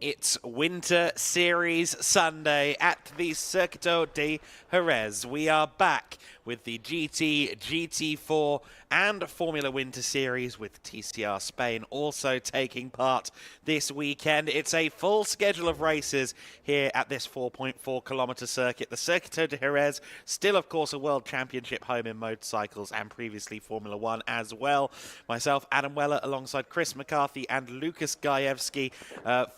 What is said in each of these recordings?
It's Winter Series Sunday at the Circuito de Jerez. We are back with the GT, GT4 and Formula Winter Series with TCR Spain also taking part this weekend. It's a full schedule of races here at this 4.4 kilometer circuit. The Circuito de Jerez, still of course a World Championship home in motorcycles and previously Formula One as well. Myself, Adam Weller, alongside Chris McCarthy and Lucas Gajewski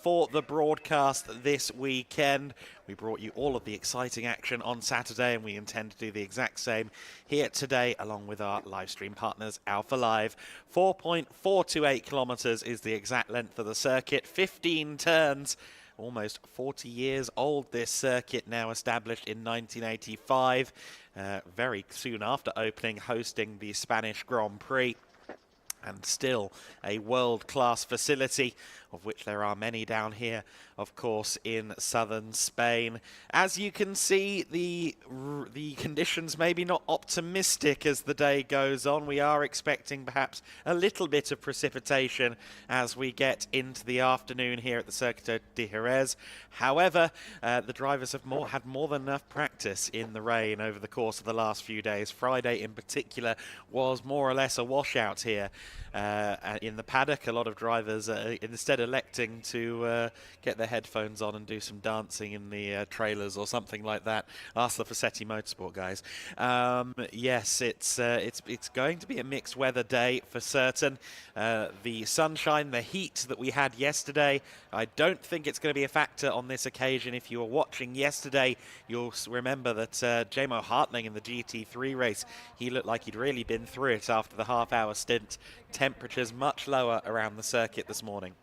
for the broadcast this weekend. We brought you all of the exciting action on Saturday, and we intend to do the exact same here today, along with our live stream partners, Alpha Live. 4.428 kilometers is the exact length of the circuit, 15 turns. Almost 40 years old, this circuit, now established in 1985, very soon after opening, hosting the Spanish Grand Prix. And still a world-class facility, of which there are many down here, of course, in southern Spain. As you can see, the conditions maybe not optimistic as the day goes on. We are expecting perhaps a little bit of precipitation as we get into the afternoon here at the Circuito de Jerez. However, the drivers have had more than enough practice in the rain over the course of the last few days. Friday in particular was more or less a washout here in the paddock. A lot of drivers instead electing to get their headphones on and do some dancing in the trailers or something like that. Ask the Fassetti Motorsport guys. Yes, it's going to be a mixed weather day for certain. The sunshine, the heat that we had yesterday, I don't think it's going to be a factor on this occasion. If you were watching yesterday, you'll remember that Jamo Hartling in the GT3 race, he looked like he'd really been through it after the half-hour stint. Temperatures much lower around the circuit this morning.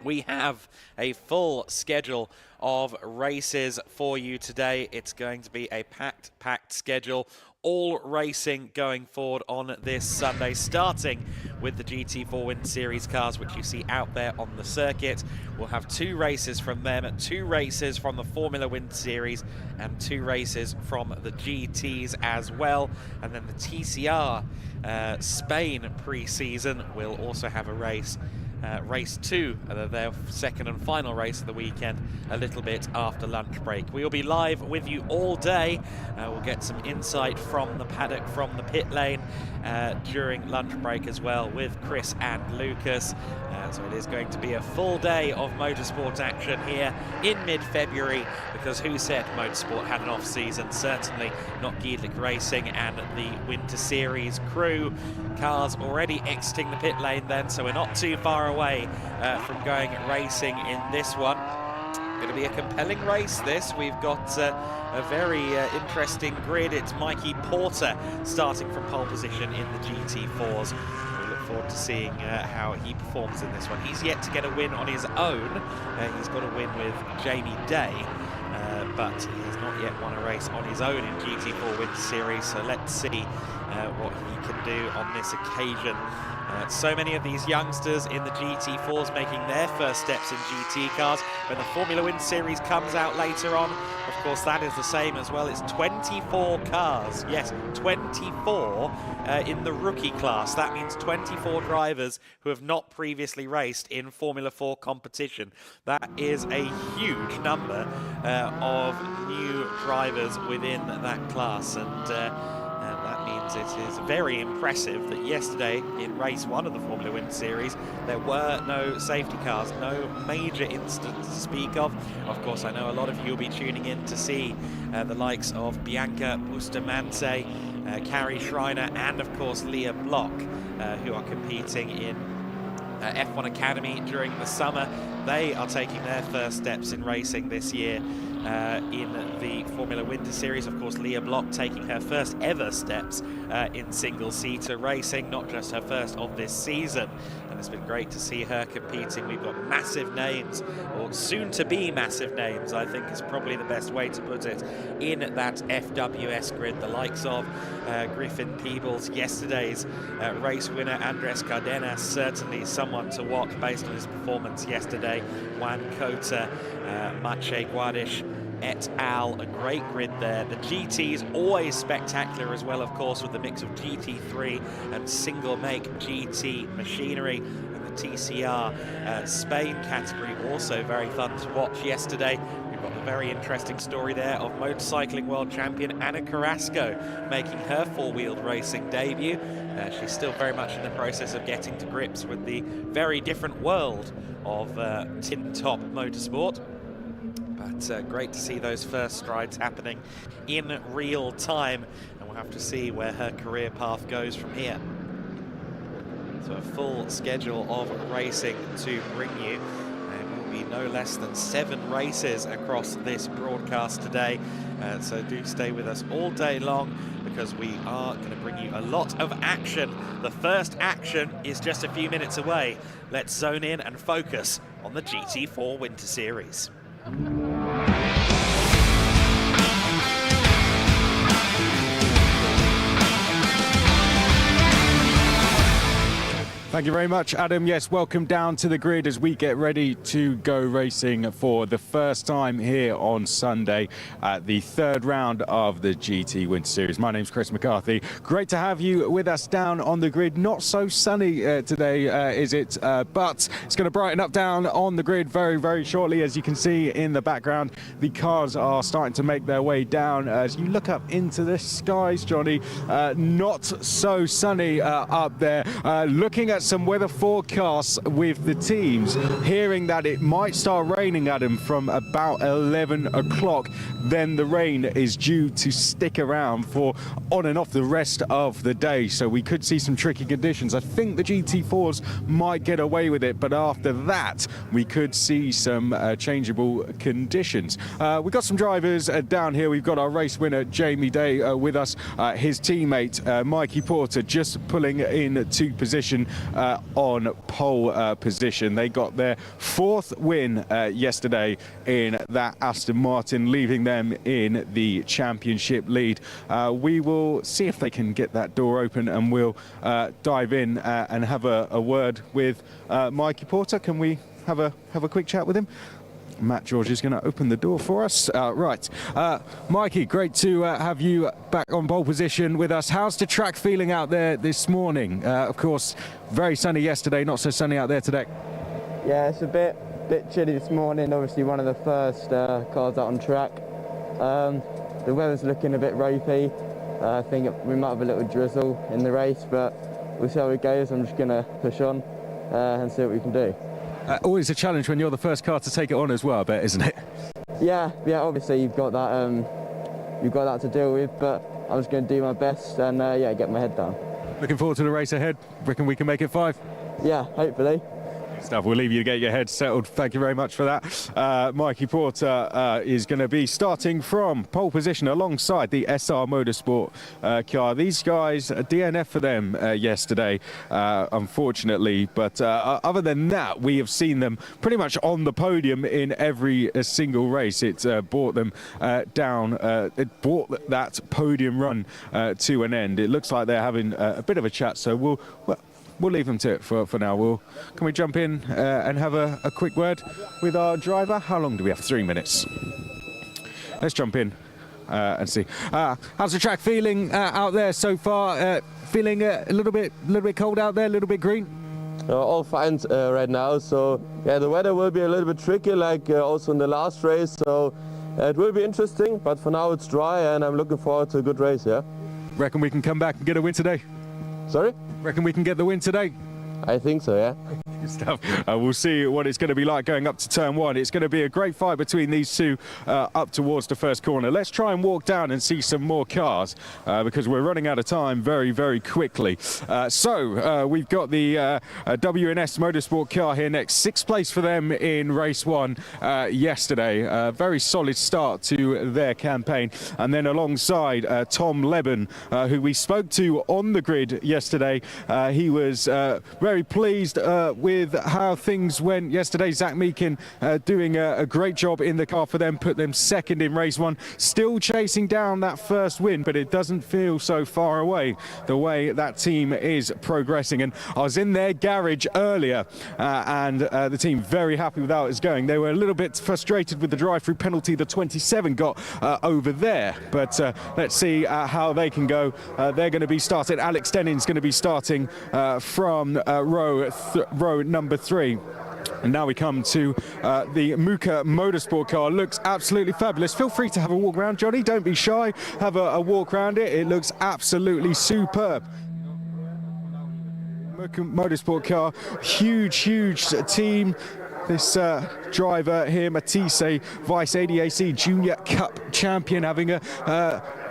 We have a full schedule of races for you today. It's going to be a packed schedule. All racing going forward on this Sunday, starting with the GT4 Winter Series cars, which you see out there on the circuit. We'll have 2 races from them, 2 races from the Formula Winter Series, and 2 races from the GTs as well. And then the TCR Spain pre-season will also have a race. Race 2, their second and final race of the weekend, a little bit after lunch break. We will be live with you all day. We'll get some insight from the paddock, from the pit lane during lunch break as well with Chris and Lucas. So it is going to be a full day of motorsport action here in mid-February, because who said motorsport had an off-season? Certainly not Giedlick Racing and the Winter Series crew. Cars already exiting the pit lane then, so we're not too far away from going racing in this one. Going to be a compelling race, this. We've got a very interesting grid. It's Mikey Porter starting from pole position in the GT4s. We look forward to seeing how he performs in this one. He's yet to get a win on his own. He's got a win with Jamie Day, but he has not yet won a race on his own in GT4 Winter Series, so let's see what he can do on this occasion. So many of these youngsters in the GT4s making their first steps in GT cars. When the Formula Winter Series comes out later on, of course, that is the same as well. It's 24 cars. Yes, 24 in the rookie class. That means 24 drivers who have not previously raced in Formula 4 competition. That is a huge number of new drivers within that class. And that means it is very impressive that yesterday in race 1 of the Formula Winter Series there were no safety cars, no major incidents to speak of. Of course, I know a lot of you will be tuning in to see the likes of Bianca Bustamante, Carrie Schreiner, and of course Leah Block, who are competing in F1 Academy during the summer. They are taking their first steps in racing this year in the Formula Winter Series. Of course, Leah Block taking her first ever steps in single-seater racing, not just her first of this season. And it's been great to see her competing. We've got massive names, or soon-to-be massive names, I think is probably the best way to put it, in that FWS grid. The likes of Griffin Peebles, yesterday's race winner Andres Cardenas, certainly someone to watch based on his performance yesterday. Juan Cota, Maciej Guadish, et al. A great grid there. The GT's always spectacular as well, of course, with the mix of GT3 and single make GT machinery. And the TCR Spain category, also very fun to watch yesterday. We've got the very interesting story there of motorcycling world champion Anna Carrasco making her four-wheeled racing debut. She's still very much in the process of getting to grips with the very different world of tin top motorsport. But great to see those first strides happening in real time, and we'll have to see where her career path goes from here. So a full schedule of racing to bring you. There will be no less than 7 races across this broadcast today. So do stay with us all day long, because we are going to bring you a lot of action. The first action is just a few minutes away. Let's zone in and focus on the GT4 Winter Series. Thank you very much, Adam. Yes, welcome down to the grid as we get ready to go racing for the first time here on Sunday at the 3rd round of the GT Winter Series. My name's Chris McCarthy. Great to have you with us down on the grid. Not so sunny today, is it? But it's going to brighten up down on the grid very, very shortly. As you can see in the background, the cars are starting to make their way down. As you look up into the skies, Johnny, not so sunny up there. Looking at some weather forecasts with the teams, hearing that it might start raining at them from about 11 o'clock. Then the rain is due to stick around for on and off the rest of the day. So we could see some tricky conditions. I think the GT4s might get away with it, but after that, we could see some changeable conditions. We've got some drivers down here. We've got our race winner, Jamie Day, with us. His teammate, Mikey Porter, just pulling into position on pole position. They got their 4th win yesterday in that Aston Martin, leaving them in the championship lead. We will see if they can get that door open, and we'll dive in and have a word with Mikey Porter. Can we have a quick chat with him? Matt George is going to open the door for us. Right. Mikey, great to have you back on pole position with us. How's the track feeling out there this morning? Of course, very sunny yesterday, not so sunny out there today. Yeah, it's a bit chilly this morning. Obviously, one of the first cars out on track. The weather's looking a bit ropey. I think we might have a little drizzle in the race, but we'll see how it goes. I'm just going to push on and see what we can do. Always a challenge when you're the first car to take it on as well, I bet, isn't it? Yeah. Obviously, you've got that to deal with, but I'm just going to do my best and get my head down. Looking forward to the race ahead. Reckon we can make it 5? Yeah, hopefully. Stuff. We'll leave you to get your head settled. Thank you very much for that. Mikey Porter is going to be starting from pole position alongside the SR Motorsport car. These guys, a DNF for them yesterday, unfortunately. But other than that, we have seen them pretty much on the podium in every single race. It brought them down. It brought that podium run to an end. It looks like they're having a bit of a chat. So we'll leave them to it for now. Can we jump in and have a quick word with our driver? How long do we have? 3 minutes. Let's jump in and see. How's the track feeling out there so far? Feeling a little bit cold out there, a little bit green? All fine right now. So yeah, the weather will be a little bit tricky, like also in the last race. So it will be interesting, but for now it's dry, and I'm looking forward to a good race. Yeah. Reckon we can come back and get a win today? Sorry? Reckon we can get the win today? I think so, yeah. Good stuff. We'll see what it's going to be like going up to turn 1. It's going to be a great fight between these two up towards the first corner. Let's try and walk down and see some more cars because we're running out of time very, very quickly. So we've got the WNS Motorsport car here next. 6th place for them in race 1 yesterday. Very solid start to their campaign. And then alongside Tom Leben, who we spoke to on the grid yesterday. He was very pleased with how things went yesterday. Zach Meakin doing a great job in the car for them, put them 2nd in race 1, still chasing down that first win, but it doesn't feel so far away the way that team is progressing. And I was in their garage earlier and the team very happy with how it's going. They were a little bit frustrated with the drive-through penalty the 27 got over there, but let's see how they can go. They're going to be starting. Alex Dennin's going to be starting from row number 3. And now we come to the Muka Motorsport car. Looks absolutely fabulous. Feel free to have a walk around, Johnny. Don't be shy. Have a walk around it. It looks absolutely superb. Muka Motorsport car, huge team. This driver here, Matisse, Vice ADAC Junior Cup champion, having a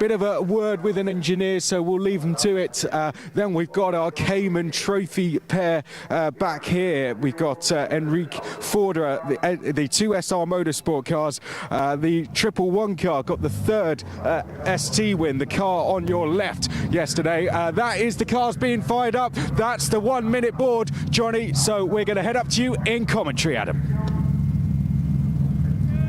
bit of a word with an engineer, so we'll leave them to it. Then we've got our Cayman Trophy pair back here. We've got Enrique Forder, the 2SR Motorsport cars. The 111 car got the 3rd ST win, the car on your left yesterday. That is the cars being fired up. That's the 1 minute board, Johnny. So we're going to head up to you in commentary, Adam.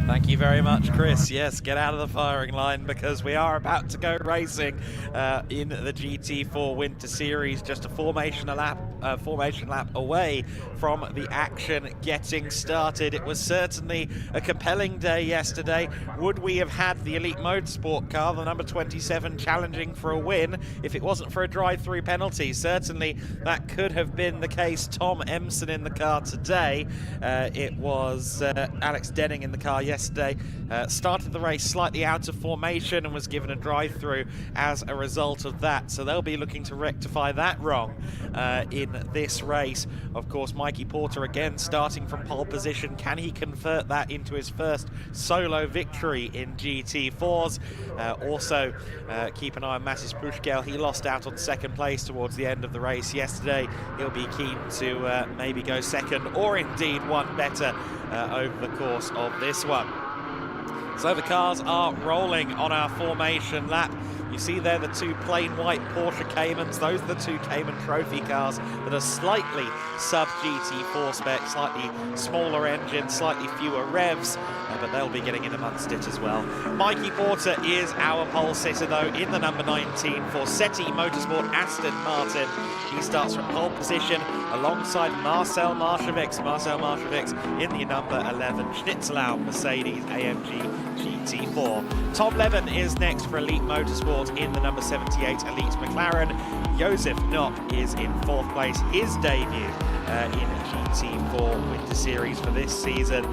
Thank you very much, Chris. Yes, get out of the firing line because we are about to go racing in the GT4 Winter Series. Just a formation lap away from the action getting started. It was certainly a compelling day yesterday. Would we have had the Elite Motorsport car, the number 27, challenging for a win if it wasn't for a drive-through penalty? Certainly that could have been the case. Tom Emson in the car today. It was Alex Denning in the car yesterday. Started the race slightly out of formation and was given a drive-through as a result of that. So they'll be looking to rectify that wrong in this race. Of course, Mikey Porter again starting from pole position. Can he convert that into his first solo victory in GT4s? Also, keep an eye on Matis Pushkel. He lost out on 2nd place towards the end of the race yesterday. He'll be keen to maybe go 2nd or indeed one better over the course of this one. So the cars are rolling on our formation lap. You see there the 2 plain white Porsche Caymans. Those are the 2 Cayman Trophy cars that are slightly sub-GT4 spec, slightly smaller engine, slightly fewer revs, but they'll be getting in amongst it as well. Mikey Porter is our pole sitter though in the number 19 for SETI Motorsport Aston Martin. He starts from pole position alongside Marcel Marchevix. Marcel Marchevix in the number 11 Schnitzelau Mercedes AMG GT4. Tom Levin is next for Elite Motorsport in the number 78 Elite McLaren. Josef Knopp is in 4th place, his debut in GT4 Winter Series for this season.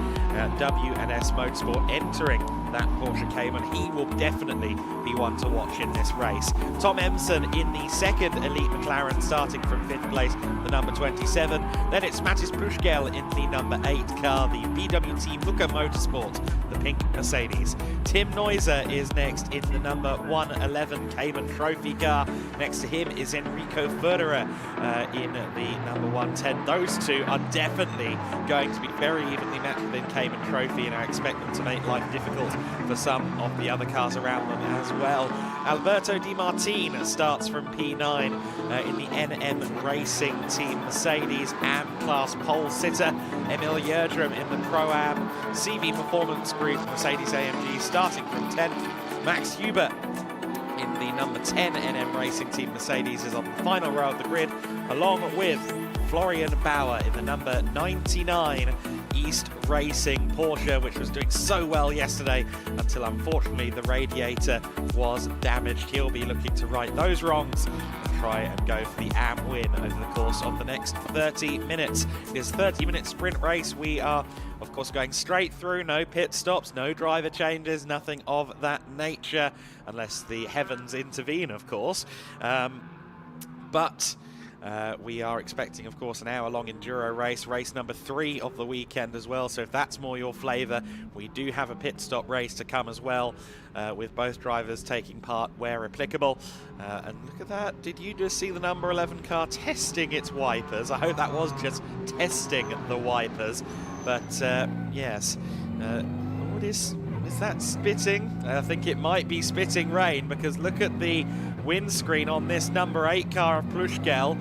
W&S Motorsport entering that Porsche Cayman. He will definitely be one to watch in this race. Tom Emson in the 2nd Elite McLaren, starting from 5th place, the number 27. Then it's Matis Pushkel in the number 8 car, the BWT Muka Motorsport, the pink Mercedes. Tim Neuser is next in the number 111 Cayman Trophy car. Next to him is Enrico Förderer in the number 110. Those two are definitely going to be very evenly matched within Cayman Trophy, and I expect them to make life difficult for some of the other cars around them as well. Alberto Di Martin starts from P9 in the NM Racing Team Mercedes AM class pole sitter. Emil Yerdrum in the Pro-Am CV Performance Group Mercedes AMG starting from 10th. Max Huber in the number 10 NM Racing Team Mercedes is on the final row of the grid, along with Florian Bauer in the number 99 East Racing Porsche, which was doing so well yesterday until unfortunately the radiator was damaged. He'll be looking to right those wrongs and try and go for the AM win over the course of the next 30 minutes. This 30-minute sprint race, we are of course going straight through, no pit stops, no driver changes, nothing of that nature, unless the heavens intervene, of course. We are expecting, of course, an hour-long enduro race number 3 of the weekend as well. So if that's more your flavour, we do have a pit stop race to come as well, with both drivers taking part where applicable. And look at that. Did you just see the number 11 car testing its wipers? I hope that was just testing the wipers. But yes, what is that spitting? I think it might be spitting rain, because look at the windscreen on this number 8 car of Pushkel.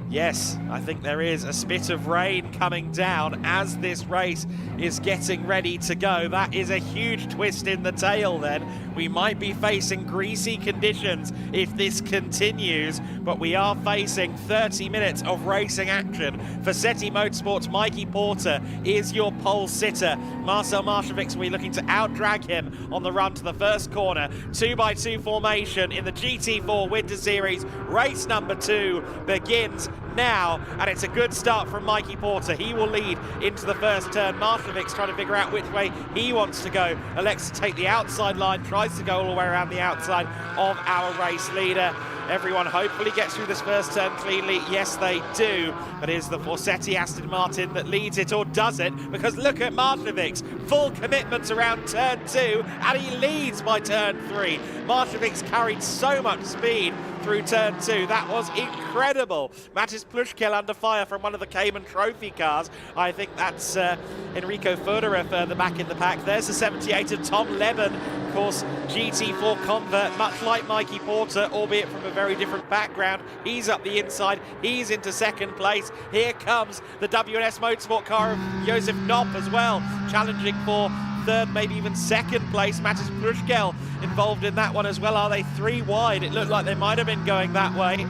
Yes, I think there is a spit of rain coming down as this race is getting ready to go. That is a huge twist in the tail then. We might be facing greasy conditions if this continues, but we are facing 30 minutes of racing action. For SETI Motorsports, Mikey Porter is your pole sitter. Marcel Marchevix will be looking to out-drag him on the run to the first corner. 2x2 formation in the GT4 Winter Series. Race number 2 begins now, and it's a good start from Mikey Porter. He will lead into the first turn. Marshavic's trying to figure out which way he wants to go. Elects to take the outside line, tries to go all the way around the outside of our race leader. Everyone hopefully gets through this first turn cleanly. Yes, they do. But is the Forsetti Aston Martin that leads it, or does it? Because look at Marshavic's full commitment around turn 2, and he leads by turn 3. Marshavic's carried so much speed through turn 2. That was incredible. Matis Plushkel under fire from one of the Cayman Trophy cars. I think that's Enrico Federer further back in the pack. There's the 78 of Tom Leben. Of course, GT4 convert, much like Mikey Porter, albeit from a very different background. He's up the inside. He's into second place. Here comes the WNS Motorsport car of Josef Knopp as well, challenging for third, maybe even second place. Matis Plushkel involved in that one as well. Are they 3 wide? It looked like they might have been going that way.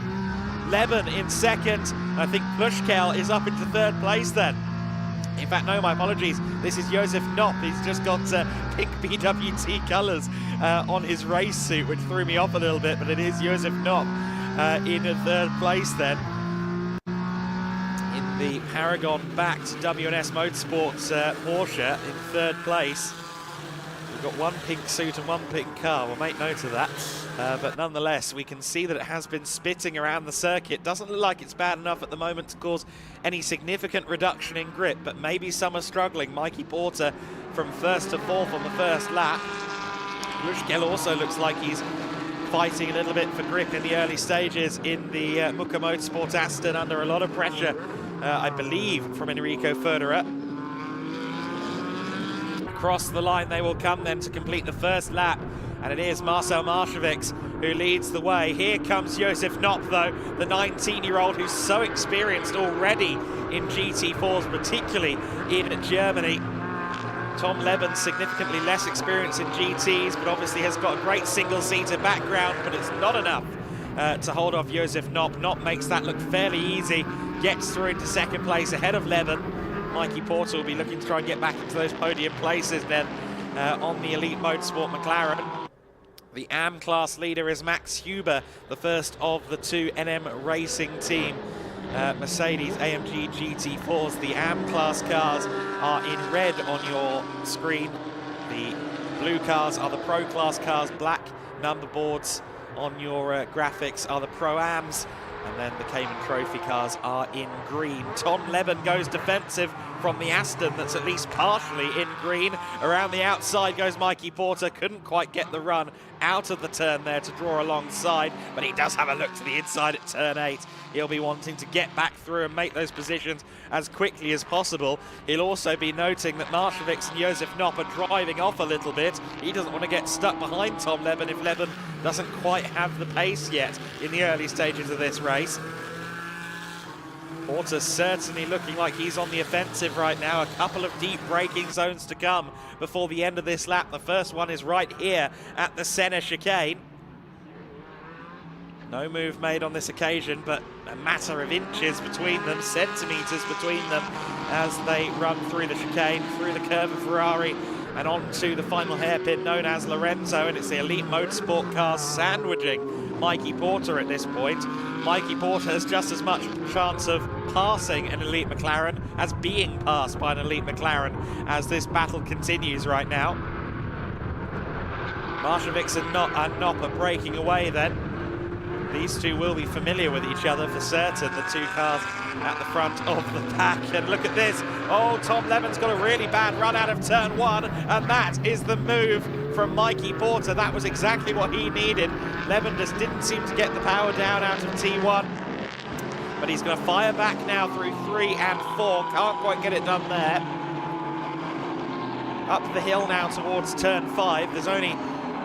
Leben in second. I think Plushkel is up into third place then. In fact, no, my apologies. This is Josef Knopp. He's just got pink BWT colours on his race suit, which threw me off a little bit, but it is Josef Knopp in third place then. In the Paragon-backed WNS Motorsports Porsche in third place. We've got 1 pink suit and 1 pink car. We'll make note of that. But nonetheless, we can see that it has been spitting around the circuit. Doesn't look like it's bad enough at the moment to cause any significant reduction in grip, but maybe some are struggling. Mikey Porter from first to fourth on the first lap. Plushkel also looks like he's fighting a little bit for grip in the early stages in the Muka Motorsport Aston, under a lot of pressure, I believe, from Enrico Federer. Across the line they will come then to complete the first lap, and it is Marcel Marshavic's who leads the way. Here comes Josef Knopp though, the 19-year-old who's so experienced already in GT4s, particularly in Germany. Tom Leben significantly less experienced in GTs, but obviously has got a great single-seater background, but it's not enough to hold off Josef Knopp. Knopp makes that look fairly easy, gets through into second place ahead of Leben. Mikey Porter will be looking to try and get back into those podium places then on the Elite Motorsport McLaren. The AM class leader is Max Huber, the first of the 2 NM Racing Team Mercedes AMG GT4s. The AM class cars are in red on your screen. The blue cars are the Pro class cars. Black number boards on your graphics are the Pro-Ams. And then the Cayman Trophy cars are in green. Tom Leben goes defensive from the Aston that's at least partially in green. Around the outside goes Mikey Porter. Couldn't quite get the run out of the turn there to draw alongside, but he does have a look to the inside at turn 8. He'll be wanting to get back through and make those positions as quickly as possible. He'll also be noting that Marshavic's and Josef Knopp are driving off a little bit. He doesn't want to get stuck behind Tom Leben if Leben doesn't quite have the pace yet in the early stages of this race. Porter certainly looking like he's on the offensive right now. A couple of deep braking zones to come before the end of this lap. The first one is right here at the Senna chicane. No move made on this occasion, but a matter of inches between them, centimetres between them, as they run through the chicane, through the curve of Ferrari, and on to the final hairpin known as Lorenzo, and it's the Elite Motorsport cars sandwiching Mikey Porter at this point. Mikey Porter has just as much chance of passing an Elite McLaren as being passed by an Elite McLaren as this battle continues right now. Marshavic's and Knopp are breaking away then. These two will be familiar with each other for certain, the 2 cars at the front of the pack. And look at this. Oh, Tom Leben's got a really bad run out of turn 1, and that is the move from Mikey Porter. That was exactly what he needed. Leben just didn't seem to get the power down out of T1. But he's going to fire back now through 3 and 4. Can't quite get it done there. Up the hill now towards turn 5. There's only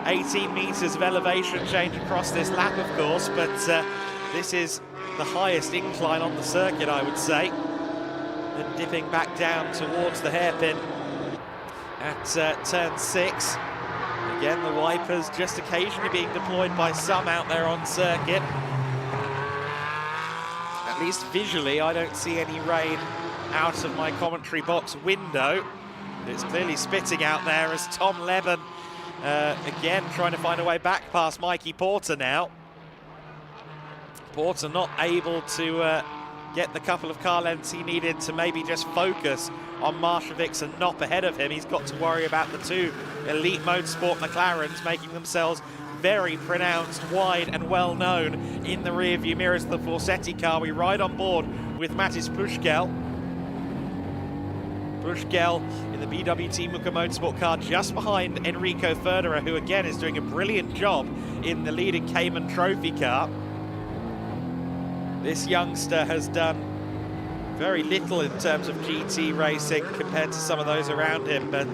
18 metres of elevation change across this lap, of course, but this is the highest incline on the circuit, I would say. And dipping back down towards the hairpin at turn 6. Again, the wipers just occasionally being deployed by some out there on circuit. At least visually, I don't see any rain out of my commentary box window. It's clearly spitting out there as Tom Leben again trying to find a way back past Mikey Porter now. Porter not able to get the couple of car lengths he needed to maybe just focus on Marshavix and Knopp ahead of him. He's got to worry about the two elite motorsport McLarens making themselves very pronounced, wide and well known in the rear view mirrors of the Forsetti car. We ride on board with Mattis Plushgel. Plushgel in the BWT Muka Motorsport car just behind Enrico Ferderer, who again is doing a brilliant job in the leading Cayman Trophy car. This youngster has done very little in terms of GT racing compared to some of those around him, but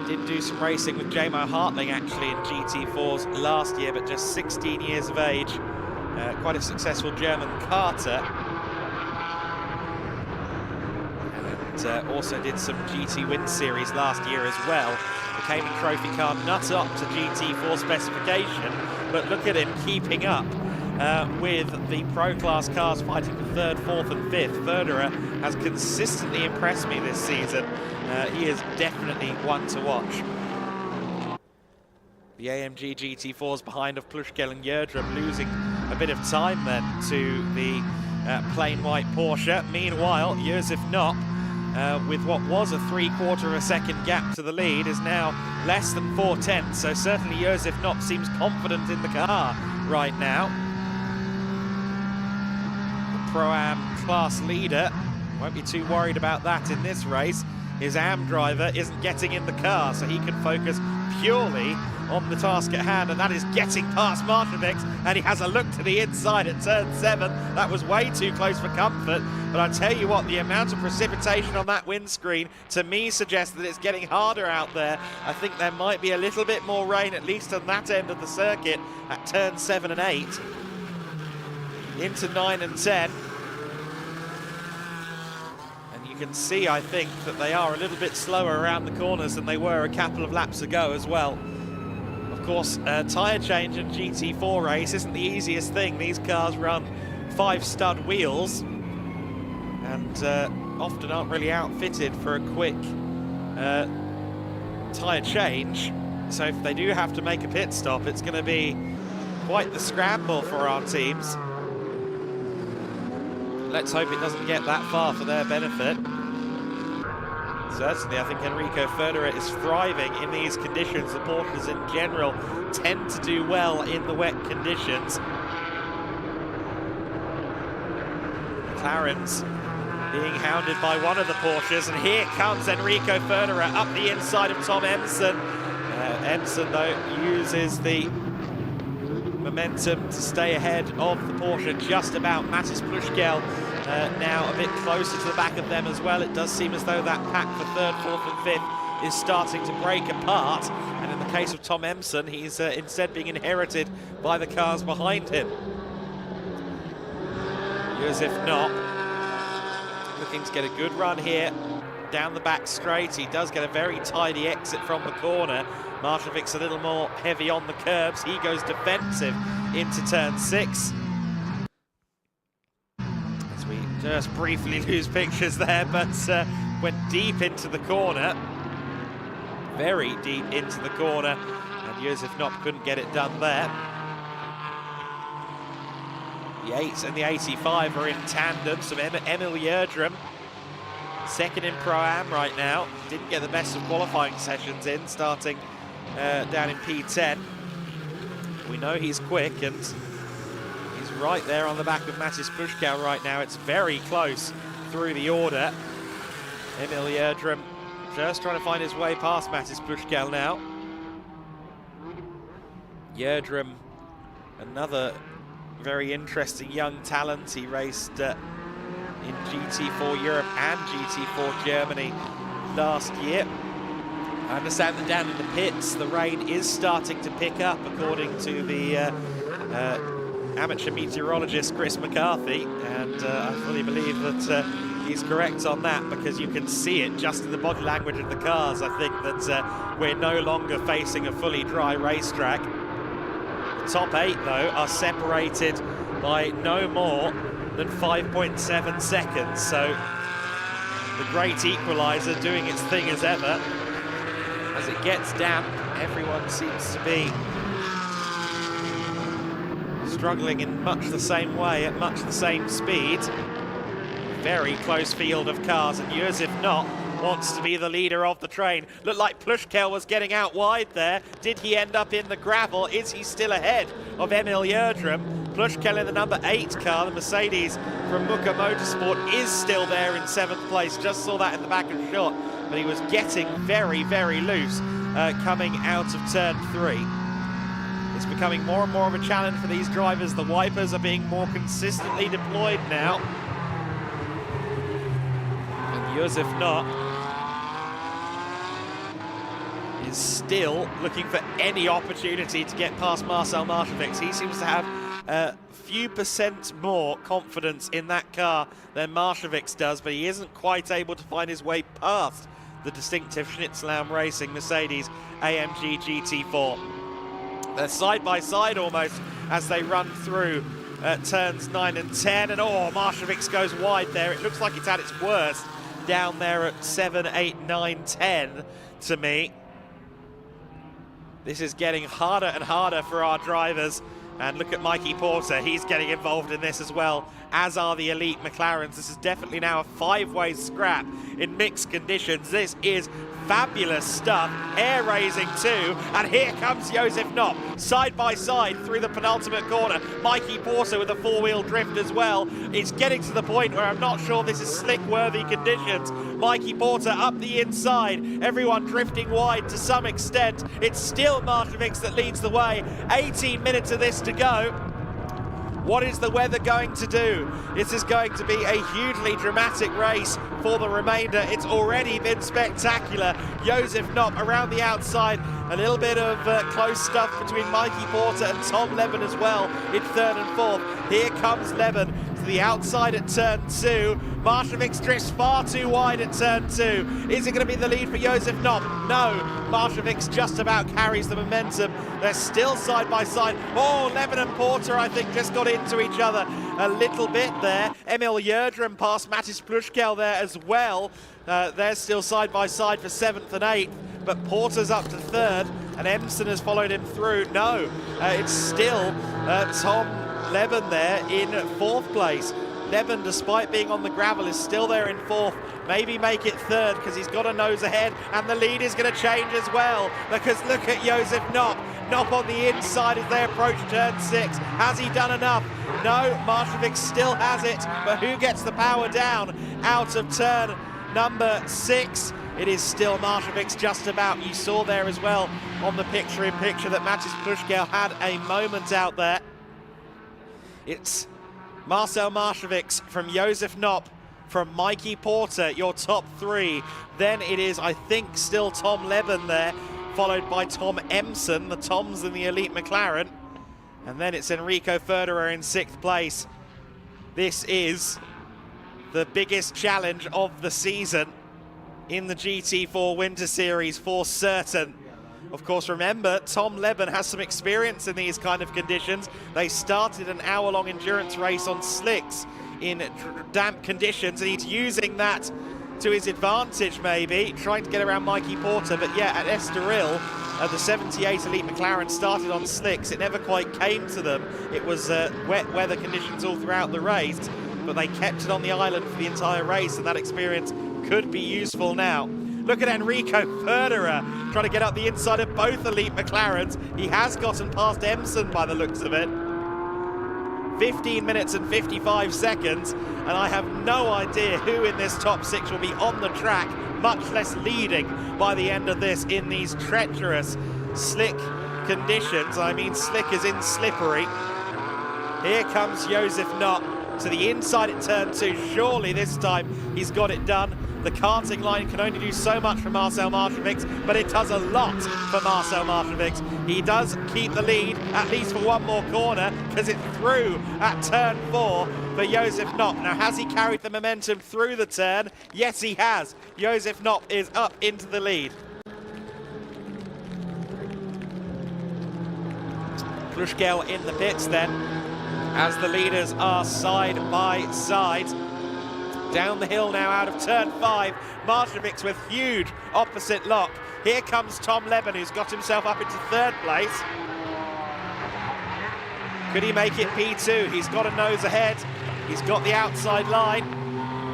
did do some racing with J-Mo Hartling actually in GT4s last year, but just 16 years of age. Quite a successful German karter. And also did some GT Win Series last year as well. The Cayman Trophy car not up to GT4 specification, but look at him keeping up with the Pro Class cars fighting for 3rd, 4th and 5th. Ferderer has consistently impressed me this season. He is definitely one to watch. The AMG GT4s behind of Plushgel and Jerdrum losing a bit of time then to the plain white Porsche. Meanwhile, Josef Knopp, with what was a 3/4 of a second gap to the lead, is now less than 4/10. So certainly Josef Knopp seems confident in the car right now. The Pro-Am class leader won't be too worried about that in this race. His AM driver isn't getting in the car, so he can focus purely on the task at hand, and that is getting past Marshavix, and he has a look to the inside at turn 7. That was way too close for comfort, but I tell you what, the amount of precipitation on that windscreen to me suggests that it's getting harder out there. I think there might be a little bit more rain, at least on that end of the circuit, at turn 7 and 8. Into 9 and 10. You can see, I think, that they are a little bit slower around the corners than they were a couple of laps ago as well. Of course, tyre change in GT4 race isn't the easiest thing. These cars run 5-stud wheels and often aren't really outfitted for a quick tyre change. So if they do have to make a pit stop, it's going to be quite the scramble for our teams. Let's hope it doesn't get that far for their benefit. Certainly, I think Enrico Ferderer is thriving in these conditions. The Porsches in general tend to do well in the wet conditions. McLaren's being hounded by one of the Porsches, and here comes Enrico Ferderer up the inside of Tom Emson. Emson, though, uses the momentum to stay ahead of the Porsche just about. Mattis Plushgel now a bit closer to the back of them as well. It does seem as though that pack for 3rd, 4th and 5th is starting to break apart, and in the case of Tom Emson, he's instead being inherited by the cars behind him. Josef Knopp looking to get a good run here down the back straight. He does get a very tidy exit from the corner. Marshavix a little more heavy on the curbs. He goes defensive into turn 6. As we just briefly lose pictures there, but went deep into the corner. Very deep into the corner, and Josef Knopp couldn't get it done there. The 8 and the 85 are in tandem. So Emil Jerdrum, second in Pro-Am right now. Didn't get the best of qualifying sessions in, starting down in P10. We know he's quick, and he's right there on the back of Mattis Plushgel right now. It's very close through the order. Emil Jerdrum just trying to find his way past Mattis Plushgel now. Jerdrum, another very interesting young talent. He raced in GT4 Europe and GT4 Germany last year. I understand that down in the pits, the rain is starting to pick up, according to the amateur meteorologist Chris McCarthy, and I fully believe that he's correct on that, because you can see it just in the body language of the cars. I think that we're no longer facing a fully dry racetrack. The top 8, though, are separated by no more than 5.7 seconds, so the great equalizer doing its thing as ever. As it gets damp, everyone seems to be struggling in much the same way, at much the same speed. Very close field of cars, and Josef Not wants to be the leader of the train. Looked like Plushkel was getting out wide there. Did he end up in the gravel? Is he still ahead of Emil Jerdrum? Plushkel in the number 8 car, the Mercedes from Muka Motorsport, is still there in 7th place. Just saw that in the back of shot, but he was getting very, very loose coming out of turn 3. It's becoming more and more of a challenge for these drivers. The wipers are being more consistently deployed now. And Josef Not is still looking for any opportunity to get past Marcel Marcevic. He seems to have a few percent more confidence in that car than Marcevic does, but he isn't quite able to find his way past the distinctive Schnitzelam Racing Mercedes AMG GT4. They're side by side almost as they run through turns 9 and 10, and Marcevic goes wide there. It looks like it's at its worst down there at 7, 8, 9, 10 to me. This is getting harder and harder for our drivers. And look at Mikey Porter, he's getting involved in this as well, as are the elite McLarens. This is definitely now a 5-way scrap in mixed conditions. This is fabulous stuff. Air raising too, and here comes Josef Not, side by side through the penultimate corner. Mikey Porter with a 4-wheel drift as well. It's getting to the point where I'm not sure this is slick-worthy conditions. Mikey Porter up the inside, everyone drifting wide to some extent. It's still Marcevic that leads the way. 18 minutes of this to go. What is the weather going to do? This is going to be a hugely dramatic race for the remainder. It's already been spectacular. Josef Not around the outside. A little bit of close stuff between Mikey Porter and Tom Leben as well in 3rd and 4th. Here comes Leben to the outside at turn 2. Marcevic drifts far too wide at turn 2. Is it going to be the lead for Josef Not? No. Marcevic just about carries the momentum. They're still side by side. Leben and Porter, I think, just got into each other a little bit there. Emil Jerdrum past Mattis Plushkel there as well. They're still side by side for 7th and 8th, but Porter's up to 3rd, and Emson has followed him through. No, it's still Tom Leben there in 4th place. Leben, despite being on the gravel, is still there in 4th. Maybe make it 3rd because he's got a nose ahead, and the lead is going to change as well, because look at Josef Not. Not on the inside as they approach turn 6. Has he done enough? No, Marcevic still has it, but who gets the power down out of turn number 6? It is still Marcevic just about. You saw there as well on the picture-in-picture that Mattis Plushkel had a moment out there. It's Marcel Marcevic from Josef Not, from Mikey Porter, your top 3. Then it is, I think, still Tom Leben there, followed by Tom Emson, the Toms in the elite McLaren. And then it's Enrico Ferderer in 6th place. This is the biggest challenge of the season in the GT4 Winter Series for certain. Of course, remember, Tom Leben has some experience in these kind of conditions. They started an hour-long endurance race on slicks in damp conditions, and he's using that to his advantage, maybe, trying to get around Mikey Porter. But yeah, at Estoril, the 78 Elite McLaren started on slicks. It never quite came to them. It was wet weather conditions all throughout the race, but they kept it on the island for the entire race, and that experience could be useful now. Look at Enrico Ferderer trying to get up the inside of both elite McLarens. He has gotten past Emson by the looks of it. 15 minutes and 55 seconds, and I have no idea who in this top 6 will be on the track, much less leading by the end of this in these treacherous, slick conditions. I mean, slick as in slippery. Here comes Josef Not to the inside at turn 2. Surely this time he's got it done. The karting line can only do so much for Marcel Marcevic, but it does a lot for Marcel Marcevic. He does keep the lead, at least for one more corner, because it's through at turn 4 for Josef Not. Now, has he carried the momentum through the turn? Yes, he has. Josef Not is up into the lead. Plushkel in the pits then, as the leaders are side by side. Down the hill now out of turn 5. Marcevic with huge opposite lock. Here comes Tom Leben, who's got himself up into 3rd place. Could he make it P2? He's got a nose ahead. He's got the outside line.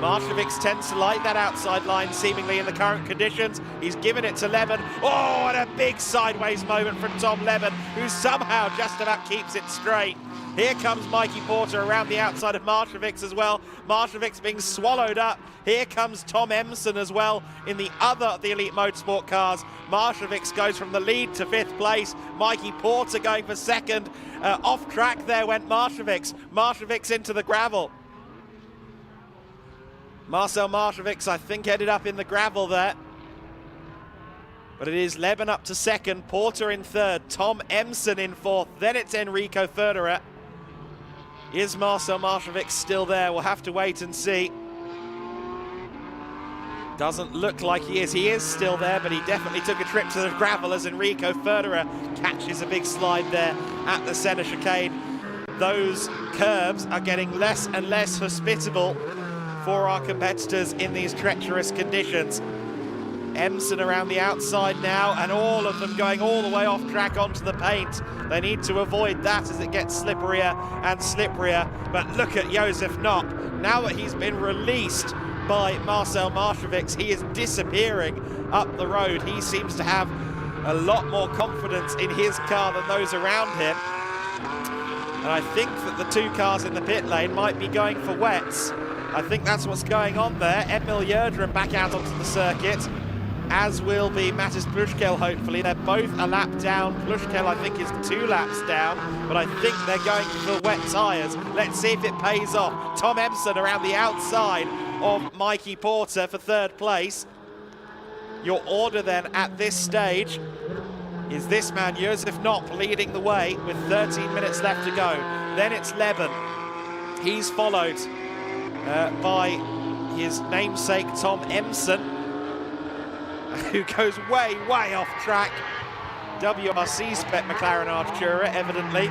Marshevix tends to like that outside line, seemingly in the current conditions. He's given it to Leben. Oh, and a big sideways moment from Tom Leben, who somehow just about keeps it straight. Here comes Mikey Porter around the outside of Marshevix as well. Marshevix being swallowed up. Here comes Tom Emson as well in the other of the Elite Motorsport cars. Marshevix goes from the lead to 5th place. Mikey Porter going for 2nd. Off track there went Marshevix. Marshevix into the gravel. Marcel Marshevix, I think, ended up in the gravel there. But it is Leben up to 2nd, Porter in 3rd, Tom Emson in 4th, then it's Enrico Federer. Is Marcel Marshevix still there? We'll have to wait and see. Doesn't look like he is. He is still there, but he definitely took a trip to the gravel as Enrico Federer catches a big slide there at the centre chicane. Those curbs are getting less and less hospitable for our competitors in these treacherous conditions. Emson around the outside now, and all of them going all the way off track onto the paint. They need to avoid that as it gets slipperier and slipperier. But look at Josef Knopp. Now that he's been released by Marcel Marshevix, he is disappearing up the road. He seems to have a lot more confidence in his car than those around him. And I think that the 2 cars in the pit lane might be going for wets. I think that's what's going on there. Emil Jerdrum back out onto the circuit, as will be Mattis Plushkel, hopefully. They're both a lap down. Plushkel, I think, is 2 laps down, but I think they're going for wet tyres. Let's see if it pays off. Tom Emson around the outside of Mikey Porter for 3rd place. Your order then at this stage is this man, Josef Knopp, leading the way with 13 minutes left to go. Then it's Leben. He's followed by his namesake Tom Emson, who goes way, way off track. WRC spec McLaren Artura, evidently.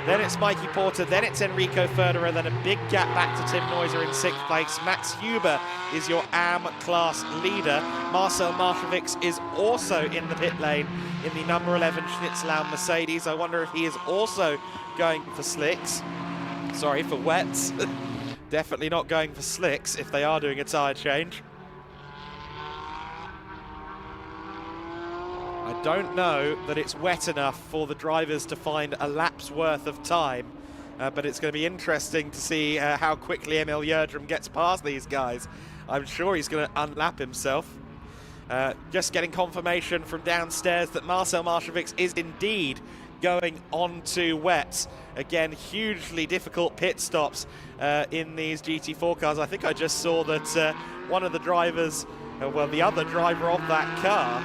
Then it's Mikey Porter, then it's Enrico Federer, then a big gap back to Tim Neuser in 6th place. Max Huber is your AM class leader. Marcel Marshevix is also in the pit lane in the number 11 Schnitzelau Mercedes. I wonder if he is also going for slicks. Sorry, for wets. Definitely not going for slicks if they are doing a tyre change. I don't know that it's wet enough for the drivers to find a lap's worth of time, but it's going to be interesting to see how quickly Emil Jerdrum gets past these guys. I'm sure he's going to unlap himself. Just getting confirmation from downstairs that Marcel Marshevix is indeed going on to wets. Again, hugely difficult pit stops in these GT4 cars. I think I just saw that one of the drivers, well, the other driver of that car,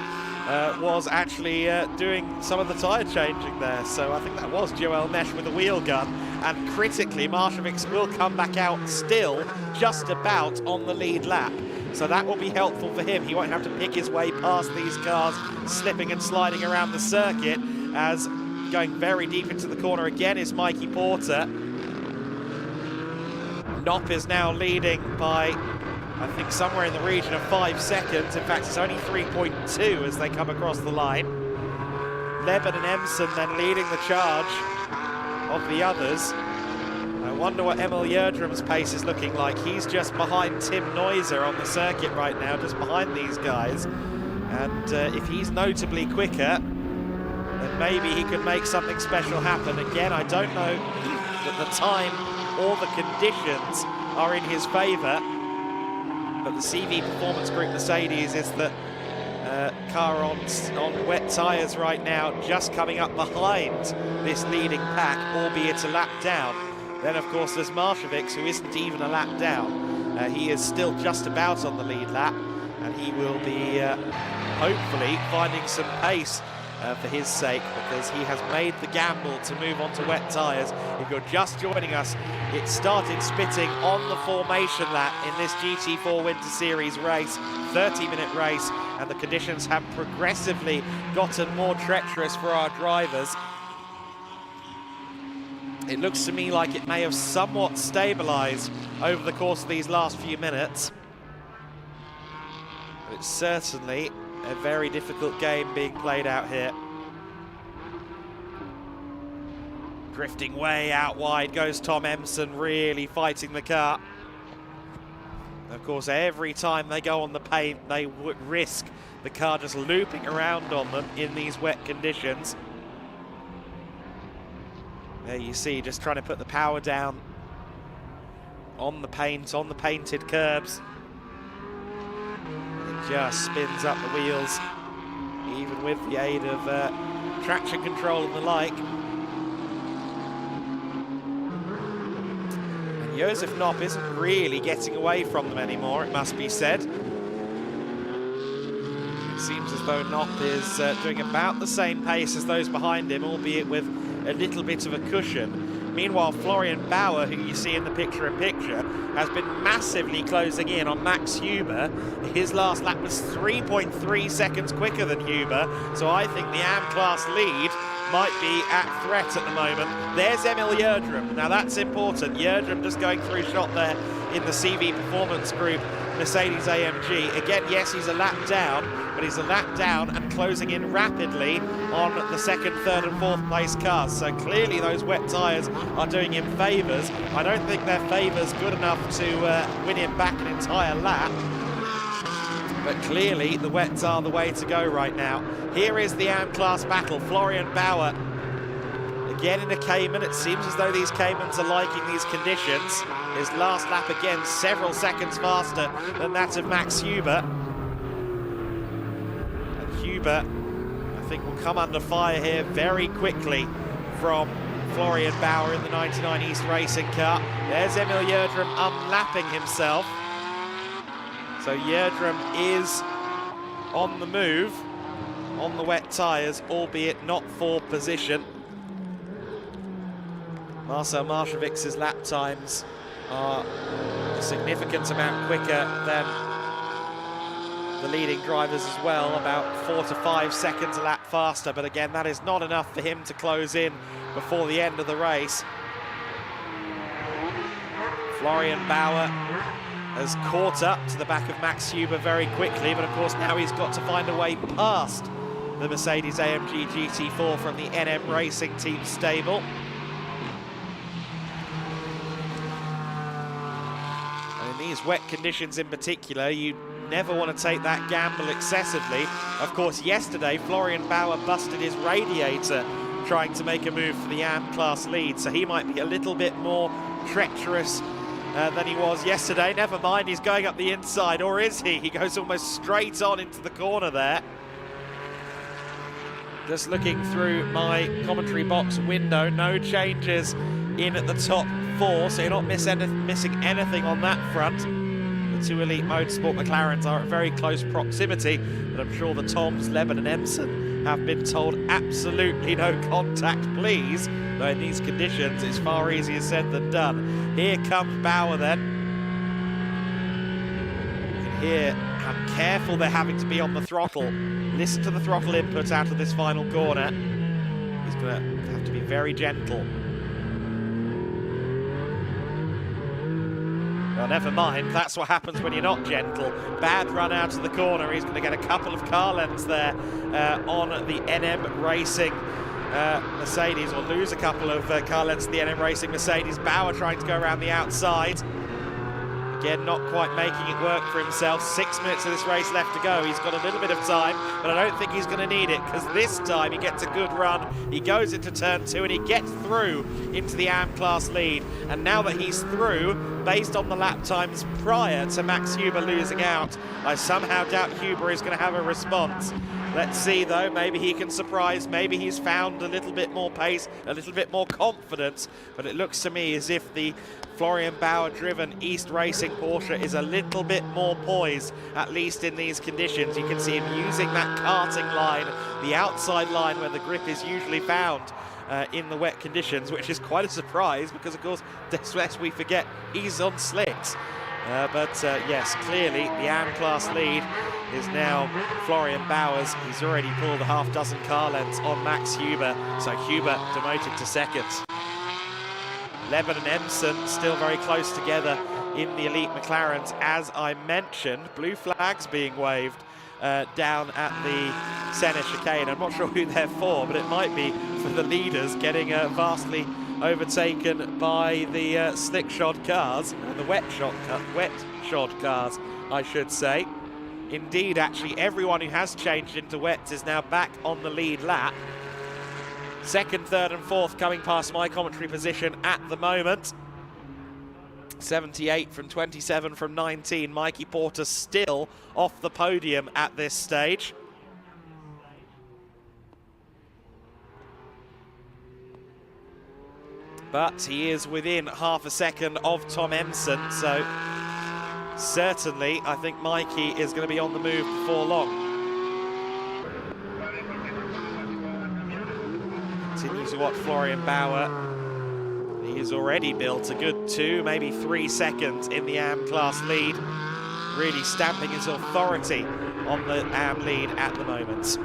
was actually doing some of the tyre changing there. So I think that was Joel Mesh with a wheel gun. And critically, Marshevix will come back out still just about on the lead lap. So that will be helpful for him. He won't have to pick his way past these cars, slipping and sliding around the circuit, as going very deep into the corner again is Mikey Porter. Knopp is now leading by, I think, somewhere in the region of 5 seconds. In fact, it's only 3.2 as they come across the line. Leben and Emson then leading the charge of the others. I wonder what Emil Jerdrum's pace is looking like. He's just behind Tim Neuser on the circuit right now, just behind these guys. And if he's notably quicker, then maybe he could make something special happen. Again, I don't know that the time or the conditions are in his favour, but the CV Performance Group Mercedes is the car on wet tyres right now, just coming up behind this leading pack, albeit a lap down. Then, of course, there's Marshevix, who isn't even a lap down. He is still just about on the lead lap, and he will be hopefully finding some pace for his sake, because he has made the gamble to move on to wet tyres. If you're just joining us, it started spitting on the formation lap in this GT4 Winter Series race, 30-minute race, and the conditions have progressively gotten more treacherous for our drivers. It looks to me like it may have somewhat stabilised over the course of these last few minutes. But it's certainly a very difficult game being played out here. Drifting way out wide goes Tom Emson, really fighting the car. Of course, every time they go on the paint, they would risk the car just looping around on them in these wet conditions. There you see, just trying to put the power down on the paint, on the painted curbs. It just spins up the wheels, even with the aid of traction control and the like. And Josef Knopp isn't really getting away from them anymore, it must be said. It seems as though Knopp is doing about the same pace as those behind him, albeit with a little bit of a cushion. Meanwhile, Florian Bauer, who you see in the picture-in-picture, has been massively closing in on Max Huber. His last lap was 3.3 seconds quicker than Huber, so I think the AM class lead might be at threat at the moment. There's Emil Jerdrum. Now that's important. Jerdrum just going through shot there in the CV Performance Group Mercedes AMG. Again, yes, he's a lap down, but he's a lap down and closing in rapidly on the second, third and fourth place cars. So clearly those wet tyres are doing him favours. I don't think they're favours good enough to win him back an entire lap. But clearly the wets are the way to go right now. Here is the AM class battle. Florian Bauer again in a Cayman. It seems as though these Caymans are liking these conditions. His last lap again several seconds faster than that of Max Huber. And Huber, I think, will come under fire here very quickly from Florian Bauer in the 99 East Racing car. There's Emil Jerdrum unlapping himself. So Jerdrum is on the move, on the wet tyres, albeit not for position. Marcel Maršović's lap times are a significant amount quicker than the leading drivers as well, about 4 to 5 seconds a lap faster, but again, that is not enough for him to close in before the end of the race. Florian Bauer has caught up to the back of Max Huber very quickly, but of course now he's got to find a way past the Mercedes AMG GT4 from the NM Racing Team stable. And in these wet conditions in particular, you never want to take that gamble excessively. Of course, yesterday Florian Bauer busted his radiator trying to make a move for the AM class lead, so he might be a little bit more treacherous than he was yesterday. Never mind, he's going up the inside, or is he? He goes almost straight on into the corner there. Just looking through my commentary box window, no changes in at the top four, so you're not missing anything on that front. The two elite motorsport McLarens are at very close proximity, but I'm sure the Toms, Leben and Emson have been told absolutely no contact, please. Though in these conditions, it's far easier said than done. Here comes Bauer then. You can hear how careful they're having to be on the throttle. Listen to the throttle input out of this final corner. He's going to have to be very gentle. Well, never mind, that's what happens when you're not gentle. Bad run out of the corner. He's going to get a couple of car lengths there on the NM Racing Mercedes, or lose a couple of car lengths in the NM Racing Mercedes. Bauer trying to go around the outside. Again, not quite making it work for himself. 6 minutes of this race left to go. He's got a little bit of time, but I don't think he's going to need it, because this time he gets a good run. He goes into turn 2 and he gets through into the AM class lead. And now that he's through, based on the lap times prior to Max Huber losing out, I somehow doubt Huber is going to have a response. Let's see though, maybe he can surprise, maybe he's found a little bit more pace, a little bit more confidence, but it looks to me as if the Florian Bauer driven East Racing Porsche is a little bit more poised, at least in these conditions. You can see him using that karting line, the outside line where the grip is usually found in the wet conditions, which is quite a surprise because of course, lest we forget, he's on slicks. Yes, clearly the AM class lead is now Florian Bauer's. He's already pulled a half dozen car lengths on Max Huber, so Huber demoted to second. Leben and Emson still very close together in the elite McLarens. As I mentioned, blue flags being waved down at the center chicane. I'm not sure who they're for, but it might be for the leaders getting vastly overtaken by the slick shod cars, or the wet shod cars, I should say. Indeed, actually, everyone who has changed into wets is now back on the lead lap. Second, third and fourth coming past my commentary position at the moment. 78 from 27 from 19. Mikey Porter still off the podium at this stage. But he is within half a second of Tom Emson, so certainly I think Mikey is going to be on the move before long. Continue to watch Florian Bauer. He has already built a good 2, maybe 3 seconds in the AM class lead, really stamping his authority on the AM lead at the moment.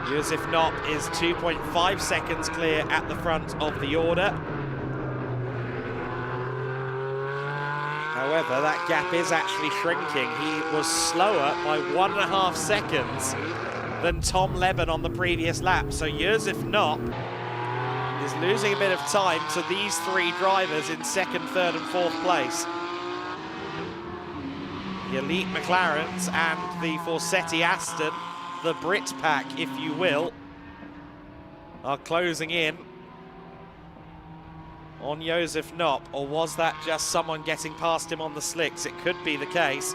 Josef Knopp is 2.5 seconds clear at the front of the order. However, that gap is actually shrinking. He was slower by 1.5 seconds than Tom Leben on the previous lap. So Josef Knopp is losing a bit of time to these 3 drivers in second, third and fourth place. The elite McLarens and the Forsetti Aston, the Brit pack, if you will, are closing in on Josef Knopp. Or was that just someone getting past him on the slicks? It could be the case.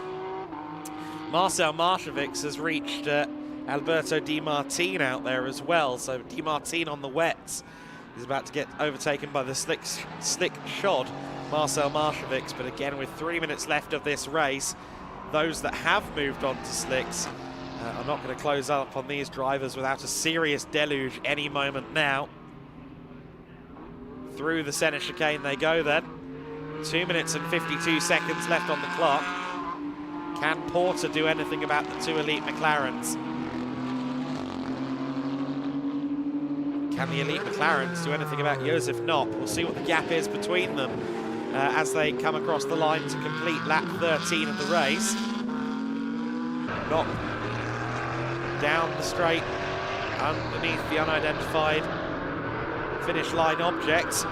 Marcel Maršovics has reached Alberto Di Martin out there as well. So Di Martin on the wets is about to get overtaken by the slick shod Marcel Maršovics. But again, with 3 minutes left of this race, those that have moved on to slicks are not going to close up on these drivers without a serious deluge any moment now. Through the center chicane they go then. 2 minutes and 52 seconds left on the clock. Can Porter do anything about the 2 elite McLarens? Can the elite McLarens do anything about Josef Knopp? We'll see what the gap is between them as they come across the line to complete lap 13 of the race. Knopp down the straight underneath the unidentified finish line object.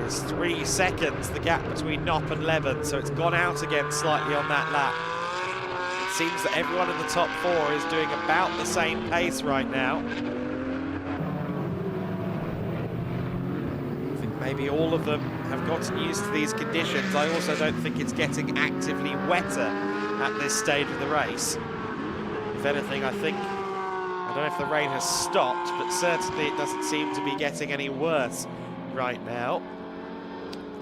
It's 3 seconds, the gap between Knopp and Leben, so it's gone out again slightly on that lap. It seems that everyone in the top 4 is doing about the same pace right now. I think maybe all of them have gotten used to these conditions. I also don't think it's getting actively wetter at this stage of the race. If anything, I don't know if the rain has stopped, but certainly it doesn't seem to be getting any worse right now.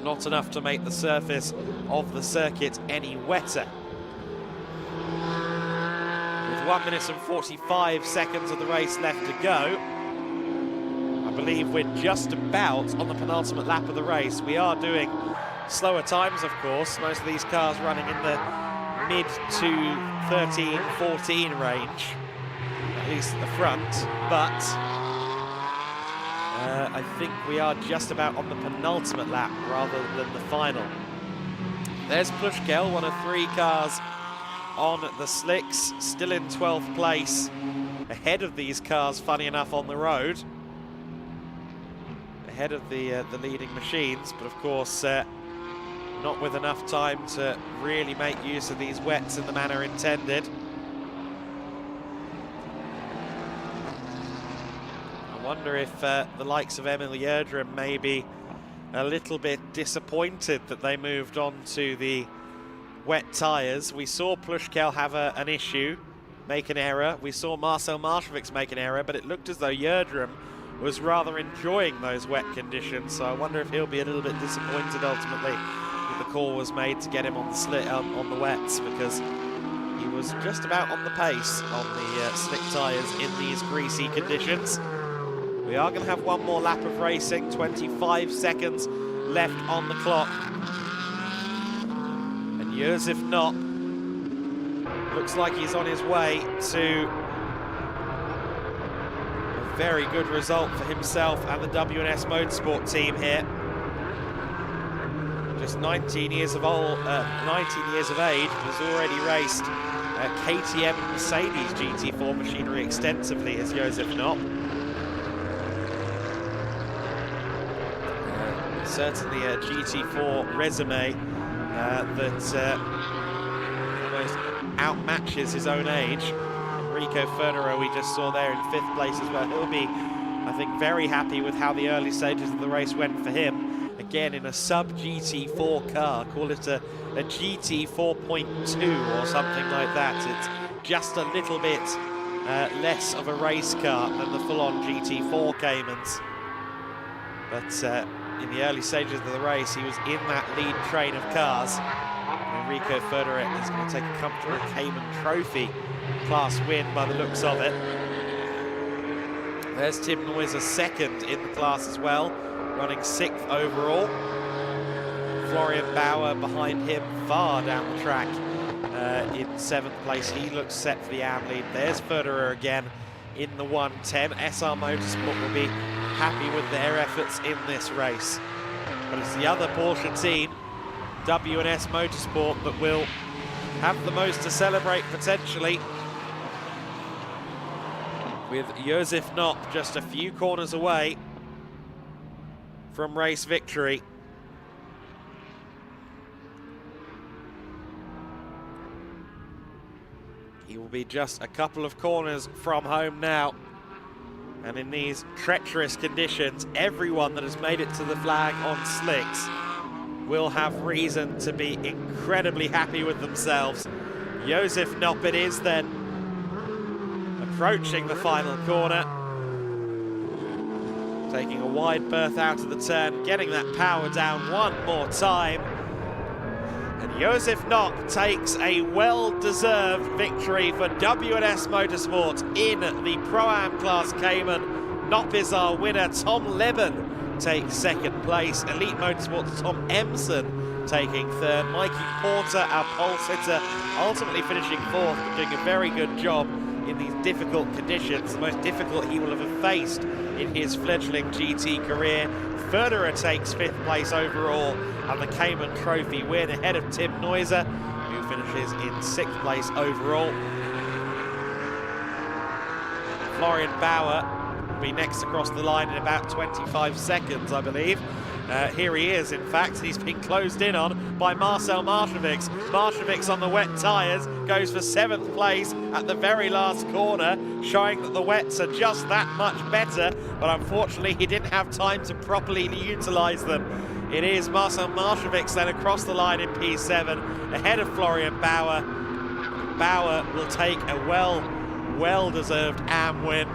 Not enough to make the surface of the circuit any wetter. With 1 minute and 45 seconds of the race left to go, I believe we're just about on the penultimate lap of the race. We are doing slower times, of course. Most of these cars running in the mid to 13, 14 range, at least at the front, but I think we are just about on the penultimate lap rather than the final. There's Plushkel, one of 3 cars on the slicks, still in 12th place, ahead of these cars, funny enough, on the road, ahead of the leading machines, but of course not with enough time to really make use of these wets in the manner intended. I wonder if the likes of Emil Yerdrum may be a little bit disappointed that they moved on to the wet tyres. We saw Plushkel have an issue, make an error. We saw Marcel Maršovics make an error, but it looked as though Yerdrum was rather enjoying those wet conditions. So I wonder if he'll be a little bit disappointed ultimately that the call was made to get him on the on the wets, because he was just about on the pace on the slick tyres in these greasy conditions. We are going to have one more lap of racing, 25 seconds left on the clock. And Josef Knopp looks like he's on his way to a very good result for himself and the WNS Motorsport team here. just 19 years of age, has already raced KTM Mercedes GT4 machinery extensively as Josef Knopp. Certainly a GT4 resume that almost outmatches his own age. Enrico Federer, we just saw there in 5th place as well. He'll be, I think, very happy with how the early stages of the race went for him. Again, in a sub-GT4 car, call it a GT 4.2 or something like that. It's just a little bit less of a race car than the full-on GT4 Caymans. But in the early stages of the race, he was in that lead train of cars. Enrico Federer is going to take a comfortable Cayman Trophy class win by the looks of it. There's Tim Neuser second in the class as well, running 6th overall. Florian Bauer behind him far down the track in 7th place. He looks set for the AM lead. There's Federer again in the 110. SR Motorsport will be happy with their efforts in this race. But it's the other Porsche team, W&S Motorsport, that will have the most to celebrate potentially, with Josef Knopp just a few corners away from race victory. He will be just a couple of corners from home now. And in these treacherous conditions, everyone that has made it to the flag on slicks will have reason to be incredibly happy with themselves. Josef Knopp it is then, approaching the final corner, taking a wide berth out of the turn, getting that power down one more time. And Josef Knopp takes a well-deserved victory for W&S Motorsport in the Pro-Am Class Cayman. Knopp is our winner. Tom Leben takes 2nd place. Elite Motorsport's Tom Emson taking 3rd. Mikey Porter, our pole sitter, ultimately finishing 4th, but doing a very good job in these difficult conditions, the most difficult he will have faced in his fledgling GT career. Federer takes 5th place overall and the Cayman Trophy win ahead of Tim Neuser, who finishes in 6th place overall. Florian Bauer will be next across the line in about 25 seconds, I believe. Here he is, in fact. He's been closed in on by Marcel Marcevics. Marcevics on the wet tyres goes for 7th place at the very last corner, showing that the wets are just that much better, but unfortunately he didn't have time to properly utilise them. It is Marcel Marcevics then across the line in P7, ahead of Florian Bauer. Bauer will take a well-deserved AM win.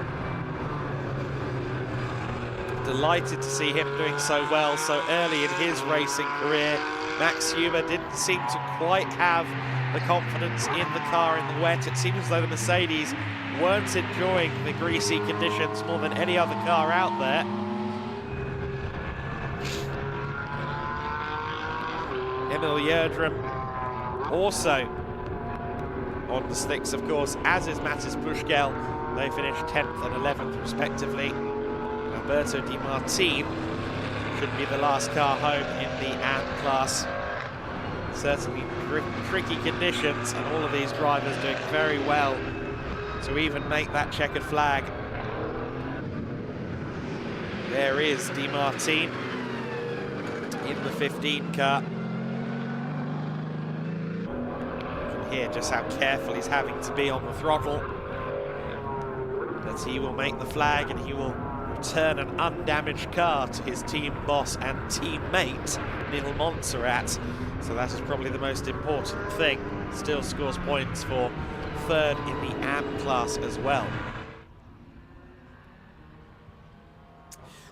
Delighted to see him doing so well so early in his racing career. Max Huber didn't seem to quite have the confidence in the car in the wet. It seems as though the Mercedes weren't enjoying the greasy conditions more than any other car out there. Emil Yerdrum also on the slicks, of course, as is Matis Pushkel. They finished 10th and 11th respectively. Alberto Di Martin should be the last car home in the AM class. Certainly tricky conditions, and all of these drivers doing very well to even make that checkered flag. There is Di Martin in the 15 car. You can hear just how careful he's having to be on the throttle. But he will make the flag, and he will return an undamaged car to his team boss and teammate Neil Montserrat. So that is probably the most important thing. Still scores points for 3rd in the AM class as well.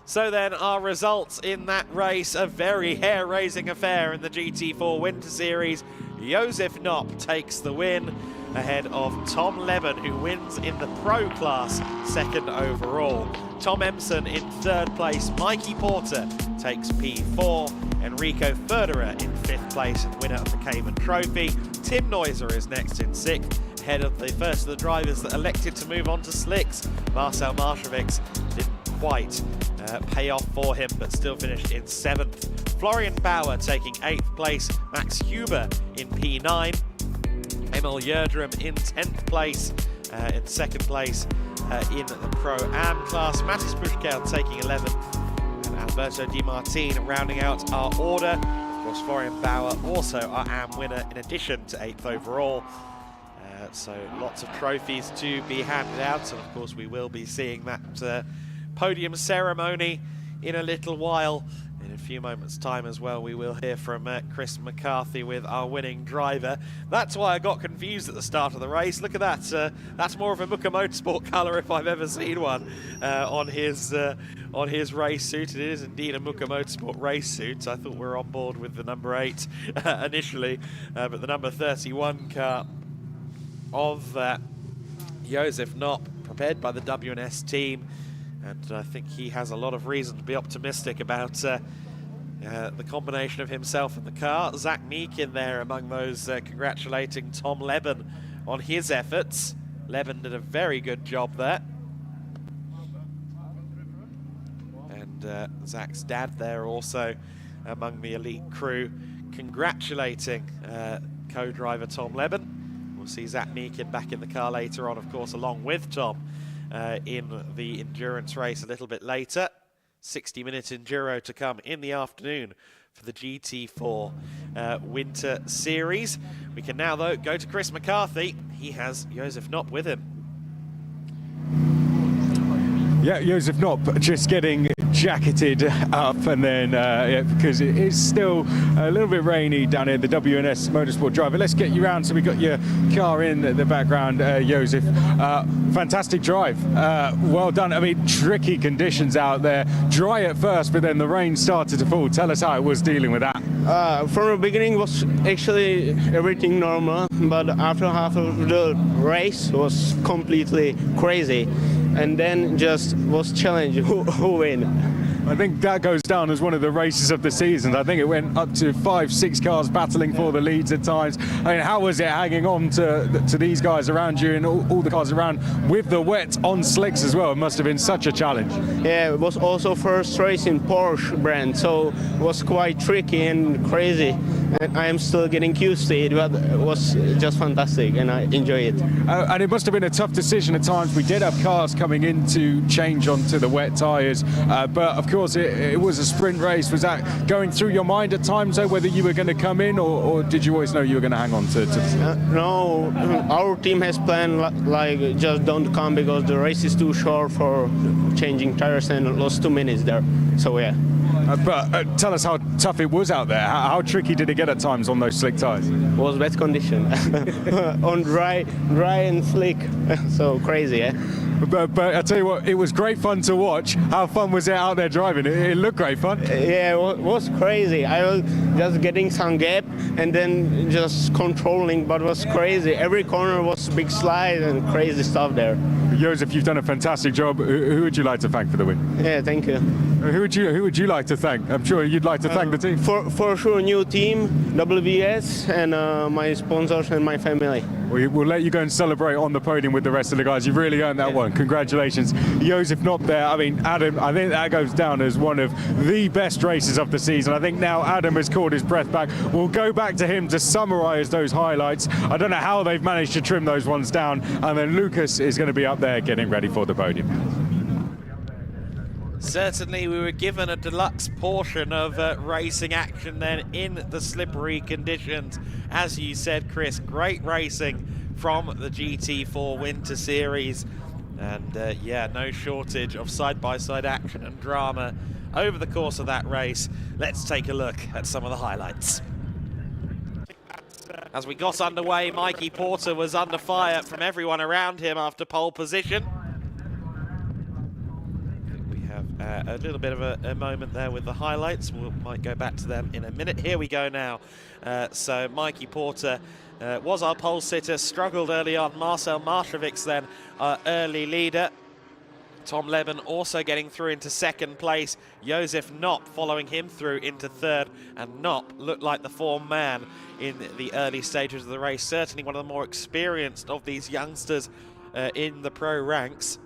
So then our results in that race, a very hair-raising affair in the GT4 Winter Series. Josef Knopp takes the win ahead of Tom Leben, who wins in the Pro class 2nd overall. Tom Emson in 3rd place. Mikey Porter takes P4. Enrico Federer in 5th place and winner of the Cayman Trophy. Tim Neuser is next in 6th, ahead of the first of the drivers that elected to move on to slicks. Marcel Marcevics didn't quite pay off for him, but still finished in 7th. Florian Bauer taking 8th place, Max Huber in P9, Emil Yerdrum in 10th place, in 2nd place in the Pro-Am class, Mattis Buschkel taking 11th, and Alberto Di Martin rounding out our order. Of course, Florian Bauer also our AM winner in addition to 8th overall. So lots of trophies to be handed out, and of course we will be seeing that podium ceremony in a little while. In a few moments time as well, we will hear from Chris McCarthy with our winning driver. That's why I got confused at the start of the race. Look at that, that's more of a Muka Motorsport colour if I've ever seen one on his race suit. It is indeed a Muka Motorsport race suit. I thought we were on board with the number 8 initially, but the number 31 car of Josef Knopp, prepared by the WNS team, and I think he has a lot of reason to be optimistic about the combination of himself and the car. Zach Meek in there among those congratulating Tom Leben on his efforts. Leben did a very good job there. And Zach's dad there also among the elite crew congratulating co-driver Tom Leben. We'll see Zach Meekin back in the car later on, of course, along with Tom in the endurance race a little bit later. 60-minute enduro to come in the afternoon for the GT4 Winter Series. We can now, though, go to Chris McCarthy. He has Josef Knopp with him. Yeah, Josef Knopp just getting jacketed up, and then yeah, because it is still a little bit rainy down here, the WNS Motorsport driver. Let's get you around. So we got your car in the background, Josef. Fantastic drive. Well done. I mean, tricky conditions out there. Dry at first, but then the rain started to fall. Tell us how it was dealing with that. From the beginning was actually everything normal, but after half of the race was completely crazy. And then just was challenge who win. I think that goes down as one of the races of the season. I think it went up to 5-6 cars battling for the leads at times. I mean, how was it hanging on to these guys around you and all the cars around with the wet on slicks as well? It must have been such a challenge. Yeah, it was also first race in Porsche brand, so it was quite tricky and crazy. And I am still getting used to it, but it was just fantastic and I enjoy it. And it must have been a tough decision at times. We did have cars coming in to change onto the wet tyres, but of course it was a sprint race. Was that going through your mind at times, though, whether you were going to come in, or did you always know you were going to hang on to no, our team has planned like just don't come because the race is too short for changing tires and lost 2 minutes there. So yeah. But tell us how tough it was out there. How tricky did it get at times on those slick tyres? It was wet condition. On dry and slick. So crazy, eh? But I tell you what, it was great fun to watch. How fun was it out there driving? It looked great fun. Yeah, it was crazy. I was just getting some gap and then just controlling, but it was crazy. Every corner was a big slide and crazy stuff there. Josef, you've done a fantastic job. Who would you like to thank for the win? Yeah, thank you. Who would you like to thank? I'm sure you'd like to thank the team. For sure, new team, WBS, and my sponsors and my family. We'll let you go and celebrate on the podium with the rest of the guys. You've really earned that one. Congratulations. Josef Knopp there. I mean, Adam, I think that goes down as one of the best races of the season. I think now Adam has caught his breath back. We'll go back to him to summarise those highlights. I don't know how they've managed to trim those ones down. And then Lucas is going to be up there getting ready for the podium. Certainly we were given a deluxe portion of racing action then in the slippery conditions. As you said, Chris, great racing from the GT4 Winter Series. And yeah, no shortage of side-by-side action and drama over the course of that race. Let's take a look at some of the highlights. As we got underway, Mikey Porter was under fire from everyone around him after pole position. A little bit of a moment there with the highlights. We might go back to them in a minute. Here we go now. So Mikey Porter was our pole sitter, struggled early on. Marcel Marshevic's then our early leader. Tom Leben also getting through into second place. Josef Knopp following him through into third. And Knopp looked like the form man in the early stages of the race. Certainly one of the more experienced of these youngsters in the pro ranks.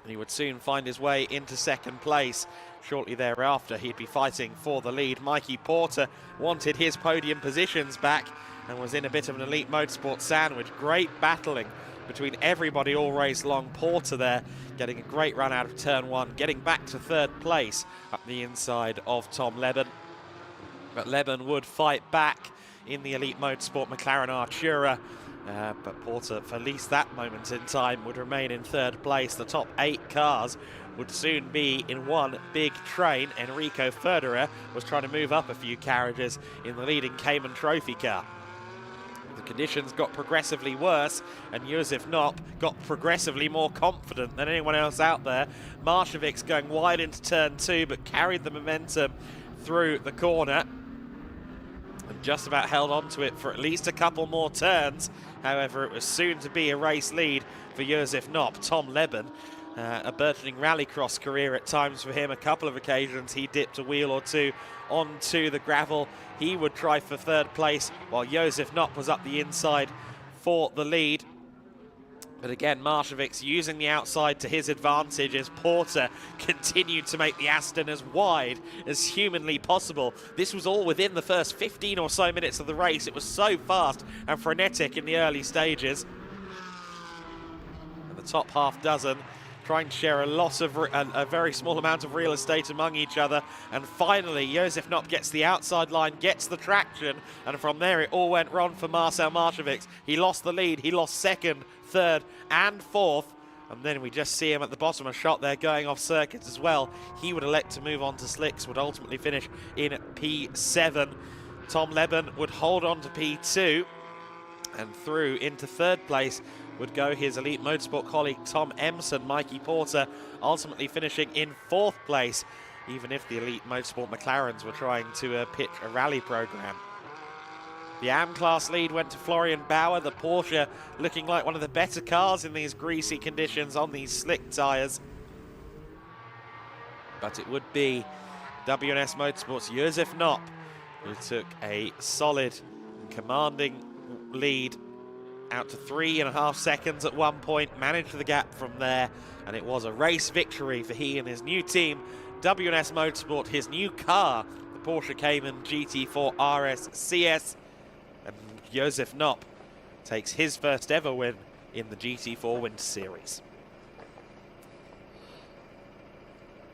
He would soon find his way into second place. Shortly thereafter, he'd be fighting for the lead. Mikey Porter wanted his podium positions back and was in a bit of an elite motorsport sandwich. Great battling between everybody all race long. Porter there getting a great run out of turn one, getting back to third place up the inside of Tom Leben. But Leben would fight back in the elite motorsport McLaren Artura. But Porter, for at least that moment in time, would remain in third place. The top 8 cars would soon be in one big train. Enrico Ferderer was trying to move up a few carriages in the leading Cayman Trophy car. The conditions got progressively worse, and Josef Knopp got progressively more confident than anyone else out there. Marshevic's going wide into turn 2, but carried the momentum through the corner and just about held on to it for at least a couple more turns. However, it was soon to be a race lead for Josef Knopp. Tom Leben, a burgeoning rallycross career at times for him. A couple of occasions he dipped a wheel or two onto the gravel. He would try for third place, while Josef Knopp was up the inside for the lead. But again, Marshevic's using the outside to his advantage as Porter continued to make the Aston as wide as humanly possible. This was all within the first 15 or so minutes of the race. It was so fast and frenetic in the early stages. And the top half dozen trying to share a very small amount of real estate among each other. And finally, Josef Knopp gets the outside line, gets the traction, and from there it all went wrong for Marcel Marshevik. He lost the lead, he lost second, third and fourth, and then we just see him at the bottom, a shot there going off circuit as well. He would elect to move on to slicks, would ultimately finish in P7. Tom Leben would hold on to P2, and through into third place would go his elite motorsport colleague Tom Emson. Mikey Porter ultimately finishing in fourth place, even if the elite motorsport McLarens were trying to pitch a rally program. The AM class lead went to Florian Bauer, the Porsche looking like one of the better cars in these greasy conditions on these slick tyres. But it would be WNS Motorsports' Josef Knopp who took a solid and commanding lead out to 3.5 seconds at one point, managed the gap from there, and it was a race victory for he and his new team, WNS Motorsport, his new car, the Porsche Cayman GT4 RS CS. And Josef Knopp takes his first ever win in the GT4 Winter Series.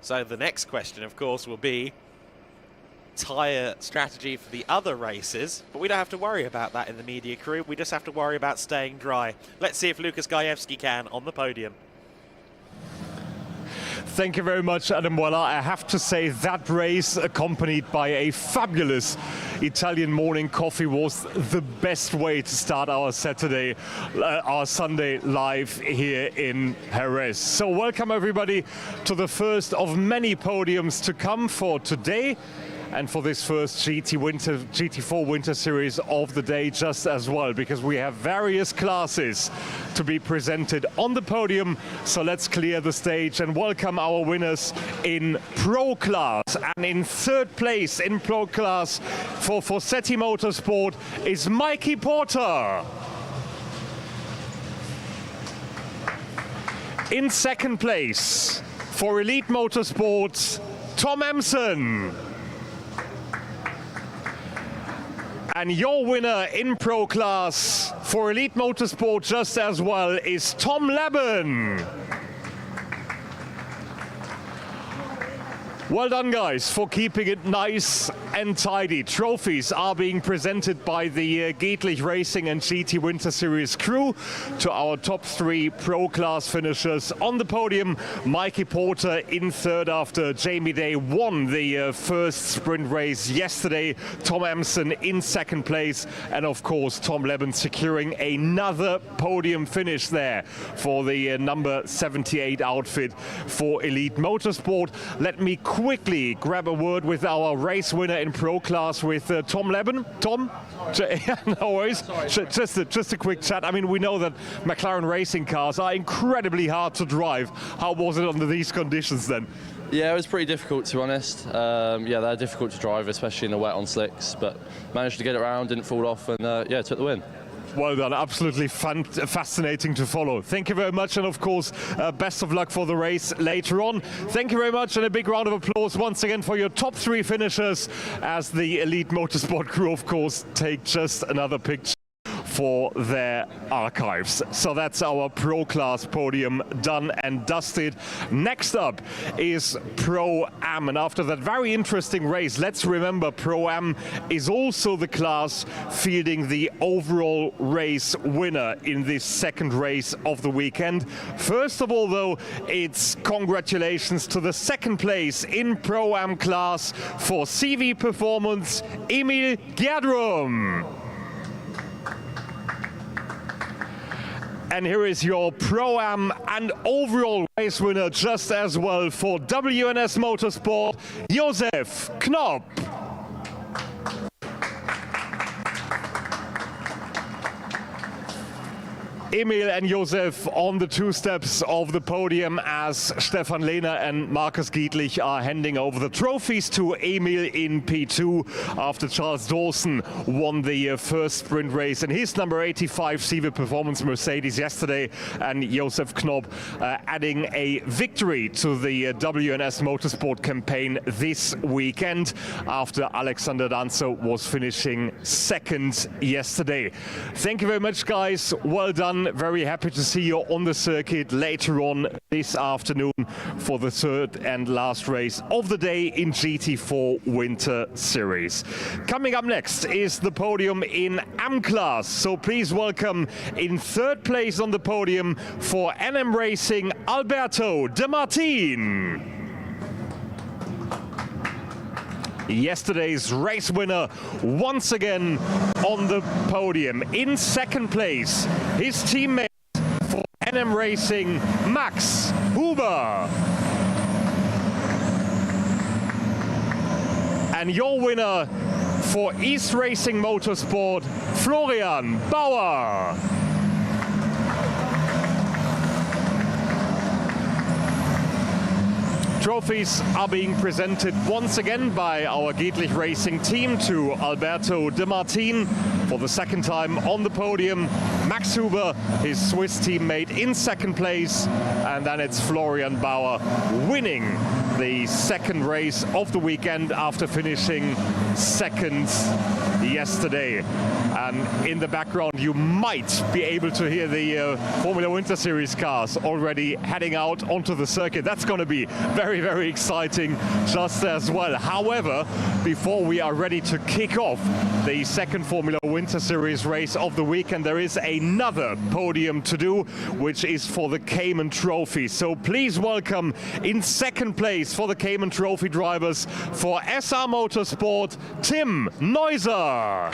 So the next question, of course, will be tyre strategy for the other races, but we don't have to worry about that in the media crew. We just have to worry about staying dry. Let's see if Lukas Gajewski can on the podium. Thank you very much, Adam. Well, I have to say that race, accompanied by a fabulous Italian morning coffee, was the best way to start our Sunday live here in Jerez. So welcome everybody to the first of many podiums to come for today, and for this first GT4 Winter Series of the day just as well, because we have various classes to be presented on the podium. So let's clear the stage and welcome our winners in Pro Class. And in third place in Pro Class for Forseti Motorsport is Mikey Porter. In second place for Elite Motorsports, Tom Emson. And your winner in Pro Class for Elite Motorsport just as well is Tom Leben. Well done, guys, for keeping it nice and tidy. Trophies are being presented by the Gietlich Racing and GT Winter Series crew to our top 3 Pro Class finishers. On the podium, Mikey Porter in third after Jamie Day won the first sprint race yesterday. Tom Emson in second place, and of course Tom Leben securing another podium finish there for the number 78 outfit for Elite Motorsport. Let me quickly grab a word with our race winner in Pro Class with Tom Leben. Tom? No worries. Just a quick chat. I mean, we know that McLaren racing cars are incredibly hard to drive. How was it under these conditions then? Yeah, it was pretty difficult, to be honest. Yeah, they're difficult to drive, especially in the wet on slicks, but managed to get it around, didn't fall off, and yeah, took the win. Well done, absolutely fascinating to follow. Thank you very much, and of course, best of luck for the race later on. Thank you very much, and a big round of applause once again for your top 3 finishers as the Elite Motorsport crew, of course, take just another picture for their archives. So that's our Pro Class podium done and dusted. Next up is Pro-Am, and after that very interesting race, let's remember Pro-Am is also the class fielding the overall race winner in this second race of the weekend. First of all though, it's congratulations to the second place in Pro-Am class for CV Performance, Emil Gerdrum. And here is your Pro-Am and overall race winner just as well for WNS Motorsport, Josef Knopp. Emil and Josef on the 2 steps of the podium as Stefan Lehner and Markus Giedlich are handing over the trophies to Emil in P2 after Charles Dawson won the first sprint race in his number 85 CV Performance Mercedes yesterday, and Josef Knopp adding a victory to the WNS Motorsport campaign this weekend after Alexander Danzer was finishing second yesterday. Thank you very much, guys. Well done. Very happy to see you on the circuit later on this afternoon for the third and last race of the day in GT4 Winter Series. Coming up next is the podium in AM class. So please welcome in third place on the podium for NM Racing, Alberto De Martin. Yesterday's race winner once again on the podium. In second place, his teammate for NM Racing, Max Huber. And your winner for East Racing Motorsport, Florian Bauer. Trophies are being presented once again by our Giedlich Racing team to Alberto De Martin for the second time on the podium. Max Huber, his Swiss teammate, in second place, and then it's Florian Bauer winning the second race of the weekend after finishing second yesterday. And in the background you might be able to hear the Formula Winter Series cars already heading out onto the circuit. That's going to be very, very exciting just as well. However, before we are ready to kick off the second Formula Winter Series race of the weekend, there is another podium to do, which is for the Cayman Trophy. So please welcome in second place for the Cayman Trophy drivers for SR Motorsport, Tim Neuser.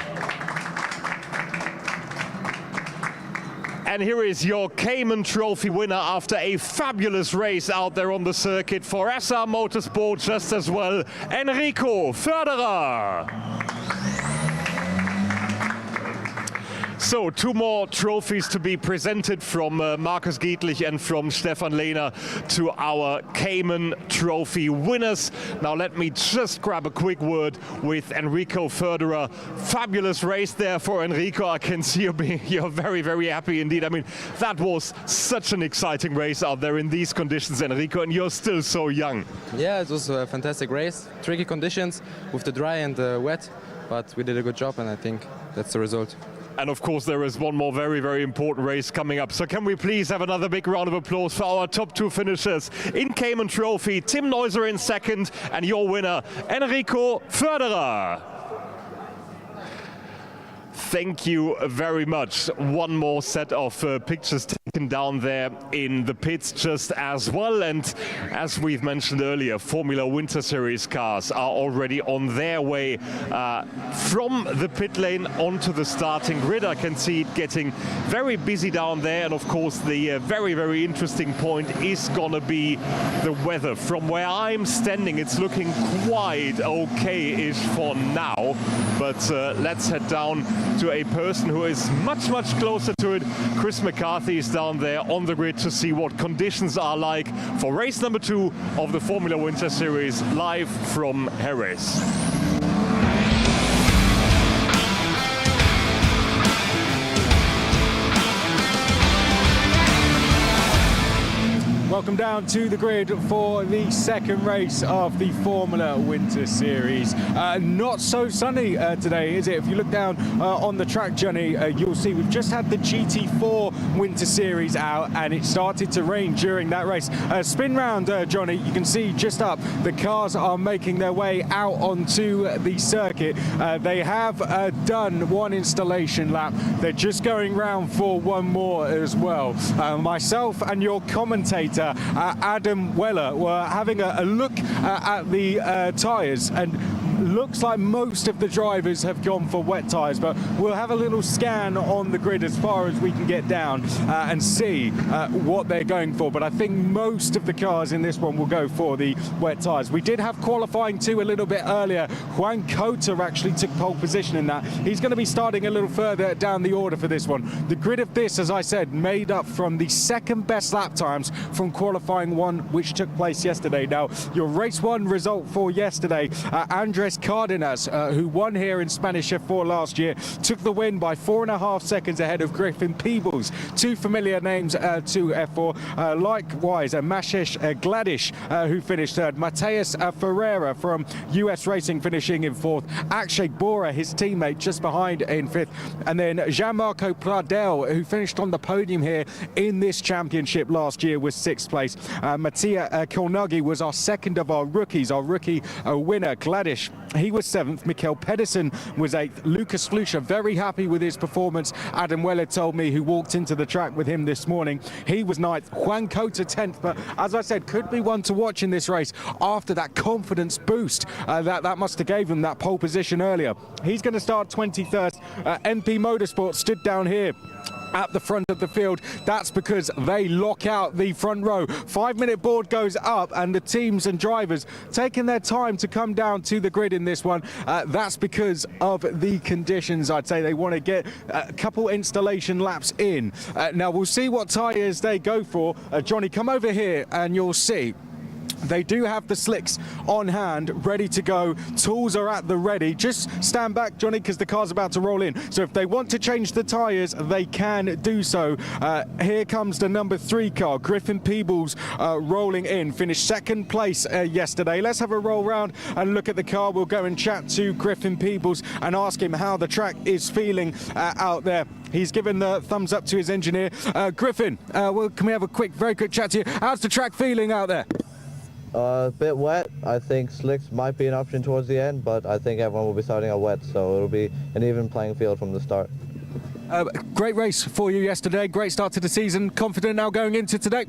And here is your Cayman Trophy winner after a fabulous race out there on the circuit for SR Motorsport just as well, Enrico Förderer. So 2 more trophies to be presented from Markus Giedlich and from Stefan Lehner to our Cayman Trophy winners. Now let me just grab a quick word with Enrico Förderer. Fabulous race there for Enrico. I can see you're very, very happy indeed. I mean, that was such an exciting race out there in these conditions, Enrico, and you're still so young. Yeah, it was a fantastic race. Tricky conditions with the dry and the wet, but we did a good job, and I think that's the result. And of course there is one more very, very important race coming up. So can we please have another big round of applause for our top 2 finishers in Cayman Trophy, Tim Neuser in second, and your winner, Enrico Förderer. Thank you very much. One more set of pictures taken down there in the pits just as well. And as we've mentioned earlier, Formula Winter Series cars are already on their way from the pit lane onto the starting grid. I can see it getting very busy down there. And of course, the very, very interesting point is going to be the weather. From where I'm standing, it's looking quite okay-ish for now. But let's head down to a person who is much, much closer to it. Chris McCarthy is down there on the grid to see what conditions are like for race number 2 of the Formula Winter Series, live from Jerez. welcome down to the grid for the second race of the Formula Winter Series. Not so sunny today, is it? If you look down on the track, Johnny, you'll see we've just had the GT4 Winter Series out and it started to rain during that race. Spin round, Johnny, you can see just up, the cars are making their way out onto the circuit. They have done one installation lap. They're just going round for one more as well. Myself and your commentator, Adam Weller, were having a look at the tyres, and looks like most of the drivers have gone for wet tyres, but we'll have a little scan on the grid as far as we can get down and see what they're going for. But I think most of the cars in this one will go for the wet tyres. We did have qualifying 2 a little bit earlier. Juan Cota actually took pole position in that. He's going to be starting a little further down the order for this one. The grid of this, as I said, made up from the second best lap times from qualifying 1, which took place yesterday. Now, your race 1 result for yesterday, Andres Cardenas, who won here in Spanish F4 last year, took the win by 4.5 seconds ahead of Griffin Peebles. 2 familiar names to F4. Likewise, Mashesh Gladish, who finished 3rd. Mateus Ferreira from US Racing finishing in 4th. Akshay Bora, his teammate, just behind in 5th. And then Jean-Marco Pradel, who finished on the podium here in this championship last year, was 6th place. Mattia Kilnuggi was our second of our rookies, our rookie winner. Gladish, he was 7th. Mikkel Pedersen was 8th. Lucas Flusha, very happy with his performance. Adam Weller told me, who walked into the track with him this morning, he was 9th. Juan Cota 10th, but as I said, could be one to watch in this race after that confidence boost that must have gave him that pole position earlier. He's going to start 23rd. MP Motorsport stood down here at the front of the field. That's because they lock out the front row. 5-minute board goes up and the teams and drivers taking their time to come down to the grid in this one. That's because of the conditions. I'd say they want to get a couple installation laps in. Now we'll see what tyres they go for. Johnny, come over here and you'll see they do have the slicks on hand, ready to go. Tools are at the ready. Just stand back, Johnny, because the car's about to roll in. So if they want to change the tyres, they can do so. Here comes the number 3 car, Griffin Peebles, rolling in. Finished 2nd place yesterday. Let's have a roll round and look at the car. We'll go and chat to Griffin Peebles and ask him how the track is feeling out there. He's given the thumbs up to his engineer. Griffin, well, can we have a very quick chat to you? How's the track feeling out there? A bit wet. I think slicks might be an option towards the end, but I think everyone will be starting out wet, so it'll be an even playing field from the start. Great race for you yesterday. Great start to the season. Confident now going into today?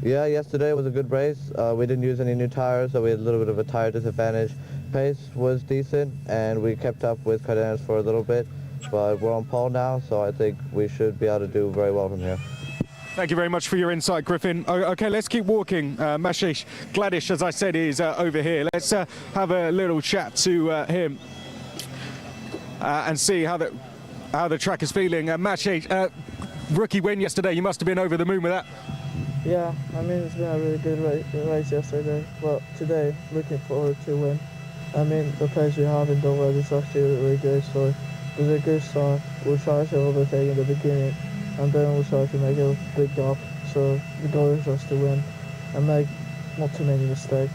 Yeah, yesterday was a good race. We didn't use any new tires, so we had a little bit of a tire disadvantage. Pace was decent, and we kept up with Cardenas for a little bit, but we're on pole now, so I think we should be able to do very well from here. Thank you very much for your insight, Griffin. Okay, let's keep walking. Mashesh Gladish, as I said, is over here. Let's have a little chat to him and see how the track is feeling. Mashesh, rookie win yesterday. You must have been over the moon with that. Yeah, I mean, it's been a really good race yesterday, but today, looking forward to win. I mean, the pace we have in the weather is actually really good, so it was a good start. We'll try to overtake in the beginning, and then we'll try to make a big gap. So the goal is just to win and make not too many mistakes.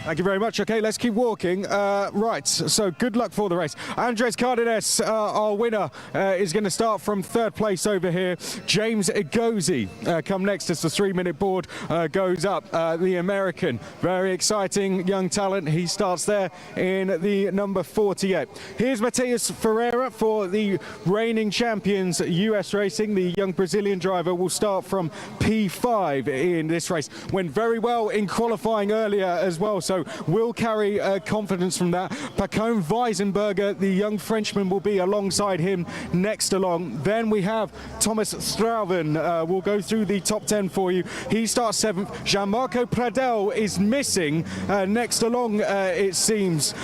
Thank you very much. Okay, let's keep walking. Right, so good luck for the race. Andres Cardenas, our winner, is going to start from 3rd place over here. James Egozi come next as the 3-minute board goes up. The American, very exciting young talent. He starts there in the number 48. Here's Mateus Ferreira for the reigning champions US Racing. The young Brazilian driver will start from P5 in this race. Went very well in qualifying earlier as well, so will carry confidence from that. Pacone Weisenberger, the young Frenchman, will be alongside him next along. Then we have Thomas Strauven. We'll go through the top 10 for you. He starts 7th. Jean-Marco Pradel is missing next along, it seems,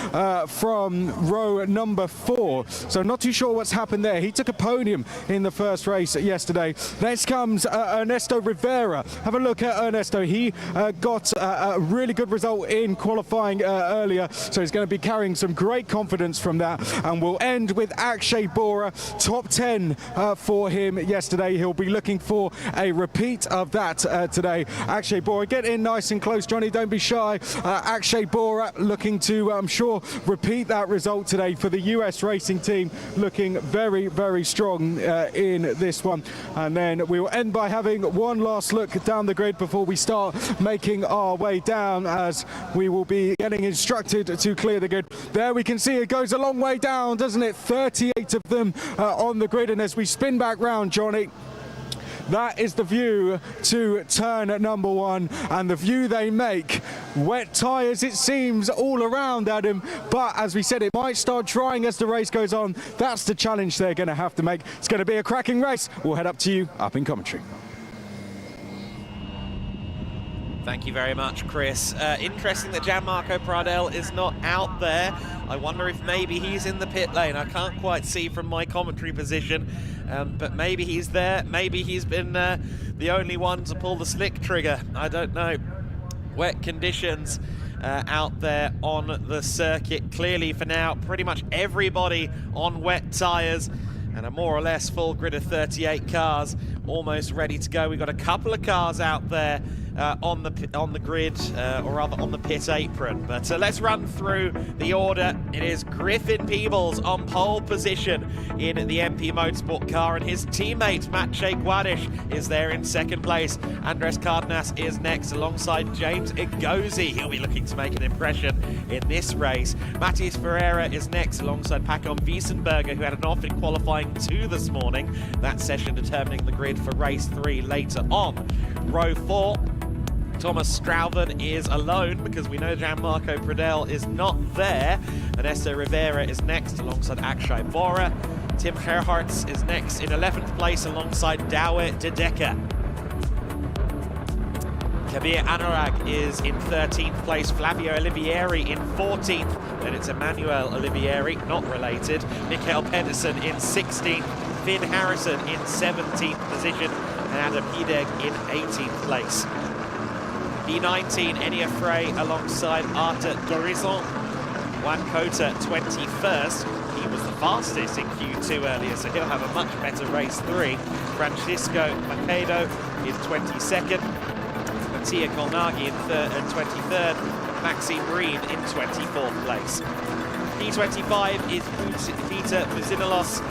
from row number 4. So not too sure what's happened there. He took a podium in the first race yesterday. Next comes Ernesto Rivera. Have a look at Ernesto. He got a really good result in qualifying earlier, so he's going to be carrying some great confidence from that. And we'll end with Akshay Bora, top 10 for him yesterday. He'll be looking for a repeat of that today. Akshay Bora, get in nice and close, Johnny, don't be shy. Akshay Bora looking to, I'm sure, repeat that result today for the US racing team, looking very, very strong in this one. And then we will end by having one last look down the grid before we start making our way down, as we will be getting instructed to clear the grid. There we can see it goes a long way down, doesn't it? 38 of them on the grid, and as we spin back round, Johnny, that is the view to turn at number 1, and the view they make. Wet tyres, it seems, all around, Adam, but as we said, it might start drying as the race goes on. That's the challenge they're going to have to make. It's going to be a cracking race. We'll head up to you up in commentary. Thank you very much, Chris. Interesting that Gianmarco Pradel is not out there. I wonder if maybe he's in the pit lane. I can't quite see from my commentary position, but maybe he's there. Maybe he's been the only one to pull the slick trigger. I don't know. Wet conditions out there on the circuit. Clearly, for now, pretty much everybody on wet tyres, and a more or less full grid of 38 cars almost ready to go. We've got a couple of cars out there on the grid, or rather on the pit apron. But let's run through the order. It is Griffin Peebles on pole position in the MP Motorsport car, and his teammate Maciej Guadish is there in second place. Andres Cardenas is next alongside James Igozi. He'll be looking to make an impression in this race. Matías Ferreira is next alongside Pacon Wiesenberger, who had an off in qualifying 2 this morning. That session determining the grid for race 3 later on. Row 4. Thomas Strauven is alone because we know Gianmarco Pradel is not there. Ernesto Rivera is next alongside Akshay Bora. Tim Gerhardt is next in 11th place alongside Douwe de Decker. Kabir Anurag is in 13th place. Flavio Olivieri in 14th. Then it's Emmanuel Olivieri, not related. Mikael Pedersen in 16th. Finn Harrison in 17th position. And Adam Hideg in 18th place. P19, Enia Frey alongside Arthur Dorison. Juan Cota 21st. He was the fastest in Q2 earlier, so he'll have a much better race 3. Francisco Macedo is 22nd. Mattia Colnaghi in 23rd. Maxime Breen in 24th place. P25 is Peter Muzinolos.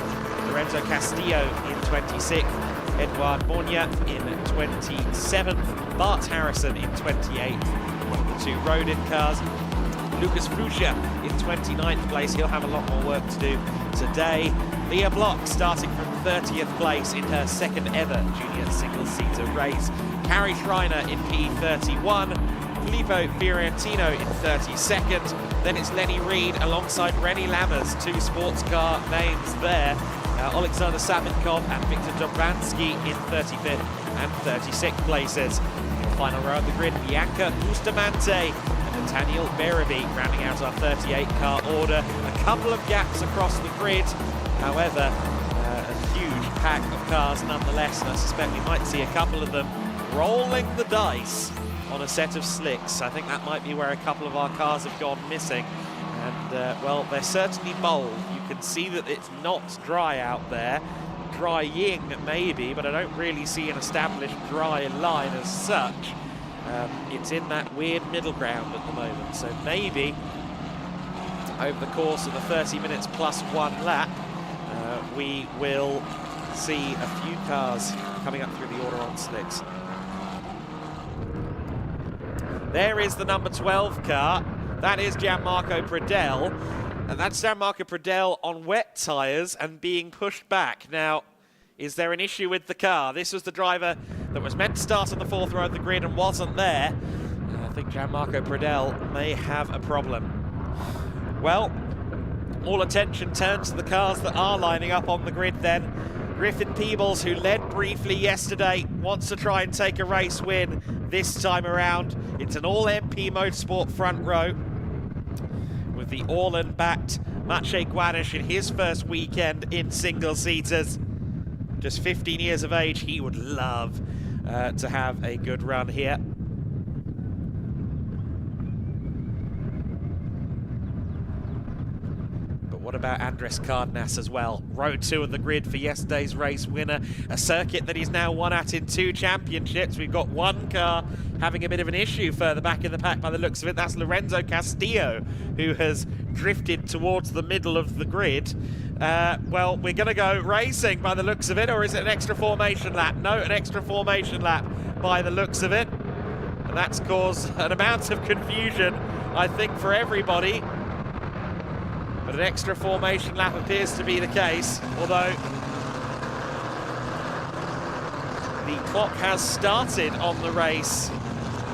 Lorenzo Castillo in 26th. Edouard Mornia in 27th, Bart Harrison in 28th, the 2 Rodin cars. Lucas Fuchsia in 29th place, he'll have a lot more work to do today. Leah Block starting from 30th place in her second ever junior single-seater race. Carrie Schreiner in P31, Filippo Fiorentino in 32nd, then it's Lenny Reed alongside Rennie Lammers, 2 sports car names there. Alexander Savinkov and Victor Dobránský in 35th and 36th places. In the final row of the grid, Bianca Bustamante and Nathaniel Bereby rounding out our 38 car order. A couple of gaps across the grid, however, a huge pack of cars nonetheless, and I suspect we might see a couple of them rolling the dice on a set of slicks. I think that might be where a couple of our cars have gone missing. And, well, they're certainly bold. You can see that it's not dry out there. Drying, maybe, but I don't really see an established dry line as such. It's in that weird middle ground at the moment. So maybe, over the course of the 30 minutes plus 1 lap, we will see a few cars coming up through the order on slicks. There is the number 12 car. That is Gianmarco Pradel, and that's Gianmarco Pradel on wet tyres and being pushed back. Now, is there an issue with the car? This was the driver that was meant to start on the 4th row of the grid and wasn't there. I think Gianmarco Pradel may have a problem. Well, all attention turns to the cars that are lining up on the grid then. Griffin Peebles, who led briefly yesterday, wants to try and take a race win this time around. It's an all-MP Motorsport front row with the Orlan-backed Maciej Guadish in his first weekend in single-seaters. Just 15 years of age, he would love, to have a good run here. What about Andres Cardenas as well? Row 2 of the grid for yesterday's race winner. A circuit that he's now won at in 2 championships. We've got one car having a bit of an issue further back in the pack by the looks of it. That's Lorenzo Castillo, who has drifted towards the middle of the grid. Well, we're going to go racing by the looks of it, or is it an extra formation lap? No, an extra formation lap by the looks of it. And that's caused an amount of confusion, I think, for everybody. But an extra formation lap appears to be the case, although the clock has started on the race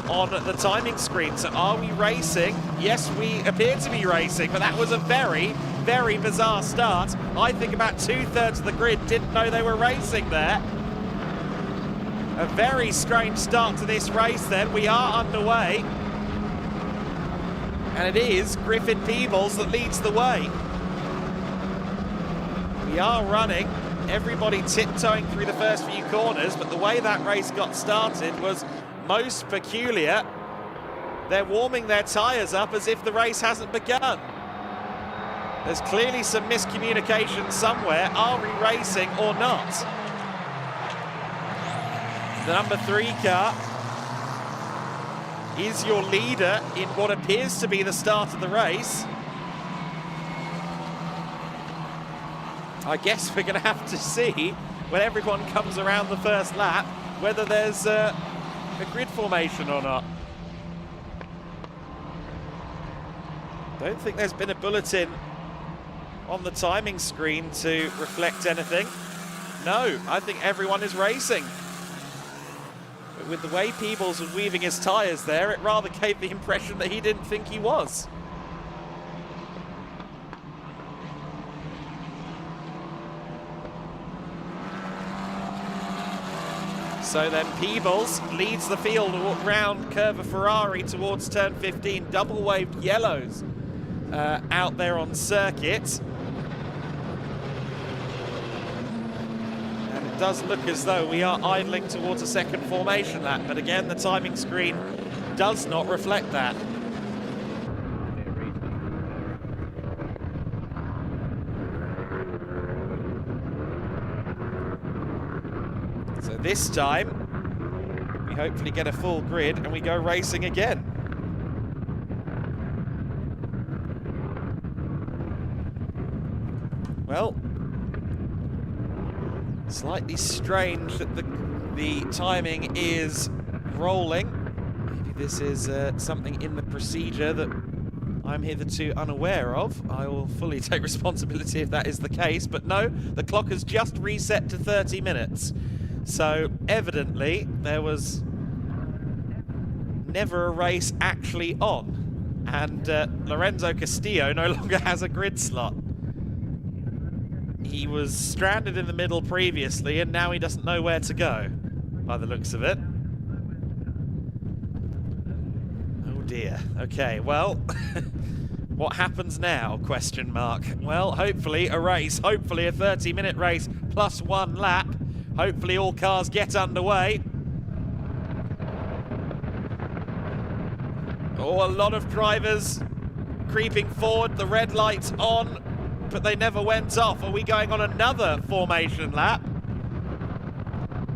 on the timing screen. So are we racing? Yes, we appear to be racing, but that was a very, very bizarre start. I think about 2/3 of the grid didn't know they were racing there. A very strange start to this race then. We are underway. And it is Griffin Peebles that leads the way. We are running, everybody tiptoeing through the first few corners, but the way that race got started was most peculiar. They're warming their tyres up as if the race hasn't begun. There's clearly some miscommunication somewhere. Are we racing or not? The number 3 car is your leader in what appears to be the start of the race. I guess we're going to have to see when everyone comes around the first lap whether there's a grid formation or not. Don't think there's been a bulletin on the timing screen to reflect anything. No, I think everyone is racing. But with the way Peebles was weaving his tyres there, it rather gave the impression that he didn't think he was. So then Peebles leads the field round Curva Ferrari towards turn 15. Double waved yellows out there on circuit. And it does look as though we are idling towards a second formation lap, but again the timing screen does not reflect that. So this time, we hopefully get a full grid and we go racing again. Well, slightly strange that the timing is rolling. Maybe this is something in the procedure that I'm hitherto unaware of. I will fully take responsibility if that is the case, but no, the clock has just reset to 30 minutes. So evidently there was never a race actually on, and Lorenzo Castillo no longer has a grid slot. He was stranded in the middle previously and now he doesn't know where to go, by the looks of it. Oh dear. Okay, well, what happens now, question mark? Well, hopefully a race, hopefully a 30-minute race plus 1 lap. Hopefully all cars get underway. Oh, a lot of drivers creeping forward. The red light's on, but they never went off. Are we going on another formation lap?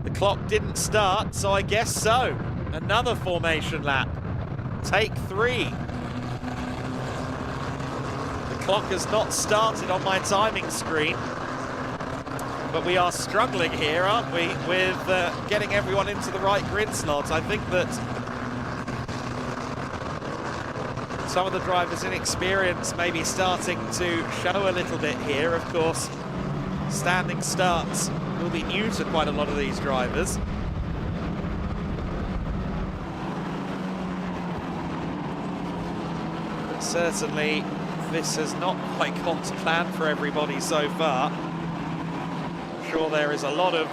The clock didn't start, so I guess so. Another formation lap. Take 3. The clock has not started on my timing screen. But we are struggling here, aren't we, with getting everyone into the right grid slot. I think that some of the drivers' inexperience may be starting to show a little bit here. Of course, standing starts will be new to quite a lot of these drivers. But certainly, this has not quite gone to plan for everybody so far. Sure, there is a lot of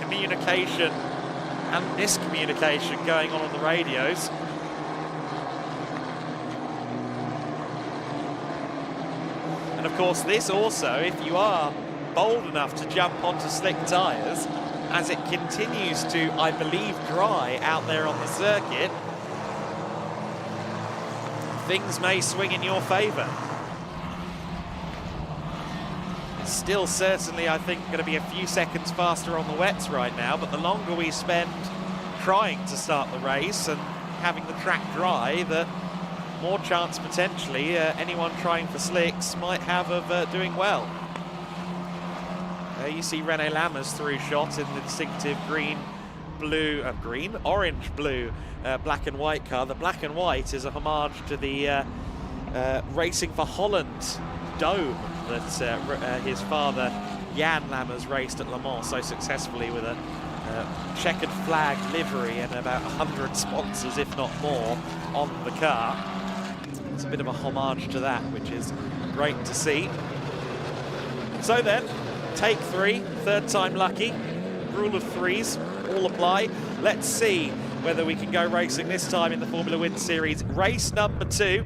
communication and miscommunication going on the radios. And of course this also, if you are bold enough to jump onto slick tyres, as it continues to, I believe, dry out there on the circuit, things may swing in your favour. Still certainly, I think, going to be a few seconds faster on the wets right now, but the longer we spend trying to start the race and having the track dry, the more chance potentially anyone trying for slicks might have of doing well. There you see René Lammers through shot in the distinctive orange, blue, black and white car. The black and white is a homage to the Racing for Holland dome that his father Jan Lammers raced at Le Mans so successfully, with a checkered flag livery and about 100 sponsors, if not more, on the car. It's a bit of a homage to that, which is great to see. So then, take 3, third time lucky, rule of 3s, all apply. Let's see whether we can go racing this time in the Formula Wind Series. Race number 2.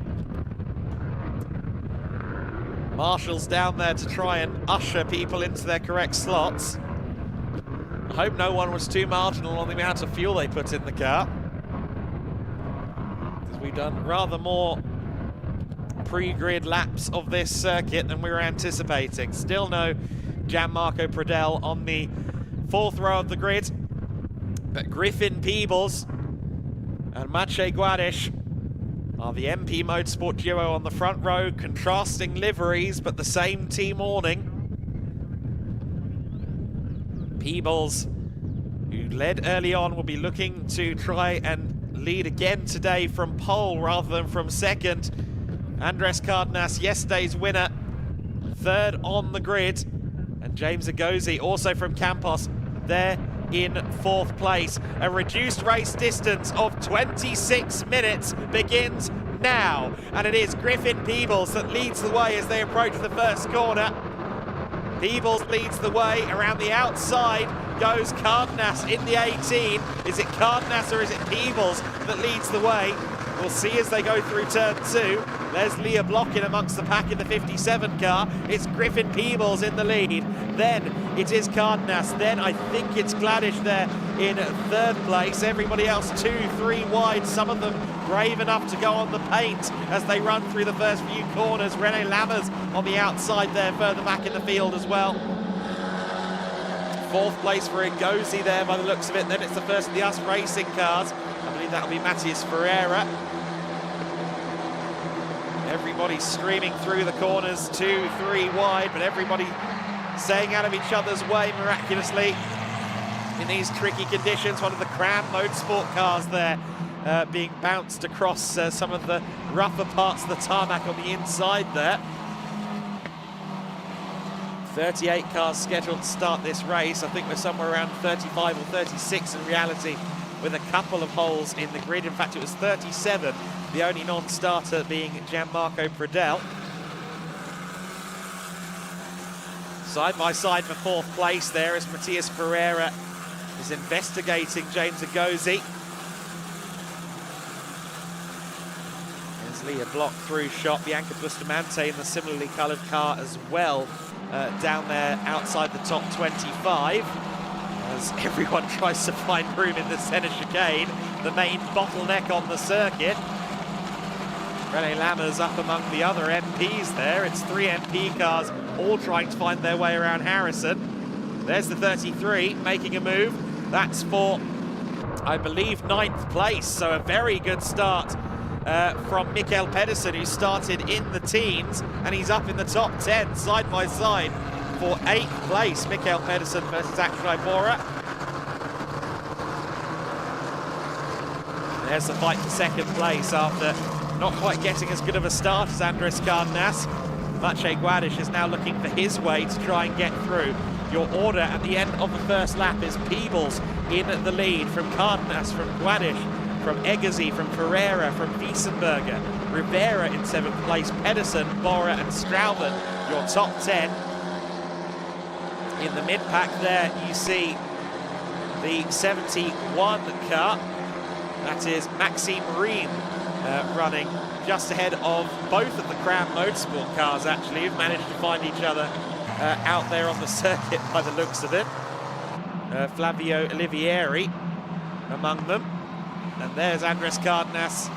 Marshall's down there to try and usher people into their correct slots. I hope no one was too marginal on the amount of fuel they put in the car, because we've done rather more pre-grid laps of this circuit than we were anticipating. Still no Gianmarco Pradell on the 4th row of the grid, but Griffin Peebles and Maciej Guadish are the MP Motorsport duo on the front row, contrasting liveries, but the same team awning. Peebles, who led early on, will be looking to try and lead again today from pole rather than from second. Andres Cardenas, yesterday's winner, 3rd on the grid. And James Agozi, also from Campos, there in 4th place. A reduced race distance of 26 minutes begins now, and it is Griffin Peebles that leads the way as they approach the first corner. Peebles leads the way. Around the outside goes Cardenas in the 18. Is it Cardenas or is it Peebles that leads the way? We'll see as they go through turn 2. There's Leah Block in amongst the pack in the 57 car. It's Griffin Peebles in the lead. Then it is Cardenas. Then I think it's Gladish there in 3rd place. Everybody else 2, 3 wide. Some of them brave enough to go on the paint as they run through the first few corners. René Lammers on the outside there, further back in the field as well. 4th place for Agozi there by the looks of it. Then it's the first of the US racing cars. I believe that'll be Matthias Ferreira. Everybody streaming through the corners, 2, 3 wide, but everybody staying out of each other's way miraculously in these tricky conditions. One of the Cram Motorsport cars there being bounced across some of the rougher parts of the tarmac on the inside there. 38 cars scheduled to start this race. I think we're somewhere around 35 or 36 in reality, with a couple of holes in the grid. In fact, it was 37, the only non-starter being Gianmarco Pradell. Side by side for 4th place there as Matthias Ferreira is investigating James Agozi. There's Leah Block through shot, Bianca Bustamante in the similarly coloured car as well, down there outside the top 25. As everyone tries to find room in the centre chicane, the main bottleneck on the circuit. René Lammers up among the other MPs there. It's 3 MP cars all trying to find their way around Harrison. There's the 33 making a move. That's for, I believe, 9th place. So a very good start from Mikael Pedersen, who started in the teens, and he's up in the top 10 side by side for 8th place. Mikael Pedersen versus Akshay Bora. There's the fight for 2nd place after not quite getting as good of a start as Andres Cardenas. Maciej Guadish is now looking for his way to try and get through. Your order at the end of the first lap is Peebles in the lead, from Cardenas, from Guadish, from Agozi, from Ferreira, from Wiesenberger, Rivera in 7th place, Pedersen, Bora and Strauben, your top 10. In the mid-pack there, you see the 71 car. That is Maxime Riem running just ahead of both of the Cram Motorsport cars, actually, who've managed to find each other out there on the circuit by the looks of it. Flavio Olivieri among them. And there's Andres Cardenas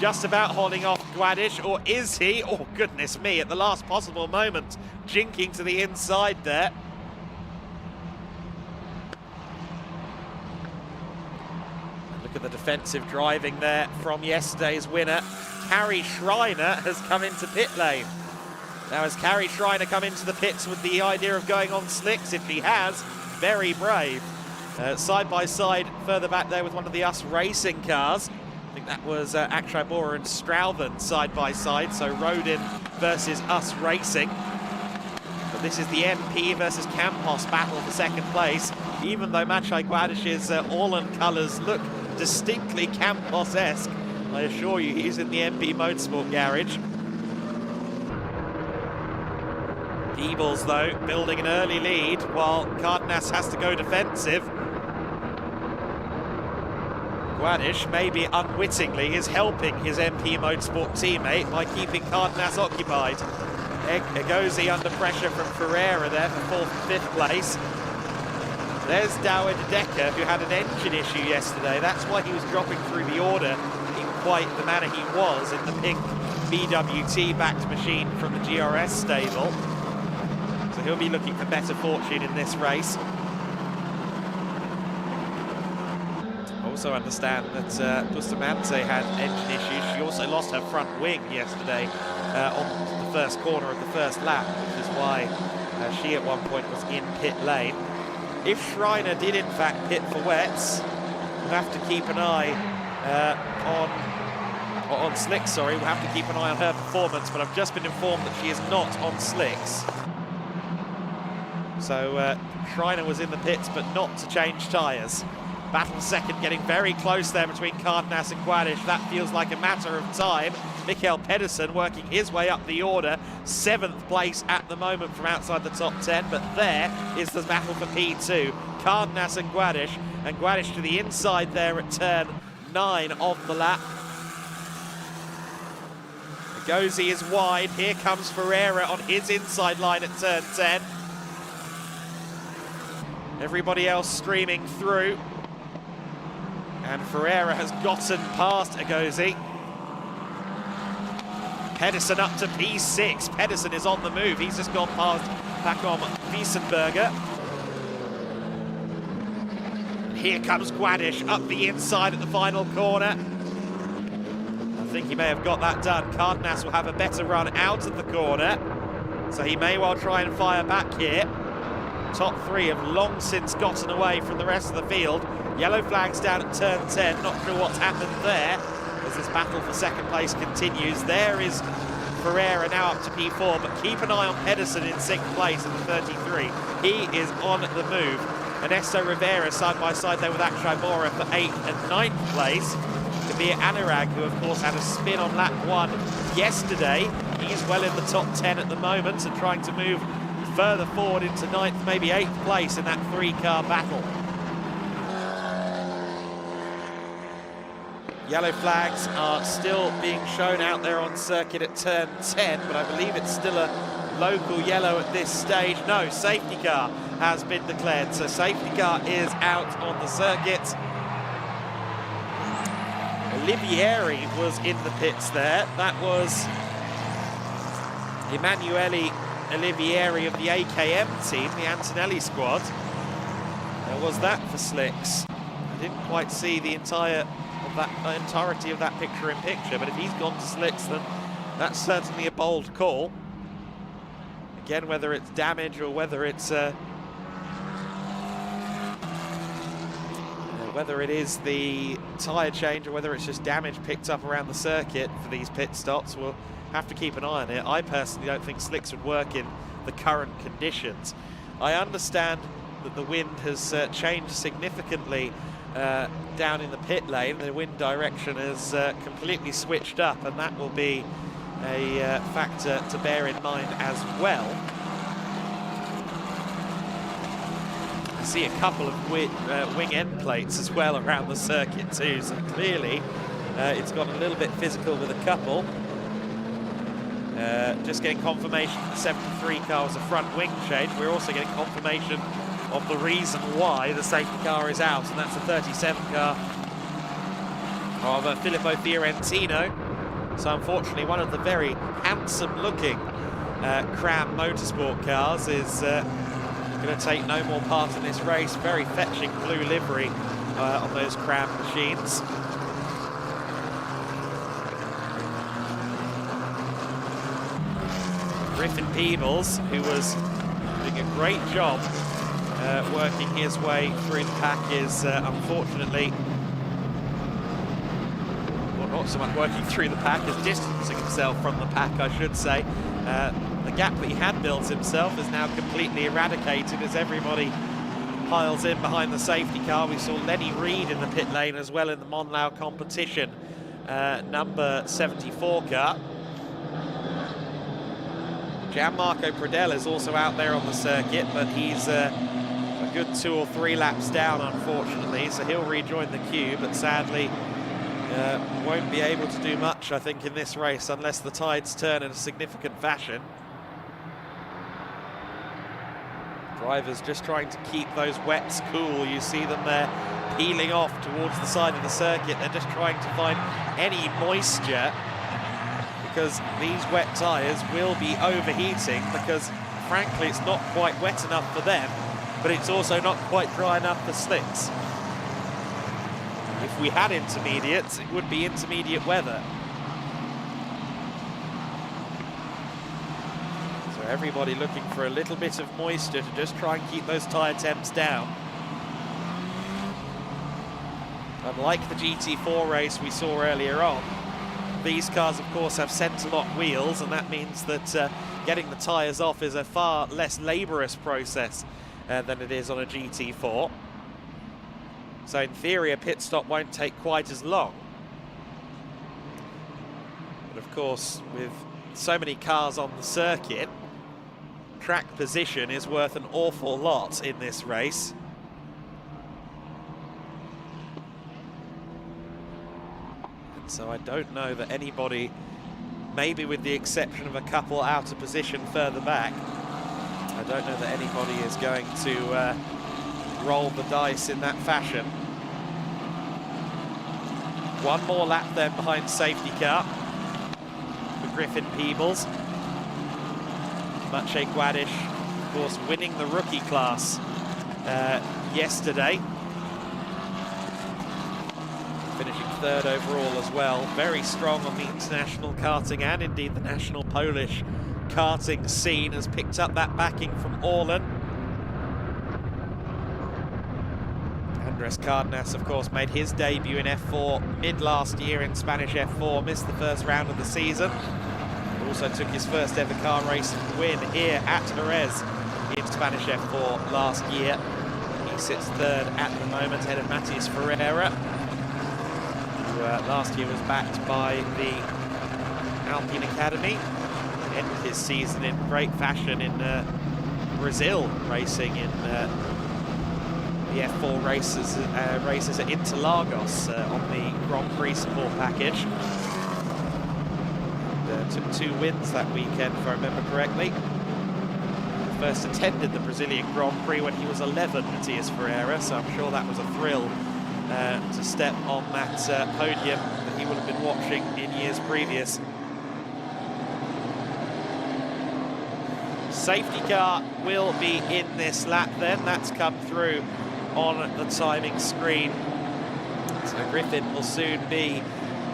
just about holding off Guadish, or is he? Oh, goodness me, at the last possible moment, jinking to the inside there. Look at the defensive driving there from yesterday's winner. Carrie Schreiner has come into pit lane. Now, has Carrie Schreiner come into the pits with the idea of going on slicks? If he has, very brave. Side by side, further back there with one of the US Racing cars. I think that was Akshay Bora and Strauthen side by side, so Rodin versus US Racing. But this is the MP versus Campos battle for second place, even though Maciej Guadish's Orlan colours look distinctly Campos-esque. I assure you, he's in the MP Motorsport garage. Peebles, though, building an early lead, while Cardenas has to go defensive. Guadish, maybe unwittingly, is helping his MP Motorsport teammate by keeping Cardenas occupied. Egozi under pressure from Ferreira there for 4th and 5th place. There's Douwe de Decker, who had an engine issue yesterday. That's why he was dropping through the order in quite the manner he was in the pink BWT-backed machine from the GRS stable. So he'll be looking for better fortune in this race. Also understand that Bustamante had engine issues. She also lost her front wing yesterday on the first corner of the first lap, which is why she at one point was in pit lane. If Schreiner did in fact pit for wets, we'll have to keep an eye on slicks, sorry. We'll have to keep an eye on her performance, but I've just been informed that she is not on slicks. So Schreiner was in the pits, but not to change tyres. Battle second, getting very close there between Cardenas and Guadish. That feels like a matter of time. Mikael Pedersen working his way up the order. 7th place at the moment from outside the top 10, but there is the battle for P2. Cardenas and Guadish to the inside there at turn 9 of the lap. Egozi is wide. Here comes Ferreira on his inside line at turn 10. Everybody else streaming through. And Ferreira has gotten past Egozi. Pedersen up to P6. Pedersen is on the move. He's just gone past Pacom Wiesenberger. Here comes Guadish up the inside at the final corner. I think he may have got that done. Cardenas will have a better run out of the corner, so he may well try and fire back here. Top 3 have long since gotten away from the rest of the field. Yellow flags down at turn 10. Not sure what's happened there as this battle for second place continues. There is Ferreira now up to P4, but keep an eye on Pedersen in 6th place at the 33. He is on the move. Ernesto Rivera side by side there with Akshay Bora for 8th and 9th place. Kabir Anurag, who of course had a spin on lap 1 yesterday. He's well in the top 10 at the moment and trying to move further forward into 9th, maybe 8th place in that 3-car battle. Yellow flags are still being shown out there on circuit at turn 10, but I believe it's still a local yellow at this stage. No, safety car has been declared, so safety car is out on the circuit. Olivieri was in the pits there. That was Emanuele Olivieri of the AKM team, the Antonelli squad. There was that for slicks. I didn't quite see the entirety of that picture-in-picture, but if he's gone to slicks, then that's certainly a bold call. Again, whether it's damage or whether it's whether it is the tyre change or whether it's just damage picked up around the circuit for these pit stops, we'll have to keep an eye on it. I personally don't think slicks would work in the current conditions. I understand that the wind has changed significantly down in the pit lane. The wind direction has completely switched up, and that will be a factor to bear in mind as well. I see a couple of wing end plates as well around the circuit too, so clearly it's got a little bit physical with a couple. Just getting confirmation that the 73 car was a front wing change. We're also getting confirmation of the reason why the safety car is out, and that's the 37 car of Filippo Fiorentino. So unfortunately, one of the very handsome-looking Cram Motorsport cars is going to take no more part in this race. Very fetching blue livery on those Cram machines. Griffin Peebles, who was doing a great job working his way through the pack, is unfortunately, well, not so much working through the pack as distancing himself from the pack, I should say. The gap that he had built himself is now completely eradicated as everybody piles in behind the safety car. We saw Lenny Reed in the pit lane as well in the Monlau competition, number 74 car. Gianmarco Pradella is also out there on the circuit, but he's a good 2 or 3 laps down, unfortunately, so he'll rejoin the queue, but sadly won't be able to do much, I think, in this race unless the tides turn in a significant fashion. Drivers just trying to keep those wets cool. You see them there peeling off towards the side of the circuit. They're just trying to find any moisture, because these wet tyres will be overheating, because frankly it's not quite wet enough for them, but it's also not quite dry enough for slicks. If we had intermediates, it would be intermediate weather. So everybody looking for a little bit of moisture to just try and keep those tyre temps down. Unlike the GT4 race we saw earlier on, these cars, of course, have centre-lock wheels, and that means that getting the tyres off is a far less laborious process than it is on a GT4. So in theory, a pit stop won't take quite as long. But of course, with so many cars on the circuit, track position is worth an awful lot in this race. So I don't know that anybody, maybe with the exception of a couple out of position further back, I don't know that anybody is going to roll the dice in that fashion. One more lap then behind safety car for Griffin Peebles. Maciej Gładysz, of course, winning the rookie class yesterday. Finishing 3rd overall as well. Very strong on the international karting and indeed the national Polish karting scene. Has picked up that backing from Orlen. Andres Cardenas, of course, made his debut in F4 mid last year in Spanish F4, missed the first round of the season. Also took his first ever car racing win here at Jerez in Spanish F4 last year. He sits 3rd at the moment, ahead of Matías Ferreira, who last year was backed by the Alpine Academy. Ended his season in great fashion in Brazil, racing in the F4 races at Interlagos on the Grand Prix support package. And, took 2 wins that weekend, if I remember correctly. First attended the Brazilian Grand Prix when he was 11, Matías Ferreira, so I'm sure that was a thrill to step on that podium that he would have been watching in years previous. Safety car will be in this lap then. That's come through on the timing screen. So Griffin will soon be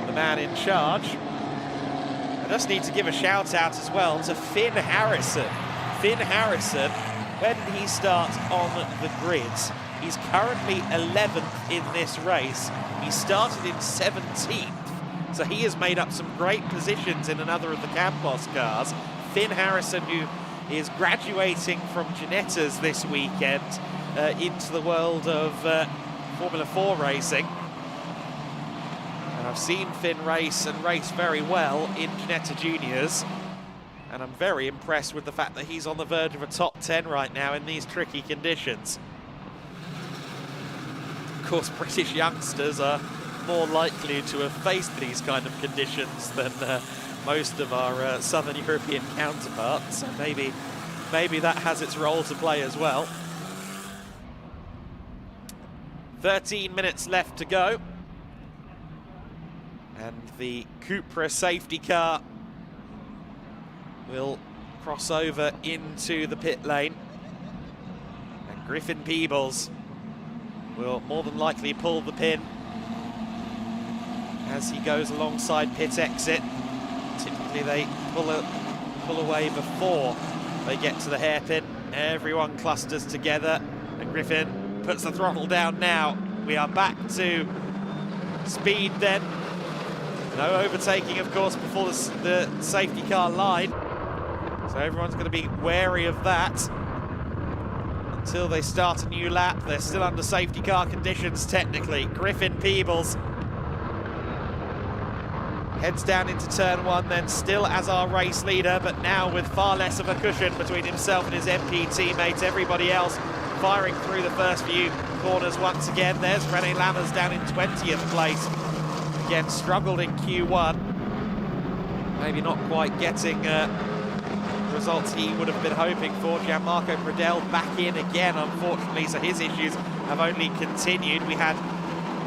the man in charge. I just need to give a shout out as well to Finn Harrison. Finn Harrison, where did he start on the grid? He's currently 11th in this race. He started in 17th. So he has made up some great positions in another of the Campos cars. Finn Harrison, who is graduating from Ginettas this weekend into the world of Formula 4 racing. And I've seen Finn race and race very well in Ginetta Juniors. And I'm very impressed with the fact that he's on the verge of a top 10 right now in these tricky conditions. Of course, British youngsters are more likely to have faced these kind of conditions than most of our Southern European counterparts. So maybe that has its role to play as well. 13 minutes left to go. And the Cupra safety car will cross over into the pit lane. And Griffin Peebles will more than likely pull the pin as he goes alongside pit exit. Typically they pull away before they get to the hairpin. Everyone clusters together and Griffin puts the throttle down now. We are back to speed then. No overtaking, of course, before the safety car line. So everyone's going to be wary of that until they start a new lap. They're still under safety car conditions, technically. Griffin Peebles heads down into turn one, then still as our race leader, but now with far less of a cushion between himself and his MP teammates. Everybody else firing through the first few corners once again. There's René Lammers down in 20th place. Again, struggled in Q1. Maybe not quite getting results he would have been hoping for. Gianmarco Pradell back in again, unfortunately, so his issues have only continued. We had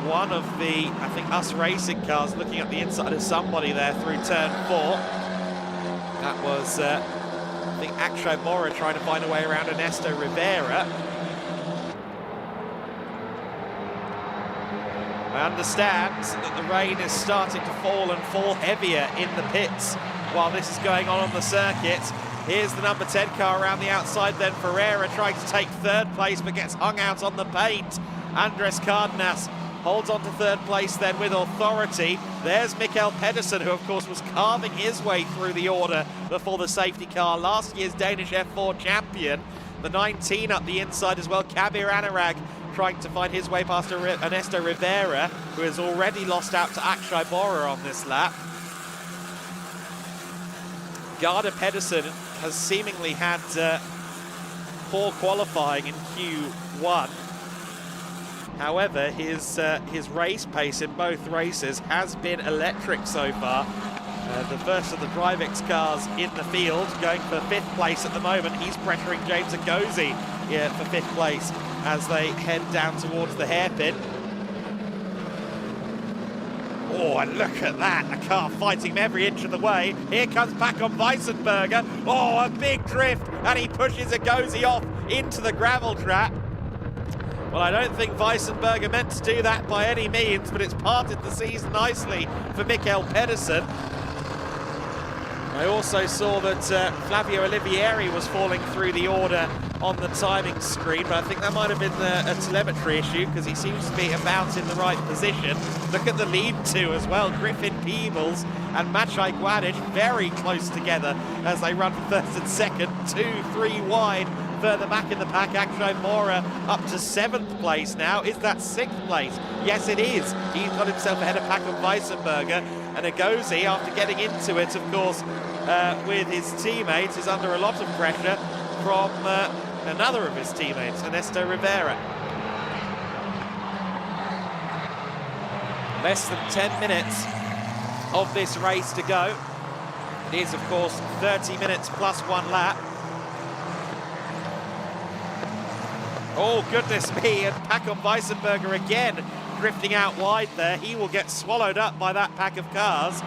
one of the, I think, US racing cars looking at the inside of somebody there through turn 4. That was, I think, Akshay Mora trying to find a way around Ernesto Rivera. I understand that the rain is starting to fall and fall heavier in the pits while this is going on the circuit. Here's the number 10 car around the outside then. Ferreira trying to take third place but gets hung out on the paint. Andres Cardenas holds on to third place then with authority. There's Mikkel Pedersen, who of course was carving his way through the order before the safety car. Last year's Danish F4 champion. The 19 up the inside as well. Kabir Anurag trying to find his way past Ernesto Rivera, who has already lost out to Akshay Bora on this lap. Garda Pedersen has seemingly had poor qualifying in Q1. However, his race pace in both races has been electric so far. The first of the Drivex cars in the field, going for 5th place at the moment. He's pressuring James Ngozi here for 5th place as they head down towards the hairpin. Oh, and look at that, a car fighting him every inch of the way. Here comes Pacon Weissenberger. Oh, a big drift, and he pushes Ngozi off into the gravel trap. Well, I don't think Weissenberger meant to do that by any means, but it's parted the seas nicely for Mikkel Pedersen. I also saw that Flavio Olivieri was falling through the order on the timing screen, but I think that might have been a telemetry issue because he seems to be about in the right position. Look at the lead two as well. Griffin Peebles and Maciej Guadic very close together as they run first and second, 2-3 wide. Further back in the pack, Akshay Mora up to 7th place now. Is that 6th place? Yes, it is. He's got himself ahead of Pacon Weissenberger. And Ngozi, after getting into it, of course, with his teammates, is under a lot of pressure from another of his teammates, Ernesto Rivera. Less than 10 minutes of this race to go. It is, of course, 30 minutes plus 1 lap. Oh, goodness me, and Pacon Weissenberger again drifting out wide there. He will get swallowed up by that pack of cars.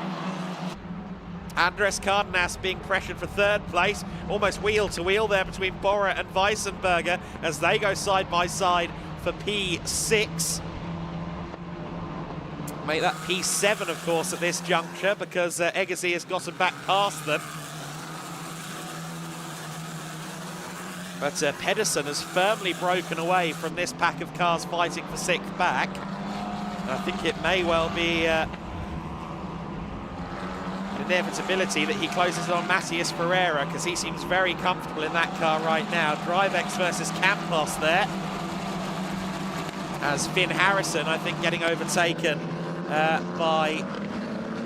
Andres Cardenas being pressured for 3rd place, almost wheel to wheel there between Bora and Weissenberger as they go side by side for P6. Make that P7, of course, at this juncture because Egazi has gotten back past them. But Pedersen has firmly broken away from this pack of cars fighting for 6th back. I think it may well be an inevitability that he closes on Matthias Ferreira because he seems very comfortable in that car right now. Drivex versus Campos there. As Finn Harrison, I think, getting overtaken by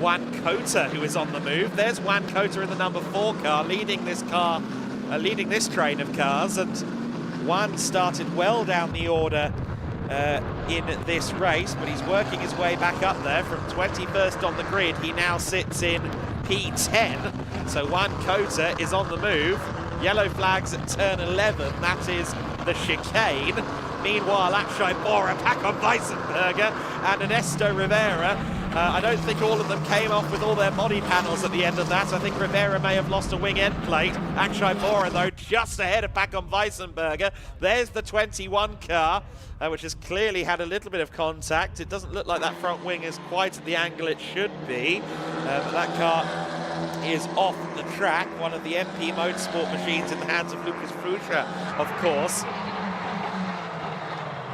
Juan Cota, who is on the move. There's Juan Cota in the number 4 car, leading this train of cars, and Juan started well down the order in this race, but he's working his way back up there from 21st on the grid. He now sits in P10, so Juan Cota is on the move. Yellow flags at turn 11, that is the chicane. Meanwhile, Akshay Bora, Pacon Weissenberger and Ernesto Rivera I don't think all of them came off with all their body panels at the end of that. I think Rivera may have lost a wing end plate. Akshay Bora, though, just ahead of Pacom Weissenberger. There's the 21 car, which has clearly had a little bit of contact. It doesn't look like that front wing is quite at the angle it should be, but that car is off the track. One of the MP Motorsport machines in the hands of Lucas Frucha, of course.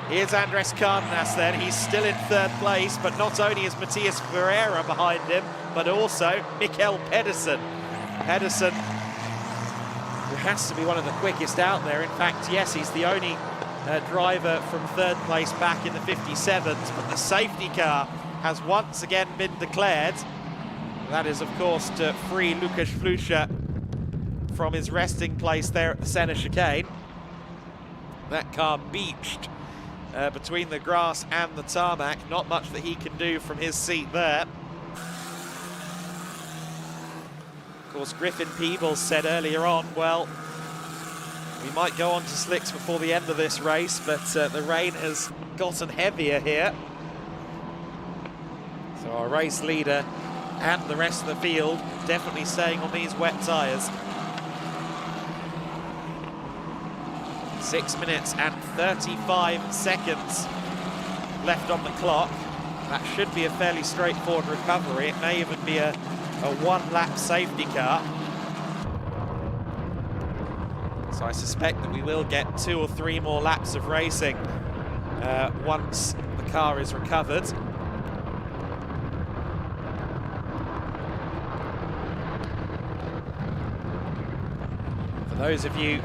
Here's Andres Cardenas then, he's still in third place, but not only is Matthias Ferreira behind him, but also Mikkel Pedersen. Pedersen, who has to be one of the quickest out there. In fact, yes, he's the only driver from third place back in the 57s, but the safety car has once again been declared. That is, of course, to free Lucas Frucha from his resting place there at the centre chicane. That car beached between the grass and the tarmac. Not much that he can do from his seat there. Of course, Griffin Peebles said earlier on, well, we might go on to slicks before the end of this race, but the rain has gotten heavier here. So our race leader and the rest of the field definitely staying on these wet tyres. 6 minutes and 35 seconds left on the clock. That should be a fairly straightforward recovery. It may even be a one-lap safety car. So I suspect that we will get 2 or 3 more laps of racing once the car is recovered. For those of you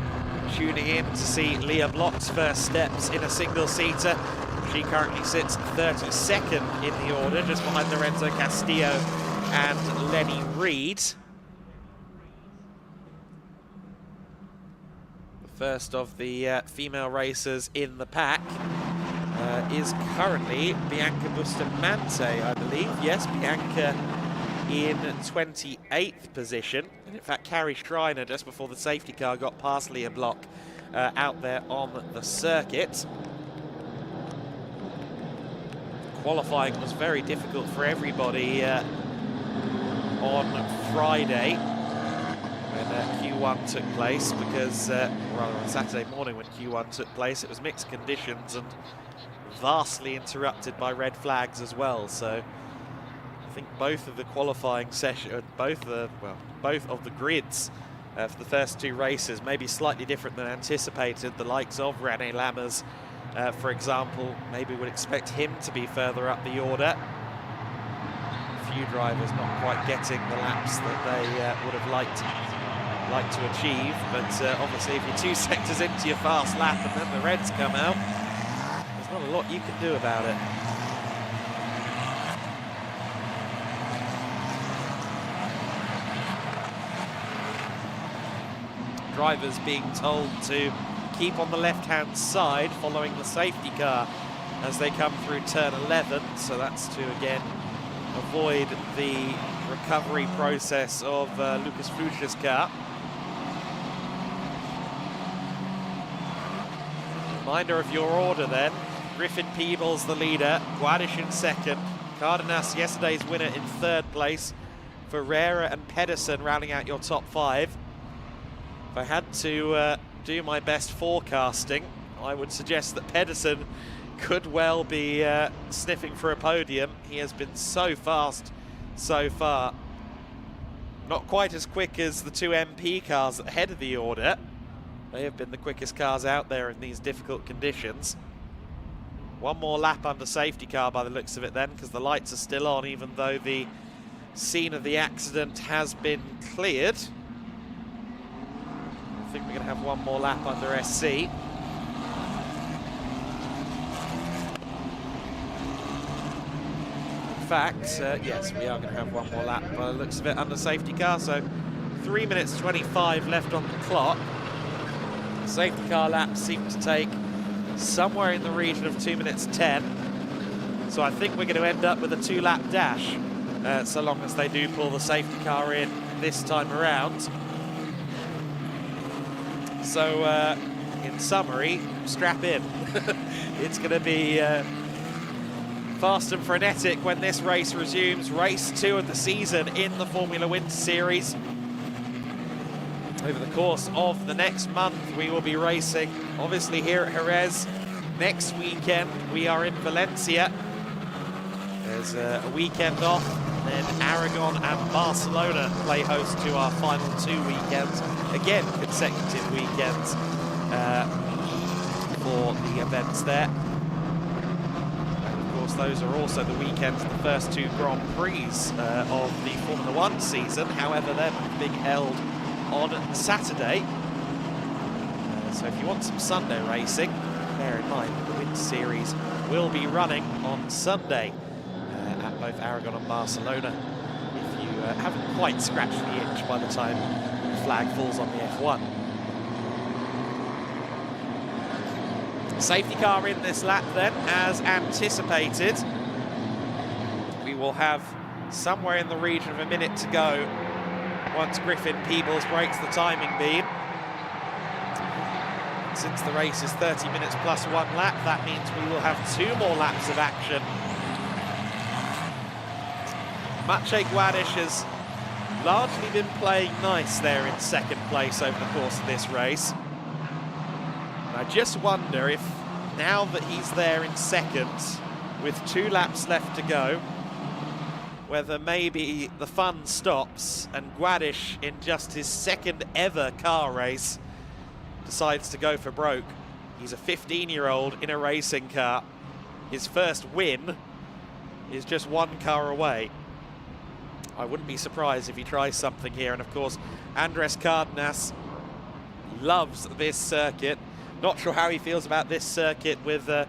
tuning in to see Leah Block's first steps in a single-seater, she currently sits 32nd in the order, just behind Lorenzo Castillo and Lenny Reed. The first of the female racers in the pack is currently Bianca Bustamante, I believe. Yes, Bianca in 28th position. And in fact, Carrie Schreiner, just before the safety car got past Leah Block out there on the circuit. Qualifying was very difficult for everybody on Friday when Q1 took place, because, rather on Saturday morning when Q1 took place, it was mixed conditions and vastly interrupted by red flags as well. So I think both of the qualifying session, both of the grids for the first 2 races may be slightly different than anticipated. The likes of René Lammers, for example, maybe would expect him to be further up the order. A few drivers not quite getting the laps that they would have liked to achieve, but obviously if you're 2 sectors into your fast lap and then the reds come out, there's not a lot you can do about it. Drivers being told to keep on the left-hand side following the safety car as they come through turn 11, so that's to again avoid the recovery process of Lucas Frucha's car. Reminder of your order then: Griffin Peebles the leader, Guadish in second, Cardenas, yesterday's winner, in third place, Ferreira and Pedersen rounding out your top 5. If I had to do my best forecasting, I would suggest that Pedersen could well be sniffing for a podium. He has been so fast so far. Not quite as quick as the 2 MP cars at the head of the order. They have been the quickest cars out there in these difficult conditions. 1 more lap under safety car by the looks of it then, because the lights are still on even though the scene of the accident has been cleared. I think we're going to have 1 more lap under SC. In fact, yes, we are going to have 1 more lap by the looks of it under safety car, so 3 minutes 25 left on the clock. Safety car laps seem to take somewhere in the region of 2 minutes 10. So I think we're going to end up with a 2-lap dash, so long as they do pull the safety car in this time around. So, in summary, strap in. It's going to be fast and frenetic when this race resumes. Race 2 of the season in the Formula Winter Series. Over the course of the next month, we will be racing, obviously, here at Jerez. Next weekend, we are in Valencia. There's a weekend off, then Aragon and Barcelona play host to our final 2 weekends. Again, consecutive weekends for the events there. And of course, those are also the weekends, the first 2 Grand Prix of the Formula 1 season. However, they're being held on Saturday. So if you want some Sunday racing, bear in mind that the Winter Series will be running on Sunday at both Aragon and Barcelona. If you haven't quite scratched the itch by the time the flag falls on the F1. Safety car in this lap then, as anticipated. We will have somewhere in the region of a minute to go once Griffin Peebles breaks the timing beam. Since the race is 30 minutes plus 1 lap, that means we will have 2 more laps of action. Maciej Guadish has largely been playing nice there in 2nd place over the course of this race. And I just wonder if, now that he's there in 2nd, with 2 laps left to go, whether maybe the fun stops and Guadish, in just his 2nd ever car race, decides to go for broke. He's a 15-year-old in a racing car. His first win is just 1 car away. I wouldn't be surprised if he tries something here. And of course, Andres Cardenas loves this circuit. Not sure how he feels about this circuit with a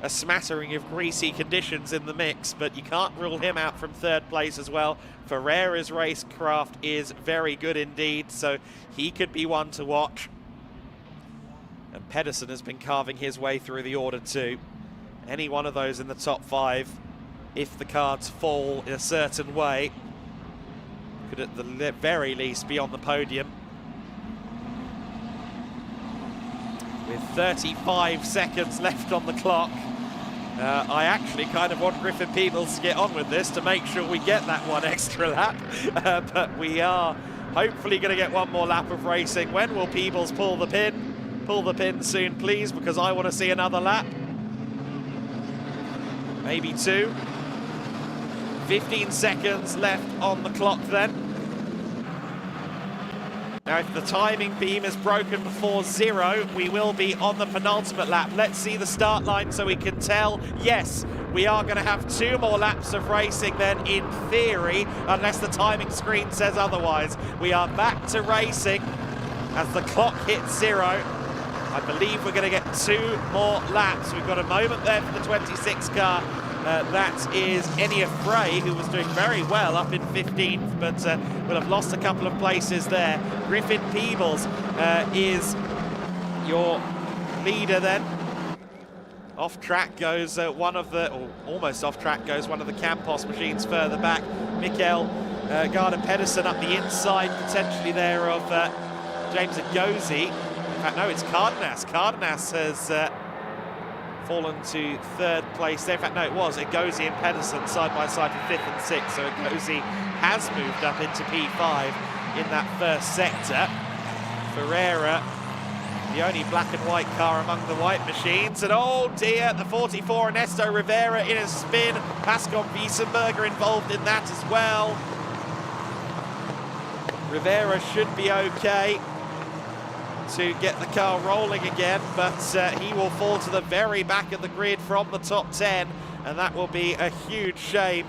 smattering of greasy conditions in the mix, but you can't rule him out from 3rd place as well. Ferreira's racecraft is very good indeed, so he could be one to watch. And Pedersen has been carving his way through the order too. Any one of those in the top 5, if the cards fall in a certain way, could at the very least be on the podium. With 35 seconds left on the clock, I actually kind of want Griffin Peebles to get on with this to make sure we get that 1 extra lap. But we are hopefully going to get 1 more lap of racing. When will Peebles pull the pin? Pull the pin soon, please, because I want to see another lap. Maybe 2. 15 seconds left on the clock then. Now, if the timing beam is broken before 0, we will be on the penultimate lap. Let's see the start line so we can tell. Yes, we are going to have 2 more laps of racing then, in theory, unless the timing screen says otherwise. We are back to racing as the clock hits 0. I believe we're going to get 2 more laps. We've got a moment there for the 26 car. That is Enya Frey, who was doing very well up in 15th, but will have lost a couple of places there. Griffin Peebles is your leader then. Off track goes one of the, or almost off track goes one of the Campos machines further back. Mikael Gardner-Pedersen up the inside, potentially there, of James Agozi. In fact, no, it's Cardenas. Cardenas has fallen to 3rd place there. In fact, no, it was Agozi and Pedersen side by side for 5th and 6th. So Agozi has moved up into P5 in that 1st sector. Ferreira, the only black and white car among the white machines. And oh dear, the 44, Ernesto Rivera in a spin. Pascal Wiesenberger involved in that as well. Rivera should be okay to get the car rolling again, but he will fall to the very back of the grid from the top 10, and that will be a huge shame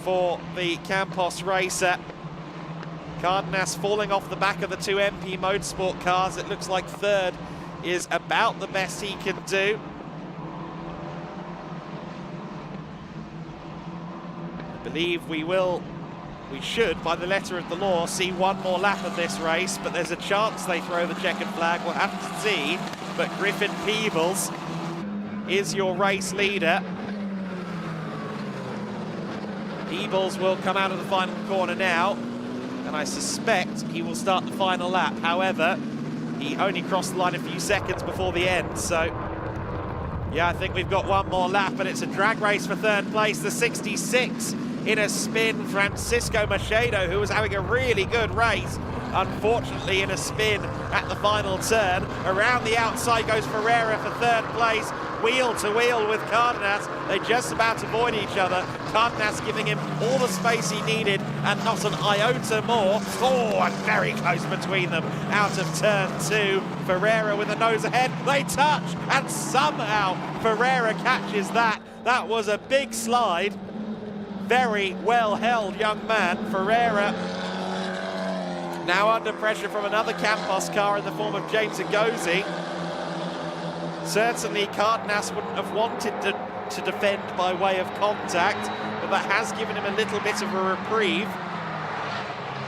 for the Campos racer. Cardenas falling off the back of the 2 MP Motorsport cars. It looks like 3rd is about the best he can do. I believe we should, by the letter of the law, see 1 more lap of this race, but there's a chance they throw the checkered flag. We'll have to see. But Griffin Peebles is your race leader. Peebles will come out of the final corner now, and I suspect he will start the final lap. However, he only crossed the line a few seconds before the end, so Yeah, I think we've got one more lap, but it's a drag race for third place. The 66 in a spin, Francisco Machado, who was having a really good race. Unfortunately, in a spin at the final turn. Around the outside goes Ferreira for third place. Wheel to wheel with Cardenas. They just about avoid each other. Cardenas giving him all the space he needed and not an iota more. Oh, and very close between them out of turn 2. Ferreira with a nose ahead. They touch, and somehow Ferreira catches that. That was a big slide. Very well held young man, Ferreira. Now under pressure from another Campos car in the form of James Agozi. Certainly Cardenas wouldn't have wanted to defend by way of contact, but that has given him a little bit of a reprieve.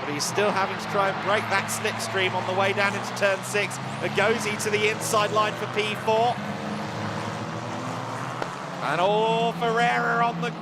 But he's still having to try and break that slipstream on the way down into turn 6. Agozi to the inside line for P4. And Ferreira on the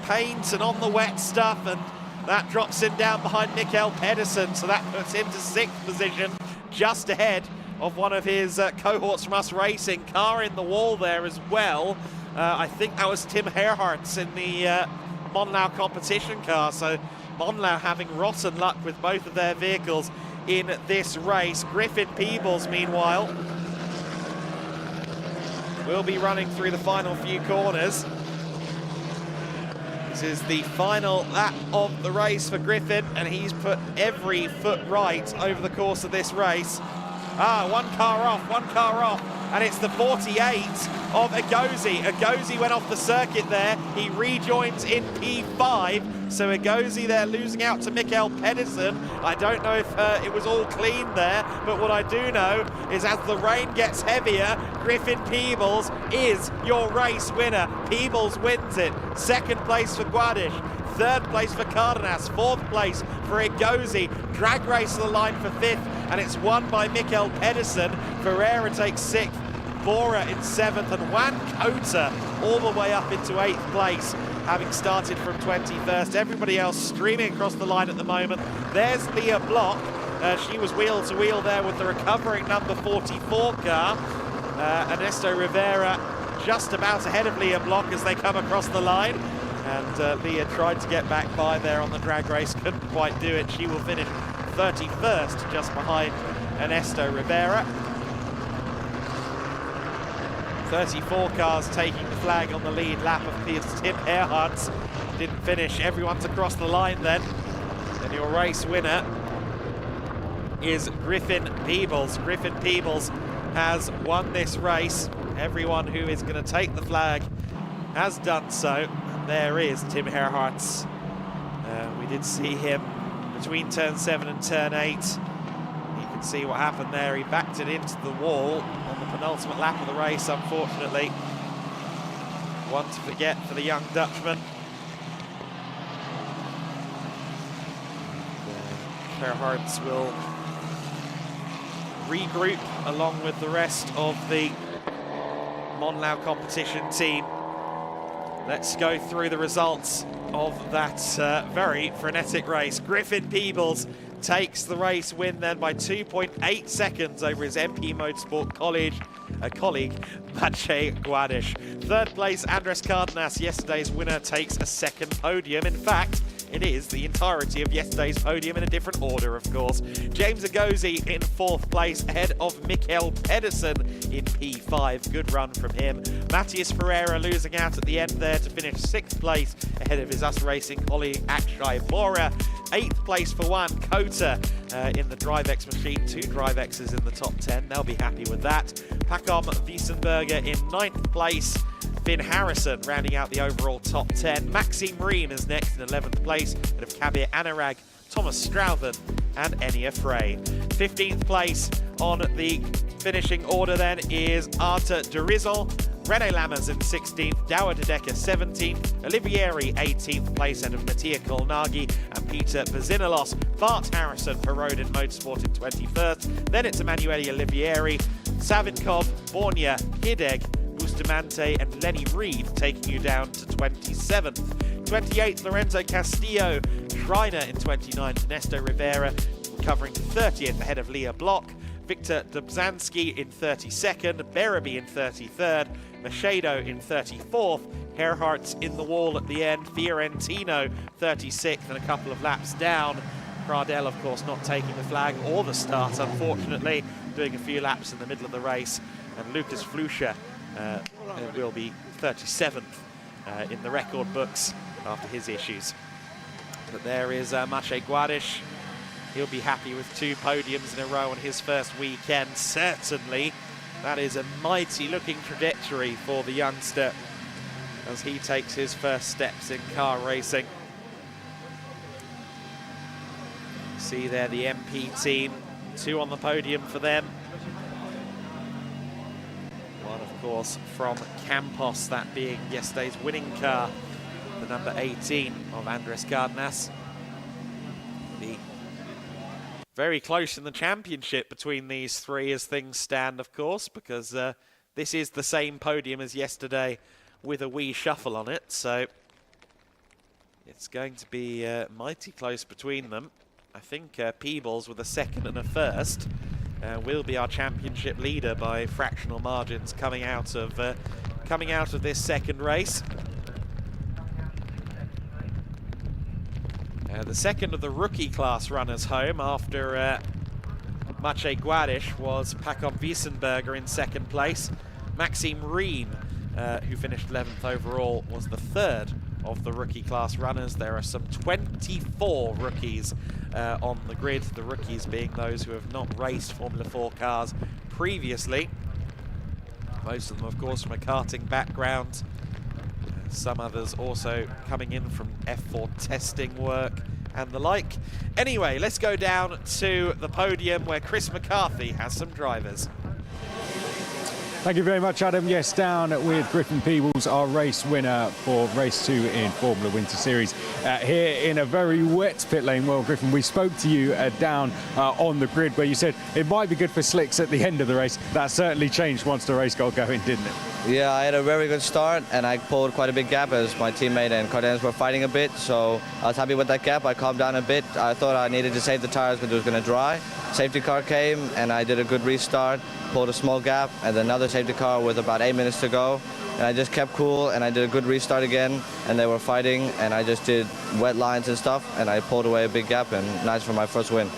paint and on the wet stuff, and that drops him down behind Mikael Pedersen, so that puts him to 6th position, just ahead of one of his cohorts from Us Racing. Car in the wall there as well. I think that was Tim Herharts in the Monlau competition car, so Monlau having rotten luck with both of their vehicles in this race. Griffin Peebles, meanwhile, will be running through the final few corners. This is the final lap of the race for Griffin, and he's put every foot right over the course of this race. One car off, and it's the 48 of Agozi. Agozi went off the circuit there. He rejoins in P5, so Agozi there losing out to Mikael Pedersen. I don't know if it was all clean there, but what I do know is as the rain gets heavier, Griffin Peebles is your race winner. Peebles wins it. 2nd place for Guadish. 3rd place for Cardenas, 4th place for Agozi. Drag race to the line for 5th, and it's won by Mikael Pedersen. Ferreira takes 6th, Bora in 7th, and Juan Cota all the way up into 8th place, having started from 21st. Everybody else streaming across the line at the moment. There's Leah Block. She was wheel to wheel there with the recovering number 44 car. Ernesto Rivera just about ahead of Leah Block as they come across the line. And Leah tried to get back by there on the drag race, couldn't quite do it. She will finish 31st, just behind Ernesto Rivera. 34 cars taking the flag on the lead lap of Tim Herharts. Didn't finish. Everyone's across the line then. And your race winner is Griffin Peebles. Griffin Peebles has won this race. Everyone who is going to take the flag has done so. There is Tim Herharts. We did see him between turn 7 and turn 8. You can see what happened there. He backed it into the wall on the penultimate lap of the race, unfortunately. One to forget for the young Dutchman. Herharts will regroup along with the rest of the Monlau competition team. Let's go through the results of that very frenetic race. Griffin Peebles takes the race win then by 2.8 seconds over his MP Motorsport colleague, Maciej Guadish. 3rd place, Andres Cardenas, yesterday's winner, takes a 2nd podium. In fact, it is the entirety of yesterday's podium in a different order, of course. James Agozi in 4th place, ahead of Mikael Pedersen in P5. Good run from him. Matthias Ferreira losing out at the end there to finish 6th place, ahead of his Us Racing colleague Akshay Bora. 8th place for Juan Cota in the DriveX machine. 2 DriveXs in the top 10. They'll be happy with that. Pacom Wiesenberger in 9th place. Finn Harrison rounding out the overall top 10. Maxime Reen is next in 11th place, ahead of Kabir Anurag, Thomas Strauthen and Enya Frey. 15th place on the finishing order then is Arta Durizon. René Lammers in 16th, Douwe de Decker 17th, Olivieri 18th place ahead of Mattia Kolnagi and Peter Bazinalos. Bart Harrison for Rodin Motorsport in 21st. Then it's Emanuele Olivieri, Savinkov, Bornia, Hideg, Bustamante and Lenny Reed taking you down to 27th. 28th, Lorenzo Castillo, Schreiner in 29th, Ernesto Rivera recovering to 30th ahead of Leah Block. Victor Dobzhansky in 32nd, Bereby in 33rd, Macedo in 34th, Gerhardt's in the wall at the end, Fiorentino 36th and a couple of laps down. Pradel, of course, not taking the flag or the start, unfortunately, doing a few laps in the middle of the race. And Lucas Fluscher will be 37th in the record books after his issues. But there is Maciej Guadish. He'll be happy with 2 podiums in a row on his first weekend, certainly. That is a mighty looking trajectory for the youngster as he takes his first steps in car racing. See there the MP team, 2 on the podium for them. One, of course, from Campos, that being yesterday's winning car, the number 18 of Andres Cardenas. Be very close in the championship between these 3 as things stand, of course, because this is the same podium as yesterday with a wee shuffle on it, so it's going to be mighty close between them. I think Peebles with a second and a first will be our championship leader by fractional margins coming out of this second race. The second of the rookie class runners home after Maciej Guadish was Paco Wiesenberger in second place. Maxime Reen, who finished 11th overall, was the third of the rookie class runners. There are some 24 rookies on the grid, the rookies being those who have not raced Formula 4 cars previously. Most of them, of course, from a karting background. Some others also coming in from F4 testing work and the like. Anyway, let's go down to the podium where Chris McCarthy has some drivers. Thank you very much, Adam. Yes, down with Griffin Peebles, our race winner for race 2 in Formula Winter Series. Here in a very wet pit lane. Well, Griffin, we spoke to you down on the grid where you said it might be good for slicks at the end of the race. That certainly changed once the race got going, didn't it? Yeah, I had a very good start and I pulled quite a big gap as my teammate and Cardenas were fighting a bit, so I was happy with that gap. I calmed down a bit. I thought I needed to save the tires because it was going to dry. Safety car came and I did a good restart, pulled a small gap, and then another safety car with about 8 minutes to go. And I just kept cool and I did a good restart again, and they were fighting and I just did wet lines and stuff and I pulled away a big gap, and nice for my first win.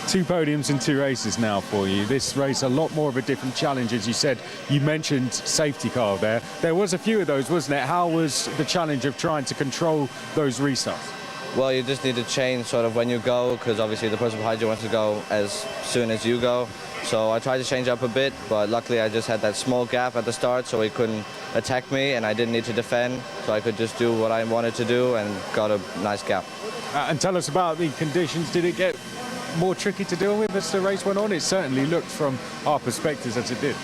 2 podiums in 2 races now for you. This race a lot more of a different challenge, as you said. You mentioned safety car there. There was a few of those, wasn't it? How was the challenge of trying to control those restarts? Well, you just need to change sort of when you go, because obviously the person behind you wants to go as soon as you go. So I tried to change up a bit, but luckily I just had that small gap at the start so he couldn't attack me and I didn't need to defend, so I could just do what I wanted to do and got a nice gap. And tell us about the conditions. Did it get more tricky to deal with as the race went on? It certainly looked from our perspectives as it did.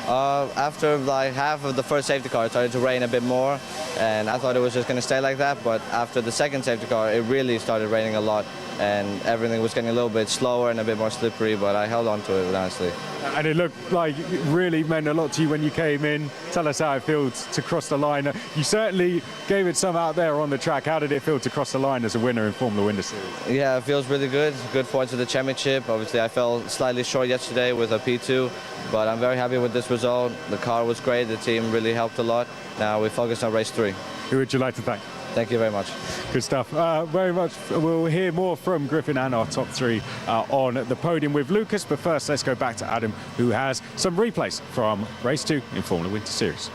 After like half of the first safety car, it started to rain a bit more, and I thought it was just going to stay like that, but after the second safety car, it really started raining a lot, and everything was getting a little bit slower and a bit more slippery, but I held on to it, honestly. And it looked like it really meant a lot to you when you came in. Tell us how it felt to cross the line. You certainly gave it some out there on the track. How did it feel to cross the line as a winner in Formula Winter Series? Yeah, it feels really good. Good points at the championship. Obviously, I fell slightly short yesterday with a P2, but I'm very happy with this result. The car was great. The team really helped a lot. Now we focus on race 3. Who would you like to thank? Thank you very much. Good stuff. Very much. We'll hear more from Griffin and our top 3 on the podium with Lucas. But first, let's go back to Adam, who has some replays from race 2 in Formula Winter Series.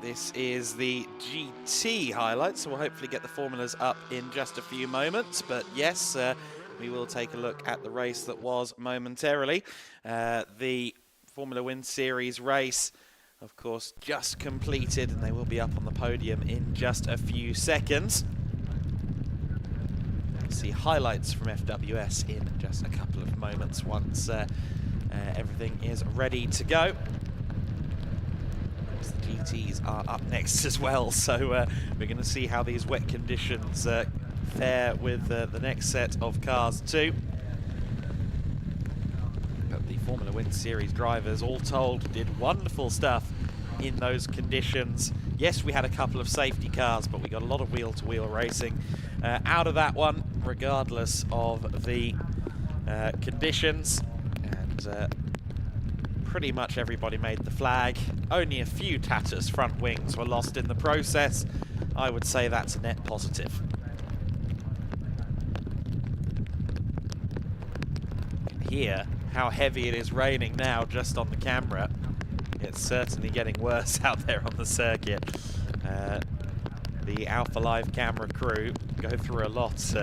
This is the GT highlights, so we'll hopefully get the formulas up in just a few moments. But yes, we will take a look at the race that was momentarily. The Formula Winter Series race, of course, just completed, and they will be up on the podium in just a few seconds. We'll see highlights from FWS in just a couple of moments once everything is ready to go. The GTs are up next as well, so we're going to see how these wet conditions fare with the next set of cars too. But the Formula Winter Series drivers, all told, did wonderful stuff in those conditions. Yes, we had a couple of safety cars, but we got a lot of wheel-to-wheel racing out of that one, regardless of the conditions. And pretty much everybody made the flag. Only a few Tatters front wings were lost in the process. I would say that's a net positive. You can hear how heavy it is raining now just on the camera. It's certainly getting worse out there on the circuit. The Alpha Live camera crew go through a lot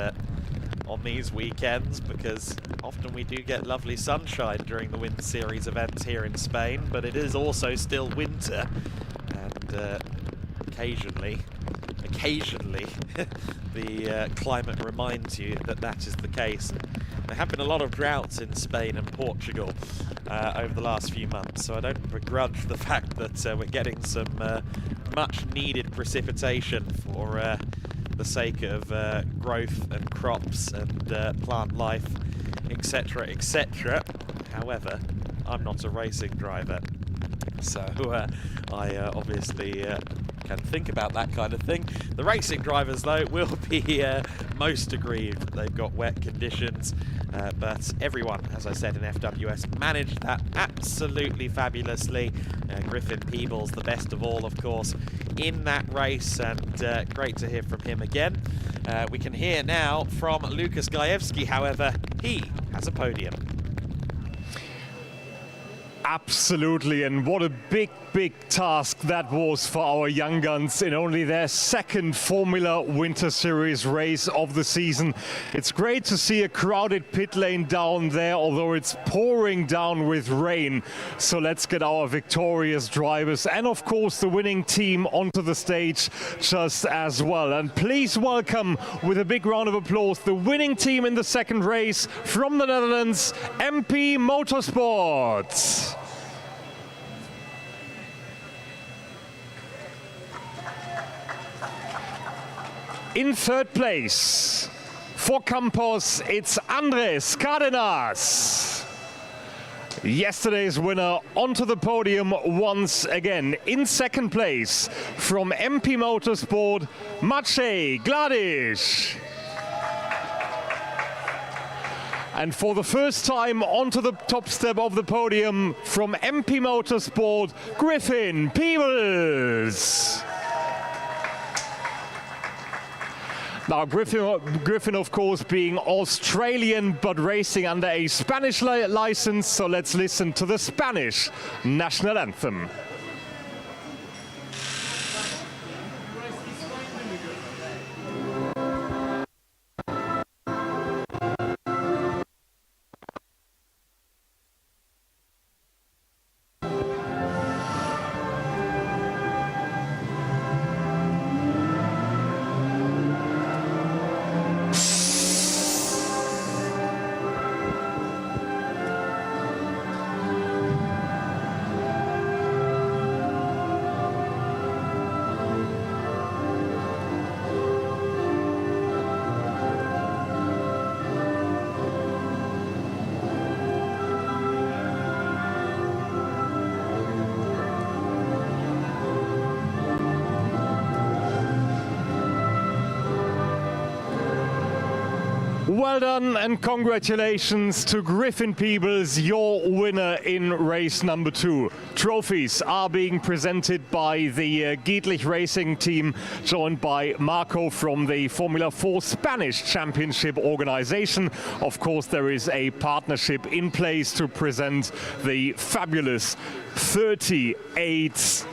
on these weekends, because often we do get lovely sunshine during the Winter Series events here in Spain, but it is also still winter, and occasionally the climate reminds you that that is the case. There have been a lot of droughts in Spain and Portugal over the last few months, so I don't begrudge the fact that we're getting some much needed precipitation for the sake of growth and crops and plant life, etc., etc. However, I'm not a racing driver, so I obviously can think about that kind of thing. The racing drivers, though, will be most aggrieved that they've got wet conditions, but everyone, as I said, in FWS managed that absolutely fabulously. Griffin Peebles, the best of all, of course, in that race, and great to hear from him again. We can hear now from Lukas Gajewski, however, he has a podium. Absolutely, and what a big task that was for our young guns in only their second Formula Winter Series race of the season. It's great to see a crowded pit lane down there, although it's pouring down with rain. So let's get our victorious drivers and of course the winning team onto the stage just as well. And please welcome with a big round of applause the winning team in the second race from the Netherlands, MP Motorsport. In third place, for Campos, it's Andres Cardenas. Yesterday's winner onto the podium once again. In second place, from MP Motorsport, Maciej Gladiš. And for the first time onto the top step of the podium, from MP Motorsport, Griffin Peebles. Now, Griffin, of course, being Australian, but racing under a Spanish license, so let's listen to the Spanish national anthem. Well done and congratulations to Griffin Peebles, your winner in race number 2. Trophies are being presented by the Giedlich Racing team, joined by Marco from the Formula 4 Spanish Championship organization. Of course, there is a partnership in place to present the fabulous 38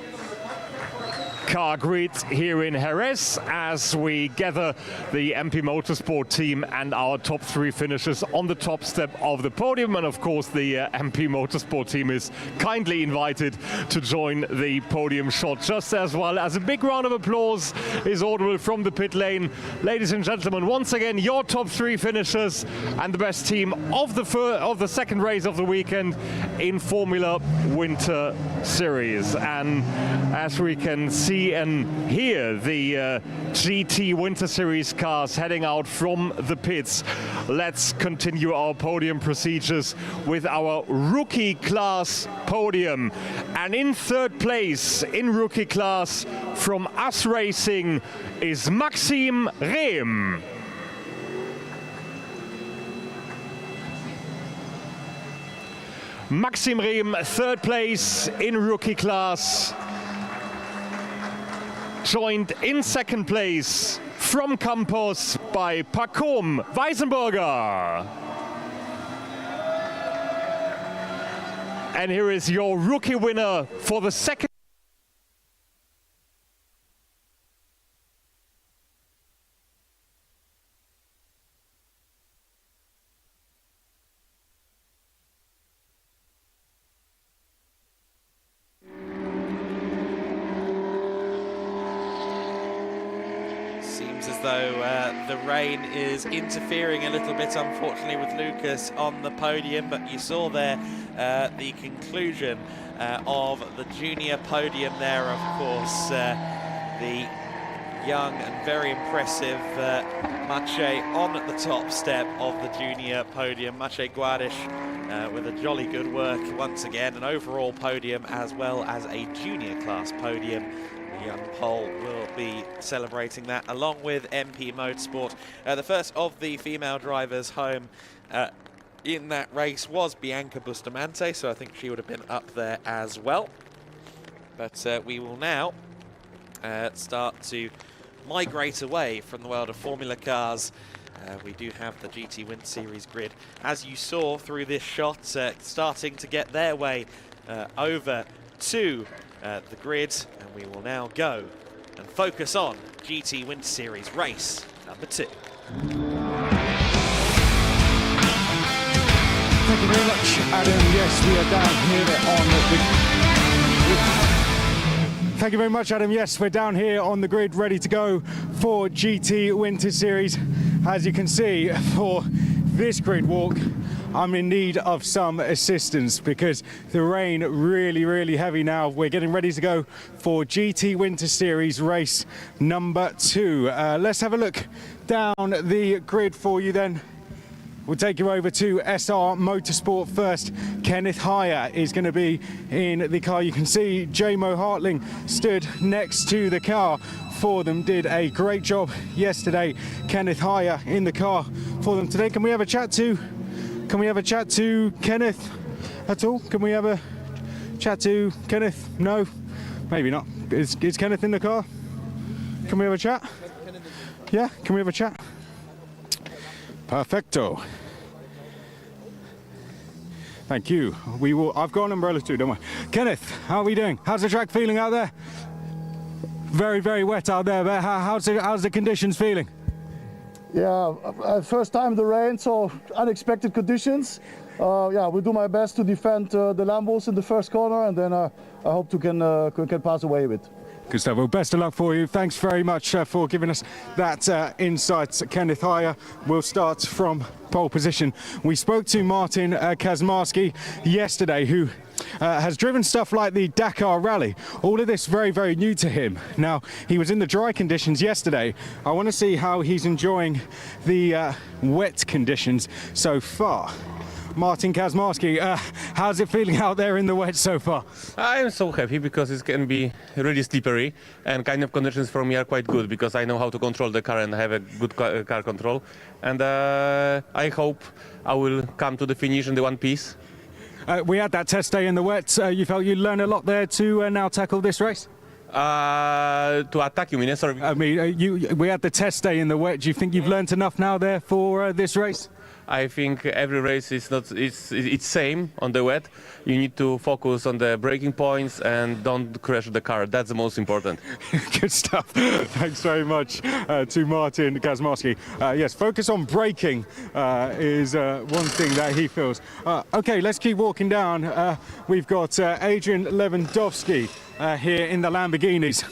car grid here in Jerez as we gather the MP Motorsport team and our top 3 finishers on the top step of the podium. And of course the MP Motorsport team is kindly invited to join the podium shot just as well. As a big round of applause is audible from the pit lane. Ladies and gentlemen, once again your top 3 finishers and the best team of the second race of the weekend in Formula Winter Series. And as we can see and hear the GT Winter Series cars heading out from the pits, let's continue our podium procedures with our rookie class podium. And in third place in rookie class from US Racing is Maxime Rehm. Maxim Rehm, third place in rookie class. Joined in second place from Campos by Pacom Weisenburger. And here is your rookie winner for the second. Seems as though the rain is interfering a little bit, unfortunately, with Lucas on the podium, but you saw there the conclusion of the junior podium there, of course. The young and very impressive Maciej on the top step of the junior podium. Maciej Guadish with a jolly good work once again, an overall podium as well as a junior class podium. The young Pole will be celebrating that along with MP Motorsport. The first of the female drivers home in that race was Bianca Bustamante, so I think she would have been up there as well. But we will now start to migrate away from the world of Formula Cars. We do have the GT Winter Series grid, as you saw through this shot, starting to get their way over to the grid, and we will now go and focus on GT Winter Series race number 2. Thank you very much, Adam. Yes, we are down here on the... Thank you very much, Adam. Yes, we're down here on the grid, ready to go for GT Winter Series. As you can see, for this grid walk, I'm in need of some assistance because the rain really heavy now. We're getting ready to go for GT Winter Series race number 2. Let's have a look down the grid for you then. We'll take you over to SR Motorsport first. Kenneth Heyer is going to be in the car. You can see J-Mo Hartling stood next to the car for them. Did a great job yesterday. Kenneth Heyer in the car for them today. Can we have a chat to Kenneth at all? Can we have a chat to Kenneth? No, maybe not. Is Kenneth in the car? Can we have a chat? Yeah, can we have a chat? Perfecto. Thank you. We will. I've got an umbrella too, don't worry. Kenneth, how are we doing? How's the track feeling out there? Very wet out there. But how's the conditions feeling? Yeah, first time the rain, so unexpected conditions. Yeah, we'll do my best to defend the Lambos in the first corner, and then I hope to can pass away with. Good stuff. Well, best of luck for you. Thanks very much for giving us that insight. Kenneth Heyer will start from pole position. We spoke to Martin Kazmarski yesterday, who has driven stuff like the Dakar Rally. All of this very new to him. Now, he was in the dry conditions yesterday. I want to see how he's enjoying the wet conditions so far. Martin Kazmarski, how's it feeling out there in the wet so far? I'm so happy because it can be really slippery, and kind of conditions for me are quite good because I know how to control the car and have a good car control. And I hope I will come to the finish in the one piece. We had that test day in the wet. You felt you learned a lot there to now tackle this race? To attack, you mean? Sorry. I mean, we had the test day in the wet. Do you think you've learned enough now there for this race? I think every race is not it's same on the wet. You need to focus on the braking points and don't crash the car. That's the most important. Good stuff. Thanks very much to Martin Kazmarski. Yes, focus on braking is one thing that he feels. Okay, let's keep walking down. We've got Adrian Lewandowski here in the Lamborghinis.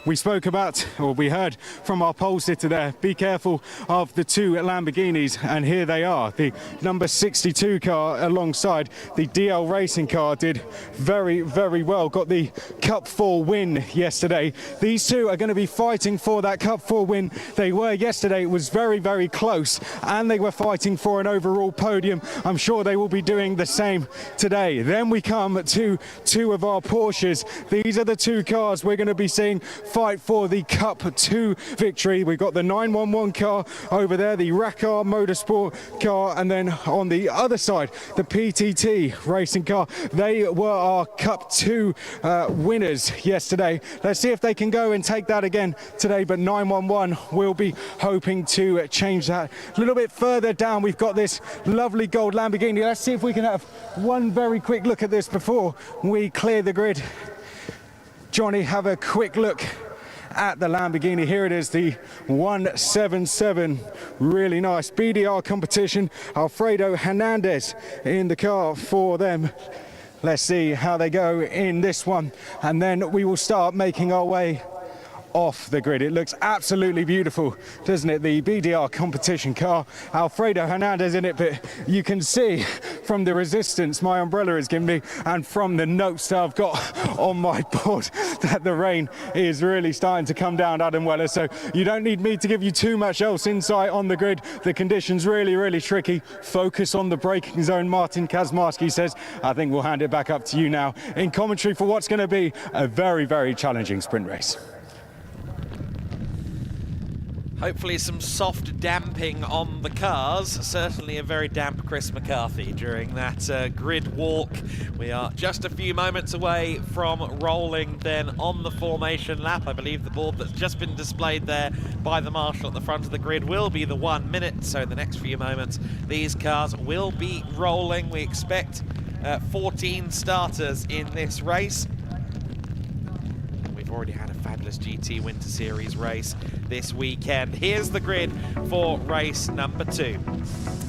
We spoke about, or we heard from our pole sitter there, be careful of the two Lamborghinis, and here they are. The number 62 car alongside the DL Racing car did very well, got the Cup 4 win yesterday. These two are going to be fighting for that Cup 4 win. They were yesterday. It was very close, and they were fighting for an overall podium. I'm sure they will be doing the same today. Then we come to two of our Porsches. These are the two cars we're going to be seeing fight for the Cup 2 victory. We've got the 911 car over there, the Racar Motorsport car, and then on the other side, the PTT racing car. They were our Cup 2 winners yesterday. Let's see if they can go and take that again today, but 911 will be hoping to change that. A little bit further down, we've got this lovely gold Lamborghini. Let's see if we can have one very quick look at this before we clear the grid. Johnny, have a quick look at the Lamborghini. Here it is, the 177. Really nice BDR competition. Alfredo Hernandez in the car for them. Let's see how they go in this one, and then we will start making our way off the grid. It looks absolutely beautiful, doesn't it? The BDR competition car, Alfredo Hernandez in it, but you can see from the resistance my umbrella has given me and from the notes that I've got on my board that the rain is really starting to come down, Adam Weller, so you don't need me to give you too much else insight on the grid. The conditions really tricky. Focus on the braking zone, Martin Kazmarski says. I think we'll hand it back up to you now in commentary for what's going to be a very challenging sprint race. Hopefully some soft damping on the cars. Certainly a very damp Chris McCarthy during that grid walk. We are just a few moments away from rolling then on the formation lap. I believe the board that's just been displayed there by the marshal at the front of the grid will be the 1 minute. So in the next few moments, these cars will be rolling. We expect 14 starters in this race. We've already had a fabulous GT Winter Series race this weekend. Here's the grid for race number 2.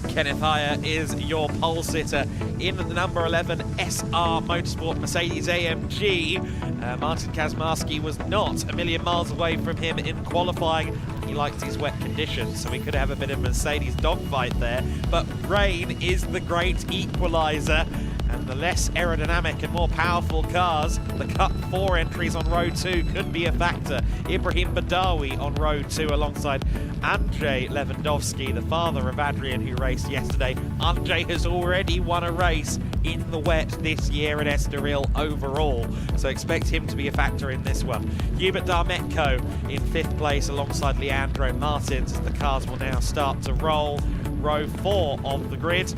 Kenneth Heyer is your pole sitter in the number 11 SR Motorsport Mercedes AMG. Martin Kazmarski was not a million miles away from him in qualifying. He likes these wet conditions, so we could have a bit of Mercedes dogfight there. But rain is the great equaliser. And the less aerodynamic and more powerful cars, the Cup 4 entries on row 2 could be a factor. Ibrahim Badawi on row 2 alongside Andrzej Lewandowski, the father of Adrian, who raced yesterday. Andrzej has already won a race in the wet this year at Estoril overall, so expect him to be a factor in this one. Hubert Darmetko in 5th place alongside Leandro Martins as the cars will now start to roll. Row 4 of the grid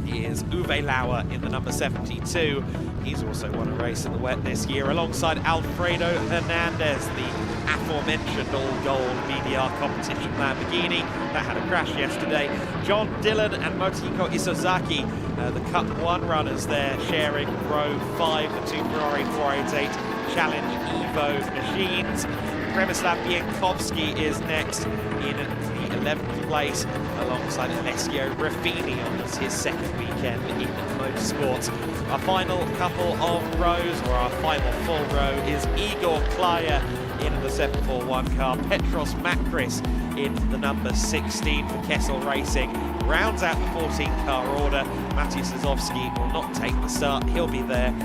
is Uwe Lauer in the number 72. He's also won a race in the wet this year alongside Alfredo Hernandez, the aforementioned all-gold BDR competition Lamborghini that had a crash yesterday. John Dillon and Motoko Isozaki, the Cup 1 runners there, sharing row 5, the 2 Ferrari 488 Challenge Evo machines. Przemysław Bienkowski is next in the 11th place alongside Alessio Raffini on his second weekend in motorsports. Our final couple of rows, or our final full row, is Igor Klaya in the 741 car, Petros Makris in the number 16 for Kessel Racing. Rounds out the 14 car order. Maciej Sazowski will not take the start. He'll be there in the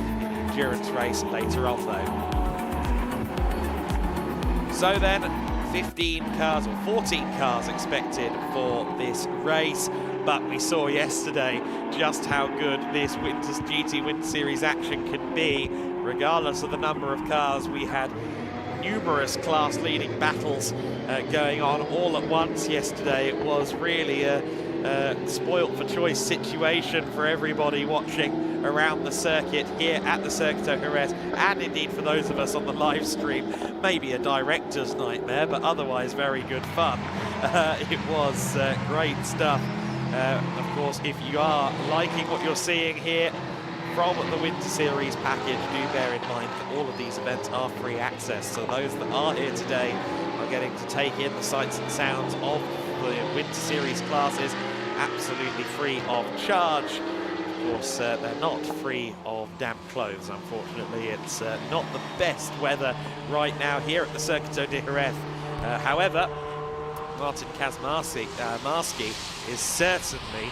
endurance race later on though. So then, 15 cars or 14 cars expected for this race, but we saw yesterday just how good this GT Winter Series action can be. Regardless of the number of cars, we had numerous class-leading battles going on all at once yesterday. It was really a spoilt for choice situation for everybody watching around the circuit here at the Circuit of Jerez, and indeed for those of us on the live stream, maybe a director's nightmare, but otherwise very good fun. It was great stuff. Of course, if you are liking what you're seeing here from the Winter Series package, do bear in mind that all of these events are free access, so those that are here today are getting to take in the sights and sounds of the Winter Series classes absolutely free of charge. Of course, they're not free of damp clothes, unfortunately. It's not the best weather right now here at the Circuito de Jerez. However, Martin Kazmarski is certainly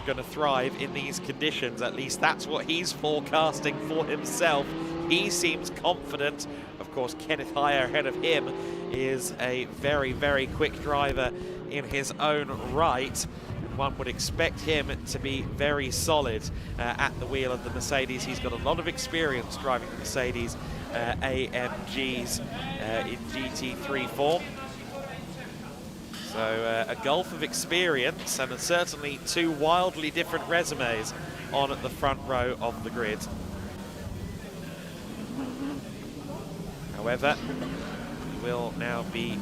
going to thrive in these conditions. At least that's what he's forecasting for himself. He seems confident. Of course, Kenneth Heyer ahead of him is a very quick driver in his own right. One would expect him to be very solid at the wheel of the Mercedes. He's got a lot of experience driving the Mercedes AMGs in GT3 form. So a gulf of experience and certainly two wildly different resumes on at the front row of the grid. However, we will now be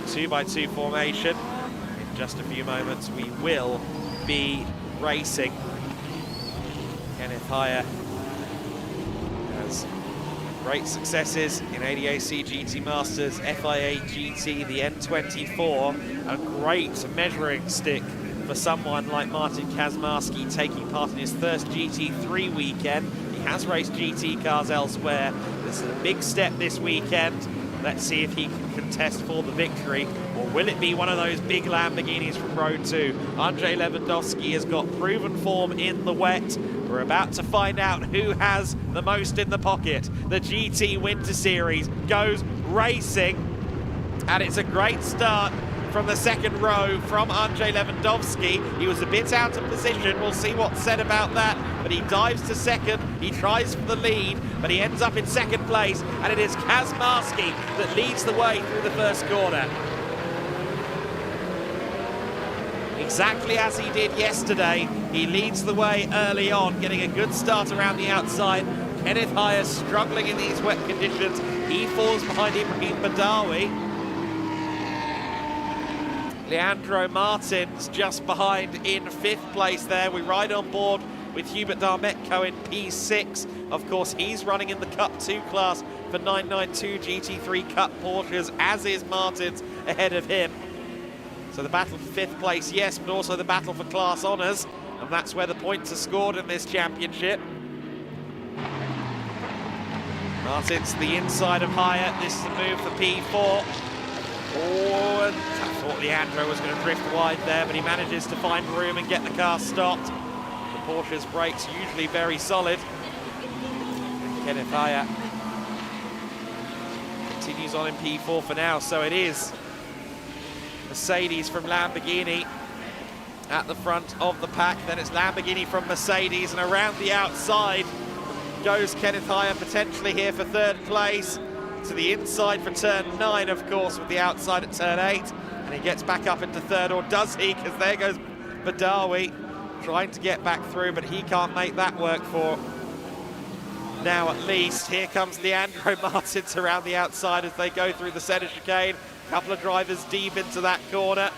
2x2 formation. In just a few moments, we will be racing. Kenneth Hire has great successes in ADAC GT Masters, FIA GT, the N24, a great measuring stick for someone like Martin Kazmarski taking part in his first GT3 weekend. He has raced GT cars elsewhere. This is a big step this weekend. Let's see if he can contest for the victory, or will it be one of those big Lamborghinis from Row 2? Andrzej Lewandowski has got proven form in the wet. We're about to find out who has the most in the pocket. The GT Winter Series goes racing, and it's a great start from the second row from Andrzej Lewandowski. He was a bit out of position, we'll see what's said about that, but he dives to second, he tries for the lead, but he ends up in second place, and it is Kazmarski that leads the way through the first corner. Exactly as he did yesterday, he leads the way early on, getting a good start around the outside. Kenneth Hire struggling in these wet conditions. He falls behind Ibrahim Badawi. Leandro Martins just behind in 5th place there. We ride on board with Hubert Darmetko in P6. Of course, he's running in the Cup 2 class for 992 GT3 Cup Porsches, as is Martins ahead of him. So the battle for 5th place, yes, but also the battle for class honours, and that's where the points are scored in this championship. Martins the inside of Hire. This is a move for P4. Oh, and I thought Leandro was going to drift wide there, but he manages to find room and get the car stopped. The Porsche's brakes usually very solid. Kenneth Hire continues on in P4 for now, so it is Mercedes from Lamborghini at the front of the pack. Then it's Lamborghini from Mercedes, and around the outside goes Kenneth Hire, potentially here for 3rd place. To the inside for turn 9, of course, with the outside at turn 8. And he gets back up into 3rd, or does he? Because there goes Badawi trying to get back through, but he can't make that work for now at least. Here comes Leandro Martins around the outside as they go through the centre chicane. A couple of drivers deep into that corner.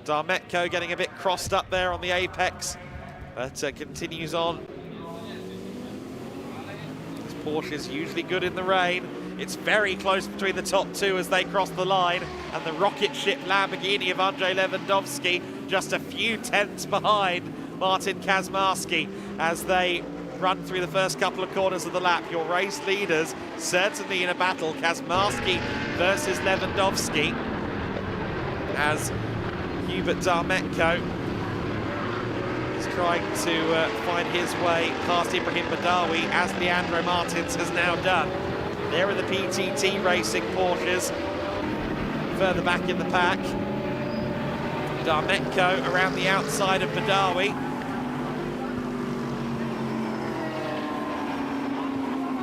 Darmetko getting a bit crossed up there on the apex, but continues on. Porsche is usually good in the rain. It's very close between the top two as they cross the line, and the rocket ship Lamborghini of Andrzej Lewandowski just a few tenths behind Martin Kazmarski as they run through the first couple of corners of the lap. Your race leaders certainly in a battle, Kazmarski versus Lewandowski, as Hubert Darmetko trying to find his way past Ibrahim Badawi, as Leandro Martins has now done. There are the PTT Racing Porsches further back in the pack. Darmetko around the outside of Badawi.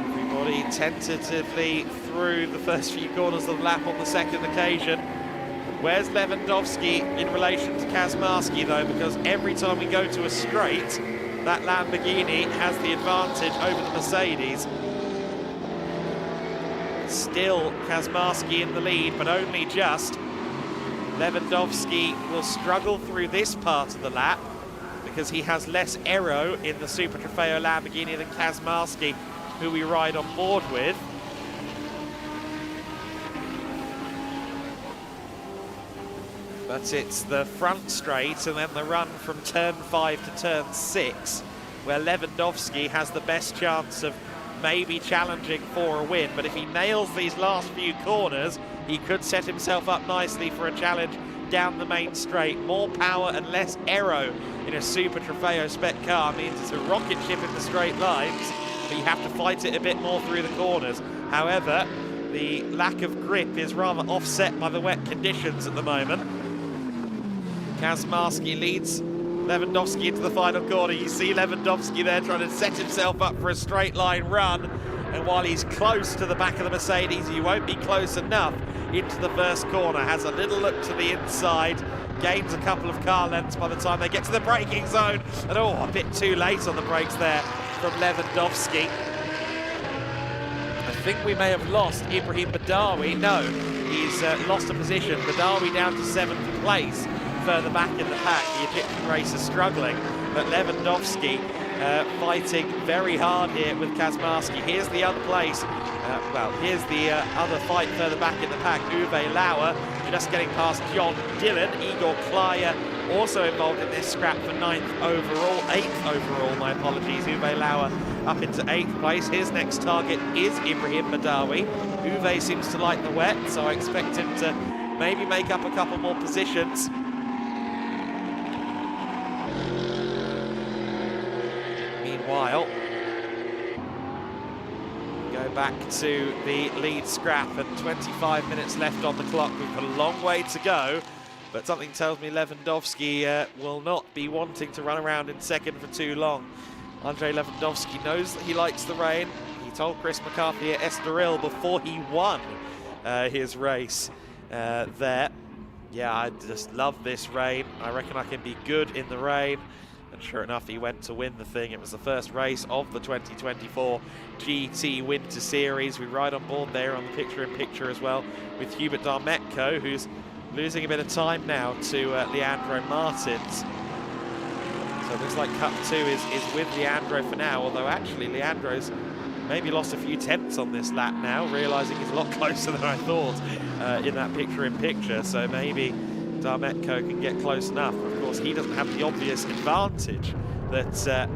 Everybody tentatively through the first few corners of the lap on the second occasion. Where's Lewandowski in relation to Kazmarski, though? Because every time we go to a straight, that Lamborghini has the advantage over the Mercedes. Still Kazmarski in the lead, but only just. Lewandowski will struggle through this part of the lap because he has less aero in the Super Trofeo Lamborghini than Kazmarski, who we ride on board with. But it's the front straight and then the run from turn 5 to turn 6 where Lewandowski has the best chance of maybe challenging for a win. But if he nails these last few corners, he could set himself up nicely for a challenge down the main straight. More power and less aero in a Super Trofeo spec car means it's a rocket ship in the straight lines, but you have to fight it a bit more through the corners. However, the lack of grip is rather offset by the wet conditions at the moment. Kazmarski leads Lewandowski into the final corner. You see Lewandowski there trying to set himself up for a straight line run, And while he's close to the back of the Mercedes, he won't be close enough into the first corner. Has a little look to the inside, gains a couple of car lengths by the time they get to the braking zone. And oh, a bit too late on the brakes there from Lewandowski. I think we may have lost Ibrahim Badawi. No, he's lost a position. Badawi down to 7th place, further back in the pack. The Egyptian racer struggling, but Lewandowski fighting very hard here with Kazmarski. Here's the other place. Here's the other fight further back in the pack. Uwe Lauer just getting past John Dillon. Igor Klaya also involved in this scrap for 9th overall, 8th overall, my apologies. Uwe Lauer up into 8th place. His next target is Ibrahim Badawi. Uwe seems to like the wet, so I expect him to maybe make up a couple more positions. Meanwhile, go back to the lead scrap and 25 minutes left on the clock. We've got a long way to go, but something tells me Lewandowski will not be wanting to run around in second for too long. Andrei Lewandowski knows that he likes the rain. He told Chris McCarthy at Estoril before he won his race there. Yeah, I just love this rain. I reckon I can be good in the rain. And sure enough, he went to win the thing. It was the first race of the 2024 GT Winter Series. We ride on board there on the picture-in-picture as well with Hubert Darmetko, who's losing a bit of time now to Leandro Martins. So it looks like Cup 2 is with Leandro for now, although actually Leandro's maybe lost a few tenths on this lap now, realising he's a lot closer than I thought in that picture-in-picture. So maybe Darmetko can get close enough. Of course, he doesn't have the obvious advantage that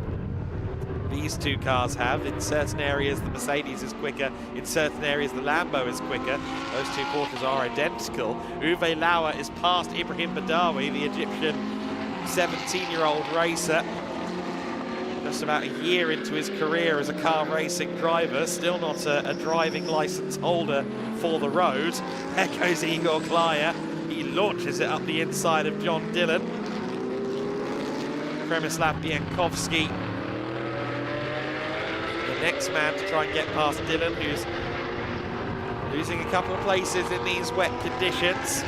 these two cars have. In certain areas, the Mercedes is quicker. In certain areas, the Lambo is quicker. Those two Porsches are identical. Uwe Lauer is past Ibrahim Badawi, the Egyptian 17-year-old racer. Just about a year into his career as a car racing driver, still not a driving licence holder for the road. There goes Igor Klaya. He launches it up the inside of John Dillon. Przemysław Biankowski, the next man to try and get past Dillon, who's losing a couple of places in these wet conditions.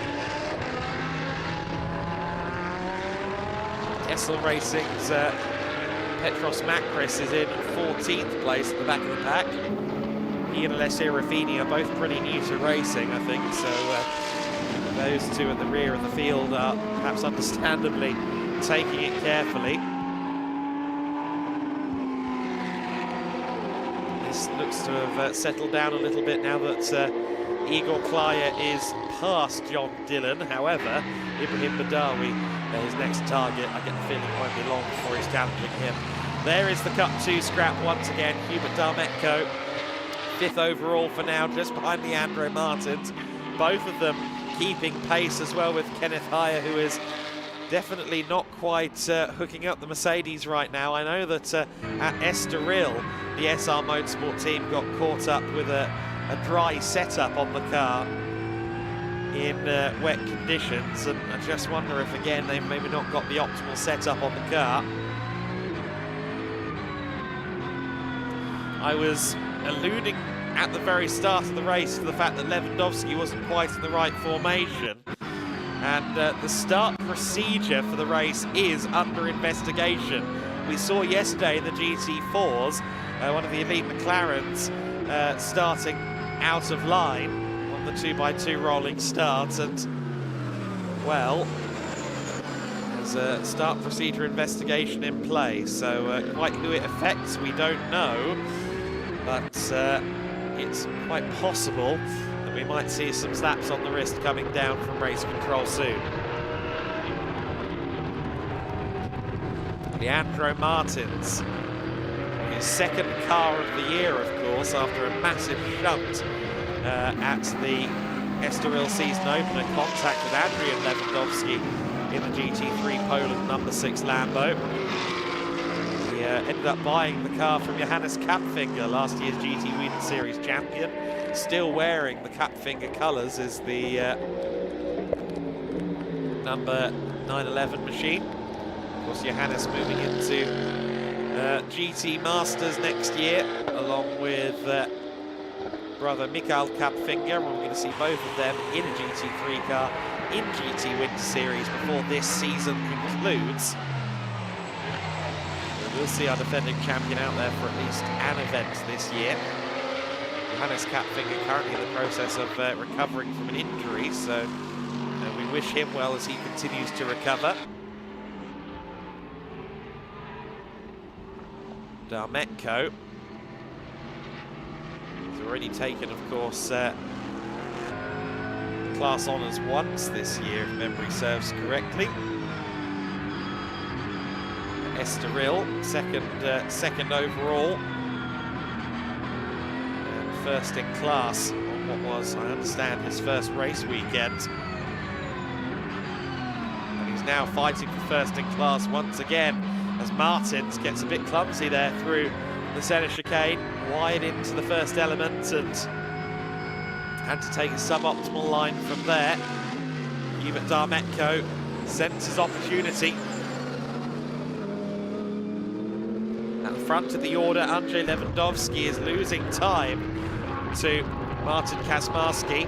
Kessel Racing's Petros Makris is in 14th place at the back of the pack. He and Alessio Ruffini are both pretty new to racing, I think, so those two at the rear of the field are perhaps understandably taking it carefully. This looks to have settled down a little bit now that Igor Klaya is past John Dillon. However, Ibrahim Badawi, his next target, I get the feeling it won't be long before he's challenging him. There is the Cup 2 scrap once again. Hubert Darmetko, 5th overall for now, just behind Leandro Martins. Both of them keeping pace as well, with Kenneth Heyer, who is definitely not quite hooking up the Mercedes right now. I know that at Estoril, the SR Motorsport team got caught up with a dry setup on the car in wet conditions, and I just wonder if again they've maybe not got the optimal setup on the car. I was alluding at the very start of the race to the fact that Lewandowski wasn't quite in the right formation, and the start procedure for the race is under investigation. We saw yesterday in the GT4s one of the elite McLarens starting out of line on the 2x2 rolling starts, and well, there's a start procedure investigation in play, so quite who it affects we don't know, but it's quite possible that we might see some slaps on the wrist coming down from race control soon. Leandro Martins, his second car of the year, of course, after a massive shunt at the Estoril season opener, contact with Adrian Lewandowski in the GT3 Poland number 6 Lambo. He ended up buying the car from Johannes Kapfinger, last year's GT Winter Series champion. Still wearing the Kapfinger colours is the number 911 machine. Of course, Johannes moving into GT Masters next year, along with brother Mikael Kapfinger. We're going to see both of them in a GT3 car in GT Winter Series before this season concludes. We'll see our defending champion out there for at least an event this year. Johannes Kapfinger currently in the process of recovering from an injury, so we wish him well as he continues to recover. Darmetko has already taken, of course, class honours once this year, if memory serves correctly. Estoril, second overall, and first in class on what was, I understand, his first race weekend. And he's now fighting for first in class once again, as Martins gets a bit clumsy there through the centre chicane, wide into the first element, and had to take a suboptimal line from there. Hubert Darmetko senses opportunity. At the front of the order, Andrzej Lewandowski is losing time to Martin Kazmarski.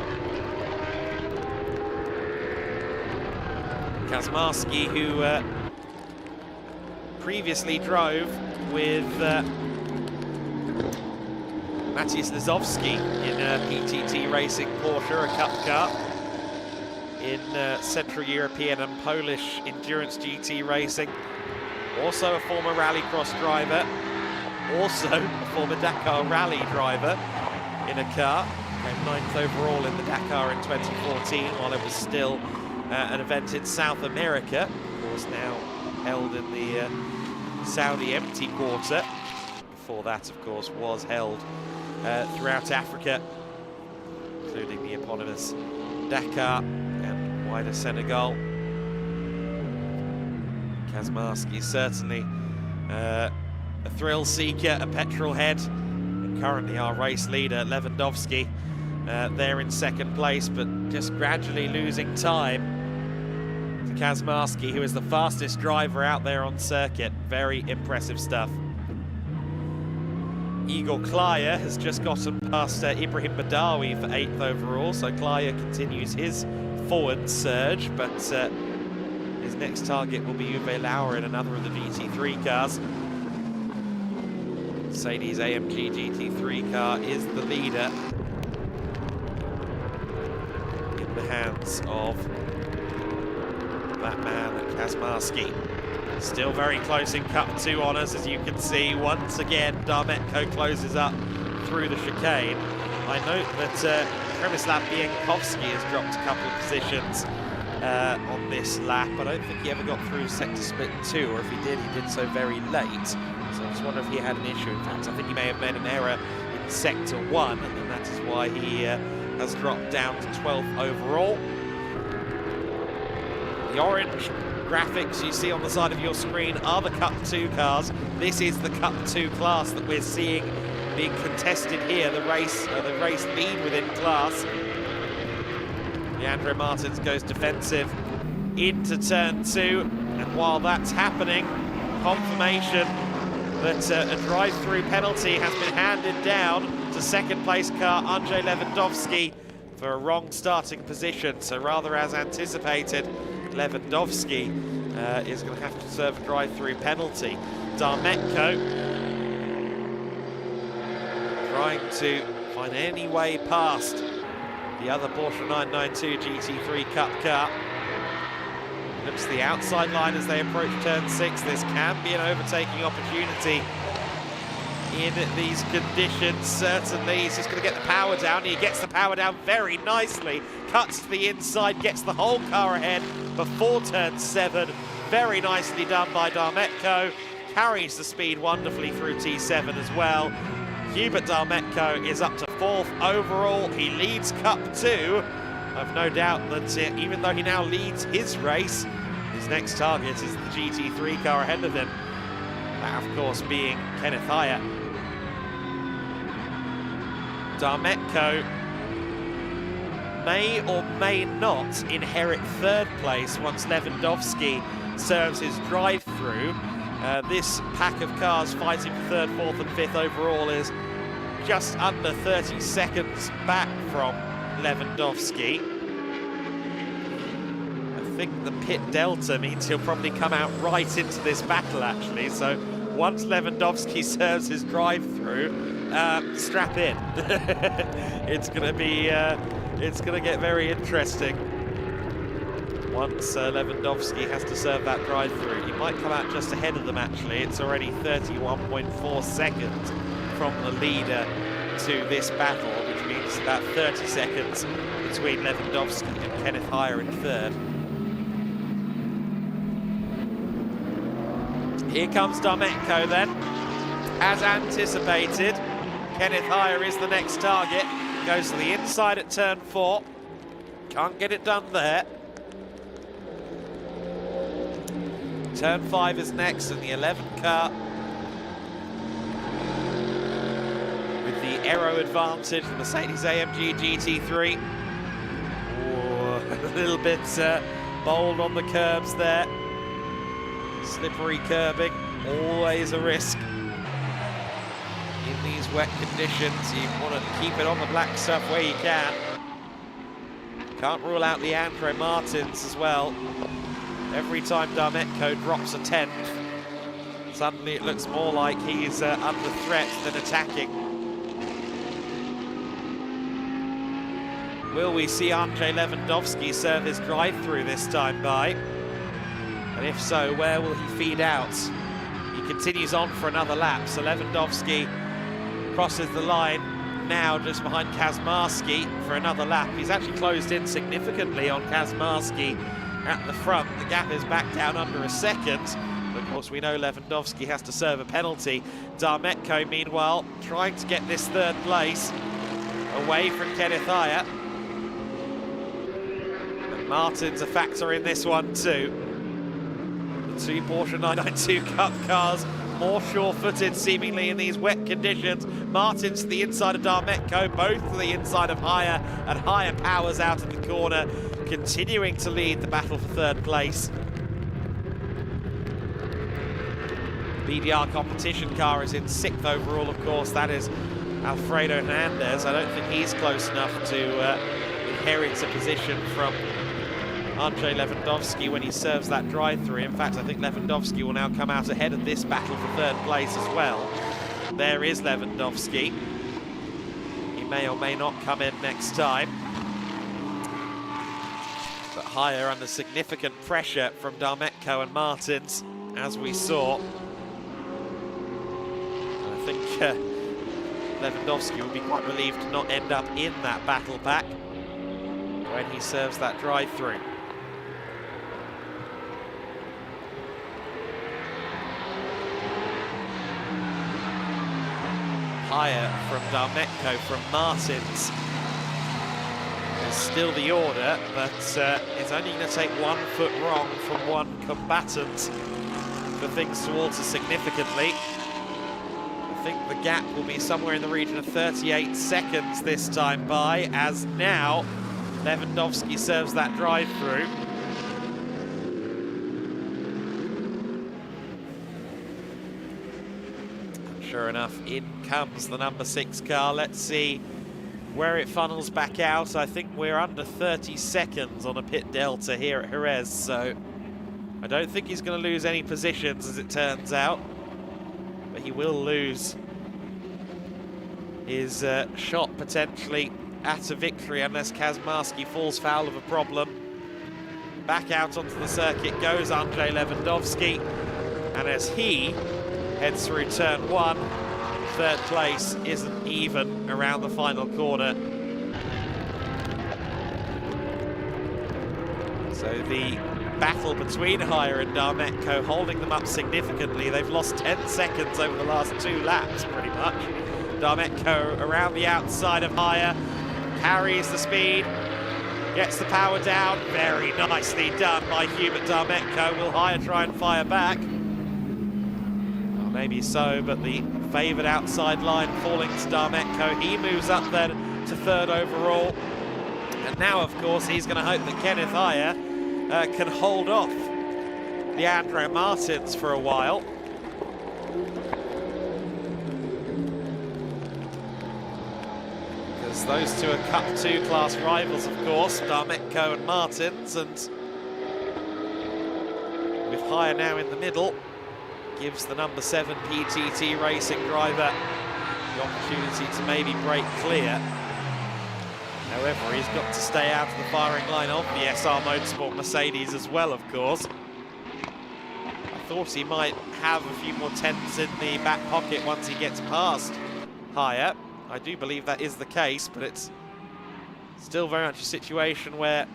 Kazmarski, who previously drove with Maciej Lizowski in PTT Racing Porsche, a cup car, in Central European and Polish Endurance GT Racing. Also a former rallycross driver, also a former Dakar Rally driver in a car. Came 9th overall in the Dakar in 2014 while it was still an event in South America. Of course, now held in the Saudi empty quarter. Before that, of course, was held throughout Africa, including the eponymous Dakar and wider Senegal. Kazmarski certainly a thrill seeker, a petrol head, and currently our race leader, Lewandowski, there in second place, but just gradually losing time to Kazmarski, who is the fastest driver out there on circuit. Very impressive stuff. Igor Klaya has just gotten past Ibrahim Badawi for 8th overall, so Klaya continues his forward surge, but his next target will be Uwe Lauer in another of the GT3 cars. Mercedes AMG GT3 car is the leader in the hands of that man, Kazmarski. Still very close in Cup 2 honours, as you can see. Once again, Darmetko closes up through the chicane. I note that Przemysław Bienkowski has dropped a couple of positions on this lap. I don't think he ever got through sector split 2, or if he did so very late. So I just wonder if he had an issue. In fact, I think he may have made an error in sector 1, and that is why he has dropped down to 12th overall. The orange graphics you see on the side of your screen are the Cup 2 cars. This is the Cup 2 class that we're seeing being contested here, the race lead within class. Leandro Martins goes defensive into turn 2, and while that's happening, confirmation that a drive-through penalty has been handed down to second place car Andrzej Lewandowski for a wrong starting position. So rather as anticipated, Lewandowski is going to have to serve a drive-through penalty. Darmetko trying to find any way past the other Porsche 992 GT3 Cup car. Looks to the outside line as they approach turn 6. This can be an overtaking opportunity in these conditions, certainly. He's just going to get the power down. He gets the power down very nicely. Cuts to the inside, gets the whole car ahead before turn 7. Very nicely done by Darmetko. Carries the speed wonderfully through T7 as well. Hubert Darmetko is up to 4th overall. He leads Cup 2. I've no doubt that even though he now leads his race, his next target is the GT3 car ahead of him. That, of course, being Kenneth Hyatt. Darmetko may or may not inherit 3rd place once Lewandowski serves his drive-through. This pack of cars fighting for 3rd, 4th and 5th overall is just under 30 seconds back from Lewandowski. I think the pit delta means he'll probably come out right into this battle, actually. So once Lewandowski serves his drive-through, strap in. It's going to get very interesting. Once Lewandowski has to serve that drive-through, he might come out just ahead of them, actually. It's already 31.4 seconds from the leader to this battle, which means about 30 seconds between Lewandowski and Kenneth Heyer in 3rd. Here comes Darmetko then. As anticipated, Kenneth Heyer is the next target. Goes to the inside at turn 4. Can't get it done there. Turn 5 is next, and the 11 car with the aero advantage, the Mercedes AMG GT3. Oh, a little bit bold on the curbs there. Slippery curbing, always a risk. In these wet conditions, you want to keep it on the black stuff where you can. Can't rule out Leandro Martins as well. Every time Darmetko drops a 10th, suddenly it looks more like he's under threat than attacking. Will we see Andrzej Lewandowski serve his drive-through this time by? And if so, where will he feed out? He continues on for another lap, so Lewandowski crosses the line now just behind Kazmarski for another lap. He's actually closed in significantly on Kazmarski at the front. The gap is back down under a second. But of course, we know Lewandowski has to serve a penalty. Darmetko, meanwhile, trying to get this 3rd place away from Kenneth Heyer. And Martin's a factor in this one too. The 2 Porsche 992 Cup cars, more sure-footed seemingly in these wet conditions. Martin's to the inside of Darmetko, both to the inside of Heyer, and Heyer powers out of the corner, continuing to lead the battle for 3rd place. BDR competition car is in 6th overall, of course. That is Alfredo Hernandez. I don't think he's close enough to inherit a position from Andrzej Lewandowski when he serves that drive-through. In fact, I think Lewandowski will now come out ahead of this battle for 3rd place as well. There is Lewandowski. He may or may not come in next time. But Heyer under significant pressure from Darmetko and Martins, as we saw. And I think Lewandowski will be quite relieved to not end up in that battle pack when he serves that drive-through. Heyer from Darmetko from Martins is still the order, but it's only going to take 1 foot wrong from one combatant for things to alter significantly. I think the gap will be somewhere in the region of 38 seconds this time by, as now Lewandowski serves that drive-through. Sure enough, in comes the number 6 car. Let's see where it funnels back out. I think we're under 30 seconds on a pit delta here at Jerez, so I don't think he's going to lose any positions as it turns out, but he will lose his shot potentially at a victory unless Kazmarski falls foul of a problem. Back out onto the circuit goes Andrzej Lewandowski, and as he heads through turn 1, 3rd place isn't even around the final corner. So the battle between Heyer and Darmetko holding them up significantly. They've lost 10 seconds over the last 2 laps, pretty much. Darmetko around the outside of Heyer, carries the speed, gets the power down. Very nicely done by Hubert Darmetko. Will Heyer try and fire back? Well, maybe so, but the favoured outside line falling to Darmetko. He moves up then to 3rd overall. And now, of course, he's going to hope that Kenneth Heyer can hold off Leandro Martins for a while. Because those two are Cup 2 class rivals, of course, Darmetko and Martins, and with Haya now in the middle, gives the number 7 PTT Racing driver the opportunity to maybe break clear. However, he's got to stay out of the firing line of the SR Motorsport Mercedes as well, of course. I thought he might have a few more tenths in the back pocket once he gets past Haya. I do believe that is the case, but it's still very much a situation where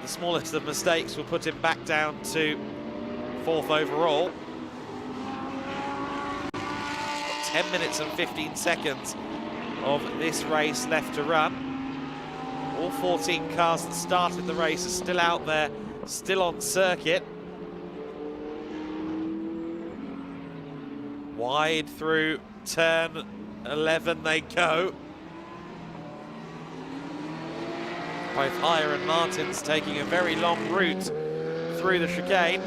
the smallest of mistakes will put him back down to 4th overall. 10 minutes and 15 seconds of this race left to run. All 14 cars that started the race are still out there, still on circuit. Wide through turn 11 they go. Both Haya and Martins taking a very long route through the chicane.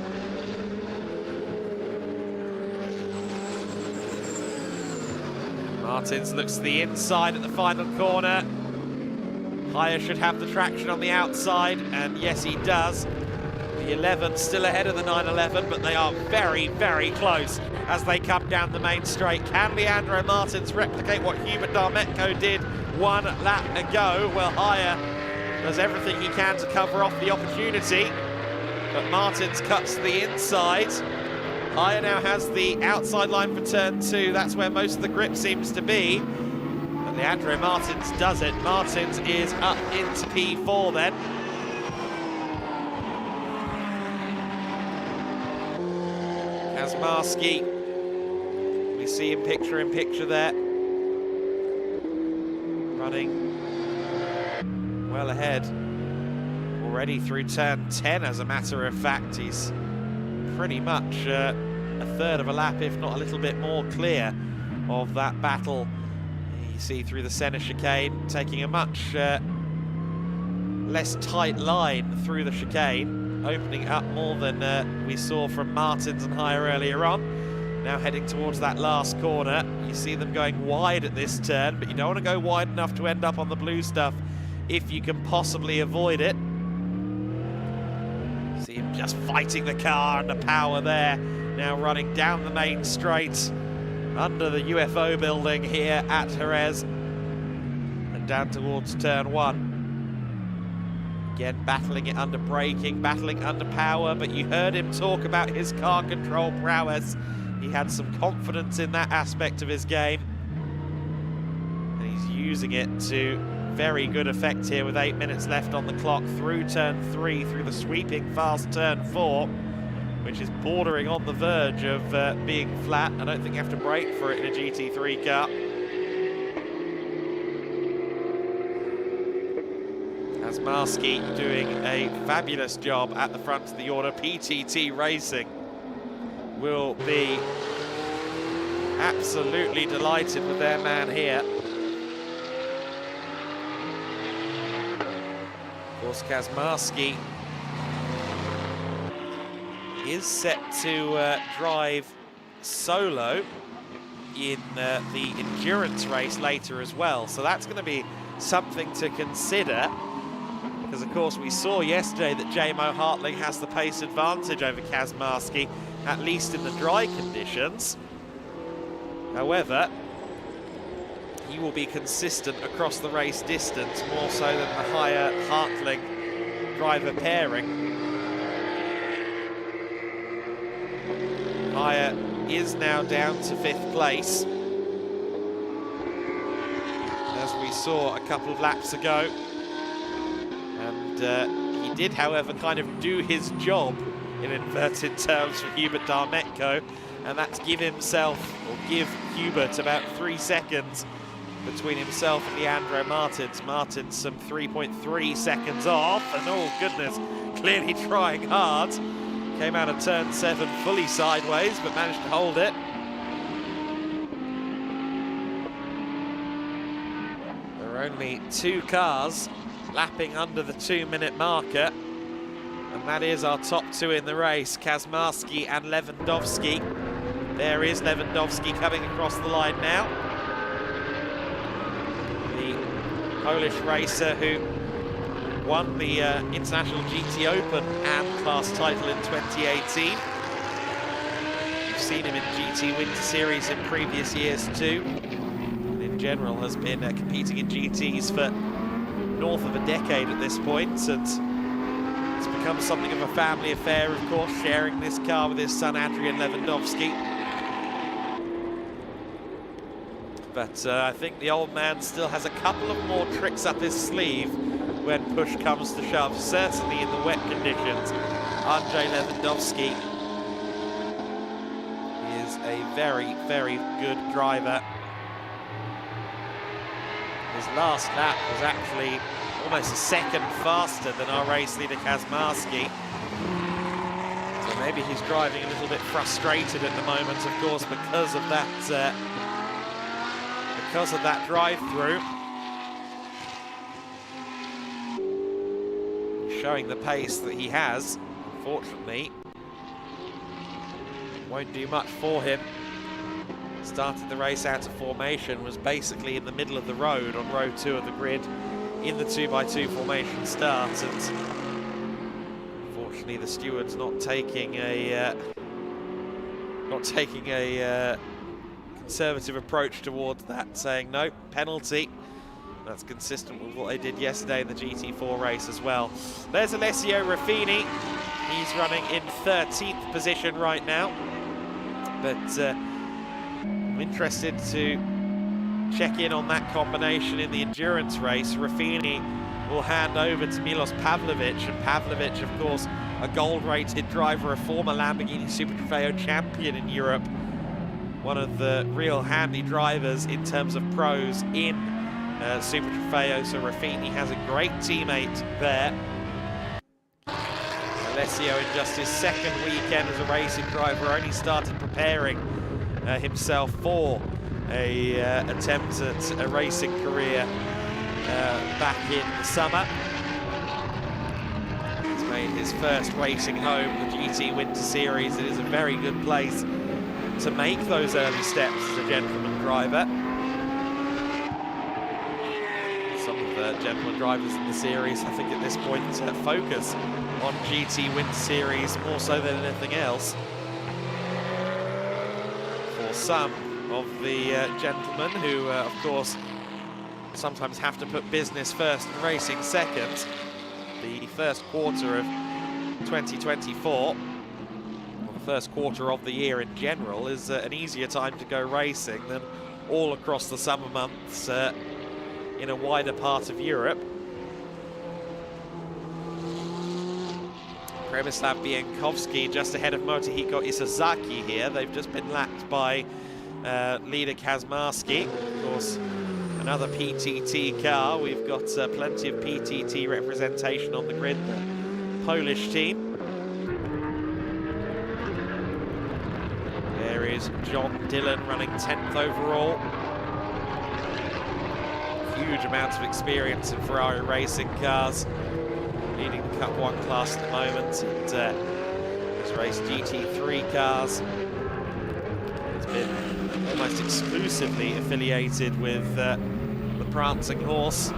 Martins looks to the inside at the final corner. Haya should have the traction on the outside, and yes, he does. The 11 still ahead of the 911, but they are very, very close as they come down the main straight. Can Leandro Martins replicate what Hubert Darmetko did 1 lap ago? Well, Haya does everything he can to cover off the opportunity, but Martins cuts to the inside. Haya now has the outside line for turn 2. That's where most of the grip seems to be. But Leandro Martins does it. Martins is up into P4 then. Kazmarski, we see him picture in picture there. Running well ahead. Already through turn 10, as a matter of fact. He's pretty much a third of a lap, if not a little bit more, clear of that battle. You see through the centre chicane, taking a much less tight line through the chicane, opening up more than we saw from Martins and Haya earlier on. Now heading towards that last corner. You see them going wide at this turn, but you don't want to go wide enough to end up on the blue stuff if you can possibly avoid it. See him just fighting the car under power there. Now running down the main straight under the UFO building here at Jerez and down towards turn 1. Again, battling it under braking, battling under power, but you heard him talk about his car control prowess. He had some confidence in that aspect of his game, and he's using it to very good effect here with 8 minutes left on the clock through turn 3, through the sweeping fast turn 4, which is bordering on the verge of being flat. I don't think you have to brake for it in a GT3 car. Kazmarski doing a fabulous job at the front of the order. PTT Racing will be absolutely delighted with their man here. Of course, Kazmarski is set to drive solo in the endurance race later as well. So that's going to be something to consider, because of course we saw yesterday that J-Mo Hartling has the pace advantage over Kazmarski, at least in the dry conditions. However, he will be consistent across the race distance, more so than the Haya Hartling driver pairing. Haya is now down to 5th place, as we saw a couple of laps ago. And he did, however, kind of do his job, in inverted terms, for Hubert Darmetko, and that's give Hubert about 3 seconds between himself and Leandro Martins. Martins some 3.3 seconds off, and oh goodness, clearly trying hard. Came out of turn 7 fully sideways, but managed to hold it. There are only 2 cars lapping under the 2-minute marker, and that is our top 2 in the race, Kazmarski and Lewandowski. There is Lewandowski coming across the line now. The Polish racer who won the International GT Open and class title in 2018. We've seen him in GT Winter Series in previous years too. And in general has been competing in GTs for north of a decade at this point, and it's become something of a family affair, of course, sharing this car with his son Adrian Lewandowski. But I think the old man still has a couple of more tricks up his sleeve when push comes to shove, certainly in the wet conditions. Andrzej Lewandowski is a very, very good driver. His last lap was actually almost a second faster than our race leader Kaczmarski. So maybe he's driving a little bit frustrated at the moment, of course, because of that drive-through. Showing the pace that he has, unfortunately, won't do much for him. Started the race out of formation, was basically in the middle of the road on row 2 of the grid in the 2x2 formation start, and unfortunately the steward's not taking a conservative approach towards that, saying no, penalty. That's consistent with what they did yesterday in the GT4 race as well. There's Alessio Ruffini. He's running in 13th position right now. But I'm interested to check in on that combination in the endurance race. Ruffini will hand over to Milos Pavlovic, and Pavlovic, of course, a gold-rated driver, a former Lamborghini Super Trofeo champion in Europe. One of the real handy drivers in terms of pros in Super Trofeo, so Ruffini has a great teammate there. Alessio, in just his second weekend as a racing driver, only started preparing himself for a attempt at a racing career back in the summer. He's made his first racing home, the GT Winter Series. It is a very good place to make those early steps as a gentleman driver. Gentleman drivers in the series, I think at this point, focus on GT Winter Series more so than anything else. For some of the gentlemen who, of course, sometimes have to put business first and racing second, the first quarter of 2024, or the first quarter of the year in general, is an easier time to go racing than all across the summer months in a wider part of Europe. Przemysław Bienkowski just ahead of Motohiko Isozaki here. They've just been lapped by leader Kaczmarski. Of course, another PTT car. We've got plenty of PTT representation on the grid, the Polish team. There is John Dillon running 10th overall. Huge amounts of experience in Ferrari racing cars, leading the Cup 1 class at the moment, and has raced GT3 cars. It's been almost exclusively affiliated with the Prancing Horse for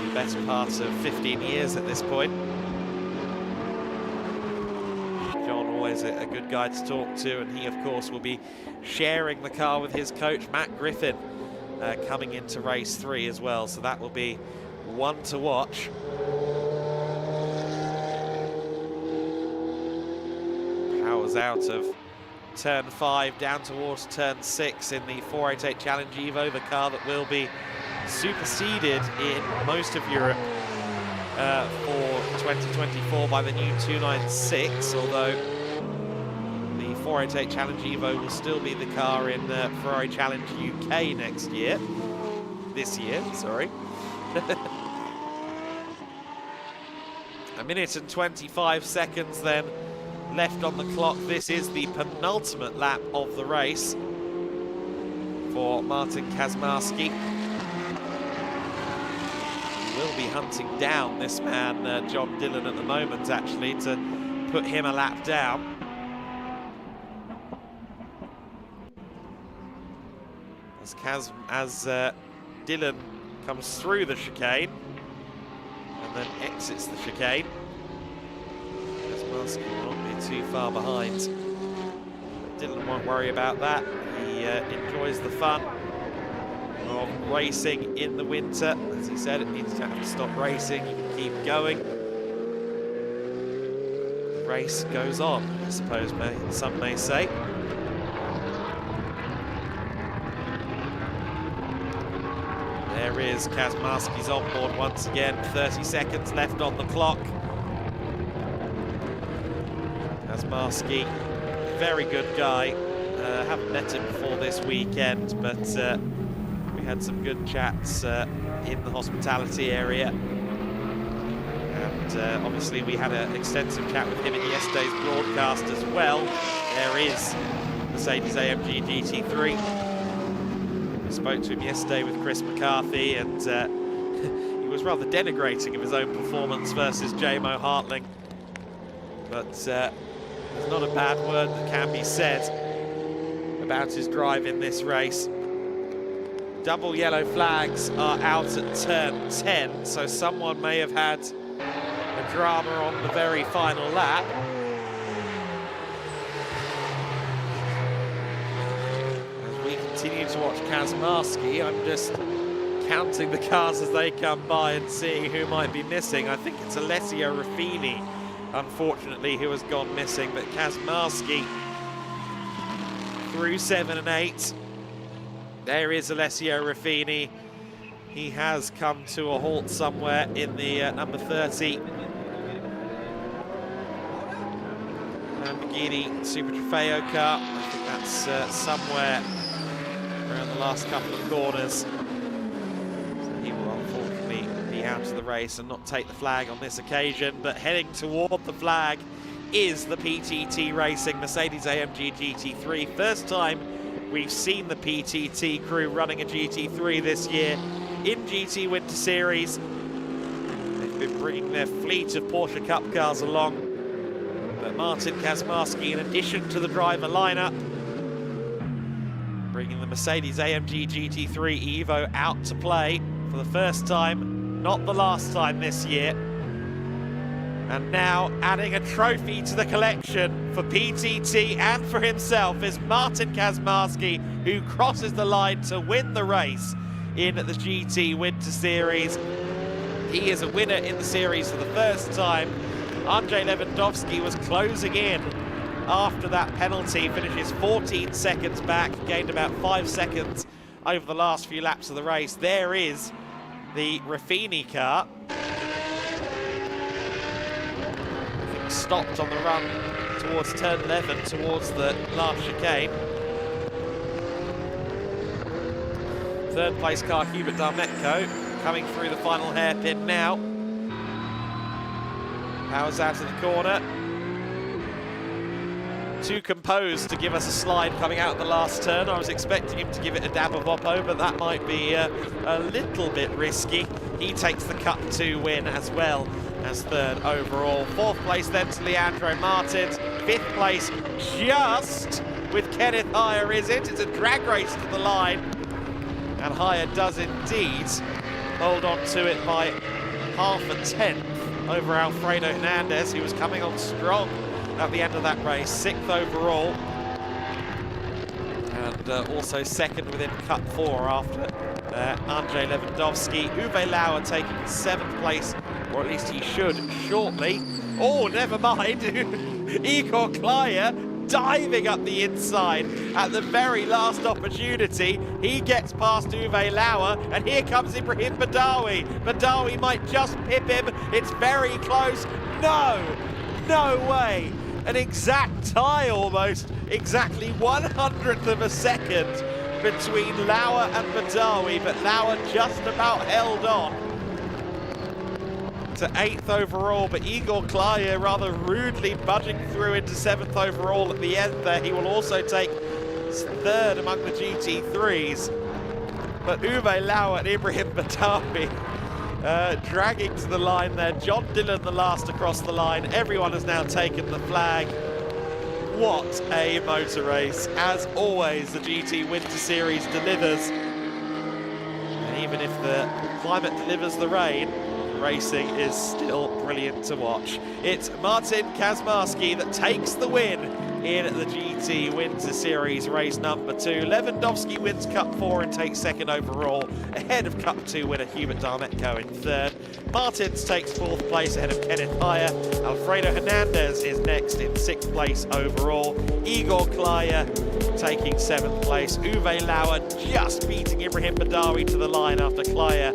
the better part of 15 years at this point. John, always a good guy to talk to, and he, of course, will be sharing the car with his coach, Matt Griffin, coming into race 3 as well, so that will be one to watch. Powers out of turn 5 down towards turn 6 in the 488 Challenge Evo, the car that will be superseded in most of Europe for 2024 by the new 296, although the 488 Challenge Evo will still be the car in Ferrari Challenge UK next year. This year, sorry. A minute and 25 seconds then left on the clock. This is the penultimate lap of the race for Martin Kaczmarski. He will be hunting down this man, John Dillon, at the moment, actually, to put him a lap down. as Dylan comes through the chicane and then exits the chicane. Kazmarski will not be too far behind. But Dylan won't worry about that. He enjoys the fun of racing in the winter. As he said, it means you don't have to stop racing, you can keep going. The race goes on, I suppose some may say. There is Kazmarski's on board once again, 30 seconds left on the clock. Kazmarski, very good guy. Haven't met him before this weekend, but we had some good chats in the hospitality area. And obviously we had an extensive chat with him in yesterday's broadcast as well. There is Mercedes-AMG GT3. We spoke to him yesterday with Chris McCarthy, and he was rather denigrating of his own performance versus JMO Hartling. But there's not a bad word that can be said about his drive in this race. Double yellow flags are out at turn 10, so someone may have had a drama on the very final lap. As we continue to watch Kazmarski, I'm just counting the cars as they come by and seeing who might be missing. I think it's Alessio Ruffini, unfortunately, who has gone missing, but Kazmarski through 7 and 8. There is Alessio Ruffini. He has come to a halt somewhere in the number 30 Lamborghini Super Trofeo car. I think that's somewhere around the last couple of corners. So he will unfortunately be out of the race and not take the flag on this occasion, but heading toward the flag is the PTT Racing Mercedes-AMG GT3. First time we've seen the PTT crew running a GT3 this year in GT Winter Series. They've been bringing their fleet of Porsche Cup cars along, but Martin Kazmarski, in addition to the driver lineup, bringing the Mercedes-AMG GT3 Evo out to play for the first time, not the last time this year. And now adding a trophy to the collection for PTT and for himself is Martin Kazmarski, who crosses the line to win the race in the GT Winter Series. He is a winner in the series for the first time. Andrzej Lewandowski was closing in after that penalty, finishes 14 seconds back, gained about 5 seconds over the last few laps of the race. There is the Ruffini car. Stopped on the run towards turn 11, towards the last chicane. Third place car, Hubert Darmetko, coming through the final hairpin now. Powers out of the corner. Too composed to give us a slide coming out of the last turn. I was expecting him to give it a dab of Oppo, but that might be a little bit risky. He takes the Cup 2 win as well as third overall. Fourth place then to Leandro Martins. Fifth place just with Kenneth Hire, is it? It's a drag race to the line. And Hire does indeed hold on to it by half a tenth over Alfredo Hernandez, who was coming on strong at the end of that race. Sixth overall. And also second within Cup 4 after Andrzej Lewandowski. Uwe Lauer taking 7th place, or at least he should shortly. Oh, never mind. Igor Klyer diving up the inside at the very last opportunity. He gets past Uwe Lauer, and here comes Ibrahim Badawi. Badawi might just pip him. It's very close. No way. An exact tie almost. Exactly 1/100th of a second between Lauer and Badawi, but Lauer just about held on to 8th overall, but Igor Klyer rather rudely budging through into 7th overall at the end there. He will also take 3rd among the GT3s, but Uwe Lauer and Ibrahim Badawi dragging to the line there. John Dillon the last across the line. Everyone has now taken the flag. What a motor race. As always, the GT Winter Series delivers. even if the climate delivers the rain, racing is still brilliant to watch. It's Martin Kazmarski that takes the win in the GT Winter Series race number 2. Lewandowski wins Cup 4 and takes second overall, ahead of Cup 2 winner Hubert Darmetko in third. Martins takes 4th place ahead of Kenneth Heyer. Alfredo Hernandez is next in 6th place overall. Igor Klaya taking 7th place. Uwe Lauer just beating Ibrahim Badawi to the line after Klaya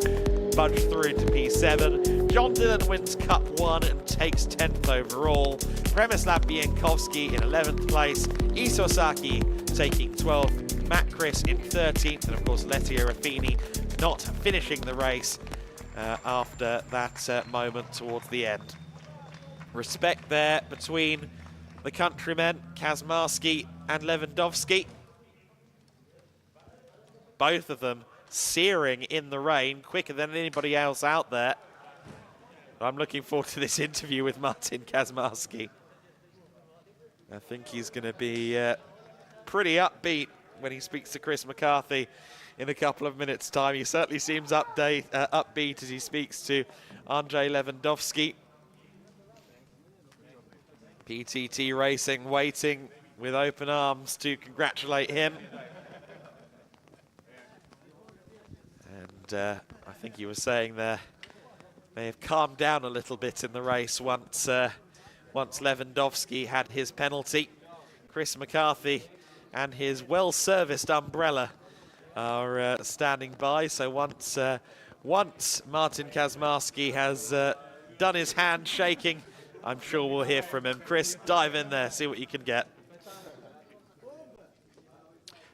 budged through into P7. John Dillon wins Cup 1 and takes 10th overall. Przemysław Bienkowski in 11th place. Isosaki taking 12th. Matt Chris in 13th. And of course, Lettia Raffini not finishing the race after that moment towards the end. Respect there between the countrymen, Kazmarski and Lewandowski. Both of them searing in the rain, quicker than anybody else out there. I'm looking forward to this interview with Martin Kazmarski. I think he's going to be pretty upbeat when he speaks to Chris McCarthy in a couple of minutes' time. He certainly seems upbeat as he speaks to Andrzej Lewandowski. PTT Racing waiting with open arms to congratulate him. And I think he was saying there, may have calmed down a little bit in the race once Lewandowski had his penalty. Chris McCarthy and his well-serviced umbrella are standing by. So once Martin Kazmarski has done his hand shaking, I'm sure we'll hear from him. Chris, dive in there, see what you can get.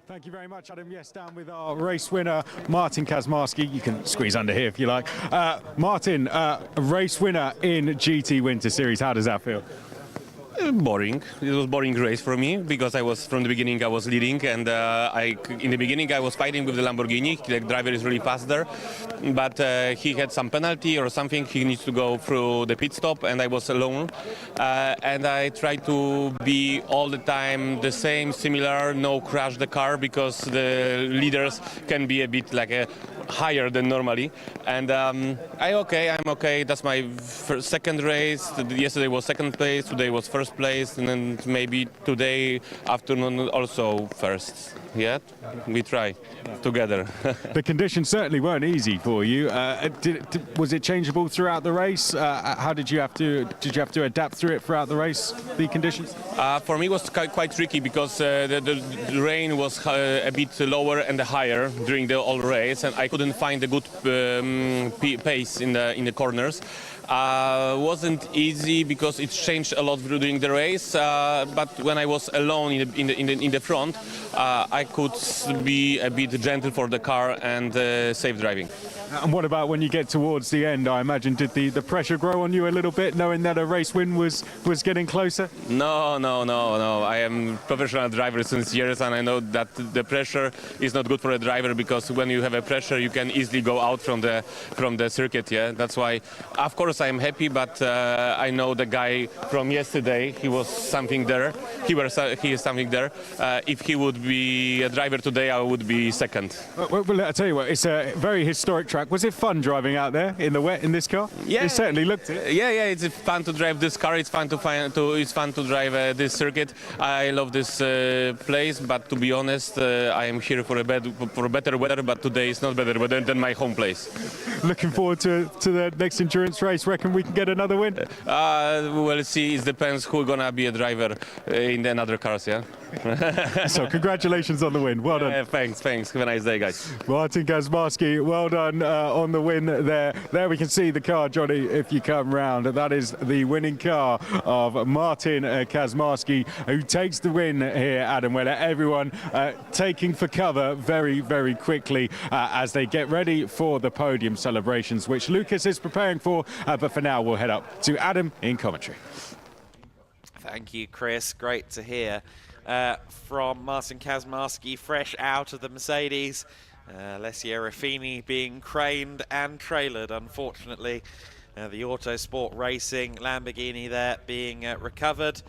Thank you very much, Adam. Yes, down with our race winner, Martin Kazmarski. You can squeeze under here if you like. Martin, race winner in GT Winter Series. How does that feel? Boring. It was boring race for me because from the beginning I was leading, and in the beginning I was fighting with the Lamborghini. The driver is really fast there, but he had some penalty or something. He needs to go through the pit stop, and I was alone. And I tried to be all the time the same, similar, no crash the car, because the leaders can be a bit like higher than normally. And I'm okay. That's my second race. Yesterday was second place, today was first place, and then maybe today afternoon also first. Yeah, we try together. The conditions certainly weren't easy for you. Was it changeable throughout the race? How did you have to adapt through it throughout the race, the conditions? For me it was quite tricky because the rain was a bit lower and higher during the whole race, and I couldn't find a good pace in the corners. Wasn't easy because it changed a lot during the race, but when I was alone in the front, I could be a bit gentle for the car and safe driving. And what about when you get towards the end? I imagine, did the pressure grow on you a little bit, knowing that a race win was getting closer? No. I am professional driver since years, and I know that the pressure is not good for a driver, because when you have a pressure, you can easily go out from the circuit. Yeah, that's why. Of course, I am happy, but I know the guy from yesterday. He was something there. He is something there. If he would be a driver today, I would be second. Well, I tell you what, it's a very historic track. Was it fun driving out there in the wet in this car? Yeah, it certainly looked it. Yeah, it's fun to drive this car. It's fun to drive this circuit. I love this place, but to be honest, I am here for better weather. But today is not better weather than my home place. Looking forward to the next endurance race. Reckon we can get another win? We'll see. It depends who's gonna be a driver in the other cars. Yeah. So congratulations on the win. Well done. Thanks. Have a nice day, guys. Martin Kazmarski, well done on the win there. There we can see the car, Johnny, if you come round. That is the winning car of Martin Kazmarski, who takes the win here, Adam Weller. Everyone taking for cover very, very quickly as they get ready for the podium celebrations, which Lucas is preparing for. But for now, we'll head up to Adam in commentary. Thank you, Chris. Great to hear from Martin Kazmarski, fresh out of the Mercedes. Alessia Raffini being craned and trailered, unfortunately, the Autosport Racing Lamborghini there being recovered.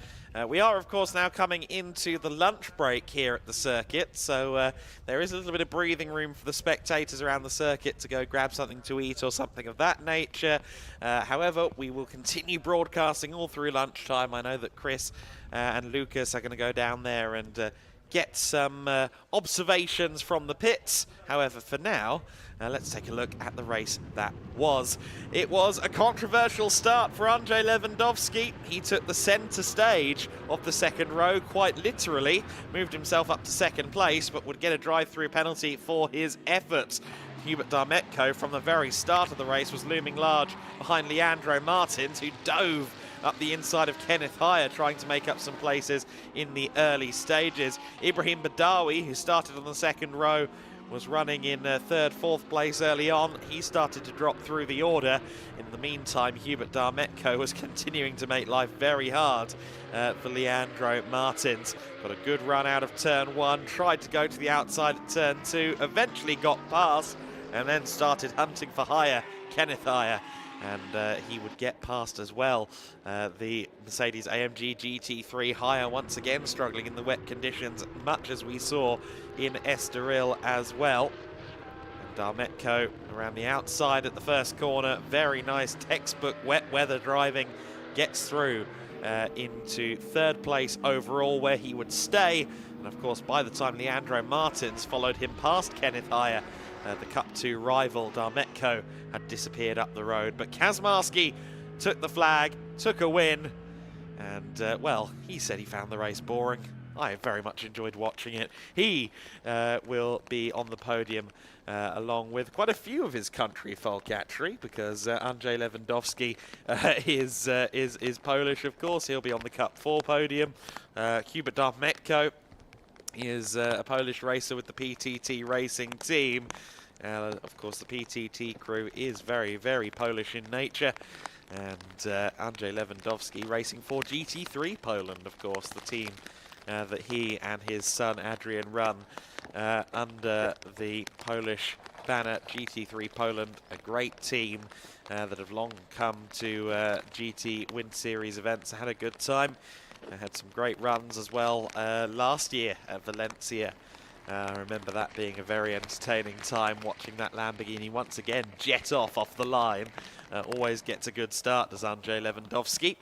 We are, of course, now coming into the lunch break here at the circuit, so there is a little bit of breathing room for the spectators around the circuit to go grab something to eat or something of that nature. However, we will continue broadcasting all through lunchtime. I know that Chris and Lucas are going to go down there and get some observations from the pits. However, for now, let's take a look at the race that was. It was a controversial start for Andrzej Lewandowski. He took the centre stage of the second row, quite literally, moved himself up to second place, but would get a drive-through penalty for his efforts. Hubert Darmetko, from the very start of the race, was looming large behind Leandro Martins, who dove up the inside of Kenneth Heyer, trying to make up some places in the early stages. Ibrahim Badawi, who started on the second row, was running in third, fourth place early on. He started to drop through the order. In the meantime, Hubert Darmetko was continuing to make life very hard for Leandro Martins. Got a good run out of turn one, tried to go to the outside at turn two, eventually got past, and then started hunting for Heyer, Kenneth Heyer. And he would get past as well. The Mercedes AMG GT3 Heyer once again struggling in the wet conditions, much as we saw in Estoril as well. And Darmetko around the outside at the first corner. Very nice textbook wet weather driving. Gets through into third place overall, where he would stay. And of course, by the time Leandro Martins followed him past Kenneth Heyer, the Cup 2 rival Darmetko had disappeared up the road. But Kazmarski took the flag, took a win, and, well, he said he found the race boring. I very much enjoyed watching it. He will be on the podium along with quite a few of his country folk, actually, because Andrzej Lewandowski is Polish, of course. He'll be on the Cup 4 podium. Hubert Darmetko is a Polish racer with the PTT racing team. Of course, the PTT crew is very, very Polish in nature. And Andrzej Lewandowski racing for GT3 Poland, of course, the team that he and his son Adrian run under the Polish banner. GT3 Poland, a great team that have long come to GT Winter Series events. I had a good time. I had some great runs as well last year at Valencia. I remember that being a very entertaining time, watching that Lamborghini once again jet off the line. Always gets a good start, does Andrzej Lewandowski.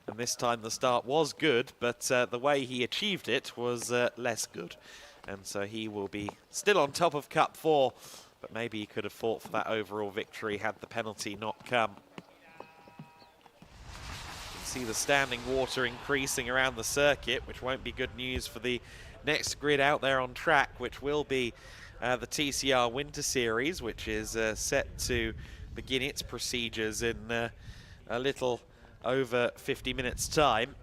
And this time the start was good, but the way he achieved it was less good. And so he will be still on top of Cup 4, but maybe he could have fought for that overall victory had the penalty not come. See the standing water increasing around the circuit, which won't be good news for the next grid out there on track, which will be the TCR Winter Series, which is set to begin its procedures in a little over 50 minutes time.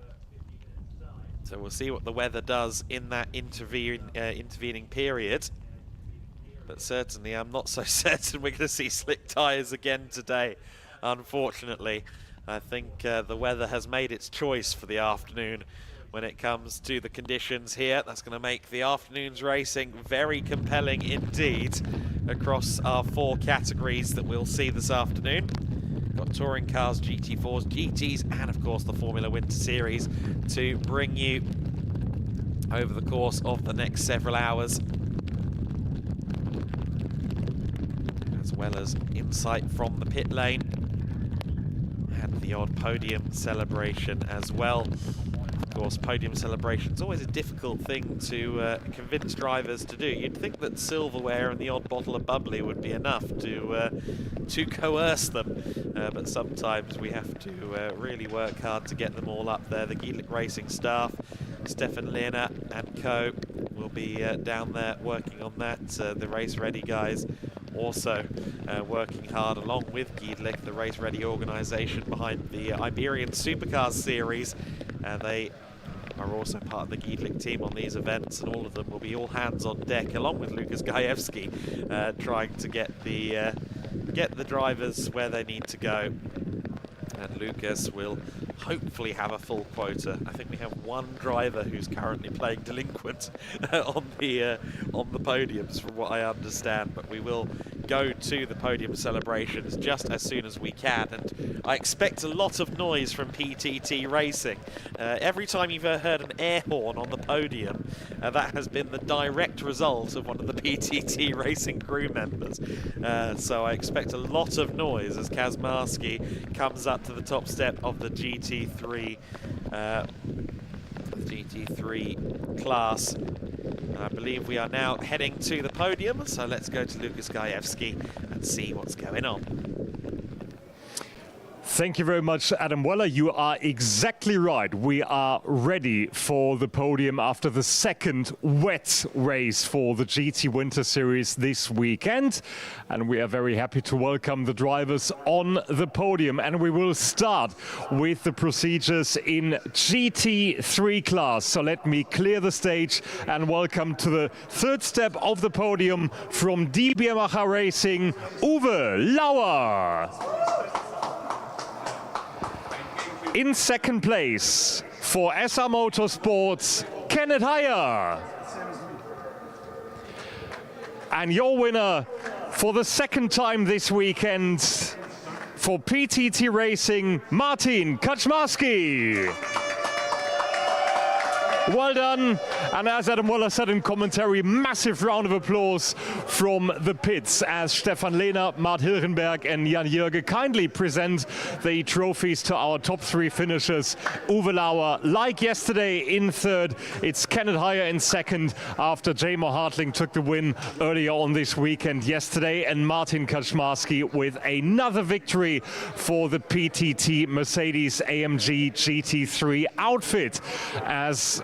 So we'll see what the weather does in that intervening period. But certainly I'm not so certain we're going to see slick tyres again today, unfortunately. I think the weather has made its choice for the afternoon when it comes to the conditions here. That's going to make the afternoon's racing very compelling indeed across our 4 categories that we'll see this afternoon. Got touring cars, GT4s, GTs, and of course the Formula Winter Series to bring you over the course of the next several hours, as well as insight from the pit lane. And the odd podium celebration as well. Of course, podium celebration is always a difficult thing to convince drivers to do. You'd think that silverware and the odd bottle of bubbly would be enough to coerce them, but sometimes we have to really work hard to get them all up there. The Giedlick Racing staff, Stefan Lehner and co, will be down there working on that. The Race Ready guys also working hard along with Giedlick, the Race Ready organisation behind the Iberian Supercars series. They are also part of the Giedlick team on these events, and all of them will be all hands on deck, along with Lukas Gajewski, trying to get the drivers where they need to go. And Lucas will hopefully have a full quota. I think we have one driver who's currently playing delinquent on the podiums, from what I understand. But we will go to the podium celebrations just as soon as we can, and I expect a lot of noise from PTT Racing. Every time you've heard an air horn on the podium, that has been the direct result of one of the PTT Racing crew members. So I expect a lot of noise as Kaczmarski comes up to the top step of the GT3 class. And I believe we are now heading to the podium, so let's go to Lukas Gajewski and see what's going on. Thank you very much, Adam Weller. You are exactly right. We are ready for the podium after the second wet race for the GT Winter Series this weekend. And we are very happy to welcome the drivers on the podium. And we will start with the procedures in GT3 class. So let me clear the stage and welcome to the third step of the podium from Die Biermacher Racing, Uwe Lauer. In second place for SR Motorsports, Kenneth Heyer. And your winner for the second time this weekend for PTT Racing, Martin Kaczmarski. Well done. And as Adam Weller said in commentary, massive round of applause from the pits as Stefan Lehner, Mart Hilgenberg and Jan Jürge kindly present the trophies to our top three finishers. Uwe Lauer, like yesterday, in third. It's Kenneth Heyer in second after J-Mo Hartling took the win earlier on this weekend yesterday. And Martin Kaczmarski with another victory for the PTT Mercedes AMG GT3 outfit, as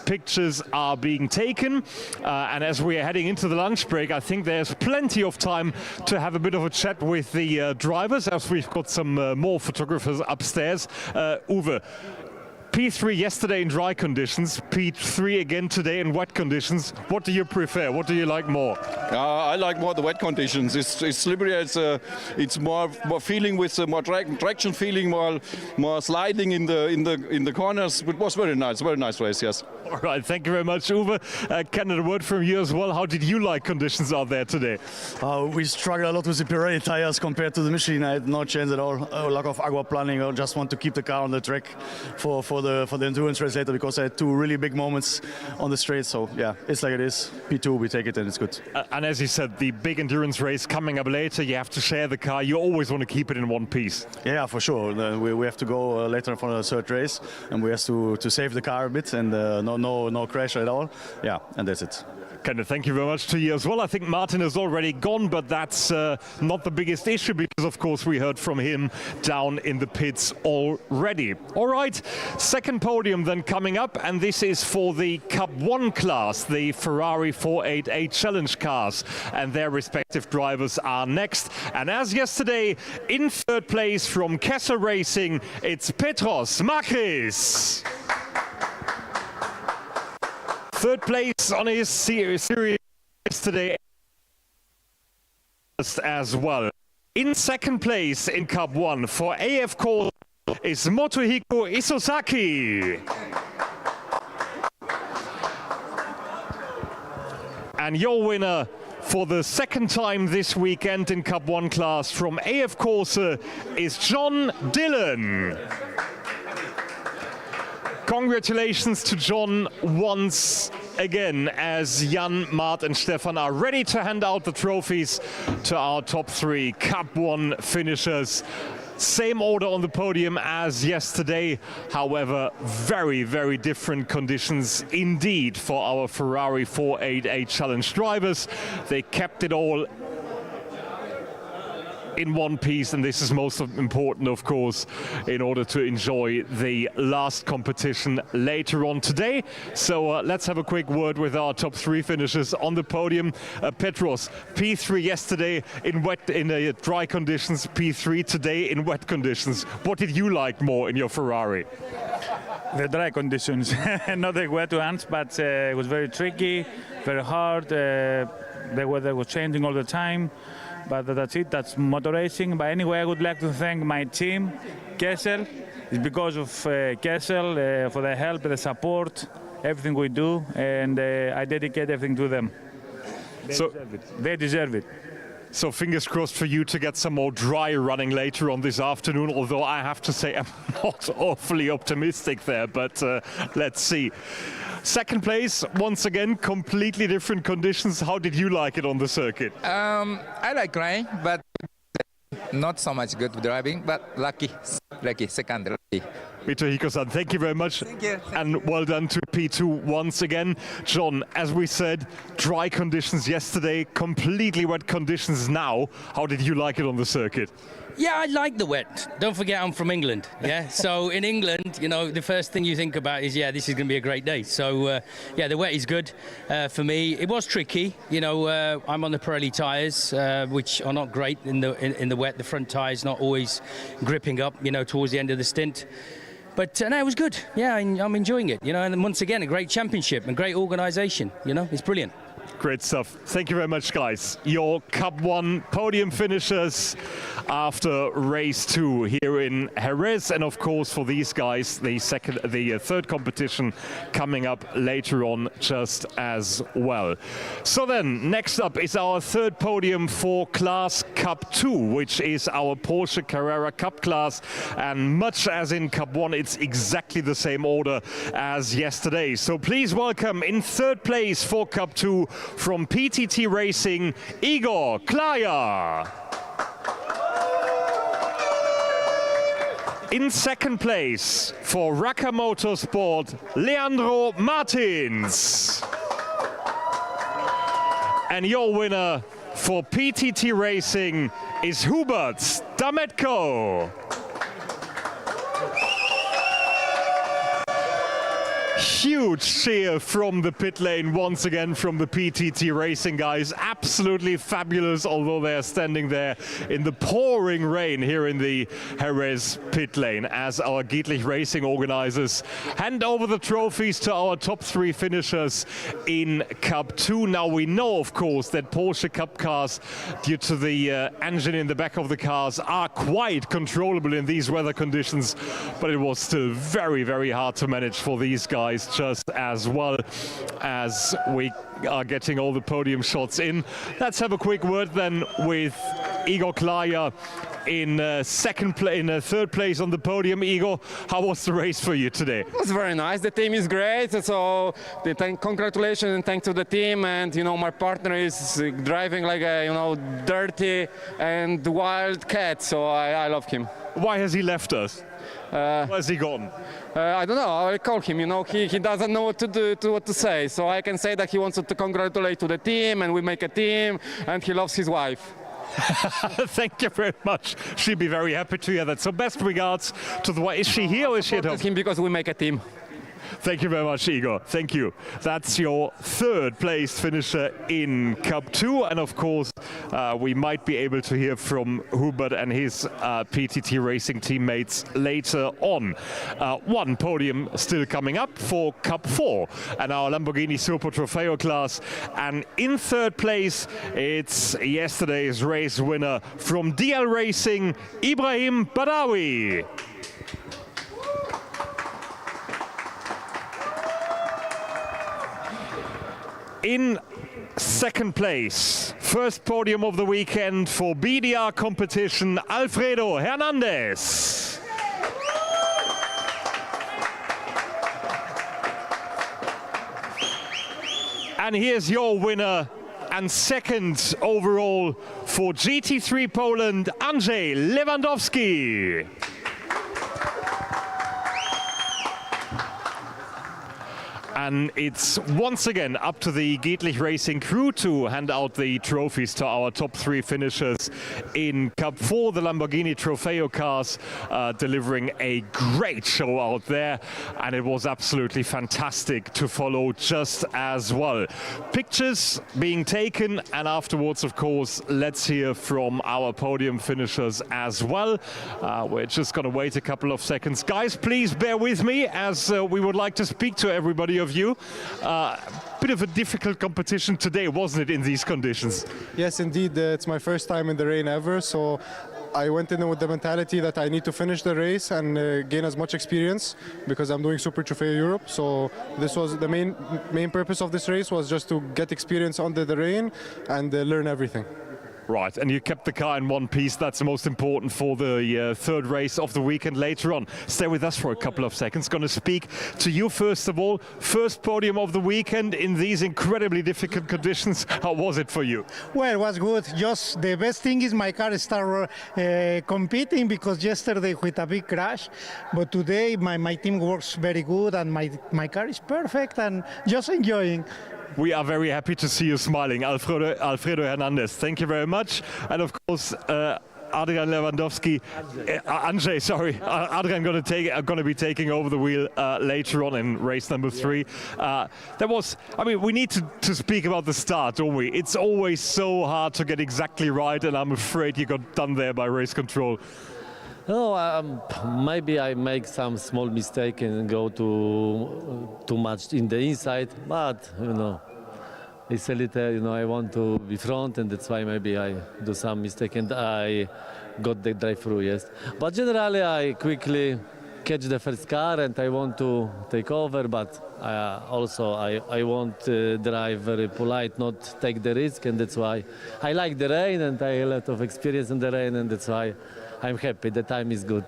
pictures are being taken, and as we are heading into the lunch break, I think there's plenty of time to have a bit of a chat with the drivers, as we've got some more photographers upstairs. Uwe, P3 yesterday in dry conditions, P3 again today in wet conditions. What do you prefer? What do you like more? I like more the wet conditions. It's slippery. It's more feeling with more traction feeling, more sliding in the corners. It was very nice race. Yes. All right, thank you very much, Uwe. Kenneth, a word from you as well. How did you like conditions out there today? We struggled a lot with the Pirelli tires compared to the Michelin. I had no chance at all. Lack of aqua planning. I just want to keep the car on the track for the endurance race later, because I had two really big moments on the straight. So yeah, it's like it is. P2, we take it and it's good. And as you said, the big endurance race coming up later, you have to share the car. You always want to keep it in one piece. Yeah, for sure. We have to go later for the third race, and we have to save the car a bit, and no crash at all. Yeah, and that's it. Kenneth, thank you very much to you as well. I think Martin is already gone, but that's not the biggest issue, because of course we heard from him down in the pits already. All right, second podium then coming up, and this is for the Cup 1 class, the Ferrari 488 Challenge cars, and their respective drivers are next. And as yesterday, in third place from Kessel Racing, it's Petros Makris. Third place on his series yesterday as well. In second place in Cup 1 for AF Corse is Motohiko Isozaki. And your winner for the second time this weekend in Cup 1 class from AF Corse is John Dillon. Congratulations to John once again, as Jan, Mart and Stefan are ready to hand out the trophies to our top three Cup 1 finishers. Same order on the podium as yesterday, however, very, very different conditions indeed for our Ferrari 488 Challenge drivers. They kept it all in one piece, and this is most important, of course, in order to enjoy the last competition later on today. So let's have a quick word with our top three finishers on the podium. Petros, P3 yesterday in dry conditions, P3 today in wet conditions. What did you like more in your Ferrari? The dry conditions, not the wet ones, but it was very tricky, very hard. The weather was changing all the time. But that's it, that's motor racing. But anyway, I would like to thank my team, Kessel. It's because of Kessel, for the help, the support, everything we do, and I dedicate everything to them. They deserve it. So fingers crossed for you to get some more dry running later on this afternoon, although I have to say I'm not awfully optimistic there, but let's see. Second place, once again, completely different conditions. How did you like it on the circuit? I like rain, but not so much good driving, but lucky, second lucky. Mito Hiko-san, thank you very much. Thank you. And well done to P2 once again. John, as we said, dry conditions yesterday, completely wet conditions now. How did you like it on the circuit? Yeah, I like the wet. Don't forget I'm from England, yeah? So in England, you know, the first thing you think about is, yeah, this is going to be a great day. So, yeah, the wet is good for me. It was tricky. You know, I'm on the Pirelli tyres, which are not great in the wet. The front tyre's not always gripping up, you know, towards the end of the stint. But no, it was good. Yeah, I'm enjoying it, you know, and once again, a great championship and great organisation, you know, it's brilliant. Great stuff. Thank you very much, guys. Your Cup 1 podium finishers after race 2 here in Jerez, and of course for these guys, the third competition coming up later on just as well. So then, next up is our third podium for Class Cup 2, which is our Porsche Carrera Cup class, and much as in Cup 1, it's exactly the same order as yesterday. So please welcome in third place for Cup 2 from PTT Racing, Igor Klaya. In second place for Raka Motorsport, Leandro Martins. And your winner for PTT Racing is Hubert Stametko. Huge cheer from the pit lane once again from the PTT Racing guys. Absolutely fabulous, although they are standing there in the pouring rain here in the Jerez pit lane as our Gietlich Racing organizers hand over the trophies to our top 3 finishers in Cup 2. Now we know, of course, that Porsche Cup cars, due to the engine in the back of the cars, are quite controllable in these weather conditions, but it was still very, very hard to manage for these guys, just as well as we are getting all the podium shots in. Let's have a quick word then with Igor Klaya in third place on the podium. Igor, how was the race for you today? It was very nice. The team is great, so congratulations and thanks to the team. And you know, my partner is driving like a dirty and wild cat, so I love him. Why has he left us? Where has he gone? I don't know. I call him. You know, he doesn't know what to do, what to say. So I can say that he wants to congratulate to the team, and we make a team, and he loves his wife. Thank you very much. She'll be very happy to hear that. So best regards to the wife. Is she here or is she at home? Him because we make a team. Thank you very much, Igor. Thank you. That's your third place finisher in Cup 2. And of course, we might be able to hear from Hubert and his PTT Racing teammates later on. One podium still coming up for Cup 4 and our Lamborghini Super Trofeo class. And in third place, it's yesterday's race winner from DL Racing, Ibrahim Badawi. In second place, first podium of the weekend for BDR competition, Alfredo Hernandez. And here's your winner and second overall for GT3 Poland, Andrzej Lewandowski. And it's once again up to the Gietlich Racing crew to hand out the trophies to our top 3 finishers in Cup 4. The Lamborghini Trofeo cars delivering a great show out there, and it was absolutely fantastic to follow just as well. Pictures being taken, and afterwards, of course, let's hear from our podium finishers as well. We're just going to wait a couple of seconds. Guys, please bear with me as we would like to speak to everybody of you. Bit of a difficult competition today, wasn't it, in these conditions? Yes, indeed. It's my first time in the rain ever, so I went in with the mentality that I need to finish the race and gain as much experience because I'm doing Super Trofeo Europe. So this was the main purpose of this race, was just to get experience under the rain and learn everything. Right, and you kept the car in one piece. That's the most important for the third race of the weekend later on. Stay with us for a couple of seconds. Going to speak to you first of all. First podium of the weekend in these incredibly difficult conditions. How was it for you? Well, it was good. Just the best thing is my car started competing because yesterday with a big crash. But today my team works very good and my car is perfect and just enjoying. We are very happy to see you smiling, Alfredo Hernandez. Thank you very much. And of course, Adrian Lewandowski, Andrzej, sorry, Adrian going to be taking over the wheel later on in race number 3. We need to speak about the start, don't we? It's always so hard to get exactly right, and I'm afraid you got done there by race control. No, maybe I make some small mistake and go too much in the inside, but it's a little, I want to be front, and that's why maybe I do some mistake and I got the drive-through, yes. But generally, I quickly catch the first car and I want to take over, but also I want to drive very polite, not take the risk, and that's why I like the rain and I have a lot of experience in the rain, and that's why I'm happy. The time is good.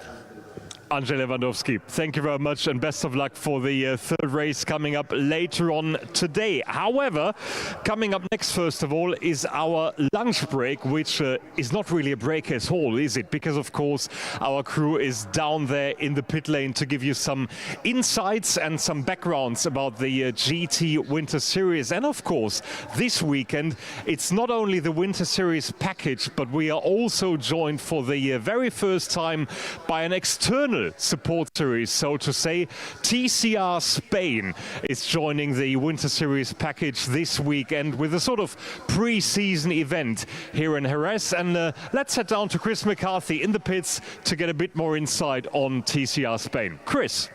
Andrzej Lewandowski, thank you very much and best of luck for the third race coming up later on today. However, coming up next, first of all, is our lunch break, which is not really a break at all, is it? Because, of course, our crew is down there in the pit lane to give you some insights and some backgrounds about the GT Winter Series. And, of course, this weekend, it's not only the Winter Series package, but we are also joined for the very first time by an external support series, so to say. TCR Spain is joining the Winter Series package this weekend with a sort of pre-season event here in Jerez. And let's head down to Chris McCarthy in the pits to get a bit more insight on TCR Spain. Chris.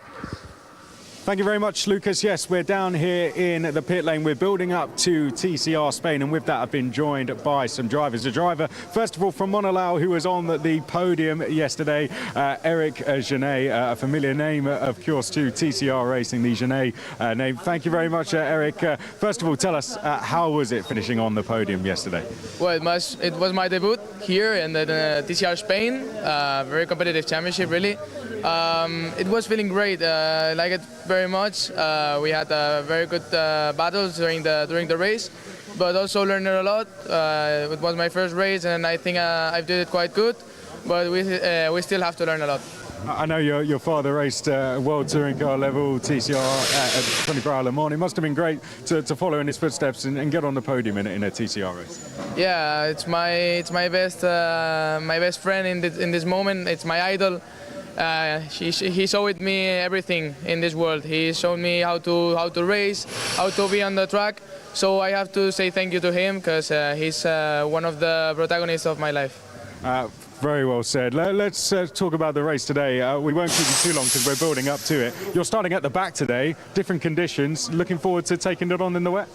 Thank you very much, Lucas. Yes, we're down here in the pit lane. We're building up to TCR Spain, and with that I've been joined by some drivers. A driver, first of all, from Monolau, who was on the podium yesterday, Eric Genet, a familiar name, of course, to TCR Racing, the Genet name. Thank you very much, Eric. First of all, tell us, how was it finishing on the podium yesterday? Well, it was my debut here in the TCR Spain, very competitive championship, really. It was feeling great. I like it very much. We had very good battles during the race, but also learned a lot. It was my first race, and I think I did it quite good. But we still have to learn a lot. I know your father raced World Touring Car level TCR at 24 Hour Le Mans. It must have been great to follow in his footsteps and get on the podium in a TCR race. Yeah, it's my best friend in this moment. It's my idol. He showed me everything in this world. He showed me how to race, how to be on the track. So I have to say thank you to him, because he's one of the protagonists of my life. Very well said. Let's talk about the race today. We won't keep you too long because we're building up to it. You're starting at the back today, different conditions. Looking forward to taking it on in the wet?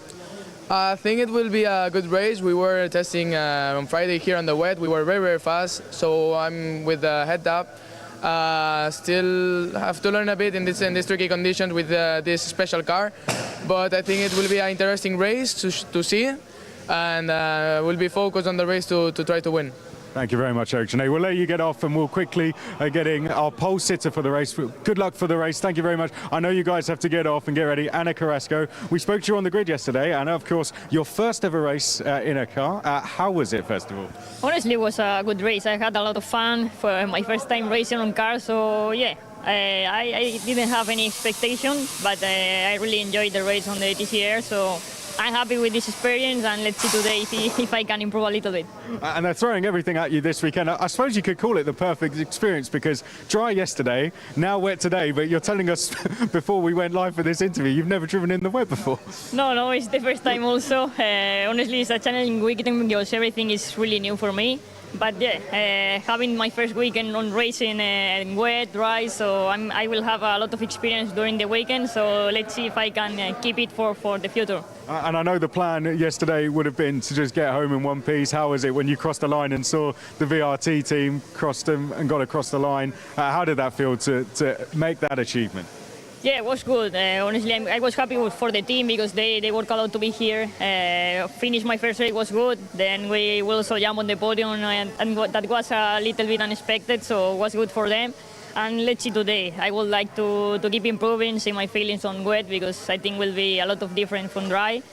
I think it will be a good race. We were testing on Friday here on the wet. We were very, very fast, so I'm with the head up. Still have to learn a bit in this tricky conditions with this special car, but I think it will be an interesting race to see, and we'll be focused on the race to try to win. Thank you very much, Eric Genet. We'll let you get off and we'll quickly getting our pole sitter for the race. Good luck for the race. Thank you very much. I know you guys have to get off and get ready. Anna Carrasco, we spoke to you on the grid yesterday, and of course, your first ever race in a car. How was it, first of all? Honestly, it was a good race. I had a lot of fun for my first time racing on cars, so yeah. I didn't have any expectation, but I really enjoyed the race on the TCR, so I'm happy with this experience, and let's see today if I can improve a little bit. And they're throwing everything at you this weekend. I suppose you could call it the perfect experience, because dry yesterday, now wet today, but you're telling us before we went live for this interview, you've never driven in the wet before. No, it's the first time also. Honestly, it's a challenging weekend because everything is really new for me. But yeah, having my first weekend on racing wet, dry, so I will have a lot of experience during the weekend. So let's see if I can keep it for the future. And I know the plan yesterday would have been to just get home in one piece. How was it when you crossed the line and saw the VRT team crossed them and got across the line? How did that feel to make that achievement? Yeah, it was good. Honestly, I was happy for the team because they work a lot to be here. Finish my first race was good. Then we will also jump on the podium, and that was a little bit unexpected, so it was good for them. And let's see today. I would like to keep improving, see my feelings on wet because I think will be a lot of different from dry.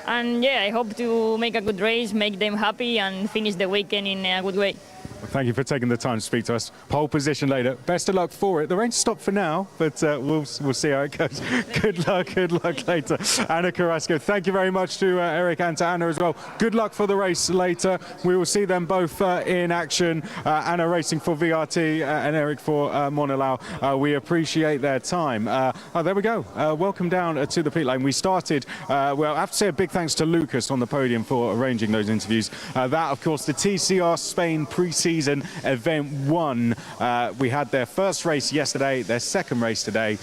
And yeah, I hope to make a good race, make them happy, and finish the weekend in a good way. Well, thank you for taking the time to speak to us. Pole position later. Best of luck for it. The rain stopped for now, but we'll see how it goes. Good luck later. Anna Carrasco, thank you very much to Eric and to Anna as well. Good luck for the race later. We will see them both in action. Anna racing for VRT and Eric for Monalao. We appreciate their time. There we go. Welcome down to the pit lane. We started, well, I have to say a big thanks to Lucas on the podium for arranging those interviews. That, of course, the TCR Spain pre-season event 1. We had their first race yesterday, their second race today.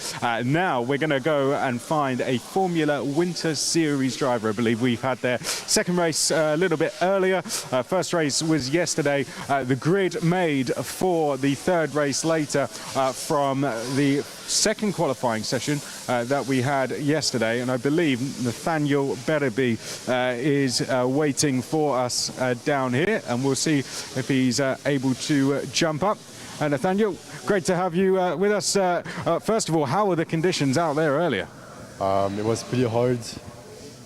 Now we're going to go and find a Formula Winter Series driver. I believe we've had their second race a little bit earlier. First race was yesterday. The grid made for the third race later from the second qualifying session that we had yesterday, and I believe Nathaniel Bereby is waiting for us down here, and we'll see if he's able to jump up. Nathaniel, great to have you with us. First of all, how were the conditions out there earlier? It was pretty hard.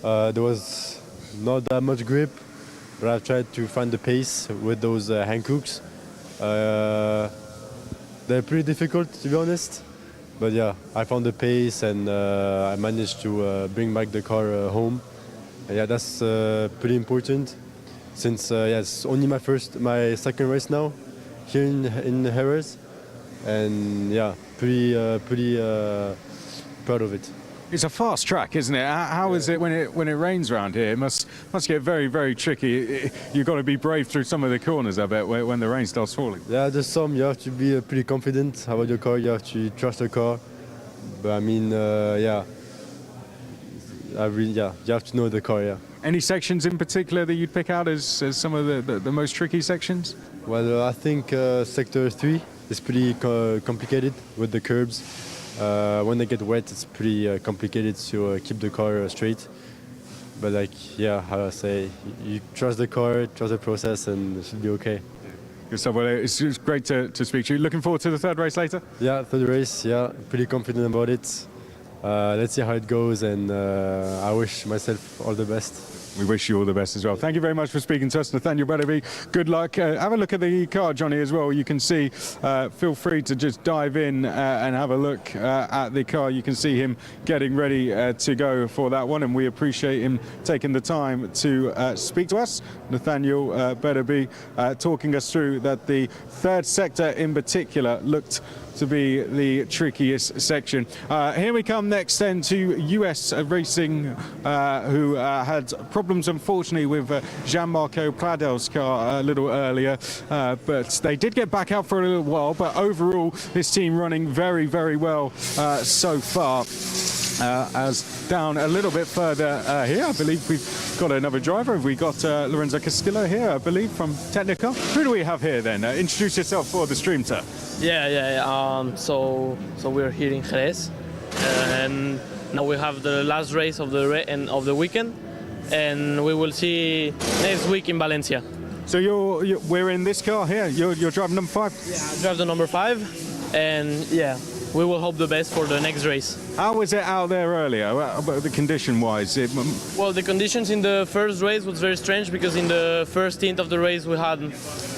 There was not that much grip, but I tried to find the pace with those hand hooks. They're pretty difficult, to be honest. But yeah, I found the pace, and I managed to bring back the car home. And yeah, that's pretty important, since yeah, it's only my second race now here in Jerez, and yeah, pretty proud of it. It's a fast track, isn't it? How is it when it rains around here? It must get very, very tricky. You've got to be brave through some of the corners, I bet, when the rain starts falling. Yeah, there's some. You have to be pretty confident about your car. You have to trust the car. But I mean, yeah, you have to know the car. Yeah. Any sections in particular that you'd pick out as some of the most tricky sections? Well, I think Sector 3 is pretty complicated with the curbs. When they get wet, it's pretty complicated to keep the car straight. But like, yeah, how I say, you trust the car, trust the process, and it should be okay. Good stuff. Well, it's great to speak to you. Looking forward to the third race later? Yeah, third race, yeah, pretty confident about it. Let's see how it goes, and I wish myself all the best. We wish you all the best as well. Thank you very much for speaking to us, Nathaniel Bereby. Good luck. Have a look at the car, Johnny, as well. You can see, feel free to just dive in and have a look at the car. You can see him getting ready to go for that one, and we appreciate him taking the time to speak to us. Nathaniel Bereby talking us through that the third sector in particular looked to be the trickiest section. Here we come next then to US Racing, who had problems unfortunately with Jean-Marco Pradel's car a little earlier, but they did get back out for a little while. But overall, this team running very, very well so far. As down a little bit further here, I believe we've got another driver. We got Lorenzo Castillo here, I believe, from Technical. Who do we have here then? Introduce yourself for the stream, sir. Yeah. So we're here in Jerez, and now we have the last race of the weekend, and we will see next week in Valencia. So we're in this car here. You're driving number 5. Yeah, I drive the number 5, and yeah, we will hope the best for the next race. How was it out there earlier, the condition-wise? Well, the conditions in the first race was very strange, because in the first stint of the race we had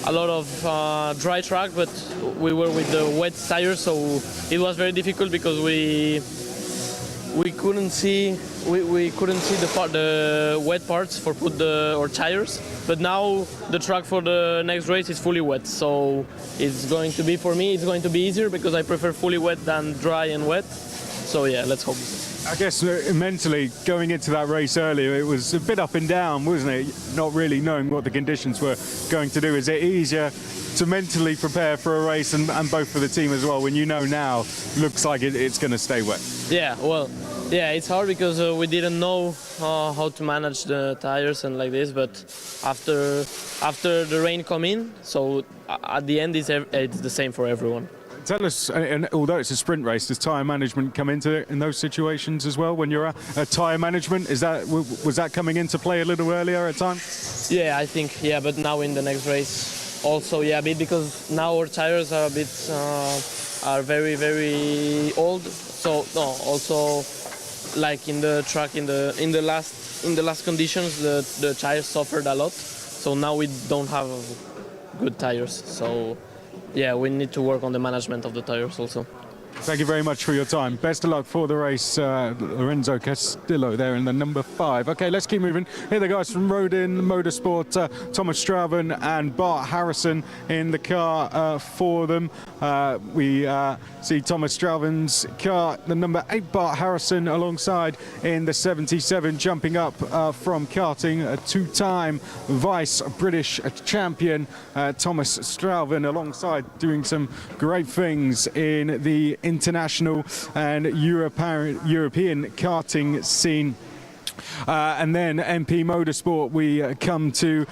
a lot of dry track, but we were with the wet tires, so it was very difficult because we couldn't see the wet parts for our tires. But now the track for the next race is fully wet, so it's going to be, for me, it's going to be easier because I prefer fully wet than dry and wet. So yeah, let's hope. I guess mentally going into that race earlier, it was a bit up and down, wasn't it? Not really knowing what the conditions were going to do. Is it easier to mentally prepare for a race, and both for the team as well, when you know now looks like it's going to stay wet? Yeah, well, yeah, it's hard because we didn't know how to manage the tires and like this, but after the rain come in, so at the end it's the same for everyone. Tell us, and although it's a sprint race, does tyre management come into it in those situations as well? When you're at tyre management, was that coming into play a little earlier at times? Yeah, I think, yeah, but now in the next race also, yeah, a bit, because now our tires are a bit, are very, very old. So, no, also, like in the track, in the last conditions, the tires suffered a lot. So now we don't have good tires. So, yeah, we need to work on the management of the tires also. Thank you very much for your time. Best of luck for the race, Lorenzo Castillo there in the number 5. Okay, let's keep moving. Here are the guys from Rodin Motorsport, Thomas Straven and Bart Harrison in the car for them. We see Thomas Straven's car, the number 8 Bart Harrison alongside in the 77, jumping up from karting, a 2-time vice British champion, Thomas Straven, alongside doing some great things in the international and European karting scene. And then MP Motorsport we come to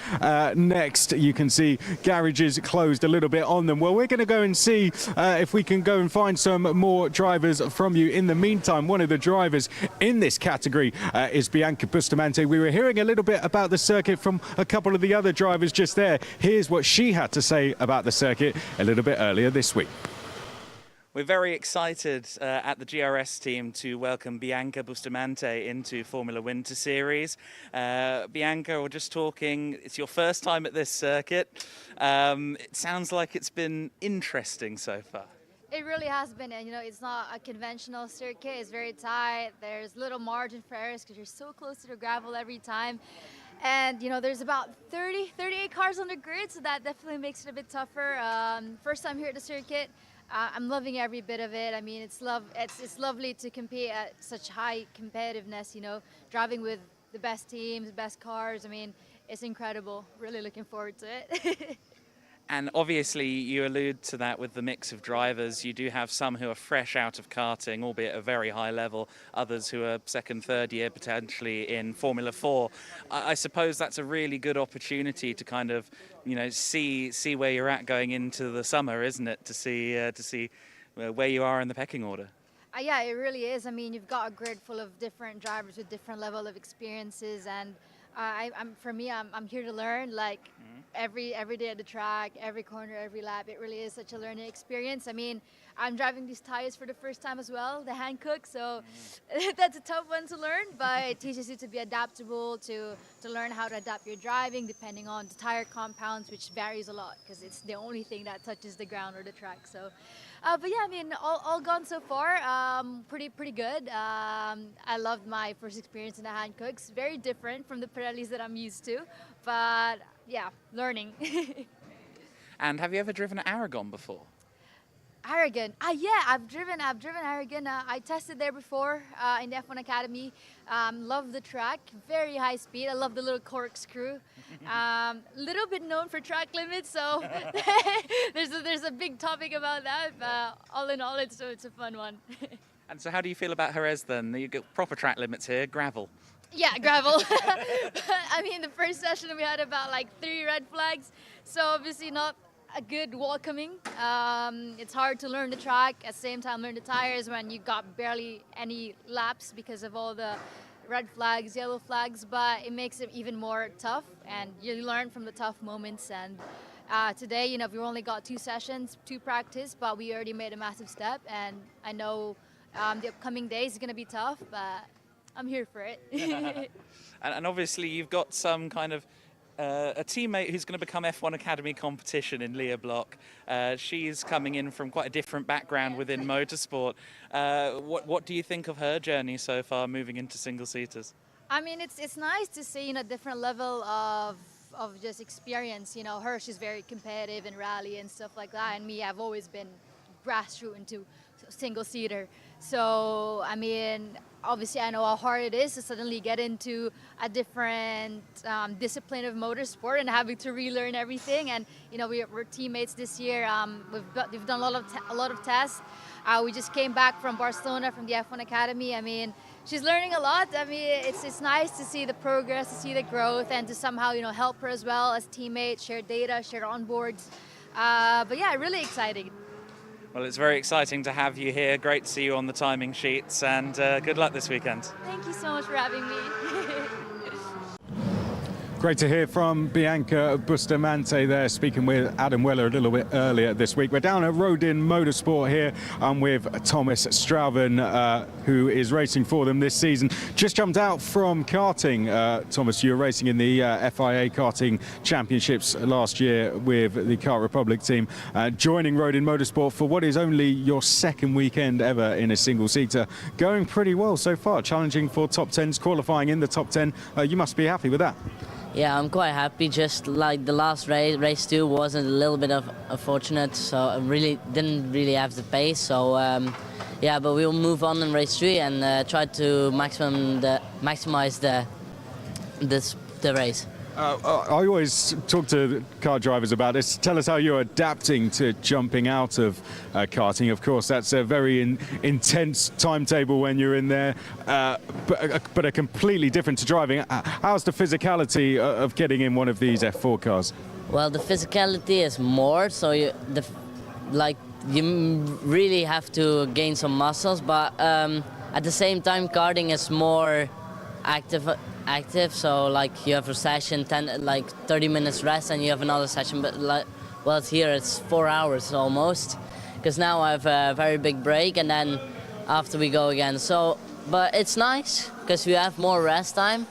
next. You can see garages closed a little bit on them. Well, we're going to go and see if we can go and find some more drivers from you. In the meantime, one of the drivers in this category is Bianca Bustamante. We were hearing a little bit about the circuit from a couple of the other drivers just there. Here's what she had to say about the circuit a little bit earlier this week. We're very excited at the GRS team to welcome Bianca Bustamante into Formula Winter Series. Bianca, we're just talking, it's your first time at this circuit. It sounds like it's been interesting so far. It really has been, and you know, it's not a conventional circuit. It's very tight. There's little margin for errors because you're so close to the gravel every time. And you know, there's about 38 cars on the grid, so that definitely makes it a bit tougher. First time here at the circuit. I'm loving every bit of it. I mean, it's lovely to compete at such high competitiveness, you know, driving with the best teams, best cars. I mean, it's incredible. Really looking forward to it. And obviously you allude to that with the mix of drivers. You do have some who are fresh out of karting, albeit at a very high level, others who are second, third year potentially in Formula 4. I suppose that's a really good opportunity to kind of, you know, see where you're at going into the summer, isn't it? To see where you are in the pecking order. Yeah, it really is. I mean, you've got a grid full of different drivers with different level of experiences, and for me, I'm here to learn. Like every day at the track, every corner, every lap, it really is such a learning experience. I mean, I'm driving these tires for the first time as well, the Hankook, so that's a tough one to learn, but it teaches you to be adaptable, to learn how to adapt your driving depending on the tire compounds, which varies a lot because it's the only thing that touches the ground or the track. So, but yeah, I mean, all gone so far, pretty good. I loved my first experience in the Hankooks. Very different from the Pirellis that I'm used to, but yeah, learning. And have you ever driven Aragon before? Aragon, yeah, I've driven Aragon. I tested there before in the F1 Academy. Love the track, very high speed. I love the little corkscrew. Little bit known for track limits, so there's a big topic about that. But all in all, it's a fun one. And so how do you feel about Jerez then? You get proper track limits here, gravel. Yeah, gravel. I mean, the first session we had about like 3 red flags, so obviously not a good welcoming. It's hard to learn the track, at the same time learn the tires when you got barely any laps because of all the red flags, yellow flags, but it makes it even more tough, and you learn from the tough moments. And today, you know, we only got 2 sessions, 2 practice, but we already made a massive step, and I know the upcoming days is going to be tough, but I'm here for it. And obviously you've got some kind of a teammate who's going to become F1 Academy competition in Leah Block. She's coming in from quite a different background within motorsport. What do you think of her journey so far, moving into single-seaters? I mean, it's nice to see, you know, different level of just experience. You know, she's very competitive in rally and stuff like that, and me, I've always been grassroots into single-seater. So, I mean, obviously I know how hard it is to suddenly get into a different discipline of motorsport and having to relearn everything. And you know, we're teammates this year. We've done a lot of tests. We just came back from Barcelona from the F1 Academy. I mean, she's learning a lot. I mean, it's nice to see the progress, to see the growth, and to somehow, you know, help her as well as teammates, share data, share onboards. But yeah, really exciting. Well, it's very exciting to have you here. Great to see you on the timing sheets, and good luck this weekend. Thank you so much for having me. Great to hear from Bianca Bustamante there, speaking with Adam Weller a little bit earlier this week. We're down at Rodin Motorsport here. I'm with Thomas Strauven, who is racing for them this season. Just jumped out from karting. Thomas, you were racing in the FIA Karting Championships last year with the Kart Republic team, joining Rodin Motorsport for what is only your second weekend ever in a single-seater. Going pretty well so far, challenging for top 10s, qualifying in the top 10. You must be happy with that. Yeah, I'm quite happy. Just like the last race 2 wasn't a little bit of unfortunate, so I didn't really have the pace. So yeah, but we'll move on in race 3 and try to maximize the race. I always talk to car drivers about this. Tell us how you're adapting to jumping out of karting. Of course, that's a very intense timetable when you're in there, but a completely different to driving. How's the physicality of getting in one of these F4 cars? Well, the physicality is more, so you really have to gain some muscles, but at the same time, karting is more active, so like you have a session 30 minutes rest and you have another session, but well, here it's 4 hours almost, because now I have a very big break and then after we go again. So but it's nice because we have more rest time,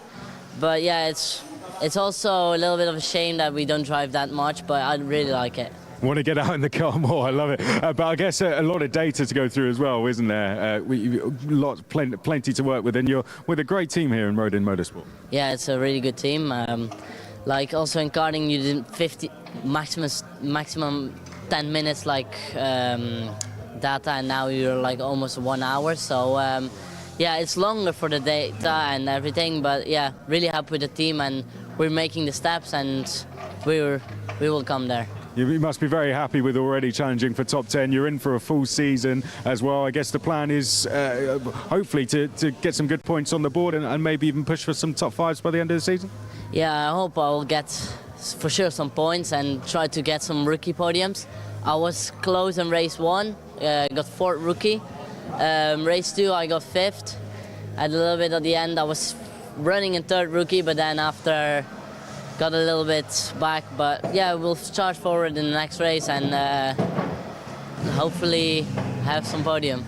but yeah, it's also a little bit of a shame that we don't drive that much, but I really like it. Want to get out in the car more, I love it. But I guess a lot of data to go through as well, isn't there? Plenty to work with, and you're with a great team here in Rodin Motorsport. Yeah, it's a really good team. Like also in karting, you did 50 maximum 10 minutes data, and now you're like almost 1 hour. So yeah, it's longer for the data and everything, but yeah, really happy with the team, and we're making the steps, and we will come there. You must be very happy with already challenging for top 10. You're in for a full season as well. I guess the plan is hopefully to get some good points on the board and maybe even push for some top 5s by the end of the season. Yeah, I hope I will get for sure some points and try to get some rookie podiums. I was close in race 1, got 4th rookie. Race 2 I got 5th. At a little bit at the end I was running in 3rd rookie, but then after got a little bit back, but yeah, we'll charge forward in the next race and hopefully have some podium.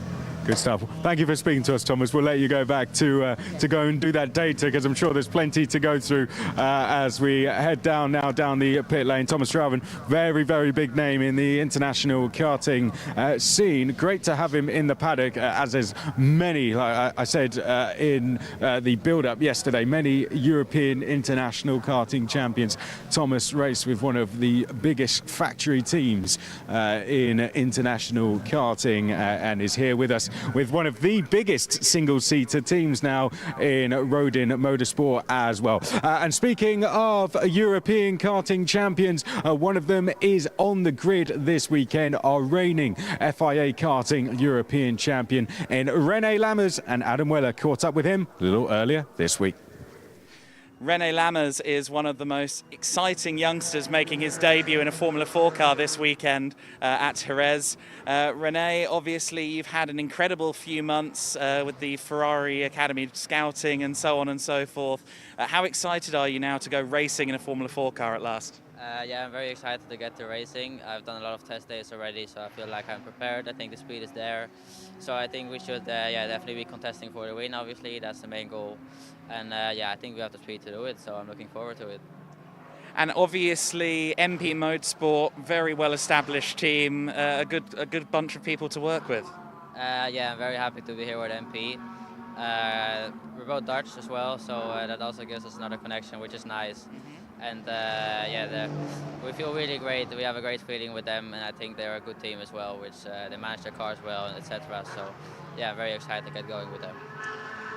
Good stuff. Thank you for speaking to us, Thomas. We'll let you go back to go and do that data, because I'm sure there's plenty to go through as we head down the pit lane. Thomas Strauven, very, very big name in the international karting scene. Great to have him in the paddock, as there's many, like I said in the build-up yesterday, many European international karting champions. Thomas raced with one of the biggest factory teams in international karting and is here with us with one of the biggest single-seater teams now in Rodin Motorsport as well. And speaking of European karting champions, one of them is on the grid this weekend, our reigning FIA Karting European champion in René Lammers, and Adam Weller caught up with him a little earlier this week. René Lammers is one of the most exciting youngsters making his debut in a Formula 4 car this weekend at Jerez. René, obviously you've had an incredible few months with the Ferrari Academy scouting and so on and so forth. How excited are you now to go racing in a Formula 4 car at last? Yeah, I'm very excited to get to racing. I've done a lot of test days already, so I feel like I'm prepared. I think the speed is there. So I think we should definitely be contesting for the win, obviously. That's the main goal. And yeah, I think we have the speed to do it, so I'm looking forward to it. And obviously MP Motorsport, very well-established team, a good bunch of people to work with. Yeah, I'm very happy to be here with MP. We're both Dutch as well, so that also gives us another connection, which is nice. And yeah, we feel really great. We have a great feeling with them, and I think they're a good team as well, which they manage their cars well, etc. So yeah, I'm very excited to get going with them.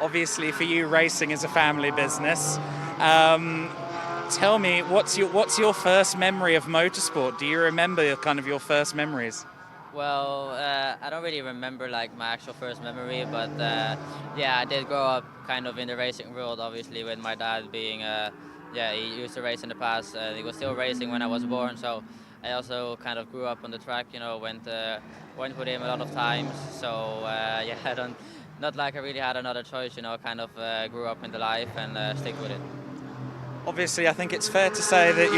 Obviously, for you, racing is a family business. Tell me, what's your first memory of motorsport? Do you remember kind of your first memories? Well, I don't really remember like my actual first memory, but yeah, I did grow up kind of in the racing world, obviously, with my dad being yeah, he used to race in the past. He was still racing when I was born, so I also kind of grew up on the track, you know, went with him a lot of times. So yeah, not like I really had another choice, you know, kind of grew up in the life and stick with it. Obviously, I think it's fair to say that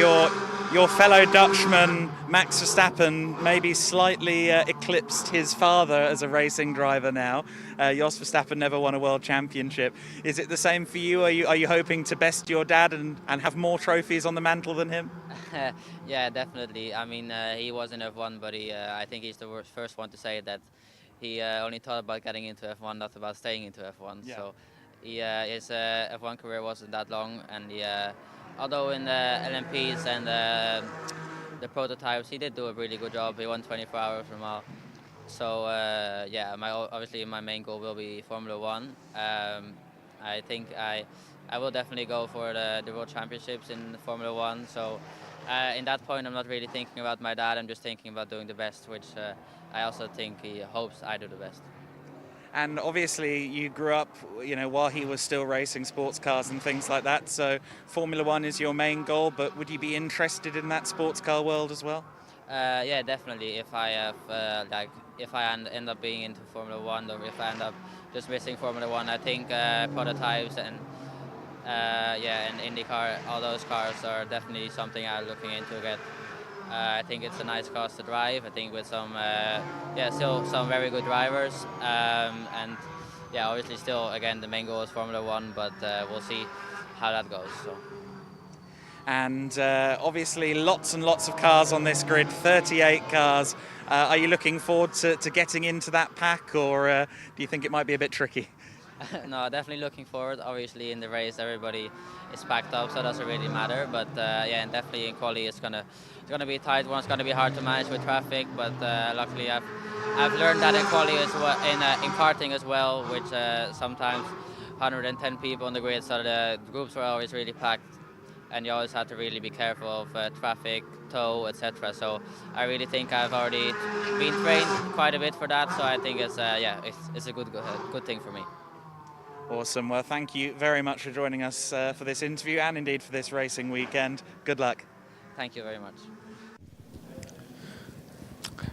your fellow Dutchman, Max Verstappen, maybe slightly eclipsed his father as a racing driver now. Jos Verstappen never won a world championship. Is it the same for you? Are you hoping to best your dad and have more trophies on the mantle than him? Yeah, definitely. I mean, he was in F1, but I think he's the first one to say that he only thought about getting into F1, not about staying into F1. Yeah. So his F1 career wasn't that long, and although in the LMPs and the prototypes, he did do a really good job. He won 24 hours per mile. So yeah, obviously my main goal will be Formula One. I think I will definitely go for the World Championships in Formula One. So in that point, I'm not really thinking about my dad. I'm just thinking about doing the best, which I also think he hopes I do the best. And obviously you grew up, you know, while he was still racing sports cars and things like that. So Formula One is your main goal, but would you be interested in that sports car world as well? Yeah, definitely. If I have if I end up being into Formula One, or if I end up just missing Formula One, I think prototypes and and IndyCar, all those cars are definitely something I'm looking into again. I think it's a nice car to drive. I think with some still some very good drivers, and yeah, obviously still again the main goal is Formula One, but we'll see how that goes. So. And obviously lots and lots of cars on this grid, 38 cars. Are you looking forward to getting into that pack, or do you think it might be a bit tricky? No, definitely looking forward. Obviously in the race everybody is packed up, so it doesn't really matter. But yeah, and definitely in quali it's gonna be a tight one. It's gonna be hard to manage with traffic. But luckily I've learned that in quali as well, in karting as well, which sometimes 110 people on the grid, so the groups were always really packed, and you always have to really be careful of traffic, tow, etc. So I really think I've already been trained quite a bit for that. So I think it's it's a good thing for me. Awesome. Well, thank you very much for joining us for this interview and indeed for this racing weekend. Good luck. Thank you very much.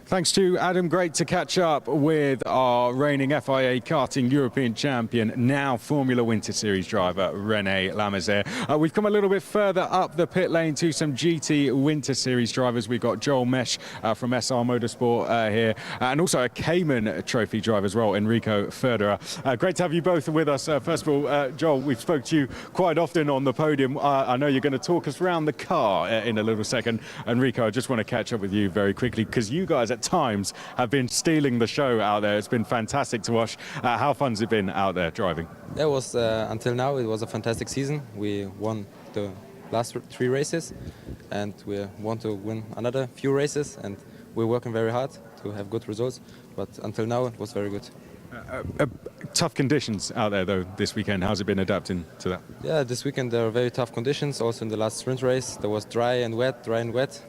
Thanks to Adam. Great to catch up with our reigning FIA karting European champion, now Formula Winter Series driver, René Lamazère. We've come a little bit further up the pit lane to some GT Winter Series drivers. We've got Joel Mesh from SR Motorsport here, and also a Cayman Trophy driver as well, Enrico Federer. Great to have you both with us. First of all, Joel, we've spoke to you quite often on the podium. I know you're going to talk us around the car in a little second. Enrico, I just want to catch up with you very quickly, because you guys at times have been stealing the show out there. It's been fantastic to watch. How fun's it been out there driving? It was until now it was a fantastic season. We won the last 3 races, and we want to win another few races, and we're working very hard to have good results, but until now it was very good. Tough conditions out there though this weekend. How's it been adapting to that? Yeah, this weekend there are very tough conditions. Also in the last sprint race there was dry and wet, but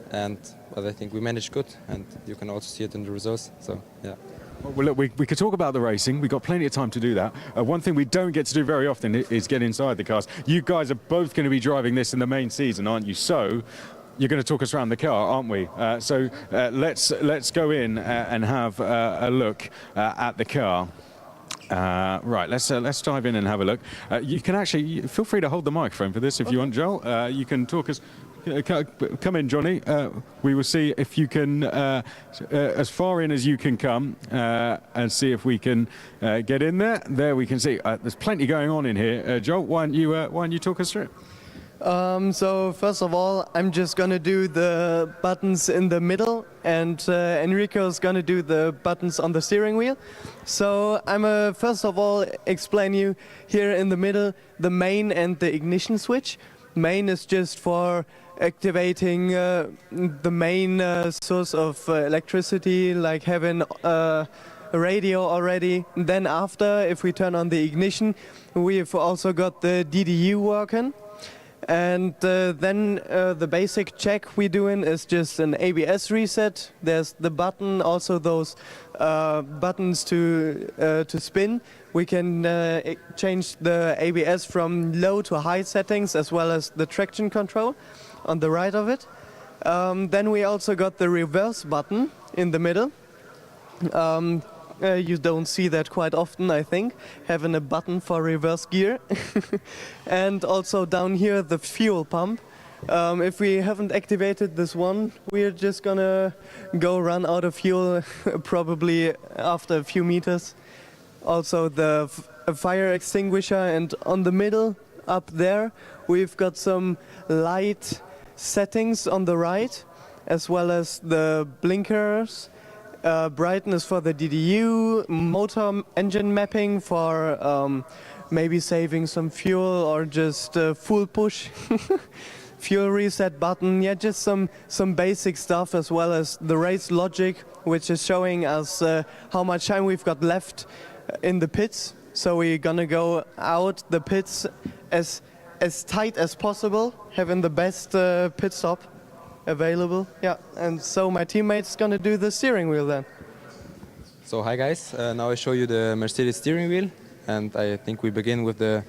I think we managed good, and you can also see it in the results. So yeah. Well, look, we could talk about the racing. We've got plenty of time to do that. One thing we don't get to do very often is get inside the cars. You guys are both going to be driving this in the main season, aren't you? So you're going to talk us around the car, aren't we? So let's go in and have a look at the car. Right, let's dive in and have a look. You can actually feel free to hold the microphone for this if you want, Joel. You can talk us. Come in, Johnny. We will see if you can, as far in as you can come, and see if we can get in there. There we can see. There's plenty going on in here. Joel, why don't you talk us through it? So first of all, I'm just gonna do the buttons in the middle, and Enrico's gonna do the buttons on the steering wheel. So I'm first of all explain you here in the middle the main and the ignition switch. Main is just for activating the main source of electricity, like having a radio already. Then after, if we turn on the ignition, we've also got the DDU working. And then the basic check we're doing is just an ABS reset. There's the button, also those buttons to spin. We can change the ABS from low to high settings, as well as the traction control on the right of it. Then we also got the reverse button in the middle. You don't see that quite often, I think, having a button for reverse gear. And also down here, the fuel pump. If we haven't activated this one, we're just gonna go run out of fuel probably after a few meters. Also the fire extinguisher, and on the middle up there we've got some light settings on the right, as well as the blinkers, brightness for the DDU, motor engine mapping for maybe saving some fuel or just full push. Fuel reset button, yeah, just some basic stuff, as well as the race logic, which is showing us how much time we've got left in the pits. So we're gonna go out the pits as tight as possible, having the best pit stop available. Yeah, and so my teammate's gonna do the steering wheel then. So hi guys, now I show you the Mercedes steering wheel, and I think we begin with the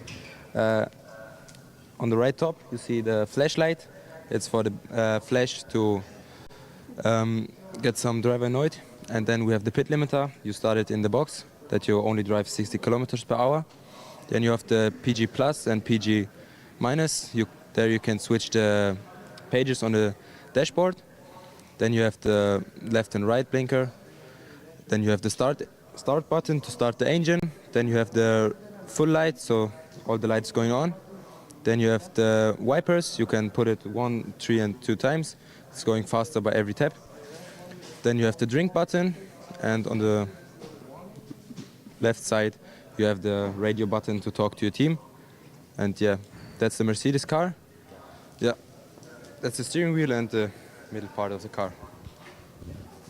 on the right top you see the flashlight. It's for the flash to get some driver annoyed. And then we have the pit limiter. You start it in the box that you only drive 60 kilometers per hour. Then you have the PG plus and PG minus. There you can switch the pages on the dashboard. Then you have the left and right blinker. Then you have the start button to start the engine. Then you have the full light, so all the lights going on. Then you have the wipers. You can put it 1, 3 and 2 times. It's going faster by every tap. Then you have the drink button, and on the left side you have the radio button to talk to your team. And yeah, that's the Mercedes car. Yeah, that's the steering wheel and the middle part of the car.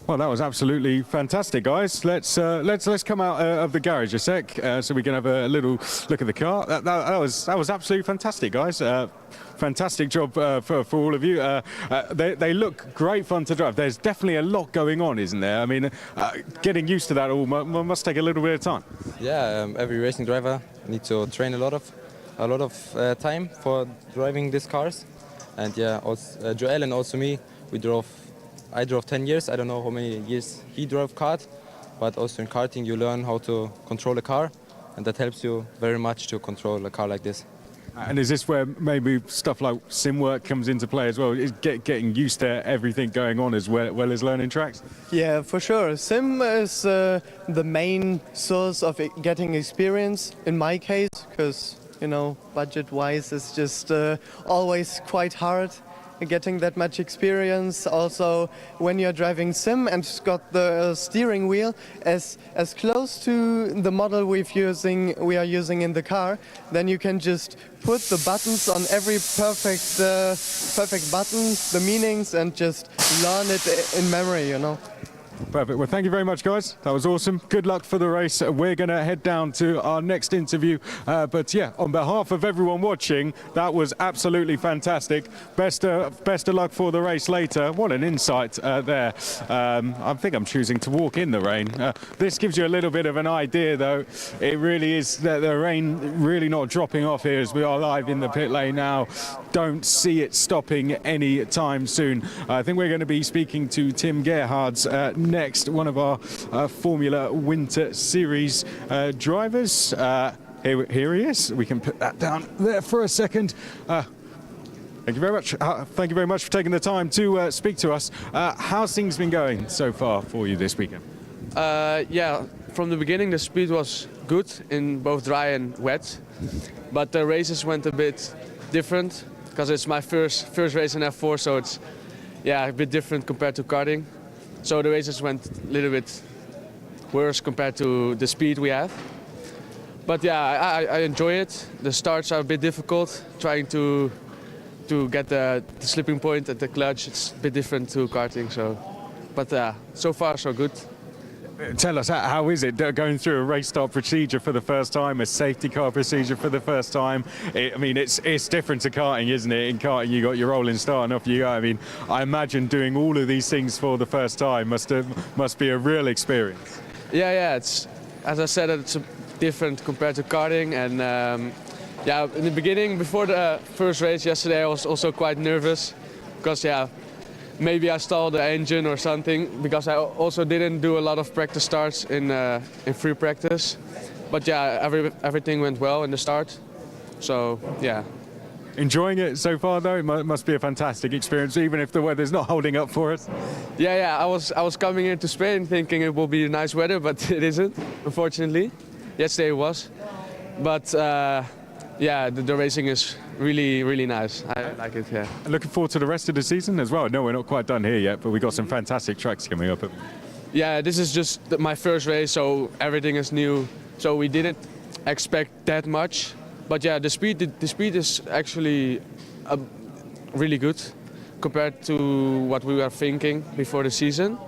Well, that was absolutely fantastic, guys. Let's come out of the garage a sec, so we can have a little look at the car. That was absolutely fantastic, guys. Fantastic job for all of you. They look great fun to drive. There's definitely a lot going on, isn't there? I mean, getting used to that all must take a little bit of time. Yeah, every racing driver needs to train a lot of time for driving these cars. And yeah, also, Joel and also me, I drove 10 years. I don't know how many years he drove kart, but also in karting you learn how to control a car, and that helps you very much to control a car like this. And is this where maybe stuff like sim work comes into play as well? Is getting used to everything going on as well as learning tracks? Yeah, for sure. Sim is the main source of getting experience in my case, because, you know, budget-wise it's just always quite hard getting that much experience. Also, when you're driving sim and got the steering wheel as close to the model we are using in the car, then you can just put the buttons on every perfect button, the meanings, and just learn it in memory, you know. Perfect. Well, thank you very much, guys. That was awesome. Good luck for the race. We're going to head down to our next interview. But yeah, on behalf of everyone watching, that was absolutely fantastic. Best of luck for the race later. What an insight there. I think I'm choosing to walk in the rain. This gives you a little bit of an idea, though. It really is the rain really not dropping off here as we are live in the pit lane now. Don't see it stopping any time soon. I think we're going to be speaking to Tim Gerhard's next, one of our Formula Winter Series drivers. Here he is. We can put that down there for a second. Thank you very much. Thank you very much for taking the time to speak to us. How's things been going so far for you this weekend? Yeah, from the beginning the speed was good in both dry and wet, but the races went a bit different because it's my first race in F4, so it's a bit different compared to karting. So the races went a little bit worse compared to the speed we have. But yeah, I enjoy it. The starts are a bit difficult, trying to get the slipping point at the clutch. It's a bit different to karting. But so far so good. Tell us, how is it going through a race start procedure for the first time, a safety car procedure for the first time? I mean, it's different to karting, isn't it? In karting, you got your rolling start and off you go. I mean, I imagine doing all of these things for the first time must be a real experience. Yeah. It's, as I said, it's different compared to karting. And in the beginning, before the first race yesterday, I was also quite nervous because maybe I stalled the engine or something, because I also didn't do a lot of practice starts in free practice. But yeah, everything went well in the start. So yeah. Enjoying it so far though? It must be a fantastic experience, even if the weather's not holding up for us. Yeah. I was coming into Spain thinking it will be nice weather, but it isn't, unfortunately. Yesterday it was. But yeah, the racing is really nice. I like it, yeah. Looking forward to the rest of the season as well. No, we're not quite done here yet, but we've got some fantastic tracks coming up. Yeah, this is just my first race, so everything is new. So we didn't expect that much. But yeah, the speed is actually really good compared to what we were thinking before the season.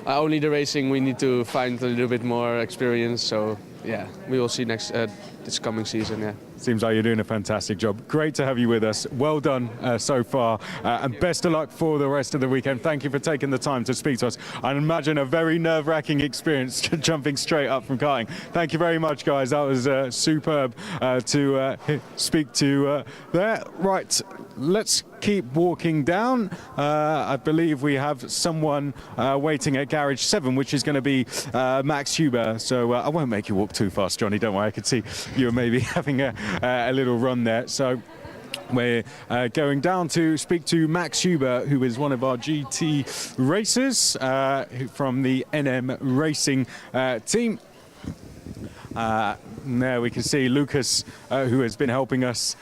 Only the racing we need to find a little bit more experience. So yeah, we will see this coming season. Yeah. Seems like you're doing a fantastic job. Great to have you with us. Well done so far, and best of luck for the rest of the weekend. Thank you for taking the time to speak to us. I imagine a very nerve-wracking experience jumping straight up from karting. Thank you very much, guys. That was superb to speak to there. Right, let's keep walking down. I believe we have someone waiting at Garage 7, which is going to be Max Huber. So I won't make you walk too fast, Johnny. Don't worry. I could see you were maybe having a little run there. So we're going down to speak to Max Huber, who is one of our GT racers from the NM Racing team. There we can see Lucas, who has been helping us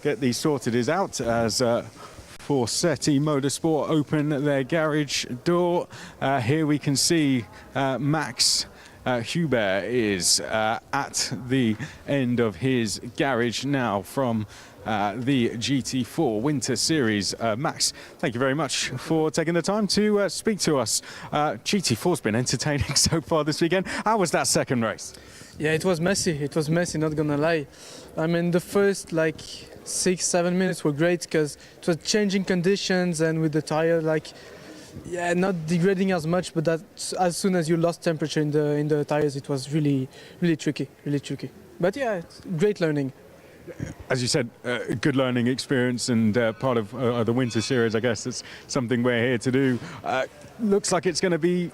get these sorted, is out as Forsetti Motorsport open their garage door. Here we can see Max Huber is at the end of his garage now from the GT4 Winter Series. Max, thank you very much for taking the time to speak to us. GT4's been entertaining so far this weekend. How was that second race? Yeah, it was messy. It was messy, not gonna lie. I mean, the first 6-7 minutes were great because it was changing conditions, and with the tire, not degrading as much, but that as soon as you lost temperature in the tires, it was really tricky. But yeah, it's great learning. As you said, good learning experience and part of the Winter Series. I guess it's something we're here to do. Looks like it's going to be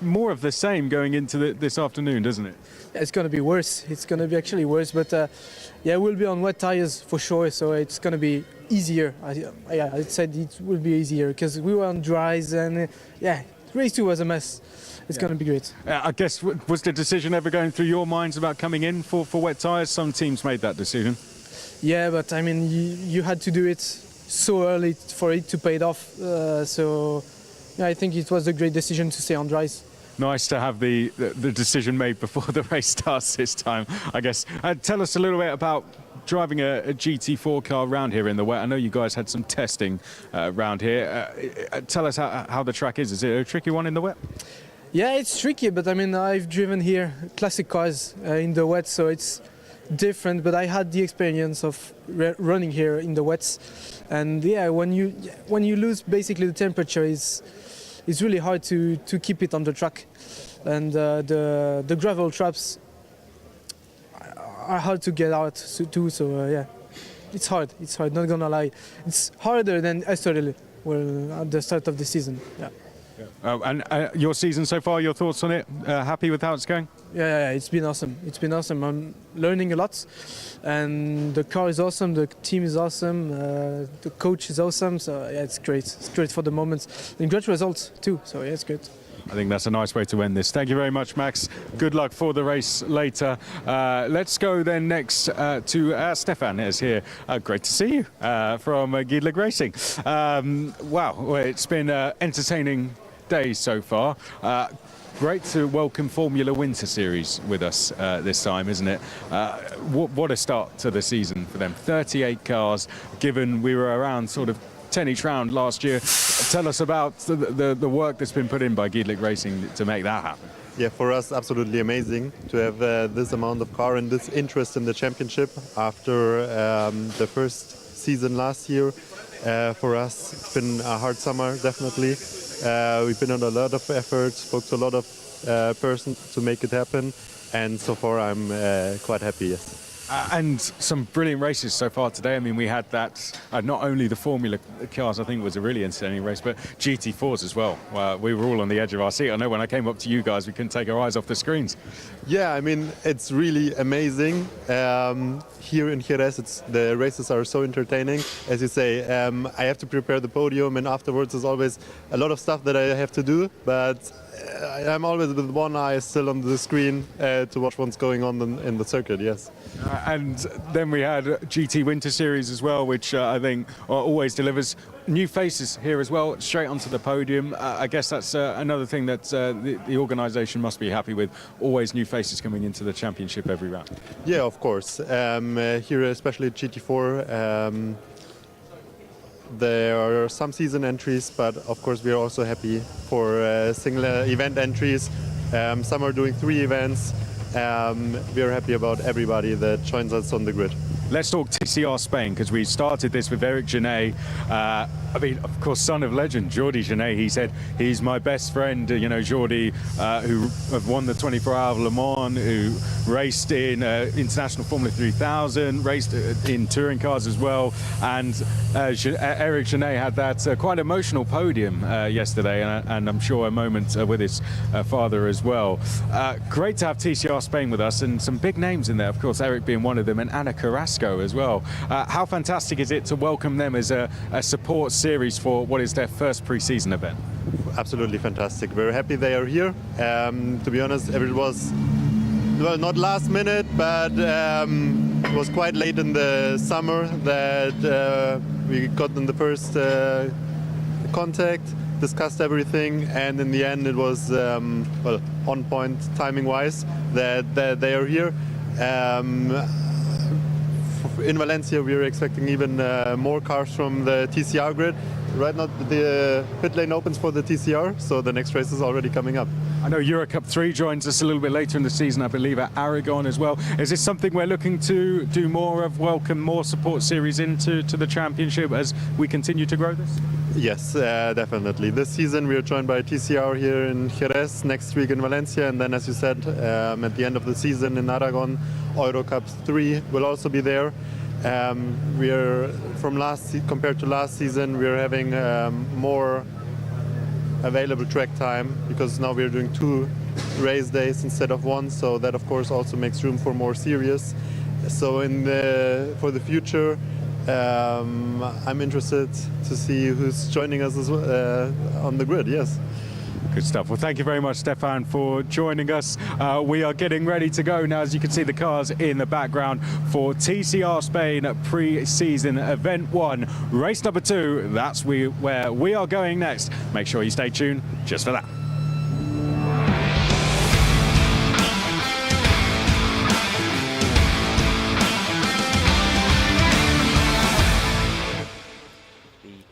more of the same going into this afternoon, doesn't it? Yeah, it's going to be worse. It's going to be actually worse, but yeah, we'll be on wet tires for sure, so it's going to be easier. I said it will be easier because we were on dries, and yeah, race 2 was a mess. It's going to be great. I guess, was the decision ever going through your minds about coming in for wet tyres? Some teams made that decision. Yeah, but I mean, you had to do it so early for it to pay it off. So yeah, I think it was a great decision to stay on dries. Nice to have the decision made before the race starts this time, I guess. Tell us a little bit about driving a GT4 car around here in the wet. I know you guys had some testing around here. Tell us how the track is. Is it a tricky one in the wet? Yeah, it's tricky, but I mean, I've driven here classic cars in the wet, so it's different, but I had the experience of running here in the wets, and yeah, when you lose basically the temperature, it's really hard to keep it on the track, and the gravel traps are hard to get out too. So yeah, it's hard. Not gonna lie, it's harder than Estoril at the start of the season. Yeah. And your season so far, your thoughts on it? Happy with how it's going? Yeah, it's been awesome. I'm learning a lot, and the car is awesome, the team is awesome, the coach is awesome, so yeah, it's great. It's great for the moment, and great results too, so yeah, it's good. I think that's a nice way to end this. Thank you very much, Max. Good luck for the race later. Let's go then next to Stefan is here. Great to see you from Giedelig Racing. Wow, it's been entertaining days so far. Great to welcome Formula Winter Series with us this time, isn't it? What a start to the season for them. 38 cars, given we were around sort of 10 each round last year. Tell us about the work that's been put in by Giedelig Racing to make that happen. Yeah, for us, absolutely amazing to have this amount of car and this interest in the championship after the first season last year. For us, it's been a hard summer, definitely. We've been on a lot of effort, spoke to a lot of persons to make it happen, and so far I'm quite happy, yes. And some brilliant races so far today. I mean, we had that, not only the Formula cars, I think it was a really entertaining race, but GT4s as well. We were all on the edge of our seat. I know when I came up to you guys, we couldn't take our eyes off the screens. Yeah, I mean, it's really amazing. Here in Jerez, the races are so entertaining. As you say, I have to prepare the podium, and afterwards there's always a lot of stuff that I have to do, but I'm always with one eye still on the screen to watch what's going on in the circuit, yes. And then we had GT Winter Series as well, which I think always delivers new faces here as well, straight onto the podium. I guess that's another thing that the organisation must be happy with, always new faces coming into the championship every round. Yeah, of course. Here, especially at GT4, there are some season entries, but of course we are also happy for single event entries. Some are doing 3 events. We are happy about everybody that joins us on the grid. Let's talk TCR Spain, because we started this with Eric Genet. I mean, of course, son of legend, Jordi Genet. He said he's my best friend, you know, Jordi, who have won the 24 Hours of Le Mans, who raced in International Formula 3000, raced in touring cars as well. And Eric Genet had that quite emotional podium yesterday, and I'm sure a moment with his father as well. Great to have TCR Spain with us, and some big names in there, of course, Eric being one of them, and Ana Carrasco as well. How fantastic is it to welcome them as a support series for what is their first pre-season event? Absolutely fantastic. We're happy they are here. To be honest, it was, well, not last minute, but it was quite late in the summer that we got in the first contact, discussed everything, and in the end it was well, on point timing-wise that they are here. In Valencia, we are expecting even more cars from the TCR grid. Right now, the pit lane opens for the TCR, so the next race is already coming up. I know Eurocup 3 joins us a little bit later in the season, I believe, at Aragon as well. Is this something we're looking to do more of, welcome more support series into the championship as we continue to grow this? Yes, definitely. This season we are joined by TCR here in Jerez, next week in Valencia, and then, as you said, at the end of the season in Aragon, Eurocup 3 will also be there. We are, compared to last season, we are having more available track time, because now we are doing 2 race days instead of 1, so that of course also makes room for more series. So for the future, I'm interested to see who's joining us as well, on the grid, yes. Good stuff. Well, thank you very much, Stefan, for joining us. We are getting ready to go now, as you can see the cars in the background, for TCR Spain pre-season event 1, race number 2. That's where we are going next. Make sure you stay tuned just for that.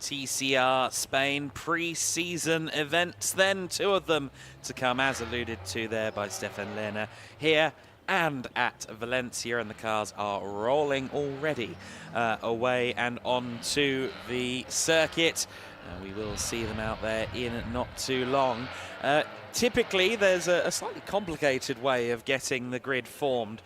TCR Spain pre-season events, then 2 of them to come, as alluded to there by Stefan Lerner, here and at Valencia, and the cars are rolling already away and onto the circuit. We will see them out there in not too long. Typically, there's a slightly complicated way of getting the grid formed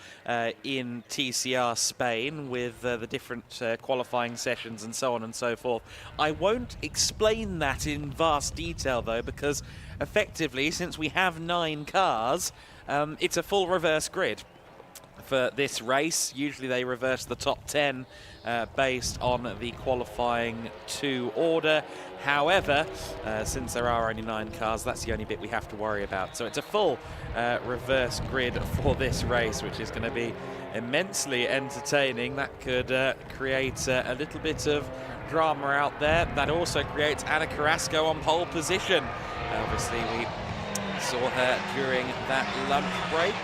in TCR Spain with the different qualifying sessions and so on and so forth. I won't explain that in vast detail, though, because effectively, since we have 9 cars, it's a full reverse grid for this race. Usually they reverse the top 10 based on the qualifying 2 order. However, since there are only 9 cars, that's the only bit we have to worry about. So it's a full reverse grid for this race, which is going to be immensely entertaining. That could create a little bit of drama out there. That also creates Ana Carrasco on pole position. Obviously, we saw her during that lunch break.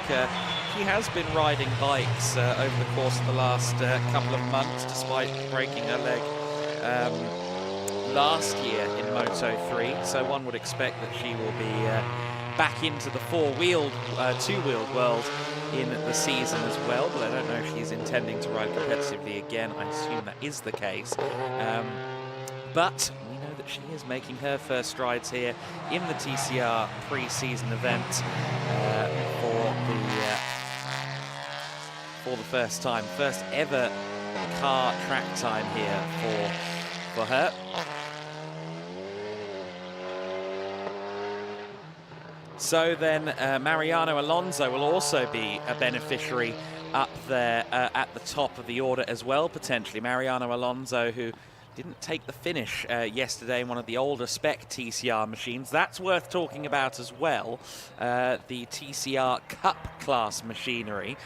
She has been riding bikes over the course of the last couple of months, despite breaking her leg last year in Moto3, so one would expect that she will be back into the two-wheeled world in the season as well, but I don't know if she's intending to ride competitively again. I assume that is the case. But we know that she is making her first strides here in the TCR for the first time. First ever car track time here for her. So then Mariano Alonso will also be a beneficiary up there at the top of the order as well, potentially. Mariano Alonso, who didn't take the finish yesterday in one of the older spec TCR machines. That's worth talking about as well. The TCR Cup class machinery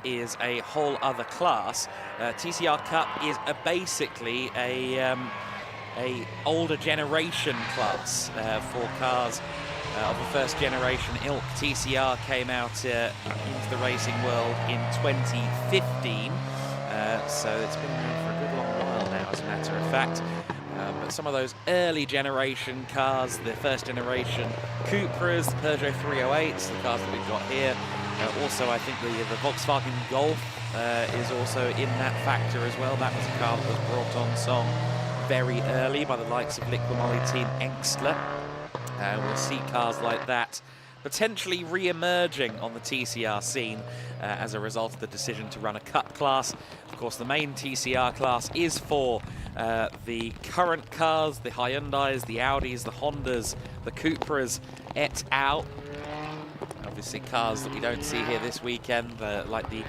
is a whole other class. TCR Cup is basically a older generation class for cars of the first generation ilk. TCR came out into the racing world in 2015, so it's been around for a good long while now, as a matter of fact. But some of those early generation cars, the first generation Cupras, the Peugeot 308s, the cars that we've got here. Also, I think the Volkswagen Golf is also in that factor as well. That was a car that was brought on song very early by the likes of Liqui Team Engstler. We'll see cars like that potentially re-emerging on the TCR scene as a result of the decision to run a Cup class. Of course, the main TCR class is for the current cars, the Hyundais, the Audis, the Hondas, the Cupras, et al. Obviously cars that we don't see here this weekend, like the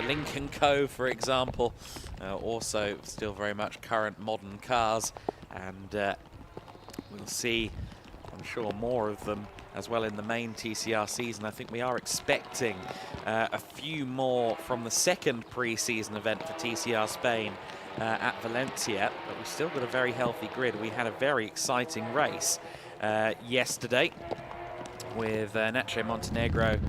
Lincoln Co, for example. Also still very much current modern cars, and we'll see, I'm sure, more of them as well in the main TCR season. I think we are expecting a few more from the second pre-season event for TCR Spain at Valencia, but we've still got a very healthy grid. We had a very exciting race yesterday with Nacho Montenegro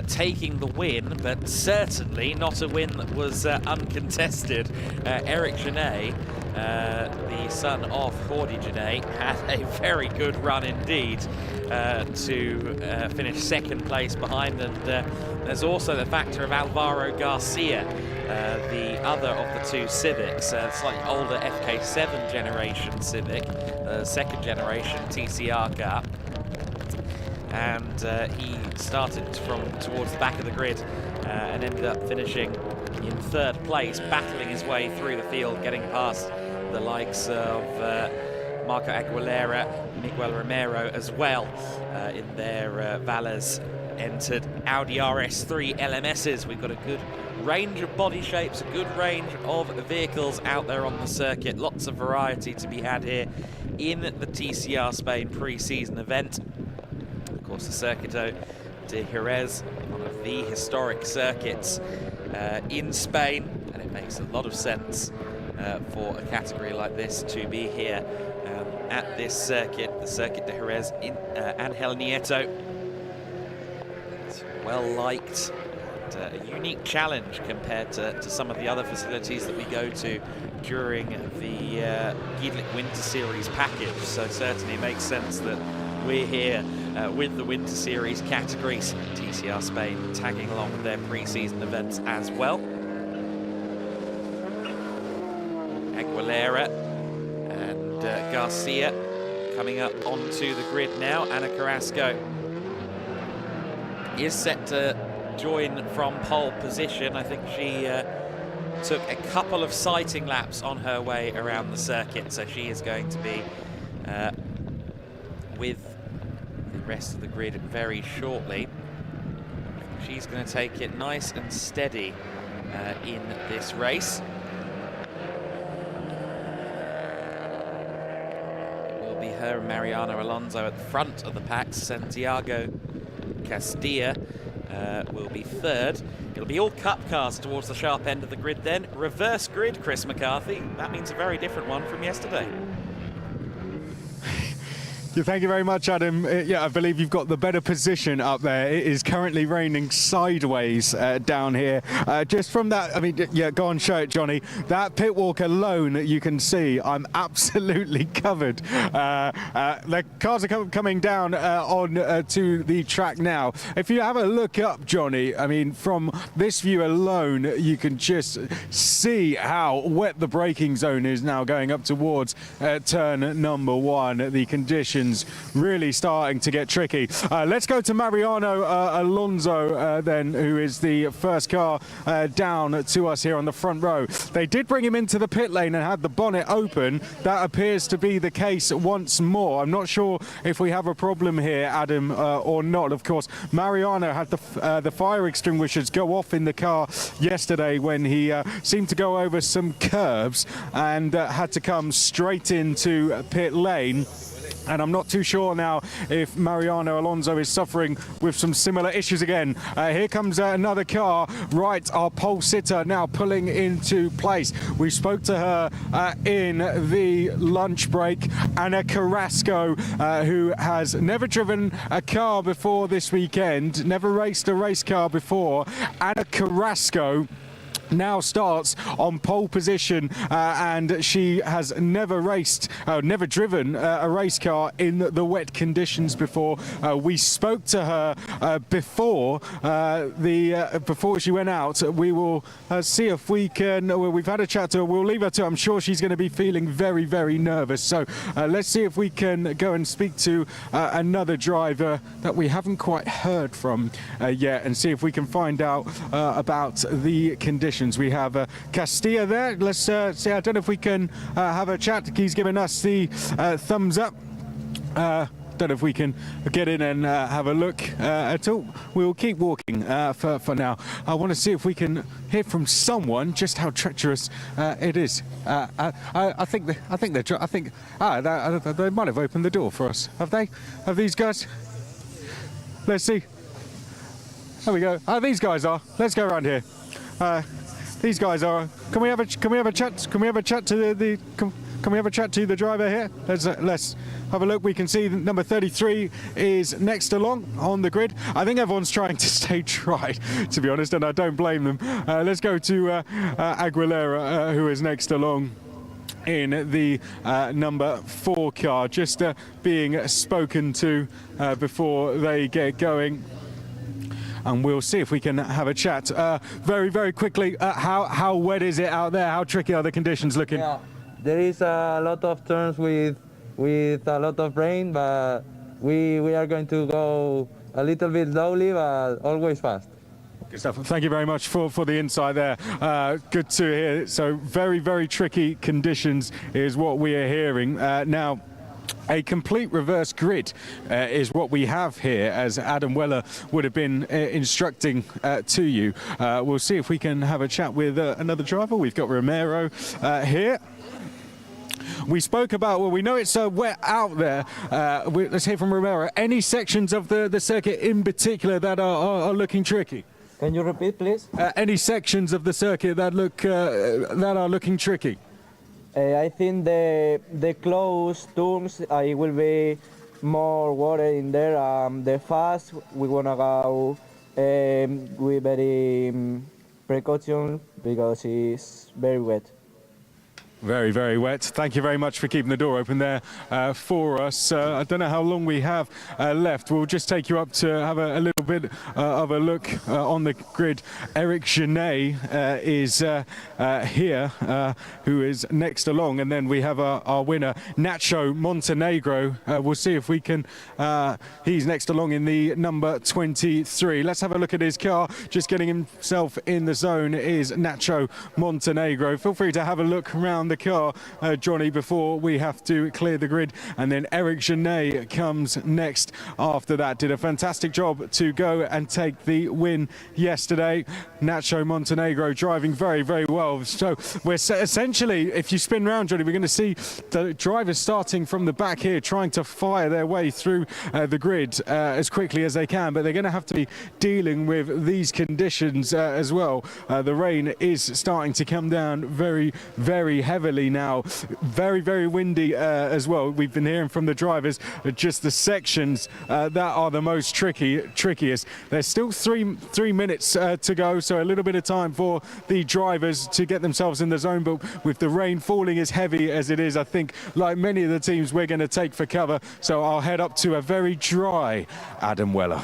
taking the win, but certainly not a win that was uncontested. Eric Genet, the son of Jordi Genet, had a very good run indeed to finish second place behind, and there's also the factor of Alvaro Garcia, the other of the two Civics, slightly older FK7 generation Civic, second generation TCR car. And he started from towards the back of the grid and ended up finishing in third place, battling his way through the field, getting past the likes of Marco Aguilera, Miguel Romero as well in their Valles entered Audi RS3 LMSs. We've got a good range of body shapes, a good range of vehicles out there on the circuit. Lots of variety to be had here in the TCR Spain pre-season event. Of course, the Circuito de Jerez, one of the historic circuits in Spain, and it makes a lot of sense for a category like this to be here at this circuit, the Circuit de Jerez in Angel Nieto. It's well liked, and a unique challenge compared to some of the other facilities that we go to during the Giedlick Winter Series package. So certainly it makes sense that we're here with the Winter Series categories. TCR Spain tagging along with their pre-season events as well. Aguilera and Garcia coming up onto the grid now. Ana Carrasco is set to join from pole position. I think she took a couple of sighting laps on her way around the circuit, so she is going to be with the rest of the grid very shortly. She's going to take it nice and steady in this race. It will be her and Mariano Alonso at the front of the pack. Santiago Castilla will be third. It'll be all Cup cars towards the sharp end of the grid then. Reverse grid, Chris McCarthy. That means a very different one from yesterday. Thank you very much, Adam. Yeah, I believe you've got the better position up there. It is currently raining sideways down here. Just from that, I mean, yeah, go on, show it, Johnny. That pitwalk alone, you can see I'm absolutely covered. The cars are coming down on to the track now. If you have a look up, Johnny, I mean, from this view alone, you can just see how wet the braking zone is now going up towards turn number one. The conditions conditions really starting to get tricky. Let's go to Mariano Alonso then, who is the first car down to us here on the front row. They did bring him into the pit lane and had the bonnet open. That appears to be the case once more. I'm not sure if we have a problem here, Adam, or not. Of course, Mariano had the fire extinguishers go off in the car yesterday when he seemed to go over some curbs and had to come straight into pit lane. And I'm not too sure now if Mariano Alonso is suffering with some similar issues again. Here comes another car, right, our pole sitter now pulling into place. We spoke to her in the lunch break, Anna Carrasco, who has never driven a car before this weekend, never raced a race car before. Anna Carrasco now starts on pole position, and she has never driven a race car in the wet conditions before. We spoke to her before she went out. We will see if we can. Well, we've had a chat to her. We'll leave her to. I'm sure she's going to be feeling very, very nervous. So let's see if we can go and speak to another driver that we haven't quite heard from yet, and see if we can find out about the conditions. We have Castilla there. Let's see. I don't know if we can have a chat. He's giving us the thumbs up. Don't know if we can get in and have a look at all. We'll keep walking for now. I want to see if we can hear from someone just how treacherous it is. I think they might have opened the door for us. Have they? Have these guys? Let's see. There we go. These guys are. Let's go around here. These guys are. Can we have a chat? Can we have a chat to the? Can we have a chat to the driver here? Let's have a look. We can see that number 33 is next along on the grid. I think everyone's trying to stay dry, to be honest, and I don't blame them. Let's go to Aguilera, who is next along in the number 4 car, just being spoken to before they get going. And we'll see if we can have a chat very, very quickly. How wet is it out there? How tricky are the conditions looking? Yeah, there is a lot of turns with a lot of rain, but we are going to go a little bit slowly, but always fast. Good stuff. Thank you very much for the insight there. Good to hear. So very, very tricky conditions is what we are hearing. Now, a complete reverse grid is what we have here, as Adam Weller would have been instructing to you. We'll see if we can have a chat with another driver. We've got Romero here. We spoke about, well, we know it's wet out there. Let's hear from Romero. Any sections of the circuit in particular that are looking tricky? Can you repeat, please? Any sections of the circuit that are looking tricky? I think the close turns will be more water in there. The fast, we wanna go with very precaution because it's very wet. Very, very wet. Thank you very much for keeping the door open there for us. I don't know how long we have left. We'll just take you up to have a little bit of a look on the grid. Eric Genet is here, who is next along. And then we have our winner, Nacho Montenegro. We'll see if we can... he's next along in the number 23. Let's have a look at his car. Just getting himself in the zone is Nacho Montenegro. Feel free to have a look around the car, Johnny, before we have to clear the grid. And then Eric Genet comes next after that. Did a fantastic job to go and take the win yesterday. Nacho Montenegro driving very, very well. So we're essentially, if you spin round, Johnny, we're going to see the drivers starting from the back here, trying to fire their way through the grid as quickly as they can, but they're going to have to be dealing with these conditions as well. The rain is starting to come down very, very heavily now. Very, very windy as well. We've been hearing from the drivers just the sections that are the most trickiest. There's still three minutes to go, so a little bit of time for the drivers to get themselves in the zone, but with the rain falling as heavy as it is, I think like many of the teams we're going to take for cover, so I'll head up to a very dry Adam Weller.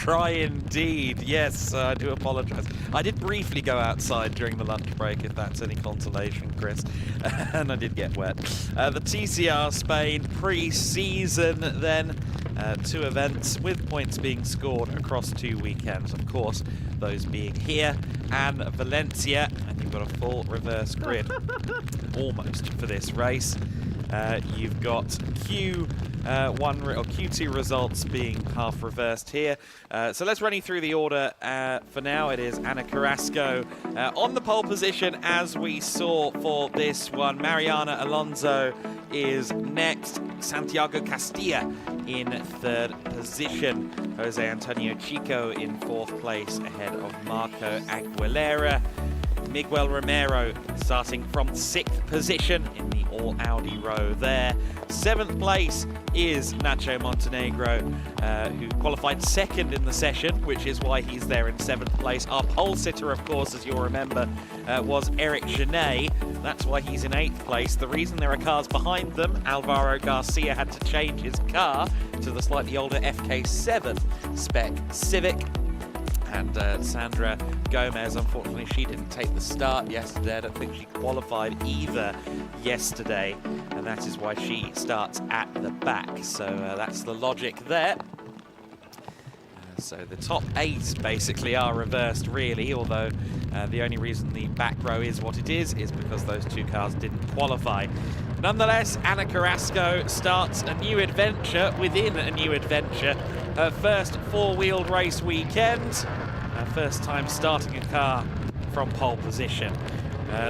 dry indeed. Yes, I do apologise. I did briefly go outside during the lunch break, if that's any consolation, Chris, and I did get wet. The TCR Spain pre-season then. 2 events with points being scored across 2 weekends, of course, those being here and Valencia, and you've got a full reverse grid almost for this race. You've got Q2 results being half reversed here. So let's run you through the order. For now, it is Ana Carrasco on the pole position, as we saw for this one. Mariana Alonso is next. Santiago Castilla in 3rd position. Jose Antonio Chico in 4th place ahead of Marco Aguilera. Miguel Romero starting from 6th position in the all Audi row there. 7th place is Nacho Montenegro, who qualified 2nd in the session, which is why he's there in 7th place. Our pole sitter, of course, as you'll remember, was Eric Genet. That's why he's in 8th place. The reason there are cars behind them, Alvaro Garcia had to change his car to the slightly older FK7 spec Civic. And Sandra Gomez, unfortunately, she didn't take the start yesterday. I don't think she qualified either yesterday, and that is why she starts at the back. So that's the logic there. So the top 8 basically are reversed, really, although the only reason the back row is what it is because those 2 cars didn't qualify. Nonetheless, Ana Carrasco starts a new adventure within a new adventure. Her first 4-wheeled race weekend. Her first time starting a car from pole position.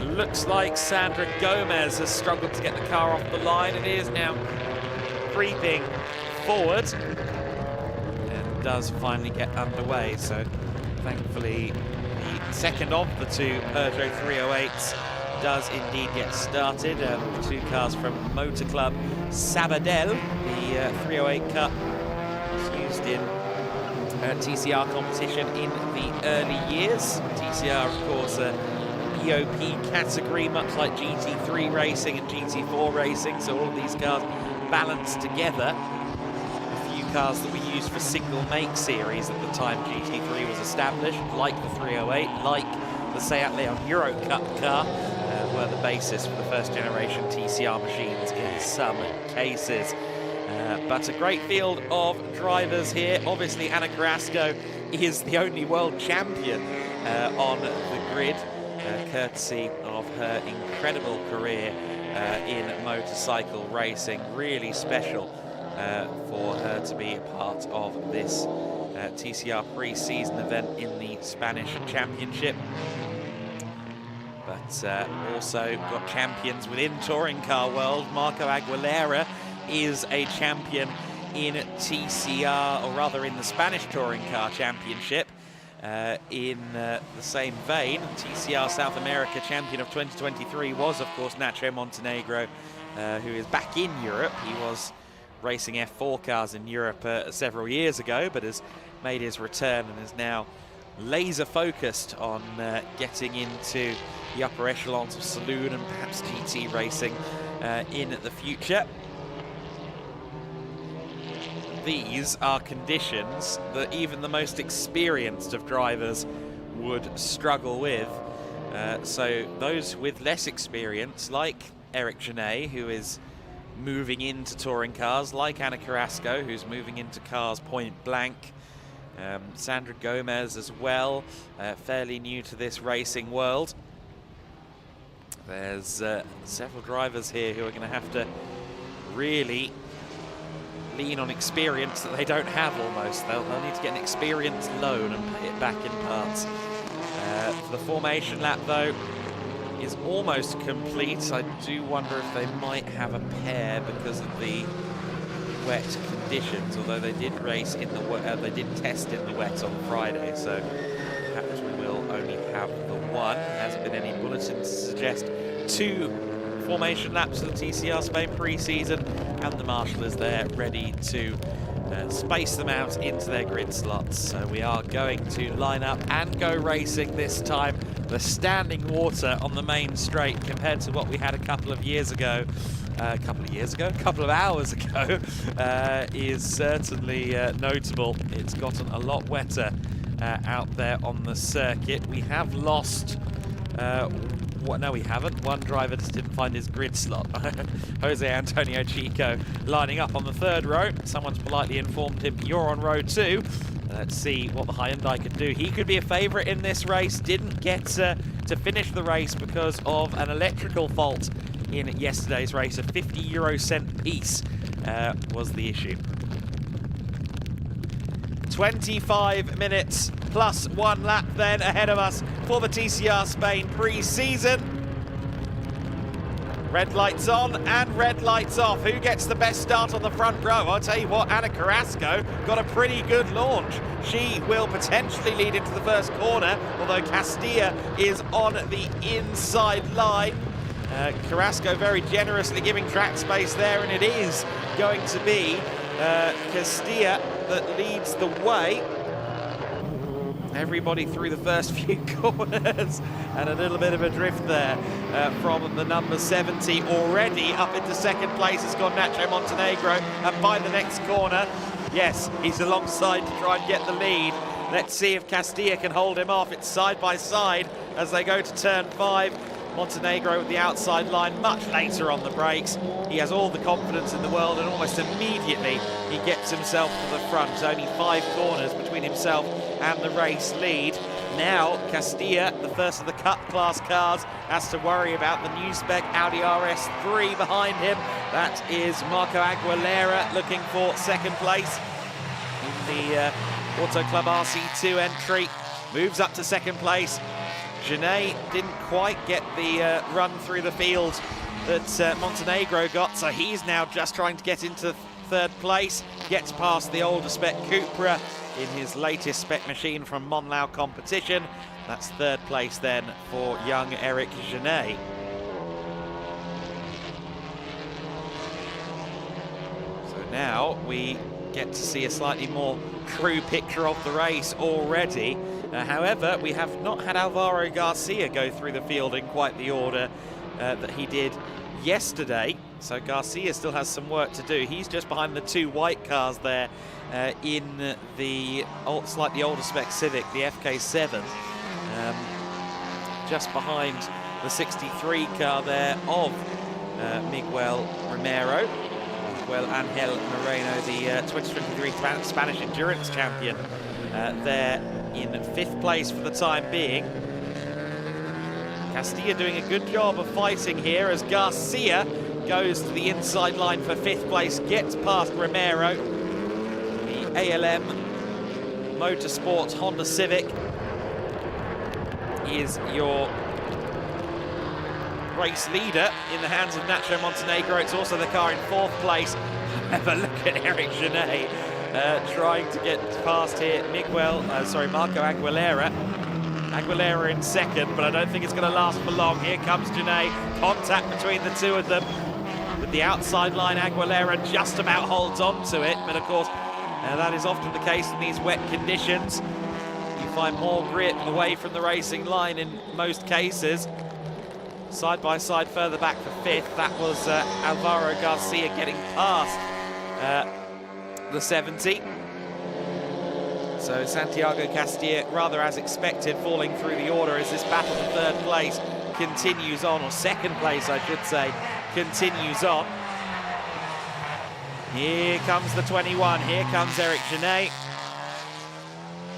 Looks like Sandra Gomez has struggled to get the car off the line. It is now creeping forward and does finally get underway. So thankfully the second of the 2 Peugeot 308s does indeed get started. 2 cars from Motor Club Sabadell. The 308 Cup was used in TCR competition in the early years. TCR, of course, a POP category, much like GT3 racing and GT4 racing, so all of these cars balanced together. A few cars that we used for single make series at the time GT3 was established, like the 308, like the Seat Leon Euro Cup car, were the basis for the first generation TCR machines in some cases. But a great field of drivers here. Obviously, Ana Carrasco is the only world champion on the grid, courtesy of her incredible career in motorcycle racing. Really special for her to be a part of this TCR pre-season event in the Spanish Championship. But also got champions within touring car world. Marco Aguilera is a champion in TCR, or rather in the Spanish Touring Car Championship. In the same vein, TCR South America champion of 2023 was, of course, Nacho Montenegro, who is back in Europe. He was racing F4 cars in Europe several years ago, but has made his return and is now laser focused on getting into the upper echelons of saloon and perhaps GT racing in the future. These are conditions that even the most experienced of drivers would struggle with. So those with less experience, like Eric Genet, who is moving into touring cars, like Ana Carrasco, who's moving into cars point blank, Sandra Gomez as well, fairly new to this racing world. There's several drivers here who are going to have to really lean on experience that they don't have almost. They'll need to get an experience loan and pay it back in parts. The formation lap, though, is almost complete. I do wonder if they might have a pair because of the wet conditions, although they did race in the wet, they did test in the wet on Friday, so perhaps we will only have the one. There hasn't been any bulletins to suggest 2 formation laps of the TCR Spain pre-season, and the marshal is there ready to space them out into their grid slots. So we are going to line up and go racing this time. The standing water on the main straight compared to what we had a couple of years ago a couple of years ago, a couple of hours ago, is certainly notable. It's gotten a lot wetter out there on the circuit. We have lost, no we haven't, one driver just didn't find his grid slot. Jose Antonio Chico lining up on the 3rd row. Someone's politely informed him, you're on row 2. Let's see what the Hyundai can do. He could be a favourite in this race, didn't get to finish the race because of an electrical fault in yesterday's race. A 50-euro-cent piece was the issue. 25 minutes plus 1 lap then ahead of us for the TCR Spain pre-season. Red lights on and red lights off. Who gets the best start on the front row? I'll tell you what, Ana Carrasco got a pretty good launch. She will potentially lead into the first corner, although Castilla is on the inside line. Carrasco very generously giving track space there, and it is going to be Castilla that leads the way. Everybody through the first few corners, and a little bit of a drift there from the number 70. Already up into 2nd place has gone Nacho Montenegro, and by the next corner, yes, he's alongside to try and get the lead. Let's see if Castilla can hold him off. It's side by side as they go to turn 5. Montenegro with the outside line much later on the brakes. He has all the confidence in the world, and almost immediately he gets himself to the front. Only 5 corners between himself and the race lead. Now Castilla, the first of the Cup class cars, has to worry about the new spec Audi RS3 behind him. That is Marco Aguilera looking for 2nd place in the Auto Club RC2 entry. Moves up to 2nd place. Genet didn't quite get the run through the field that Montenegro got, so he's now just trying to get into 3rd place. Gets past the older spec Cupra in his latest spec machine from Monlau competition. That's 3rd place then for young Eric Genet. So now we get to see a slightly more true picture of the race already. However, we have not had Alvaro Garcia go through the field in quite the order that he did yesterday. So Garcia still has some work to do. He's just behind the 2 white cars there in the slightly older spec Civic, the FK7. Just behind the 63 car there of Miguel Romero. Miguel Angel Moreno, the 2023 Spanish Endurance Champion, there in 5th place for the time being. Castilla doing a good job of fighting here as Garcia goes to the inside line for 5th place, gets past Romero. The ALM Motorsports Honda Civic is your race leader in the hands of Nacho Montenegro. It's also the car in 4th place. Have a look at Eric Genet trying to get past here. Marco Aguilera. Aguilera in 2nd, but I don't think it's going to last for long. Here comes Genet. Contact between the 2 of them. With the outside line, Aguilera just about holds on to it, but of course, that is often the case in these wet conditions. You find more grip away from the racing line in most cases. Side by side further back for 5th, that was Alvaro Garcia getting past the 70. So Santiago Castilla, rather as expected, falling through the order as this battle for 3rd place continues on, or 2nd place I should say, continues on. Here comes the 21, here comes Eric Genet.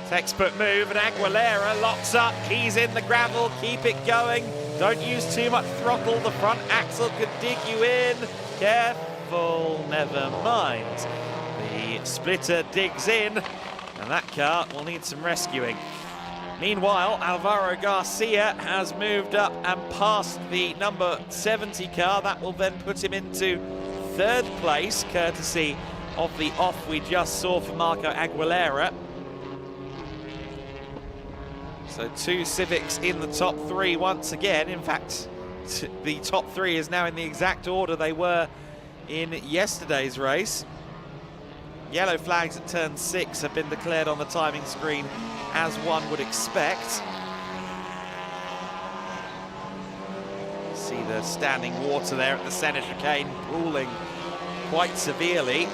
Textbook move, and Aguilera locks up, he's in the gravel, keep it going. Don't use too much throttle, the front axle could dig you in. Careful, never mind. The splitter digs in, and that car will need some rescuing. Meanwhile, Alvaro Garcia has moved up and passed the number 70 car. That will then put him into 3rd place, courtesy of the off we just saw for Marco Aguilera. So 2 Civics in the top 3 once again. In fact, the top 3 is now in the exact order they were in yesterday's race. Yellow flags at turn 6 have been declared on the timing screen, as one would expect. see the standing water there at the centre chicane pooling quite severely.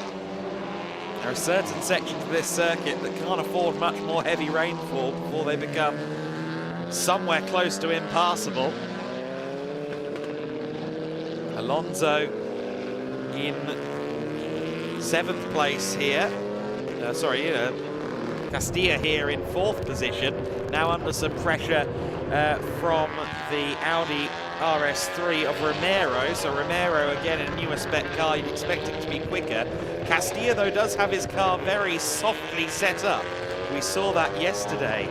There are certain sections of this circuit that can't afford much more heavy rainfall before they become somewhere close to impassable. Alonso in 7th place here. Castilla here in 4th position. Now under some pressure from the Audi RS3 of Romero. So Romero again in a newer spec car, you'd expect him to be quicker. Castilla though does have his car very softly set up. We saw that yesterday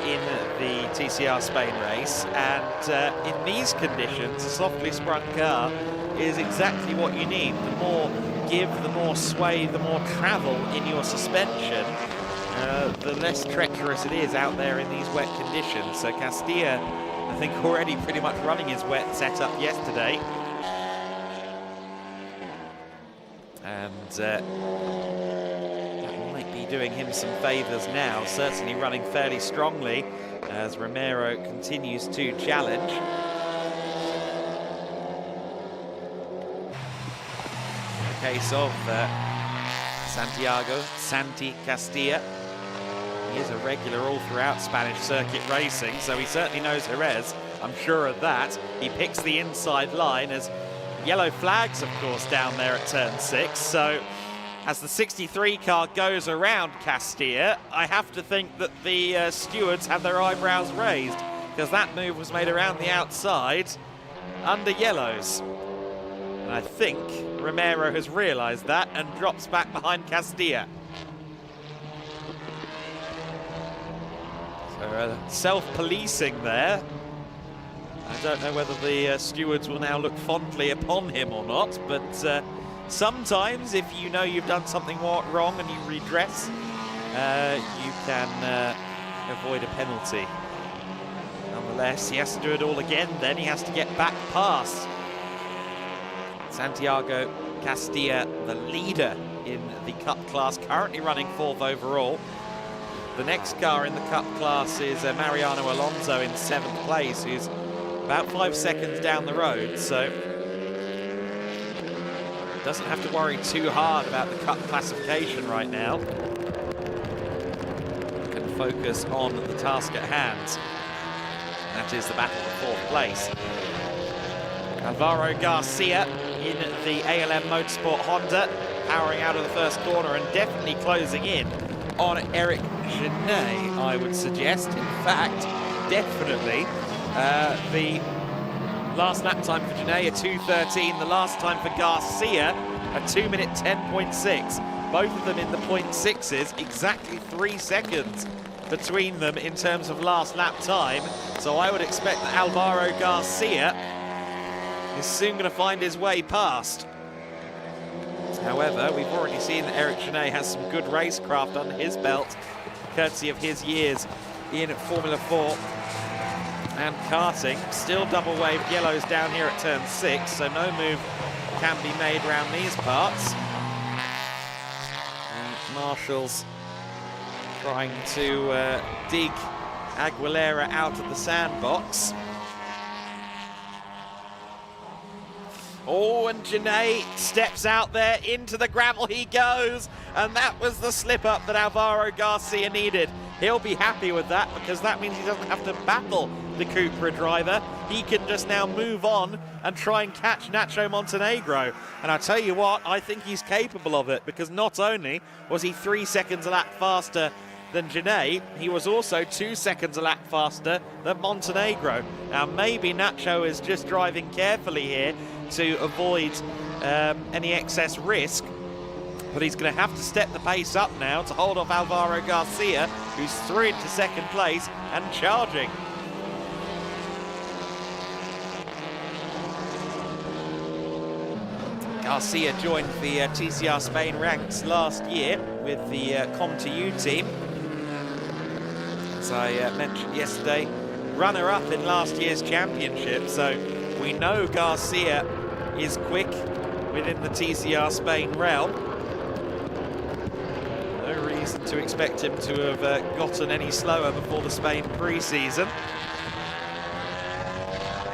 in the TCR Spain race, and in these conditions a softly sprung car is exactly what you need. The more give, the more sway, the more travel in your suspension, the less treacherous it is out there in these wet conditions. So Castilla, I think, already pretty much running his wet setup yesterday. And that might be doing him some favours now, certainly running fairly strongly as Romero continues to challenge. The case of Santi Castilla. He is a regular all throughout Spanish circuit racing, so he certainly knows Jerez, I'm sure of that. He picks the inside line as yellow flags, of course, down there at turn 6. So as the 63 car goes around Castilla, I have to think that the stewards have their eyebrows raised, because that move was made around the outside under yellows. And I think Romero has realised that and drops back behind Castilla. So self-policing there. I don't know whether the stewards will now look fondly upon him or not, but sometimes if you know you've done something wrong and you redress, you can avoid a penalty. Nonetheless, he has to do it all again then. He has to get back past Santiago Castilla, the leader in the Cup class, currently running 4th overall. The next car in the Cup class is Mariano Alonso in 7th place, who's about 5 seconds down the road, so doesn't have to worry too hard about the Cup classification right now. Can focus on the task at hand. That is the battle for 4th place. Alvaro Garcia in the ALM Motorsport Honda, powering out of the first corner and definitely closing in on Eric Genet, I would suggest. In fact, definitely. The last lap time for Genet, a 2:13. The last time for Garcia, a 2-minute 10.6. Both of them in the 0.6s, exactly 3 seconds between them in terms of last lap time. So I would expect that Alvaro Garcia is soon going to find his way past. However, we've already seen that Eric Genet has some good racecraft under his belt, courtesy of his years in Formula 4 and karting. Still double wave yellows down here at turn 6, so no move can be made around these parts. And Marshall's trying to dig Aguilera out of the sandbox. Oh, and Genet steps out there, into the gravel he goes, and that was the slip-up that Alvaro Garcia needed. He'll be happy with that, because that means he doesn't have to battle the Cupra driver. He can just now move on and try and catch Nacho Montenegro. And I tell you what, I think he's capable of it, because not only was he 3 seconds a lap faster than Genet, he was also 2 seconds a lap faster than Montenegro. Now maybe Nacho is just driving carefully here to avoid any excess risk, but he's going to have to step the pace up now to hold off Alvaro Garcia, who's through into 2nd place and charging. Garcia joined the TCR Spain ranks last year with the Com2U team. As I mentioned yesterday, runner-up in last year's championship, so we know Garcia is quick within the TCR Spain realm. No reason to expect him to have gotten any slower before the Spain pre-season.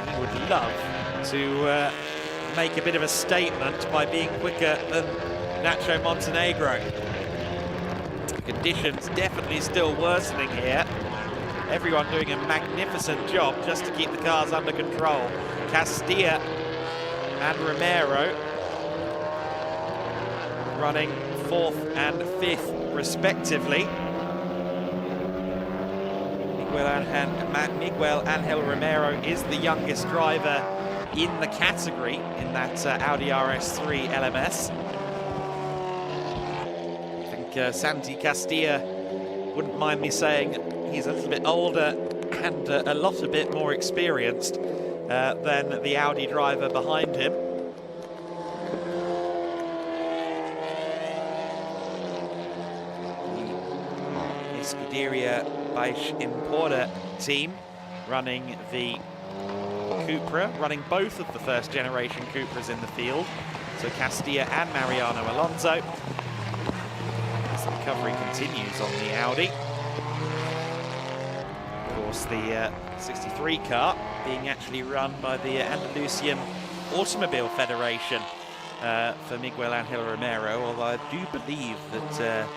He would love to make a bit of a statement by being quicker than Nacho Montenegro. Conditions definitely still worsening here. Everyone doing a magnificent job just to keep the cars under control. Castilla and Romero running 4th and 5th respectively. Miguel Angel Romero is the youngest driver in the category in that Audi RS3 LMS. I think Santi Castilla wouldn't mind me saying he's a little bit older and a bit more experienced than the Audi driver behind him. The Scuderia Baix Importer team running the Cupra, running both of the first generation Cupras in the field. So Castilla and Mariano Alonso. As the recovery continues on the Audi. Of course, the 63 car being actually run by the Andalusian Automobile Federation for Miguel Angel Romero, although I do believe that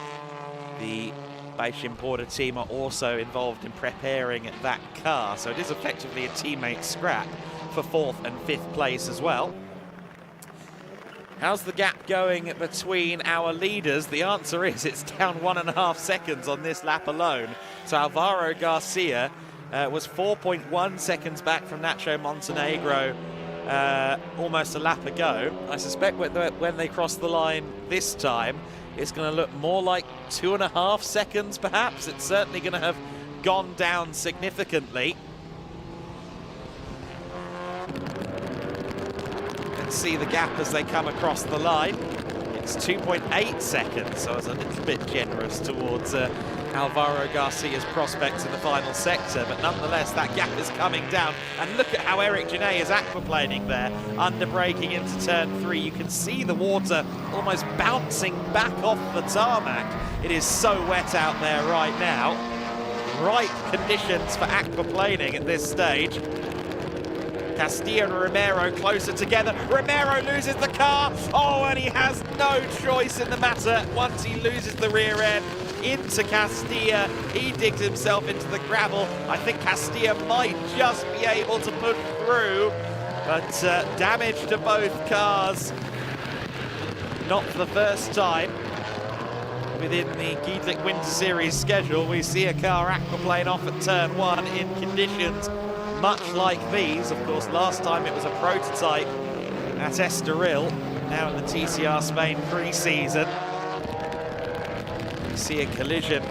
the Baix Importer team are also involved in preparing that car, so it is effectively a teammate scrap for 4th and 5th place as well. How's the gap going between our leaders? The answer is it's down 1.5 seconds on this lap alone. So Alvaro Garcia was 4.1 seconds back from Nacho Montenegro almost a lap ago. I suspect when they cross the line this time, it's going to look more like 2.5 seconds, perhaps. It's certainly going to have gone down significantly. And see the gap as they come across the line. It's 2.8 seconds, so it's a little bit generous towards Alvaro Garcia's prospects in the final sector, but nonetheless that gap is coming down. And look at how Eric Genet is aquaplaning there, under braking into turn 3. You can see the water almost bouncing back off the tarmac. It is so wet out there right now. Right conditions for aquaplaning at this stage. Castilla and Romero closer together. Romero loses the car. Oh, and he has no choice in the matter once he loses the rear end. Into Castilla, he digs himself into the gravel. I think Castilla might just be able to put through, but damage to both cars. Not for the first time within the Giedrich Winter Series schedule. We see a car aquaplane off at turn 1 in conditions much like these. Of course, last time it was a prototype at Estoril, now in the TCR Spain pre-season. We see a collision.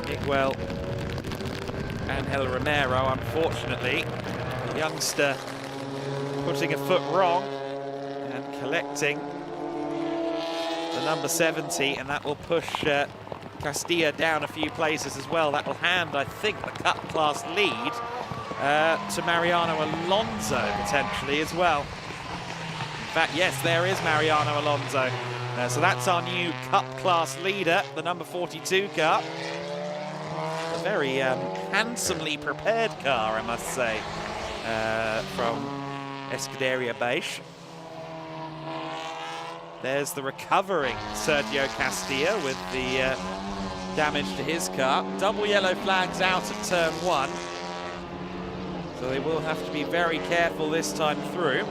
Miguel Angel Romero, unfortunately, the youngster putting a foot wrong and collecting the number 70, and that will push Castilla down a few places as well. That will hand, I think, the Cup class lead to Mariano Alonso potentially as well. In fact, yes, there is Mariano Alonso. So that's our new Cup class leader, the number 42 car. A very handsomely prepared car, I must say, from Escuderia Baix. There's the recovering Sergio Castilla with the damage to his car. Double yellow flags out at turn 1. So they will have to be very careful this time through.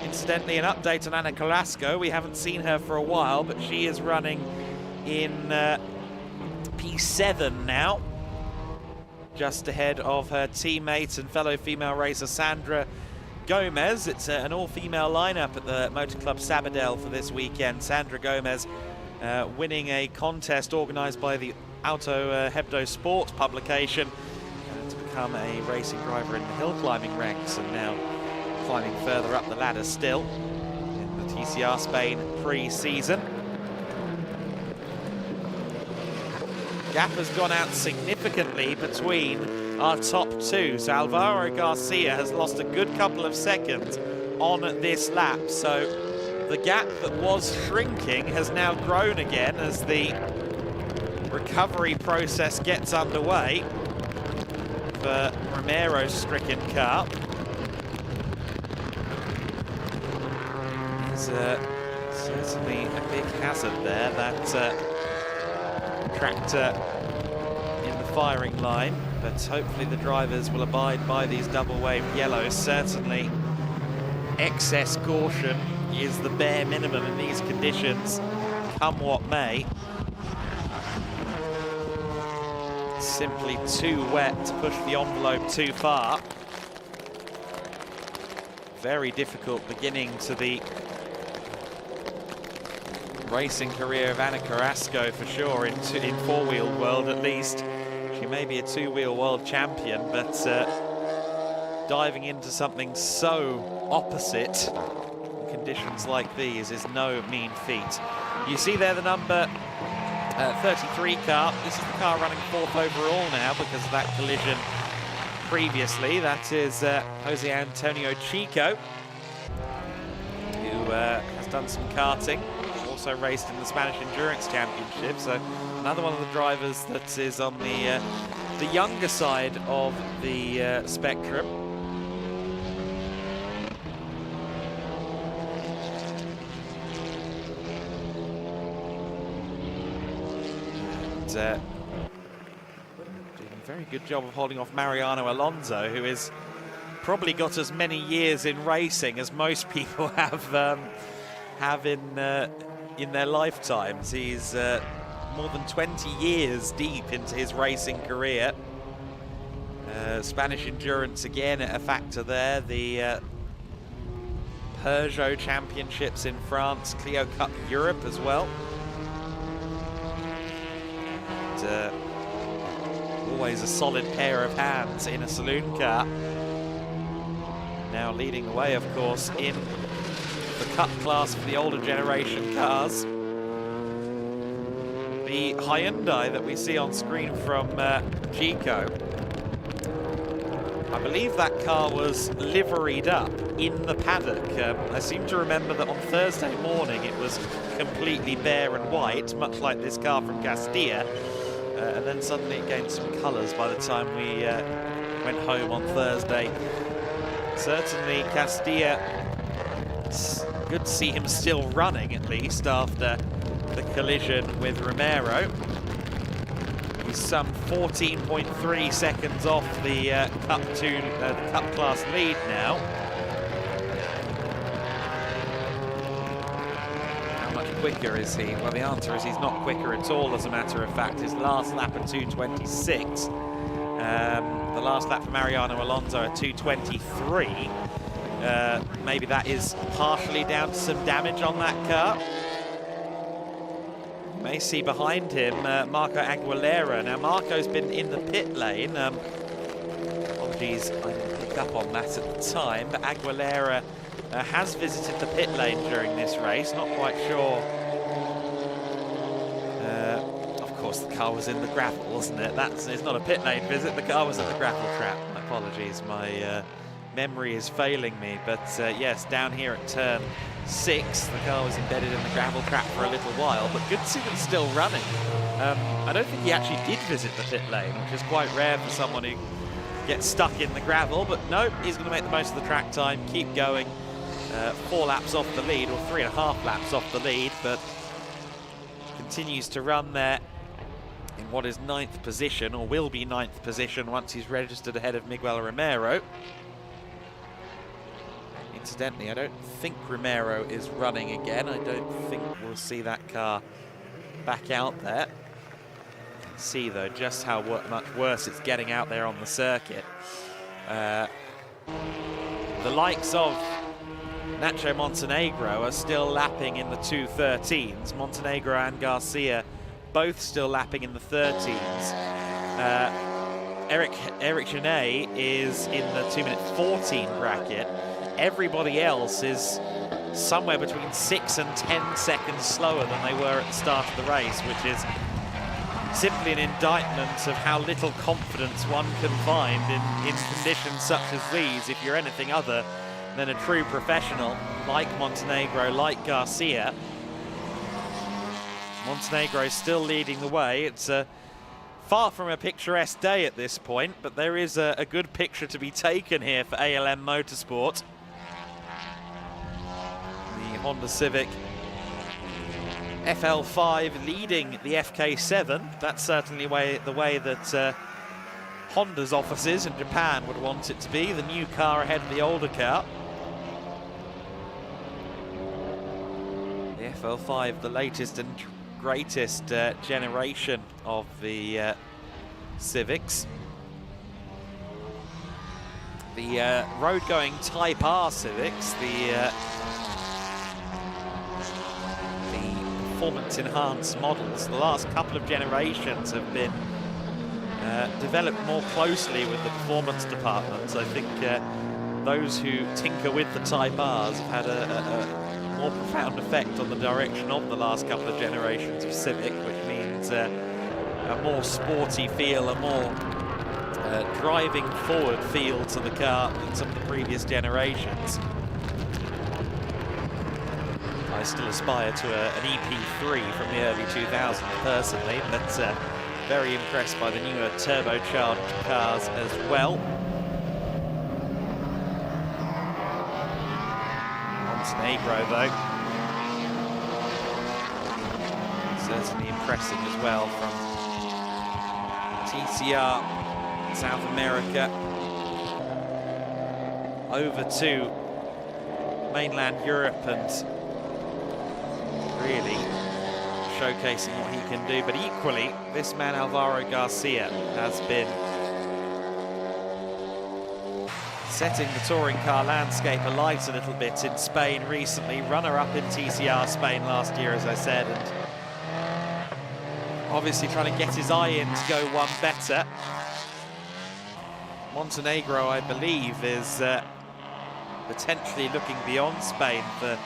Incidentally, an update on Ana Carrasco. We haven't seen her for a while, but she is running in P7 now, just ahead of her teammate and fellow female racer Sandra Gomez. It's an all-female lineup at the Motor Club Sabadell for this weekend. Sandra Gomez winning a contest organised by the Auto Hebdo Sports publication to become a racing driver in the hill climbing ranks, and now climbing further up the ladder still in the TCR Spain pre-season. Gap has gone out significantly between our top two. So Alvaro Garcia has lost a good couple of seconds on this lap. So the gap that was shrinking has now grown again as the recovery process gets underway for Romero's stricken car. He's certainly a big hazard there, that tractor in the firing line, but hopefully the drivers will abide by these double-waved yellows. Certainly excess caution is the bare minimum in these conditions, come what may. Simply too wet to push the envelope too far. Very difficult beginning to the racing career of Anna Carrasco, for sure, in four-wheeled world at least. She may be a two-wheel world champion, but diving into something so opposite in conditions like these is no mean feat. You see there the number 33 car. This is the car running 4th overall now because of that collision previously. That is Jose Antonio Chico, who has done some karting, also raced in the Spanish Endurance Championship. So another one of the drivers that is on the younger side of the spectrum. Doing a very good job of holding off Mariano Alonso, who has probably got as many years in racing as most people have in their lifetimes. He's more than 20 years deep into his racing career. Spanish endurance again a factor there. The Peugeot Championships in France, Clio Cup Europe as well. Always a solid pair of hands in a saloon car. Now leading the way, of course, in the Cup class for the older generation cars. The Hyundai that we see on screen from Chico, I believe that car was liveried up in the paddock. I seem to remember that on Thursday morning it was completely bare and white, much like this car from Castilla. And then suddenly it gained some colours by the time we went home on Thursday. Certainly Castilla, it's good to see him still running at least after the collision with Romero. He's some 14.3 seconds off the Cup class lead now. Quicker is he? Well, the answer is he's not quicker at all, as a matter of fact. His last lap at 2:26. The last lap for Mariano Alonso at 2:23. Maybe that is partially down to some damage on that car. You may see behind him Marco Aguilera. Now, Marco's been in the pit lane. Apologies, I didn't pick up on that at the time, but Aguilera has visited the pit lane during this race. Not quite sure. Of course, the car was in the gravel, wasn't it? It's not a pit lane visit. The car was at the gravel trap. Apologies, my memory is failing me. But yes, down here at turn 6, the car was embedded in the gravel trap for a little while. But good to see them still running. I don't think he actually did visit the pit lane, which is quite rare for someone who gets stuck in the gravel. But no, he's going to make the most of the track time, keep going. 4 laps off the lead, or 3.5 laps off the lead, but continues to run there in what is 9th position, or will be 9th position once he's registered ahead of Miguel Romero. Incidentally, I don't think Romero is running again. I don't think we'll see that car back out there. See, though, just how much worse it's getting out there on the circuit. The likes of Nacho Montenegro are still lapping in the 2:13s. Montenegro and Garcia both still lapping in the 13s. Eric Genet is in the 2:14 bracket. Everybody else is somewhere between 6 and 10 seconds slower than they were at the start of the race, which is simply an indictment of how little confidence one can find in conditions such as these if you're anything other than a true professional like Montenegro, like Garcia. Montenegro still leading the way. It's far from a picturesque day at this point, but there is a good picture to be taken here for ALM Motorsport. The Honda Civic. FL5 leading the FK7. That's certainly the way that Honda's offices in Japan would want it to be. The new car ahead of the older car. The FL5, the latest and greatest generation of the Civics. The road-going Type R Civics, the performance-enhanced models, the last couple of generations have been developed more closely with the performance departments. I think those who tinker with the Type Rs have had a more profound effect on the direction of the last couple of generations of Civic, which means a more sporty feel, a more driving forward feel to the car than some of the previous generations. I still aspire to an EP3 from the early 2000s personally, but very impressed by the newer turbocharged cars as well. Montenegro though, certainly impressing as well from TCR South America over to mainland Europe and really showcasing what he can do. But equally, this man Alvaro Garcia has been setting the touring car landscape alight a little bit in Spain recently. Runner-up in TCR Spain last year, as I said, and obviously trying to get his eye in to go one better. Montenegro, I believe, is potentially looking beyond Spain for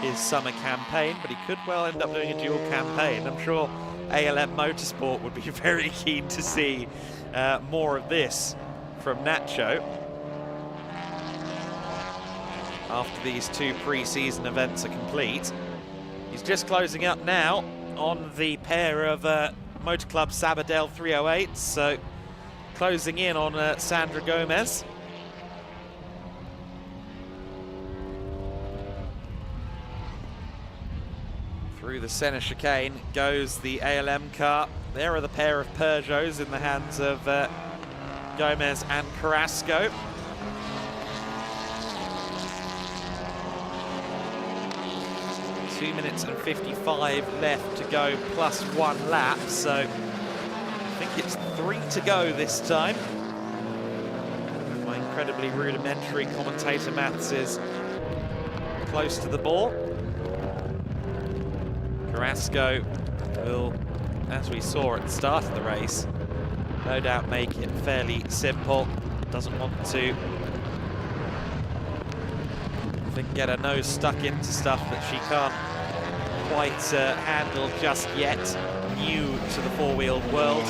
his summer campaign, but he could well end up doing a dual campaign. I'm sure ALM Motorsport would be very keen to see more of this from Nacho after these two pre-season events are complete. He's just closing up now on the pair of Motor Club Sabadell 308, so closing in on Sandra Gomez. Through the centre chicane goes the ALM car. There are the pair of Peugeots in the hands of Gomez and Carrasco. Two minutes and 55 left to go, plus one lap, so I think it's 3 to go this time. My incredibly rudimentary commentator maths is close to the ball. Carrasco will, as we saw at the start of the race, no doubt make it fairly simple. Doesn't want to, I think, get her nose stuck into stuff that she can't quite handle just yet. New to the four-wheeled world.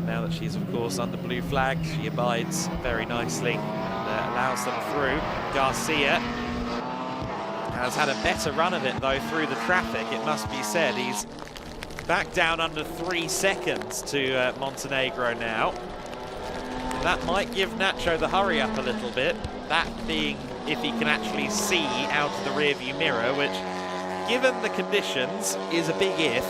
Now that she's, of course, under blue flag, she abides very nicely and allows them through. Garcia has had a better run of it, though, through the traffic, it must be said. He's back down under 3 seconds to Montenegro now. And that might give Nacho the hurry up a little bit. That being if he can actually see out of the rearview mirror, which, given the conditions, is a big if.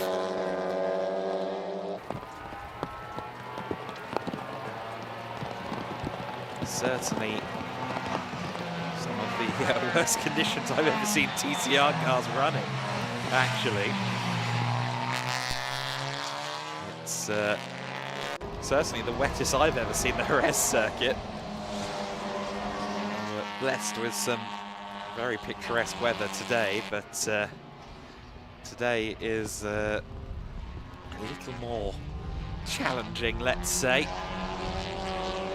Certainly some of the worst conditions I've ever seen TCR cars running, actually. It's certainly the wettest I've ever seen the Jerez circuit. We're blessed with some very picturesque weather today, but today is a little more challenging, let's say.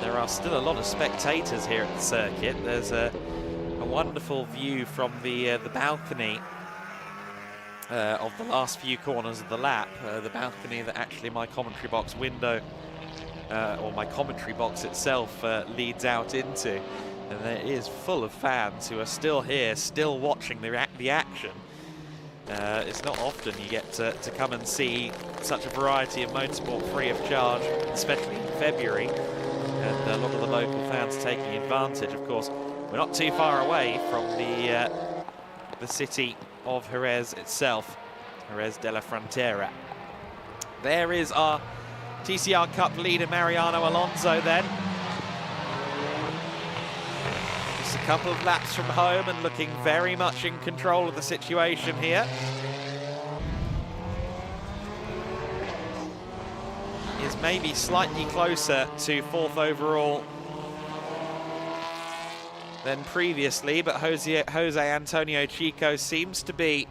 There are still a lot of spectators here at the circuit. There's a wonderful view from the balcony of the last few corners of the lap, the balcony that actually my commentary box window, or my commentary box itself, leads out into. And it is full of fans who are still here, still watching the action. It's not often you get to come and see such a variety of motorsport free of charge, especially in February. And a lot of the local fans taking advantage. Of course, we're not too far away from the the city of Jerez itself, Jerez de la Frontera. There is our TCR Cup leader, Mariano Alonso, then. Just a couple of laps from home and looking very much in control of the situation here. Is maybe slightly closer to 4th overall than previously, but Jose Antonio Chico seems to be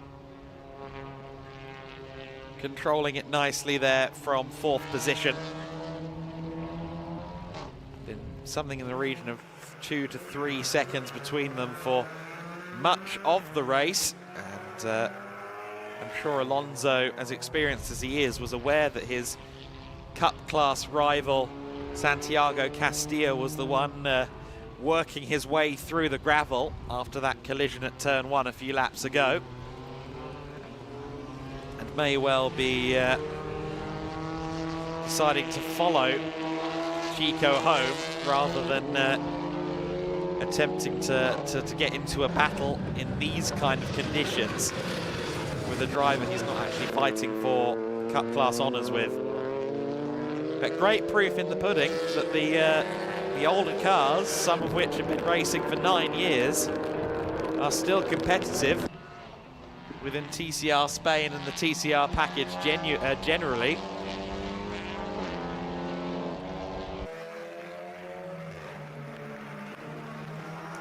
controlling it nicely there from 4th position. Been something in the region of 2 to 3 seconds between them for much of the race, and I'm sure Alonso, as experienced as he is, was aware that his Cup class rival Santiago Castilla was the one working his way through the gravel after that collision at turn 1 a few laps ago, and may well be deciding to follow Chico home rather than attempting to get into a battle in these kind of conditions with a driver he's not actually fighting for Cup class honours with. But great proof in the pudding that the older cars, some of which have been racing for 9 years, are still competitive within TCR Spain and the TCR package generally.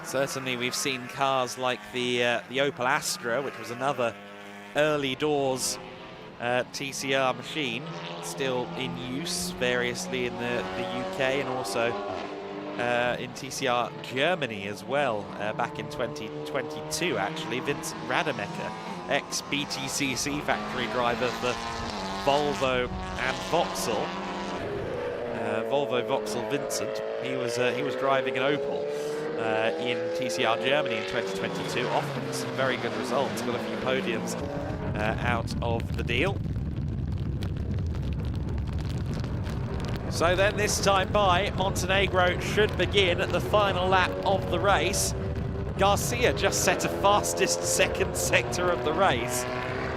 Certainly we've seen cars like the Opel Astra, which was another early doors TCR machine, still in use variously in the UK and also in TCR Germany as well, back in 2022 actually. Vincent Rademacher, ex-BTCC factory driver for Volvo and Vauxhall. Volvo Vauxhall Vincent, he was driving an Opel in TCR Germany in 2022, often some very good results, got a few podiums out of the deal. So then this time by, Montenegro should begin at the final lap of the race. Garcia just set a fastest second sector of the race,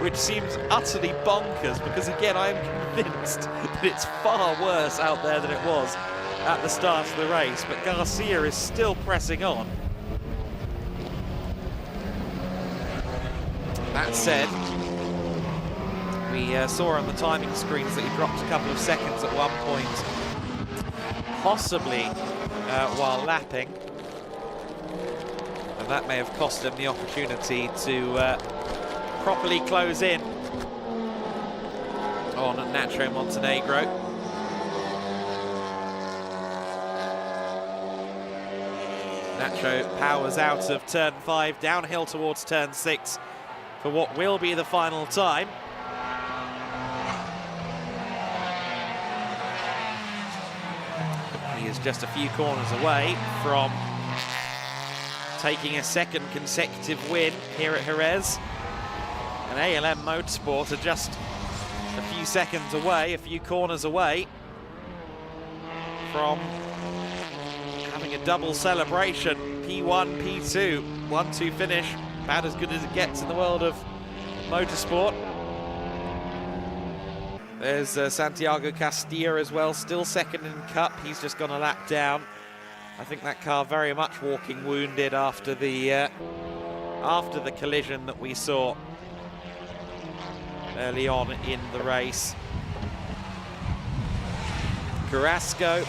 which seems utterly bonkers because, again, I am convinced that it's far worse out there than it was at the start of the race, but Garcia is still pressing on. That said, we saw on the timing screens that he dropped a couple of seconds at one point, possibly while lapping, and that may have cost him the opportunity to properly close in on Nacho Montenegro. Nacho powers out of turn 5, downhill towards turn 6 for what will be the final time. He is just a few corners away from taking a second consecutive win here at Jerez. And ALM Motorsport are just a few seconds away, a few corners away from having a double celebration. P1, P2, 1-2 finish, about as good as it gets in the world of motorsport. There's Santiago Castilla as well, still second in Cup. He's just gone a lap down. I think that car very much walking wounded after the collision that we saw early on in the race. Carrasco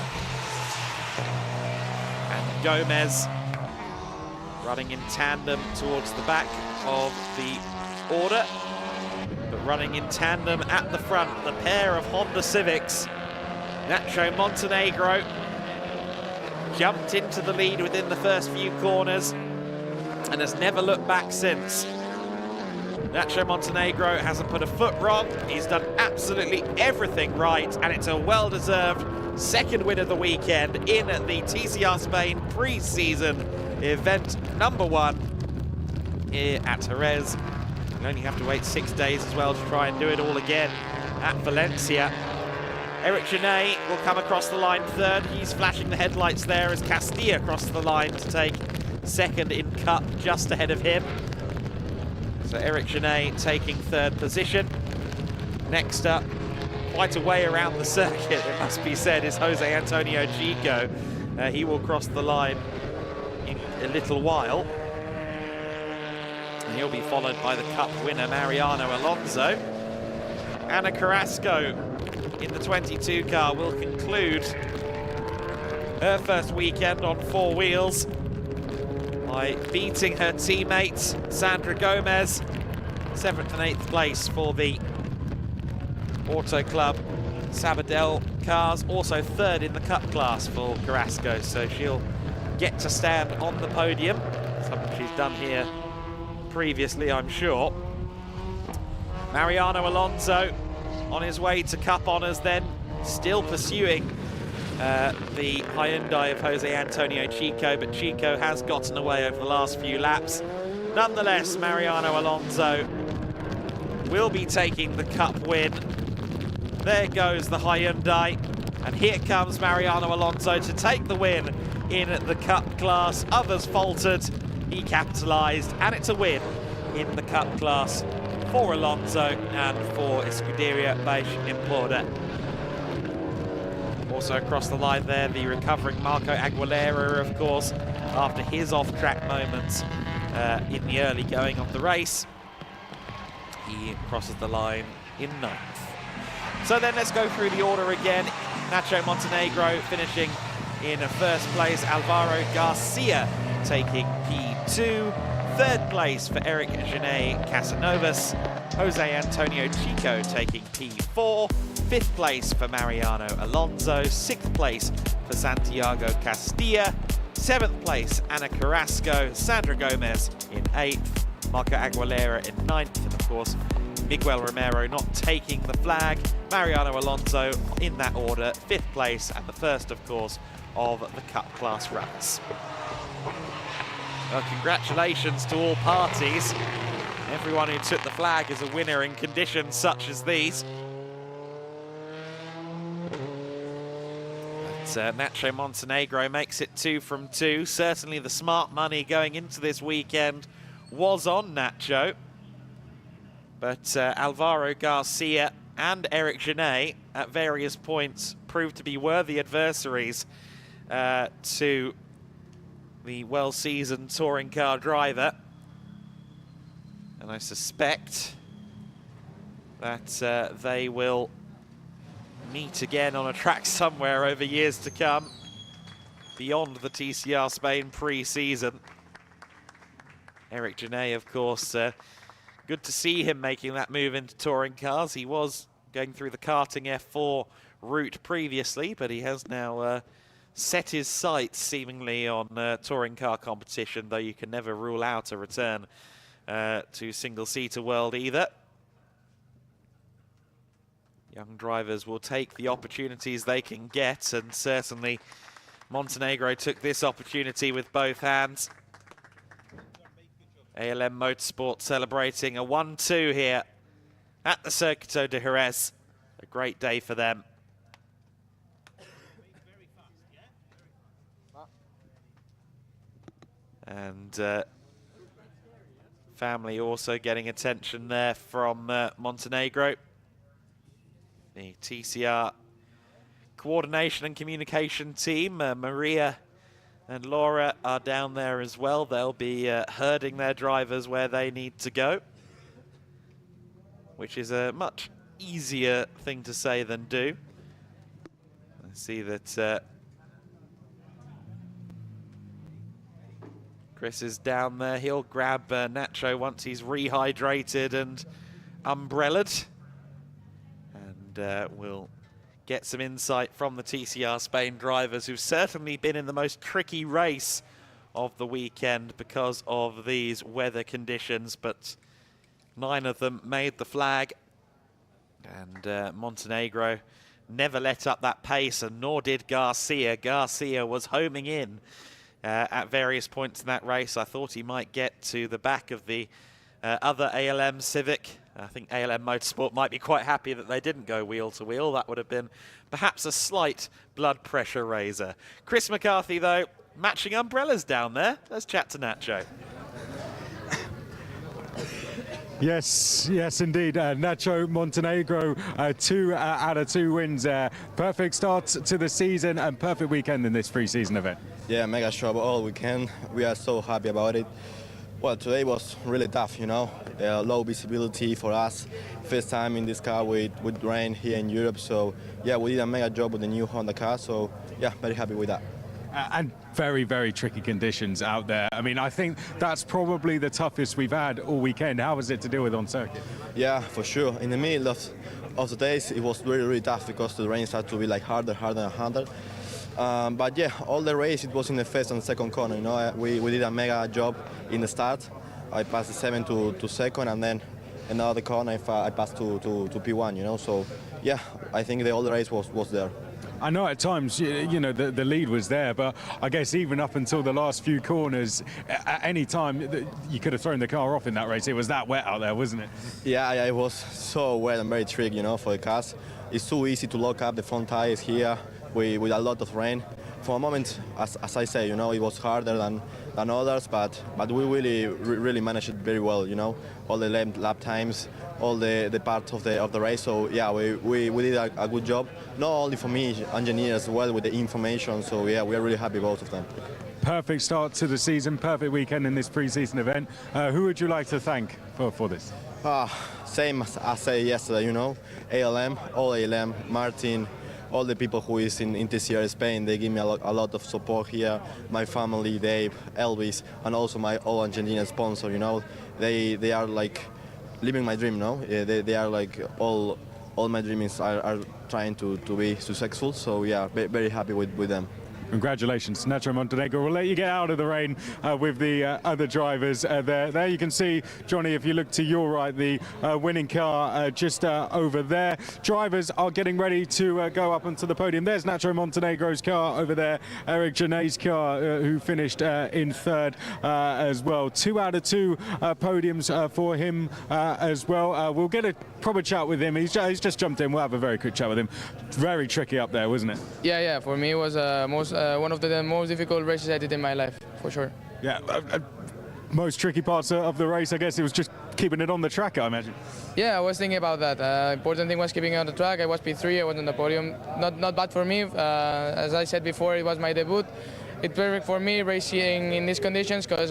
and Gomez running in tandem towards the back of the order, but running in tandem at the front, the pair of Honda Civics. Nacho Montenegro jumped into the lead within the first few corners and has never looked back since. Nacho Montenegro hasn't put a foot wrong. He's done absolutely everything right, and it's a well-deserved second win of the weekend in the TCR Spain pre-season event number 1 here at Jerez. You only have to wait 6 days as well to try and do it all again at Valencia. Eric Genet will come across the line third. He's flashing the headlights there as Castilla crosses the line to take second in Cup, just ahead of him. So Eric Genet taking third position. Next up, quite a way around the circuit, it must be said, is Jose Antonio Chico. He will cross the line in a little while. And he'll be followed by the Cup winner, Mariano Alonso. Ana Carrasco in the 22 car will conclude her first weekend on four wheels by beating her teammates, Sandra Gomez. 7th and 8th place for the Auto Club Sabadell cars, also 3rd in the Cup class for Carrasco, so she'll get to stand on the podium, something she's done here previously, I'm sure. Mariano Alonso on his way to Cup honours then, still pursuing the Hyundai of Jose Antonio Chico, but Chico has gotten away over the last few laps. Nonetheless, Mariano Alonso will be taking the Cup win. There goes the Hyundai, and here comes Mariano Alonso to take the win in the Cup class. Others faltered, he capitalised, and it's a win in the Cup class for Alonso and for Scuderia Beige Importer. Also across the line there, the recovering Marco Aguilera, of course, after his off-track moments in the early going of the race. He crosses the line in 9th. So then let's go through the order again. Nacho Montenegro finishing in first place. Alvaro Garcia taking P2. 3rd place for Eric Genet Casanovas. Jose Antonio Chico taking P4. 5th place for Mariano Alonso. 6th place for Santiago Castilla. 7th place Ana Carrasco. Sandra Gomez in 8th. Marco Aguilera in 9th. And of course, Miguel Romero not taking the flag. Mariano Alonso in that order, 5th place, and the first, of course, of the Cup class runs. Well, congratulations to all parties. Everyone who took the flag is a winner in conditions such as these. But Nacho Montenegro makes it 2 from 2. Certainly the smart money going into this weekend was on Nacho. But Alvaro Garcia and Eric Genet at various points proved to be worthy adversaries to the well-seasoned touring car driver. And I suspect that they will meet again on a track somewhere over years to come, beyond the TCR Spain pre-season. Eric Genet, of course, good to see him making that move into touring cars. He was going through the karting F4 route previously, but he has now set his sights seemingly on touring car competition, though you can never rule out a return to single-seater world either. Young drivers will take the opportunities they can get, and certainly Montenegro took this opportunity with both hands. ALM Motorsport celebrating a 1-2 here at the Circuito de Jerez. A great day for them. And family also getting attention there from Montenegro. The TCR coordination and communication team, Maria and Laura are down there as well. They'll be herding their drivers where they need to go, which is a much easier thing to say than do. I see that Chris is down there. He'll grab Nacho once he's rehydrated and umbrellaed. And we'll get some insight from the TCR Spain drivers, who've certainly been in the most tricky race of the weekend because of these weather conditions, but 9 of them made the flag. And Montenegro never let up that pace, and nor did Garcia. Garcia was homing in at various points in that race. I thought he might get to the back of the other ALM Civic. I think ALM Motorsport might be quite happy that they didn't go wheel to wheel. That would have been perhaps a slight blood pressure raiser. Chris McCarthy, though, matching umbrellas down there. Let's chat to Nacho. Yes, yes, indeed. Nacho Montenegro, 2 out of 2 wins. Perfect start to the season and perfect weekend in this pre-season event. Yeah, mega show all weekend. We are so happy about it. Well, today was really tough, you know. Low visibility for us. First time in this car with rain here in Europe. So, yeah, we did a mega job with the new Honda car. So, yeah, very happy with that. And very, very tricky conditions out there. I mean, I think that's probably the toughest we've had all weekend. How was it to deal with on circuit? Yeah, for sure. In the middle of the days, it was really, really tough because the rain started to be like harder and harder. But yeah, all the race, it was in the first and second corner. You know, we did a mega job in the start. I passed the 7 to second, and then another corner I passed to P1. You know, so yeah, I think the whole race was there. I know at times, you know, the lead was there, but I guess even up until the last few corners, at any time you could have thrown the car off in that race. It was that wet out there, wasn't it? Yeah, it was so wet and very tricky, you know, for the cars. It's too easy to lock up the front tires here with a lot of rain. For a moment, as I say, you know, it was harder than others, but we really managed it very well, you know, all the lap times, all the parts of the race. So yeah, we did a good job, not only for me, engineers as well with the information. So yeah, we are really happy both of them. Perfect start to the season, perfect weekend in this pre-season event. Who would you like to thank for this? Same as I said yesterday, you know, all ALM, Martin, all the people who is in TCR Spain. They give me a lot of support here. My family, Dave, Elvis, and also my all Argentinian sponsor, you know. They are like living my dream, no? They are like all my dreams are trying to be successful. So yeah, very happy with them. Congratulations, Nacho Montenegro. We'll let you get out of the rain with the other drivers there. There you can see, Johnny, if you look to your right, the winning car just over there. Drivers are getting ready to go up onto the podium. There's Nacho Montenegro's car over there, Eric Jerez's car, who finished in third as well. 2 out of 2 podiums for him as well. We'll get a proper chat with him. He's just jumped in. We'll have a very quick chat with him. Very tricky up there, wasn't it? Yeah. For me, it was one of the most difficult races I did in my life, for sure. Yeah, most tricky parts of the race, I guess it was just keeping it on the track, I imagine. Yeah, I was thinking about that. Important thing was keeping it on the track. I was P3, I was on the podium. Not bad for me. As I said before, it was my debut. It's perfect for me racing in these conditions because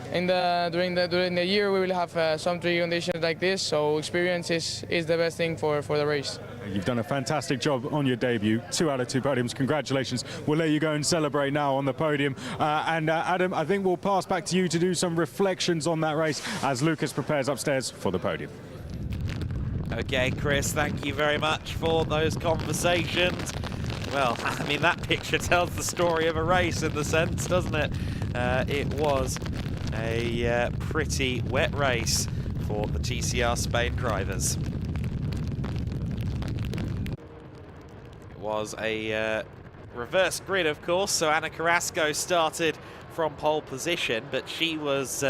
during the year we will have some tricky conditions like this. So experience is the best thing for the race. You've done a fantastic job on your debut. 2 out of 2 podiums. Congratulations. We'll let you go and celebrate now on the podium. And Adam, I think we'll pass back to you to do some reflections on that race as Lucas prepares upstairs for the podium. Okay, Chris, thank you very much for those conversations. Well, I mean, that picture tells the story of a race in the sense, doesn't it? It was a pretty wet race for the TCR Spain drivers. Was a reverse grid, of course, so Ana Carrasco started from pole position, but she was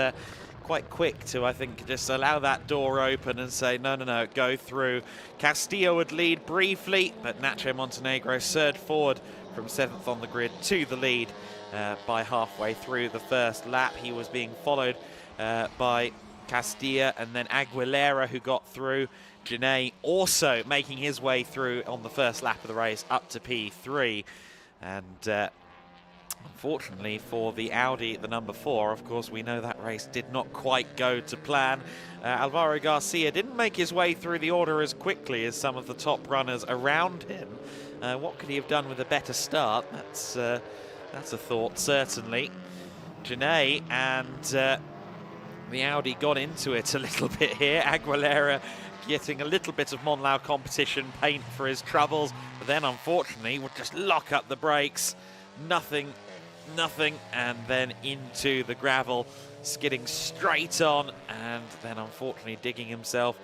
quite quick to, I think, just allow that door open and say, no, go through. Castillo would lead briefly, but Nacho Montenegro surged forward from 7th on the grid to the lead by halfway through the first lap. He was being followed by Castillo and then Aguilera, who got through. Jerez also making his way through on the first lap of the race up to P3. And unfortunately for the Audi, the number 4, of course, we know that race did not quite go to plan. Alvaro Garcia didn't make his way through the order as quickly as some of the top runners around him. What could he have done with a better start? That's a thought, certainly. Jerez and the Audi got into it a little bit here. Aguilera getting a little bit of Monlau competition paint for his troubles, but then unfortunately would just lock up the brakes. Nothing, and then into the gravel, skidding straight on, and then unfortunately digging himself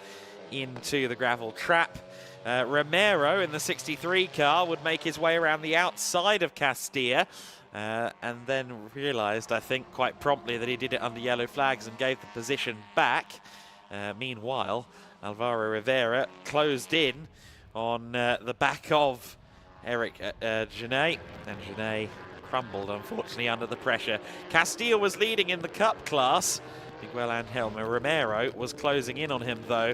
into the gravel trap. Romero in the 63 car would make his way around the outside of Castilla, and then realised, I think, quite promptly that he did it under yellow flags and gave the position back. Meanwhile, Alvaro Rivera closed in on the back of Eric Jerez, and Jerez crumbled, unfortunately, under the pressure. Castillo was leading in the Cup class, Miguel Angel Romero was closing in on him, though,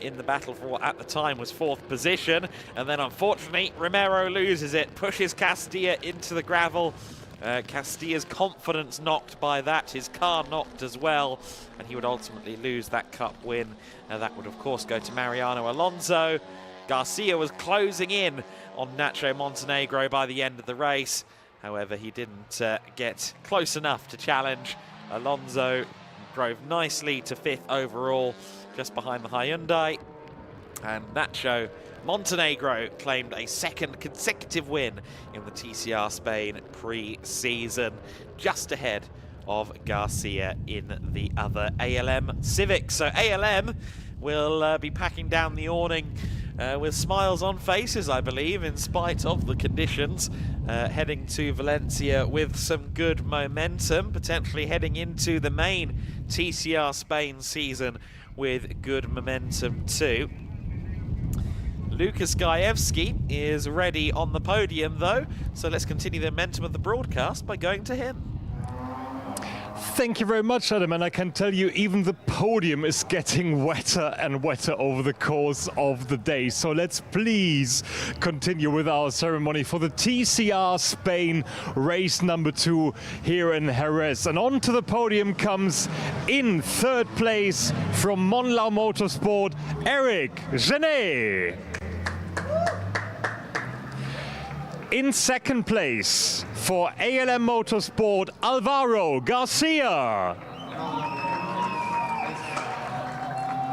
in the battle for what at the time was 4th position. And then, unfortunately, Romero loses it, pushes Castilla into the gravel. Castilla's confidence knocked by that, his car knocked as well, and he would ultimately lose that cup win. That would, of course, go to Mariano Alonso. Garcia was closing in on Nacho Montenegro by the end of the race. However, he didn't get close enough to challenge. Alonso drove nicely to 5th overall, just behind the Hyundai. And Nacho Montenegro claimed a 2nd consecutive win in the TCR Spain pre-season, just ahead of Garcia in the other ALM Civic. So ALM will be packing down the awning with smiles on faces, I believe, in spite of the conditions, heading to Valencia with some good momentum, potentially heading into the main TCR Spain season with good momentum too. Lukas Gajewski is ready on the podium, though, so let's continue the momentum of the broadcast by going to him. Thank you very much, Adam, and I can tell you even the podium is getting wetter and wetter over the course of the day. So let's please continue with our ceremony for the TCR Spain race number 2 here in Jerez. And onto the podium comes, in 3rd place from Monlau Motorsport, Eric Genet. In 2nd place for ALM Motorsport, Alvaro Garcia.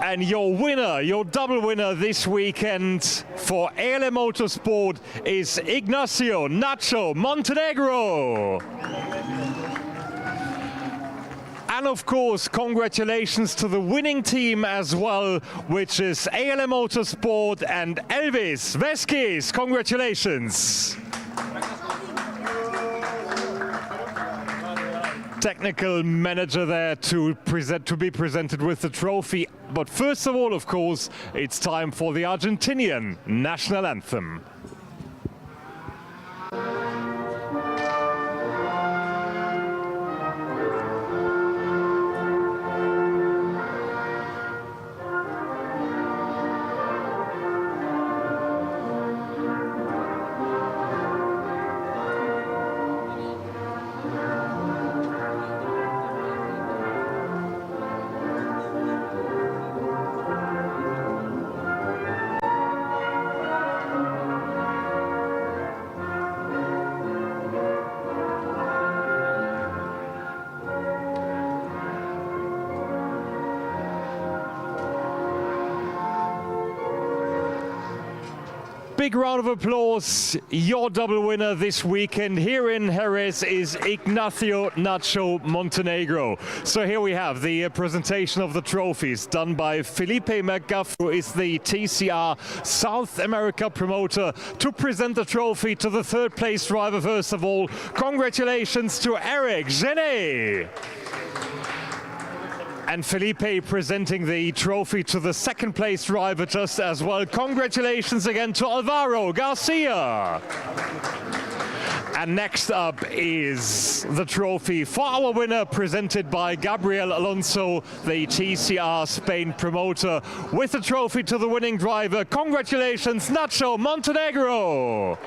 And your winner, your double winner this weekend for ALM Motorsport is Ignacio Nacho Montenegro. And of course, congratulations to the winning team as well, which is ALM Motorsport and Elvis Veskis. Congratulations. Technical manager there to be presented with the trophy. But first of all, of course, it's time for the Argentinian national anthem. Big round of applause. Your double winner this weekend here in Jerez is Ignacio Nacho Montenegro. So here we have the presentation of the trophies done by Felipe McGuff, who is the TCR South America promoter, to present the trophy to the 3rd place driver. First of all, congratulations to Eric Genet. And Felipe presenting the trophy to the 2nd place driver just as well. Congratulations again to Alvaro Garcia. And next up is the trophy for our winner, presented by Gabriel Alonso, the TCR Spain promoter, with the trophy to the winning driver. Congratulations, Nacho Montenegro.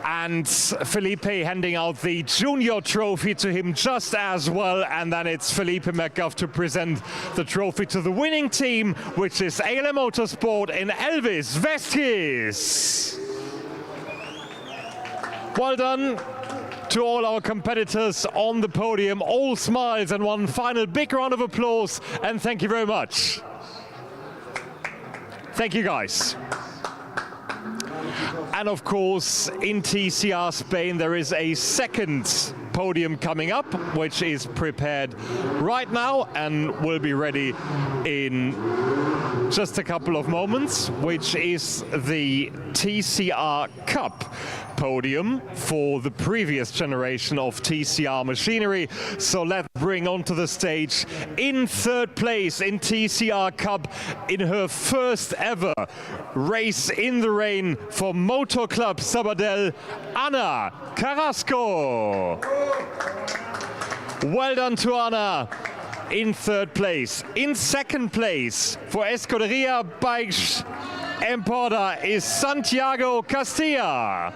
And Felipe handing out the junior trophy to him just as well. And then it's Felipe McGuff to present the trophy to the winning team, which is ALM Motorsport in Elvis Veskis. Well done to all our competitors on the podium. All smiles and one final big round of applause. And thank you very much. Thank you, guys. And of course, in TCR Spain, there is a 2nd podium coming up, which is prepared right now and will be ready in just a couple of moments, which is the TCR Cup podium for the previous generation of TCR machinery. So let's bring onto the stage, in 3rd place in TCR Cup, in her first ever race in the rain for Motor Club Sabadell, Ana Carrasco. Well done to Ana. in third place. In second place for Escuderia Bikes Importer is Santiago Castilla.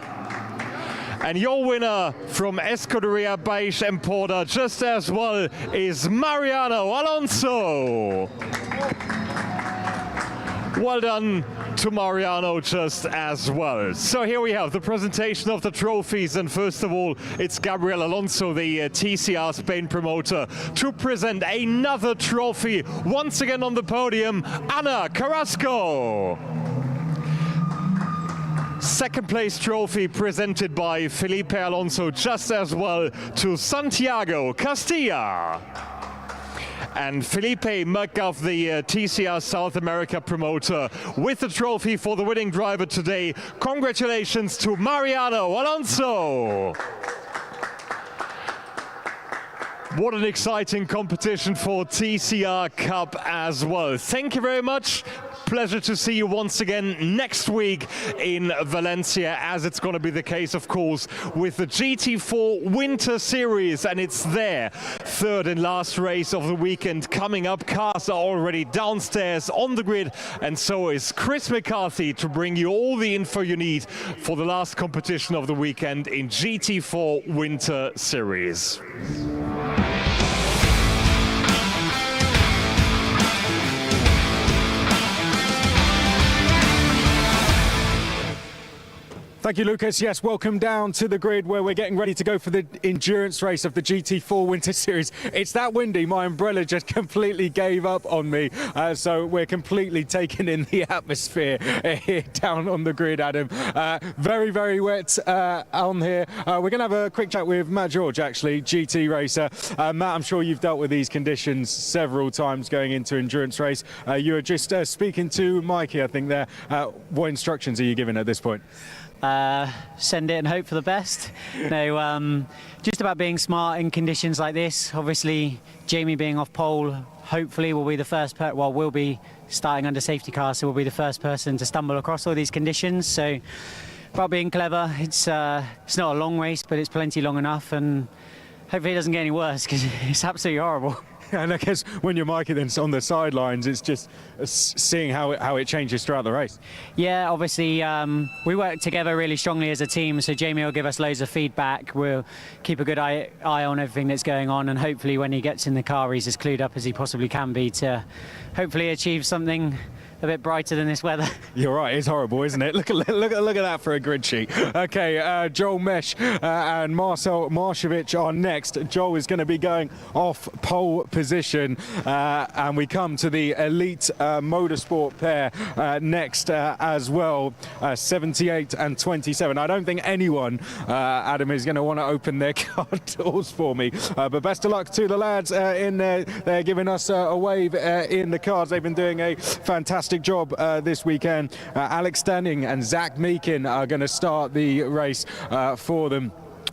And your winner from Escuderia Bikes Importer just as well is Mariano Alonso. Well done to Mariano just as well. So here we have the presentation of the trophies, and first of all it's Gabriel Alonso, the TCR Spain promoter, to present another trophy. Once again on the podium, Ana Carrasco. Second place trophy presented by Felipe Alonso just as well to Santiago Castilla. And Felipe Merkaf, the TCR South America promoter, with the trophy for the winning driver today. Congratulations to Mariano Alonso. What an exciting competition for TCR Cup as well. Thank you very much. Pleasure to see you once again next week in Valencia, as it's going to be the case, of course, with the GT4 Winter Series, and it's their third and last race of the weekend coming up. Cars are already downstairs on the grid, and so is Chris McCarthy to bring you all the info you need for the last competition of the weekend in GT4 Winter Series. Thank you, Lucas. Yes, welcome down to the grid where we're getting ready to go for the endurance race of the GT4 Winter Series. It's that windy, my umbrella just completely gave up on me. So we're completely taken in the atmosphere here down on the grid, Adam. Very, very wet on here. We're going to have a quick chat with Matt George, actually, GT racer. Matt, I'm sure you've dealt with these conditions several times going into endurance race. You were just speaking to Mikey, I think, there. What instructions are you giving at this point? Send it and hope for the best. No, just about being smart in conditions like this. Obviously, Jamie being off pole, hopefully will be the first, will be starting under safety car, so will be the first person to stumble across all these conditions. So, about being clever. It's not a long race, but it's plenty long enough, and hopefully it doesn't get any worse because it's absolutely horrible. And I guess when you're Mikey then on the sidelines, it's just seeing how it changes throughout the race. Yeah, obviously we work together really strongly as a team, so Jamie will give us loads of feedback. We'll keep a good eye on everything that's going on, and hopefully when he gets in the car he's as clued up as he possibly can be to hopefully achieve something a bit brighter than this weather. You're right, it's horrible, isn't it? Look at that for a grid sheet. Okay, Joel Mesh and Marcel Marshevich are next. Joel is going to be going off pole position, and we come to the elite motorsport pair next as well, 78 and 27. I don't think anyone, Adam, is going to want to open their car doors for me, but best of luck to the lads in there. They're giving us a wave in the cars. They've been doing a fantastic job this weekend. Alex Standing and Zach Meakin are going to start the race for them.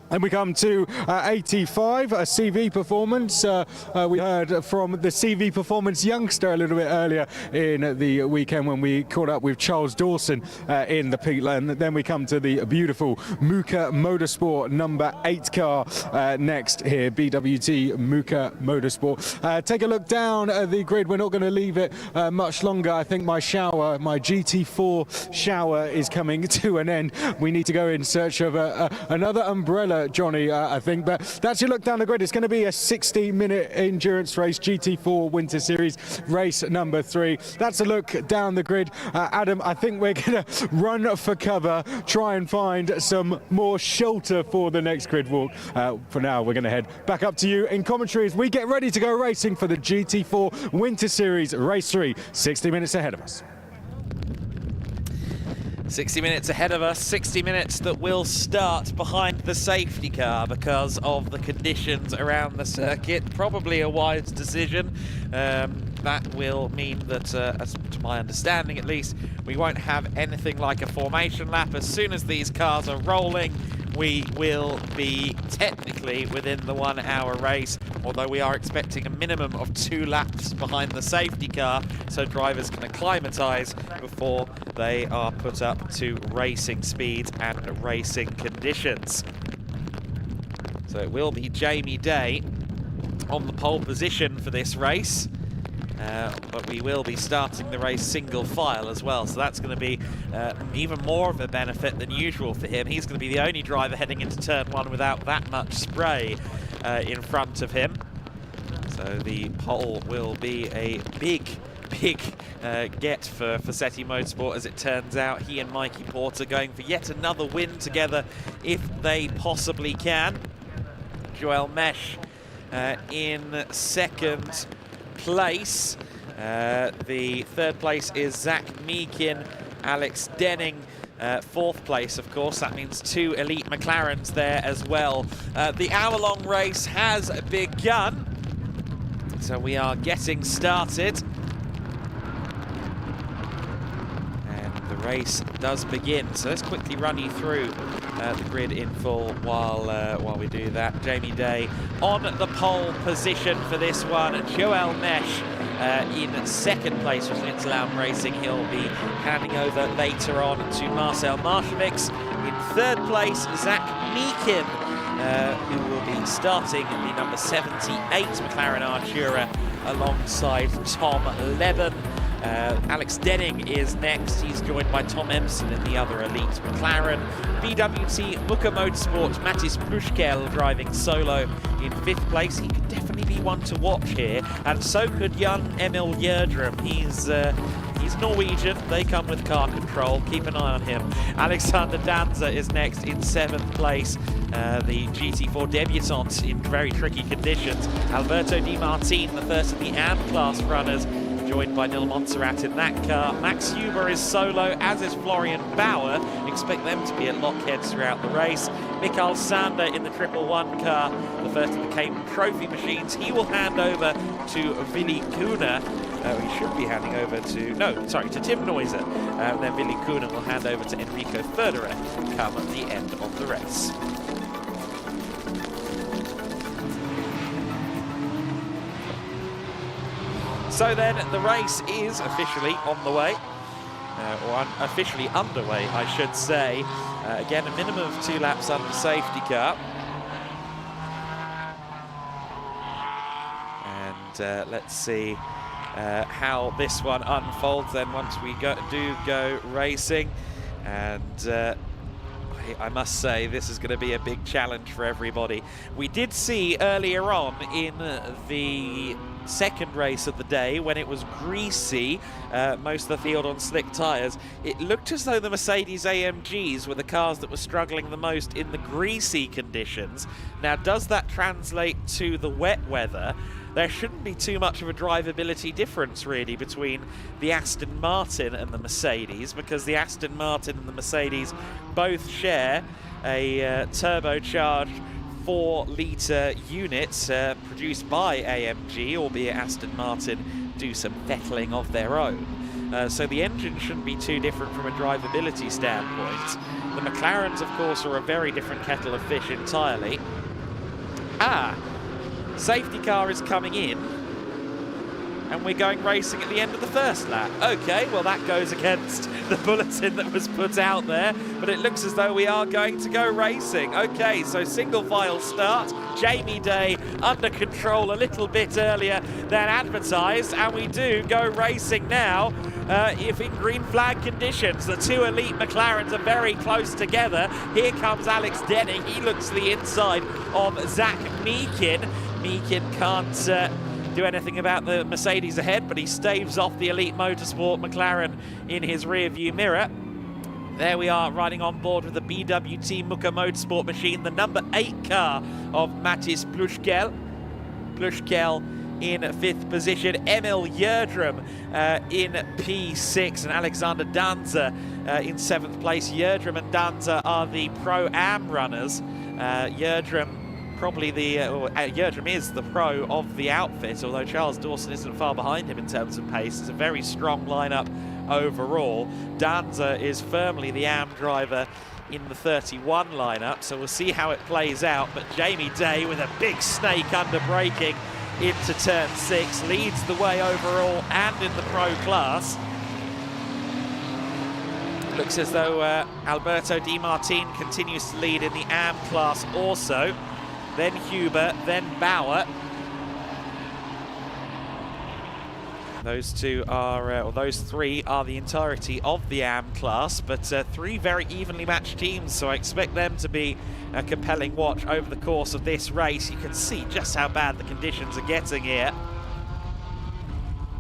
And we come to 85, a CV Performance. We heard from the CV Performance youngster a little bit earlier in the weekend when we caught up with Charles Dawson in the pit lane. Then we come to the beautiful Muka Motorsport number 8 car next here, BWT Muka Motorsport. Take a look down at the grid. We're not going to leave it much longer. I think my GT4 shower is coming to an end. We need to go in search of another umbrella, Johnny, I think. But that's your look down the grid. It's going to be a 60-minute endurance race, GT4 Winter Series, race number 3. That's a look down the grid. Adam, I think we're going to run for cover, try and find some more shelter for the next grid walk. For now, we're going to head back up to you in commentary as we get ready to go racing for the GT4 Winter Series, race 3, 60 minutes ahead of us. 60 minutes ahead of us, 60 minutes that will start behind the safety car because of the conditions around the circuit. Probably a wise decision. That will mean that, as to my understanding at least, we won't have anything like a formation lap. As soon as these cars are rolling, we will be technically within the 1 hour race, although we are expecting a minimum of 2 laps behind the safety car, so drivers can acclimatise before they are put up to racing speeds and racing conditions. So it will be Jamie Day on the pole position for this race. But we will be starting the race single file as well, so that's going to be even more of a benefit than usual for him. He's going to be the only driver heading into turn 1 without that much spray in front of him. So the pole will be a big get for Setti Motorsport, as it turns out. He and Mikey Porter going for yet another win together if they possibly can. Joel Mesh in second place. The third place is Zach Meekin, Alex Denning. Fourth place, of course. That means 2 elite McLarens there as well. The hour-long race has begun, so we are getting started. And the race does begin. So let's quickly run you through the grid in full while we do that. Jamie Day on the pole position for this one. Joel Mesh in second place with Lindslam Racing. He'll be handing over later on to Marcel Marshevics. In third place, Zach Meekin, who will be starting the number 78 McLaren Artura alongside Tom Leben. Alex Denning is next. He's joined by Tom Empson in the other elite McLaren. BWT Muka Motorsport, Mattis Prushkel driving solo in 5th place. He could definitely be one to watch here, and so could Jan Emil Gjerdrum. He's Norwegian. They come with car control. Keep an eye on him. Alexander Danza is next in 7th place. The GT4 debutant in very tricky conditions. Alberto Di Martin, the first of the AM class runners, joined by Nil Montserrat in that car. Max Huber is solo, as is Florian Bauer. Expect them to be at lockheads throughout the race. Mikael Sander in the 111 car, the first of the Cayman Trophy machines. He will hand over to Willy Kuhner. He should be handing over to Tim Neuser. Then Willy Kuhner will hand over to Enrico Förderer come at the end of the race. So then the race is officially on the way, or officially underway, I should say. Again, a minimum of 2 laps under safety car. And let's see how this one unfolds then once we do go racing. And I must say, this is going to be a big challenge for everybody. We did see earlier on in the second race of the day, when it was greasy, most of the field on slick tyres, it looked as though the Mercedes AMGs were the cars that were struggling the most in the greasy conditions. Now, does that translate to the wet weather? There shouldn't be too much of a drivability difference, really, between the Aston Martin and the Mercedes, because the Aston Martin and the Mercedes both share a turbocharged 4-litre unit produced by AMG, albeit Aston Martin do some fettling of their own. So the engine shouldn't be too different from a drivability standpoint. The McLarens, of course, are a very different kettle of fish entirely. Safety car is coming in, and we're going racing at the end of the first lap. Okay, well that goes against the bulletin that was put out there, but it looks as though we are going to go racing. Okay, so single file start. Jamie Day under control a little bit earlier than advertised, and we do go racing now. If in green flag conditions, the 2 elite McLarens are very close together. Here comes Alex Denning. He looks to the inside of Zach Meekin. Meekin can't do anything about the Mercedes ahead, but he staves off the elite motorsport McLaren in his rear view mirror. There we are, riding on board with the BWT Muka Motorsport machine, the number 8 car of Mattis Prushkel. Prushkel in 5th position, Emil Gjerdrum in P6, and Alexander Danza in 7th place. Gjerdrum and Danza are the Pro-Am runners. Gjerdrum is the pro of the outfit, although Charles Dawson isn't far behind him in terms of pace. It's a very strong lineup overall. Danza is firmly the AM driver in the 31 lineup, so we'll see how it plays out. But Jamie Day, with a big snake under braking into turn 6, leads the way overall and in the pro class. Looks as though Alberto Di Martin continues to lead in the AM class also. Then Huber, then Bauer. Those two are, or those three are the entirety of the AM class, but three very evenly matched teams, so I expect them to be a compelling watch over the course of this race. You can see just how bad the conditions are getting here.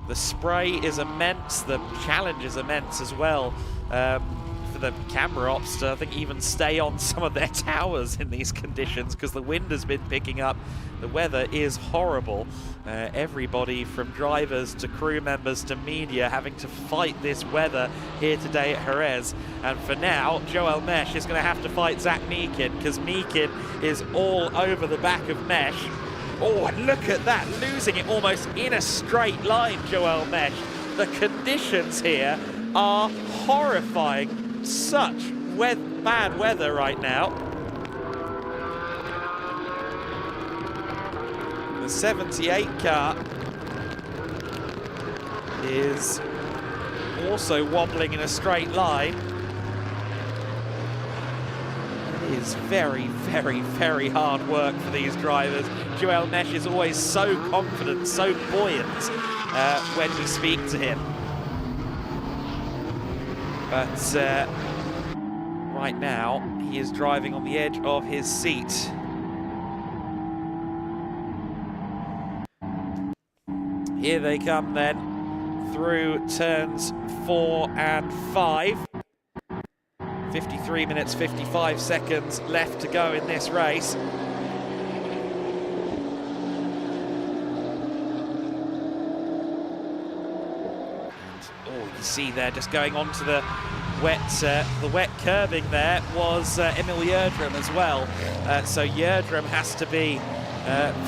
The spray is immense, the challenge is immense as well. For the camera ops to, I think, even stay on some of their towers in these conditions because the wind has been picking up. The weather is horrible. Everybody from drivers to crew members to media having to fight this weather here today at Jerez. And for now, Joel Mesh is going to have to fight Zach Meakin because Meakin is all over the back of Mesh. Oh, and look at that, losing it almost in a straight line, Joel Mesh. The conditions here are horrifying. Such bad weather right now. The 78 car is also wobbling in a straight line. It is very, very, very hard work for these drivers. Joel Mesh is always so confident, so buoyant when we speak to him. But right now, he is driving on the edge of his seat. Here they come then, through turns 4 and 5. 53 minutes, 55 seconds left to go in this race. See there, just going on to the wet curbing there was Emil Jerdrum as well. So Jerdrum has to be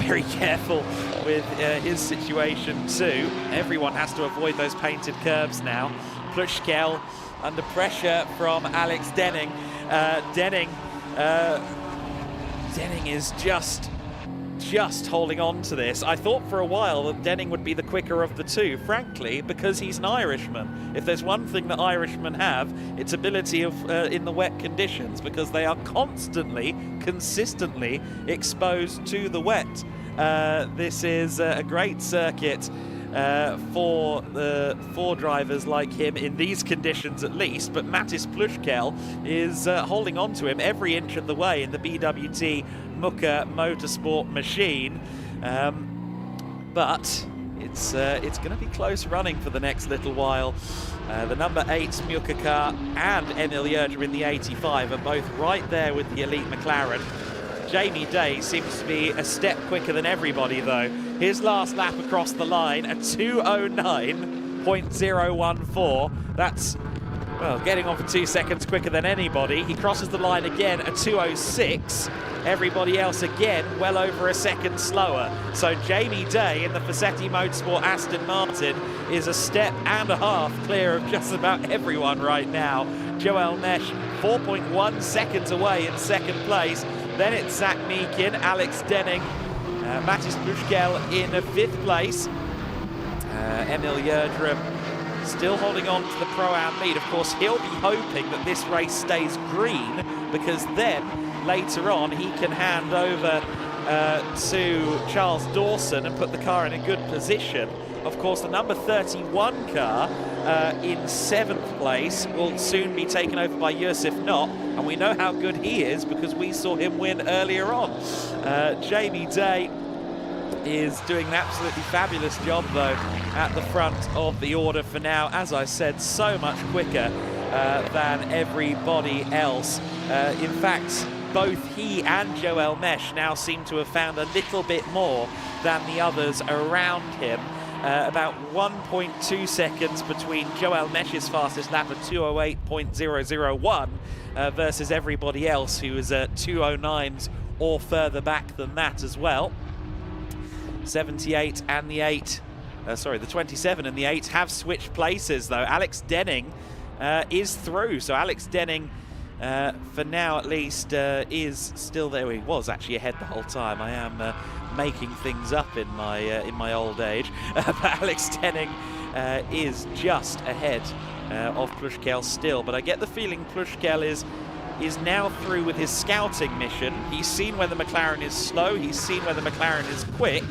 very careful with his situation too. Everyone has to avoid those painted curbs now. Plushkel under pressure from Alex Denning. Denning is just holding on to this. I thought for a while that Denning would be the quicker of the two, frankly, because he's an Irishman. If there's one thing that Irishmen have, it's ability of in the wet conditions, because they are constantly, consistently exposed to the wet. This is a great circuit for drivers like him in these conditions at least, but Mattis Plushkel is holding on to him every inch of the way in the BWT Muka Motorsport machine, but it's going to be close running for the next little while. The number 8 Muka car and Emil Jerdrum in the 85 are both right there with the elite McLaren. Jamie Day seems to be a step quicker than everybody though. His last lap across the line, a 2:09.014. That's, well, getting on for 2 seconds quicker than anybody. He crosses the line again, a 2:06. Everybody else again, well over a second slower. So Jamie Day in the Fassetti Motorsport Aston Martin is a step and a half clear of just about everyone right now. Joel Mesh 4.1 seconds away in second place. Then it's Zach Meakin, Alex Denning, Mattis Plushkel in 5th place. Emil Jerdrum still holding on to the Pro-Am lead. Of course, he'll be hoping that this race stays green, because then later on he can hand over to Charles Dawson and put the car in a good position. Of course, the number 31 car in 7th place will soon be taken over by Yusuf Knott, and we know how good he is because we saw him win earlier on. Jamie Day is doing an absolutely fabulous job though at the front of the order for now. As I said, so much quicker than everybody else. In fact, both he and Joel Mesh now seem to have found a little bit more than the others around him. About 1.2 seconds between Joel Mesh's fastest lap of 2:08.001 versus everybody else who is at 2:09s or further back than that as well. 78 and the 8, the 27 and the 8 have switched places though. Alex Denning is through, so Alex Denning for now at least is still there. He was actually ahead the whole time. I am making things up in my old age, but Alex Denning is just ahead of Plushkel still. But I get the feeling Plushkel is now through with his scouting mission. He's seen where the McLaren is slow, he's seen where the McLaren is quick,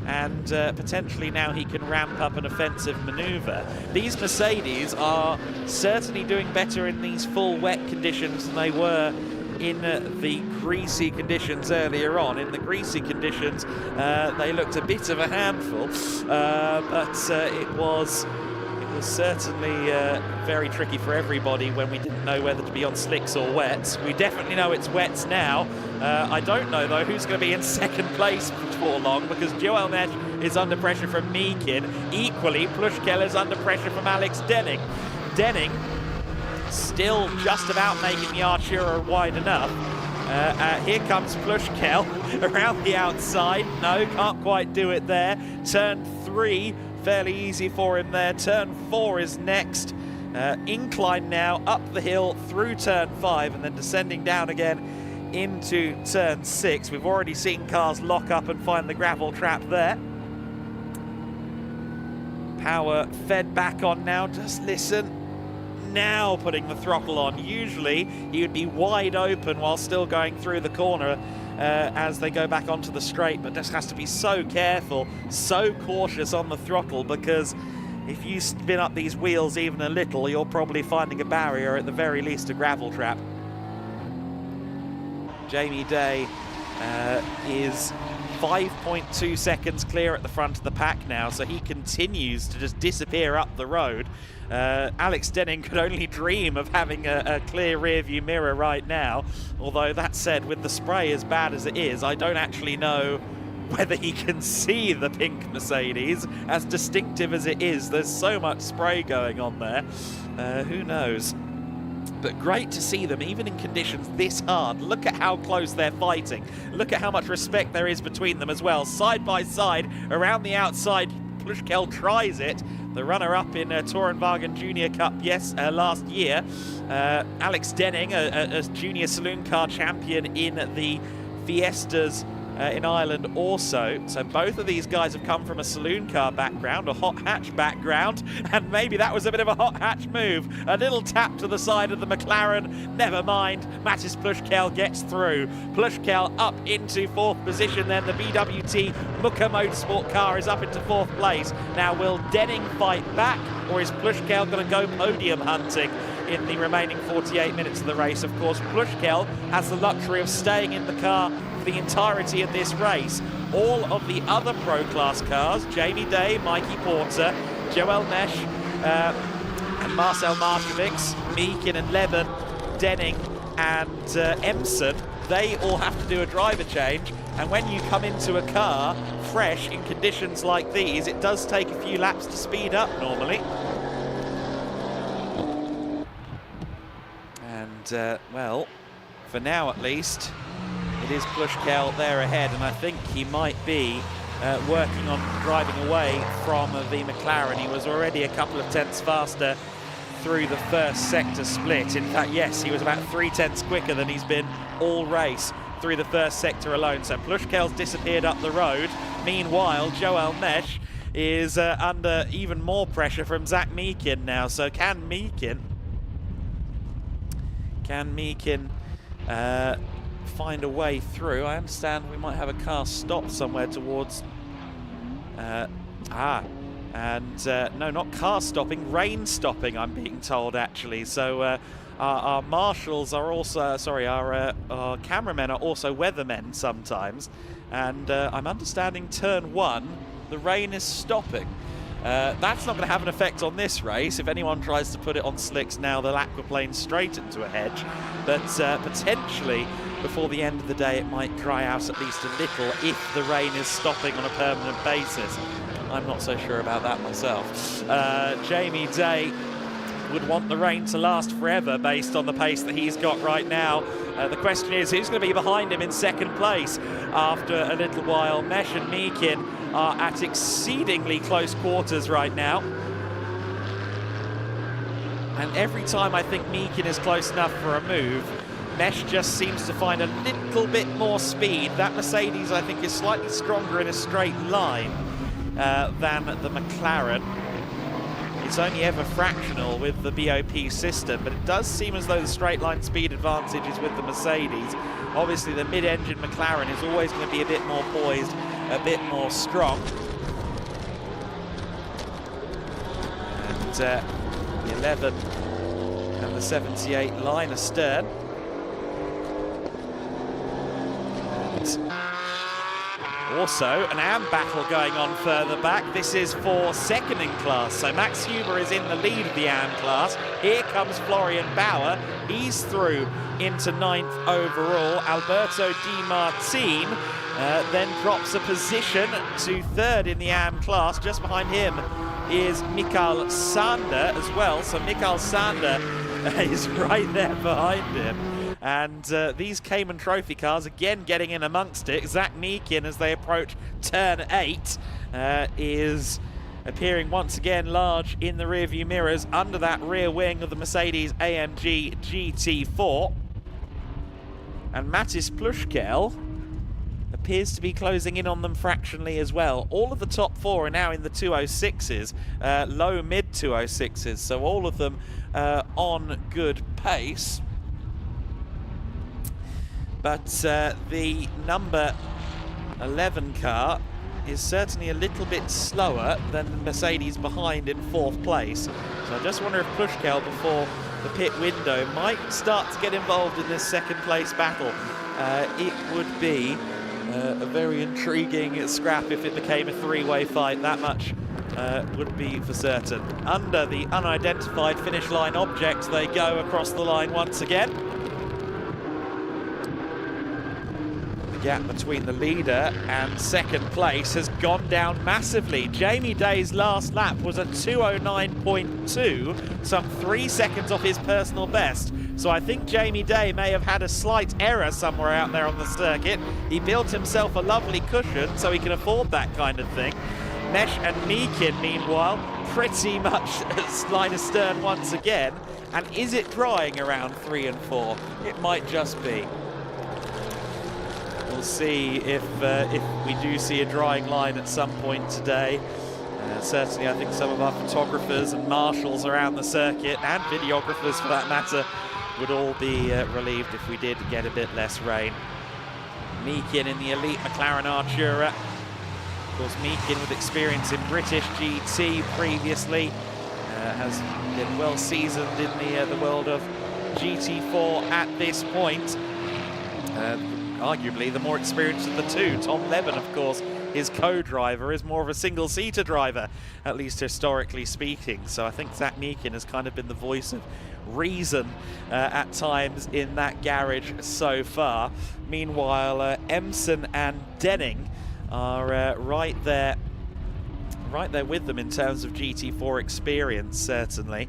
and potentially now he can ramp up an offensive manoeuvre. These Mercedes are certainly doing better in these full wet conditions than they were in the greasy conditions earlier on. In the greasy conditions, they looked a bit of a handful, but it was certainly very tricky for everybody when we didn't know whether to be on slicks or wets. We definitely know it's wets now. I don't know, though, who's going to be in second place before long, because Joel Mesh is under pressure from Meekin. Equally, Plushkel is under pressure from Alex Denning. Denning still just about making the Artura wide enough. Here comes Plushkel around the outside. No, can't quite do it there. Turn 3, fairly easy for him there. Turn 4 is next. Incline now up the hill through turn 5 and then descending down again into turn 6. We've already seen cars lock up and find the gravel trap there. Power fed back on now. Just listen. Now putting the throttle on. Usually he would be wide open while still going through the corner as they go back onto the straight, but just has to be so careful, so cautious on the throttle, because if you spin up these wheels even a little, you're probably finding a barrier, at the very least a gravel trap. Jamie Day is 5.2 seconds clear at the front of the pack now, so he continues to just disappear up the road. Alex Denning could only dream of having a clear rear view mirror right now, although that said, with the spray as bad as it is, I don't actually know whether he can see the pink Mercedes, as distinctive as it is. There's so much spray going on there, who knows. But great to see them, even in conditions this hard. Look at how close they're fighting. Look at how much respect there is between them as well. Side by side, around the outside, Plushkel tries it. The runner-up in Tourenwagen Junior Cup, last year. Alex Denning, a junior saloon car champion in the Fiestas in Ireland also. So both of these guys have come from a saloon car background, a hot hatch background, and maybe that was a bit of a hot hatch move. A little tap to the side of the McLaren, never mind. Mattis Plushkel gets through. Plushkel up into 4th position, then the BWT Muka Motorsport car is up into 4th place. Now will Denning fight back, or is Plushkel going to go podium hunting in the remaining 48 minutes of the race? Of course, Plushkel has the luxury of staying in the car the entirety of this race. All of the other Pro Class cars, Jamie Day, Mikey Porter, Joel Mesh, and Marcel Markovics, Meekin and Levin, Denning and Emson, they all have to do a driver change. And when you come into a car fresh in conditions like these, it does take a few laps to speed up normally. And, well, for now at least, it is Plushkel there ahead, and I think he might be working on driving away from the McLaren. He was already a couple of tenths faster through the first sector split. In fact, yes, he was about 3 tenths quicker than he's been all race through the first sector alone. So Plushkel's disappeared up the road. Meanwhile, Joel Mesh is under even more pressure from Zach Meekin now. So can Meekin find a way through? I understand we might have a car stop somewhere towards no, not car stopping, rain stopping, I'm being told, actually. So our marshals are also, sorry, our cameramen are also weathermen sometimes, and I'm understanding turn 1 the rain is stopping. That's not going to have an effect on this race. If anyone tries to put it on slicks now, they'll aquaplane straight into a hedge. But potentially, before the end of the day, it might dry out at least a little if the rain is stopping on a permanent basis. I'm not so sure about that myself. Jamie Day would want the rain to last forever based on the pace that he's got right now. The question is, who's going to be behind him in second place after a little while? Mesh and Meekin are at exceedingly close quarters right now. And every time I think Meekin is close enough for a move, Mesh just seems to find a little bit more speed. That Mercedes, I think, is slightly stronger in a straight line than the McLaren. it's only ever fractional with the BOP system, but it does seem as though the straight line speed advantage is with the Mercedes. Obviously the mid-engine McLaren is always going to be a bit more poised, a bit more strong. And the 11 and the 78 line astern. Also, an AM battle going on further back. This is for second in class. So Max Huber is in the lead of the AM class. Here comes Florian Bauer. He's through into 9th overall. Alberto Di Martin then drops a position to 3rd in the AM class. Just behind him is Mikael Sander as well. So Mikael Sander is right there behind him. And these Cayman Trophy cars again getting in amongst it. Zach Meekin, as they approach turn 8, is appearing once again large in the rearview mirrors under that rear wing of the Mercedes AMG GT4. And Mattis Plushkel appears to be closing in on them fractionally as well. All of the top 4 are now in the 206s, low mid 206s, so all of them on good pace. But the number 11 car is certainly a little bit slower than the Mercedes behind in 4th place. So I just wonder if Plushkel, before the pit window, might start to get involved in this 2nd place battle. It would be a very intriguing scrap if it became a 3-way fight. That much would be for certain. Under the unidentified finish line object, they go across the line once again. The gap between the leader and 2nd place has gone down massively. Jamie Day's last lap was a 2:09.2, some 3 seconds off his personal best. So I think Jamie Day may have had a slight error somewhere out there on the circuit. He built himself a lovely cushion so he can afford that kind of thing. Mesh and Meekin, meanwhile, pretty much line astern once again. And is it drying around 3 and 4? It might just be. We'll see if we do see a drying line at some point today. Certainly, I think some of our photographers and marshals around the circuit, and videographers for that matter, would all be relieved if we did get a bit less rain. Meekin in the elite McLaren Artura. Of course, Meekin with experience in British GT previously, has been well seasoned in the world of GT4 at this point. Arguably the more experienced of the two. Tom Levin, of course, his co-driver, is more of a single-seater driver, at least historically speaking. So I think Zach Meekin has kind of been the voice of reason at times in that garage so far. Meanwhile, Emson and Denning are right there with them in terms of GT4 experience, certainly.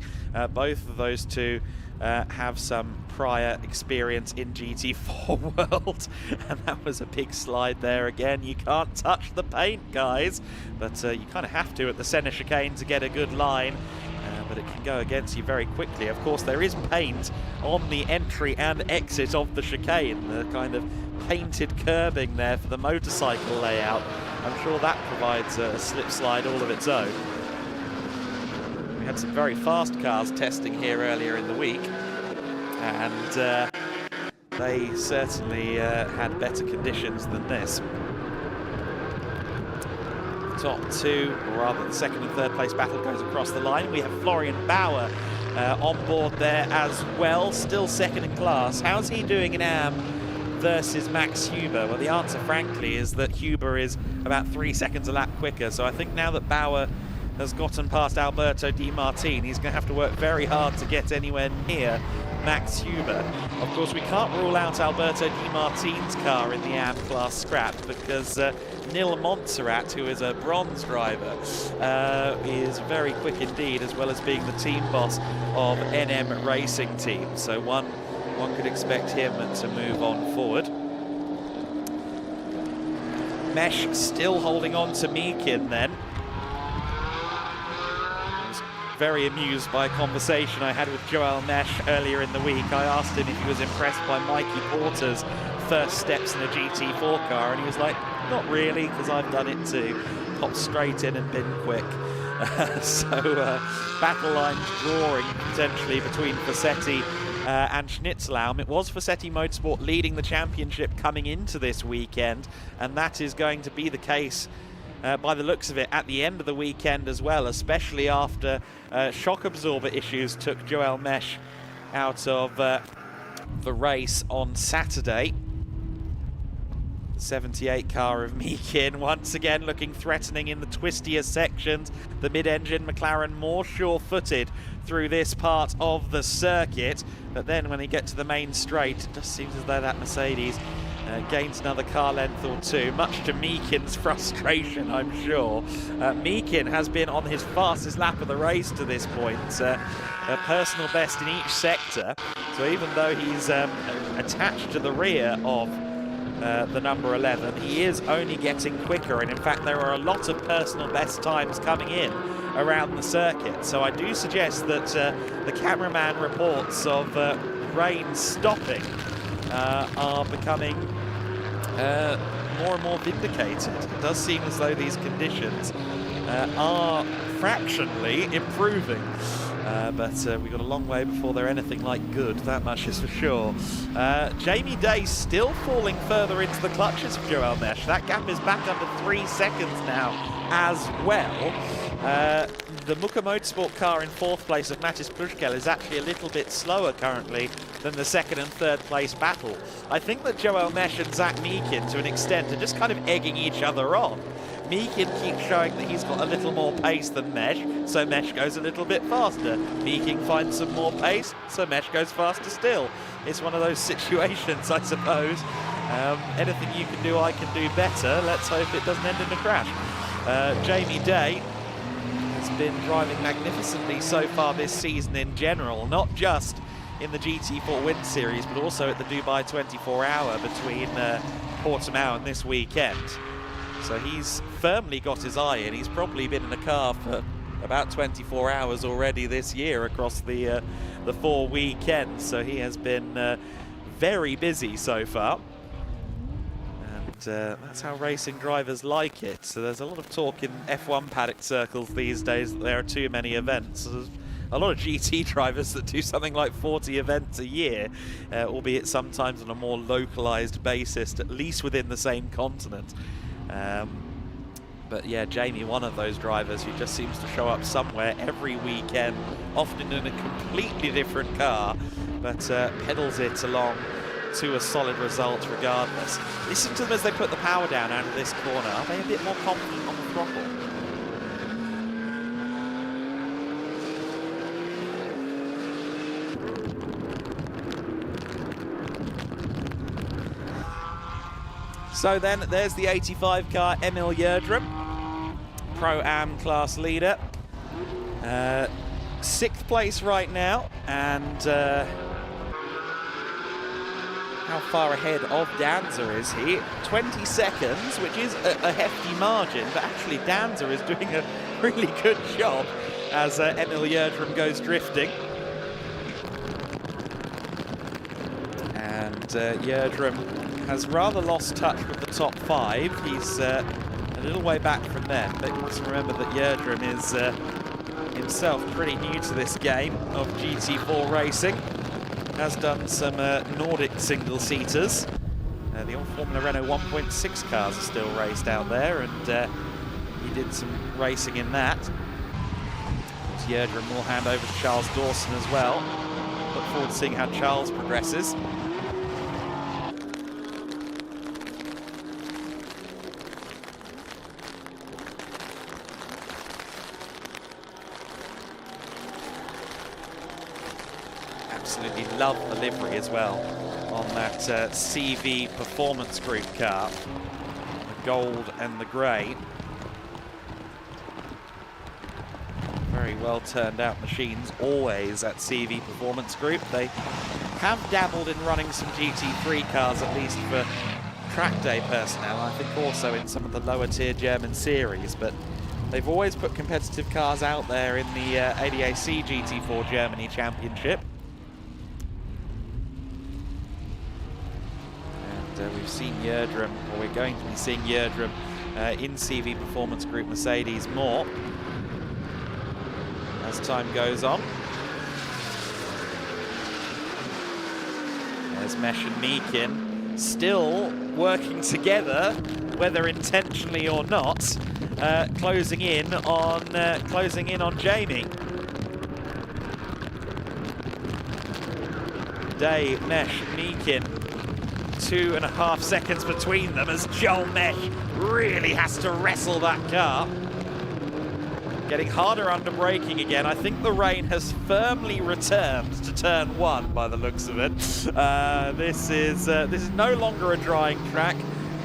Both of those two have some prior experience in GT4 world, and that was a big slide there again. You can't touch the paint, guys, but you kind of have to at the centre chicane to get a good line, but it can go against you very quickly. Of course, there is paint on the entry and exit of the chicane, the kind of painted curbing there for the motorcycle layout. I'm sure that provides a slip slide all of its own. We had some very fast cars testing here earlier in the week, and they certainly had better conditions than this. Top 2, or rather the 2nd and 3rd place battle goes across the line. We have Florian Bauer on board there as well, still 2nd in class. How's he doing in AM versus Max Huber? Well, the answer, frankly, is that Huber is about 3 seconds a lap quicker. So I think now that Bauer has gotten past Alberto Di Martin, he's going to have to work very hard to get anywhere near Max Huber. Of course, we can't rule out Alberto Di Martin's car in the AM class scrap, because Nil Montserrat, who is a bronze driver, is very quick indeed, as well as being the team boss of NM Racing Team. So one could expect him to move on forward. Mesh still holding on to Meekin then. Very amused by a conversation I had with Joel Mesh earlier in the week. I asked him if he was impressed by Mikey Porter's first steps in a GT4 car, and he was like, not really, because I've done it too. Popped straight in and been quick. So battle lines drawing potentially between Fassetti and Schnitzelaum. It was Fassetti Motorsport leading the championship coming into this weekend, and that is going to be the case by the looks of it at the end of the weekend as well, especially after shock absorber issues took Joel Mesh out of the race on Saturday. The 78 car of Meekin once again looking threatening in the twistier sections. The mid-engine McLaren more sure-footed through this part of the circuit, but then when they get to the main straight, it just seems as though that Mercedes gains another car length or two, much to Meekin's frustration, I'm sure. Meekin has been on his fastest lap of the race to this point, a personal best in each sector. So even though he's attached to the rear of the number 11, he is only getting quicker, and in fact there are a lot of personal best times coming in around the circuit. So I do suggest that the cameraman reports of rain stopping are becoming more and more vindicated. It does seem as though these conditions are fractionally improving. But we've got a long way before they're anything like good, that much is for sure. Jamie Day still falling further into the clutches of Joel Mesh. That gap is back under 3 seconds now as well. The Muka Motorsport car in 4th place of Mattis Pushkel is actually a little bit slower currently than the 2nd and 3rd place battle. I think that Joel Mesh and Zach Meekin, to an extent, are just kind of egging each other on. Meekin keeps showing that he's got a little more pace than Mesh, so Mesh goes a little bit faster. Meekin finds some more pace, so Mesh goes faster still. It's one of those situations, I suppose. Anything you can do, I can do better. Let's hope it doesn't end in a crash. Jamie Day has been driving magnificently so far this season in general, not just in the GT4 Win Series, but also at the Dubai 24-hour between Portimao and this weekend. So he's firmly got his eye in. He's probably been in the car for about 24 hours already this year across the 4 weekends. So he has been very busy so far. And that's how racing drivers like it. So there's a lot of talk in F1 paddock circles these days that there are too many events. So there's a lot of GT drivers that do something like 40 events a year, albeit sometimes on a more localized basis, at least within the same continent. But yeah, Jamie, one of those drivers who just seems to show up somewhere every weekend, often in a completely different car, but pedals it along to a solid result regardless. Listen to them as they put the power down out of this corner. Are they a bit more confident on the throttle? So then there's the 85 car, Emil Yerdrum, Pro-Am class leader. 6th place right now, and how far ahead of Danza is he? 20 seconds, which is a hefty margin, but actually Danza is doing a really good job as Emil Yerdrum goes drifting. And Yerdrum has rather lost touch with the top 5. He's a little way back from them, but you must remember that Yerdrum is himself pretty new to this game of GT4 racing. Has done some Nordic single-seaters. The old Formula Renault 1.6 cars are still raced out there, and he did some racing in that. Yerdrum will hand over to Charles Dawson as well. Look forward to seeing how Charles progresses. Absolutely love the livery as well on that CV Performance Group car. The gold and the grey. Very well turned out machines, always at CV Performance Group. They have dabbled in running some GT3 cars, at least for track day personnel. I think also in some of the lower tier German series, but they've always put competitive cars out there in the ADAC GT4 Germany Championship. We've seen Yerdrum, or we're going to be seeing Yerdrum in CV Performance Group Mercedes more. as time goes on. There's Mesh and Meakin still working together, whether intentionally or not, closing in on Jamie. Day, Mesh, Meakin, 2.5 seconds between them as Joel Mesh really has to wrestle that car. Getting harder under braking again. I think the rain has firmly returned to turn 1 by the looks of it. This is no longer a drying track.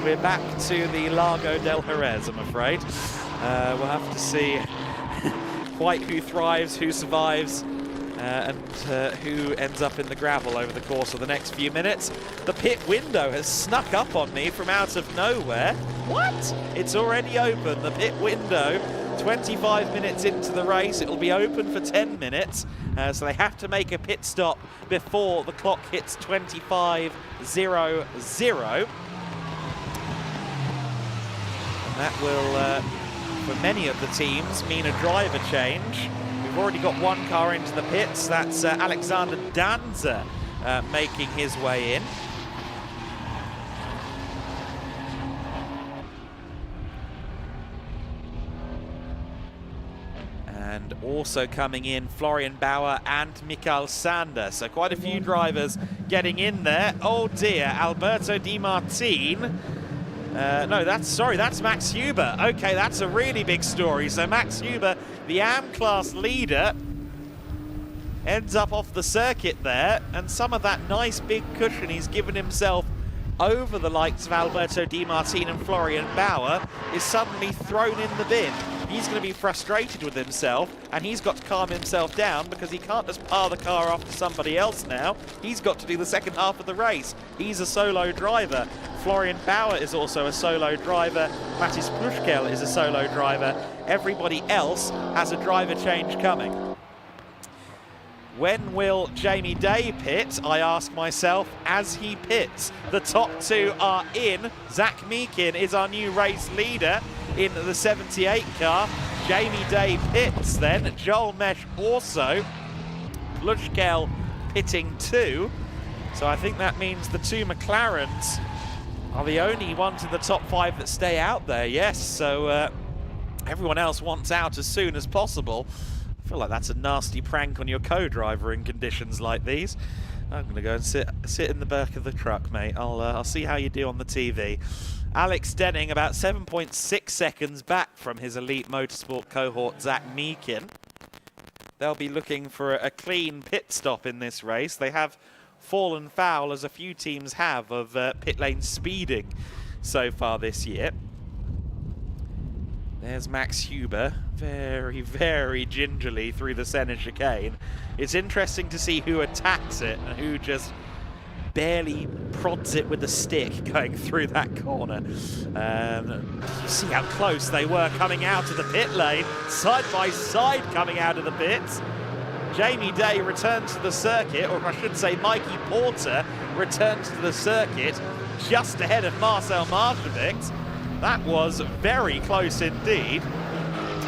We're back to the Lago del Jerez, I'm afraid. We'll have to see quite who thrives, who survives, and who ends up in the gravel over the course of the next few minutes. The pit window has snuck up on me from out of nowhere. What? It's already open, the pit window. 25 minutes into the race, it'll be open for 10 minutes, so they have to make a pit stop before the clock hits 25:00. And that will, for many of the teams, mean a driver change. We've already got one car into the pits. That's Alexander Danza making his way in. And also coming in, Florian Bauer and Mikael Sander. So quite a few drivers getting in there. Oh dear, Alberto Di Martin. No, that's Max Huber. Okay, that's a really big story. So Max Huber, the AM class leader, ends up off the circuit there, and some of that nice big cushion he's given himself over the likes of Alberto Di Martin and Florian Bauer is suddenly thrown in the bin. He's going to be frustrated with himself, and he's got to calm himself down because he can't just par the car off to somebody else now. He's got to do the second half of the race. He's a solo driver. Florian Bauer is also a solo driver. Mattis Plushkel is a solo driver. Everybody else has a driver change coming. When will Jamie Day pit? I ask myself as he pits. The top two are in. Zach Meakin is our new race leader in the 78 car. Jamie Day pits then. Joel Mesh also. Plushkel pitting too. So I think that means the two McLarens are the only ones in the top 5 that stay out there. Yes, so everyone else wants out as soon as possible. I feel like that's a nasty prank on your co-driver in conditions like these. I'm going to go and sit in the back of the truck, mate. I'll see how you do on the TV. Alex Denning about 7.6 seconds back from his Elite Motorsport cohort, Zach Meakin. They'll be looking for a clean pit stop in this race. They have fallen foul, as a few teams have, of pit lane speeding so far this year. There's Max Huber, very, very gingerly through the center chicane. It's interesting to see who attacks it and who just barely prods it with a stick going through that corner. You see how close they were coming out of the pit lane, side by side coming out of the pits. Jamie Day returns to the circuit, or I should say Mikey Porter returns to the circuit just ahead of Marcel Markovic. That was very close indeed.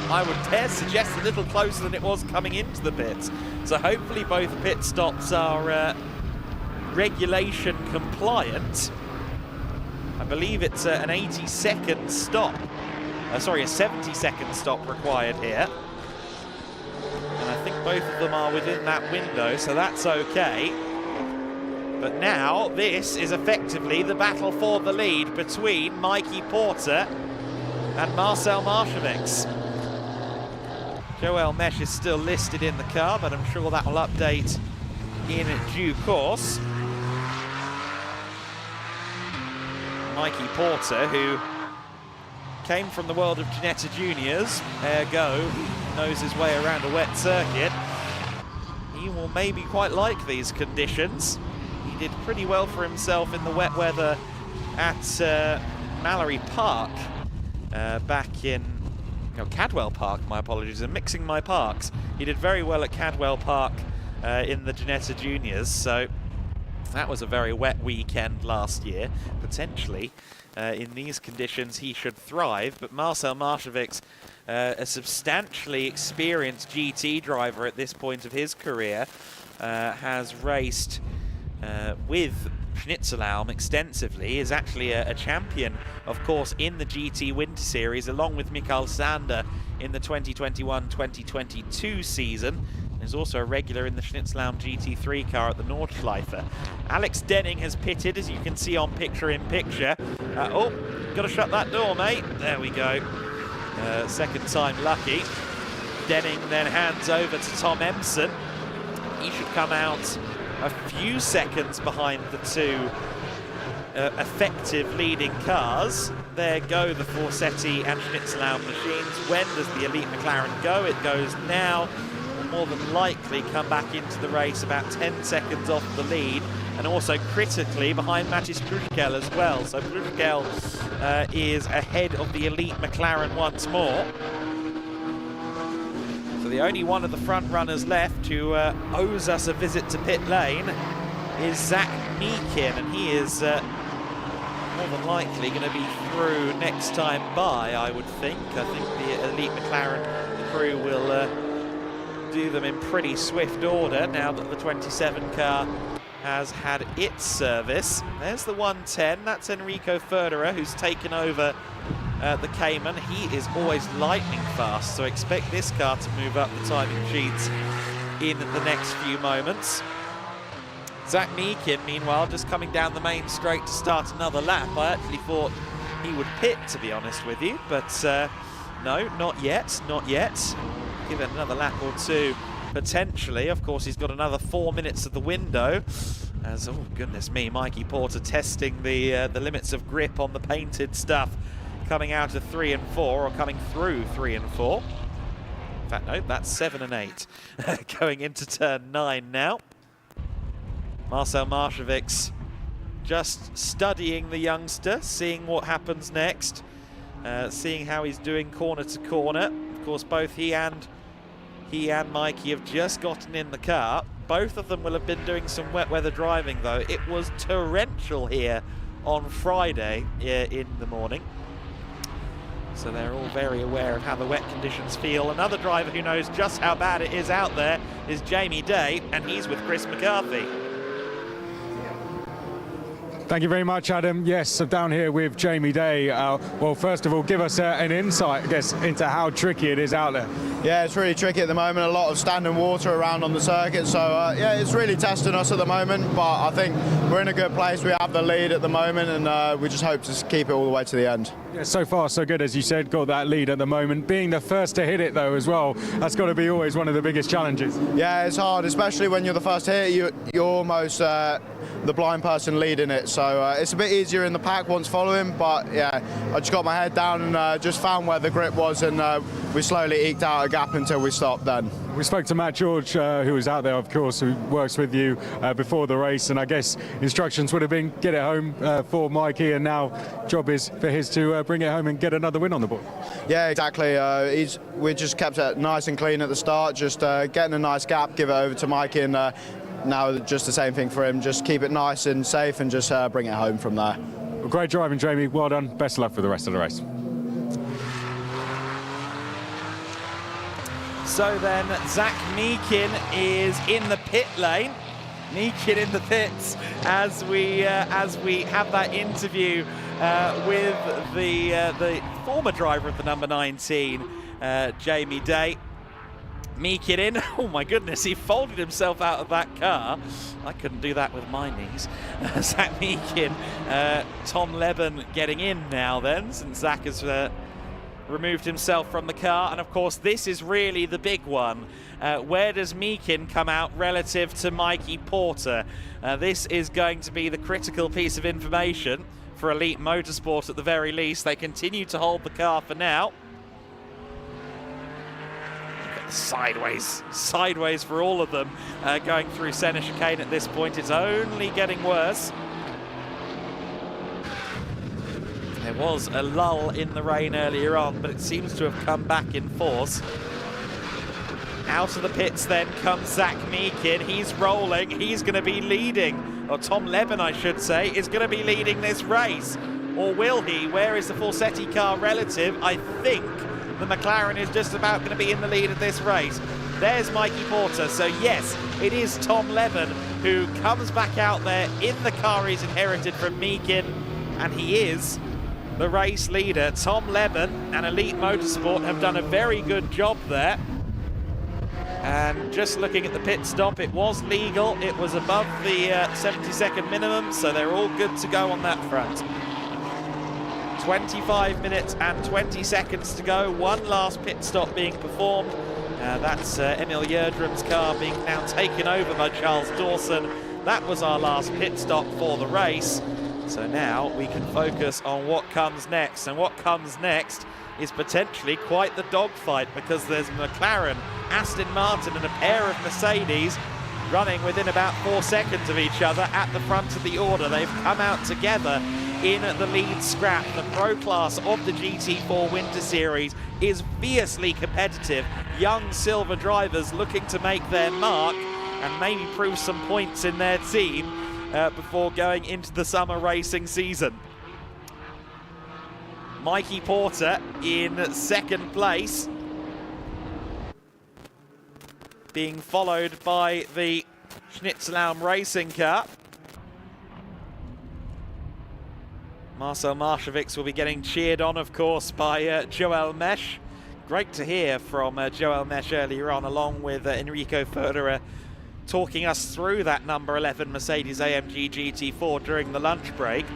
I would dare suggest a little closer than it was coming into the pits. So hopefully both pit stops are regulation compliant. I believe it's an 80-second stop. Sorry, a 70-second stop required here. And I think both of them are within that window, so that's okay. But now this is effectively the battle for the lead between Mikey Porter and Marcel Markovic. Joel Mesh is still listed in the car, but I'm sure that will update in due course. Mikey Porter, who came from the world of Ginetta Juniors, ergo knows his way around a wet circuit. He will maybe quite like these conditions. He did pretty well for himself in the wet weather at Mallory Park back in Cadwell Park, my apologies, I'm mixing my parks. He did very well at Cadwell Park in the Ginetta Juniors, so That was a very wet weekend last year. Potentially, in these conditions, he should thrive. But Marcel Maršovics, a substantially experienced GT driver at this point of his career, has raced with Schnitzelalm extensively, is actually a champion, of course, in the GT Winter Series, along with Mikael Sander in the 2021-2022 season. Is also a regular in the Schnitzelalm GT3 car at the Nordschleife. Alex Denning has pitted, as you can see on picture-in-picture. Oh, got to shut that door, mate. There we go. Second time lucky. Denning then hands over to Tom Empson. He should come out a few seconds behind the two effective leading cars. There go the Forsetti and Schnitzelalm machines. When does the Elite McLaren go? It goes now. More than likely come back into the race about 10 seconds off the lead, and also critically behind Matis Prushkel as well. So Prushkel is ahead of the Elite McLaren once more. So the only one of the front runners left who owes us a visit to pit lane is Zach Meakin, and he is more than likely going to be through next time by, I would think. I think the Elite McLaren crew will do them in pretty swift order now that the 27 car has had its service. There's the 110, that's Enrico Ferderer, who's taken over the Cayman. He is always lightning fast, so expect this car to move up the timing sheets in the next few moments. Zach Meakin, meanwhile, just coming down the main straight to start another lap. I actually thought he would pit, to be honest with you, but no, not yet, not yet. Give it another lap or two, potentially. Of course, he's got another 4 minutes of the window. As, oh goodness me, Mikey Porter testing the limits of grip on the painted stuff, coming out of 3 and 4, or coming through 3 and 4. In fact, no, that's 7 and 8. Going into turn 9 now. Marcel Maršovics just studying the youngster, seeing what happens next, seeing how he's doing corner to corner. Of course, both he and Mikey have just gotten in the car. Both of them will have been doing some wet weather driving, though. It was torrential here on Friday in the morning. So they're all very aware of how the wet conditions feel. Another driver who knows just how bad it is out there is Jamie Day, and he's with Chris McCarthy. Thank you very much, Adam. Yes, so down here with Jamie Day. Well, first of all, give us an insight, I guess, into how tricky it is out there. Yeah, it's really tricky at the moment. A lot of standing water around on the circuit. So, yeah, it's really testing us at the moment. But I think we're in a good place. We have the lead at the moment, and we just hope to keep it all the way to the end. Yeah, so far, so good, as you said, got that lead at the moment. Being the first to hit it, though, as well, that's got to be always one of the biggest challenges. Yeah, it's hard, especially when you're the first to hit it. You're almost the blind person leading it. So it's a bit easier in the pack once following. But, yeah, I just got my head down and just found where the grip was, and we slowly eked out a gap until we stopped then. We spoke to Matt George, who was out there, of course, who works with you before the race, and I guess instructions would have been get it home for Mikey, and now job is for his to bring it home and get another win on the board. Yeah, exactly. We just kept it nice and clean at the start, just getting a nice gap, give it over to Mikey, and now just the same thing for him. Just keep it nice and safe and just bring it home from there. Well, great driving, Jamie. Well done. Best of luck for the rest of the race. So then Zach Meakin is in the pit lane. Meakin in the pits as we have that interview with the former driver of the number 19, Jamie Day. Meakin in. Oh my goodness, he folded himself out of that car. I couldn't do that with my knees. Zach Meakin, Tom Leben getting in now then, since Zach has removed himself from the car. And of course, this is really the big one. Where does Meakin come out relative to Mikey Porter? This is going to be the critical piece of information for Elite Motorsport at the very least. They continue to hold the car for now. Sideways for all of them going through Senna chicane at this point. It's only getting worse. There was a lull in the rain earlier on, but it seems to have come back in force. Out of the pits then comes Zach Meakin. He's rolling. He's going to be leading or Tom Leben, I should say, is going to be leading this race. Or will he? Where is the Forsetti car relative? I think the McLaren is just about going to be in the lead of this race. There's Mikey Porter. So yes, it is Tom Leben who comes back out there in the car he's inherited from Meakin, and he is the race leader. Tom Leben and Elite Motorsport have done a very good job there. And just looking at the pit stop, it was legal. It was above the 70-second minimum, so they're all good to go on that front. 25 minutes and 20 seconds to go. One last pit stop being performed. That's Emil Jerdrum's car being now taken over by Charles Dawson. That was our last pit stop for the race. So now we can focus on what comes next. And what comes next is potentially quite the dogfight, because there's McLaren, Aston Martin and a pair of Mercedes running within about 4 seconds of each other at the front of the order. They've come out together in the lead scrap. The Pro class of the GT4 Winter Series is fiercely competitive. Young silver drivers looking to make their mark and maybe prove some points in their team before going into the summer racing season. Mikey Porter in second place, being followed by the Schnitzelhelm racing car. Marcel Marcevics will be getting cheered on, of course, by Joel Mesch. Great to hear from Joel Mesch earlier on, along with Enrico Ferderer, talking us through that number 11 Mercedes-AMG GT4 during the lunch break.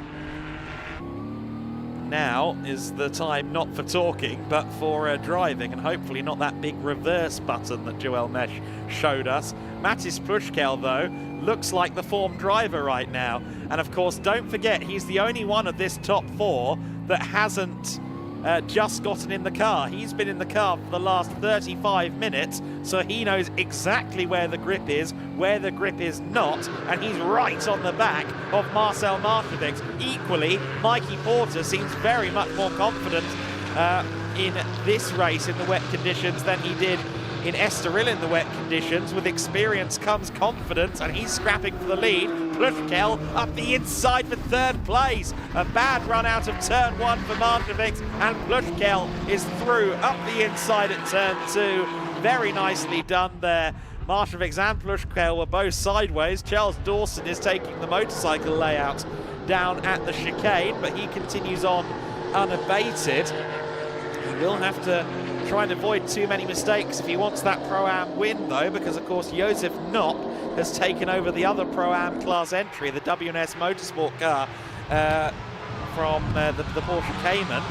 Now is the time not for talking, but for driving, and hopefully not that big reverse button that Joel Mesch showed us. Matis Plushkel, though, looks like the form driver right now. And of course, don't forget, he's the only one of this top four that hasn't just gotten in the car. He's been in the car for the last 35 minutes, so he knows exactly where the grip is not, and he's right on the back of Marcel Marcevics. Equally, Mikey Porter seems very much more confident in this race in the wet conditions than he did in Estoril in the wet conditions. With experience comes confidence, and he's scrapping for the lead. Plushkel up the inside for third place. A bad run out of turn one for Marcevics, and Plushkel is through up the inside at turn two. Very nicely done there. Marcevics and Plushkel were both sideways. Charles Dawson is taking the motorcycle layout down at the chicane, but he continues on unabated. He will have to try and avoid too many mistakes if he wants that Pro-Am win, though, because of course Josef Knopp has taken over the other Pro-Am class entry, the WNS Motorsport car from the Porsche Cayman.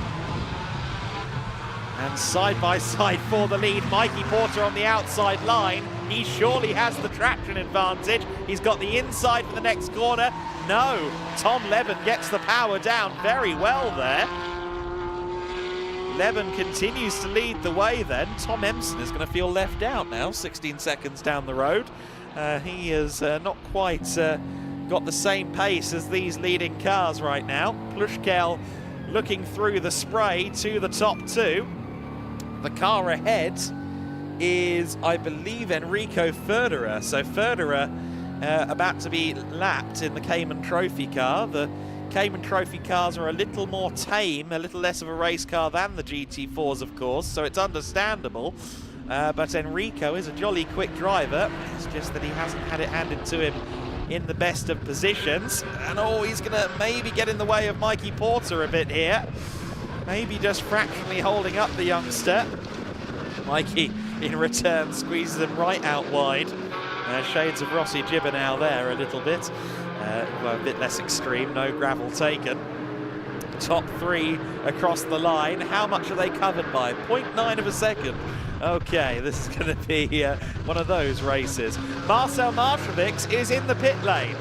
And side by side for the lead, Mikey Porter on the outside line. He surely has the traction advantage. He's got the inside for the next corner. No, Tom Leben gets the power down very well there. Leben continues to lead the way then. Tom Emson is going to feel left out now, 16 seconds down the road. He has not quite got the same pace as these leading cars right now. Plushkel looking through the spray to the top two. The car ahead is, I believe, Enrico Ferderer. So Ferderer about to be lapped in the Cayman Trophy car. The Cayman Trophy cars are a little more tame, a little less of a race car than the GT4s, of course, so it's understandable. But Enrico is a jolly quick driver. It's just that he hasn't had it handed to him in the best of positions. And oh, he's going to maybe get in the way of Mikey Porter a bit here. Maybe just fractionally holding up the youngster. Mikey, in return, squeezes him right out wide. Shades of Rossi Gibernau there a little bit. Well, a bit less extreme, no gravel taken. Top three across the line. How much are they covered by? 0.9 of a second. Okay, this is going to be one of those races. Marcel Marcevics is in the pit lane.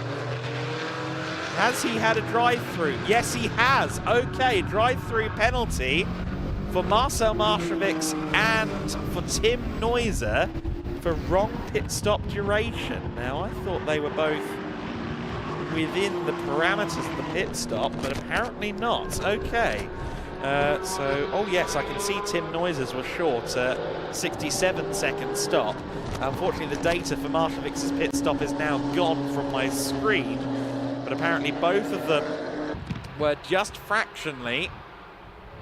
Has he had a drive-through? Yes, he has. Okay, drive-through penalty for Marcel Marcevics and for Tim Neuser for wrong pit stop duration. Now, I thought they were both within the parameters of the pit stop, but apparently not. Okay. Oh yes, I can see Tim Neuser's was short, 67-second stop. Unfortunately, the data for Marcevics' pit stop is now gone from my screen. but apparently both of them were just fractionally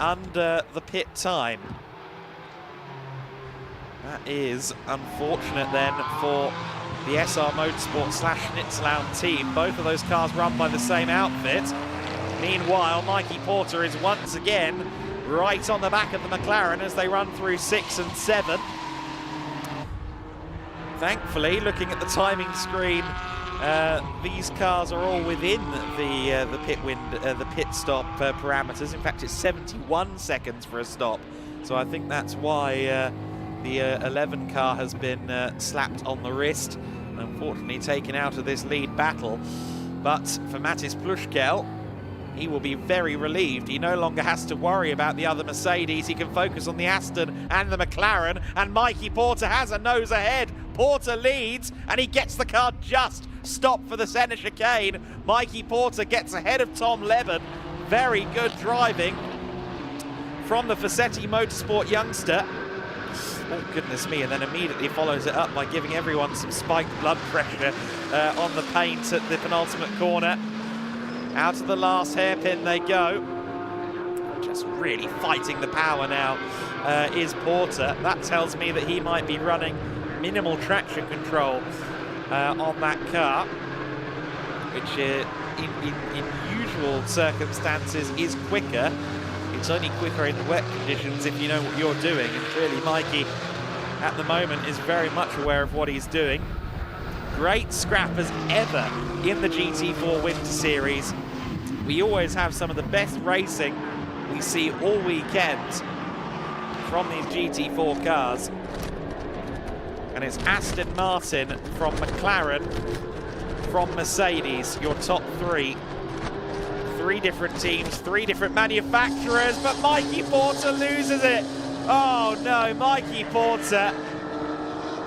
under the pit time. That is unfortunate then for the SR Motorsport / Schnitzlaum team. Both of those cars run by the same outfit. Meanwhile, Mikey Porter is once again right on the back of the McLaren as they run through 6 and 7. Thankfully, looking at the timing screen, these cars are all within the pit stop parameters. In fact, it's 71 seconds for a stop. So I think that's why the 11 car has been slapped on the wrist, and unfortunately taken out of this lead battle. But for Mattis Pluschkel, he will be very relieved. He no longer has to worry about the other Mercedes. He can focus on the Aston and the McLaren, and Mikey Porter has a nose ahead. Porter leads, and he gets the car just stopped for the center chicane. Mikey Porter gets ahead of Tom Leben. Very good driving from the Fassetti Motorsport youngster. Oh, goodness me, and then immediately follows it up by giving everyone some spiked blood pressure on the paint at the penultimate corner. Out of the last hairpin they go. Just really fighting the power now is Porter. That tells me that he might be running minimal traction control on that car, which in usual circumstances is quicker. It's only quicker in wet conditions if you know what you're doing, and clearly Mikey at the moment is very much aware of what he's doing. Great scrap as ever in the GT4 Winter Series. We always have some of the best racing we see all weekend from these GT4 cars. And it's Aston Martin from McLaren, from Mercedes, your top three. 3 different teams, 3 different manufacturers, but Mikey Porter loses it. Oh no, Mikey Porter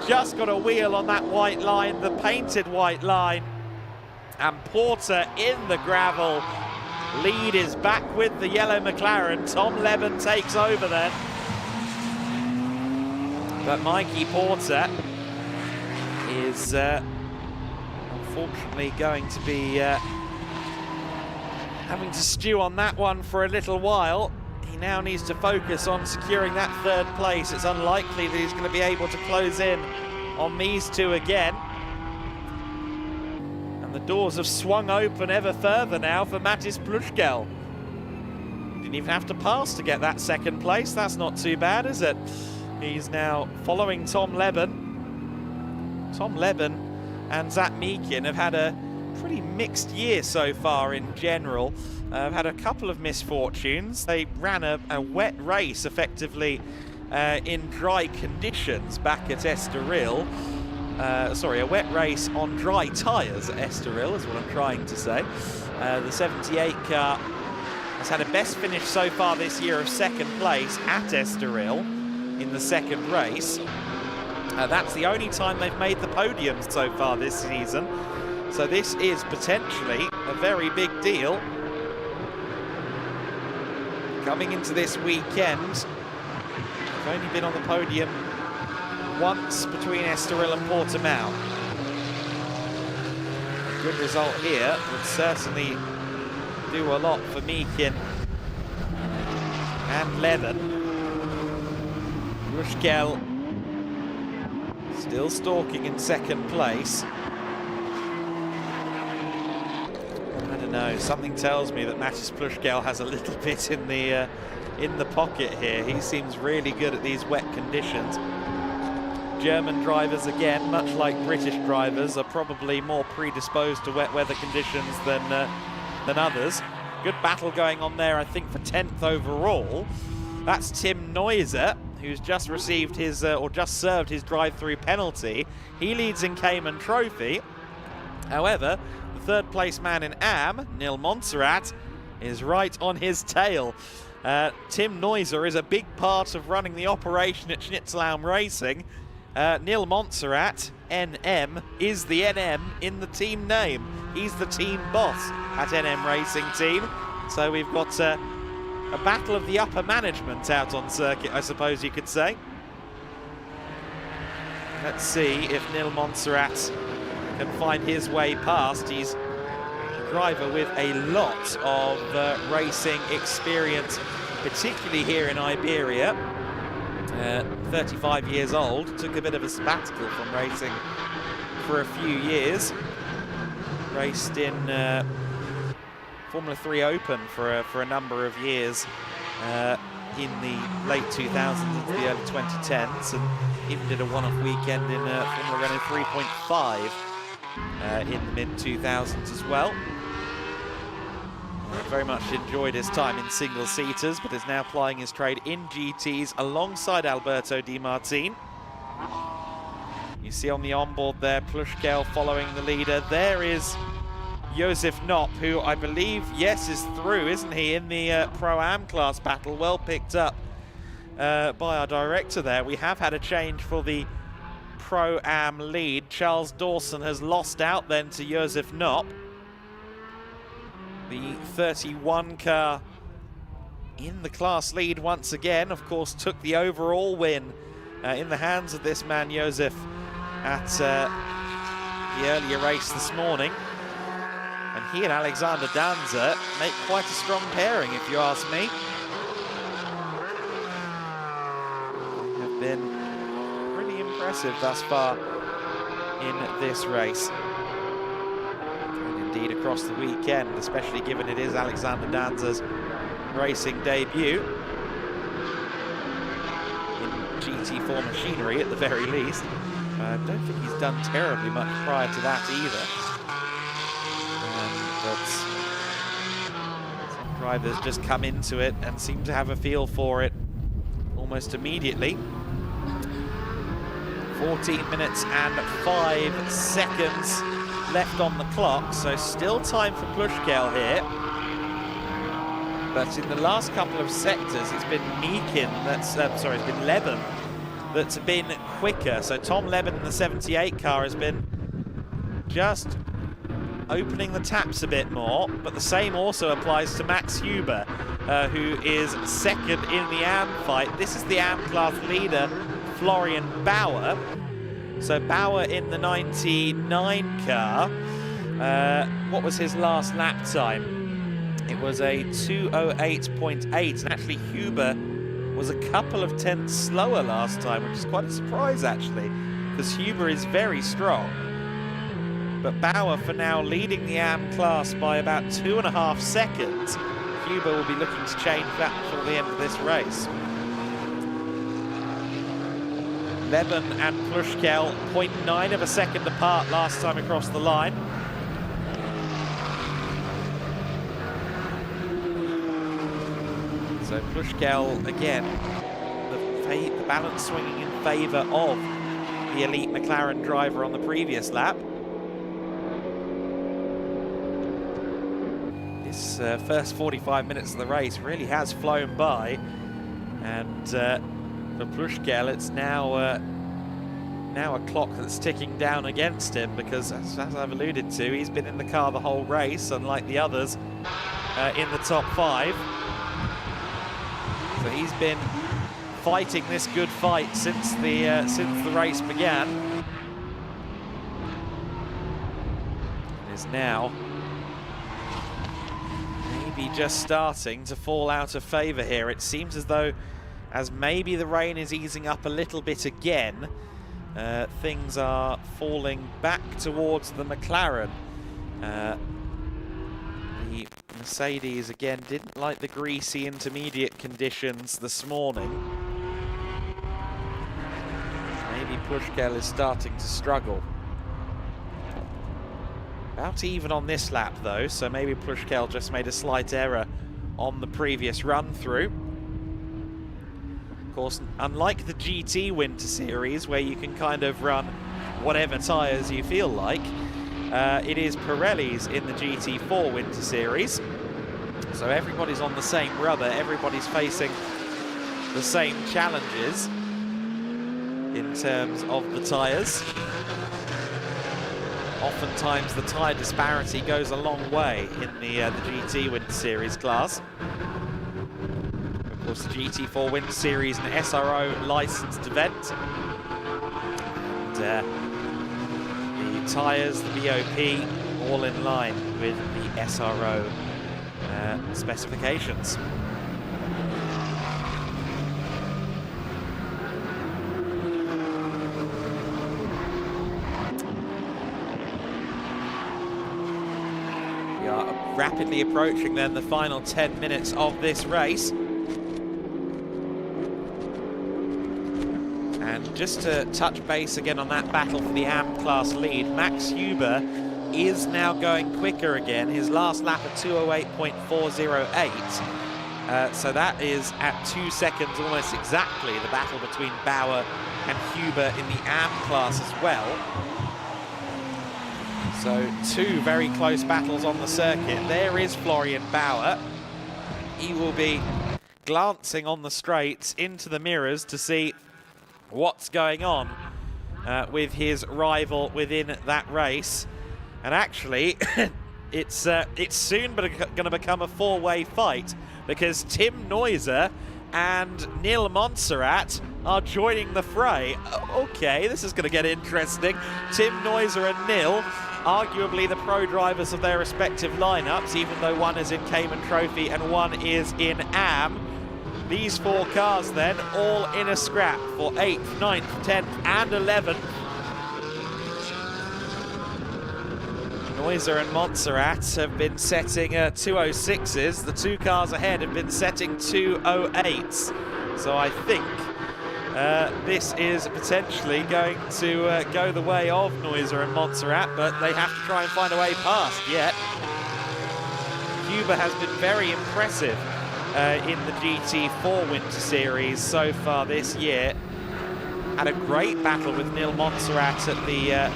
just got a wheel on that white line, the painted white line. And Porter in the gravel. Lead is back with the yellow McLaren. Tom Leben takes over then. But Mikey Porter is unfortunately going to be having to stew on that one for a little while. He now needs to focus on securing that 3rd place. It's unlikely that he's going to be able to close in on these 2 again. And the doors have swung open ever further now for Mattis Pluschkel. Didn't even have to pass to get that 2nd place. That's not too bad, is it? He's now following Tom Leben. Tom Leben and Zach Meekin have had a pretty mixed year so far in general. Had a couple of misfortunes. They ran a wet race effectively in dry conditions back at Estoril. Sorry, a wet race on dry tyres at Estoril is what I'm trying to say. The 78 car has had a best finish so far this year of 2nd place at Estoril in the 2nd race. That's the only time they've made the podium so far this season. So this is potentially a very big deal. Coming into this weekend, they've only been on the podium once between Estoril and Portimao. A good result here would certainly do a lot for Meekin and Leben. Pluschkel still stalking in 2nd place. I don't know, something tells me that Mattis Pluschkel has a little bit in the pocket here. He seems really good at these wet conditions. German drivers, again, much like British drivers, are probably more predisposed to wet weather conditions than others. Good battle going on there, I think, for 10th overall. That's Tim Neuser, who's just received his, or just served his drive-through penalty. He leads in Cayman Trophy. However, the 3rd place man in AM, Nil Montserrat, is right on his tail. Tim Neuser is a big part of running the operation at Schnitzlaum Racing. Nil Montserrat, NM, is the NM in the team name. He's the team boss at NM Racing Team. So we've got a battle of the upper management out on circuit, I suppose you could say. Let's see if Nil Montserrat can find his way past. He's driver with a lot of racing experience, particularly here in Iberia. 35 years old, took a bit of a sabbatical from racing for a few years. Raced in Formula 3 Open for a number of years in the late 2000s into the early 2010s, and even did a one-off weekend in Formula Renault 3.5 in the mid-2000s as well. Very much enjoyed his time in single-seaters, but is now plying his trade in GTs alongside Alberto Di Martin. You see on the onboard there, Plushkel following the leader. There is Josef Knopp, who I believe, yes, is through, isn't he, in the Pro-Am class battle. Well picked up by our director there. We have had a change for the Pro-Am lead. Charles Dawson has lost out then to Josef Knopp. The 31 car in the class lead once again, of course, took the overall win in the hands of this man, Josef, at the earlier race this morning. And he and Alexander Danza make quite a strong pairing, if you ask me. They have been pretty impressive thus far in this race. And indeed across the weekend, especially given it is Alexander Danza's racing debut in GT4 machinery at the very least. I don't think he's done terribly much prior to that either. But some drivers just come into it and seem to have a feel for it almost immediately. 14 minutes and 5 seconds left on the clock, so still time for Plushkel here. But in the last couple of sectors, it's been Meakin that's, it's been Leben that's been quicker. So Tom Leben in the 78 car has been just opening the taps a bit more, but the same also applies to Max Huber, who is second in the AM fight. This is the AM class leader, Florian Bauer. So Bauer in the 99 car. What was his last lap time? It was a 2:08.8, and actually Huber was a couple of tenths slower last time, which is quite a surprise actually, because Huber is very strong. But Bauer for now leading the AM class by about 2.5 seconds. Huber will be looking to change that before the end of this race. Leben and Plushkel 0.9 of a second apart last time across the line. So Plushkel again, the balance swinging in favour of the elite McLaren driver on the previous lap. This first 45 minutes of the race really has flown by, and for Plushkel it's now a clock that's ticking down against him, because as I've alluded to, he's been in the car the whole race, unlike the others in the top 5. So he's been fighting this good fight since the race began. And is now maybe just starting to fall out of favour here. It seems as though, as maybe the rain is easing up a little bit again, things are falling back towards the McLaren. The Mercedes again didn't like the greasy intermediate conditions this morning. Maybe Plushkel is starting to struggle. About even on this lap though, so maybe Plushkel just made a slight error on the previous run through. Of course, unlike the GT Winter Series, where you can kind of run whatever tyres you feel like, it is Pirelli's in the GT4 Winter Series. So everybody's on the same rubber, everybody's facing the same challenges in terms of the tyres. Oftentimes the tyre disparity goes a long way in the GT Winter Series class. Of course, the GT4 Winter Series, an SRO licensed event. And the tyres, the BOP, all in line with the SRO specifications. We are rapidly approaching then the final 10 minutes of this race. And just to touch base again on that battle for the AM class lead, Max Huber is now going quicker again. His last lap at 2:08.408. So that is at 2 seconds almost exactly the battle between Bauer and Huber in the AM class as well. So two very close battles on the circuit. There is Florian Bauer. He will be glancing on the straights into the mirrors to see what's going on with his rival within that race. And actually, it's soon going to become a four-way fight, because Tim Neuser and Nil Montserrat are joining the fray. Okay, this is going to get interesting. Tim Neuser and Nil, arguably the pro drivers of their respective lineups, even though one is in Cayman Trophy and one is in AM. These four cars then, all in a scrap for 8th, 9th, 10th and 11th. Neuser and Montserrat have been setting 206s. The two cars ahead have been setting 208s. So I think this is potentially going to go the way of Neuser and Montserrat, but they have to try and find a way past yet. Huber has been very impressive in the GT4 Winter Series so far this year. Had a great battle with Nil Montserrat at the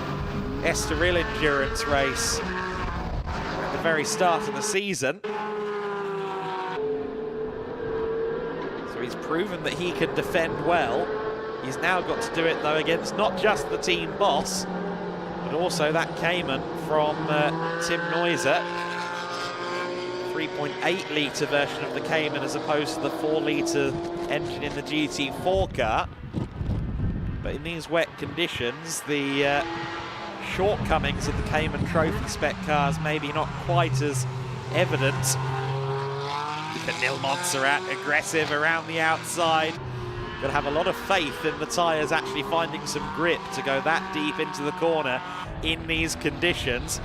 Estoril endurance race at the very start of the season. So he's proven that he can defend well. He's now got to do it though against not just the team boss, but also that Cayman from Tim Neuser. 3.8 litre version of the Cayman as opposed to the 4 litre engine in the GT4 car. But in these wet conditions, the shortcomings of the Cayman Trophy spec cars maybe not quite as evident. Look at Nil Montserrat, aggressive around the outside. Got to have a lot of faith in the tyres actually finding some grip to go that deep into the corner in these conditions.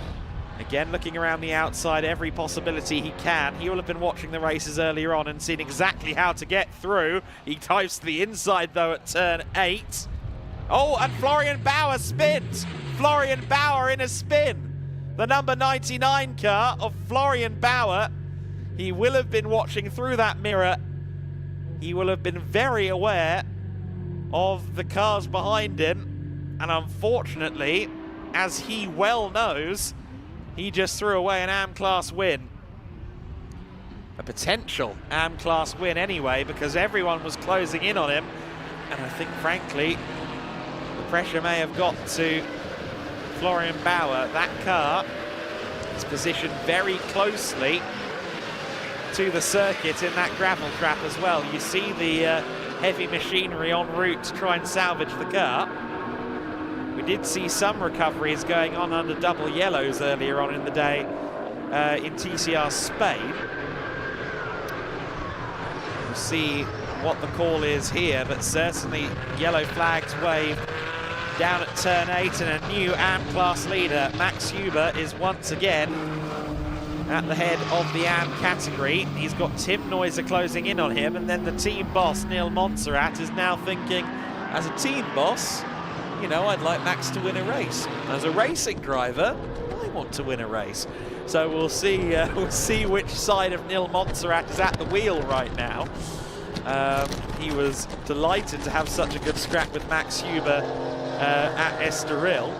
Again, looking around the outside, every possibility he can. He will have been watching the races earlier on and seen exactly how to get through. He dives to the inside, though, at turn 8. Oh, and Florian Bauer spins. Florian Bauer in a spin. The number 99 car of Florian Bauer. He will have been watching through that mirror. He will have been very aware of the cars behind him. And unfortunately, as he well knows, he just threw away an AM class win. A potential AM class win anyway, because everyone was closing in on him. And I think, frankly, the pressure may have got to Florian Bauer. That car is positioned very closely to the circuit in that gravel trap as well. You see the heavy machinery en route to try and salvage the car. We did see some recoveries going on under double yellows earlier on in the day in TCR Spain. We'll see what the call is here, but certainly yellow flags waved down at turn 8, and a new AM class leader, Max Huber, is once again at the head of the AM category. He's got Tim Neuser closing in on him, and then the team boss, Nil Montserrat, is now thinking, as a team boss, you know, I'd like Max to win a race. As a racing driver, I want to win a race. So we'll see which side of Nil Montserrat is at the wheel right now. He was delighted to have such a good scrap with Max Huber at Estoril.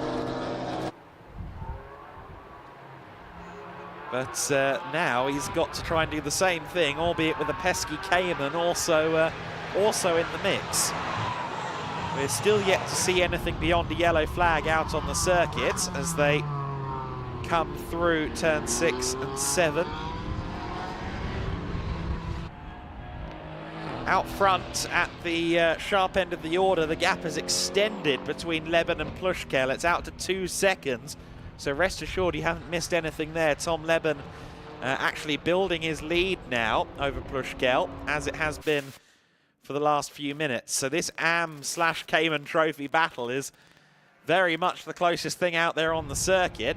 But now he's got to try and do the same thing, albeit with a pesky Cayman also in the mix. We're still yet to see anything beyond a yellow flag out on the circuit as they come through turn 6 and 7. Out front at the sharp end of the order, the gap is extended between Leben and Plushkel. It's out to 2 seconds So rest assured you haven't missed anything there. Tom Leben actually building his lead now over Plushkel, as it has been for the last few minutes. So this AM/Cayman Trophy battle is very much the closest thing out there on the circuit.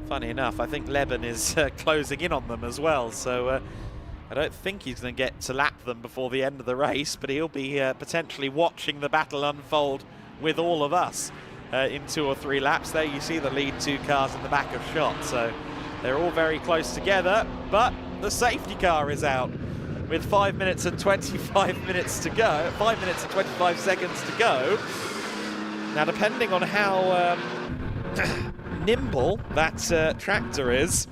Funny enough, I think Leben is closing in on them as well, so I don't think he's going to get to lap them before the end of the race, but he'll be potentially watching the battle unfold with all of us in 2 or 3 laps. There you see the lead 2 cars in the back of shot, so they're all very close together, but the safety car is out with 5 minutes and 25 minutes to go, 5 minutes and 25 seconds to go. Now, depending on how nimble that tractor is,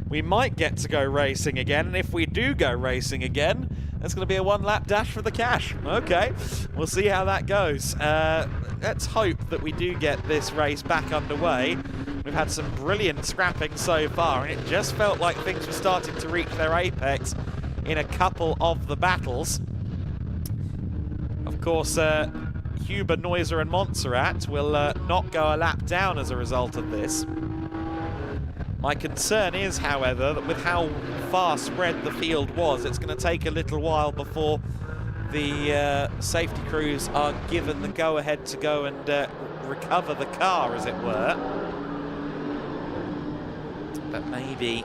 we might get to go racing again, and if we do go racing again, it's going to be a 1-lap dash for the cash. Okay, we'll see how that goes. Let's hope that we do get this race back underway. We've had some brilliant scrapping so far, and it just felt like things were starting to reach their apex in a couple of the battles. Of course, Huber, Neuser and Montserrat will not go a lap down as a result of this. My concern is, however, that with how far spread the field was, it's going to take a little while before the safety crews are given the go-ahead to go and recover the car, as it were. But maybe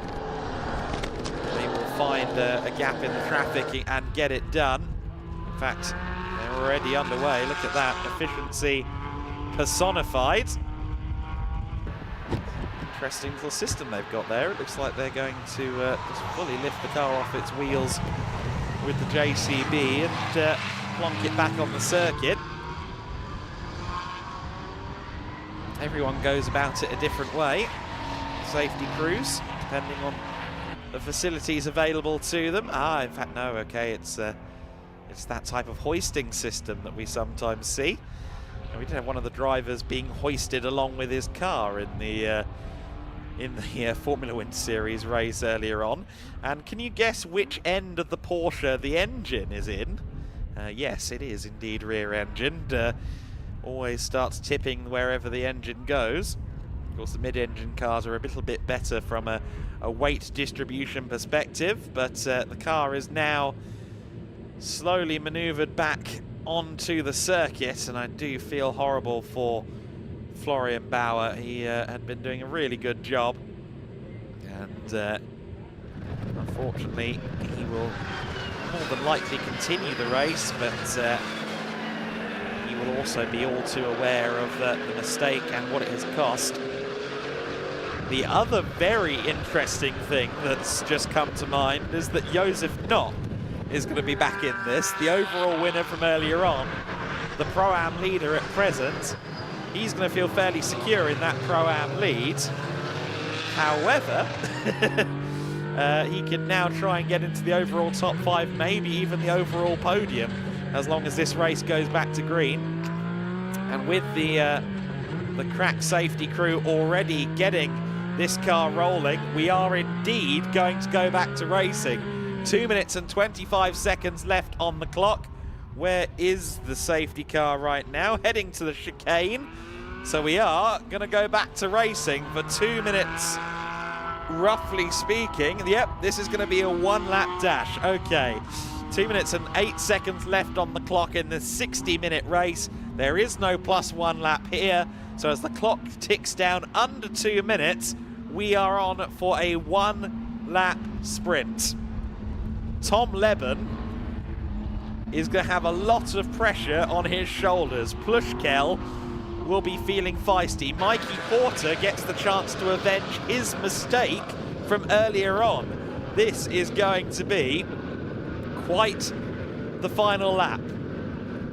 they will find a gap in the traffic and get it done. In fact, they're already underway. Look at that, efficiency personified. Interesting little system they've got there. It looks like they're going to just fully lift the car off its wheels with the JCB and plonk it back on the circuit. Everyone goes about it a different way. Safety crews, depending on the facilities available to them. In fact, no, okay, it's that type of hoisting system that we sometimes see. And we did have one of the drivers being hoisted along with his car in the Formula Winter Series race earlier on. And can you guess which end of the Porsche the engine is in? Yes, it is indeed rear engined. Always starts tipping wherever the engine goes. Of course, the mid-engine cars are a little bit better from a weight distribution perspective, but the car is now slowly maneuvered back onto the circuit, and I do feel horrible for Florian Bauer. He had been doing a really good job, and unfortunately he will more than likely continue the race, but he will also be all too aware of the mistake and what it has cost. The other very interesting thing that's just come to mind is that Josef Knopp is going to be back in this, the overall winner from earlier on, the Pro-Am leader at present. He's going to feel fairly secure in that Pro-Am lead. However, he can now try and get into the overall top 5, maybe even the overall podium, as long as this race goes back to green. And with the crack safety crew already getting this car rolling, we are indeed going to go back to racing. 2 minutes and 25 seconds left on the clock. Where is the safety car right now? Heading to the chicane. So we are going to go back to racing for 2 minutes, roughly speaking. Yep, this is going to be a 1-lap dash. Okay, 2 minutes and 8 seconds left on the clock in this 60-minute race. There is no +1 lap here. So as the clock ticks down under 2 minutes, we are on for a 1-lap sprint. Tom Leben is going to have a lot of pressure on his shoulders. Plushkel will be feeling feisty. Mikey Porter gets the chance to avenge his mistake from earlier on. This is going to be quite the final lap.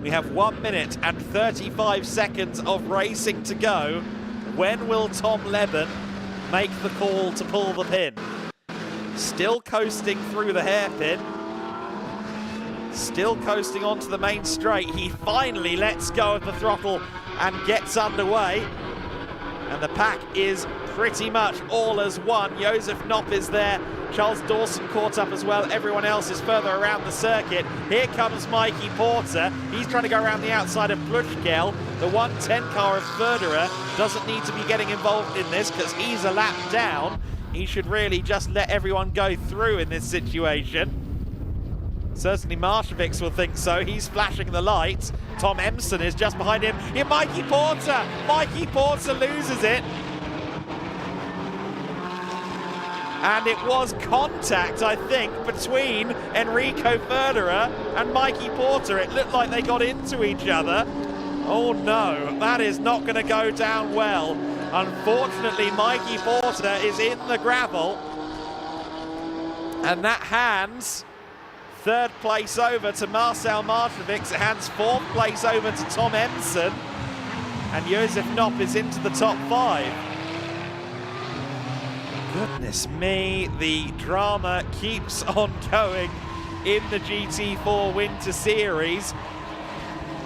We have 1 minute and 35 seconds of racing to go. When will Tom Leben make the call to pull the pin? Still coasting through the hairpin. Still coasting onto the main straight. He finally lets go of the throttle and gets underway. And the pack is pretty much all as one. Josef Knopp is there. Charles Dawson caught up as well. Everyone else is further around the circuit. Here comes Mikey Porter. He's trying to go around the outside of Plushkel. The 110 car of Federer doesn't need to be getting involved in this because he's a lap down. He should really just let everyone go through in this situation. Certainly Marshevix will think so. He's flashing the lights. Tom Emson is just behind him. Here, Mikey Porter! Mikey Porter loses it. And it was contact, I think, between Enrico Federer and Mikey Porter. It looked like they got into each other. Oh no, that is not going to go down well. Unfortunately, Mikey Porter is in the gravel. And that hands third place over to Marcel Marshevix. It hands fourth place over to Tom Emson. And Josef Knopp is into the top 5. Goodness me, the drama keeps on going in the GT4 Winter Series.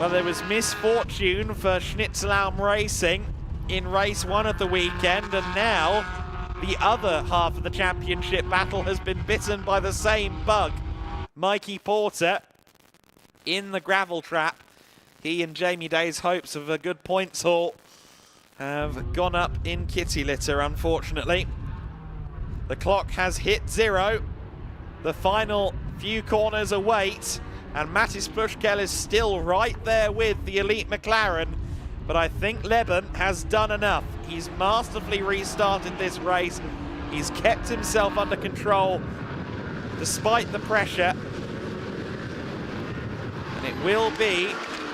Well, there was misfortune for Schnitzelalm Racing in race 1 of the weekend, and now the other half of the championship battle has been bitten by the same bug. Mikey Porter in the gravel trap. He and Jamie Day's hopes of a good points haul have gone up in kitty litter, unfortunately. The clock has hit 0. The final few corners await, and Mattis Plushkel is still right there with the elite McLaren. But I think Leben has done enough. He's masterfully restarted this race. He's kept himself under control despite the pressure. And it will be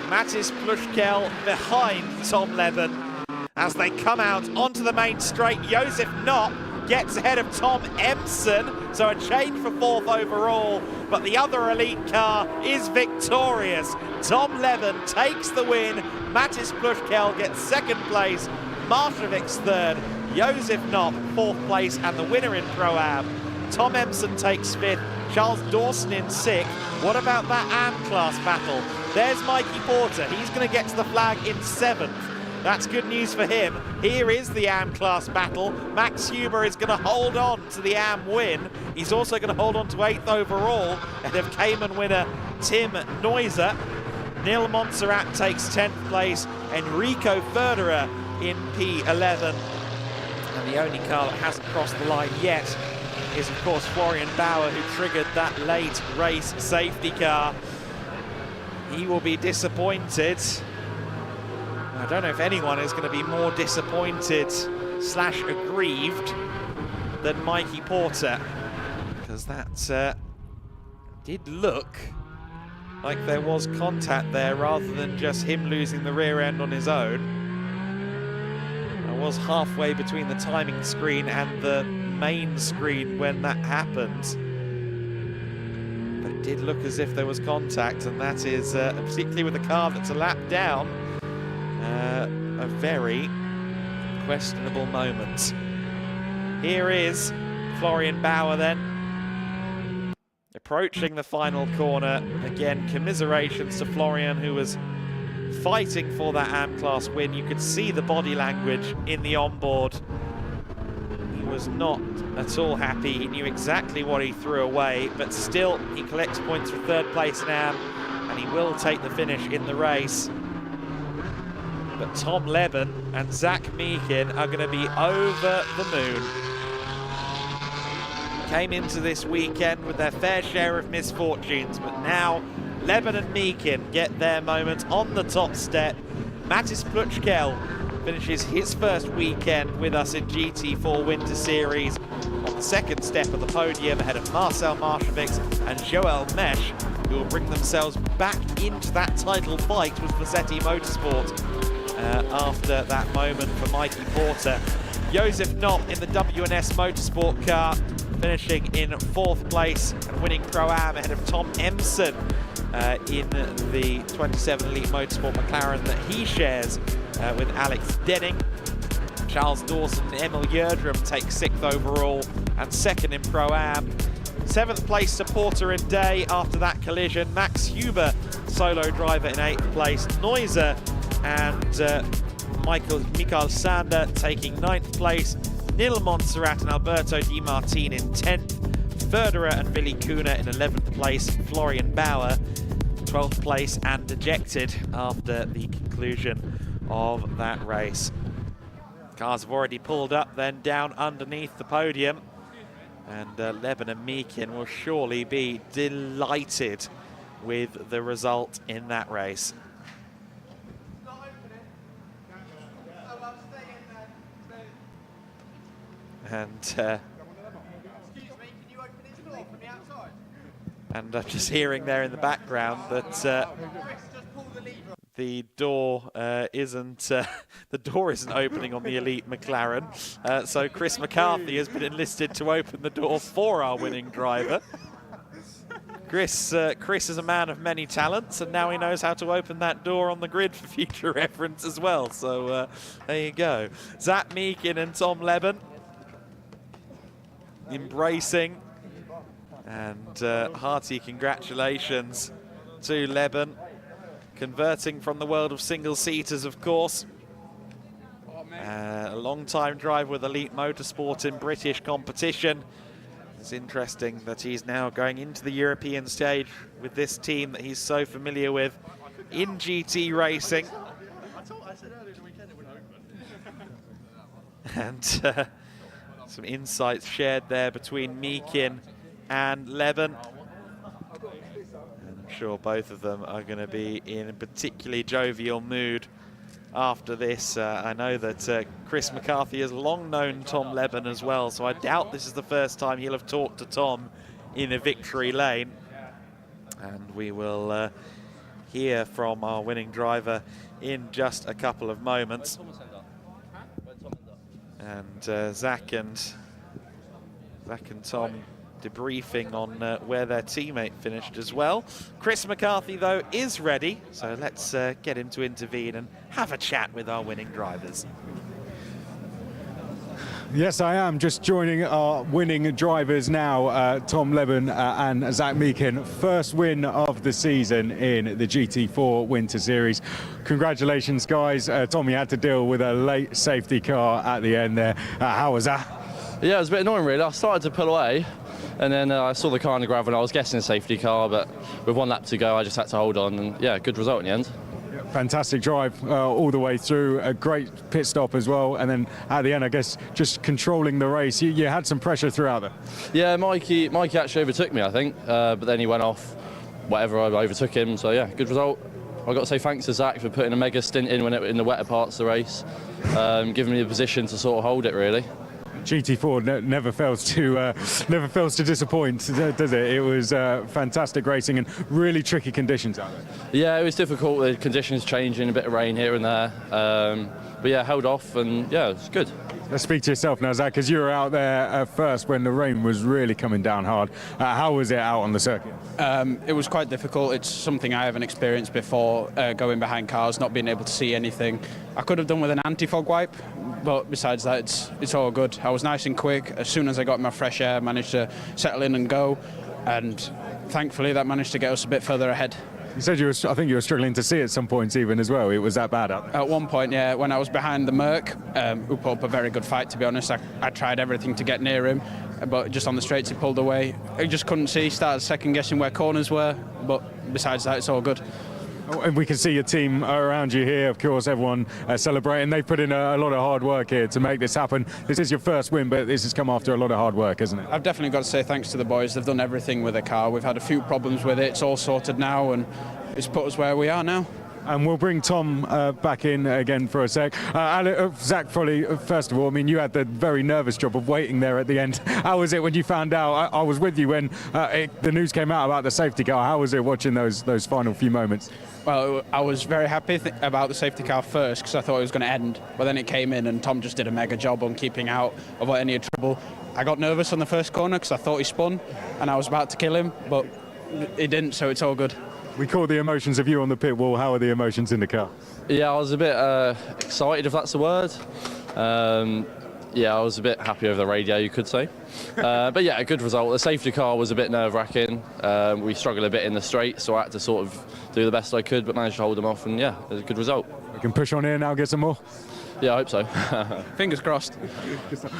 Mattis Plushkel behind Tom Leben as they come out onto the main straight. Josef Knopp gets ahead of Tom Emson, so a change for 4th overall, but the other elite car is victorious. Tom Leben takes the win, Mattis Plushkel gets 2nd place, Marshevix 3rd, Josef Knopp 4th place, and the winner in Pro-Am. Tom Emson takes 5th, Charles Dawson in 6th. What about that AM class battle? There's Mikey Porter, he's going to get to the flag in 7th. That's good news for him. Here is the AM class battle. Max Huber is going to hold on to the AM win. He's also going to hold on to 8th overall ahead of Cayman winner Tim Neuser. Neil Montserrat takes 10th place. Enrico Federer in P11. And the only car that hasn't crossed the line yet is, of course, Florian Bauer, who triggered that late race safety car. He will be disappointed. I don't know if anyone is going to be more disappointed / aggrieved than Mikey Porter, because that did look like there was contact there rather than just him losing the rear end on his own. I was halfway between the timing screen and the main screen when that happened, but it did look as if there was contact, and that is, particularly with a car that's a lap down, a very questionable moment. Here is Florian Bauer then, approaching the final corner. Again, commiserations to Florian, who was fighting for that AM class win. You could see the body language in the onboard. He was not at all happy. He knew exactly what he threw away, but still he collects points for 3rd place in AM, and he will take the finish in the race. But Tom Leben and Zach Meekin are going to be over the moon. Came into this weekend with their fair share of misfortunes, but now Leben and Meekin get their moment on the top step. Mattis Plushkel finishes his first weekend with us in GT4 Winter Series on the 2nd step of the podium ahead of Marcel Marshevix and Joel Mesh, who will bring themselves back into that title fight with Fazetti Motorsport after that moment for Mikey Porter. Josef Knopp in the W&S Motorsport car, finishing in 4th place and winning Pro-Am ahead of Tom Emson in the 27 Elite Motorsport McLaren that he shares with Alex Denning. Charles Dawson and Emil Jerdrum take 6th overall and 2nd in Pro-Am. 7th place to Porter and Day after that collision. Max Huber, solo driver, in 8th place. Neuser and Mikael Sander taking 9th place, Nil Montserrat and Alberto Di Martin in 10th, Förderer and Willi Kuna in 11th place, Florian Bauer 12th place and dejected after the conclusion of that race. Cars have already pulled up then down underneath the podium, and Leben and Meekin will surely be delighted with the result in that race. And I'm just hearing there in the background that the door isn't opening on the elite McLaren. So Chris McCarthy has been enlisted to open the door for our winning driver. Chris is a man of many talents, and now he knows how to open that door on the grid for future reference as well. So there you go. Zach Meekin and Tom Leben embracing, and hearty congratulations to Leben, converting from the world of single-seaters, of course. A long-time driver with Elite Motorsport in British competition. It's interesting that he's now going into the European stage with this team that he's so familiar with in GT racing. And some insights shared there between Meekin and Leben. And I'm sure both of them are going to be in a particularly jovial mood after this. I know that Chris McCarthy has long known Tom Leben as well, so I doubt this is the first time he'll have talked to Tom in a victory lane. And we will hear from our winning driver in just a couple of moments. And Zach and Tom debriefing on where their teammate finished as well. Chris McCarthy, though, is ready, so let's get him to intervene and have a chat with our winning drivers. Yes, I am just joining our winning drivers now, Tom Leben and Zach Meekin. First win of the season in the GT4 Winter Series. Congratulations, guys. Tom, you had to deal with a late safety car at the end there. How was that? Yeah, it was a bit annoying, really. I started to pull away, and then I saw the car on the gravel, and I was guessing a safety car, but with 1 lap to go, I just had to hold on, and yeah, good result in the end. Fantastic drive all the way through, a great pit stop as well, and then at the end, I guess, just controlling the race. You had some pressure throughout there. Yeah, Mikey actually overtook me, I think, but then he went off, whatever, I overtook him, so yeah, good result. I've got to say thanks to Zach for putting a mega stint in in the wetter parts of the race, giving me the position to sort of hold it, really. GT4 never fails to disappoint, does it? It was fantastic racing and really tricky conditions out there. Yeah, it was difficult. The conditions changing, a bit of rain here and there, but yeah, held off, and yeah, it was good. Let's speak to yourself now, Zach, because you were out there at first when the rain was really coming down hard. How was it out on the circuit? It was quite difficult. It's something I haven't experienced before, going behind cars, not being able to see anything. I could have done with an anti-fog wipe, but besides that, it's all good. I was nice and quick. As soon as I got my fresh air, managed to settle in and go, and thankfully that managed to get us a bit further ahead. You said I think you were struggling to see at some points even as well. It was that bad out there? At one point, yeah. When I was behind the Merc, who put up a very good fight, to be honest. I tried everything to get near him, but just on the straights he pulled away. I just couldn't see, started second guessing where corners were, but besides that, it's all good. And we can see your team around you here, of course, everyone celebrating. They put in a lot of hard work here to make this happen. This is your first win, but this has come after a lot of hard work, isn't it? I've definitely got to say thanks to the boys. They've done everything with the car. We've had a few problems with it. It's all sorted now, and it's put us where we are now. And we'll bring Tom back in again for a sec. Zach, probably, first of all, I mean, you had the very nervous job of waiting there at the end. How was it when you found out? I was with you when the news came out about the safety car. How was it watching those final few moments? Well, I was very happy about the safety car first because I thought it was going to end. But then it came in and Tom just did a mega job on keeping out of any trouble. I got nervous on the first corner because I thought he spun and I was about to kill him, but he didn't, so it's all good. We caught the emotions of you on the pit wall. How are the emotions in the car? Yeah, I was a bit excited, if that's the word. Yeah, I was a bit happy over the radio, you could say. But yeah, a good result. The safety car was a bit nerve-wracking. We struggled a bit in the straight, so I had to sort of do the best I could, but managed to hold them off, and yeah, it was a good result. We can push on here now, get some more. Yeah, I hope so. Fingers crossed.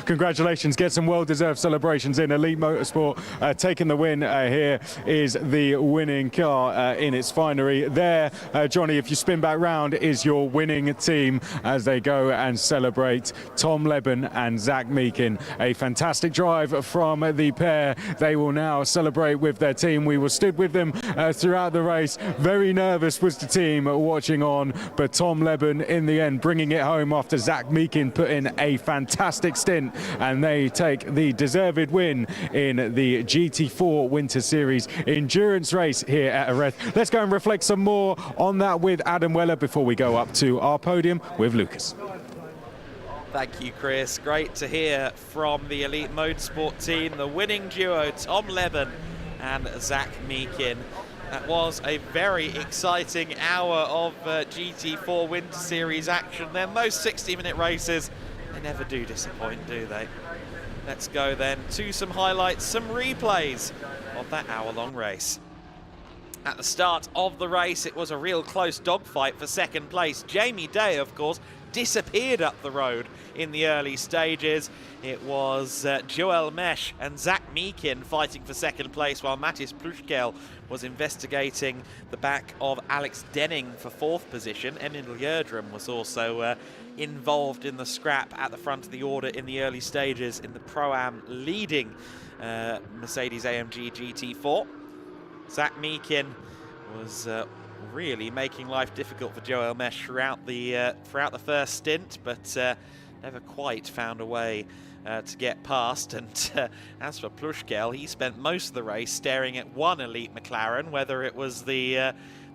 Congratulations, get some well-deserved celebrations in Elite Motorsport. Taking the win here is the winning car in its finery. There, Johnny, if you spin back round, is your winning team as they go and celebrate Tom Leben and Zach Meakin. A fantastic drive from the pair. They will now celebrate with their team. We were stood with them throughout the race. Very nervous was the team watching on, but Tom Leben in the end bringing it home after Zach Meakin put in a fantastic stint, and they take the deserved win in the GT4 Winter Series endurance race here at Jerez. Let's go and reflect some more on that with Adam Weller before we go up to our podium with Lucas. Thank you, Chris. Great to hear from the Elite Motorsport team, the winning duo, Tom Leben and Zach Meakin. That was a very exciting hour of GT4 Winter Series action. Then most 60-minute races, they never do disappoint, do they? Let's go then to some highlights, some replays of that hour-long race. At the start of the race, it was a real close dogfight for second place. Jamie Day, of course, disappeared up the road in the early stages. It was Joel Mesh and Zach Meakin fighting for second place, while Mattis Plushkel was investigating the back of Alex Denning for fourth position. Emil Yerdrum was also involved in the scrap at the front of the order in the early stages in the Pro-Am leading Mercedes-AMG GT4. Zach Meakin was really making life difficult for Joel Mesh throughout the first stint, but never quite found a way to get past. And as for Plushkel, he spent most of the race staring at one elite McLaren, whether it was the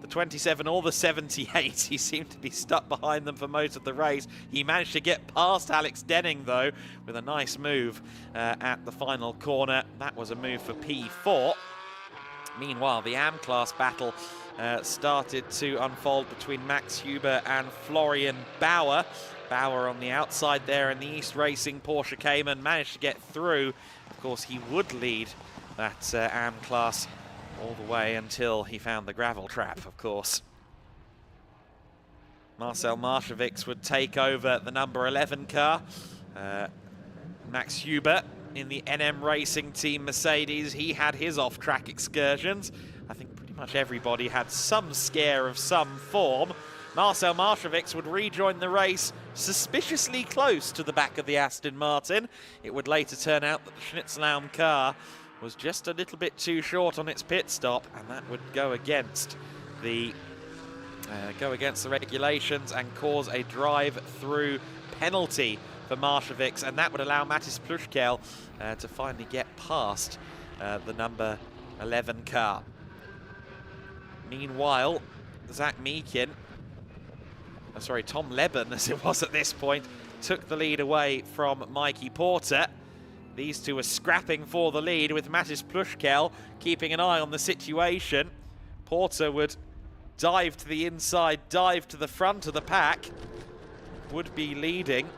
27 or the 78. He seemed to be stuck behind them for most of the race. He managed to get past Alex Denning, though, with a nice move at the final corner. That was a move for P4. Meanwhile, the AM class battle started to unfold between Max Huber and Florian Bauer. Bauer on the outside there in the East Racing Porsche Cayman managed to get through. Of course, he would lead that AM class all the way until he found the gravel trap, of course. Marcel Marshevix would take over the number 11 car. Max Huber in the NM Racing Team Mercedes, he had his off-track excursions. I think pretty much everybody had some scare of some form. Marcel Marshevix would rejoin the race suspiciously close to the back of the Aston Martin. It would later turn out that the Schnitzelaum car was just a little bit too short on its pit stop, and that would go against the regulations and cause a drive-through penalty for Marshevix, and that would allow Mattis Plushkel to finally get past the number 11 car. Meanwhile, Zach Meakin, Tom Leben, as it was at this point, took the lead away from Mikey Porter. These two were scrapping for the lead, with Mattis Plushkel keeping an eye on the situation. Porter would dive to the inside, dive to the front of the pack, would be leading.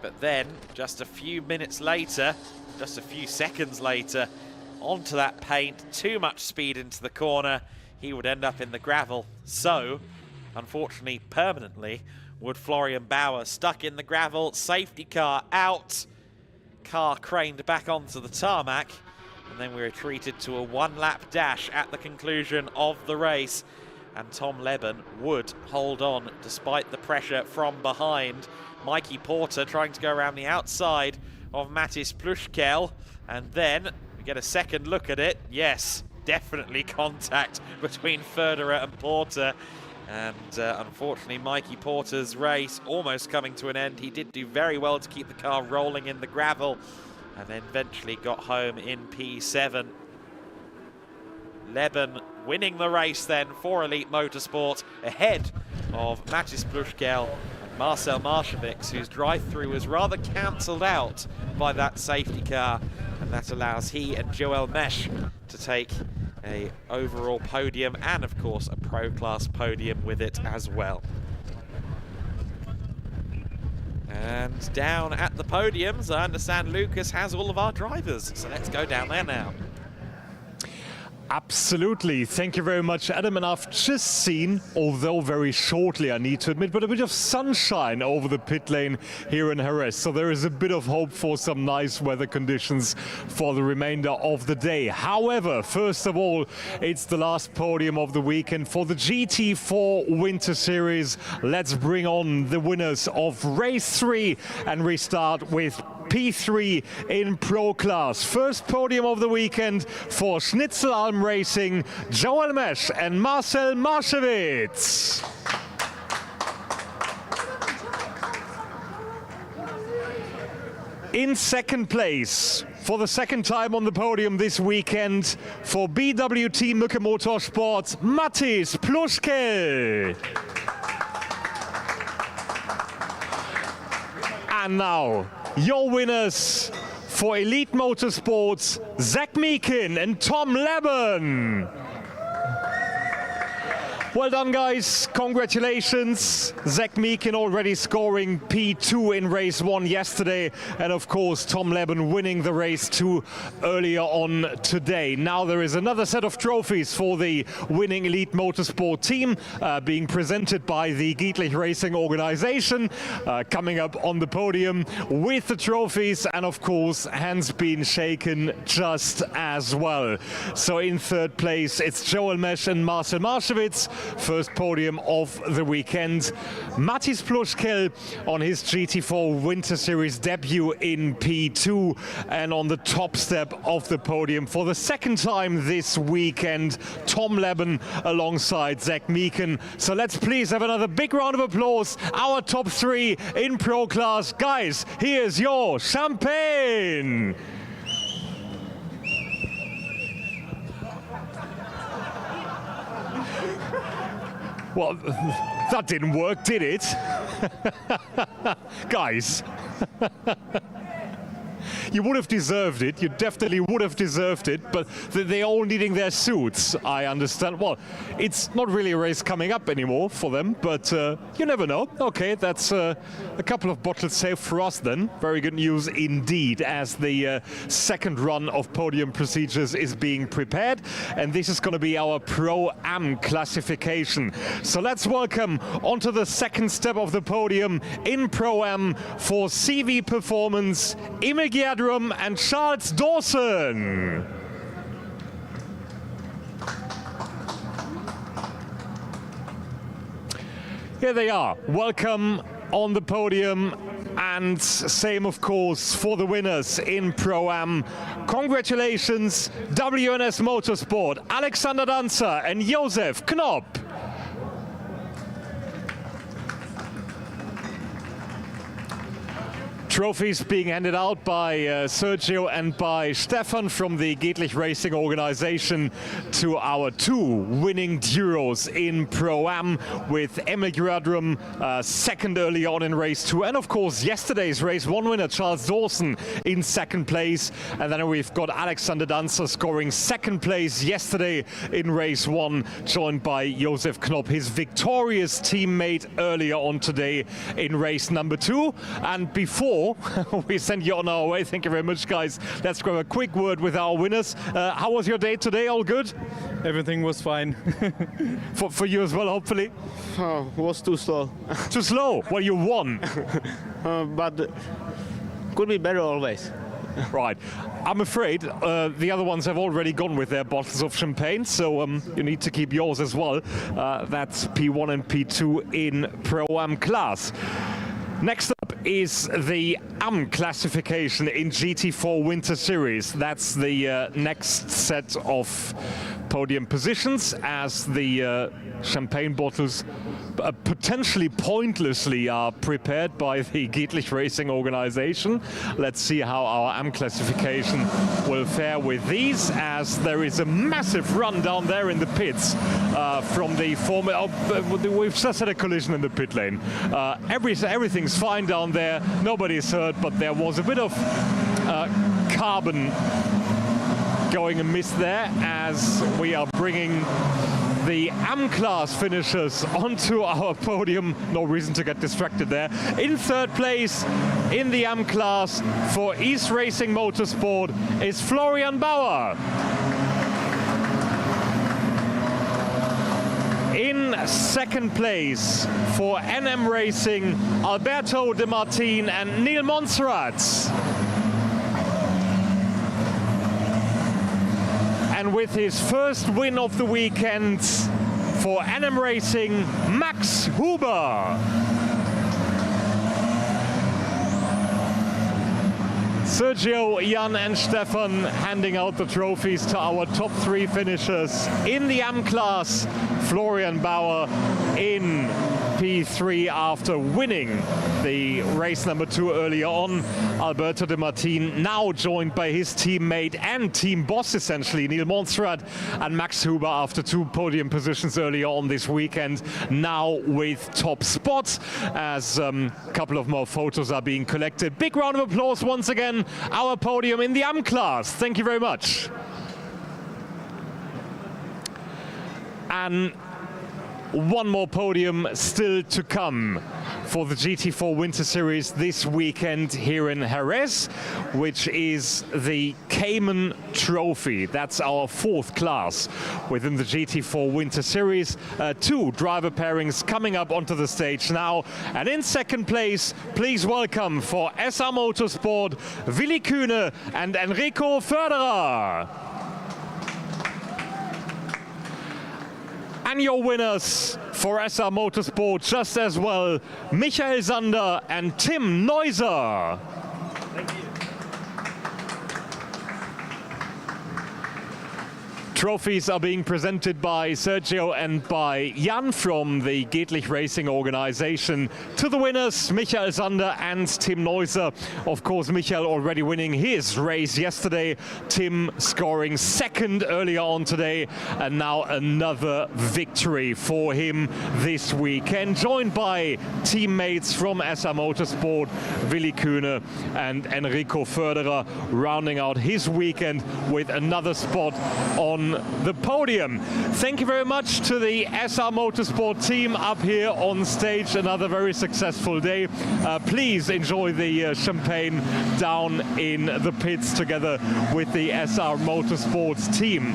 But then, just a few minutes later, just a few seconds later, onto that paint, too much speed into the corner, he would end up in the gravel. So, unfortunately, permanently, would Florian Bauer, stuck in the gravel, safety car out, car craned back onto the tarmac, and then we were treated to a one-lap dash at the conclusion of the race. And Tom Leben would hold on despite the pressure from behind. Mikey Porter trying to go around the outside of Mattis Plushkel, and then we get a second look at it. Yes, definitely contact between Federer and Porter, and unfortunately Mikey Porter's race almost coming to an end. He did do very well to keep the car rolling in the gravel, and then eventually got home in P7. Leben winning the race then for Elite Motorsport, ahead of Mattis Plushkel and Marcel Marshevix, whose drive-through was rather cancelled out by that safety car, and that allows he and Joel Mesh to take a overall podium and of course a pro class podium with it as well. And down at the podiums, I understand Lucas has all of our drivers. So let's go down there now. Absolutely. Thank you very much, Adam. And I've just seen, although very shortly, I need to admit, but a bit of sunshine over the pit lane here in Jerez. So there is a bit of hope for some nice weather conditions for the remainder of the day. However, first of all, it's the last podium of the weekend for the GT4 Winter Series. Let's bring on the winners of race 3 and restart with P3 in Pro Class. First podium of the weekend for Schnitzelalm Racing, Joel Mesch and Marcel Marschewitz. In second place, for the second time on the podium this weekend, for BWT Mücke Motorsport, Mattis Pluschkel. And now, your winners for Elite Motorsports, Zach Meakin and Tom Leben. Well done, guys. Congratulations. Zach Meakin already scoring P2 in race 1 yesterday. And of course, Tom Leben winning the race 2 earlier on today. Now there is another set of trophies for the winning Elite Motorsport team being presented by the Gietlich Racing organization. Coming up on the podium with the trophies and of course, hands being shaken just as well. So in third place, it's Joel Mesch and Marcel Marschewitz. First podium of the weekend. Mattis Pluschkel on his GT4 Winter Series debut in P2 and on the top step of the podium for the second time this weekend, Tom Leben alongside Zach Meakin. So let's please have another big round of applause. Our top 3 in Pro Class. Guys, here's your champagne. Well, that didn't work, did it? Guys. You would have deserved it. You definitely would have deserved it. But they're all needing their suits, I understand. Well, it's not really a race coming up anymore for them, but you never know. Okay, that's a couple of bottles saved for us then. Very good news indeed, as the second run of podium procedures is being prepared. And this is going to be our Pro-Am classification. So let's welcome onto the second step of the podium in Pro-Am for CV Performance, Emil Gjerdrum and Charles Dawson. Here they are. Welcome on the podium. And same, of course, for the winners in Pro-Am. Congratulations, WNS Motorsport, Alexander Danzer and Josef Knopp. Trophies being handed out by Sergio and by Stefan from the Gietlich Racing organization to our 2 winning duros in Pro-Am, with Emil Gjerdrum second early on in race 2, and of course yesterday's race 1 winner Charles Dawson in second place, and then we've got Alexander Danzer scoring second place yesterday in race 1, joined by Josef Knopp, his victorious teammate earlier on today in race number 2. And before we send you on our way, thank you very much, guys. Let's grab a quick word with our winners. How was your day today? All good? Everything was fine. for you as well, hopefully? Oh, was too slow. Too slow? Well, you won. But could be better always. Right. I'm afraid the other ones have already gone with their bottles of champagne, so you need to keep yours as well. That's P1 and P2 in Pro-Am class. Next up is the AM classification in GT4 Winter Series. That's the next set of podium positions, as the champagne bottles potentially pointlessly are prepared by the Gietlich Racing organization. Let's see how our AM classification will fare with these, as there is a massive run down there in the pits from the former. We've just had a collision in the pit lane. Everything's fine down there. Nobody's hurt, but there was a bit of carbon going amiss there, as we are bringing the AM class finishers onto our podium. No reason to get distracted there. In third place in the AM class for East Racing Motorsport is Florian Bauer. In second place for NM Racing, Alberto De Martin and Neil Montserrat. And with his first win of the weekend for NM Racing, Max Huber. Sergio, Jan and Stefan handing out the trophies to our top 3 finishers. In the AM class, Florian Bauer in P3 after winning the race number 2 earlier on. Alberto De Martin now joined by his teammate and team boss essentially, Neil Montserrat, and Max Huber after 2 podium positions earlier on this weekend, now with top spots as a couple of more photos are being collected. Big round of applause once again, our podium in the AM class. Thank you very much. And one more podium still to come for the GT4 Winter Series this weekend here in Jerez, which is the Cayman Trophy. That's our 4th class within the GT4 Winter Series. 2 driver pairings coming up onto the stage now. And in second place, please welcome for SR Motorsport, Willi Kühne and Enrico Förderer. And your winners for SR Motorsport just as well, Michael Sander and Tim Neuser. Thank you. Trophies are being presented by Sergio and by Jan from the Gedlich Racing organization to the winners, Michael Sander and Tim Neuser. Of course, Michael already winning his race yesterday, Tim scoring 2nd earlier on today, and now another victory for him this weekend, joined by teammates from SR Motorsport, Willi Kühne and Enrico Förderer, rounding out his weekend with another spot on the podium. Thank you very much to the SR Motorsport team up here on stage. Another very successful day. Please enjoy the champagne down in the pits together with the SR Motorsports team.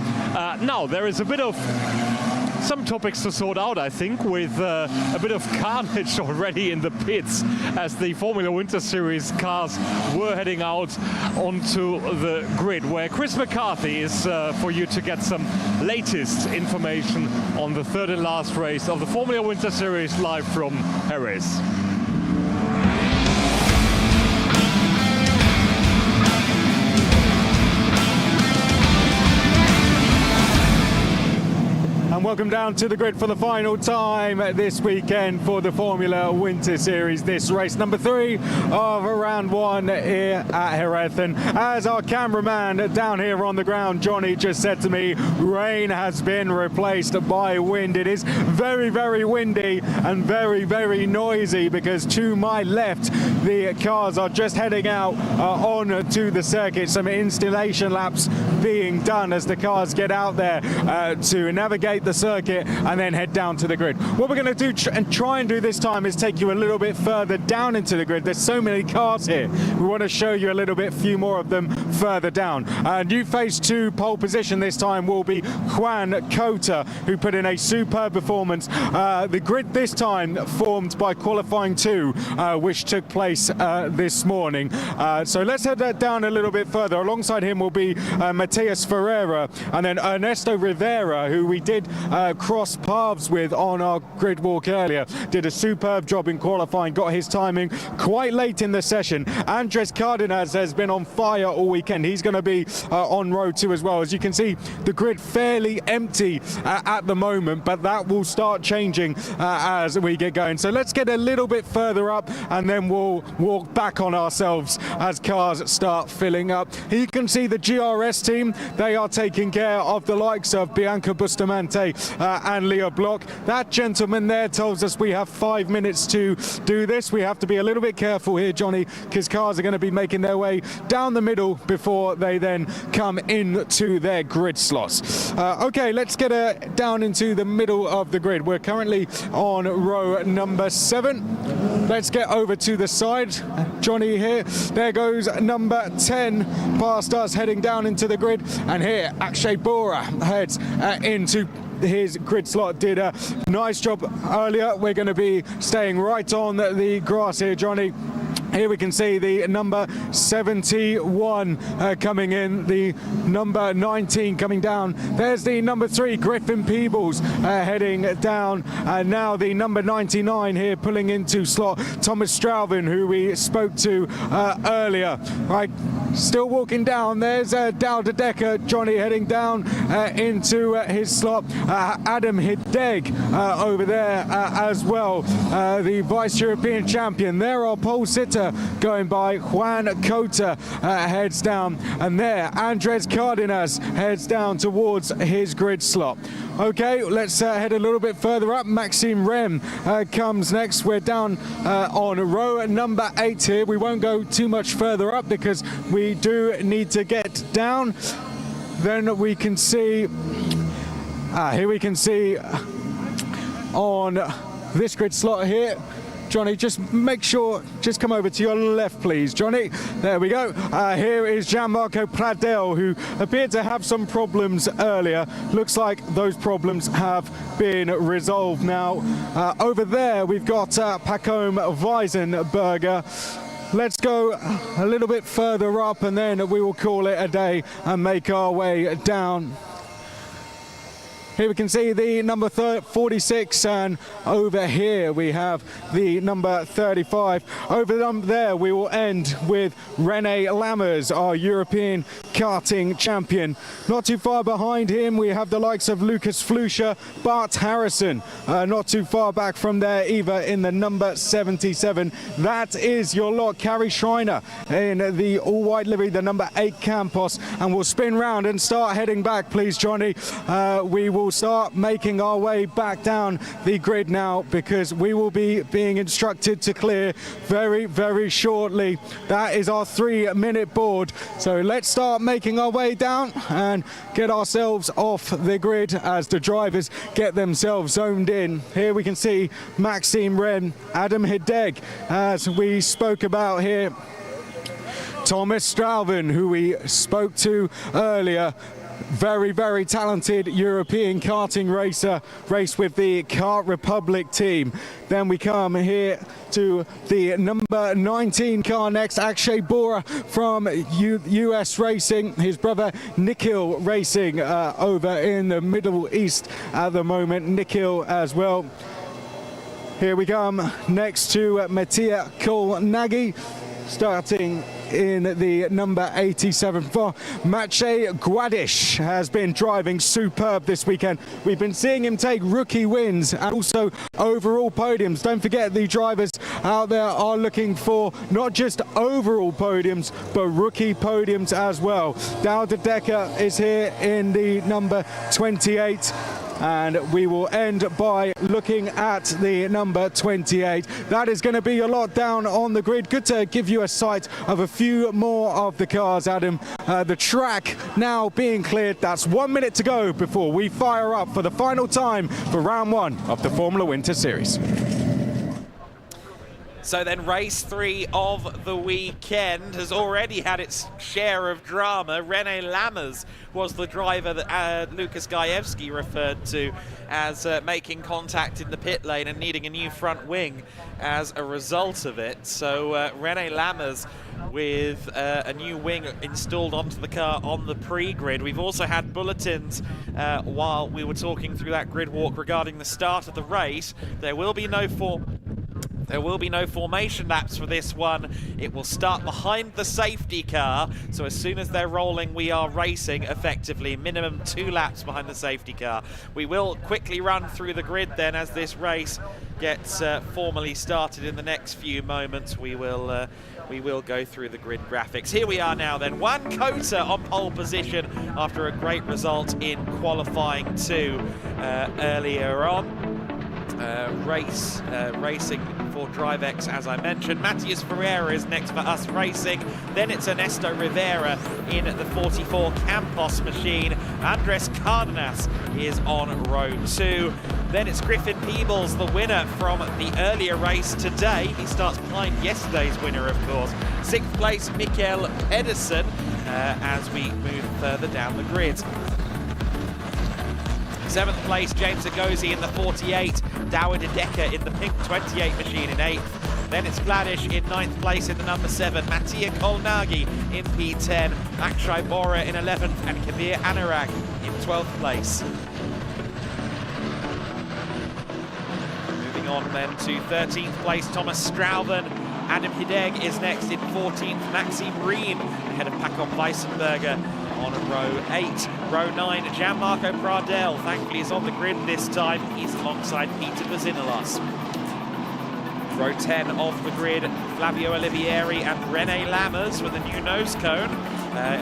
Now there is a bit of some topics to sort out, I think, with a bit of carnage already in the pits as the Formula Winter Series cars were heading out onto the grid, where Chris McCarthy is for you to get some latest information on the 3rd and last race of the Formula Winter Series live from Jerez. And welcome down to the grid for the final time this weekend for the Formula Winter Series. This race number 3 of round 1 here at Jerez. And as our cameraman down here on the ground, Johnny, just said to me, rain has been replaced by wind. It is very, very windy and very, very noisy because to my left, the cars are just heading out on to the circuit. Some installation laps being done as the cars get out there to navigate the circuit and then head down to the grid. What we're going to do and try and do this time is take you a little bit further down into the grid. There's so many cars here. We want to show you a little bit, few more of them further down. New phase 2 pole position this time will be Juan Cota, who put in a superb performance. The grid this time formed by qualifying 2, which took place this morning. So let's head that down a little bit further. Alongside him will be Matias Ferreira and then Ernesto Rivera, who we did cross paths with on our grid walk earlier. Did a superb job in qualifying, got his timing quite late in the session. Andres Cardenas has been on fire all weekend. He's going to be on row 2 as well. As you can see, the grid fairly empty at the moment, but that will start changing as we get going. So let's get a little bit further up and then we'll walk back on ourselves as cars start filling up. Here you can see the GRS team. They are taking care of the likes of Bianca Bustamante Rene and Leo Block. That gentleman there tells us we have 5 minutes to do this. We have to be a little bit careful here, Johnny, because cars are going to be making their way down the middle before they then come into their grid slots. Okay, let's get down into the middle of the grid. We're currently on row number 7. Let's get over to the side. Johnny here. There goes number 10 past us, heading down into the grid. And here, Akshay Bora heads into his grid slot. Did a nice job earlier. We're going to be staying right on the grass here, Johnny. Here we can see the number 71 coming in, the number 19 coming down. There's the number 3, Griffin Peebles, heading down. And now the number 99 here pulling into slot, Thomas Straubing, who we spoke to earlier. Right, still walking down. There's Dow de Decker, Johnny, heading down into his slot. Adam Hideg over there as well, the Vice European Champion. There are pole sitter going by, Juan Cota heads down, and there Andres Cardenas heads down towards his grid slot. Okay, let's head a little bit further up. Maxime Rem comes next. We're down on row number 8 here. We won't go too much further up because we do need to get down. Then we can see, here we can see on this grid slot here, Johnny, just make sure, just come over to your left, please, Johnny. There we go. Here is Gianmarco Pradel, who appeared to have some problems earlier. Looks like those problems have been resolved now. Over there, we've got Pacome Weisenberger. Let's go a little bit further up, and then we will call it a day and make our way down. Here we can see the number 46, and over here we have the number 35. Over there we will end with Rene Lammers, our European karting champion. Not too far behind him we have the likes of Lucas Fluscher, Bart Harrison, not too far back from there either in the number 77. That is your lot. Carrie Schreiner in the all-white livery, the number 8 Campos, and we'll spin round and start heading back, please, Johnny. We will start making our way back down the grid now, because we will be being instructed to clear very, very shortly. That is our 3-minute board. So let's start making our way down and get ourselves off the grid as the drivers get themselves zoned in. Here we can see Maxime Ren, Adam Hideg, as we spoke about here. Thomas Straubing, who we spoke to earlier. Very, very talented European karting racer, raced with the Kart Republic team. Then we come here to the number 19 car next, Akshay Bora from US Racing. His brother Nikhil Racing over in the Middle East at the moment. Nikhil as well. Here we come next to Mattia Kolnagi, starting in the number 87 for Maciej Guadish. Has been driving superb this weekend. We've been seeing him take rookie wins and also overall podiums. Don't forget, the drivers out there are looking for not just overall podiums but rookie podiums as well. Dow de Decker is here in the number 28. And we will end by looking at the number 28. That is going to be a lot down on the grid. Good to give you a sight of a few more of the cars, Adam. The track now being cleared. That's 1 minute to go before we fire up for the final time for round 1 of the Formula Winter Series. So then race 3 of the weekend has already had its share of drama. Rene Lammers was the driver that Lukas Gajewski referred to as making contact in the pit lane and needing a new front wing as a result of it. So Rene Lammers with a new wing installed onto the car on the pre-grid. We've also had bulletins while we were talking through that grid walk regarding the start of the race. There will be no There will be no formation laps for this one. It will start behind the safety car. So as soon as they're rolling, we are racing effectively. Minimum 2 laps behind the safety car. We will quickly run through the grid then as this race gets formally started in the next few moments. We will go through the grid graphics. Here we are now then. Juan Cota on pole position after a great result in qualifying 2 earlier on. Racing for DriveX, as I mentioned. Matias Ferreira is next for us racing. Then it's Ernesto Rivera in the 44 Campos machine. Andres Cardenas is on row 2. Then it's Griffin Peebles, the winner from the earlier race today. He starts behind yesterday's winner, of course. 6th place, Mikael Pedersen, as we move further down the grid. 7th place, James Agozi in the 48, Dawid Adeka in the pink 28 machine in 8th. Then it's Gladish in 9th place in the number 7, Mattia Kolnagi in P10, Akshay Bora in 11th, and Kabir Anurag in 12th place. Moving on then to 13th place, Thomas Strauven. Adam Hideg is next in 14th, Maxime Reen ahead of Paco Weissenberger on row 8. Row 9, Gianmarco Pradel, thankfully is on the grid this time. He's alongside Peter Bazinalos. Row 10 off the grid, Flavio Olivieri and René Lammers with a new nose cone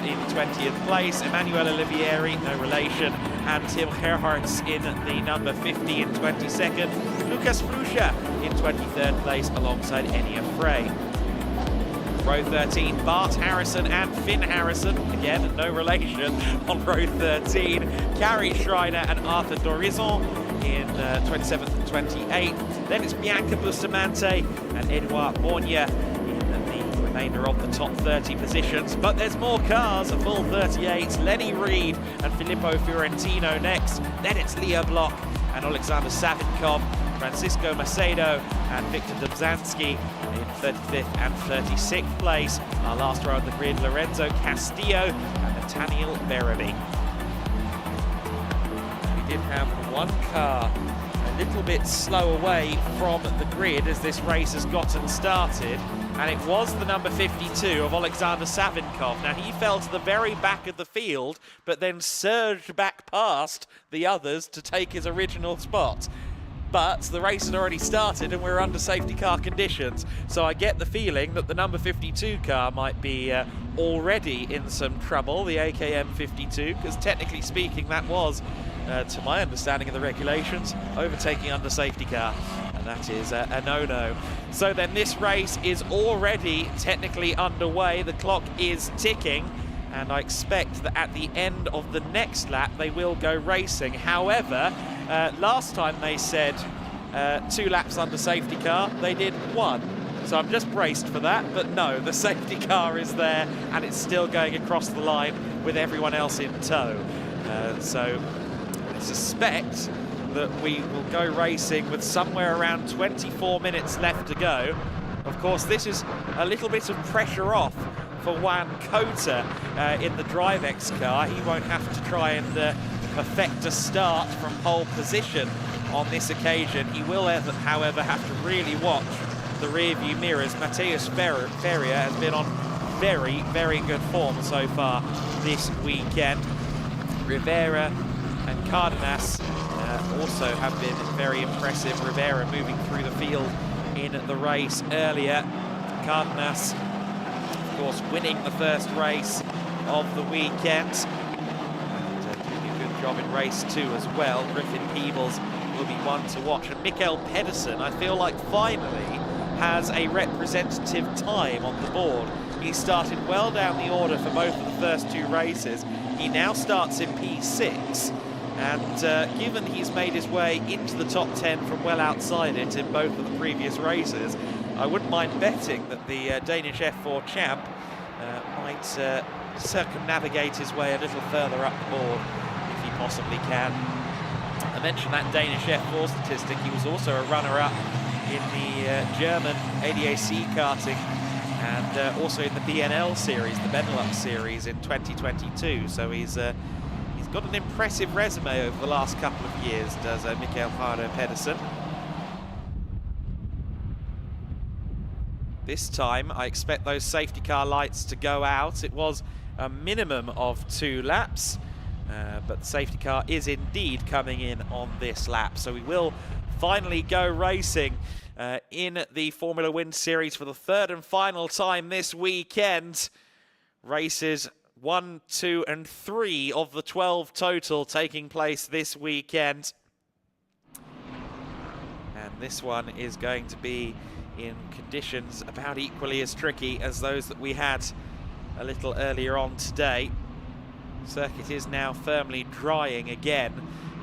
in 20th place. Emmanuel Olivieri, no relation, and Tim Gerhardt in the number 50 in 22nd. Lucas Fruscia in 23rd place alongside Enya Frey. Row 13, Bart Harrison and Finn Harrison, again, no relation, on row 13. Gary Schreiner and Arthur Dorizon in 27th and 28th. Then it's Bianca Bustamante and Edouard Mornia in the remainder of the top 30 positions. But there's more cars, a full 38. Lenny Reed and Filippo Fiorentino next. Then it's Leah Block and Alexander Savinkov, Francisco Macedo and Victor Dobzhansky in 35th and 36th place. Our last row of the grid, Lorenzo Castillo and Nathaniel Beremy. We did have one car a little bit slow away from the grid as this race has gotten started, and it was the number 52 of Alexander Savinkov. Now, he fell to the very back of the field, but then surged back past the others to take his original spot. But the race had already started and we're under safety car conditions. So I get the feeling that the number 52 car might be already in some trouble, the AKM 52, because technically speaking that was, to my understanding of the regulations, overtaking under safety car. And that is a no-no. So then this race is already technically underway. The clock is ticking. And I expect that at the end of the next lap they will go racing. However, last time they said 2 laps under safety car, they did 1. So I'm just braced for that, but no, the safety car is there and it's still going across the line with everyone else in tow. So I suspect that we will go racing with somewhere around 24 minutes left to go. Of course, this is a little bit of pressure off for Juan Cota in the DriveX car. He won't have to try and perfect a start from pole position on this occasion. He will, however, have to really watch the rear view mirrors. Mateus Ferrier has been on very, very good form so far this weekend. Rivera and Cardenas also have been very impressive. Rivera moving through the field in the race earlier. Cardenas, of course, winning the first race of the weekend. And doing a good job in race 2 as well. Griffin Peebles will be one to watch. And Mikael Pedersen, I feel like finally has a representative time on the board. He started well down the order for both of the first 2 races. He now starts in P6. And given he's made his way into the top 10 from well outside it in both of the previous races, I wouldn't mind betting that the Danish F4 champ might circumnavigate his way a little further up the board if he possibly can. I mentioned that Danish F4 statistic. He was also a runner-up in the German ADAC karting and also in the BNL series, the Benelux series in 2022. So he's got an impressive resume over the last couple of years, does Mikael Pedersen. This time, I expect those safety car lights to go out. It was a minimum of 2 laps, but the safety car is indeed coming in on this lap. So we will finally go racing in the Formula Wind Series for the 3rd and final time this weekend. Races 1, 2, and 3 of the 12 total taking place this weekend. And this one is going to be in conditions about equally as tricky as those that we had a little earlier on today. Circuit is now firmly drying again.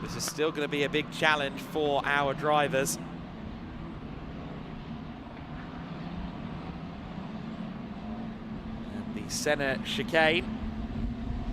This is still going to be a big challenge for our drivers. And the Senna chicane.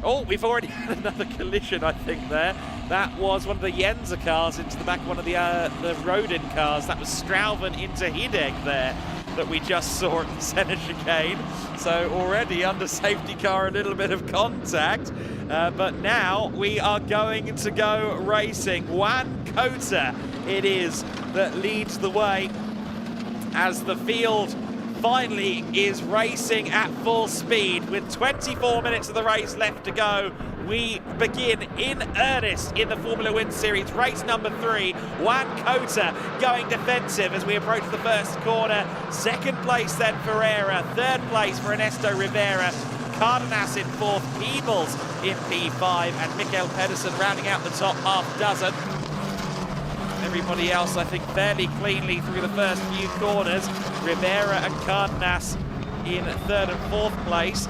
Oh, we've already had another collision, I think, there. That was one of the Jenser cars into the back of one of the Rodin cars. That was Strauven into Hideg there that we just saw at the Senna chicane. So already under safety car, a little bit of contact. But now we are going to go racing. Juan Cota it is that leads the way as the field finally is racing at full speed. With 24 minutes of the race left to go, we begin in earnest in the Formula Wind Series. Race number 3, Juan Cota going defensive as we approach the first corner. 2nd place then Ferreira, 3rd place for Ernesto Rivera, Cardenas in 4th, Peebles in P5, and Mikael Pedersen rounding out the top half dozen. Everybody else, I think, fairly cleanly through the first few corners. Rivera and Cardenas in 3rd and 4th place.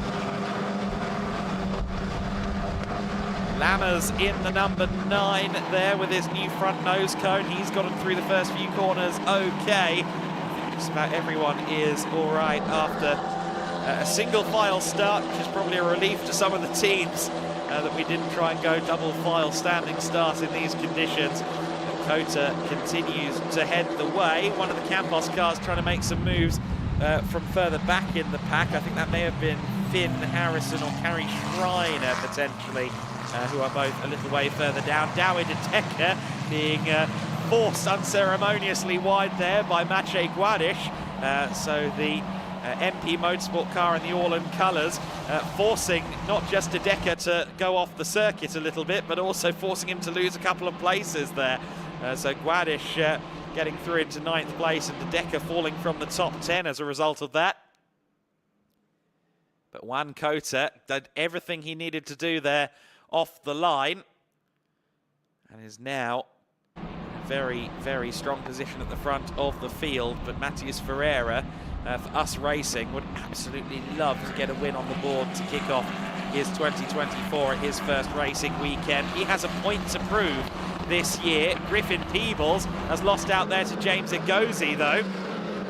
Lammers in the number 9 there with his new front nose cone. He's gotten through the first few corners okay. I think just about everyone is all right after a single file start, which is probably a relief to some of the teams that we didn't try and go double file standing start in these conditions. Cota continues to head the way. One of the Campos cars trying to make some moves from further back in the pack. I think that may have been Finn Harrison or Carrie Schreiner potentially, who are both a little way further down. Dawid Decker being forced unceremoniously wide there by Maciej Guadish. So the MP Motorsport car in the Orlan colours, forcing not just Decker to go off the circuit a little bit, but also forcing him to lose a couple of places there. So Guadish getting through into 9th place and Decker falling from the top 10 as a result of that. But Juan Cota did everything he needed to do there off the line and is now in a very, very strong position at the front of the field. But Matheus Ferreira, for us racing, would absolutely love to get a win on the board to kick off his 2024 at his first racing weekend. He has a point to prove this year. Griffin Peebles has lost out there to James Egozi though.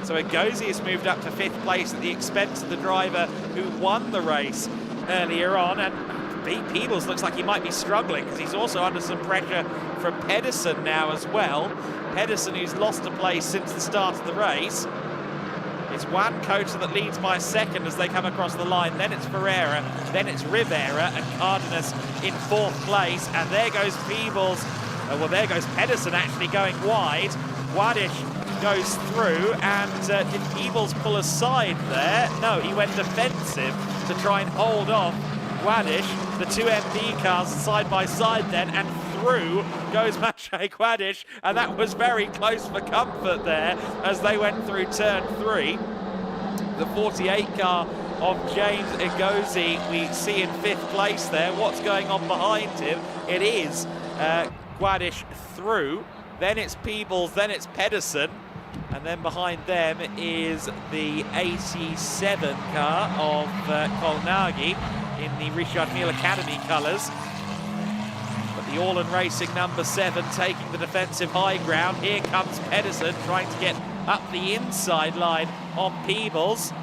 So Egozi has moved up to 5th place at the expense of the driver who won the race earlier on, and Peebles looks like he might be struggling because he's also under some pressure from Pedersen now as well. Pedersen, who's lost a place since the start of the race. It's Juan Cota that leads by 2nd as they come across the line. Then it's Ferreira, then it's Rivera and Cardenas in 4th place. And there goes Peebles. Well, there goes Pedersen actually going wide. Guadish goes through, and did Peebles pull aside there? No, he went defensive to try and hold off Guadish. The 2 MP cars side by side then, and through goes Maciej Guadish, and that was very close for comfort there as they went through turn 3. The 48 car of James Egozi we see in 5th place there. What's going on behind him? It is Guadish through, then it's Peebles, then it's Pedersen, and then behind them is the 87 car of Kolnagi in the Richard Mille Academy colours. But the Orlan Racing number 7 taking the defensive high ground. Here comes Pedersen trying to get up the inside line on Peebles.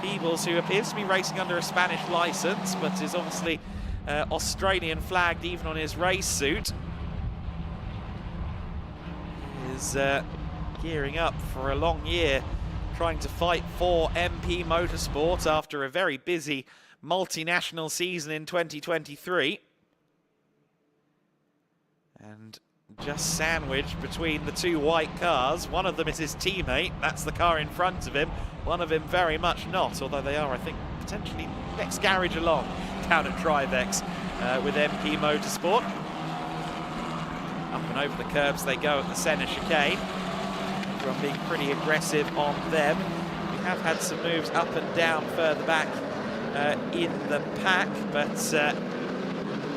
Peebles, who appears to be racing under a Spanish licence, but is obviously Australian flagged even on his race suit. He is gearing up for a long year, trying to fight for MP Motorsport after a very busy multinational season in 2023. And just sandwiched between the two white cars. One of them is his teammate, that's the car in front of him. One of him very much not, although they are, I think, potentially next garage along down at Trivex with MP Motorsport. Up and over the curbs they go at the centre chicane. Everyone being pretty aggressive on them. We have had some moves up and down further back in the pack, but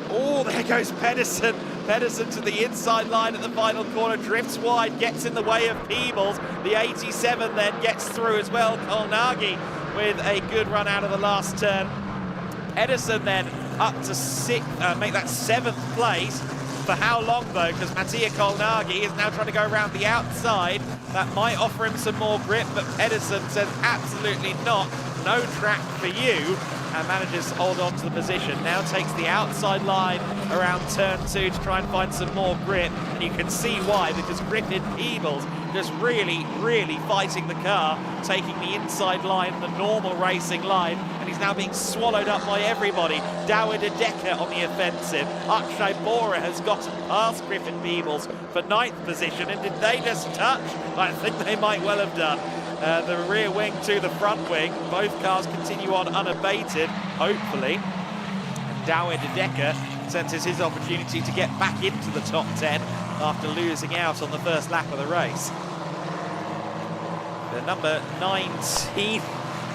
oh, there goes Pedersen. Pedersen to the inside line at the final corner, drifts wide, gets in the way of Peebles. The 87 then gets through as well. Kolnagi with a good run out of the last turn. Pedersen then up to make that 7th place. For how long though? Because Mattia Kolnagi is now trying to go around the outside. That might offer him some more grip, but Pedersen says absolutely not. No track for you. And manages to hold on to the position. Now takes the outside line around turn 2 to try and find some more grip. And you can see why, because Griffin Peebles just really, really fighting the car, taking the inside line, the normal racing line, and he's now being swallowed up by everybody. Dawid Adeka on the offensive. Akshay Bora has gotten past Griffin Peebles for 9th position, and did they just touch? I think they might well have done. The rear wing to the front wing. Both cars continue on unabated, hopefully. And Dawid Adeka senses his opportunity to get back into the top 10 after losing out on the first lap of the race. The number 19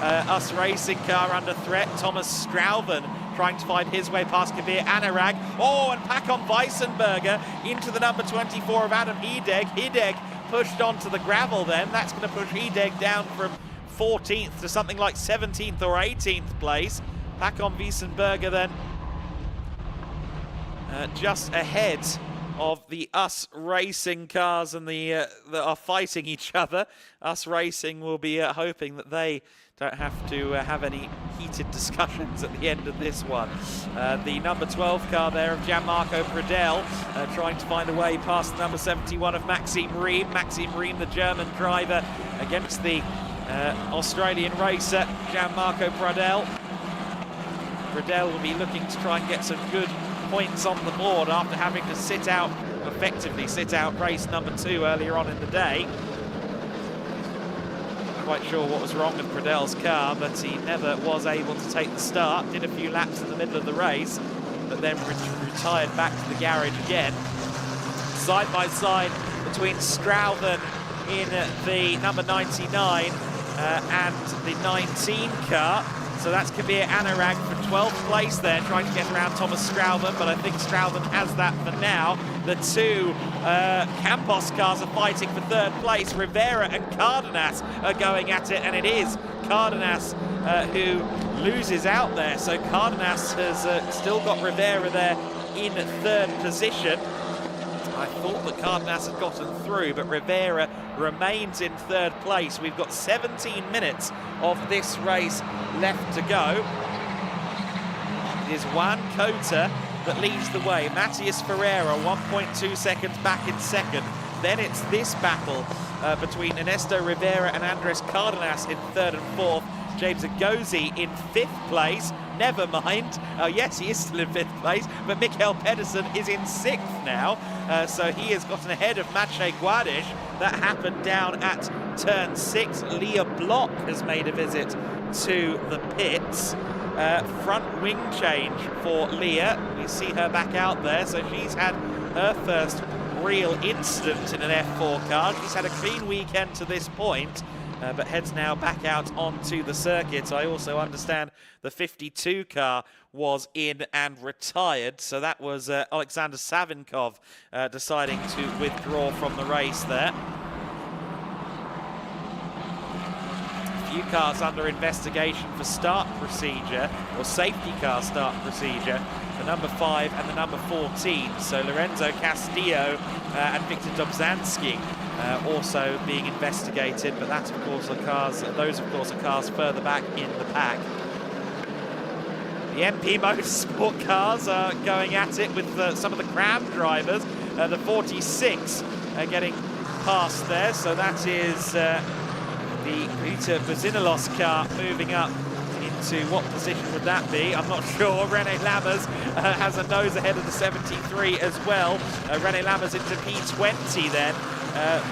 US Racing car under threat, Thomas Strauven, trying to find his way past Kabir Anurag. Oh, and Pakon Weissenberger into the number 24 of Adam Hideg. Hideg pushed onto the gravel then. That's going to push Hideg down from 14th to something like 17th or 18th place. Pakon Weissenberger then just ahead of the US Racing cars and that are fighting each other. US Racing will be hoping that they don't have to have any heated discussions at the end of this one. The number 12 car there of Gianmarco Pradel trying to find a way past the number 71 of Maxime Riem. Maxime Riem, the German driver, against the Australian racer Gianmarco Pradel. Pradel will be looking to try and get some good points on the board after having to effectively sit out race number 2 earlier on in the day. Quite sure what was wrong with Pradel's car, but he never was able to take the start. Did a few laps in the middle of the race, but then retired back to the garage again. Side by side between Strauven in the number 99 and the 19 car. So that's Kabir Anurag for 12th place there, trying to get around Thomas Strauven, but I think Strauven has that for now. The two Campos cars are fighting for 3rd place. Rivera and Cardenas are going at it, and it is Cardenas who loses out there. So Cardenas has still got Rivera there in 3rd position. I thought that Cardenas had gotten through, but Rivera remains in 3rd place. We've got 17 minutes of this race left to go. It is Juan Cota that leads the way. Matias Ferreira, 1.2 seconds back in 2nd. Then it's this battle between Ernesto Rivera and Andres Cardenas in 3rd and 4th. James Agozi in 5th place. Never mind. Oh, yes, he is still in 5th place, but Mikael Pedersen is in 6th now. So he has gotten ahead of Maciej Guadish. That happened down at turn 6. Leah Block has made a visit to the pits. Front wing change for Leah. You see her back out there. So she's had her first real incident in an F4 car. She's had a clean weekend to this point. But heads now back out onto the circuit. I also understand the 52 car was in and retired. So that was Alexander Savinkov deciding to withdraw from the race there. A few cars under investigation for start procedure, or safety car start procedure. The number 5 and the number 14. So Lorenzo Castillo and Victor Dobzhansky also being investigated, but that of course are cars, those of course are cars further back in the pack. The MP Motorsport cars are going at it with some of the Cram drivers. The 46 getting past there, so that is the Peter Buzinilos car moving up into what position would that be? I'm not sure. René Lammers has a nose ahead of the 73 as well. René Lammers into P20 then,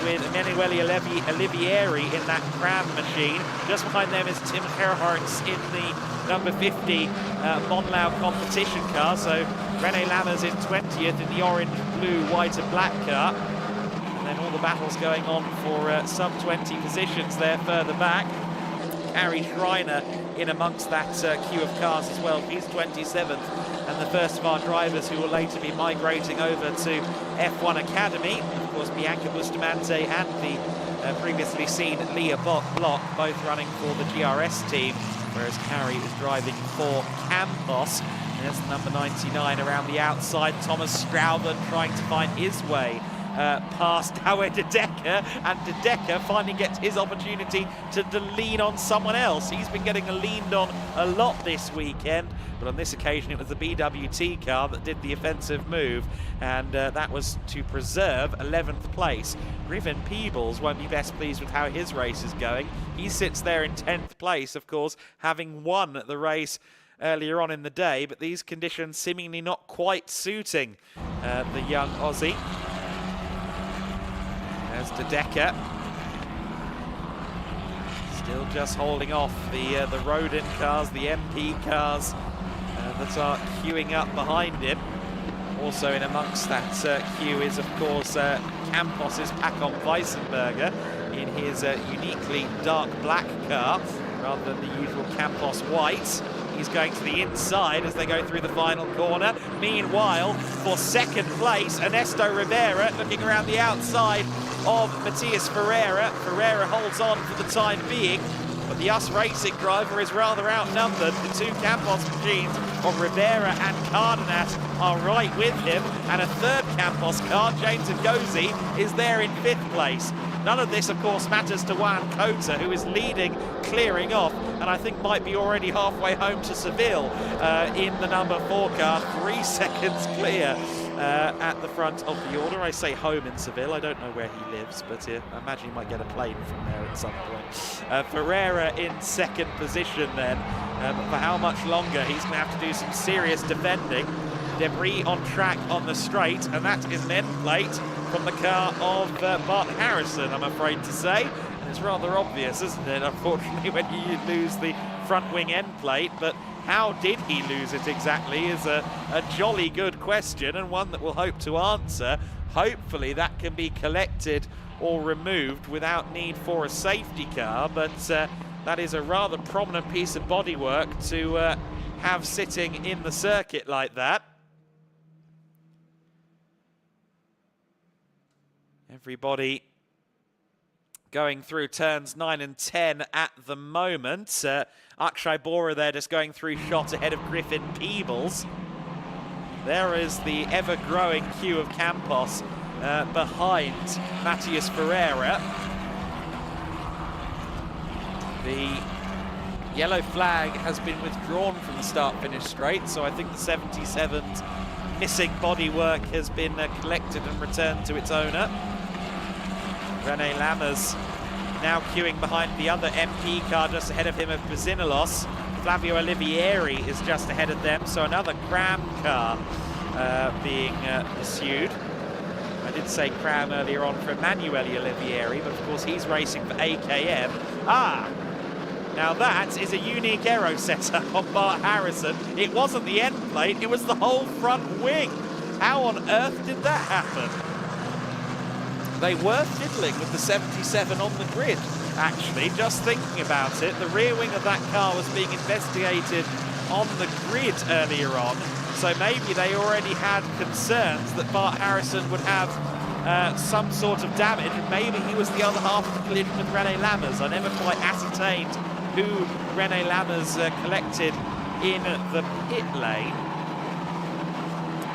with Emanuele Olivieri in that Cram machine. Just behind them is Tim Gerhardt in the number 50 Monlau competition car. So René Lammers in 20th in the orange, blue, white and black car. And then all the battles going on for sub-20 positions there further back. Harry Schreiner in amongst that queue of cars as well. He's 27th, and the first of our drivers who will later be migrating over to F1 Academy. Of course, Bianca Bustamante and the previously seen Leah Block, both running for the GRS team, whereas Harry is driving for Campos. There's the number 99 around the outside. Thomas Strauben trying to find his way past Howard De Decker, and De Decker finally gets his opportunity to lean on someone else. He's been getting leaned on a lot this weekend, but on this occasion it was the BWT car that did the offensive move, and that was to preserve 11th place. Griffin Peebles won't be best pleased with how his race is going. He sits there in 10th place, of course, having won the race earlier on in the day, but these conditions seemingly not quite suiting the young Aussie. There's De Decker, still just holding off the Rodin cars, the MP cars that are queuing up behind him. Also in amongst that queue is, of course, Campos's Pacon Weissenberger in his uniquely dark black car, rather than the usual Campos white. He's going to the inside as they go through the final corner. Meanwhile, for second place, Ernesto Rivera looking around the outside of Matias Ferreira. Ferreira holds on for the time being, but the US Racing driver is rather outnumbered. The two Campos machines of Rivera and Cardenas are right with him, and a third Campos car, James Ngozi, is there in 5th place. None of this, of course, matters to Juan Cota, who is leading, clearing off, and I think might be already halfway home to Seville in the number 4 car, 3 seconds clear at the front of the order. I say home in Seville, I don't know where he lives, but I imagine he might get a plane from there at some point. Ferreira in 2nd position then, but for how much longer? He's going to have to do some serious defending. Debris on track on the straight, and that is an end plate from the car of Bart Harrison, I'm afraid to say. And it's rather obvious, isn't it, unfortunately, when you lose the front wing end plate. But how did he lose it exactly is a jolly good question, and one that we'll hope to answer. Hopefully that can be collected or removed without need for a safety car, but that is a rather prominent piece of bodywork to have sitting in the circuit like that. Everybody going through turns 9 and 10 at the moment. Akshay Bora there just going through shot ahead of Griffin Peebles. There is the ever-growing queue of Campos behind Matias Ferreira. The yellow flag has been withdrawn from the start-finish straight, so I think the 77's missing bodywork has been collected and returned to its owner. René Lammers now queuing behind the other MP car just ahead of him of Bazinalos. Flavio Olivieri is just ahead of them, so another Cram car being pursued. I did say Cram earlier on for Emanuele Olivieri, but of course he's racing for AKM. Now that is a unique aero setup on Bart Harrison. It wasn't the end plate, it was the whole front wing. How on earth did that happen? They were fiddling with the 77 on the grid, actually, just thinking about it. The rear wing of that car was being investigated on the grid earlier on, so maybe they already had concerns that Bart Harrison would have some sort of damage, and maybe he was the other half of the collision with René Lammers. I never quite ascertained who René Lammers collected in the pit lane.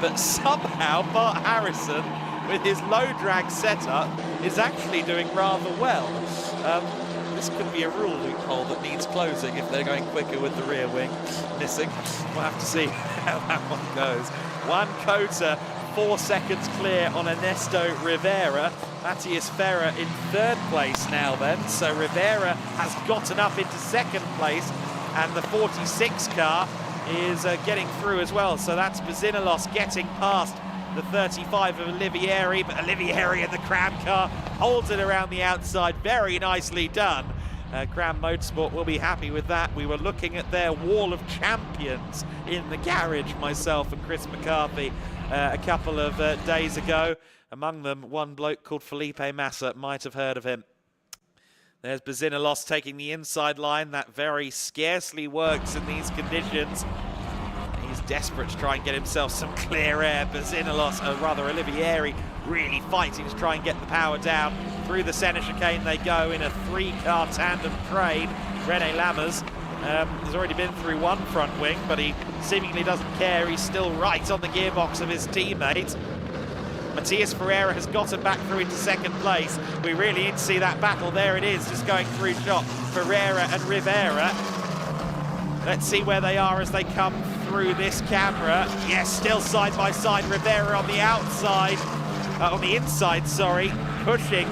But somehow Bart Harrison, with his low drag setup, is actually doing rather well. This could be a rule loophole that needs closing if they're going quicker with the rear wing missing. We'll have to see how that one goes. Juan Cota 4 seconds clear on Ernesto Rivera. Matias Ferrer in 3rd place now then, so Rivera has gotten up into 2nd place and the 46 car is getting through as well. So that's Bazinalos getting past the 35 of Olivieri, but Olivieri in the Cram car holds it around the outside. Very nicely done. Cram Motorsport will be happy with that. We were looking at their wall of champions in the garage, myself and Chris McCarthy, a couple of days ago. Among them, one bloke called Felipe Massa, might have heard of him. There's Bazinalos taking the inside line. That very scarcely works in these conditions. He's desperate to try and get himself some clear air. Bazinalos, rather Olivieri, really fighting to try and get the power down. Through the centre chicane they go in a 3-car tandem train. René Lammers has already been through one front wing, but he seemingly doesn't care. He's still right on the gearbox of his teammate. Matias Ferreira has gotten back through into second place. We really need to see that battle. There it is, just going through shot. Ferreira and Rivera. Let's see where they are as they come through this camera. Yes, still side by side. Rivera on the outside, on the inside, sorry, pushing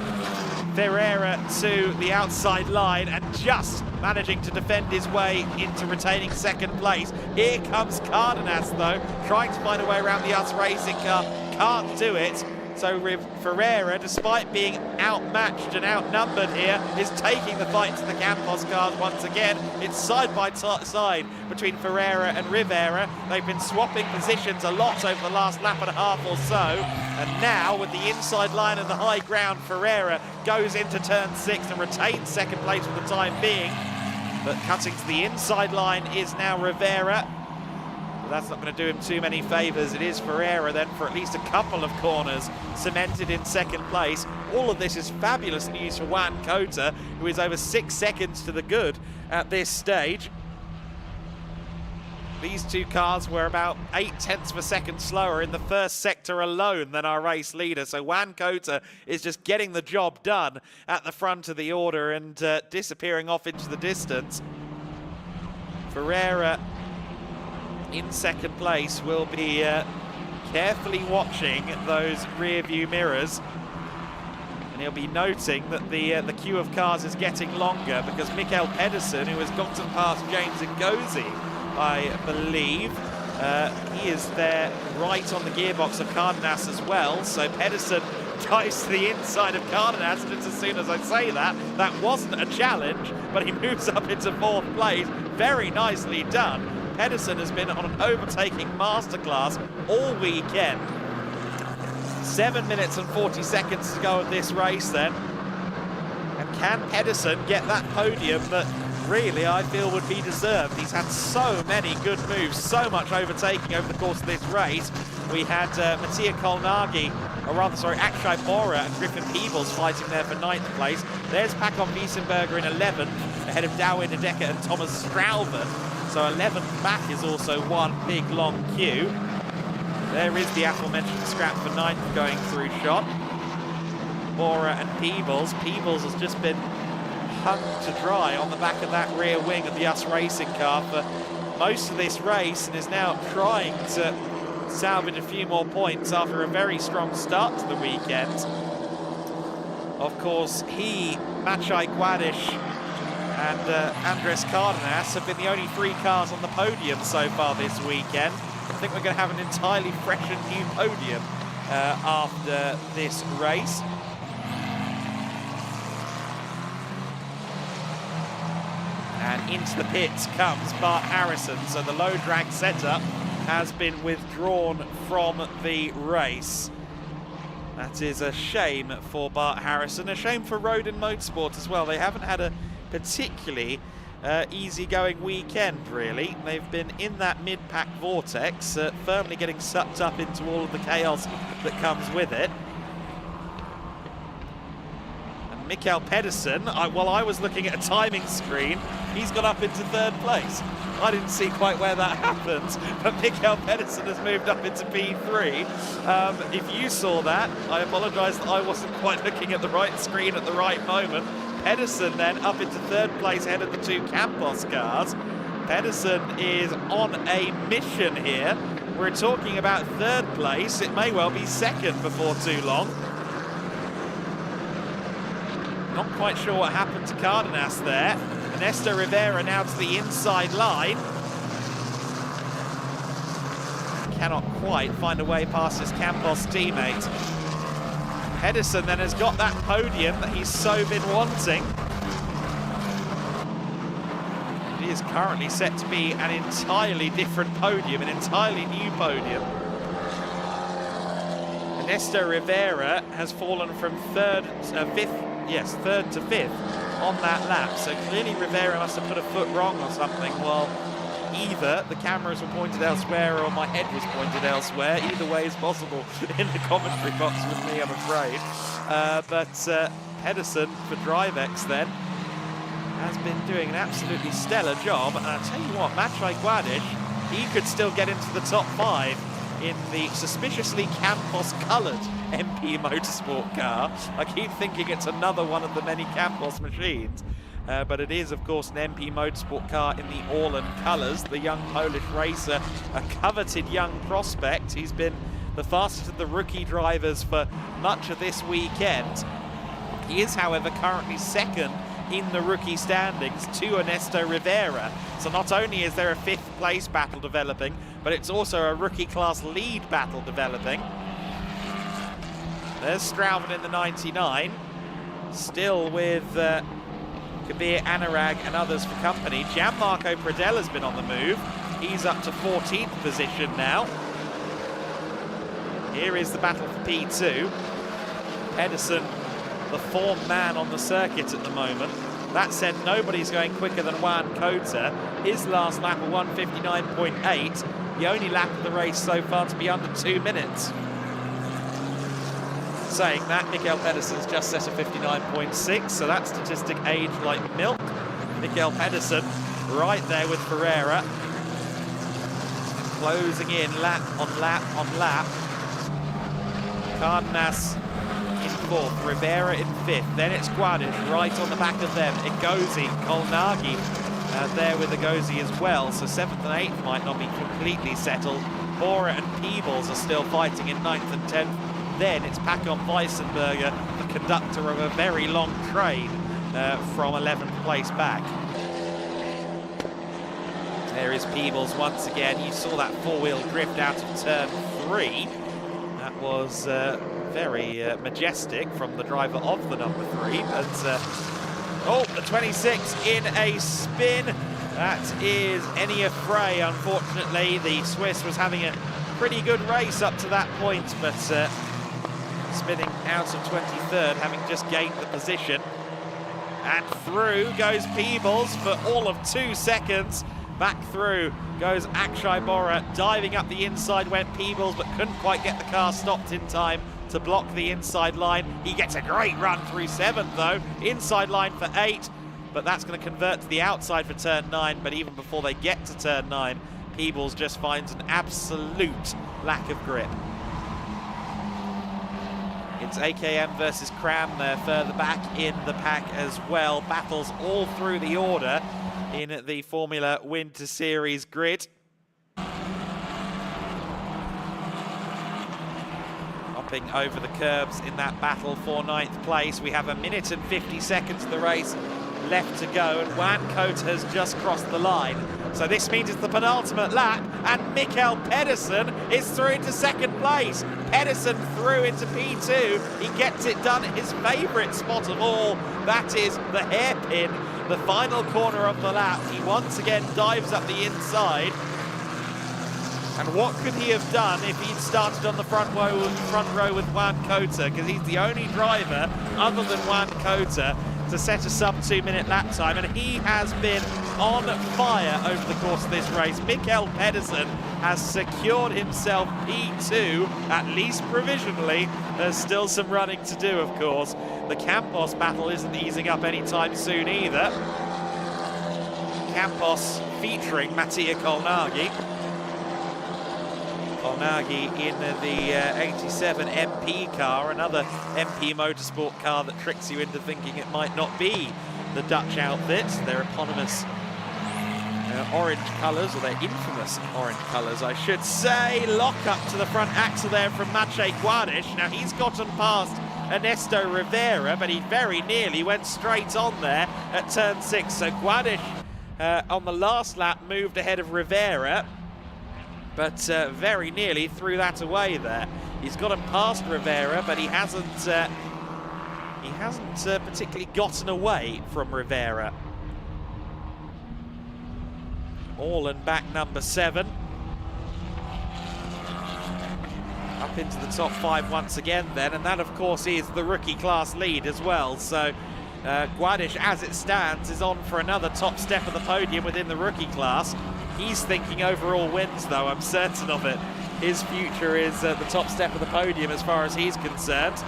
Ferreira to the outside line and just managing to defend his way into retaining second place. Here comes Cardenas, though, trying to find a way around the US Racing car. Can't do it. So Ferreira, despite being outmatched and outnumbered here, is taking the fight to the Campos cars once again. It's side by side between Ferreira and Rivera. They've been swapping positions a lot over the last lap and a half or so. And now, with the inside line and the high ground, Ferreira goes into turn 6 and retains second place for the time being. But cutting to the inside line is now Rivera. That's not going to do him too many favours. It is Ferreira then for at least a couple of corners, cemented in second place. All of this is fabulous news for Juan Cota, who is over 6 seconds to the good at this stage. These two cars were about 0.8 of a second slower in the first sector alone than our race leader. So Juan Cota is just getting the job done at the front of the order and disappearing off into the distance. Ferreira in second place will be carefully watching those rear view mirrors, and he'll be noting that the queue of cars is getting longer because Mikael Pedersen, who has gotten past James Ngozi, I believe, he is there right on the gearbox of Cardenas as well. So Pedersen dives to the inside of Cardenas, and it's as soon as I say that, that wasn't a challenge, but he moves up into 4th place. Very nicely done. Pedersen has been on an overtaking masterclass all weekend. 7 minutes and 40 seconds to go of this race then. And can Pedersen get that podium that really I feel would be deserved? He's had so many good moves, so much overtaking over the course of this race. We had Mattia Kolnagi, or rather, sorry, Akshay Bora and Griffin Peebles fighting there for 9th place. There's Pacon Wiesenberger in 11th, ahead of Douwe Dedeker and Thomas Strauven. So 11th back is also one big long queue. There is the aforementioned scrap for 9th going through shot. Bora and Peebles. Peebles has just been hung to dry on the back of that rear wing of the US Racing car for most of this race and is now trying to salvage a few more points after a very strong start to the weekend. Of course, he, Maciej Guadish, and Andres Cardenas have been the only 3 cars on the podium so far this weekend. I think we're going to have an entirely fresh and new podium after this race. And into the pits comes Bart Harrison. So the low drag setup has been withdrawn from the race. That is a shame for Bart Harrison, a shame for Roden Motorsport as well. They haven't had a particularly easygoing weekend, really. They've been in that mid-pack vortex, firmly getting sucked up into all of the chaos that comes with it. And Mikael Pedersen, while I was looking at a timing screen, he's got up into 3rd place. I didn't see quite where that happened, but Mikael Pedersen has moved up into P3. If you saw that, I apologise that I wasn't quite looking at the right screen at the right moment. Pedersen then up into 3rd place ahead of the 2 Campos cars. Pedersen is on a mission here. We're talking about 3rd place. It may well be 2nd before too long. Not quite sure what happened to Cardenas there. Ernesto Rivera now to the inside line. Cannot quite find a way past his Campos teammate. Pedersen then has got that podium that he's so been wanting. It is currently set to be an entirely different podium, an entirely new podium. Ernesto Rivera has fallen from third to fifth on that lap. So clearly Rivera must have put a foot wrong or something. Well, either the cameras were pointed elsewhere or my head was pointed elsewhere. Either way is possible in the commentary box with me, I'm afraid. But Pedersen for DriveX then has been doing an absolutely stellar job. And I'll tell you what, Maciej Guadiš, he could still get into the top 5 in the suspiciously Campos-coloured MP Motorsport car. I keep thinking it's another one of the many Campos machines. But it is, of course, an MP Motorsport car in the Orlen colours. The young Polish racer, a coveted young prospect. He's been the fastest of the rookie drivers for much of this weekend. He is, however, currently second in the rookie standings to Ernesto Rivera. So not only is there a 5th place battle developing, but it's also a rookie class lead battle developing. There's Strouven in the 99, still with Kabir Anurag and others for company. Gianmarco Predella's been on the move. He's up to 14th position now. Here is the battle for P2. Pedersen, the form man on the circuit at the moment. That said, nobody's going quicker than Juan Cota. His last lap of 1:59.8, the only lap of the race so far to be under 2 minutes. Saying that, Mikael Pedersen's just set a 59.6, so that statistic aged like milk. Mikael Pedersen right there with Ferreira. Closing in lap on lap on lap. Cardenas in 4th, Rivera in 5th, then it's Guadiš right on the back of them. Egozi, Kolnagi there with Egozi as well, so 7th and 8th might not be completely settled. Bora and Peebles are still fighting in 9th and 10th. Then it's Pacon Weissenberger, the conductor of a very long train from 11th place back. There is Peebles once again. You saw that 4-wheel drift out of turn 3. That was very majestic from the driver of the number 3. But oh, the 26 in a spin. That is Enia Frey, unfortunately. The Swiss was having a pretty good race up to that point, but spinning out of 23rd, having just gained the position. And through goes Peebles for all of 2 seconds. Back through goes Akshay Bora, diving up the inside went Peebles, but couldn't quite get the car stopped in time to block the inside line. He gets a great run through 7th though, inside line for 8, but that's going to convert to the outside for turn 9, but even before they get to turn 9, Peebles just finds an absolute lack of grip. It's AKM versus Cram there further back in the pack as well. Battles all through the order in the Formula Winter Series grid. Hopping over the curbs in that battle for 9th place. We have 1 minute and 50 seconds of the race left to go, and Juan Cota has just crossed the line. So this means it's the penultimate lap, and Mikael Pedersen is through into 2nd place. Pedersen through into P2. He gets it done at his favourite spot of all. That is the hairpin, the final corner of the lap. He once again dives up the inside. And what could he have done if he'd started on the front row with Juan Cota? Because he's the only driver other than Juan Cota to set a sub-2 minute lap time, and he has been on fire over the course of this race. Mikael Pedersen has secured himself P2, at least provisionally. There's still some running to do, of course. The Campos battle isn't easing up anytime soon either. Campos featuring Mattia Kolnagi. Kolnagi in the 87 MP car, another MP Motorsport car that tricks you into thinking it might not be the Dutch outfit. Their eponymous orange colours, or their infamous orange colours, I should say. Lock up to the front axle there from Maciej Guadiš. Now he's gotten past Ernesto Rivera, but he very nearly went straight on there at turn 6. So Guadish on the last lap moved ahead of Rivera, but very nearly threw that away there. He's got him past Rivera, but he hasn't particularly gotten away from Rivera. Orlan back number 7. Up into the top 5 once again then, and that of course is the rookie class lead as well. So Guadish, as it stands, is on for another top step of the podium within the rookie class. He's thinking overall wins though, I'm certain of it. His future is at the top step of the podium as far as he's concerned.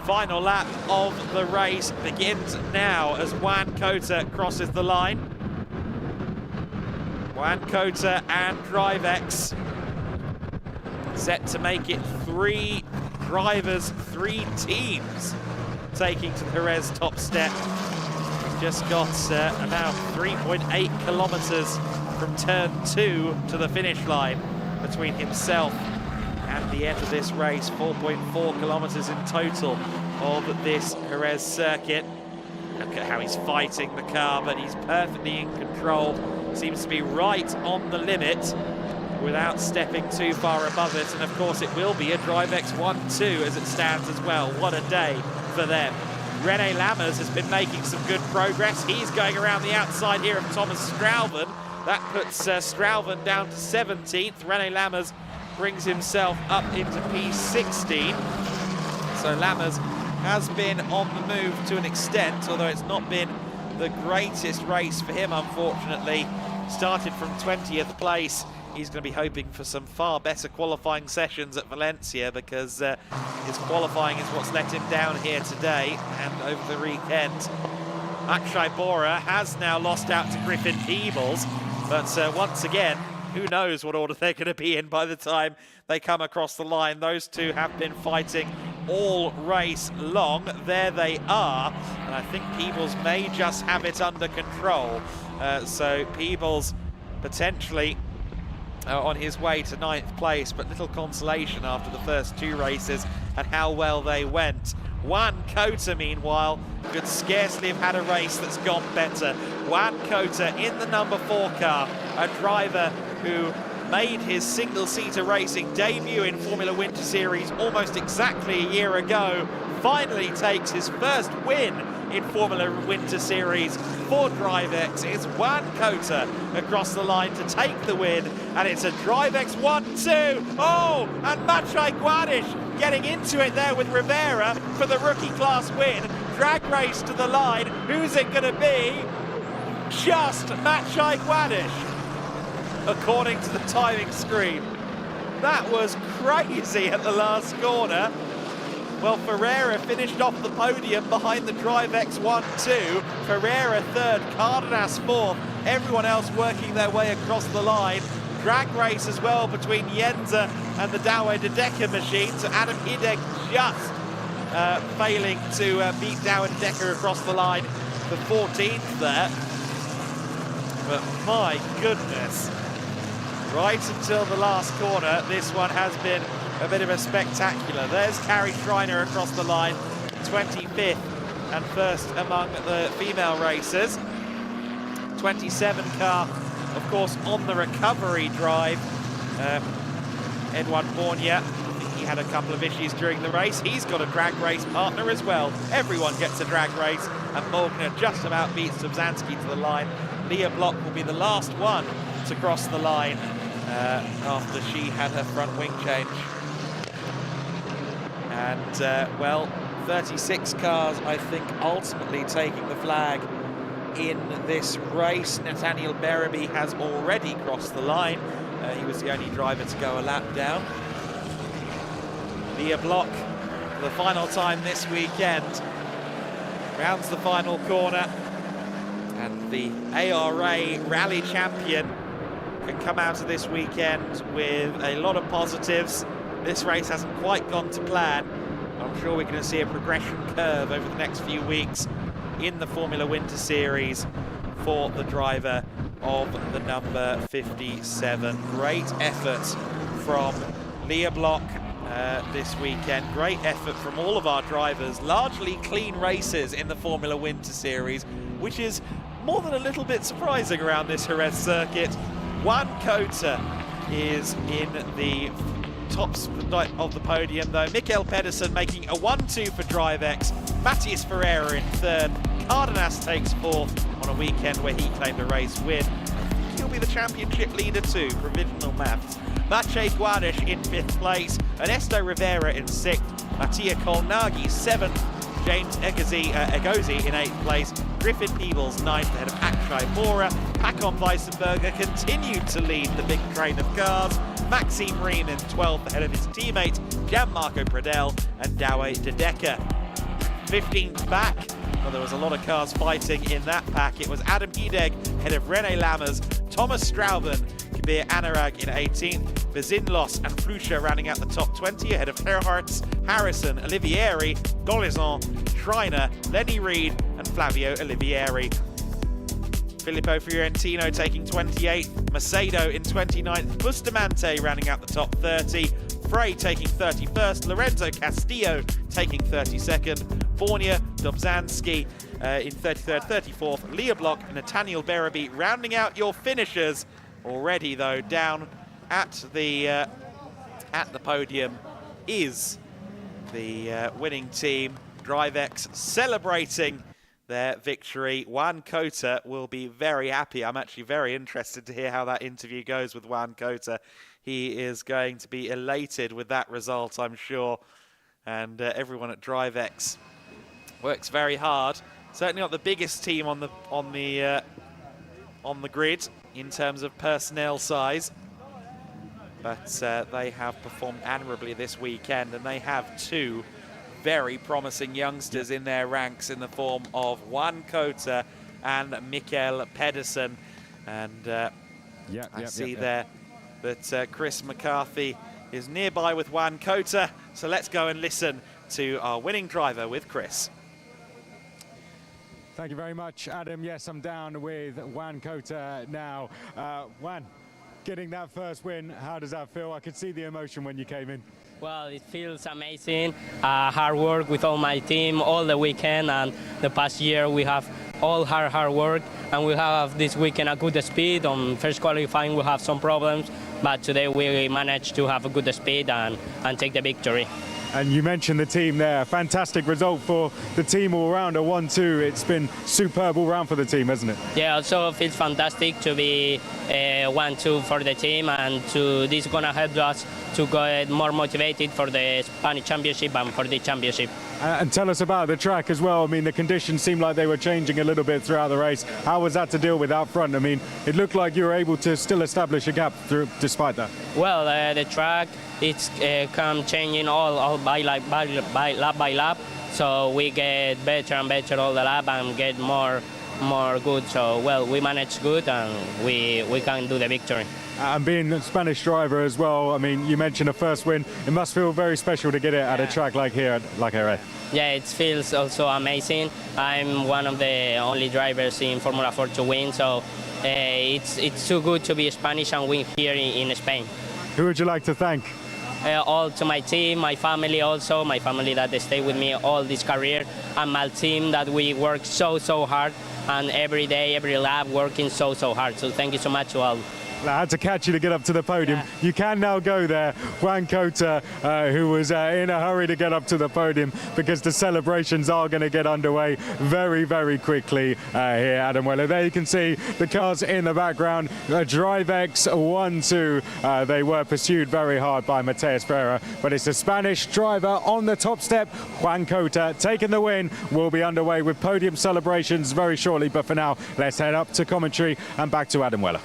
Final lap of the race begins now as Juan Cota crosses the line. Juan Cota and DriveX set to make it 3 drivers, 3 teams taking to the Jerez top step. Just got about 3.8 kilometers from turn 2 to the finish line between himself and the end of this race. 4.4 kilometers in total of this Jerez circuit. Look at how he's fighting the car, but he's perfectly in control. Seems to be right on the limit without stepping too far above it. And of course it will be a DriveX 1-2 as it stands as well. What a day for them. Rene Lammers has been making some good progress. He's going around the outside here of Thomas Strauven. That puts Strauven down to 17th. Rene Lammers brings himself up into P16. So Lammers has been on the move to an extent, although it's not been the greatest race for him, unfortunately. Started from 20th place. He's going to be hoping for some far better qualifying sessions at Valencia, because his qualifying is what's let him down here today and over the weekend. Akshay Bora has now lost out to Griffin Peebles, but once again, who knows what order they're going to be in by the time they come across the line. Those two have been fighting all race long. There they are, and I think Peebles may just have it under control. So Peebles potentially on his way to 9th place, but little consolation after the first 2 races and how well they went. Juan Cota, meanwhile, could scarcely have had a race that's gone better. Juan Cota in the number 4 car, a driver who made his single-seater racing debut in Formula Winter Series almost exactly a year ago, finally takes his first win in Formula Winter Series for DriveX. It's Juan Cota across the line to take the win, and it's a DriveX 1-2. Oh, and Maciej Guadish getting into it there with Rivera for the rookie class win. Drag race to the line. Who's it going to be? Just Maciej Guadish, according to the timing screen. That was crazy at the last corner. Well, Ferreira finished off the podium behind the DriveX 1-2. Ferreira 3rd, Cardenas 4th. Everyone else working their way across the line. Drag race as well between Jenza and the Douwe de Decker machine. So Adam Hideg just failing to beat Douwe de Decker across the line for 14th there. But my goodness, right until the last corner, this one has been a bit of a spectacular. There's Carrie Schreiner across the line, 25th and first among the female racers. 27 car, of course, on the recovery drive. Edouard Bornia, he had a couple of issues during the race. He's got a drag race partner as well. Everyone gets a drag race, and Mogner just about beats Subzanski to the line. Leah Block will be the last one to cross the line after she had her front wing change. And, well, 36 cars, I think, ultimately taking the flag in this race. Nathaniel Berraby has already crossed the line. He was the only driver to go a lap down. Leah Block, for the final time this weekend, rounds the final corner. And the ARA Rally Champion can come out of this weekend with a lot of positives. This race hasn't quite gone to plan. I'm sure we're going to see a progression curve over the next few weeks in the Formula Winter Series for the driver of the number 57. Great effort from Leah Block this weekend. Great effort from all of our drivers. Largely clean races in the Formula Winter Series, which is more than a little bit surprising around this Jerez circuit. Juan Cota is in the top of the podium, though. Mikel Pedersen making a 1-2 for DriveX. Matthias Ferreira in third. Cardenas takes fourth on a weekend where he claimed a race win. He'll be the championship leader too, provisional maths. Maciej Guadesh in 5th place. Ernesto Rivera in 6th. Mattia Kolnagi 7th. James Egozi in 8th place. Griffin Peebles 9th ahead of Akshay Bora. Hakon Weissenberger continued to lead the big train of cars. Maxime Riem in 12th ahead of his teammates Gianmarco Pradel and Dawe De Decker. 15th back. Well, there was a lot of cars fighting in that pack. It was Adam Hideg ahead of René Lammers, Thomas Strauben, Kabir Anurag in 18th, Bezinlos and Flusha rounding out the top 20 ahead of Herharts, Harrison, Olivieri, Golizon, Schreiner, Lenny Reed and Flavio Olivieri. Filippo Fiorentino taking 28th, Macedo in 29th, Bustamante rounding out the top 30, Frey taking 31st, Lorenzo Castillo taking 32nd, Fournier, Dobzhansky in 33rd, 34th, Leah Block, Nathaniel Beraby rounding out your finishers. Already though, down at the podium is the winning team, DriveX, celebrating their victory. Juan Cota will be very happy. I'm actually very interested to hear how that interview goes with Juan Cota. He is going to be elated with that result, I'm sure. And everyone at DriveX works very hard. Certainly not the biggest team on the grid in terms of personnel size, but they have performed admirably this weekend, and they have two very promising youngsters in their ranks in the form of Juan Cota and Mikel Pedersen. And I see there that Chris McCarthy is nearby with Juan Cota, so let's go and listen to our winning driver with Chris. Thank you very much, Adam. Yes, I'm down with Juan Cota now. Juan, getting that first win, how does that feel? I could see the emotion when you came in. Well, it feels amazing. Hard work with all my team all the weekend, and the past year we have all hard work, and we have this weekend a good speed. On first qualifying we have some problems, but today we managed to have a good speed and take the victory. And you mentioned the team there. Fantastic result for the team all round, a 1-2. It's been superb all round for the team, hasn't it? Yeah, also feels fantastic to be 1-2 for the team, and this is going to help us to get more motivated for the Spanish Championship and for the championship. And tell us about the track as well. I mean, the conditions seemed like they were changing a little bit throughout the race. How was that to deal with out front? I mean, it looked like you were able to still establish a gap despite that. Well, the track, it's come changing all by lap by lap. So we get better and better all the lap and get more good. So, well, we managed good and we can do the victory. And being a Spanish driver as well, I mean, you mentioned a first win. It must feel very special to get it at a track like here, like Jerez. Yeah, it feels also amazing. I'm one of the only drivers in Formula 4 to win, so it's too good to be Spanish and win here in Spain. Who would you like to thank? All to my team, my family also, my family that stay with me all this career, and my team that we work so hard, and every day, every lap, working so hard. So thank you so much to all. I had to catch you to get up to the podium. Yeah. You can now go there. Juan Cota, who was in a hurry to get up to the podium because the celebrations are going to get underway very quickly here, Adam Weller. There you can see the cars in the background. DriveX 1-2. They were pursued very hard by Matthias Ferreira, but it's the Spanish driver on the top step. Juan Cota taking the win. Will be underway with podium celebrations very shortly, but for now, let's head up to commentary and back to Adam Weller.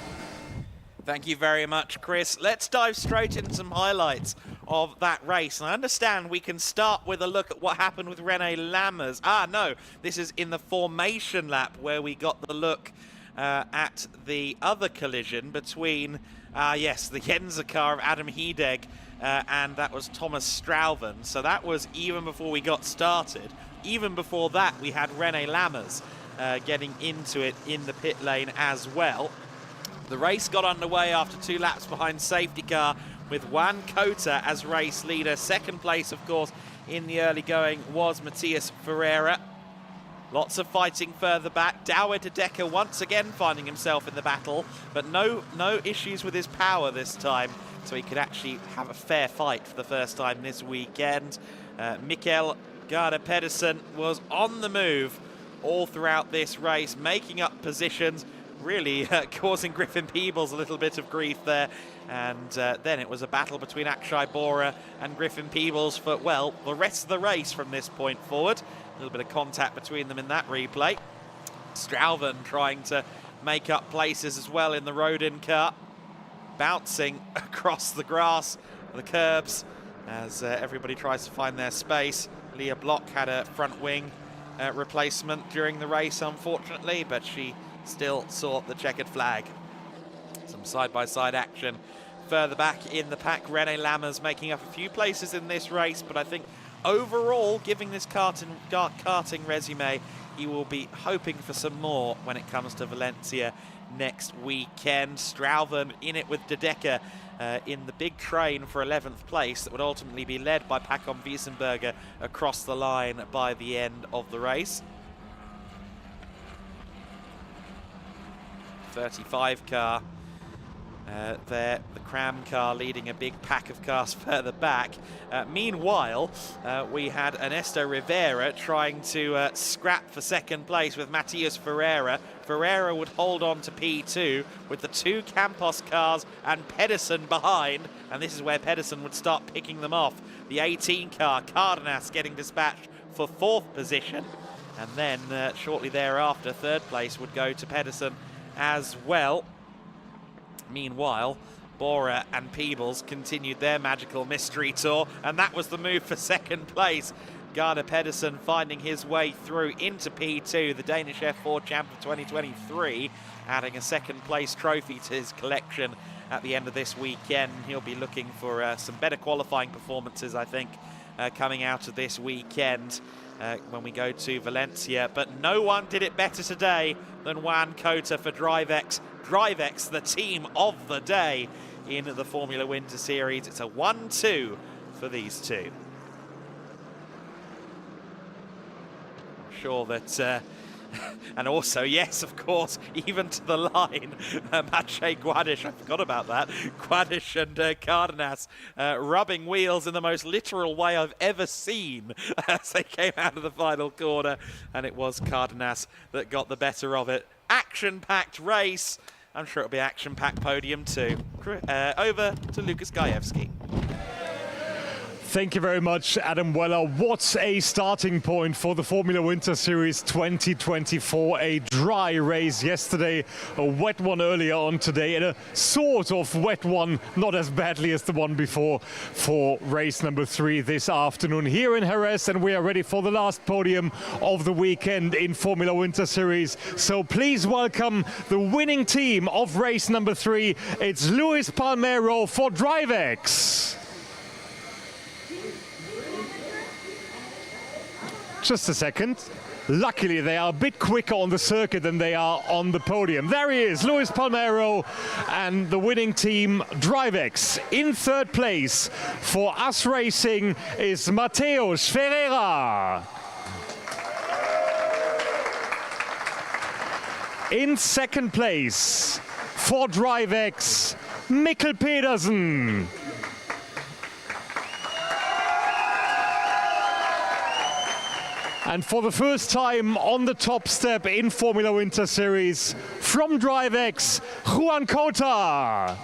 Thank you very much, Chris. Let's dive straight into some highlights of that race. And I understand we can start with a look at what happened with René Lammers. No, this is in the formation lap where we got the look at the other collision between, yes, the Yenza car of Adam Hideg and that was Thomas Strauben. So that was even before we got started. Even before that, we had René Lammers getting into it in the pit lane as well. The race got underway after 2 laps behind safety car with Juan Cota as race leader. Second place, of course, in the early going was Matthias Ferreira. Lots of fighting further back. Douwe de Decker once again finding himself in the battle, but no issues with his power this time, so he could actually have a fair fight for the first time this weekend. Mikkel Garde Pedersen was on the move all throughout this race, making up positions, really causing Griffin Peebles a little bit of grief there. And then it was a battle between Akshay Bora and Griffin Peebles for, well, the rest of the race from this point forward. A little bit of contact between them in that replay. Strauven trying to make up places as well in the Rodin car, bouncing across the grass, the curbs, as everybody tries to find their space. Leah Block had a front wing replacement during the race, unfortunately, but she still saw the checkered flag. Some side-by-side action further back in the pack. René Lammers making up a few places in this race, but I think overall, giving this karting resume, he will be hoping for some more when it comes to Valencia next weekend. Strauven in it with De Decker in the big train for 11th place that would ultimately be led by Pacom Wiesenberger across the line by the end of the race. 35 car there, the Cram car leading a big pack of cars further back. Meanwhile, we had Ernesto Rivera trying to scrap for second place with Matias Ferreira. Ferreira would hold on to P2 with the two Campos cars and Pedersen behind, and this is where Pedersen would start picking them off. The 18 car, Cardenas, getting dispatched for fourth position, and then shortly thereafter, third place would go to Pedersen as well. Meanwhile, Bora and Peebles continued their magical mystery tour, and that was the move for second place. Garde Pedersen finding his way through into P2, the Danish F4 champ of 2023, adding a second place trophy to his collection at the end of this weekend. He'll be looking for some better qualifying performances, I think, coming out of this weekend when we go to Valencia. But no one did it better today than Juan Cota for DriveX. DriveX, the team of the day in the Formula Winter Series. It's a 1-2 for these two. I'm sure that, and also, yes, of course, even to the line, Maciej Guadish, I forgot about that, Guadish and Cardenas rubbing wheels in the most literal way I've ever seen as they came out of the final corner, and it was Cardenas that got the better of it. Action-packed race. I'm sure it'll be action-packed podium too. Over to Lucas Gajewski. Thank you very much, Adam Weller. What a starting point for the Formula Winter Series 2024. A dry race yesterday, a wet one earlier on today, and a sort of wet one, not as badly as the one before, for race number 3 this afternoon here in Jerez. And we are ready for the last podium of the weekend in Formula Winter Series. So please welcome the winning team of race number 3. It's Luis Palmero for DriveX. Just a second. Luckily, they are a bit quicker on the circuit than they are on the podium. There he is, Luis Palmero, and the winning team, DriveX. In third place for us racing is Mateusz Ferreira. In second place for DriveX, Mikkel Pedersen. And for the first time on the top step in Formula Winter Series, from DriveX, Juan Cota.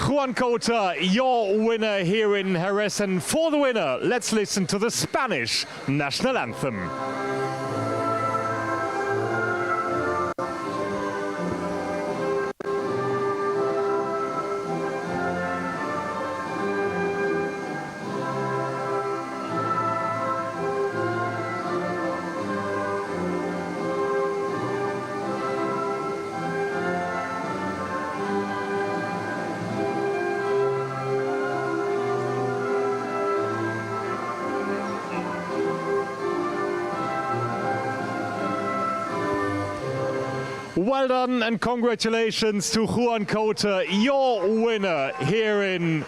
Juan Cota, your winner here in Jerez. And for the winner, let's listen to the Spanish national anthem. Well done and congratulations to Juan Cota, your winner here in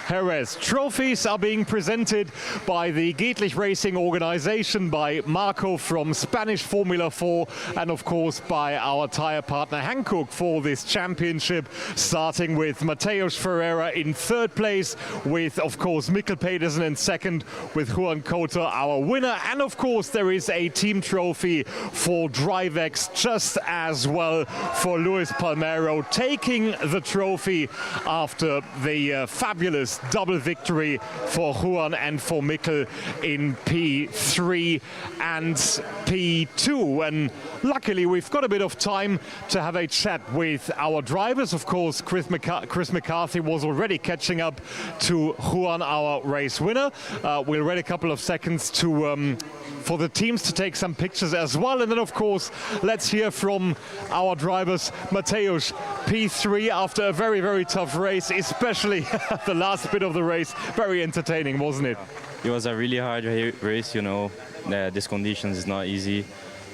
Jerez. Trophies are being presented by the Gietlich Racing organization, by Marco from Spanish Formula 4, and of course by our tire partner Hankook for this championship, starting with Mateusz Ferreira in third place, with of course Mikkel Pedersen in second, with Juan Cota our winner, and of course there is a team trophy for Drivex just as well for Luis Palmero, taking the trophy after the fabulous double victory for Juan and for Mikkel in P3 and P2. And luckily we've got a bit of time to have a chat with our drivers. Of course, Chris McCarthy was already catching up to Juan, our race winner. We'll wait a couple of seconds to for the teams to take some pictures as well. And then of course, let's hear from our drivers. Mateusz, P3 after a very, very tough race, especially the last bit of the race. Very entertaining, wasn't it? It was a really hard race, you know. This conditions is not easy.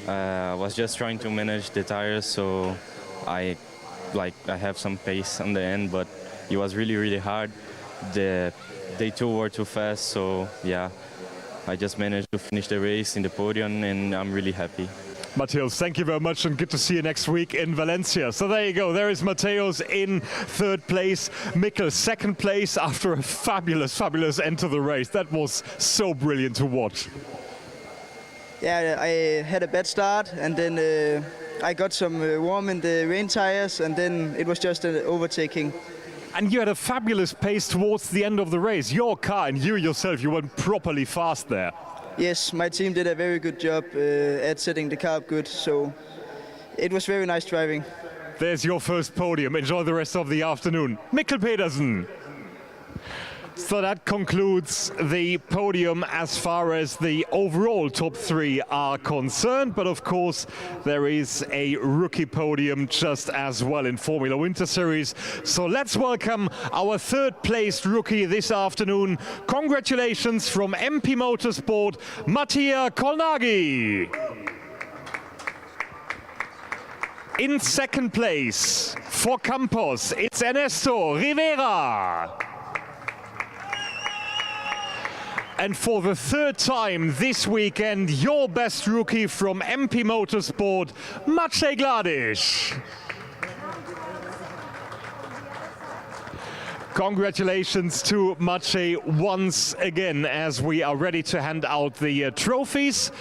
I was just trying to manage the tires, so I have some pace on the end, but it was really, really hard. They two were too fast, so yeah. I just managed to finish the race in the podium, and I'm really happy. Mateusz, thank you very much, and good to see you next week in Valencia. So there you go, there is Mateusz in third place, Mikkel second place after a fabulous, fabulous end to the race. That was so brilliant to watch. Yeah, I had a bad start, and then I got some warm in the rain tires, and then it was just an overtaking. And you had a fabulous pace towards the end of the race. Your car and you yourself, you went properly fast there. Yes, my team did a very good job at setting the car up good, so it was very nice driving. There's your first podium. Enjoy the rest of the afternoon. Mikkel Pedersen. So that concludes the podium as far as the overall top three are concerned. But of course, there is a rookie podium just as well in Formula Winter Series. So let's welcome our third placed rookie this afternoon. Congratulations from MP Motorsport, Mattia Kolnagi. In second place for Campos, it's Ernesto Rivera. And for the third time this weekend, your best rookie from MP Motorsport, Maciej Gladiš. Congratulations to Maciej once again, as we are ready to hand out the trophies.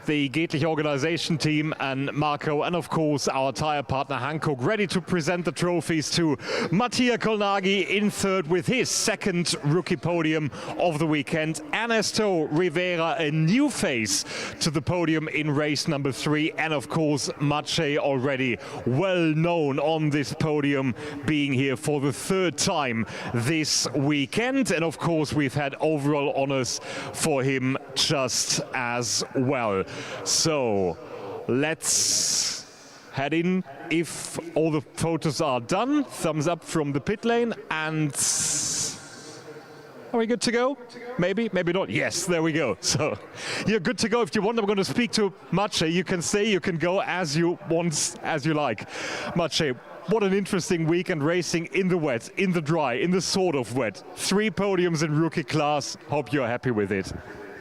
The Gietlich organization team and Marco, and of course our tire partner Hankook, ready to present the trophies to Mattia Kolnagi in third with his second rookie podium of the weekend. Ernesto Rivera, a new face to the podium in race number 3, and of course Maciej, already well known on this podium, being here for the third time this weekend. And of course we've had overall honors for him just as well. So let's head in. If all the photos are done, thumbs up from the pit lane. And are we good to go? Maybe, maybe not. Yes, there we go. So you're good to go. If you want, I'm going to speak to Maciej. You can stay, you can go as you want, as you like. Maciej, what an interesting weekend racing in the wet, in the dry, in the sort of wet. 3 podiums in rookie class. Hope you're happy with it.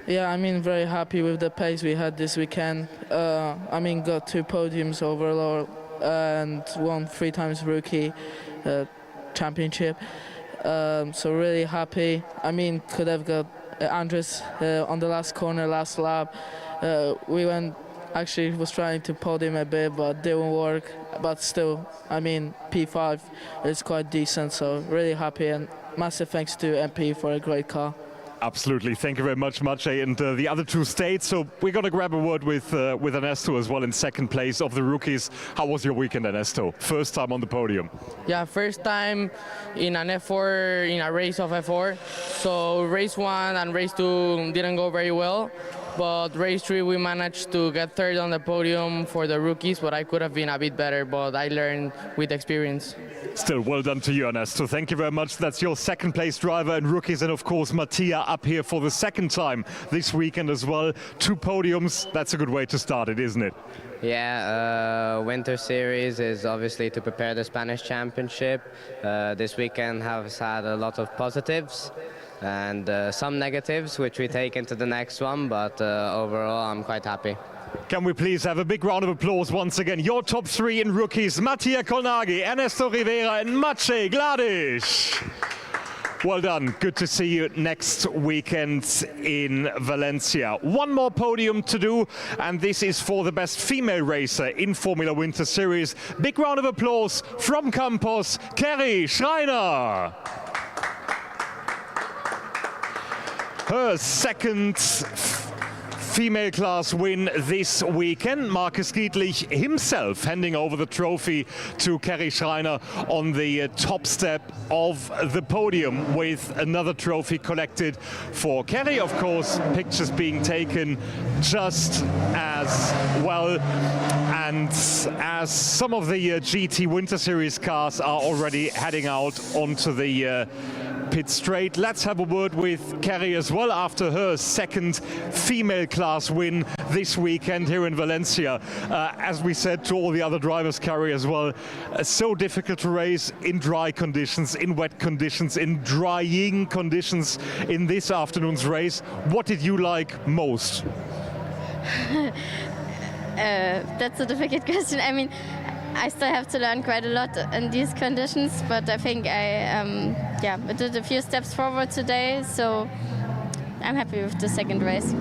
Yeah, I mean, very happy with the pace we had this weekend. I mean, got 2 podiums overall and won 3 times rookie championship. So really happy. I mean, could have got Andres on the last corner, last lap. We actually was trying to podium a bit, but didn't work. But still, I mean, P5 is quite decent. So really happy, and massive thanks to MP for a great car. Absolutely. Thank you very much, Maciej. And the other 2 stayed. So we're going to grab a word with Ernesto as well in second place of the rookies. How was your weekend, Ernesto? First time on the podium. Yeah, first time in an F4, in a race of F4. So race 1 and race 2 didn't go very well. but race 3 we managed to get third on the podium for the rookies, but I could have been a bit better, but I learned with experience. Still, well done to you, Ernesto. Thank you very much. That's your second place driver and rookies, and of course Mattia up here for the second time this weekend as well. 2 podiums, that's a good way to start it, isn't it? Yeah, Winter Series is obviously to prepare the Spanish Championship. This weekend has had a lot of positives and some negatives, which we take into the next one, but overall I'm quite happy. Can we please have a big round of applause once again? Your top 3 in rookies, Mattia Colnaghi, Ernesto Rivera and Maciej Gladiš. Well done. Good to see you next weekend in Valencia. One more podium to do, and this is for the best female racer in Formula Winter Series. Big round of applause from Campos, Kerry Schreiner. Her second female class win this weekend. Markus Giedlich himself handing over the trophy to Kerry Schreiner on the top step of the podium, with another trophy collected for Kerry. Of course, pictures being taken just as well. And as some of the GT Winter Series cars are already heading out onto the pit straight, let's have a word with Kerry as well after her second female class win this weekend here in Valencia. As we said to all the other drivers, Kerry, as well, so difficult to race in dry conditions, in wet conditions, in drying conditions in this afternoon's race. What did you like most? That's a difficult question. I mean, I still have to learn quite a lot in these conditions, but I think I did a few steps forward today, so I'm happy with the second race.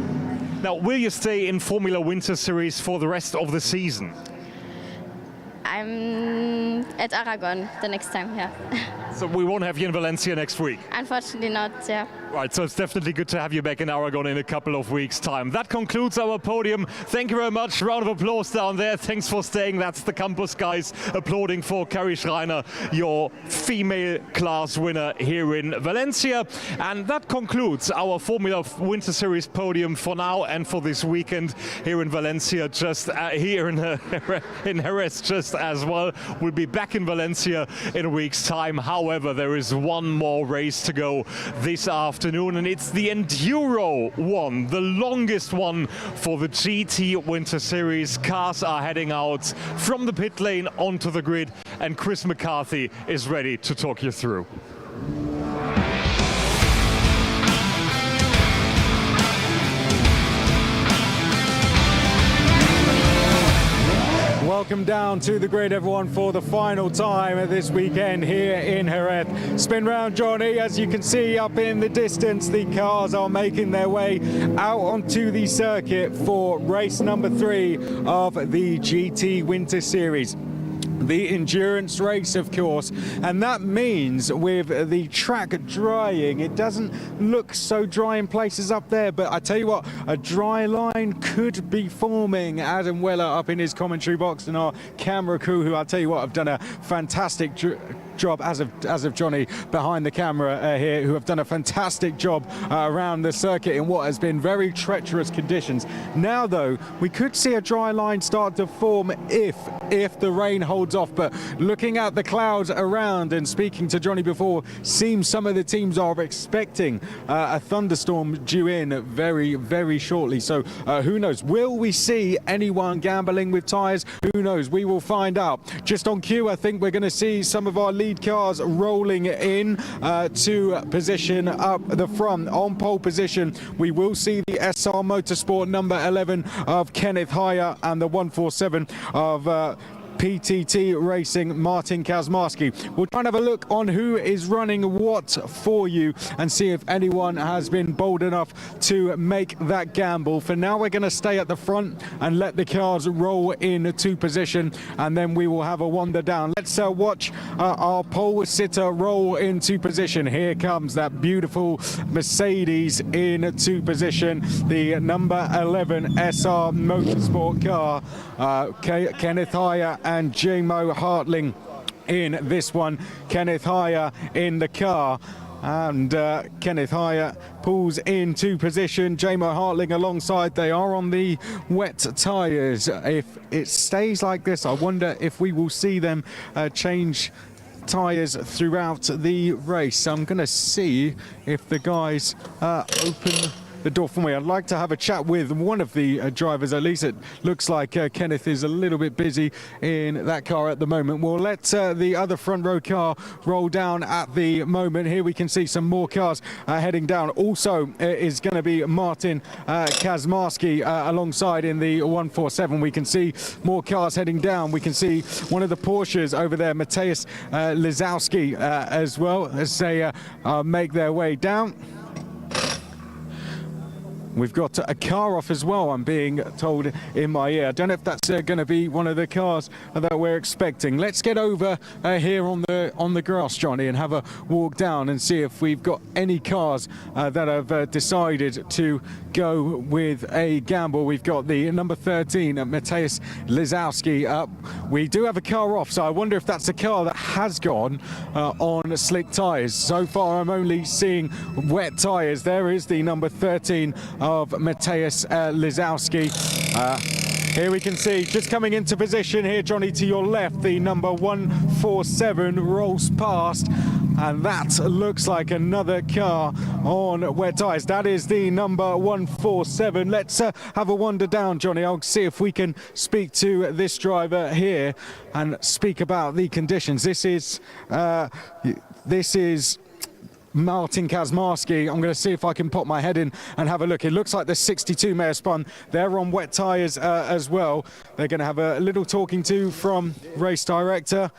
Now, will you stay in Formula Winter Series for the rest of the season? I'm at Aragon the next time, yeah. So we won't have you in Valencia next week? Unfortunately not, yeah. Right, so it's definitely good to have you back in Aragon in a couple of weeks' time. That concludes our podium. Thank you very much. Round of applause down there. Thanks for staying. That's the campus guys applauding for Kerry Schreiner, your female class winner here in Valencia. And that concludes our Formula Winter Series podium for now and for this weekend here in Valencia, just here in Jerez just as well. We'll be back in Valencia in a week's time. However, there is one more race to go this afternoon, and it's the Enduro one, the longest one for the GT Winter Series. Cars are heading out from the pit lane onto the grid, and Chris McCarthy is ready to talk you through. Welcome down to the grid, everyone, for the final time this weekend here in Jerez. Spin round, Johnny. As you can see up in the distance, the cars are making their way out onto the circuit for race number 3 of the GT Winter Series. The endurance race, of course, and that means with the track drying, it doesn't look so dry in places up there, but I tell you what, a dry line could be forming. Adam Weller up in his commentary box and our camera crew, who I tell you what have done a fantastic job, as of Johnny behind the camera here, who have done a fantastic job around the circuit in what has been very treacherous conditions. Now though, we could see a dry line start to form if the rain holds off, but looking at the clouds around and speaking to Johnny before, seems some of the teams are expecting a thunderstorm due in very, very shortly. So who knows? Will we see anyone gambling with tyres? Who knows? We will find out. Just on cue, I think we're going to see some of our lead cars rolling in to position up the front. On pole position, we will see the SR Motorsport number 11 of Kenneth Heyer and the 147 of PTT Racing, Martin Kazmarski. We'll try and have a look on who is running what for you and see if anyone has been bold enough to make that gamble. For now, we're going to stay at the front and let the cars roll into position, and then we will have a wander down. Let's watch our pole sitter roll into position. Here comes that beautiful Mercedes into position, the number 11 SR Motorsport car. Kenneth Heyer and J-Mo Hartling in this one. Kenneth Heyer in the car. And Kenneth Hyatt pulls into position. Jamo Hartling alongside. They are on the wet tyres. If it stays like this, I wonder if we will see them change tyres throughout the race. I'm going to see if the guys open the door for me. I'd like to have a chat with one of the drivers. At least it looks like Kenneth is a little bit busy in that car at the moment. We'll let the other front row car roll down at the moment. Here we can see some more cars heading down. Also is going to be Martin Kazmarski alongside in the 147. We can see more cars heading down. We can see one of the Porsches over there, Mateusz Lizowski, as well, as they make their way down. We've got a car off as well, I'm being told in my ear. I don't know if that's going to be one of the cars that we're expecting. Let's get over here on the grass, Johnny, and have a walk down and see if we've got any cars that have decided to go with a gamble. We've got the number 13, Mateusz Lizowski, up. We do have a car off, so I wonder if that's a car that has gone on slick tyres. So far, I'm only seeing wet tyres. There is the number 13 of Mateusz Lizowski. Here we can see, just coming into position here, Johnny, to your left, the number 147 rolls past, and that looks like another car on wet tyres. That is the number 147. Let's have a wander down, Johnny. I'll see if we can speak to this driver here and speak about the conditions. This is Martin Kazmarski. I'm going to see if I can pop my head in and have a look. It looks like the 62 Mayor Spun. They're on wet tyres as well. They're going to have a little talking to from race director.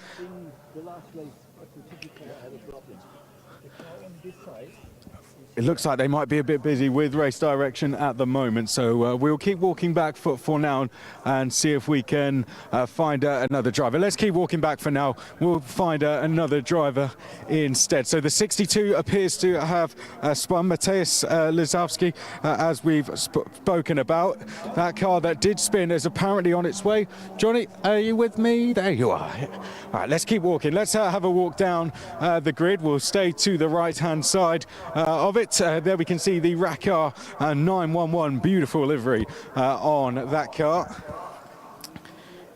It looks like they might be a bit busy with race direction at the moment, so we'll keep walking back for now and see if we can find another driver. Let's keep walking back for now. We'll find another driver instead. So the 62 appears to have spun. Mateusz Lizowski, as we've spoken about. That car that did spin is apparently on its way. Johnny, are you with me? There you are. All right, let's keep walking. Let's have a walk down the grid. We'll stay to the right-hand side of it. There we can see the Racar 911, beautiful livery on that car.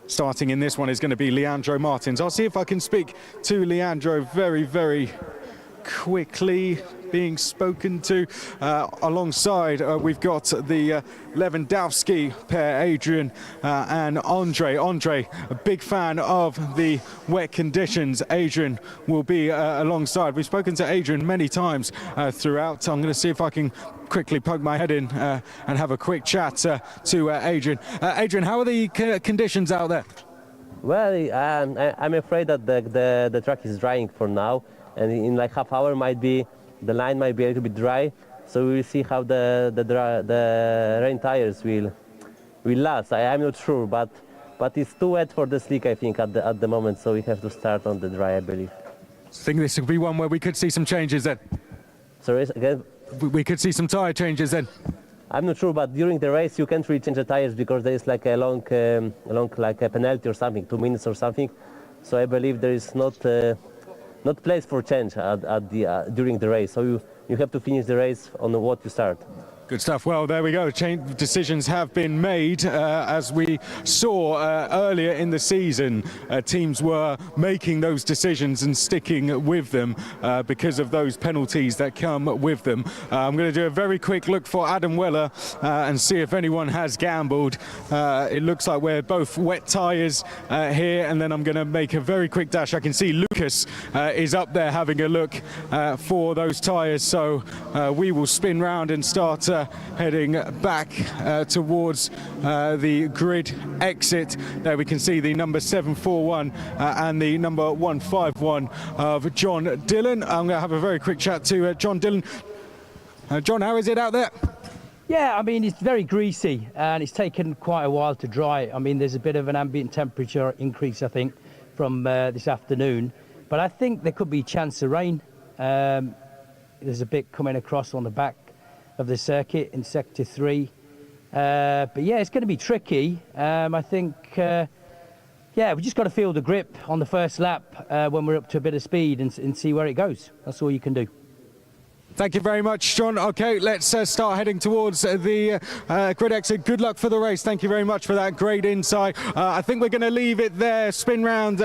Starting in this one is going to be Leandro Martins. I'll see if I can speak to Leandro very, very quickly. Being spoken to alongside we've got the Lewandowski pair, Adrian and Andre. A big fan of the wet conditions. Adrian will be alongside. We've spoken to Adrian many times throughout. I'm going to see if I can quickly poke my head in and have a quick chat to Adrian. Adrian, how are the conditions out there? Well, I'm afraid that the track is drying for now, and in like half hour the line might be a little bit dry, so we will see how the rain tires will last. I'm not sure, but it's too wet for the slick, I think, at the moment, so we have to start on the dry, I believe. I think this could be one where we could see some changes then. Sorry, again? We could see some tyre changes then. I'm not sure, but during the race you can't really change the tires because there is like a long like a penalty or something, 2 minutes or something. So I believe there is not place for change during the race. So you have to finish the race on what you start. Good stuff. Well, there we go. Decisions have been made. As we saw earlier in the season, teams were making those decisions and sticking with them because of those penalties that come with them. I'm going to do a very quick look for Adam Weller and see if anyone has gambled. It looks like we're both wet tyres here, and then I'm going to make a very quick dash. I can see Lucas is up there having a look for those tyres, so we will spin round and start heading back towards the grid exit. There we can see the number 741 and the number 151 of John Dillon. I'm going to have a very quick chat to John Dillon. John, how is it out there? Yeah, I mean, it's very greasy and it's taken quite a while to dry. I mean, there's a bit of an ambient temperature increase, I think, from this afternoon. But I think there could be a chance of rain. There's a bit coming across on the back of the circuit in sector 3, but yeah, it's going to be tricky. I think we just got to feel the grip on the first lap when we're up to a bit of speed and see where it goes. That's all you can do. Thank you very much, John. Okay, let's start heading towards the grid exit. Good luck for the race. Thank you very much for that great insight. I think we're going to leave it there. Spin round,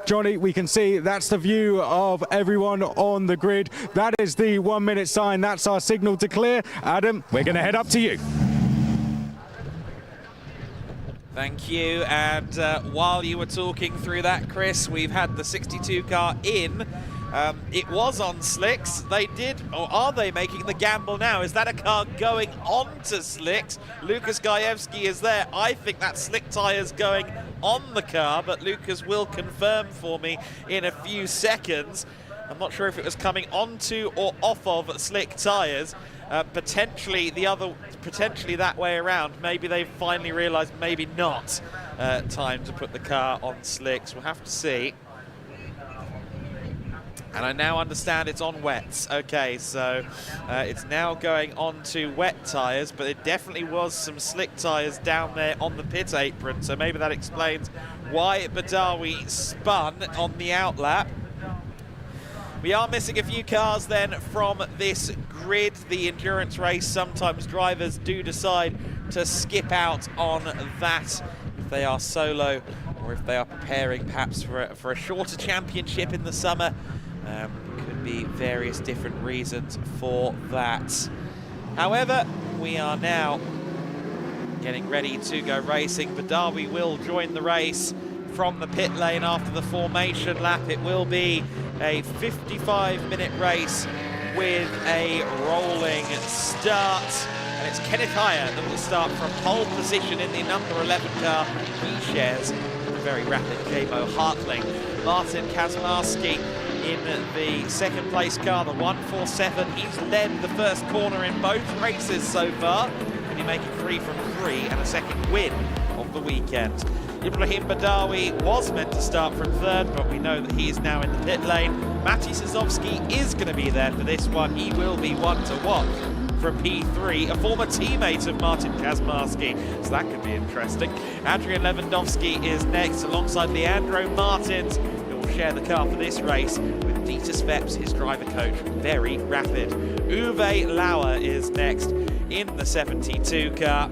Johnny. We can see that's the view of everyone on the grid. That is the 1 minute sign. That's our signal to clear. Adam, we're going to head up to you. Thank you. And while you were talking through that, Chris, we've had the 62 car in. It was on slicks. They did, or are they making the gamble now? Is that a car going onto slicks? Lucas Gajewski is there. I think that slick tyres going on the car, but Lucas will confirm for me in a few seconds. I'm not sure if it was coming onto or off of slick tyres. Potentially that way around. Maybe they've finally realised maybe not time to put the car on slicks. We'll have to see. And I now understand it's on wets. Okay, so it's now going on to wet tyres, but it definitely was some slick tyres down there on the pit apron, so maybe that explains why Badawi spun on the outlap. We are missing a few cars then from this grid. The endurance race, sometimes drivers do decide to skip out on that if they are solo or if they are preparing perhaps for a shorter championship in the summer. Could be various different reasons for that. However, we are now getting ready to go racing. Badawi will join the race from the pit lane after the formation lap. It will be a 55-minute race with a rolling start. And it's Kenneth Heyer that will start from pole position in the number 11 car. He shares the very rapid Kamo Hartling. Martin Kazmarski in the second place car, the 147. He's led the first corner in both races so far. Can he make it 3 from 3 and a second win of the weekend? Ibrahim Badawi was meant to start from third, but we know that he is now in the pit lane. Maciej Sazowski is going to be there for this one. He will be one to watch from P3, a former teammate of Martin Kazmarski, so that could be interesting. Adrian Lewandowski is next alongside Leandro Martins, who will share the car for this race with Dieter Sveps, his driver coach, very rapid. Uwe Lauer is next in the 72 car.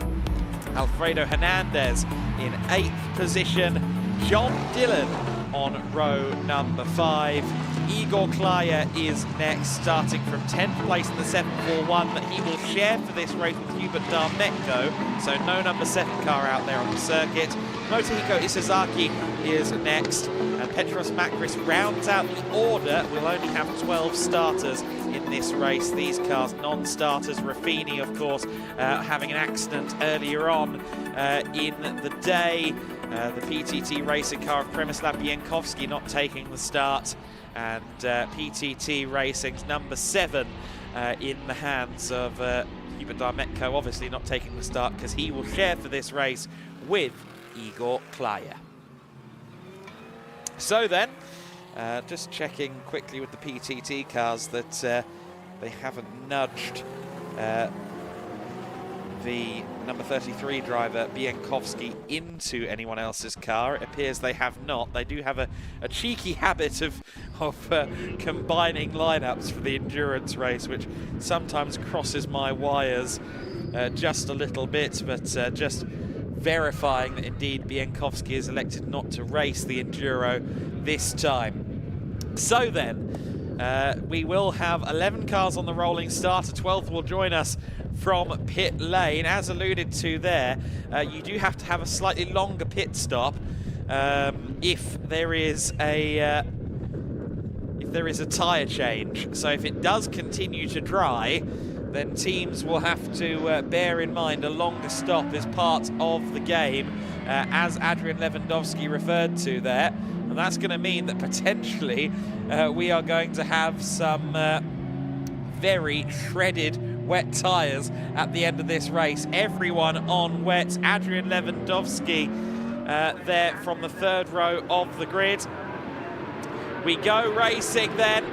Alfredo Hernandez in 8th position. John Dillon on row number 5. Igor Klaya is next, starting from 10th place in the 741. He will share for this race with Hubert Darmetko, so no number 7 car out there on the circuit. Motohiko Isazaki is next, and Petros Makris rounds out the order. We'll only have 12 starters in this race. These cars non-starters. Raffini, of course, having an accident earlier on in the day. The PTT racing car of Przemysław Bienkowski not taking the start, and PTT Racing's number 7 in the hands of Hubert Darmetko, obviously not taking the start because he will share for this race with Igor Klaya. So then, just checking quickly with the PTT cars that they haven't nudged the number 33 driver Bienkowski into anyone else's car. It appears they have not. They do have a cheeky habit of combining lineups for the endurance race, which sometimes crosses my wires just a little bit, but just verifying that indeed Bienkowski has elected not to race the Enduro this time. So then, we will have 11 cars on the rolling start. A 12th will join us from pit lane. As alluded to there, you do have to have a slightly longer pit stop if there is a tyre change. So if it does continue to dry, then teams will have to bear in mind a longer stop as part of the game, as Adrian Lewandowski referred to there. And that's going to mean that potentially we are going to have some very shredded wet tyres at the end of this race. Everyone on wet. Adrian Lewandowski there from the 3rd row of the grid. We go racing then,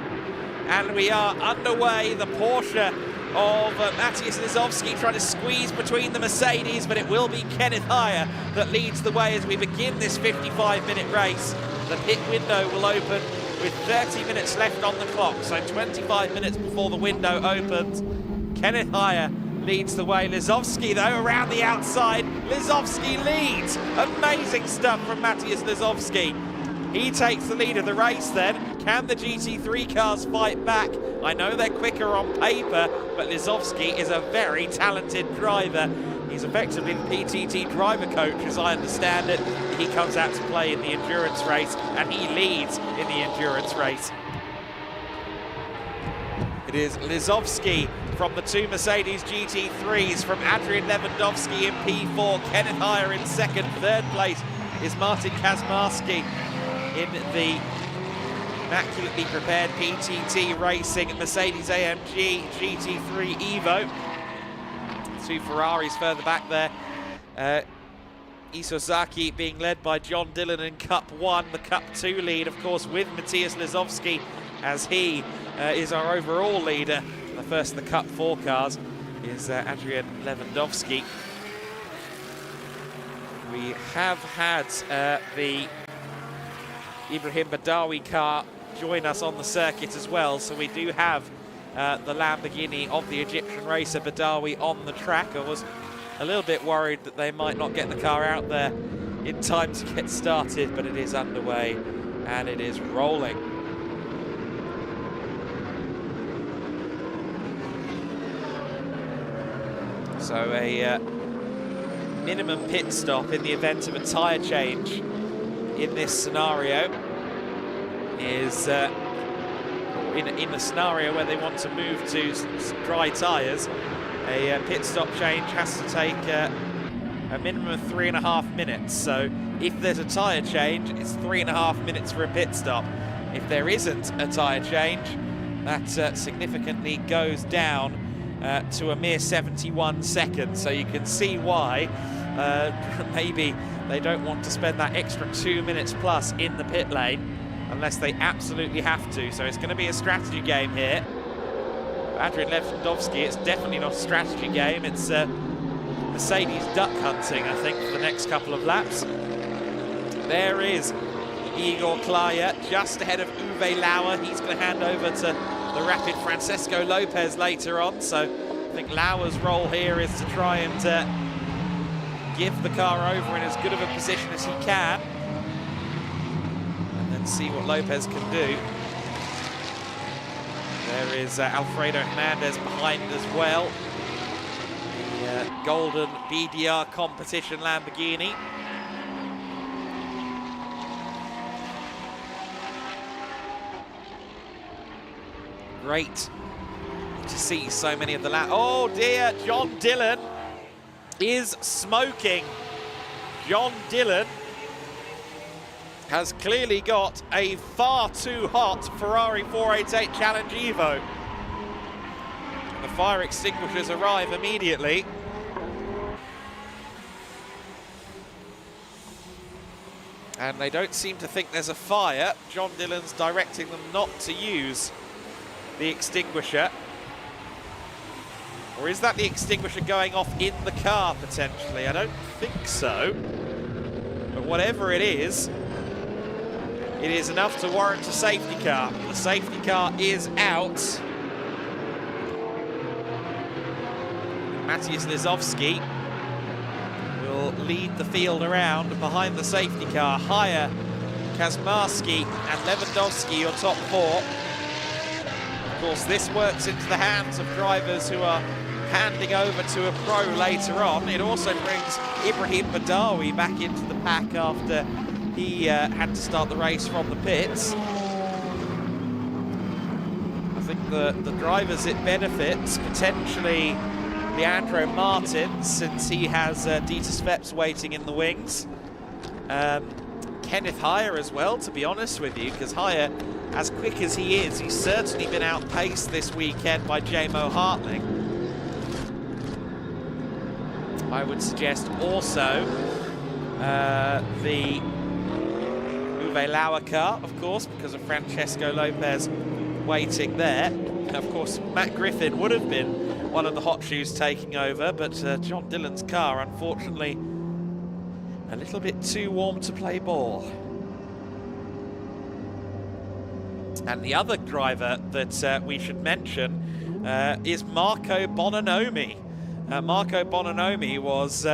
and we are underway. The Porsche of Maciej Sazowski trying to squeeze between the Mercedes, but it will be Kenneth Heyer that leads the way as we begin this 55-minute race. The pit window will open with 30 minutes left on the clock, so 25 minutes before the window opens. Kenneth Heyer leads the way. Lizowski, though, around the outside. Lizowski leads. Amazing stuff from Matthias Lizowski. He takes the lead of the race then. Can the GT3 cars fight back? I know they're quicker on paper, but Lizowski is a very talented driver. He's effectively the PTT driver coach, as I understand it. He comes out to play in the endurance race, and he leads in the endurance race. It is Lizowski from the two Mercedes GT3s, from Adrian Lewandowski in P4, Kenneth Heyer in second. Third place is Martin Kazmarski in the immaculately prepared PTT Racing Mercedes AMG GT3 Evo. Two Ferraris further back there. Isozaki being led by John Dillon in Cup 1, the Cup 2 lead, of course, with Matthias Lizowski, as he is our overall leader. The first of the Cup 4 cars is Adrian Lewandowski. We have had the Ibrahim Badawi car join us on the circuit as well, so we do have the Lamborghini of the Egyptian racer Badawi on the track. I was a little bit worried that they might not get the car out there in time to get started, but it is underway and it is rolling. So a minimum pit stop in the event of a tyre change in this scenario is in a scenario where they want to move to dry tyres. A pit stop change has to take a minimum of 3.5 minutes. So if there's a tyre change, it's 3.5 minutes for a pit stop. If there isn't a tyre change, that significantly goes down to a mere 71 seconds. So you can see why maybe they don't want to spend that extra 2 minutes plus in the pit lane unless they absolutely have to. So it's going to be a strategy game here. Adrian Lewandowski, it's definitely not a strategy game. It's Mercedes duck hunting, I think, for the next couple of laps. There is Igor Klaya just ahead of Uwe Lauer. He's going to hand over to the rapid Francesco Lopez later on. So I think Lauer's role here is to try and give the car over in as good of a position as he can, and then see what Lopez can do. There is Alfredo Hernandez behind as well. The golden BDR competition Lamborghini. Great to see so many of the oh dear, John Dillon is smoking. John Dillon has clearly got a far too hot Ferrari 488 Challenge Evo. The fire extinguishers arrive immediately. And they don't seem to think there's a fire. John Dillon's directing them not to use the extinguisher. Or is that the extinguisher going off in the car, potentially? I don't think so. But whatever it is enough to warrant a safety car. The safety car is out. Matthias Lizowski will lead the field around behind the safety car. Heyer, Kazmarski and Lewandowski, your top four. Of course, this works into the hands of drivers who are handing over to a pro later on. It also brings Ibrahim Badawi back into the pack after he had to start the race from the pits. I think the drivers it benefits, potentially Leandro Martin, since he has Dieter Sveps waiting in the wings. Kenneth Heyer as well, to be honest with you, because Heyer, as quick as he is, he's certainly been outpaced this weekend by J-Mo Hartling. I would suggest also the Uwe Lauer car, of course, because of Francesco Lopez waiting there. Of course, Matt Griffin would have been one of the hot shoes taking over, but John Dillon's car, unfortunately, a little bit too warm to play ball. And the other driver that we should mention is Marco Bononomi. Marco Bononomi was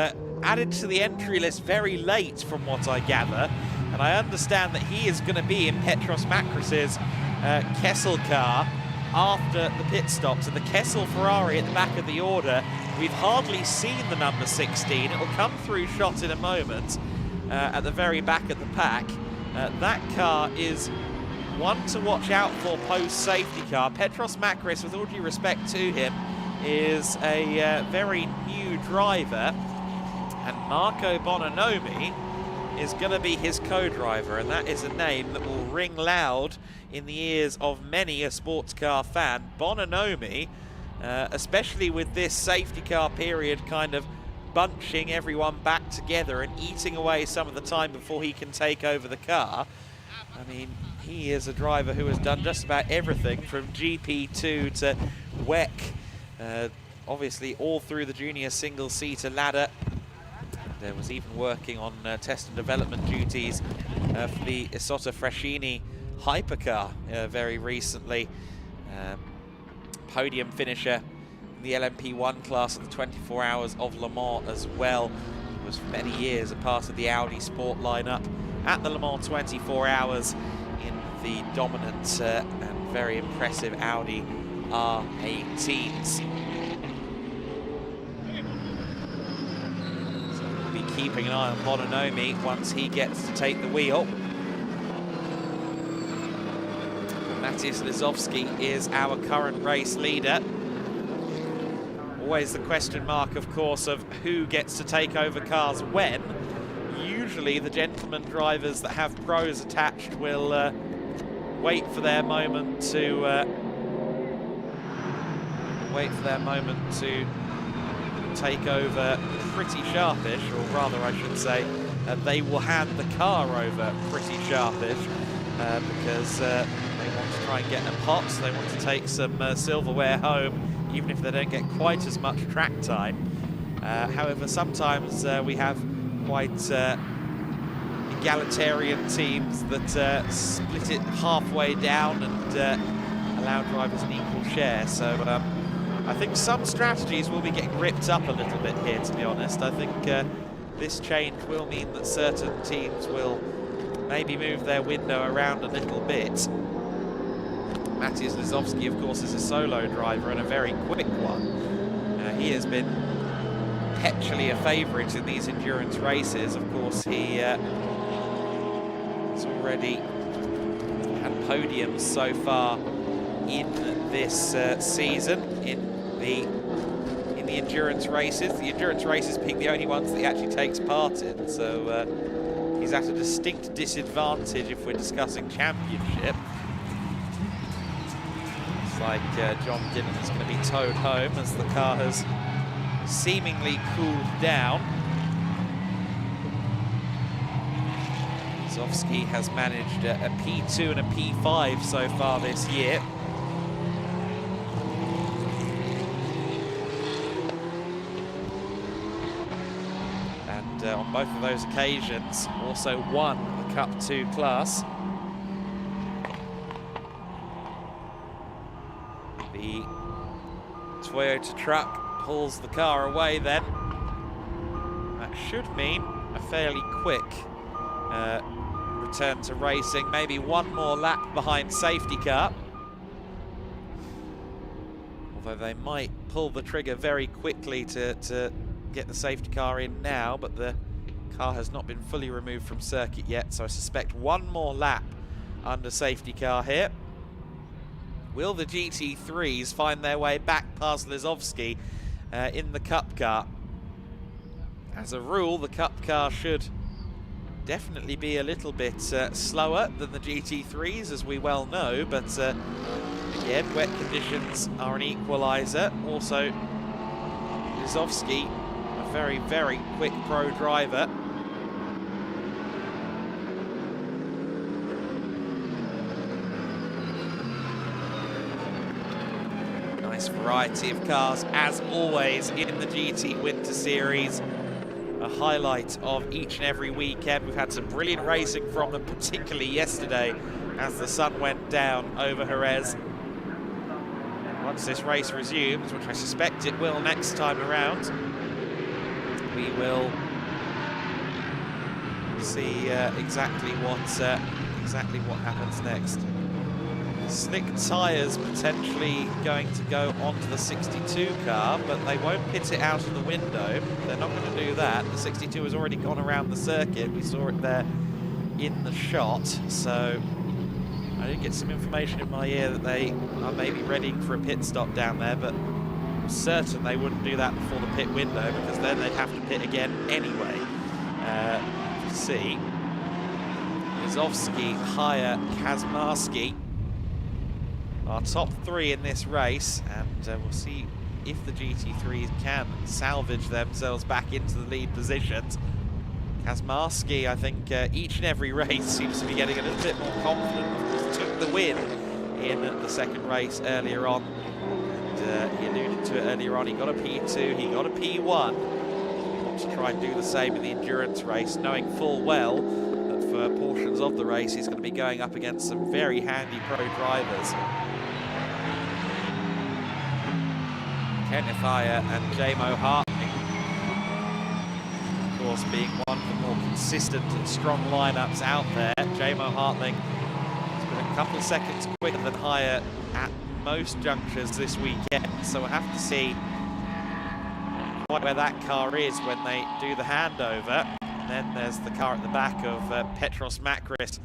added to the entry list very late, from what I gather, and I understand that he is going to be in Petros Makris's Kessel car after the pit stops. And the Kessel Ferrari at the back of the order, we've hardly seen the number 16. It will come through shot in a moment at the very back of the pack. That car is one to watch out for post-safety car. Petros Makris, with all due respect to him, is a very new driver, and Marco Bononomi is going to be his co-driver, and that is a name that will ring loud in the ears of many a sports car fan. Bononomi, especially with this safety car period kind of bunching everyone back together and eating away some of the time before he can take over the car. I mean, he is a driver who has done just about everything from GP2 to WEC, obviously all through the junior single-seater ladder. There was even working on test and development duties for the Isotta Fraschini hypercar very recently. Podium finisher in the LMP1 class of the 24 Hours of Le Mans as well. He was for many years a part of the Audi Sport lineup at the Le Mans 24 Hours in the dominant and very impressive Audi R18s. Keeping an eye on Bononomi once he gets to take the wheel. Matthias Lizowski is our current race leader. Always the question mark, of course, of who gets to take over cars when. Usually the gentleman drivers that have pros attached will wait for their moment to take over pretty sharpish, or rather I should say they will hand the car over pretty sharpish because they want to try and get a pot, they want to take some silverware home, even if they don't get quite as much track time. However, sometimes we have quite egalitarian teams that split it halfway down and allow drivers an equal share. So I think some strategies will be getting ripped up a little bit here, to be honest. I think this change will mean that certain teams will maybe move their window around a little bit. Matthias Lizowski, of course, is a solo driver and a very quick one. He has been perpetually a favourite in these endurance races. Of course, he has already had podiums so far in this season in the endurance races. The endurance races being the only ones that he actually takes part in. So he's at a distinct disadvantage if we're discussing championship. It's like John Dillon is going to be towed home as the car has seemingly cooled down. Zovsky has managed a P2 and a P5 so far this year. On both of those occasions, also won the Cup 2 class. The Toyota truck pulls the car away then. That should mean a fairly quick return to racing. Maybe one more lap behind safety car. Although they might pull the trigger very quickly to get the safety car in now, but the car has not been fully removed from circuit yet, so I suspect one more lap under safety car here. Will the GT3s find their way back past Lizowski in the Cup car? As a rule, the Cup car should definitely be a little bit slower than the GT3s, as we well know, but again, wet conditions are an equaliser. Also, Lizowski, a very, very quick pro driver. Nice variety of cars, as always, in the GT Winter Series. A highlight of each and every weekend. We've had some brilliant racing from them, particularly yesterday as the sun went down over Jerez. Once this race resumes, which I suspect it will next time around, we will see exactly what happens next. Slick tyres potentially going to go onto the 62 car, but they won't pit it out of the window. They're not going to do that. The 62 has already gone around the circuit. We saw it there in the shot. So I did get some information in my ear that they are maybe readying for a pit stop down there, but I'm certain they wouldn't do that before the pit window, because then they'd have to pit again anyway. See, Izovsky, Haya, Kazmarski, our top three in this race, and we'll see if the GT3s can salvage themselves back into the lead positions. Kazmarski, I think each and every race seems to be getting a little bit more confident. Of course, took the win in the second race earlier on. And, he alluded to it earlier on. He got a P2, he got a P1. He wants to try and do the same in the endurance race, knowing full well that for portions of the race he's going to be going up against some very handy pro drivers. Kenneth Haya and Jamo Hartling, of course, being one of the more consistent and strong lineups out there. Jamo Hartling has been a couple seconds quicker than Haya at most junctures this weekend, so we'll have to see quite where that car is when they do the handover. And then there's the car at the back of Petros Makris,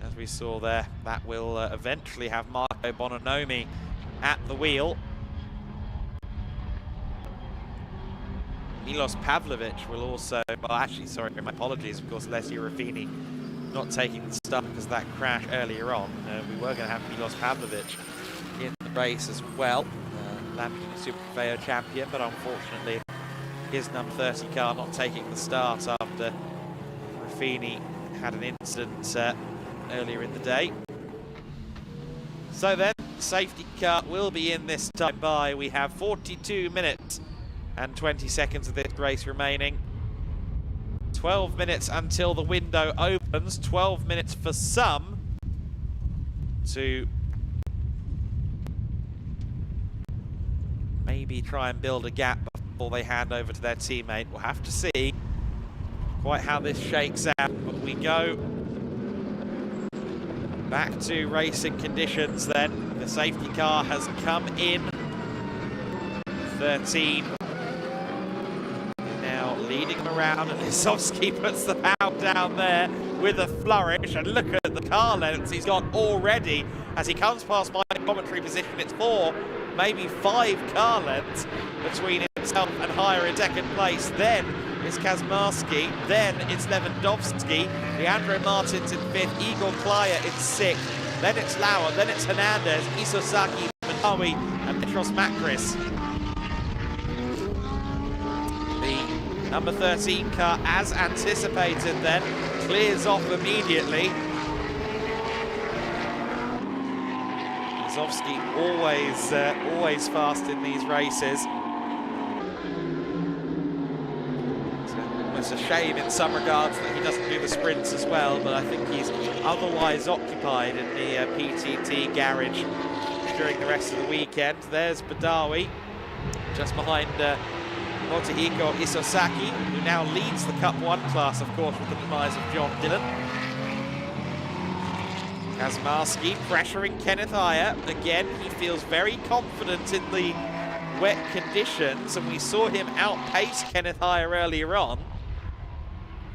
as we saw there. That will eventually have Marco Bononomi at the wheel. Milos Pavlovic will also, well actually, sorry, my apologies, of course, Alessio Ruffini not taking the start because of that crash earlier on. We were going to have Milos Pavlovic in the race as well, Lamborghini Super Trofeo champion, but unfortunately his number 30 car not taking the start after Ruffini had an incident earlier in the day. So then, safety car will be in this time by. We have 42 minutes and 20 seconds of this race remaining. 12 minutes until the window opens. 12 minutes for some to maybe try and build a gap before they hand over to their teammate. We'll have to see quite how this shakes out. But we go back to racing conditions then. The safety car has come in. 13 now leading them around, and Lisowski puts the power down there with a flourish, and look at the car lengths he's got already as he comes past my commentary position. It's 4, maybe 5 car lengths between himself and Haya in second place. Then it's Kazmarski, then it's Lewandowski, Leandro Martins in 5th, Igor Klaya in 6th, then it's Lauer, then it's Hernandez, Isosaki, Manawi and Petros Makris. The number 13 car, as anticipated then, clears off immediately. Izovsky always fast in these races. It's a shame in some regards that he doesn't do the sprints as well, but I think he's otherwise occupied in the PTT garage during the rest of the weekend. There's Badawi, just behind Motohiko Isosaki, who now leads the Cup 1 class, of course, with the demise of John Dillon. Kazmarski pressuring Kenneth Haya. Again, he feels very confident in the wet conditions, and we saw him outpace Kenneth Haya earlier on,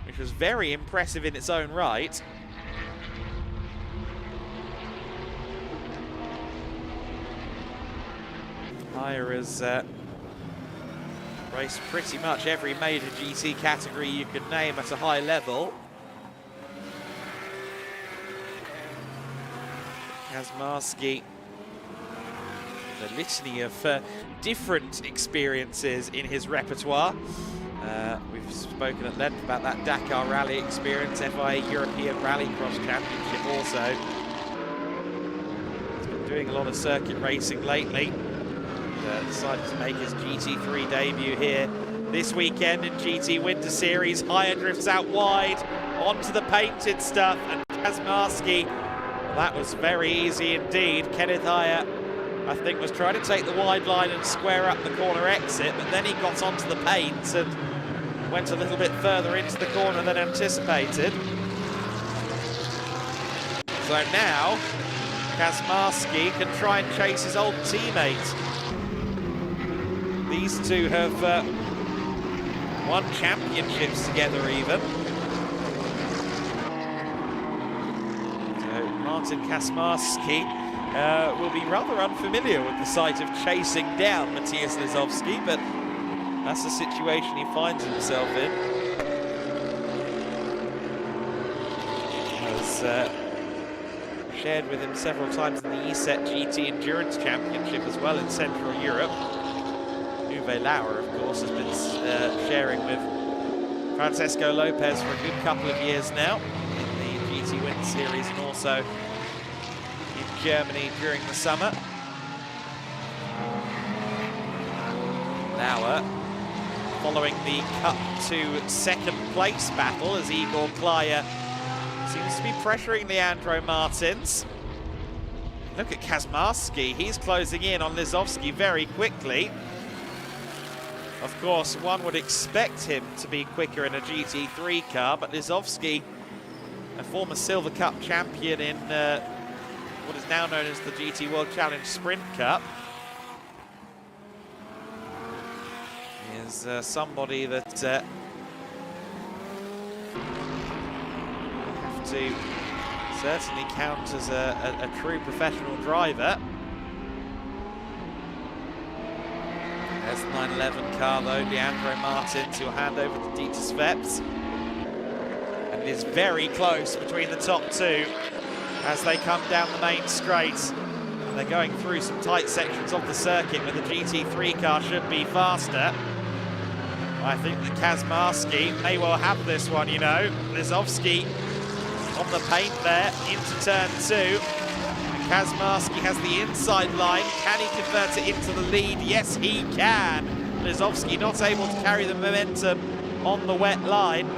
which was very impressive in its own right. Haya has raced pretty much every major GT category you could name at a high level. Kazmarski, the litany of different experiences in his repertoire. We've spoken at length about that Dakar Rally experience, FIA European Rallycross Championship also. He's been doing a lot of circuit racing lately. Decided to make his GT3 debut here this weekend in GT Winter Series. Haya drifts out wide onto the painted stuff, and Kazmarski That was very easy indeed. Kenneth Haya, I think, was trying to take the wide line and square up the corner exit, but then he got onto the paint and went a little bit further into the corner than anticipated. So now, Kaczmarski can try and chase his old teammate. These two have won championships together even. So Martin Kaczmarski will be rather unfamiliar with the sight of chasing down Matthias Lisowski, but that's the situation he finds himself in. Has shared with him several times in the ESET GT Endurance Championship as well in Central Europe. Uwe Lauer, of course, has been sharing with Francesco Lopez for a good couple of years now in the GT Winter Series and also in Germany during the summer. Lauer following the Cup to second place battle as Igor Klaya seems to be pressuring Leandro Martins. Look at Kaczmarski, he's closing in on Lisowski very quickly. Of course, one would expect him to be quicker in a GT3 car, but Lisowski, a former Silver Cup champion in what is now known as the GT World Challenge Sprint Cup, is somebody that have to certainly count as a true professional driver. There's the 911 car though, Leandro Martins, who'll hand over to Dieter Sveps. And it is very close between the top two as they come down the main straight. And they're going through some tight sections of the circuit where the GT3 car should be faster. I think that Kaczmarski may well have this one, you know. Lisowski on the paint there into turn two. Kaczmarski has the inside line. Can he convert it into the lead? Yes, he can. Lisowski not able to carry the momentum on the wet line.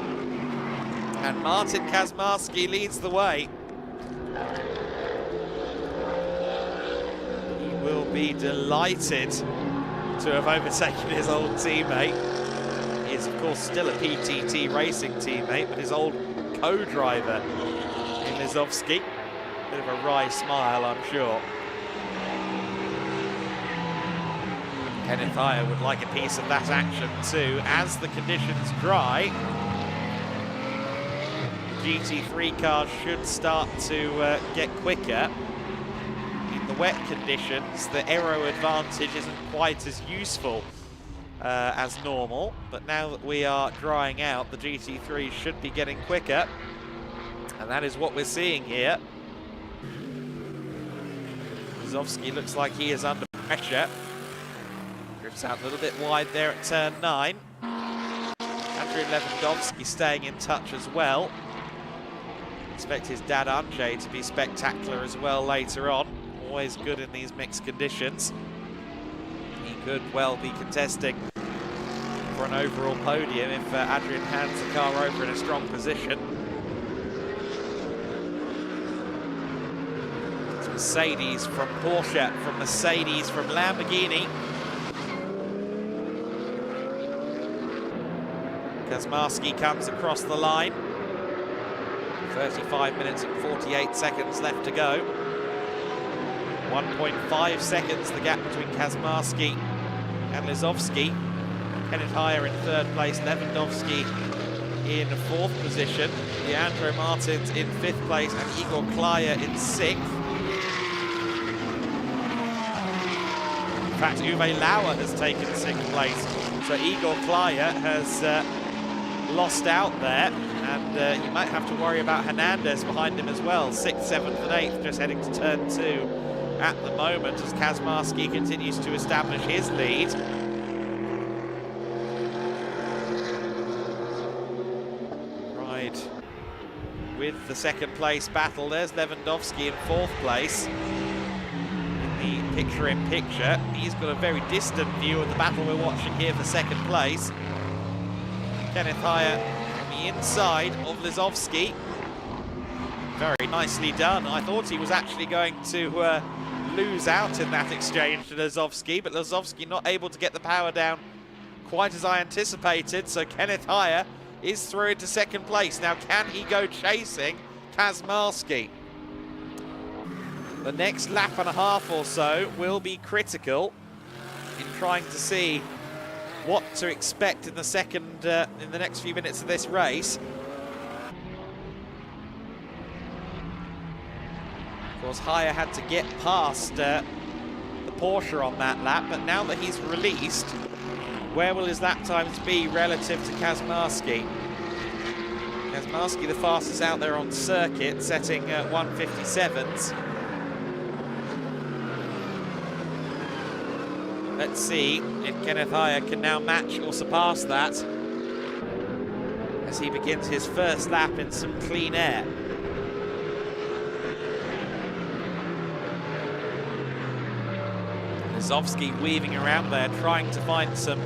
And Martin Kaczmarski leads the way. He will be delighted to have overtaken his old teammate. He is, of course, still a PTT Racing teammate, but his old co-driver in Lisowski. Bit of a wry smile, I'm sure. Kenneth Haya would like a piece of that action too. As the conditions dry, the GT3 cars should start to get quicker. In the wet conditions, the aero advantage isn't quite as useful as normal, but now that we are drying out, the GT3 should be getting quicker, and that is what we're seeing here. Lisowski looks like he is under pressure. Drifts out a little bit wide there at turn 9. Andrew Lewandowski staying in touch as well. Expect his dad Andrzej to be spectacular as well later on. Always good in these mixed conditions. He could well be contesting for an overall podium if Adrian hands the car over in a strong position. Mercedes from Porsche, from Mercedes, from Lamborghini. Kaczmarski comes across the line. 35 minutes and 48 seconds left to go. 1.5 seconds the gap between Kaczmarski and Lisowski. Kenneth Haya in third place, Lewandowski in fourth position, Leandro Martins in fifth place, and Igor Klaya in sixth. In fact, Uwe Lauer has taken sixth place, so Igor Klaya has lost out there, and you might have to worry about Hernandez behind him as well. 6th, 7th and 8th just heading to turn 2 at the moment as Kaczmarski continues to establish his lead. Right, with the second place battle, there's Lewandowski in fourth place. Picture-in-picture. He's got a very distant view of the battle we're watching here for second place. Kenneth Haya on the inside of Lisowski. Very nicely done. I thought he was actually going to lose out in that exchange to Lazowski, but Lazowski not able to get the power down quite as I anticipated, so Kenneth Haya is through into second place. Now, can he go chasing Kaczmarski? The next lap and a half or so will be critical in trying to see what to expect in the next few minutes of this race. Of course, Haya had to get past the Porsche on that lap, but now that he's released, where will his lap times be relative to Kaczmarski? Kaczmarski the fastest out there on circuit, setting 1:57s. Let's see if Kenneth Haya can now match or surpass that as he begins his first lap in some clean air. Lazowski weaving around there, trying to find some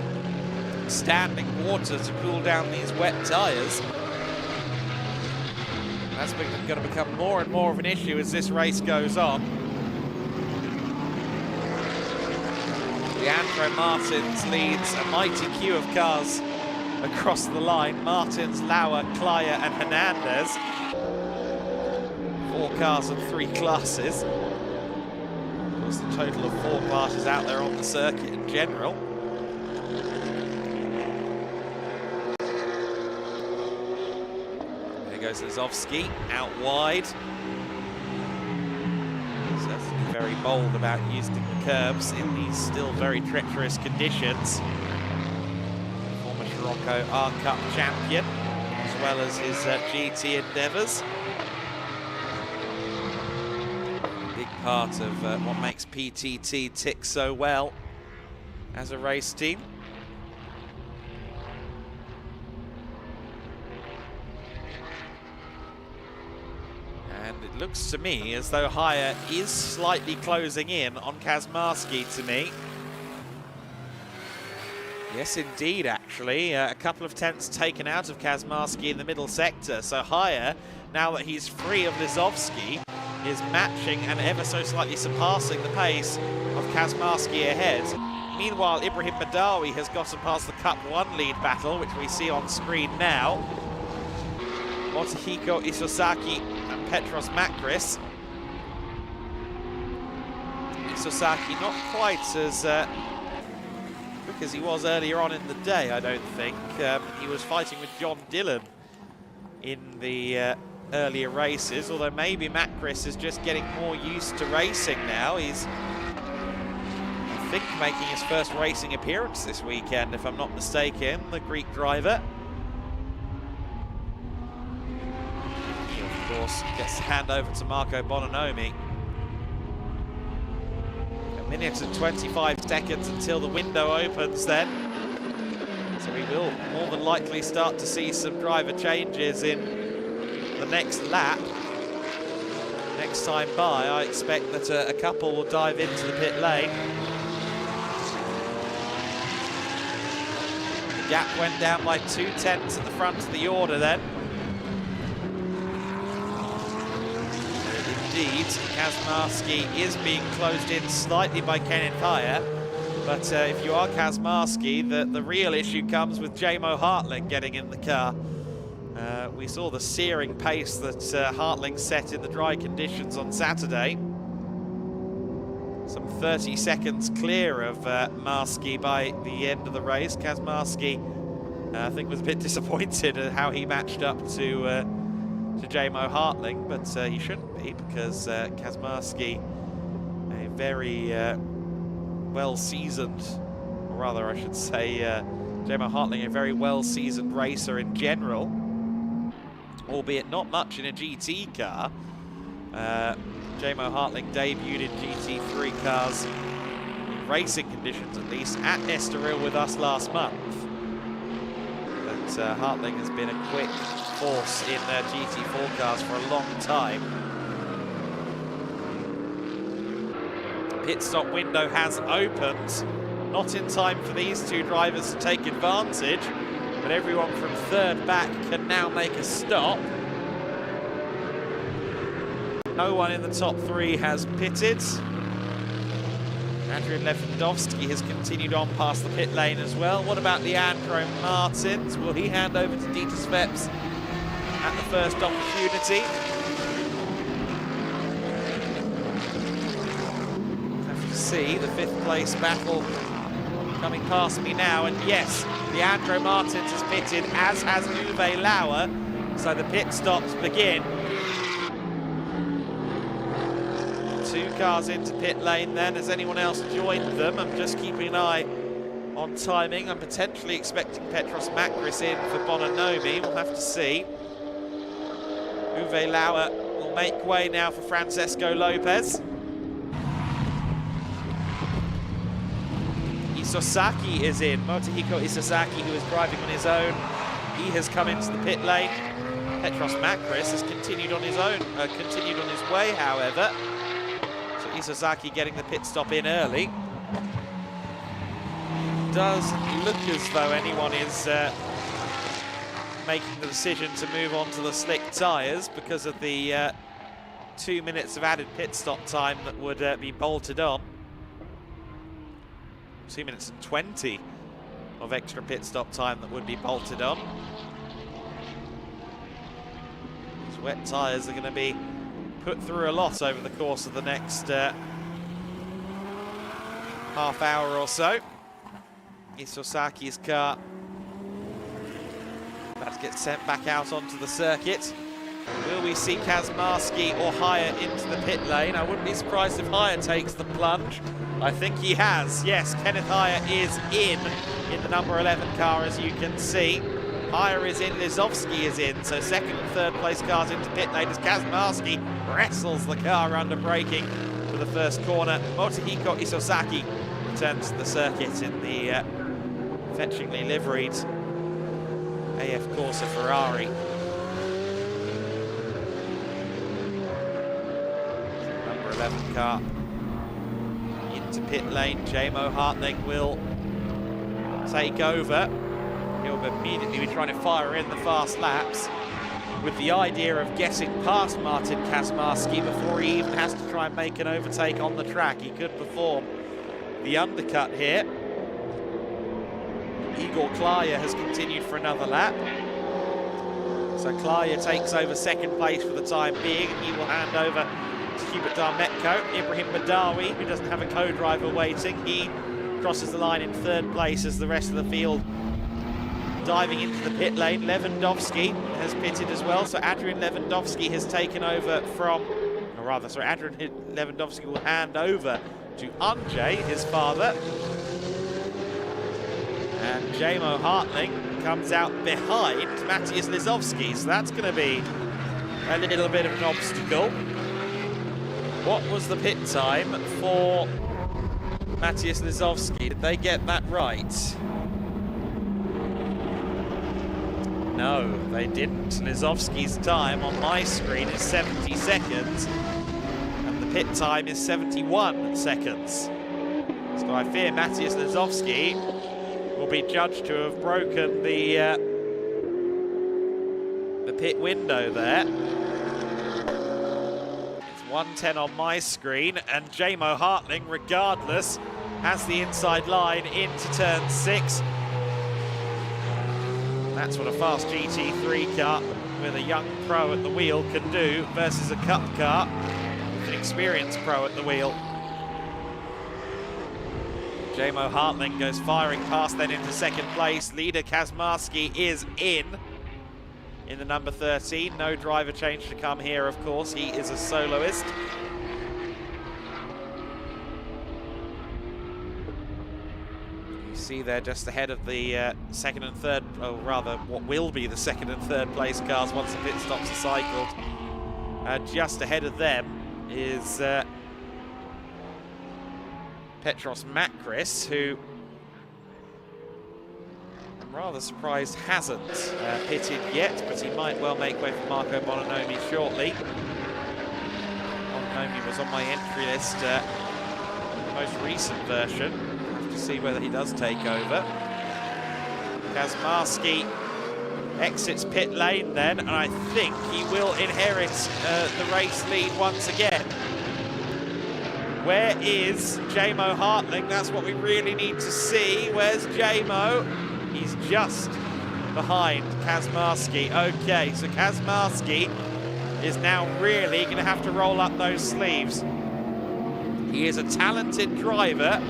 standing water to cool down these wet tyres. That's going to become more and more of an issue as this race goes on. Leandro Martins leads a mighty queue of cars across the line. Martins, Lauer, Klaya and Hernandez. 4 cars and 3 classes. Of course, the total of 4 classes out there on the circuit in general. There goes Lazowski out wide. Certainly very bold about using the curbs in these still very treacherous conditions. Former Scirocco R-Cup champion, as well as his GT endeavours. Big part of what makes PTT tick so well as a race team. And it looks to me as though Haya is slightly closing in on Kaczmarski to me. Yes, indeed, actually. A couple of tenths taken out of Kaczmarski in the middle sector. So Haya, now that he's free of Lazowski, is matching and ever so slightly surpassing the pace of Kaczmarski ahead. Meanwhile, Ibrahim Badawi has gotten past the Cup 1 lead battle, which we see on screen now. Motohiko Isosaki and Petros Makris. Isosaki not quite as quick as he was earlier on in the day, I don't think. He was fighting with John Dillon in the earlier races, although maybe Makris is just getting more used to racing now. He's, I think, making his first racing appearance this weekend, if I'm not mistaken, the Greek driver. He, of course, gets to hand over to Marco Bononomi. 1 minute and 25 seconds until the window opens then. So we will more than likely start to see some driver changes in the next lap. Next time by, I expect that a couple will dive into the pit lane. The gap went down by 2 tenths at the front of the order then. Indeed, Kaczmarski is being closed in slightly by Kenneth Haya, but if you are Kaczmarski, the real issue comes with Jamo Hartling getting in the car. We saw the searing pace that Hartling set in the dry conditions on Saturday. Some 30 seconds clear of Marski by the end of the race. Kaczmarski, I think, was a bit disappointed at how he matched up to Jamo Hartling, but he shouldn't be, because Kaczmarski, a very well-seasoned, or rather I should say Jamo Hartling, a very well-seasoned racer in general, albeit not much in a GT car. Jamo Hartling debuted in GT3 cars, in racing conditions at least, at Estoril with us last month. But Hartling has been a quick force in GT4 cars for a long time. Pit stop window has opened, not in time for these two drivers to take advantage, but everyone from third back can now make a stop. No one in the top 3 has pitted. Adrian Lewandowski has continued on past the pit lane as well. What about Leandro Martins? Will he hand over to Dieter Sveps at the first opportunity? Have to see the 5th place battle coming past me now. And yes, Leandro Martins has pitted, as has Uwe Lauer. So the pit stops begin. 2 cars into pit lane then. Has anyone else joined them? I'm just keeping an eye on timing. I'm potentially expecting Petros Makris in for Bononomi. We'll have to see. Uwe Lauer will make way now for Francesco Lopez. Isosaki is in. Motohiko Isosaki, who is driving on his own. He has come into the pit lane. Petros Makris has continued on his own, continued on his way, however. Isozaki getting the pit stop in early. Does look as though anyone is making the decision to move on to the slick tyres because of the 2 minutes of added pit stop time that would be bolted on. 2 minutes and 20 of extra pit stop time that would be bolted on. These wet tyres are going to be put through a lot over the course of the next half hour or so. Isosaki's car about to get sent back out onto the circuit. Will we see Kazmarski or Haya into the pit lane? I wouldn't be surprised if Haya takes the plunge. I think he has. Yes, Kenneth Haya is in the number 11 car, as you can see. Haya is in, Lizovsky is in, so 2nd and 3rd place cars into pit lane as Kazmarski wrestles the car under braking for the first corner. Motohiko Isosaki returns to the circuit in the fetchingly liveried AF Corsa Ferrari. Number 11 car into pit lane. Jamo Hartling will take over. He'll immediately be trying to fire in the fast laps with the idea of getting past Martin Kazmarski before he even has to try and make an overtake on the track. He could perform the undercut here. Igor Klaya has continued for another lap. So Klaya takes over 2nd place for the time being, and he will hand over to Hubert Darmetko. Ibrahim Badawi, who doesn't have a co-driver waiting, he crosses the line in 3rd place as the rest of the field diving into the pit lane. Lewandowski has pitted as well, so Adrian Lewandowski has taken over from, or rather, sorry, Adrian Lewandowski will hand over to Andrzej, his father. And Jamo Hartling comes out behind Matthias Lizovsky, so that's going to be a little bit of an obstacle. What was the pit time for Matthias Lizovsky? Did they get that right? No, they didn't. Lizovsky's time on my screen is 70 seconds, and the pit time is 71 seconds. So I fear Matthias Lizovsky will be judged to have broken the pit window there. It's 1:10 on my screen, and Jamo Hartling, regardless, has the inside line into turn 6. That's what a fast GT3 car with a young pro at the wheel can do versus a cup car with an experienced pro at the wheel. Jamo Hartling goes firing past then into 2nd place. Leader Kazmarski is in the number 13. No driver change to come here, of course. He is a soloist. See there just ahead of the 2nd and 3rd, or rather what will be the 2nd and 3rd place cars once the pit stops are cycled. Just ahead of them is Petros Makris, who I'm rather surprised hasn't pitted yet, but he might well make way for Marco Bononomi shortly. Bononomi was on my entry list, the most recent version. To see whether he does take over. Kazmarski exits pit lane then, and I think he will inherit the race lead once again. Where is Jamo Hartling? That's what we really need to see. Where's Jamo? He's just behind Kazmarski. Okay, so Kazmarski is now really going to have to roll up those sleeves. He is a talented driver,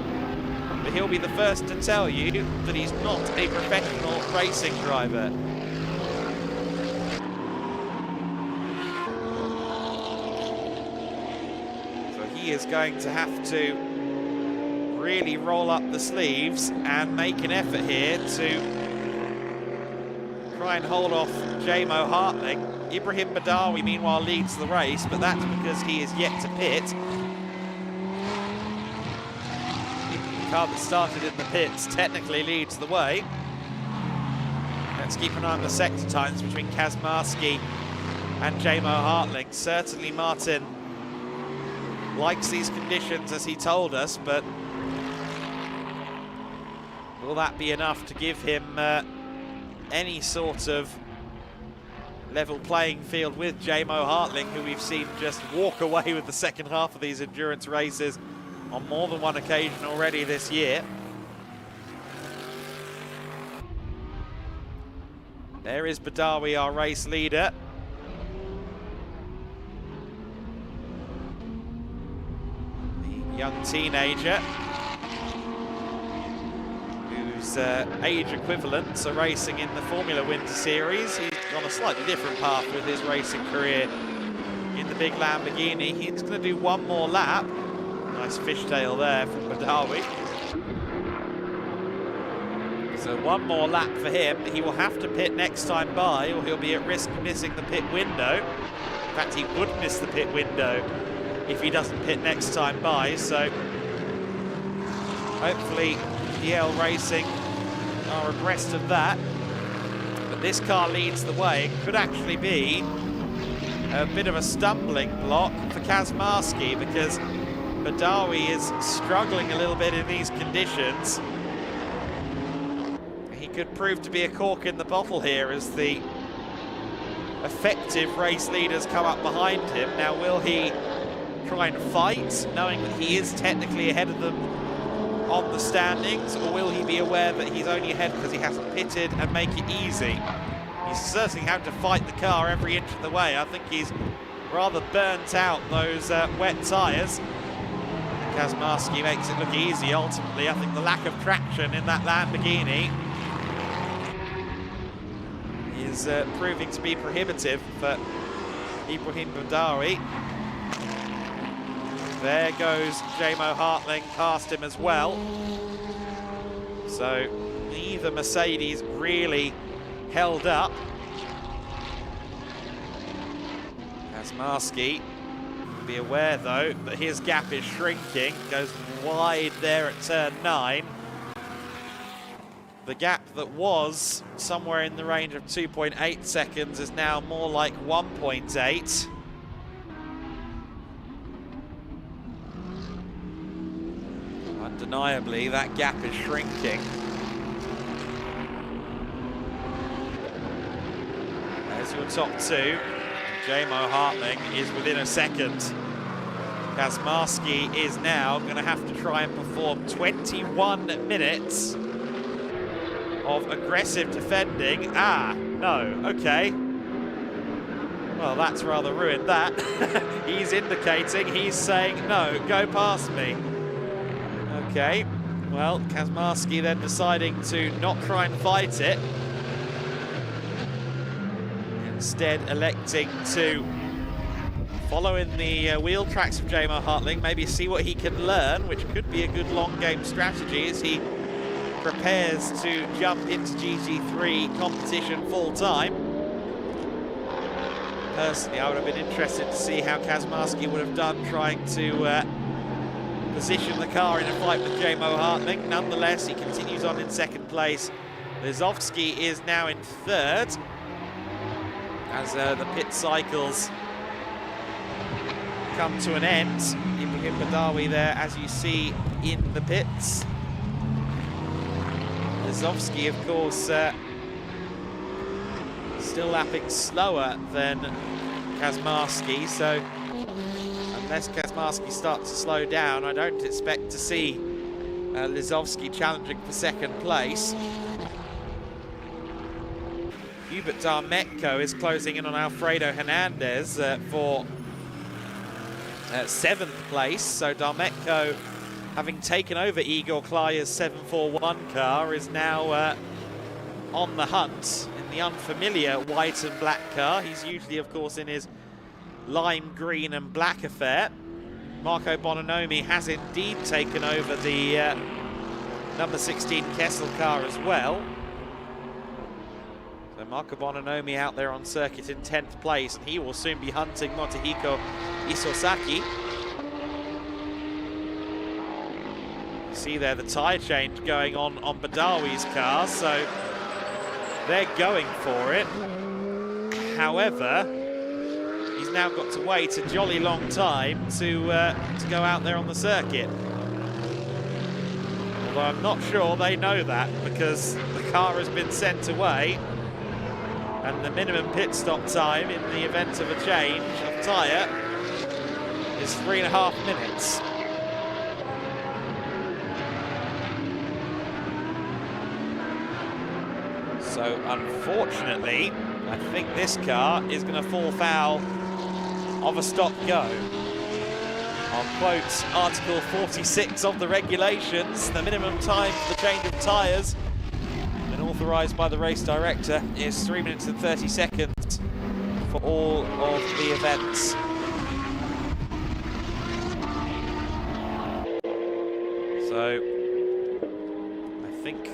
but he'll be the first to tell you that he's not a professional racing driver. He is going to have to really roll up the sleeves and make an effort here to try and hold off Jamo Hartling. Ibrahim Badawi, meanwhile, leads the race, but that's because he is yet to pit. The car that started in the pits technically leads the way. Let's keep an eye on the sector times between Kazmarski and Jamo Hartling. Certainly Martin likes these conditions, as he told us, but will that be enough to give him any sort of level playing field with Jamo Hartling, who we've seen just walk away with the second half of these endurance races on more than one occasion already this year? There is Badawi, our race leader. Young teenager whose age equivalents are racing in the Formula Winter Series. He's on a slightly different path with his racing career in the big Lamborghini. He's going to do one more lap. Nice fishtail there from Badawi. So one more lap for him. He will have to pit next time by, or he'll be at risk of missing the pit window. In fact, he would miss the pit window if he doesn't pit next time by, so hopefully DL Racing are abreast of that. But this car leads the way. It could actually be a bit of a stumbling block for Kazmarski, because Badawi is struggling a little bit in these conditions. He could prove to be a cork in the bottle here as the effective race leaders come up behind him. Now, will he try and fight, knowing that he is technically ahead of them on the standings, or will he be aware that he's only ahead because he hasn't pitted and make it easy? He's certainly having to fight the car every inch of the way. I think he's rather burnt out those wet tyres. Kazmarski makes it look easy ultimately. I think the lack of traction in that Lamborghini is proving to be prohibitive for Ibrahim Badawi. There goes Jamo Hartling past him as well. So neither Mercedes really held up. Kazmarski, be aware though that his gap is shrinking, goes wide there at turn 9. The gap that was somewhere in the range of 2.8 seconds is now more like 1.8. Undeniably, that gap is shrinking. There's your top two. Jamo Hartling is within a second. Kazmarski is now going to have to try and perform 21 minutes of aggressive defending. Ah, no, okay. Well, that's rather ruined that. He's indicating, he's saying, no, go past me. Okay, well, Kazmarski then deciding to not try and fight it. Instead electing to follow in the wheel tracks of Jamo Hartling, maybe see what he can learn, which could be a good long game strategy as he prepares to jump into GT3 competition full time. Personally, I would have been interested to see how Kazmarski would have done trying to position the car in a fight with Jamo Hartling. Nonetheless, he continues on in second place. Lizovsky is now in third as the pit cycles come to an end. Ibrahim Badawi there, as you see, in the pits. Lizovsky, of course, still lapping slower than Kazmarski, so unless Kazmarski starts to slow down, I don't expect to see Lizowski challenging for second place. Hubert Darmetko is closing in on Alfredo Hernandez for 7th place, so Darmetko, having taken over Igor Klajer's 741 car, is now on the hunt in the unfamiliar white and black car. He's usually, of course, in his lime green and black affair. Marco Bononomi has indeed taken over the number 16 Kessel car as well. So Marco Bononomi out there on circuit in 10th place, and he will soon be hunting Motohiko Isosaki. You see there the tyre change going on Badawi's car, so they're going for it. However, he's now got to wait a jolly long time to go out there on the circuit. Although I'm not sure they know that, because the car has been sent away and the minimum pit stop time in the event of a change of tyre is 3.5 minutes. So unfortunately, I think this car is going to fall foul of a stop-go. I'll quote Article 46 of the regulations. The minimum time for the change of tyres, and authorised by the race director, is 3 minutes and 30 seconds for all of the events. So I think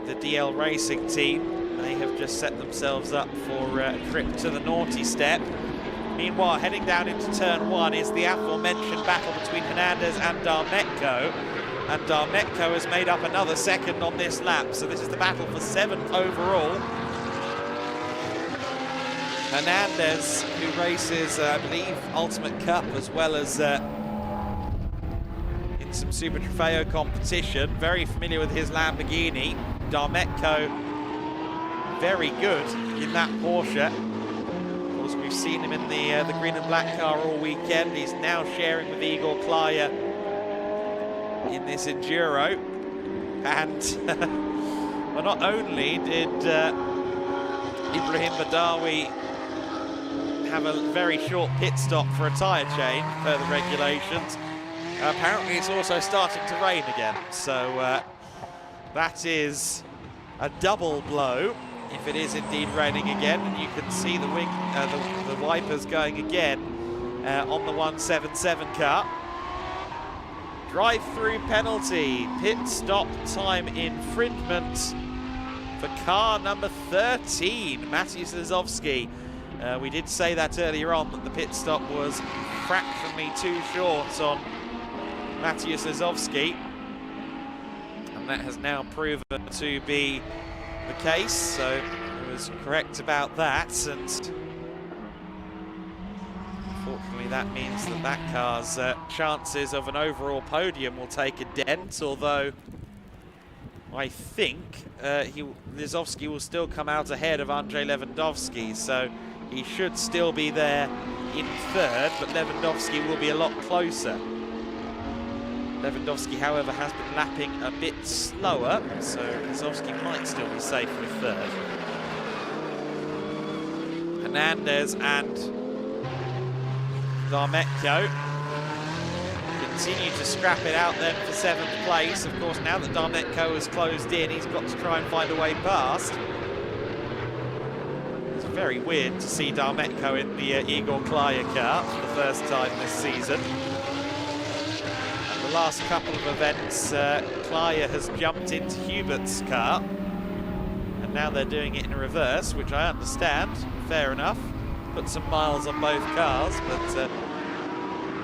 the DL Racing team, they have just set themselves up for a trip to the naughty step. Meanwhile, heading down into turn 1 is the aforementioned battle between Hernandez and Darmetko. And Darmetko has made up another second on this lap, so this is the battle for 7th overall. Hernandez, who races, I believe, Ultimate Cup as well as in some Super Trofeo competition, very familiar with his Lamborghini. Darmetko, very good in that Porsche. Of course, we've seen him in the green and black car all weekend. He's now sharing with Igor Klajer in this Enduro. And well, not only did Ibrahim Badawi have a very short pit stop for a tyre change per the regulations, apparently it's also starting to rain again. So that is a double blow if it is indeed raining again. And you can see the the wipers going again on the 177 car. Drive-through penalty, pit stop time infringement for car number 13, Maciej Lizowski. We did say that earlier on, that the pit stop was fractionally too short on Maciej Lizowski, and that has now proven to be the case, so he was correct about that. And unfortunately, that means that that car's chances of an overall podium will take a dent, although I think Lizowski will still come out ahead of Andrzej Lewandowski, so he should still be there in 3rd, but Lewandowski will be a lot closer. Lewandowski, however, has been lapping a bit slower, so Lizowski might still be safe with 3rd. Hernandez and Darmetko continue to scrap it out then for 7th place. Of course, now that Darmetko has closed in, he's got to try and find a way past. It's very weird to see Darmetko in the Igor Klajer car for the first time this season. And the last couple of events, Klajer has jumped into Hubert's car, and now they're doing it in reverse, which I understand, fair enough. Put some miles on both cars, but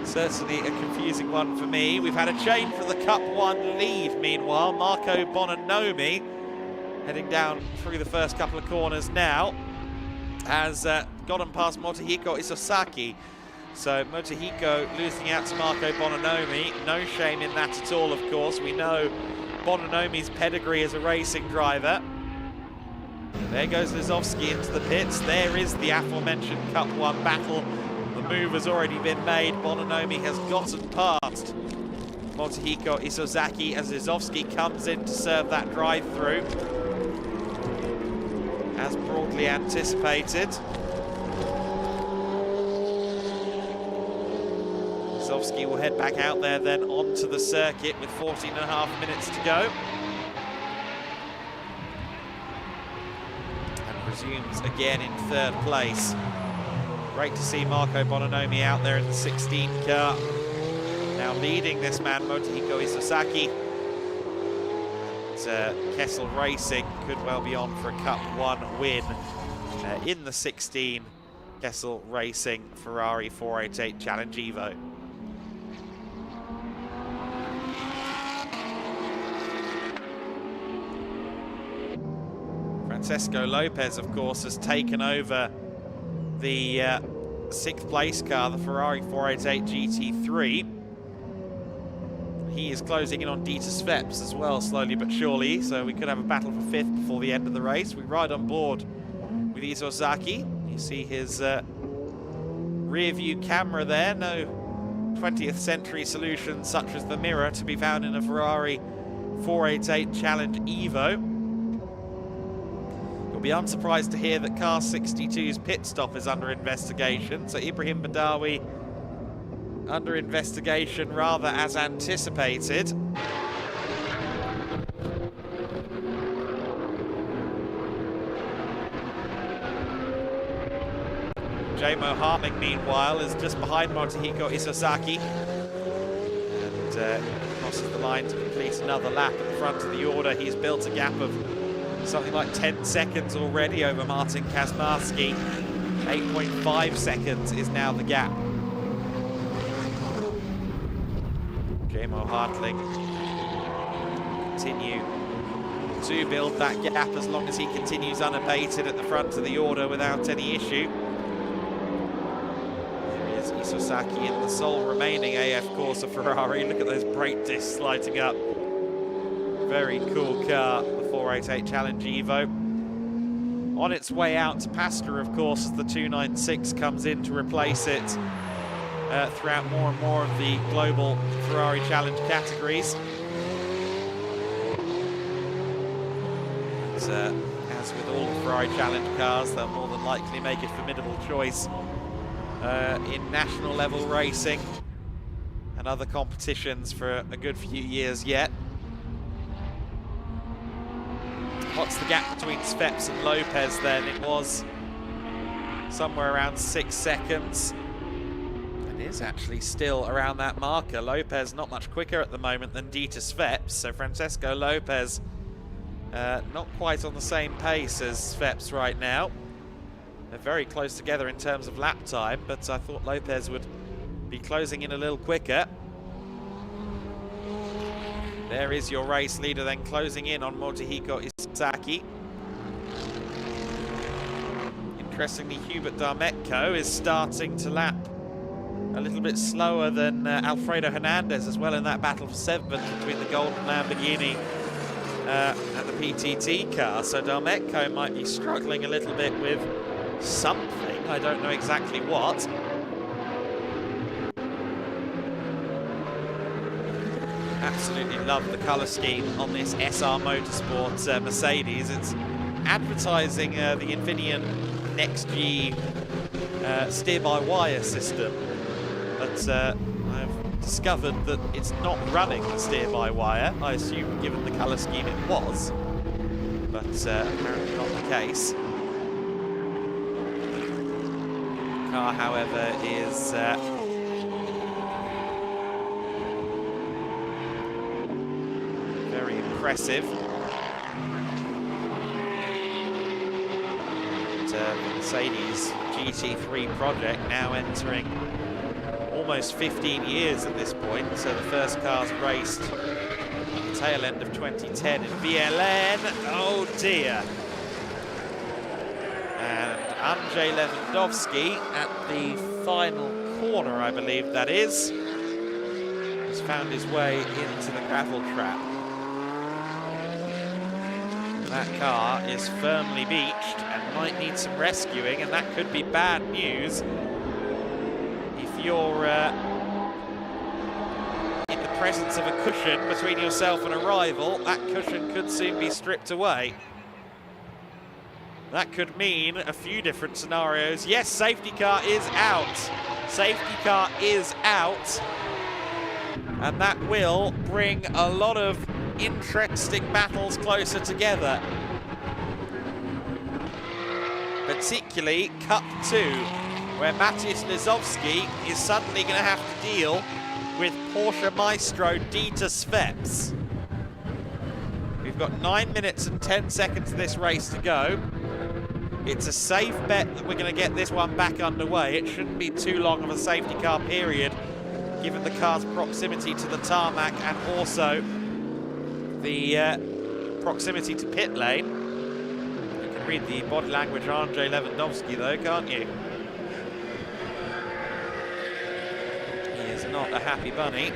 certainly a confusing one for me. We've had a change for the Cup 1 lead, meanwhile. Marco Bononomi, heading down through the first couple of corners now, has gotten past Motohiko Isosaki. So Motohiko losing out to Marco Bononomi. No shame in that at all, of course. We know Bononomi's pedigree as a racing driver. There goes Lizowski into the pits. There is the aforementioned Cup 1 battle. The move has already been made. Bononomi has gotten past Motohiko Isozaki as Lizowski comes in to serve that drive-through, as broadly anticipated. Lizowski will head back out there then onto the circuit with 14.5 minutes to go. Resumes again in 3rd place. Great to see Marco Bononomi out there in the 16 car. Now leading this man, Motohiko Isozaki. And Kessel Racing could well be on for a Cup 1 win in the 16. Kessel Racing Ferrari 488 Challenge Evo. Francesco Lopez, of course, has taken over the 6th place car, the Ferrari 488 GT3. He is closing in on Dieter Sveps as well, slowly but surely, so we could have a battle for 5th before the end of the race. We ride on board with Isozaki. You see his rear view camera there. No 20th century solutions such as the mirror to be found in a Ferrari 488 Challenge Evo. Be unsurprised to hear that Car 62's pit stop is under investigation. So Ibrahim Badawi under investigation rather as anticipated. J-Mo Hartling, meanwhile, is just behind Motohiko Isozaki and crosses the line to complete another lap at the front of the order. He's built a gap of something like 10 seconds already over Martin Kazmarski. 8.5 seconds is now the gap. J-Mo Hartling continue to build that gap as long as he continues unabated at the front of the order without any issue. There is Isozaki in the sole remaining AF Corsa Ferrari. Look at those brake discs lighting up. Very cool car, the 488 Challenge Evo. On its way out to pasture, of course, as the 296 comes in to replace it throughout more and more of the global Ferrari Challenge categories. But, as with all the Ferrari Challenge cars, they'll more than likely make a formidable choice in national level racing and other competitions for a good few years yet. What's the gap between Sveps and Lopez then? It was somewhere around 6 seconds. It is actually still around that marker. Lopez not much quicker at the moment than Dieter Sveps, so Francesco Lopez not quite on the same pace as Sveps right now. They're very close together in terms of lap time, but I thought Lopez would be closing in a little quicker. There is your race leader then closing in on Motohiko Isozaki. Interestingly, Hubert Darmetko is starting to lap a little bit slower than Alfredo Hernandez as well in that battle for 7th between the Golden Lamborghini and the PTT car. So Darmetko might be struggling a little bit with something. I don't know exactly what. Absolutely love the colour scheme on this SR Motorsport Mercedes. It's advertising the Infineon NextG steer-by-wire system, but I've discovered that it's not running the steer-by-wire. I assume, given the colour scheme, it was, but apparently not the case. The car, however, is very impressive. The Mercedes GT3 project now entering almost 15 years at this point. So the first cars raced at the tail end of 2010 in VLN. Oh dear. And Andrzej Lewandowski at the final corner, I believe that is, has found his way into the gravel trap. That car is firmly beached and might need some rescuing, and that could be bad news if you're in the presence of a cushion between yourself and a rival. That cushion could soon be stripped away. That could mean a few different scenarios. Yes, safety car is out. Safety car is out. And that will bring a lot of interesting battles closer together. Particularly Cup 2, where Maciej Lizowski is suddenly going to have to deal with Porsche Maestro Dieter Sveps. We've got 9 minutes and 10 seconds of this race to go. It's a safe bet that we're going to get this one back underway. It shouldn't be too long of a safety car period, given the car's proximity to the tarmac and also the proximity to pit lane. You can read the body language of Andrzej Lewandowski though, can't you? He is not a happy bunny.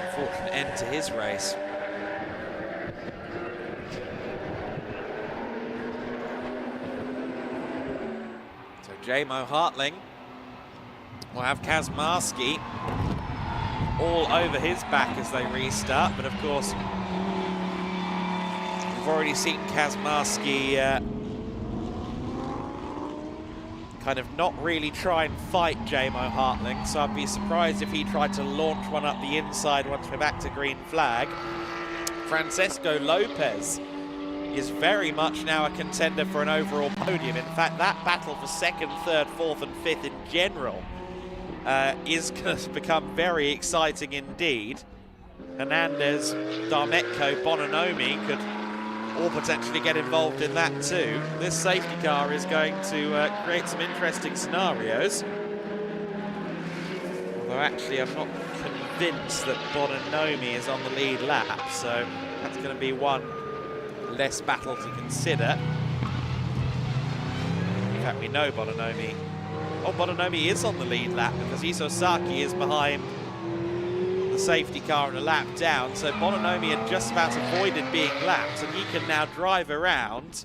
Unfortunate end to his race. So Jamo Hartling will have Kazmarski all over his back as they restart, but of course we've already seen Kazmarski kind of not really try and fight Jamo Hartling, so I'd be surprised if he tried to launch one up the inside once we're back to green flag. Francesco Lopez is very much now a contender for an overall podium. In fact, that battle for second, third, fourth and fifth in general is going to become very exciting indeed. Hernandez, Darmetko, Bononomi could all potentially get involved in that too. This safety car is going to create some interesting scenarios. Although actually I'm not convinced that Bononomi is on the lead lap, so that's going to be one less battle to consider. In fact, we know Bononomi. Oh, Bononomi is on the lead lap because Isosaki is behind the safety car and a lap down, so Bononomi had just about avoided being lapped, and he can now drive around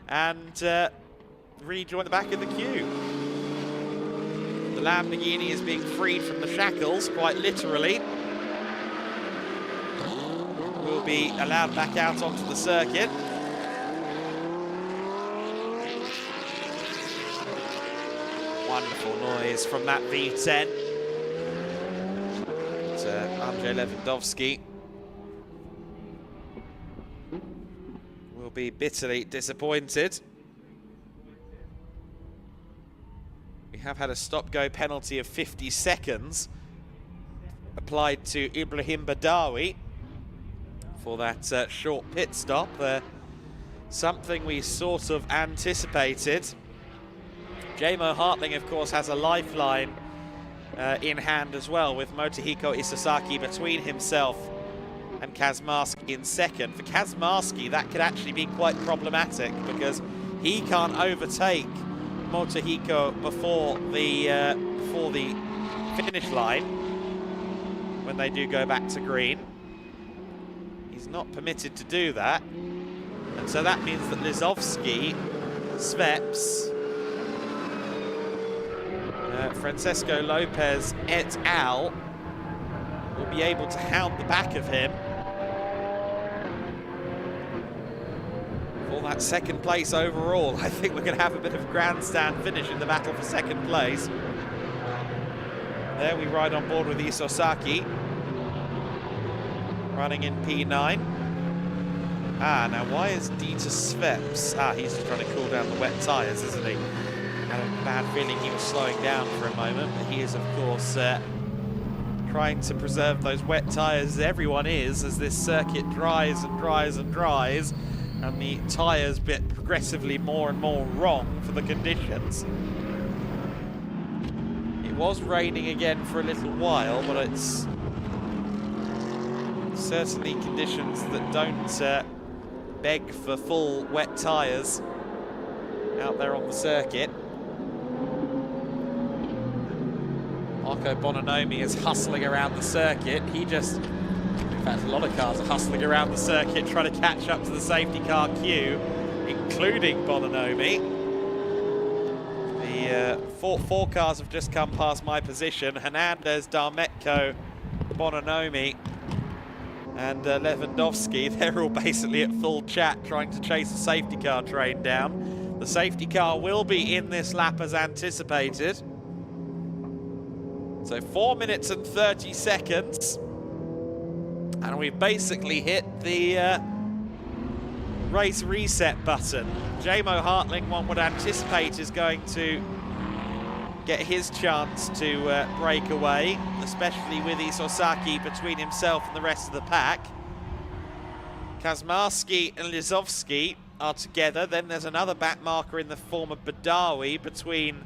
and rejoin the back of the queue. The Lamborghini is being freed from the shackles, quite literally. Will be allowed back out onto the circuit. Wonderful noise from that V10. Andrzej Lewandowski will be bitterly disappointed. We have had a stop-go penalty of 50 seconds applied to Ibrahim Badawi for that short pit stop. Something we sort of anticipated. Jamo Hartling, of course, has a lifeline in hand as well, with Motohiko Isosaki between himself and Kazmarski in second. For Kazmarski, that could actually be quite problematic because he can't overtake Motohiko before the finish line when they do go back to green. He's not permitted to do that, and so that means that Lizowski, Sveps, Francesco Lopez et al. Will be able to hound the back of him for that second place overall. I think we're going to have a bit of a grandstand finish in the battle for second place. There we ride on board with Isosaki, running in P9. Now why is Dieter Sveps? He's just trying to cool down the wet tyres, isn't he? I had a bad feeling he was slowing down for a moment, but he is, of course, trying to preserve those wet tyres, as everyone is, as this circuit dries and dries and dries, and the tyres get progressively more and more wrong for the conditions. It was raining again for a little while, but it's certainly conditions that don't beg for full wet tyres out there on the circuit. Marco Bononomi is hustling around the circuit. In fact, fact, a lot of cars are hustling around the circuit trying to catch up to the safety car queue, including Bononomi. The four cars have just come past my position. Hernandez, Darmetko, Bononomi and Lewandowski. They're all basically at full chat trying to chase the safety car train down. The safety car will be in this lap as anticipated. So 4 minutes and 30 seconds. And we've basically hit the race reset button. Jamo Hartling, one would anticipate, is going to get his chance to break away, especially with Isosaki between himself and the rest of the pack. Kazmarski and Lizovski are together. Then there's another back marker in the form of Badawi between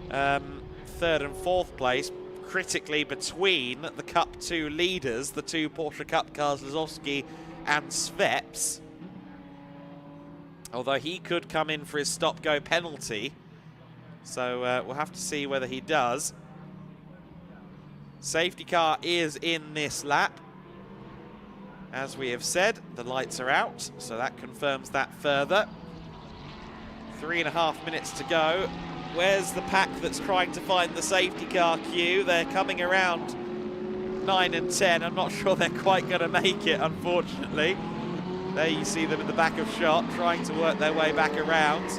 third and fourth place, critically between the Cup 2 leaders, the two Porsche Cup cars, Lizovski and Sveps. Although he could come in for his stop-go penalty. So we'll have to see whether he does. Safety car is in this lap. As we have said, the lights are out, so that confirms that further. 3.5 minutes to go. Where's the pack that's trying to find the safety car queue? They're coming around 9 and 10. I'm not sure they're quite going to make it, unfortunately. There you see them in the back of shot, trying to work their way back around.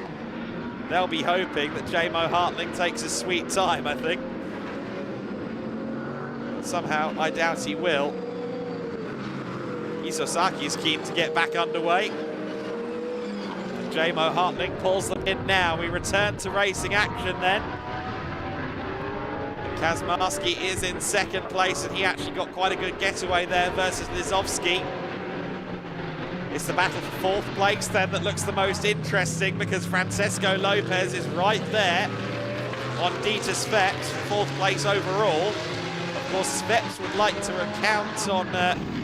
They'll be hoping that Jamo Hartling takes his sweet time, I think. Somehow, I doubt he will. Isosaki is keen to get back underway. And Jamo Hartling pulls them in now. We return to racing action then. And Kazmarski is in second place, and he actually got quite a good getaway there versus Lizovski. It's the battle for fourth place then that looks the most interesting, because Francesco Lopez is right there on Dieter Sveps, fourth place overall. Of course, Sveps would like to recount on,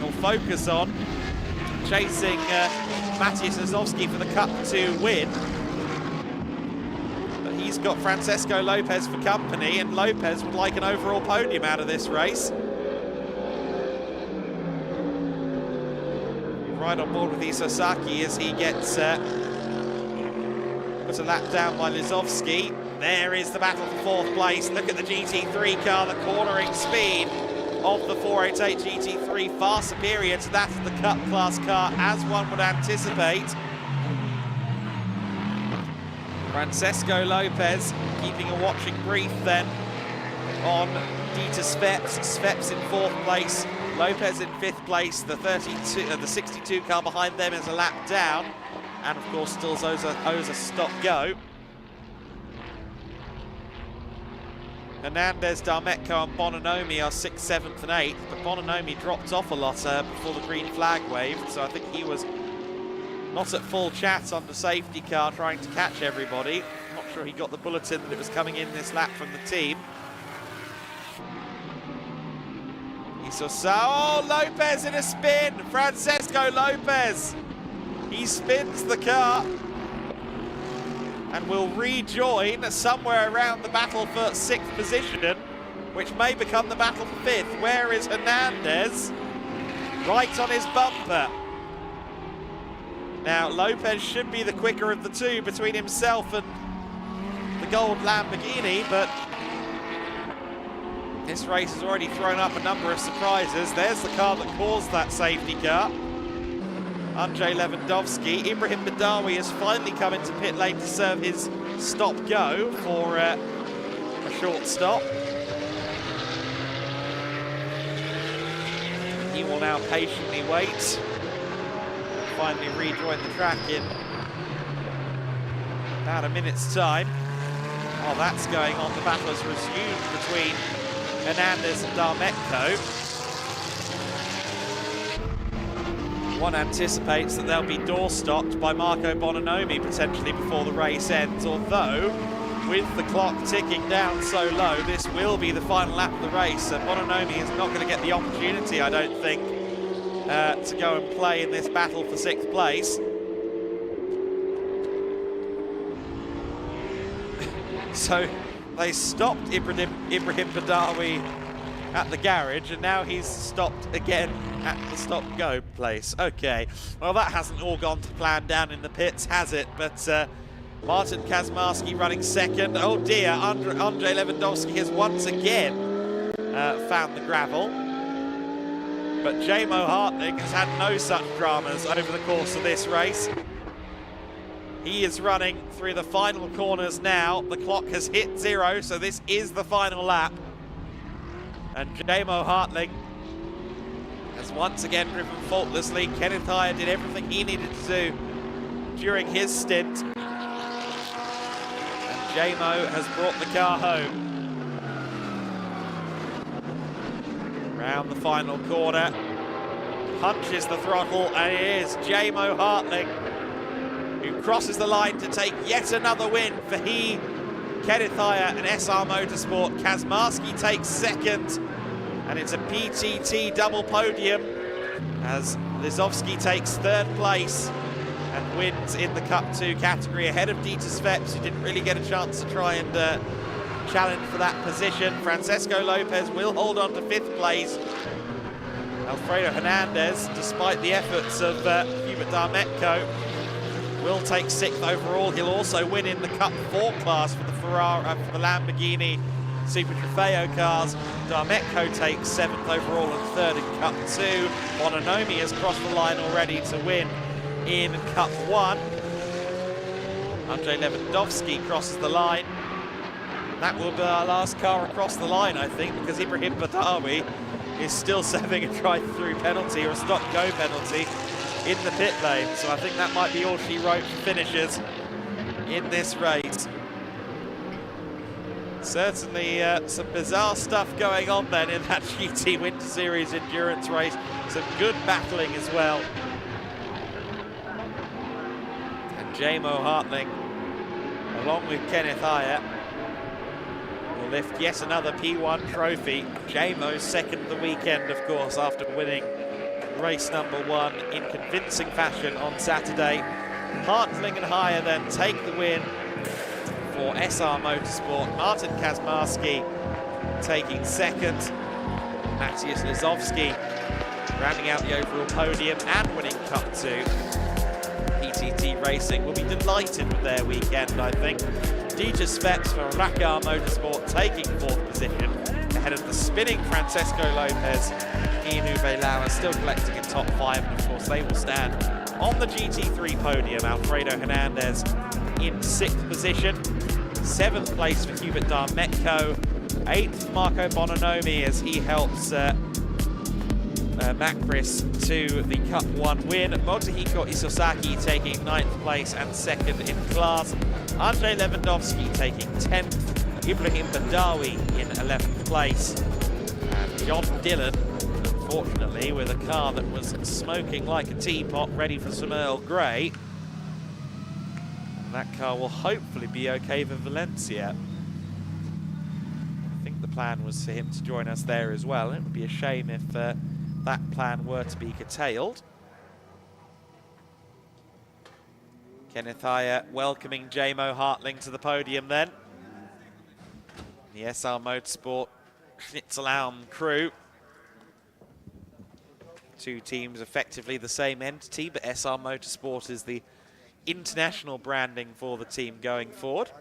or focus on, chasing Matthias Lizovski for the Cup 2 win. But he's got Francesco Lopez for company, and Lopez would like an overall podium out of this race. Right on board with Isosaki as he gets put a lap down by Lizovski. There is the battle for fourth place. Look at the GT3 car, the cornering speed of the 488 GT3, far superior to that of the Cup class car, as one would anticipate. Francesco Lopez keeping a watching brief then on Dieter Sveps. Sveps in fourth place, Lopez in fifth place. The 62 car behind them is a lap down, and of course still owes a stop-go. Hernandez, Darmetko and Bononomi are 6th, 7th and 8th, but Bononomi dropped off a lot before the green flag waved, so I think he was not at full chat on the safety car trying to catch everybody. I'm not sure he got the bulletin that it was coming in this lap from the team. Oh, Lopez in a spin! Francesco Lopez! He spins the car and will rejoin somewhere around the battle for 6th position, which may become the battle for 5th. Where is Hernandez? Right on his bumper. Now, Lopez should be the quicker of the two between himself and the gold Lamborghini, but this race has already thrown up a number of surprises. There's the car that caused that safety car. Andrzej Lewandowski. Ibrahim Badawi has finally come into pit lane to serve his stop-go for a short stop. He will now patiently wait. Finally rejoin the track in about a minute's time. While that's going on, the battle has resumed between Hernandez and Darmetko. One anticipates that they'll be door-stopped by Marco Bononomi potentially before the race ends, although with the clock ticking down so low, this will be the final lap of the race, and Bononomi is not going to get the opportunity, I don't think, to go and play in this battle for 6th place. So they stopped Ibrahim Badawi at the garage, and now he's stopped again at the stop-go place. Okay, well, that hasn't all gone to plan down in the pits, has it? But Martin Kazmarski running second. Oh dear, Andrzej Lewandowski has once again found the gravel. But Jamo Hartling has had no such dramas over the course of this race. He is running through the final corners now. The clock has hit 0, so this is the final lap. And Jamo Hartling has once again driven faultlessly. Kenneth Heyer did everything he needed to do during his stint. And Jamo has brought the car home. Round the final corner, punches the throttle, and it is Jamo Hartling who crosses the line to take yet another win for he, Kenneth Heyer and SR Motorsport. Kazmarski takes second, and it's a PTT double podium as Lizowski takes third place and wins in the Cup 2 category ahead of Dieter Sveps, who didn't really get a chance to try and challenge for that position. Francesco Lopez will hold on to 5th place. Alfredo Hernandez, despite the efforts of Hubert Darmetko, will take 6th overall. He'll also win in the Cup 4 class for the for the Lamborghini Super Trofeo cars. Darmetko takes 7th overall and 3rd in Cup 2. Bononomi has crossed the line already to win in Cup 1. Andrzej Lewandowski crosses the line. That will be our last car across the line, I think, because Ibrahim Badawi is still serving a drive-through penalty or a stop-go penalty in the pit lane. So I think that might be all she wrote for finishers in this race. Certainly some bizarre stuff going on then in that GT Winter Series endurance race. Some good battling as well. And Jamo Hartling, along with Kenneth Heyer, will lift yet another P1 trophy. Jamo's second of the weekend, of course, after winning race number 1 in convincing fashion on Saturday. Hartling and Heyer then take the win for SR Motorsport. Martin Kazmarski taking second. Matthias Lizowski rounding out the overall podium and winning Cup 2. PTT Racing will be delighted with their weekend, I think. Dieter Sveps for Racar Motorsport taking 4th position ahead of the spinning Francesco Lopez. Ian Uwe Lauer still collecting in top 5, and of course they will stand on the GT3 podium. Alfredo Hernandez in 6th position. 7th place for Hubert Darmetko. 8th Marco Bononomi as he helps Macris to the Cup 1 win. Motohiko Isosaki taking 9th place and 2nd in class. Andrzej Lewandowski taking 10th. Ibrahim Badawi in 11th place. And John Dillon, unfortunately, with a car that was smoking like a teapot, ready for some Earl Grey. And that car will hopefully be okay for Valencia. I think the plan was for him to join us there as well. It would be a shame if that plan were to be curtailed. Kenneth Heyer welcoming Jamo Hartling to the podium then. The SR Motorsport Schnitzelbaum crew. 2 teams effectively the same entity, but SR Motorsport is the international branding for the team going forward.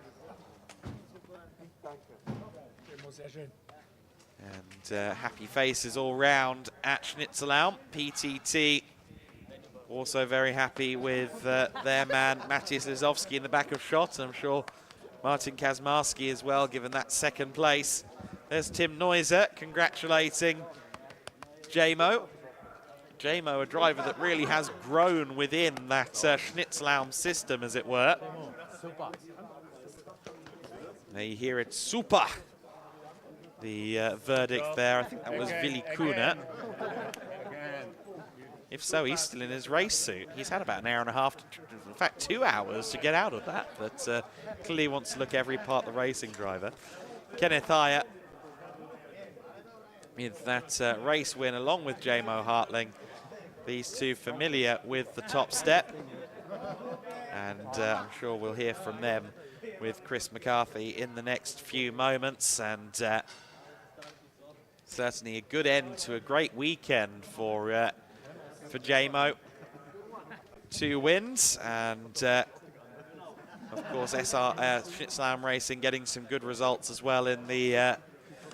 And happy faces all round at Schnitzelbaum. PTT also very happy with their man Matthias Lizowski in the back of shot. I'm sure Martin Kazmarski as well, given that 2nd place. There's Tim Neuser congratulating Jamo. Jamo, a driver that really has grown within that Schnitzelbaum system, as it were. There you hear it, super. The verdict there, I think that was Willy Kuhner. If so, he's still in his race suit. He's had about an hour and a half, in fact 2 hours to get out of that, but clearly wants to look every part the racing driver. Kenneth Heyer with that race win along with Jamo Hartling. These 2 familiar with the top step, and I'm sure we'll hear from them with Chris McCarthy in the next few moments. And Certainly a good end to a great weekend for JMO. 2 wins, and of course Schnitzelam Racing getting some good results as well in the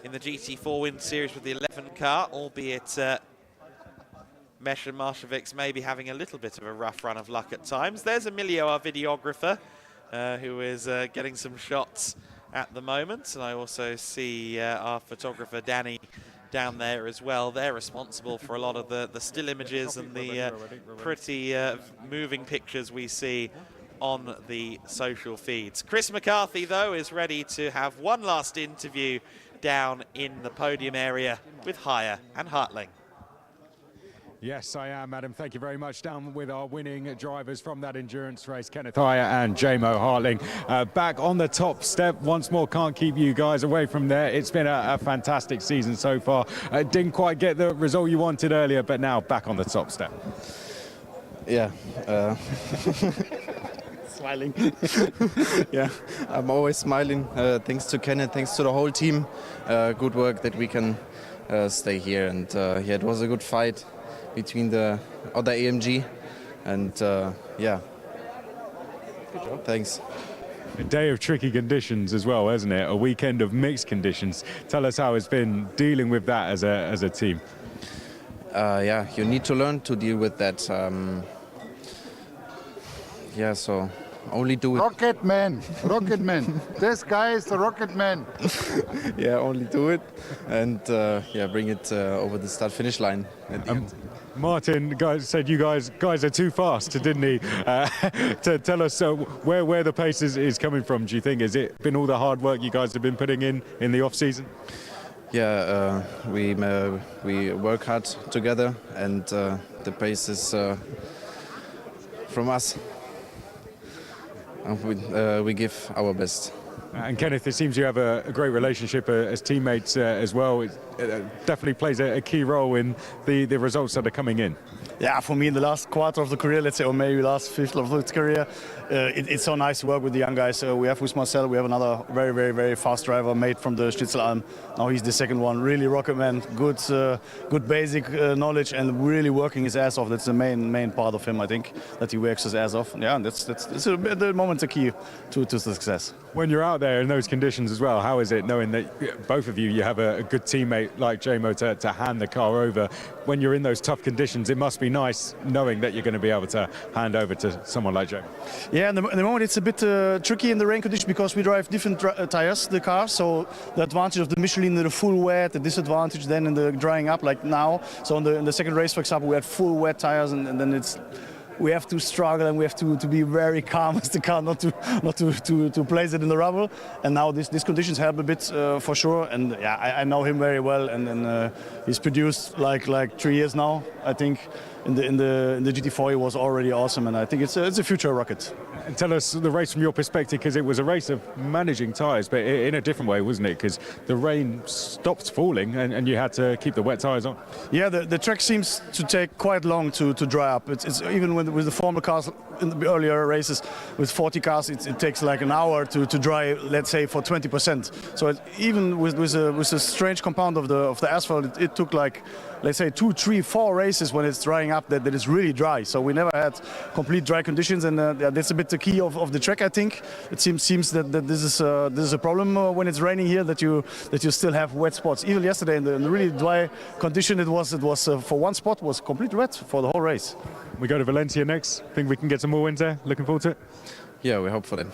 GT4 Wind Series with the 11 car, albeit Mesh and Marshevic's maybe having a little bit of a rough run of luck at times. There's Emilio, our videographer, who is getting some shots at the moment, and I also see our photographer Danny down there as well. They're responsible for a lot of the still images and the pretty moving pictures we see on the social feeds. Chris McCarthy, though, is ready to have one last interview down in the podium area with Haya and Hartling. Yes, I am, Adam. Thank you very much. Down with our winning drivers from that endurance race, Kenneth Haya and JMO Hartling. Back on the top step once more. Can't keep you guys away from there. It's been a fantastic season so far. Didn't quite get the result you wanted earlier, but now back on the top step. Yeah. Smiling. Yeah, I'm always smiling. Thanks to Kenneth, thanks to the whole team. Good work that we can stay here. And yeah, it was a good fight between the other AMG, and yeah, good job. Thanks. A day of tricky conditions as well, isn't it? A weekend of mixed conditions. Tell us how it's been dealing with that as a team. Yeah, you need to learn to deal with that. Yeah, so only do it. Rocket man. This guy is the rocket man. Yeah, only do it, and yeah, bring it over the start-finish line at the end. Martin said you guys are too fast, didn't he? To tell us where the pace is coming from, do you think? Has it been all the hard work you guys have been putting in the off-season? Yeah, we work hard together, and the pace is from us. And we give our best. And Kenneth, it seems you have a great relationship as teammates as well. It definitely plays a key role in the results that are coming in. Yeah, for me in the last quarter of the career, let's say, or maybe last fifth of the career, it's so nice to work with the young guys. We have with Marcel, we have another very, very, very fast driver made from the Schnitzelalm. Now he's the second one. Really rocket man, good basic knowledge, and really working his ass off. That's the main part of him, I think, that he works his ass off. Yeah, that's at the moment the key to success. When you're out there in those conditions as well, how is it knowing that both of you have a good teammate like JMO to hand the car over? When you're in those tough conditions, it must be nice knowing that you're going to be able to hand over to someone like JMO. Yeah, in the moment it's a bit tricky in the rain condition because we drive different tires, the car. So the advantage of the Michelin, the full wet, the disadvantage then in the drying up like now. So in the second race, for example, we had full wet tires, and then we have to struggle and we have to be very calm as the car not to place it in the rubble. And now these conditions help a bit for sure. And yeah, I know him very well, and he's produced like 3 years now, I think. In the GT4 he was already awesome, and I think it's a future rocket. And tell us the race from your perspective, because it was a race of managing tyres, but in a different way, wasn't it? Because the rain stopped falling and you had to keep the wet tyres on. Yeah, the track seems to take quite long to dry up. It's even with the Formula cars in the earlier races, with 40 cars, it takes like an hour to dry, let's say, for 20%. So even with a strange compound of the asphalt, it took like, let's say, 2, 3, 4 races when it's drying up that is really dry. So we never had complete dry conditions, and that's a bit the key of the track, I think. It seems that this is a problem when it's raining here, that you still have wet spots. Even yesterday in the really dry condition, it was for one spot was completely wet for the whole race. We go to Valencia next. Think we can get some more wins there? Looking forward to it? Yeah, we hope for that.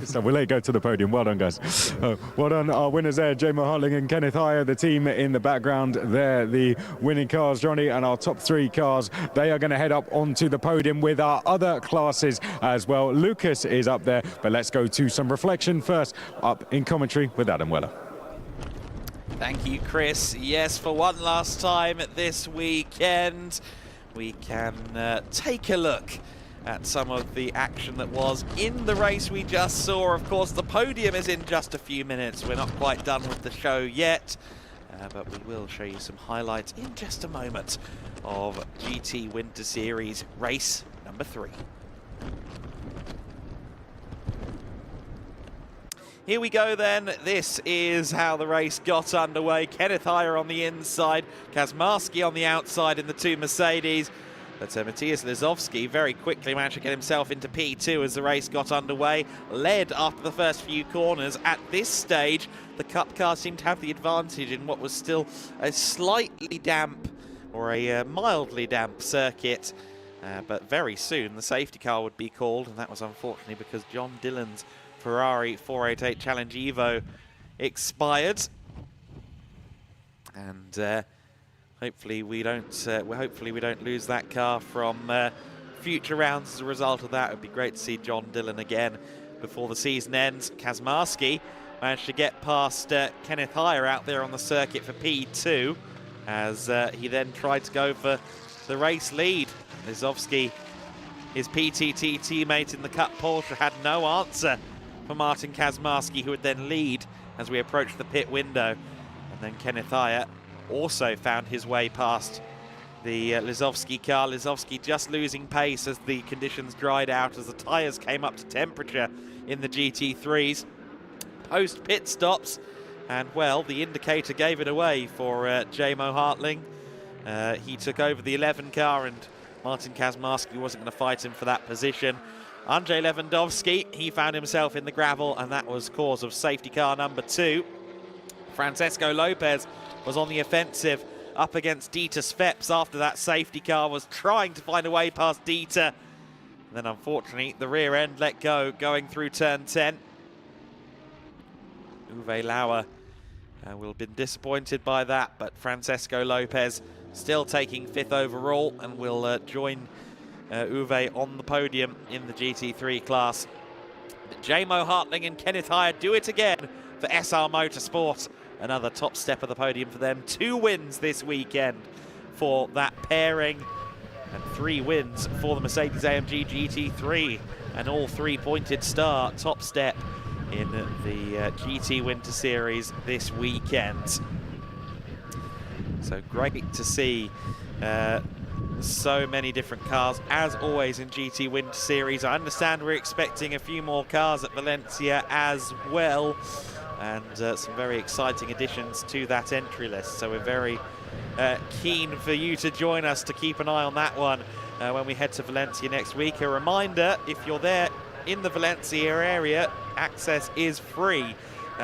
So we'll let you go to the podium. Well done, guys. Well done, our winners there, JMO Hartling and Kenneth Haya, the team in the background there, the winning cars, Johnny, and our top 3 cars. They are going to head up onto the podium with our other classes as well. Lucas is up there, but let's go to some reflection first, up in commentary with Adam Weller. Thank you, Chris. Yes, for one last time this weekend, we can take a look at some of the action that was in the race we just saw. Of course, the podium is in just a few minutes. We're not quite done with the show yet, but we will show you some highlights in just a moment of GT Winter Series race number 3. Here we go then. This is how the race got underway. Kenneth Heyer on the inside, Kaczmarski on the outside in the two Mercedes. But Matthias Lizowski very quickly managed to get himself into P2 as the race got underway. Led after the first few corners. At this stage, the Cup car seemed to have the advantage in what was still a slightly damp or a mildly damp circuit. But very soon the safety car would be called, and that was unfortunately because John Dillon's Ferrari 488 Challenge Evo expired. And hopefully we don't lose that car from future rounds as a result of that. It would be great to see John Dillon again before the season ends. Kaczmarski managed to get past Kenneth Heyer out there on the circuit for P2 as he then tried to go for the race lead. Lizowski, his PTT teammate in the Cup Porsche, had no answer for Martin Kaczmarski, who would then lead as we approached the pit window. And then Kenneth Heyer also found his way past the Lizowski car. Lizowski just losing pace as the conditions dried out, as the tyres came up to temperature in the GT3s. Post pit stops, and well, the indicator gave it away for Jamo Hartling. He took over the 11 car, and Martin Kaczmarski wasn't going to fight him for that position. Andrzej Lewandowski, he found himself in the gravel, and that was cause of safety car number 2. Francesco Lopez was on the offensive up against Dieter Sveps after that safety car was trying to find a way past Dieter. And then unfortunately the rear end let go going through turn 10. Uwe Lauer will have been disappointed by that, but Francesco Lopez still taking 5th overall and will join Uwe on the podium in the GT3 class. But Jamo Hartling and Kenneth Heyer do it again for SR Motorsport. Another top step of the podium for them. 2 wins this weekend for that pairing, and 3 wins for the Mercedes-AMG GT3. An all 3-pointed star top step in the GT Winter Series this weekend. So great to see so many different cars, as always in GT Winter Series. I understand we're expecting a few more cars at Valencia as well, and some very exciting additions to that entry list. So we're very keen for you to join us to keep an eye on that one when we head to Valencia next week. A reminder, if you're there in the Valencia area, access is free.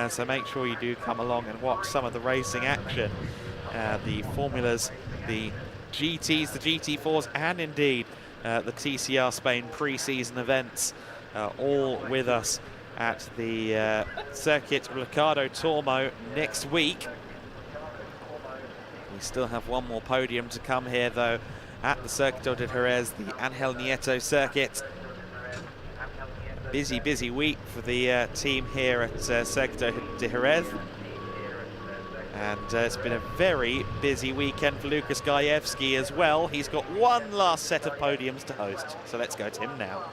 So make sure you do come along and watch some of the racing action. The Formulas, the GTs, the GT4s, and indeed the TCR Spain pre-season events, all with us at the circuit Ricardo Tormo next week. We still have one more podium to come here, though, at the Circuito de Jerez, the Ángel Nieto circuit. Busy week for the team here at Circuito de Jerez. And it's been a very busy weekend for Lukas Gajewski as well. He's got one last set of podiums to host. So let's go to him now.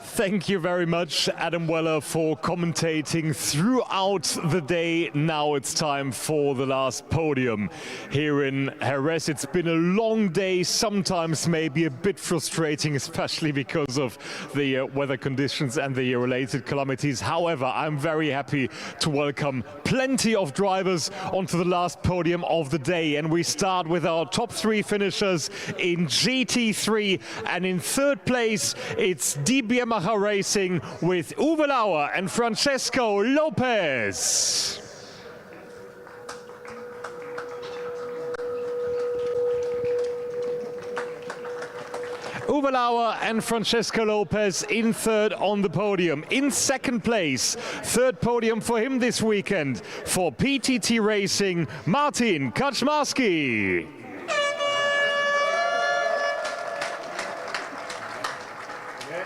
Thank you very much, Adam Weller, for commentating throughout the day. Now it's time for the last podium here in Jerez. It's been a long day, sometimes maybe a bit frustrating, especially because of the weather conditions and the related calamities. However, I'm very happy to welcome plenty of drivers onto the last podium of the day. And we start with our top 3 finishers in GT3. And in 3rd place, it's DB Yamaha Racing with Uwe Lauer and Francesco Lopez. Uwe Lauer and Francesco Lopez in 3rd on the podium. In 2nd place, 3rd podium for him this weekend, for PTT Racing, Martin Kaczmarski.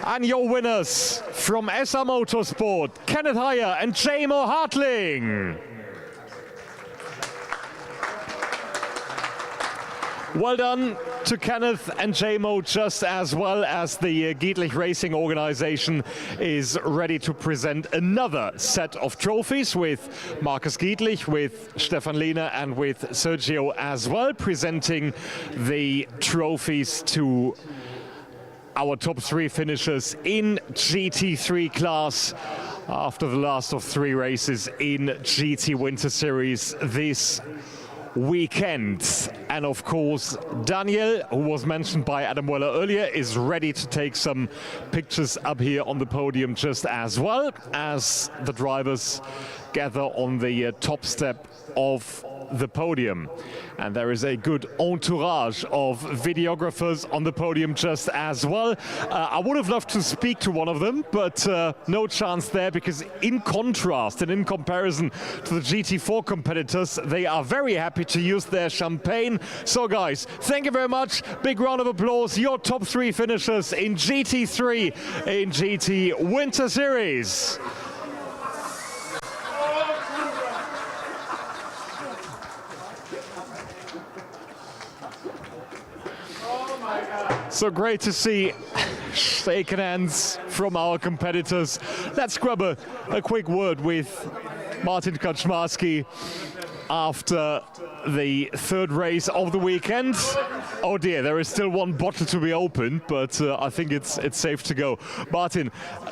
And your winners from SR Motorsport, Kenneth Heyer and Jamo Hartling. Well done to Kenneth and Jamo, just as well as the Giedlich Racing organization is ready to present another set of trophies with Markus Giedlich, with Stefan Lehner and with Sergio as well, presenting the trophies to our top 3 finishers in GT3 class. after the last of 3 races in GT Winter Series this weekend. And of course, Daniel, who was mentioned by Adam Weller earlier, is ready to take some pictures up here on the podium just as well as the drivers gather on the top step of the podium. And there is a good entourage of videographers on the podium just as well. I would have loved to speak to one of them, but no chance there, because in contrast and in comparison to the GT4 competitors, they are very happy to use their champagne. So guys, thank you very much. Big round of applause. Your top 3 finishers in GT3 in GT Winter Series. So great to see shaken hands from our competitors. Let's grab a quick word with Martin Kaczmarski after the 3rd race of the weekend. Oh dear, there is still one bottle to be opened, but I think it's safe to go. Martin,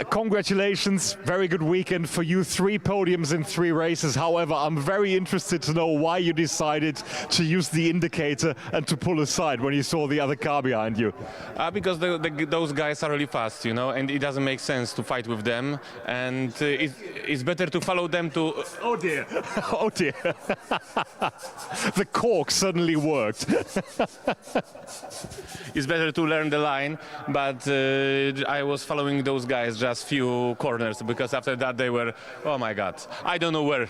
congratulations, very good weekend for you. 3 podiums in 3 races. However, I'm very interested to know why you decided to use the indicator and to pull aside when you saw the other car behind you. Because those guys are really fast, you know, and it doesn't make sense to fight with them, and it's better to follow them to... Oh dear, oh dear. The cork suddenly worked. It's better to learn the line, but I was following those guys just few corners, because after that they were, oh my God, I don't know where.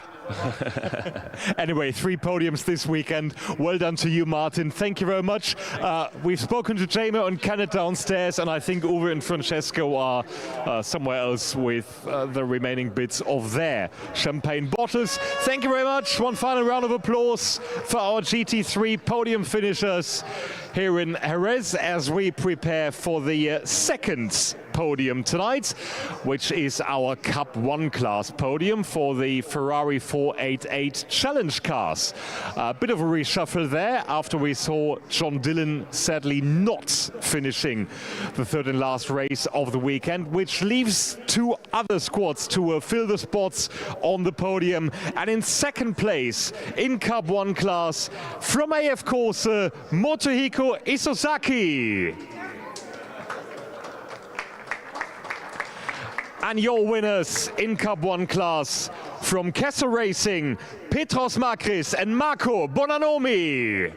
Anyway, 3 podiums this weekend. Well done to you, Martin. Thank you very much. We've spoken to Jamie and Kenneth downstairs, and I think Uwe and Francesco are somewhere else with the remaining bits of their champagne bottles. Thank you very much. One final round of applause for our GT3 podium finishers here in Jerez as we prepare for the 2nd podium tonight, which is our Cup 1 class podium for the Ferrari 488 Challenge cars. A bit of a reshuffle there after we saw John Dillon sadly not finishing the 3rd and last race of the weekend, which leaves 2 other squads to fill the spots on the podium. And in 2nd place in Cup 1 class from AF Corse, Motohiko Isozaki. And your winners in Cup 1 class from Kessel Racing, Petros Makris and Marco Bonanomi.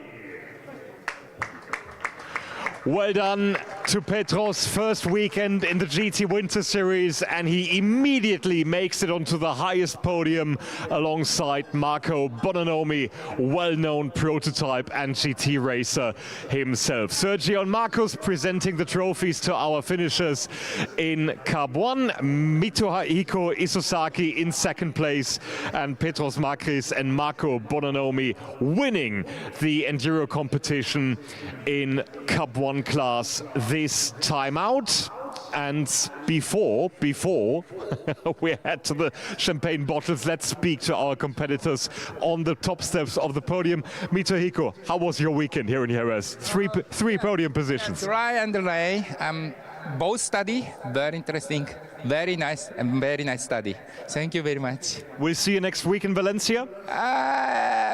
Well done to Petros, first weekend in the GT Winter Series, and he immediately makes it onto the highest podium alongside Marco Bonanomi, well-known prototype and GT racer himself. Sergio and Marcos presenting the trophies to our finishers in Cup 1. Motohiko Isozaki in 2nd place, and Petros Makris and Marco Bonanomi winning the Enduro competition in Cup 1 class this time out. And before we head to the champagne bottles, let's speak to our competitors on the top steps of the podium. Motohiko, how was your weekend here in Jerez? Three podium positions. Dry and dry. Both study, very interesting, very nice, and very nice study. Thank you very much. We'll see you next week in Valencia?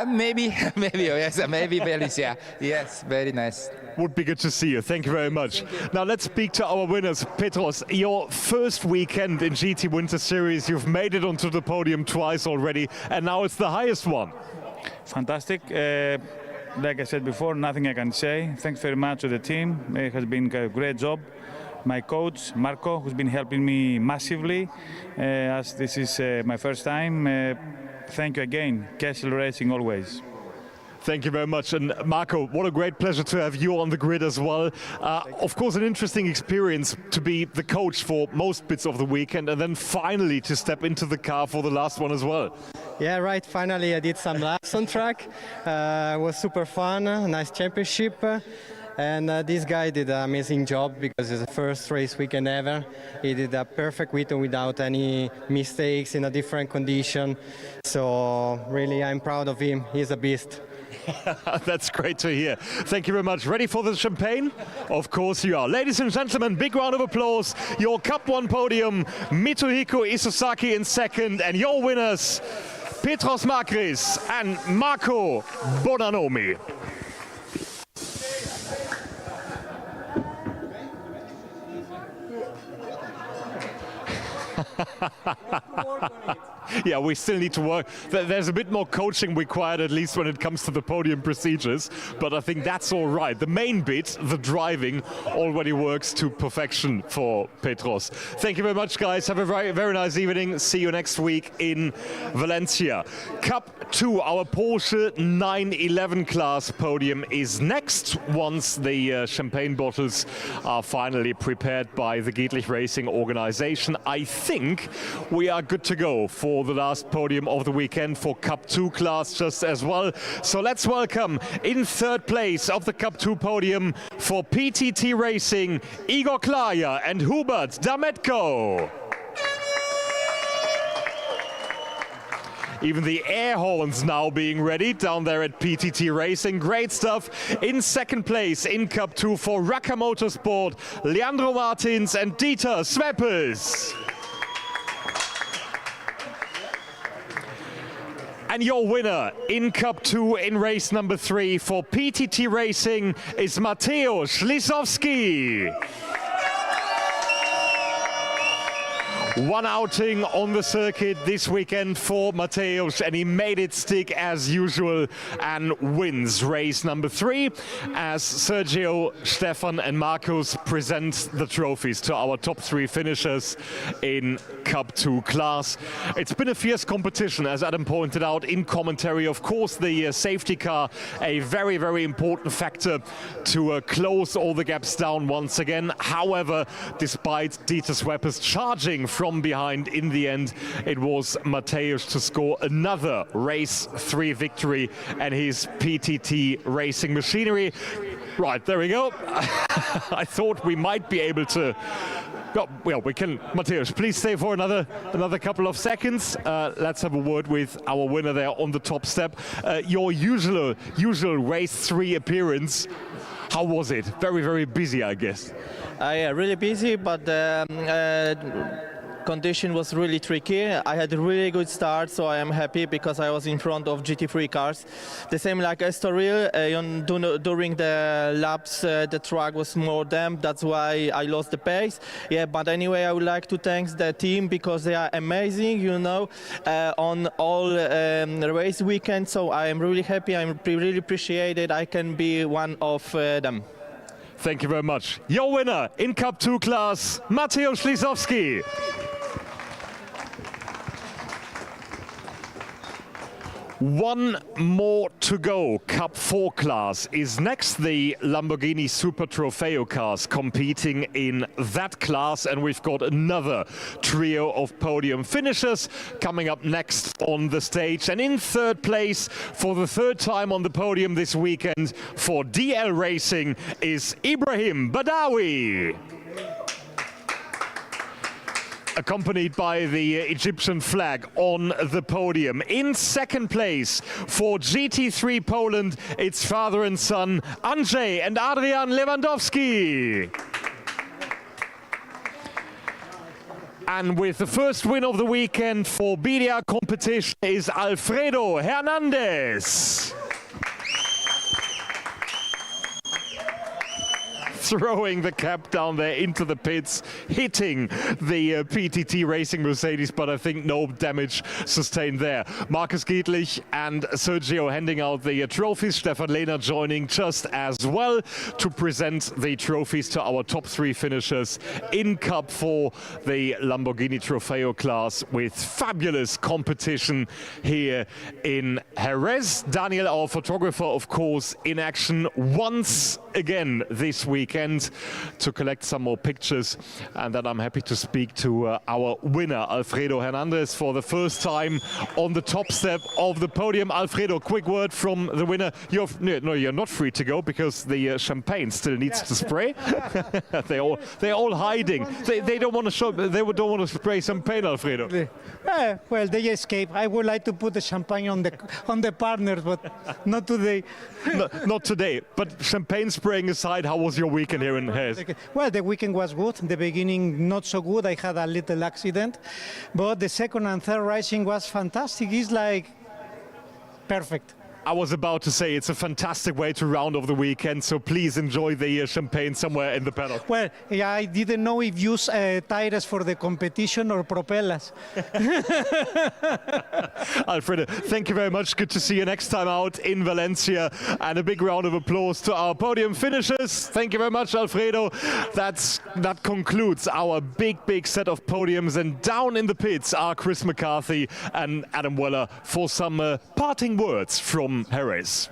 Maybe, yes, maybe Valencia. Yes, very nice. Would be good to see you. Thank you very much. Now let's speak to our winners. Petros, your first weekend in GT Winter Series, you've made it onto the podium twice already, and now it's the highest one. Fantastic. Like I said before, nothing I can say. Thanks very much to the team. It has been a great job. My coach, Marco, who's been helping me massively, as this is my first time. Thank you again. Kessel Racing always. Thank you very much. And Marco, what a great pleasure to have you on the grid as well. Of course, an interesting experience to be the coach for most bits of the weekend and then finally to step into the car for the last one as well. Yeah, right. Finally, I did some laps on track. It was super fun, a nice championship. And this guy did an amazing job because it's the first race weekend ever. He did a perfect weekend without any mistakes in a different condition. So really, I'm proud of him. He's a beast. That's great to hear. Thank you very much. Ready for the champagne? Of course you are. Ladies and gentlemen, big round of applause. Your Cup 1 podium, Mitsuhiko Isozaki in second, and your winners, Petros Makris and Marco Bonanomi. Yeah, we still need to work. There's a bit more coaching required, at least when it comes to the podium procedures, but I think that's all right. The main bit, the driving, already works to perfection for Petros. Thank you very much, guys. Have a very, very nice evening. See you next week in Valencia. Cup 2, our Porsche 911 class podium is next once the champagne bottles are finally prepared by the Giedlich Racing organization. I think we are good to go for the last podium of the weekend for Cup 2 class just as well. So let's welcome in third place of the Cup 2 podium for PTT Racing, Igor Klaya and Hubert Dametko. Even the air horns now being ready down there at PTT Racing. Great stuff. In second place in Cup 2 for Raka Motorsport, Leandro Martins and Dieter Sveppels. And your winner in Cup 2 in race number 3 for PTT Racing is Mateusz Lisowski. One outing on the circuit this weekend for Mateusz, and he made it stick as usual and wins race number 3 as Sergio, Stefan and Marcus present the trophies to our top 3 finishers in Cup 2 class. It's been a fierce competition, as Adam pointed out in commentary. Of course, the safety car, a very, very important factor to close all the gaps down once again. However, despite Dieter Sveppels charging from behind, in the end it was Mateusz to score another race 3 victory and his PTT Racing machinery. Right, there we go. I thought we might be able to. Well, we can. Mateusz, please stay for another couple of seconds. Let's have a word with our winner there on the top step. Your usual race 3 appearance. How was it? Very, very busy, I guess. Yeah, really busy, but condition was really tricky. I had a really good start, so I am happy because I was in front of GT3 cars. The same like Estoril, during the laps the track was more damp, that's why I lost the pace. Yeah, but anyway, I would like to thank the team because they are amazing, you know, on all race weekend. So I am really happy, I really appreciate it. I can be one of them. Thank you very much. Your winner in Cup 2 class, Mateusz Lisowski. One more to go. Cup 4 class is next. The Lamborghini Super Trofeo cars competing in that class, and we've got another trio of podium finishers coming up next on the stage. And in third place for the 3rd time on the podium this weekend for DL Racing is Ibrahim Badawi, accompanied by the Egyptian flag on the podium. In second place for GT3 Poland, it's father and son Andrzej and Adrian Lewandowski. And with the first win of the weekend for BDR competition is Alfredo Hernandez. Throwing the cap down there into the pits, hitting the PTT Racing Mercedes, but I think no damage sustained there. Marcus Giedlich and Sergio handing out the trophies. Stefan Lehner joining just as well to present the trophies to our top 3 finishers in Cup 4, the Lamborghini Trofeo class, with fabulous competition here in Jerez. Daniel, our photographer, of course, in action once again this weekend to collect some more pictures, and then I'm happy to speak to our winner, Alfredo Hernandez, for the first time on the top step of the podium. Alfredo, quick word from the winner. You're not free to go because the champagne still needs to spray. they're all hiding. They don't want to show. They don't want to spray champagne, Alfredo. Well, they escape. I would like to put the champagne on the partners, but not today. Not today. But champagne spraying aside, how was your weekend here in Jerez? Well, the weekend was good. The beginning not so good. I had a little accident, but the second and third racing was fantastic. It's like perfect. I was about to say it's a fantastic way to round off the weekend, so please enjoy the champagne somewhere in the paddock. Well, yeah, I didn't know if use tires for the competition or propellers. Alfredo, thank you very much. Good to see you next time out in Valencia. And a big round of applause to our podium finishers. Thank you very much, Alfredo. That concludes our big set of podiums. And down in the pits are Chris McCarthy and Adam Weller for some parting words from Jerez.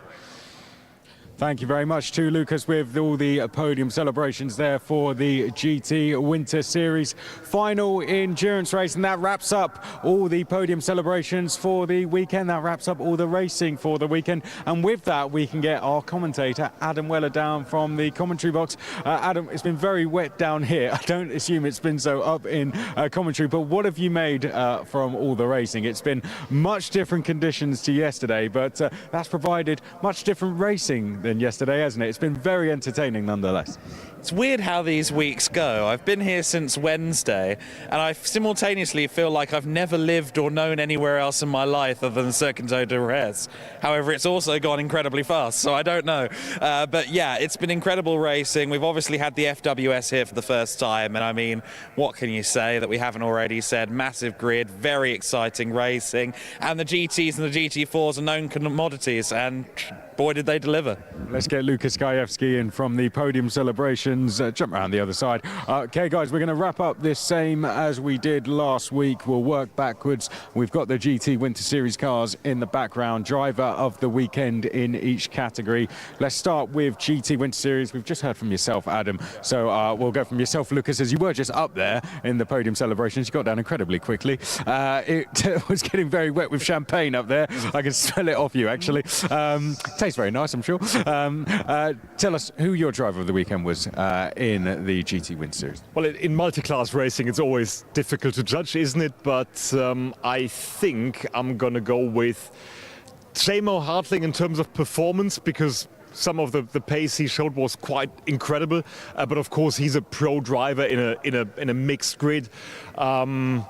Thank you very much to Lucas with all the podium celebrations there for the GT Winter Series final endurance race. And that wraps up all the podium celebrations for the weekend. That wraps up all the racing for the weekend. And with that, we can get our commentator, Adam Weller, down from the commentary box. Adam, it's been very wet down here. I don't assume it's been so up in commentary, but what have you made from all the racing? It's been much different conditions to yesterday, but that's provided much different racing than yesterday, hasn't it? It's been very entertaining nonetheless. It's weird how these weeks go. I've been here since Wednesday, and I simultaneously feel like I've never lived or known anywhere else in my life other than Circuito de Jerez. However, it's also gone incredibly fast, so I don't know. But yeah, it's been incredible racing. We've obviously had the FWS here for the first time, and I mean, what can you say that we haven't already said? Massive grid, very exciting racing, and the GTs and the GT4s are known commodities, and boy, did they deliver. Let's get Lucas Gajewski in from the podium celebrations. Jump around the other side. Okay, guys, we're going to wrap up this same as we did last week. We'll work backwards. We've got the GT Winter Series cars in the background. Driver of the weekend in each category. Let's start with GT Winter Series. We've just heard from yourself, Adam. So we'll go from yourself, Lucas, as you were just up there in the podium celebrations. You got down incredibly quickly. It was getting very wet with champagne up there. I can smell it off you, actually. Tastes very nice, I'm sure. Tell us who your driver of the weekend was in the GT Winter Series. Well, in multi-class racing, it's always difficult to judge, isn't it? But I think I'm going to go with J-Mo Hartling in terms of performance, because some of the pace he showed was quite incredible. But of course, he's a pro driver in a mixed grid. I'm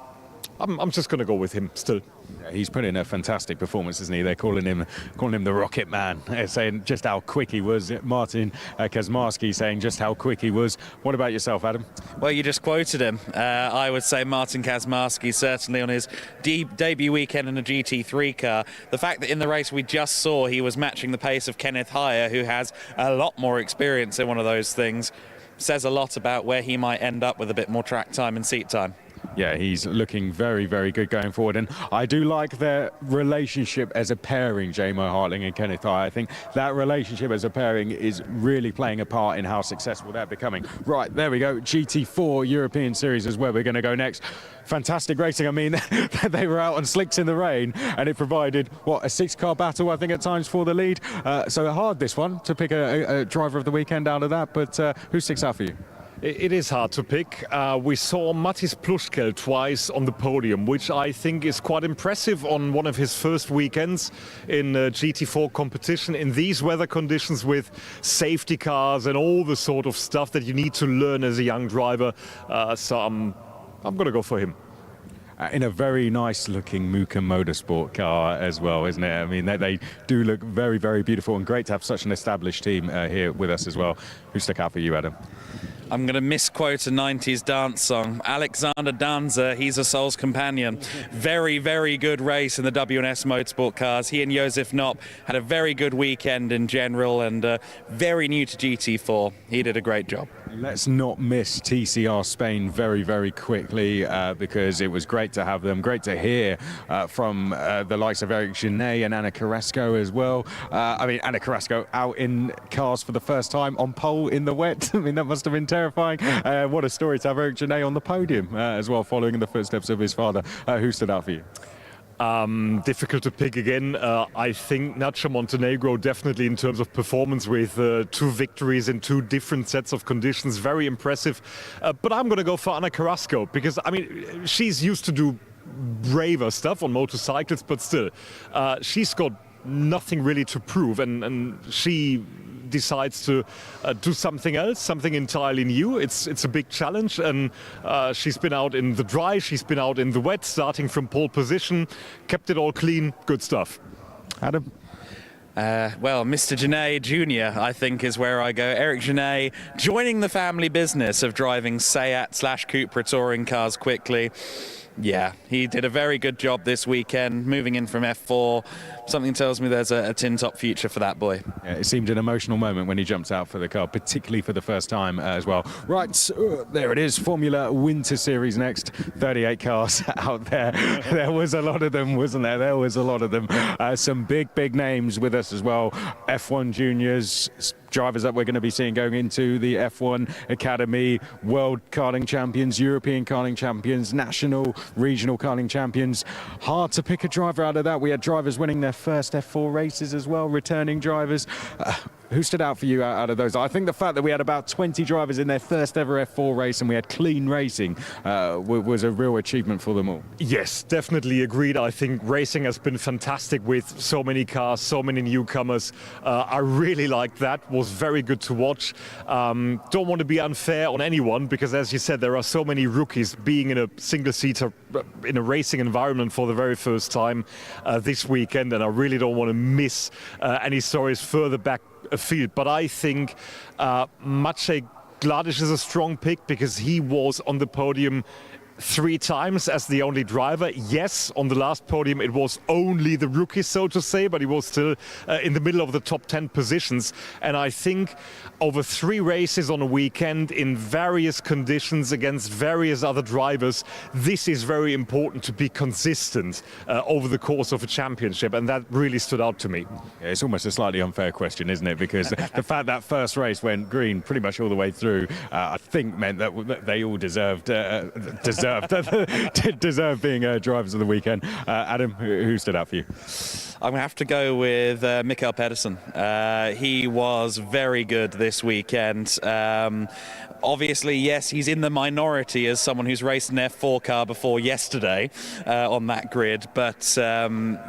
just going to go with him still. Yeah, he's put in a fantastic performance, isn't he? They're calling him the Rocket Man, saying just how quick he was. Martin Kazmarski saying just how quick he was. What about yourself, Adam? Well, you just quoted him. I would say Martin Kazmarski, certainly on his debut weekend in a GT3 car. The fact that in the race we just saw he was matching the pace of Kenneth Heyer, who has a lot more experience in one of those things, says a lot about where he might end up with a bit more track time and seat time. Yeah, he's looking very, very good going forward. And I do like their relationship as a pairing, J-Mo Hartling and Kenneth Heyer. I think that relationship as a pairing is really playing a part in how successful they're becoming. Right, there we go. GT4 European Series is where we're going to go next. Fantastic racing. I mean, they were out on slicks in the rain, and it provided, what, a six-car battle, I think, at times for the lead. So hard, this one, to pick a driver of the weekend out of that. But who sticks out for you? It is hard to pick. We saw Mattis Pluschkel twice on the podium, which I think is quite impressive on one of his first weekends in GT4 competition in these weather conditions with safety cars and all the sort of stuff that you need to learn as a young driver. So I'm going to go for him. In a very nice looking Muka Motorsport car as well, isn't it? I mean, they do look very, very beautiful, and great to have such an established team here with us as well. Who stuck out for you, Adam? I'm going to misquote a 90s dance song. Alexander Danza, he's a soul's companion. Very, very good race in the WNS Motorsport cars. He and Josef Knopp had a very good weekend in general, and very new to GT4. He did a great job. Let's not miss TCR Spain very, very quickly because it was great to have them. Great to hear from the likes of Eric Genet and Ana Carrasco as well. I mean, Ana Carrasco out in cars for the first time on pole in the wet. I mean, that must have been terrifying. What a story to have Eric Genet on the podium as well, following in the footsteps of his father. Who stood out for you? Difficult to pick again. I think Nacho Montenegro definitely in terms of performance with 2 victories in 2 different sets of conditions. Very impressive. But I'm going to go for Ana Carrasco because, I mean, she's used to do braver stuff on motorcycles, but still, she's got nothing really to prove, and she decides to do something else, something entirely new. It's a big challenge, and she's been out in the dry, she's been out in the wet, starting from pole position, kept it all clean, good stuff. Adam? Well, Mr. Genet Jr., I think, is where I go. Eric Genet joining the family business of driving Seat/Cupra touring cars quickly. Yeah, he did a very good job this weekend, moving in from F4. Something tells me there's a tin top future for that boy. Yeah, it seemed an emotional moment when he jumped out for the car, particularly for the first time as well. Right, there it is, Formula Winter Series next. 38 cars out there. There was a lot of them, wasn't there? There was a lot of them. Some big names with us as well. F1 juniors, drivers that we're going to be seeing going into the F1 Academy, world karting champions, European karting champions, national, regional karting champions. Hard to pick a driver out of that. We had drivers winning their first F4 races as well, returning drivers. Who stood out for you out of those? I think the fact that we had about 20 drivers in their first ever F4 race and we had clean racing was a real achievement for them all. Yes, definitely agreed. I think racing has been fantastic with so many cars, so many newcomers. I really liked that. Was very good to watch. Don't want to be unfair on anyone because, as you said, there are so many rookies being in a single-seater in a racing environment for the very first time this weekend, and I really don't want to miss any stories further back afield. But I think Maciej Gladiš is a strong pick because he was on the podium 3 times as the only driver. Yes, on the last podium it was only the rookie, so to say, but he was still in the middle of the top 10 positions. And I think over 3 races on a weekend in various conditions against various other drivers, this is very important to be consistent over the course of a championship, and that really stood out to me. Yeah, it's almost a slightly unfair question, isn't it? Because the fact that first race went green pretty much all the way through, I think meant that they all deserved being drivers of the weekend. Adam, who stood out for you? I'm going to have to go with Mikael Pedersen. He was very good this weekend. Obviously, yes, he's in the minority as someone who's raced an F4 car before yesterday on that grid, but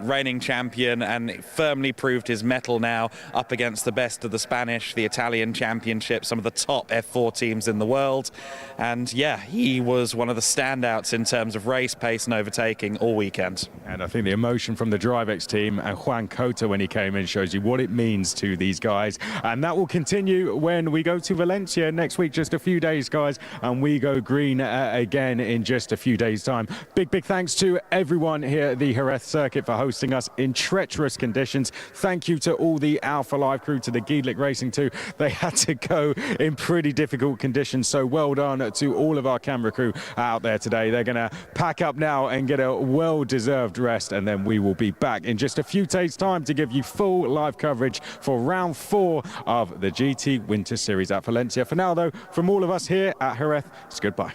reigning champion and firmly proved his mettle now up against the best of the Spanish, the Italian championship, some of the top F4 teams in the world. And yeah, he was one of the standouts in terms of race pace and overtaking all weekend. And I think the emotion from the DriveX team and Juan Cota when he came in shows you what it means to these guys. And that will continue when we go to Valencia next week, just a few days, guys, and we go green again in just a few days' time. Big thanks to everyone here at the Jerez circuit for hosting us in treacherous conditions. Thank you to all the Alpha Live crew, to the Giedlick Racing too. They had to go in pretty difficult conditions, so well done to all of our camera crew out there today. They're going to pack up now and get a well-deserved rest, and then we will be back in just a few days' time to give you full live coverage for round 4 of the GT Winter Series at Valencia. For now, though, from all of us here at Jerez, it's goodbye.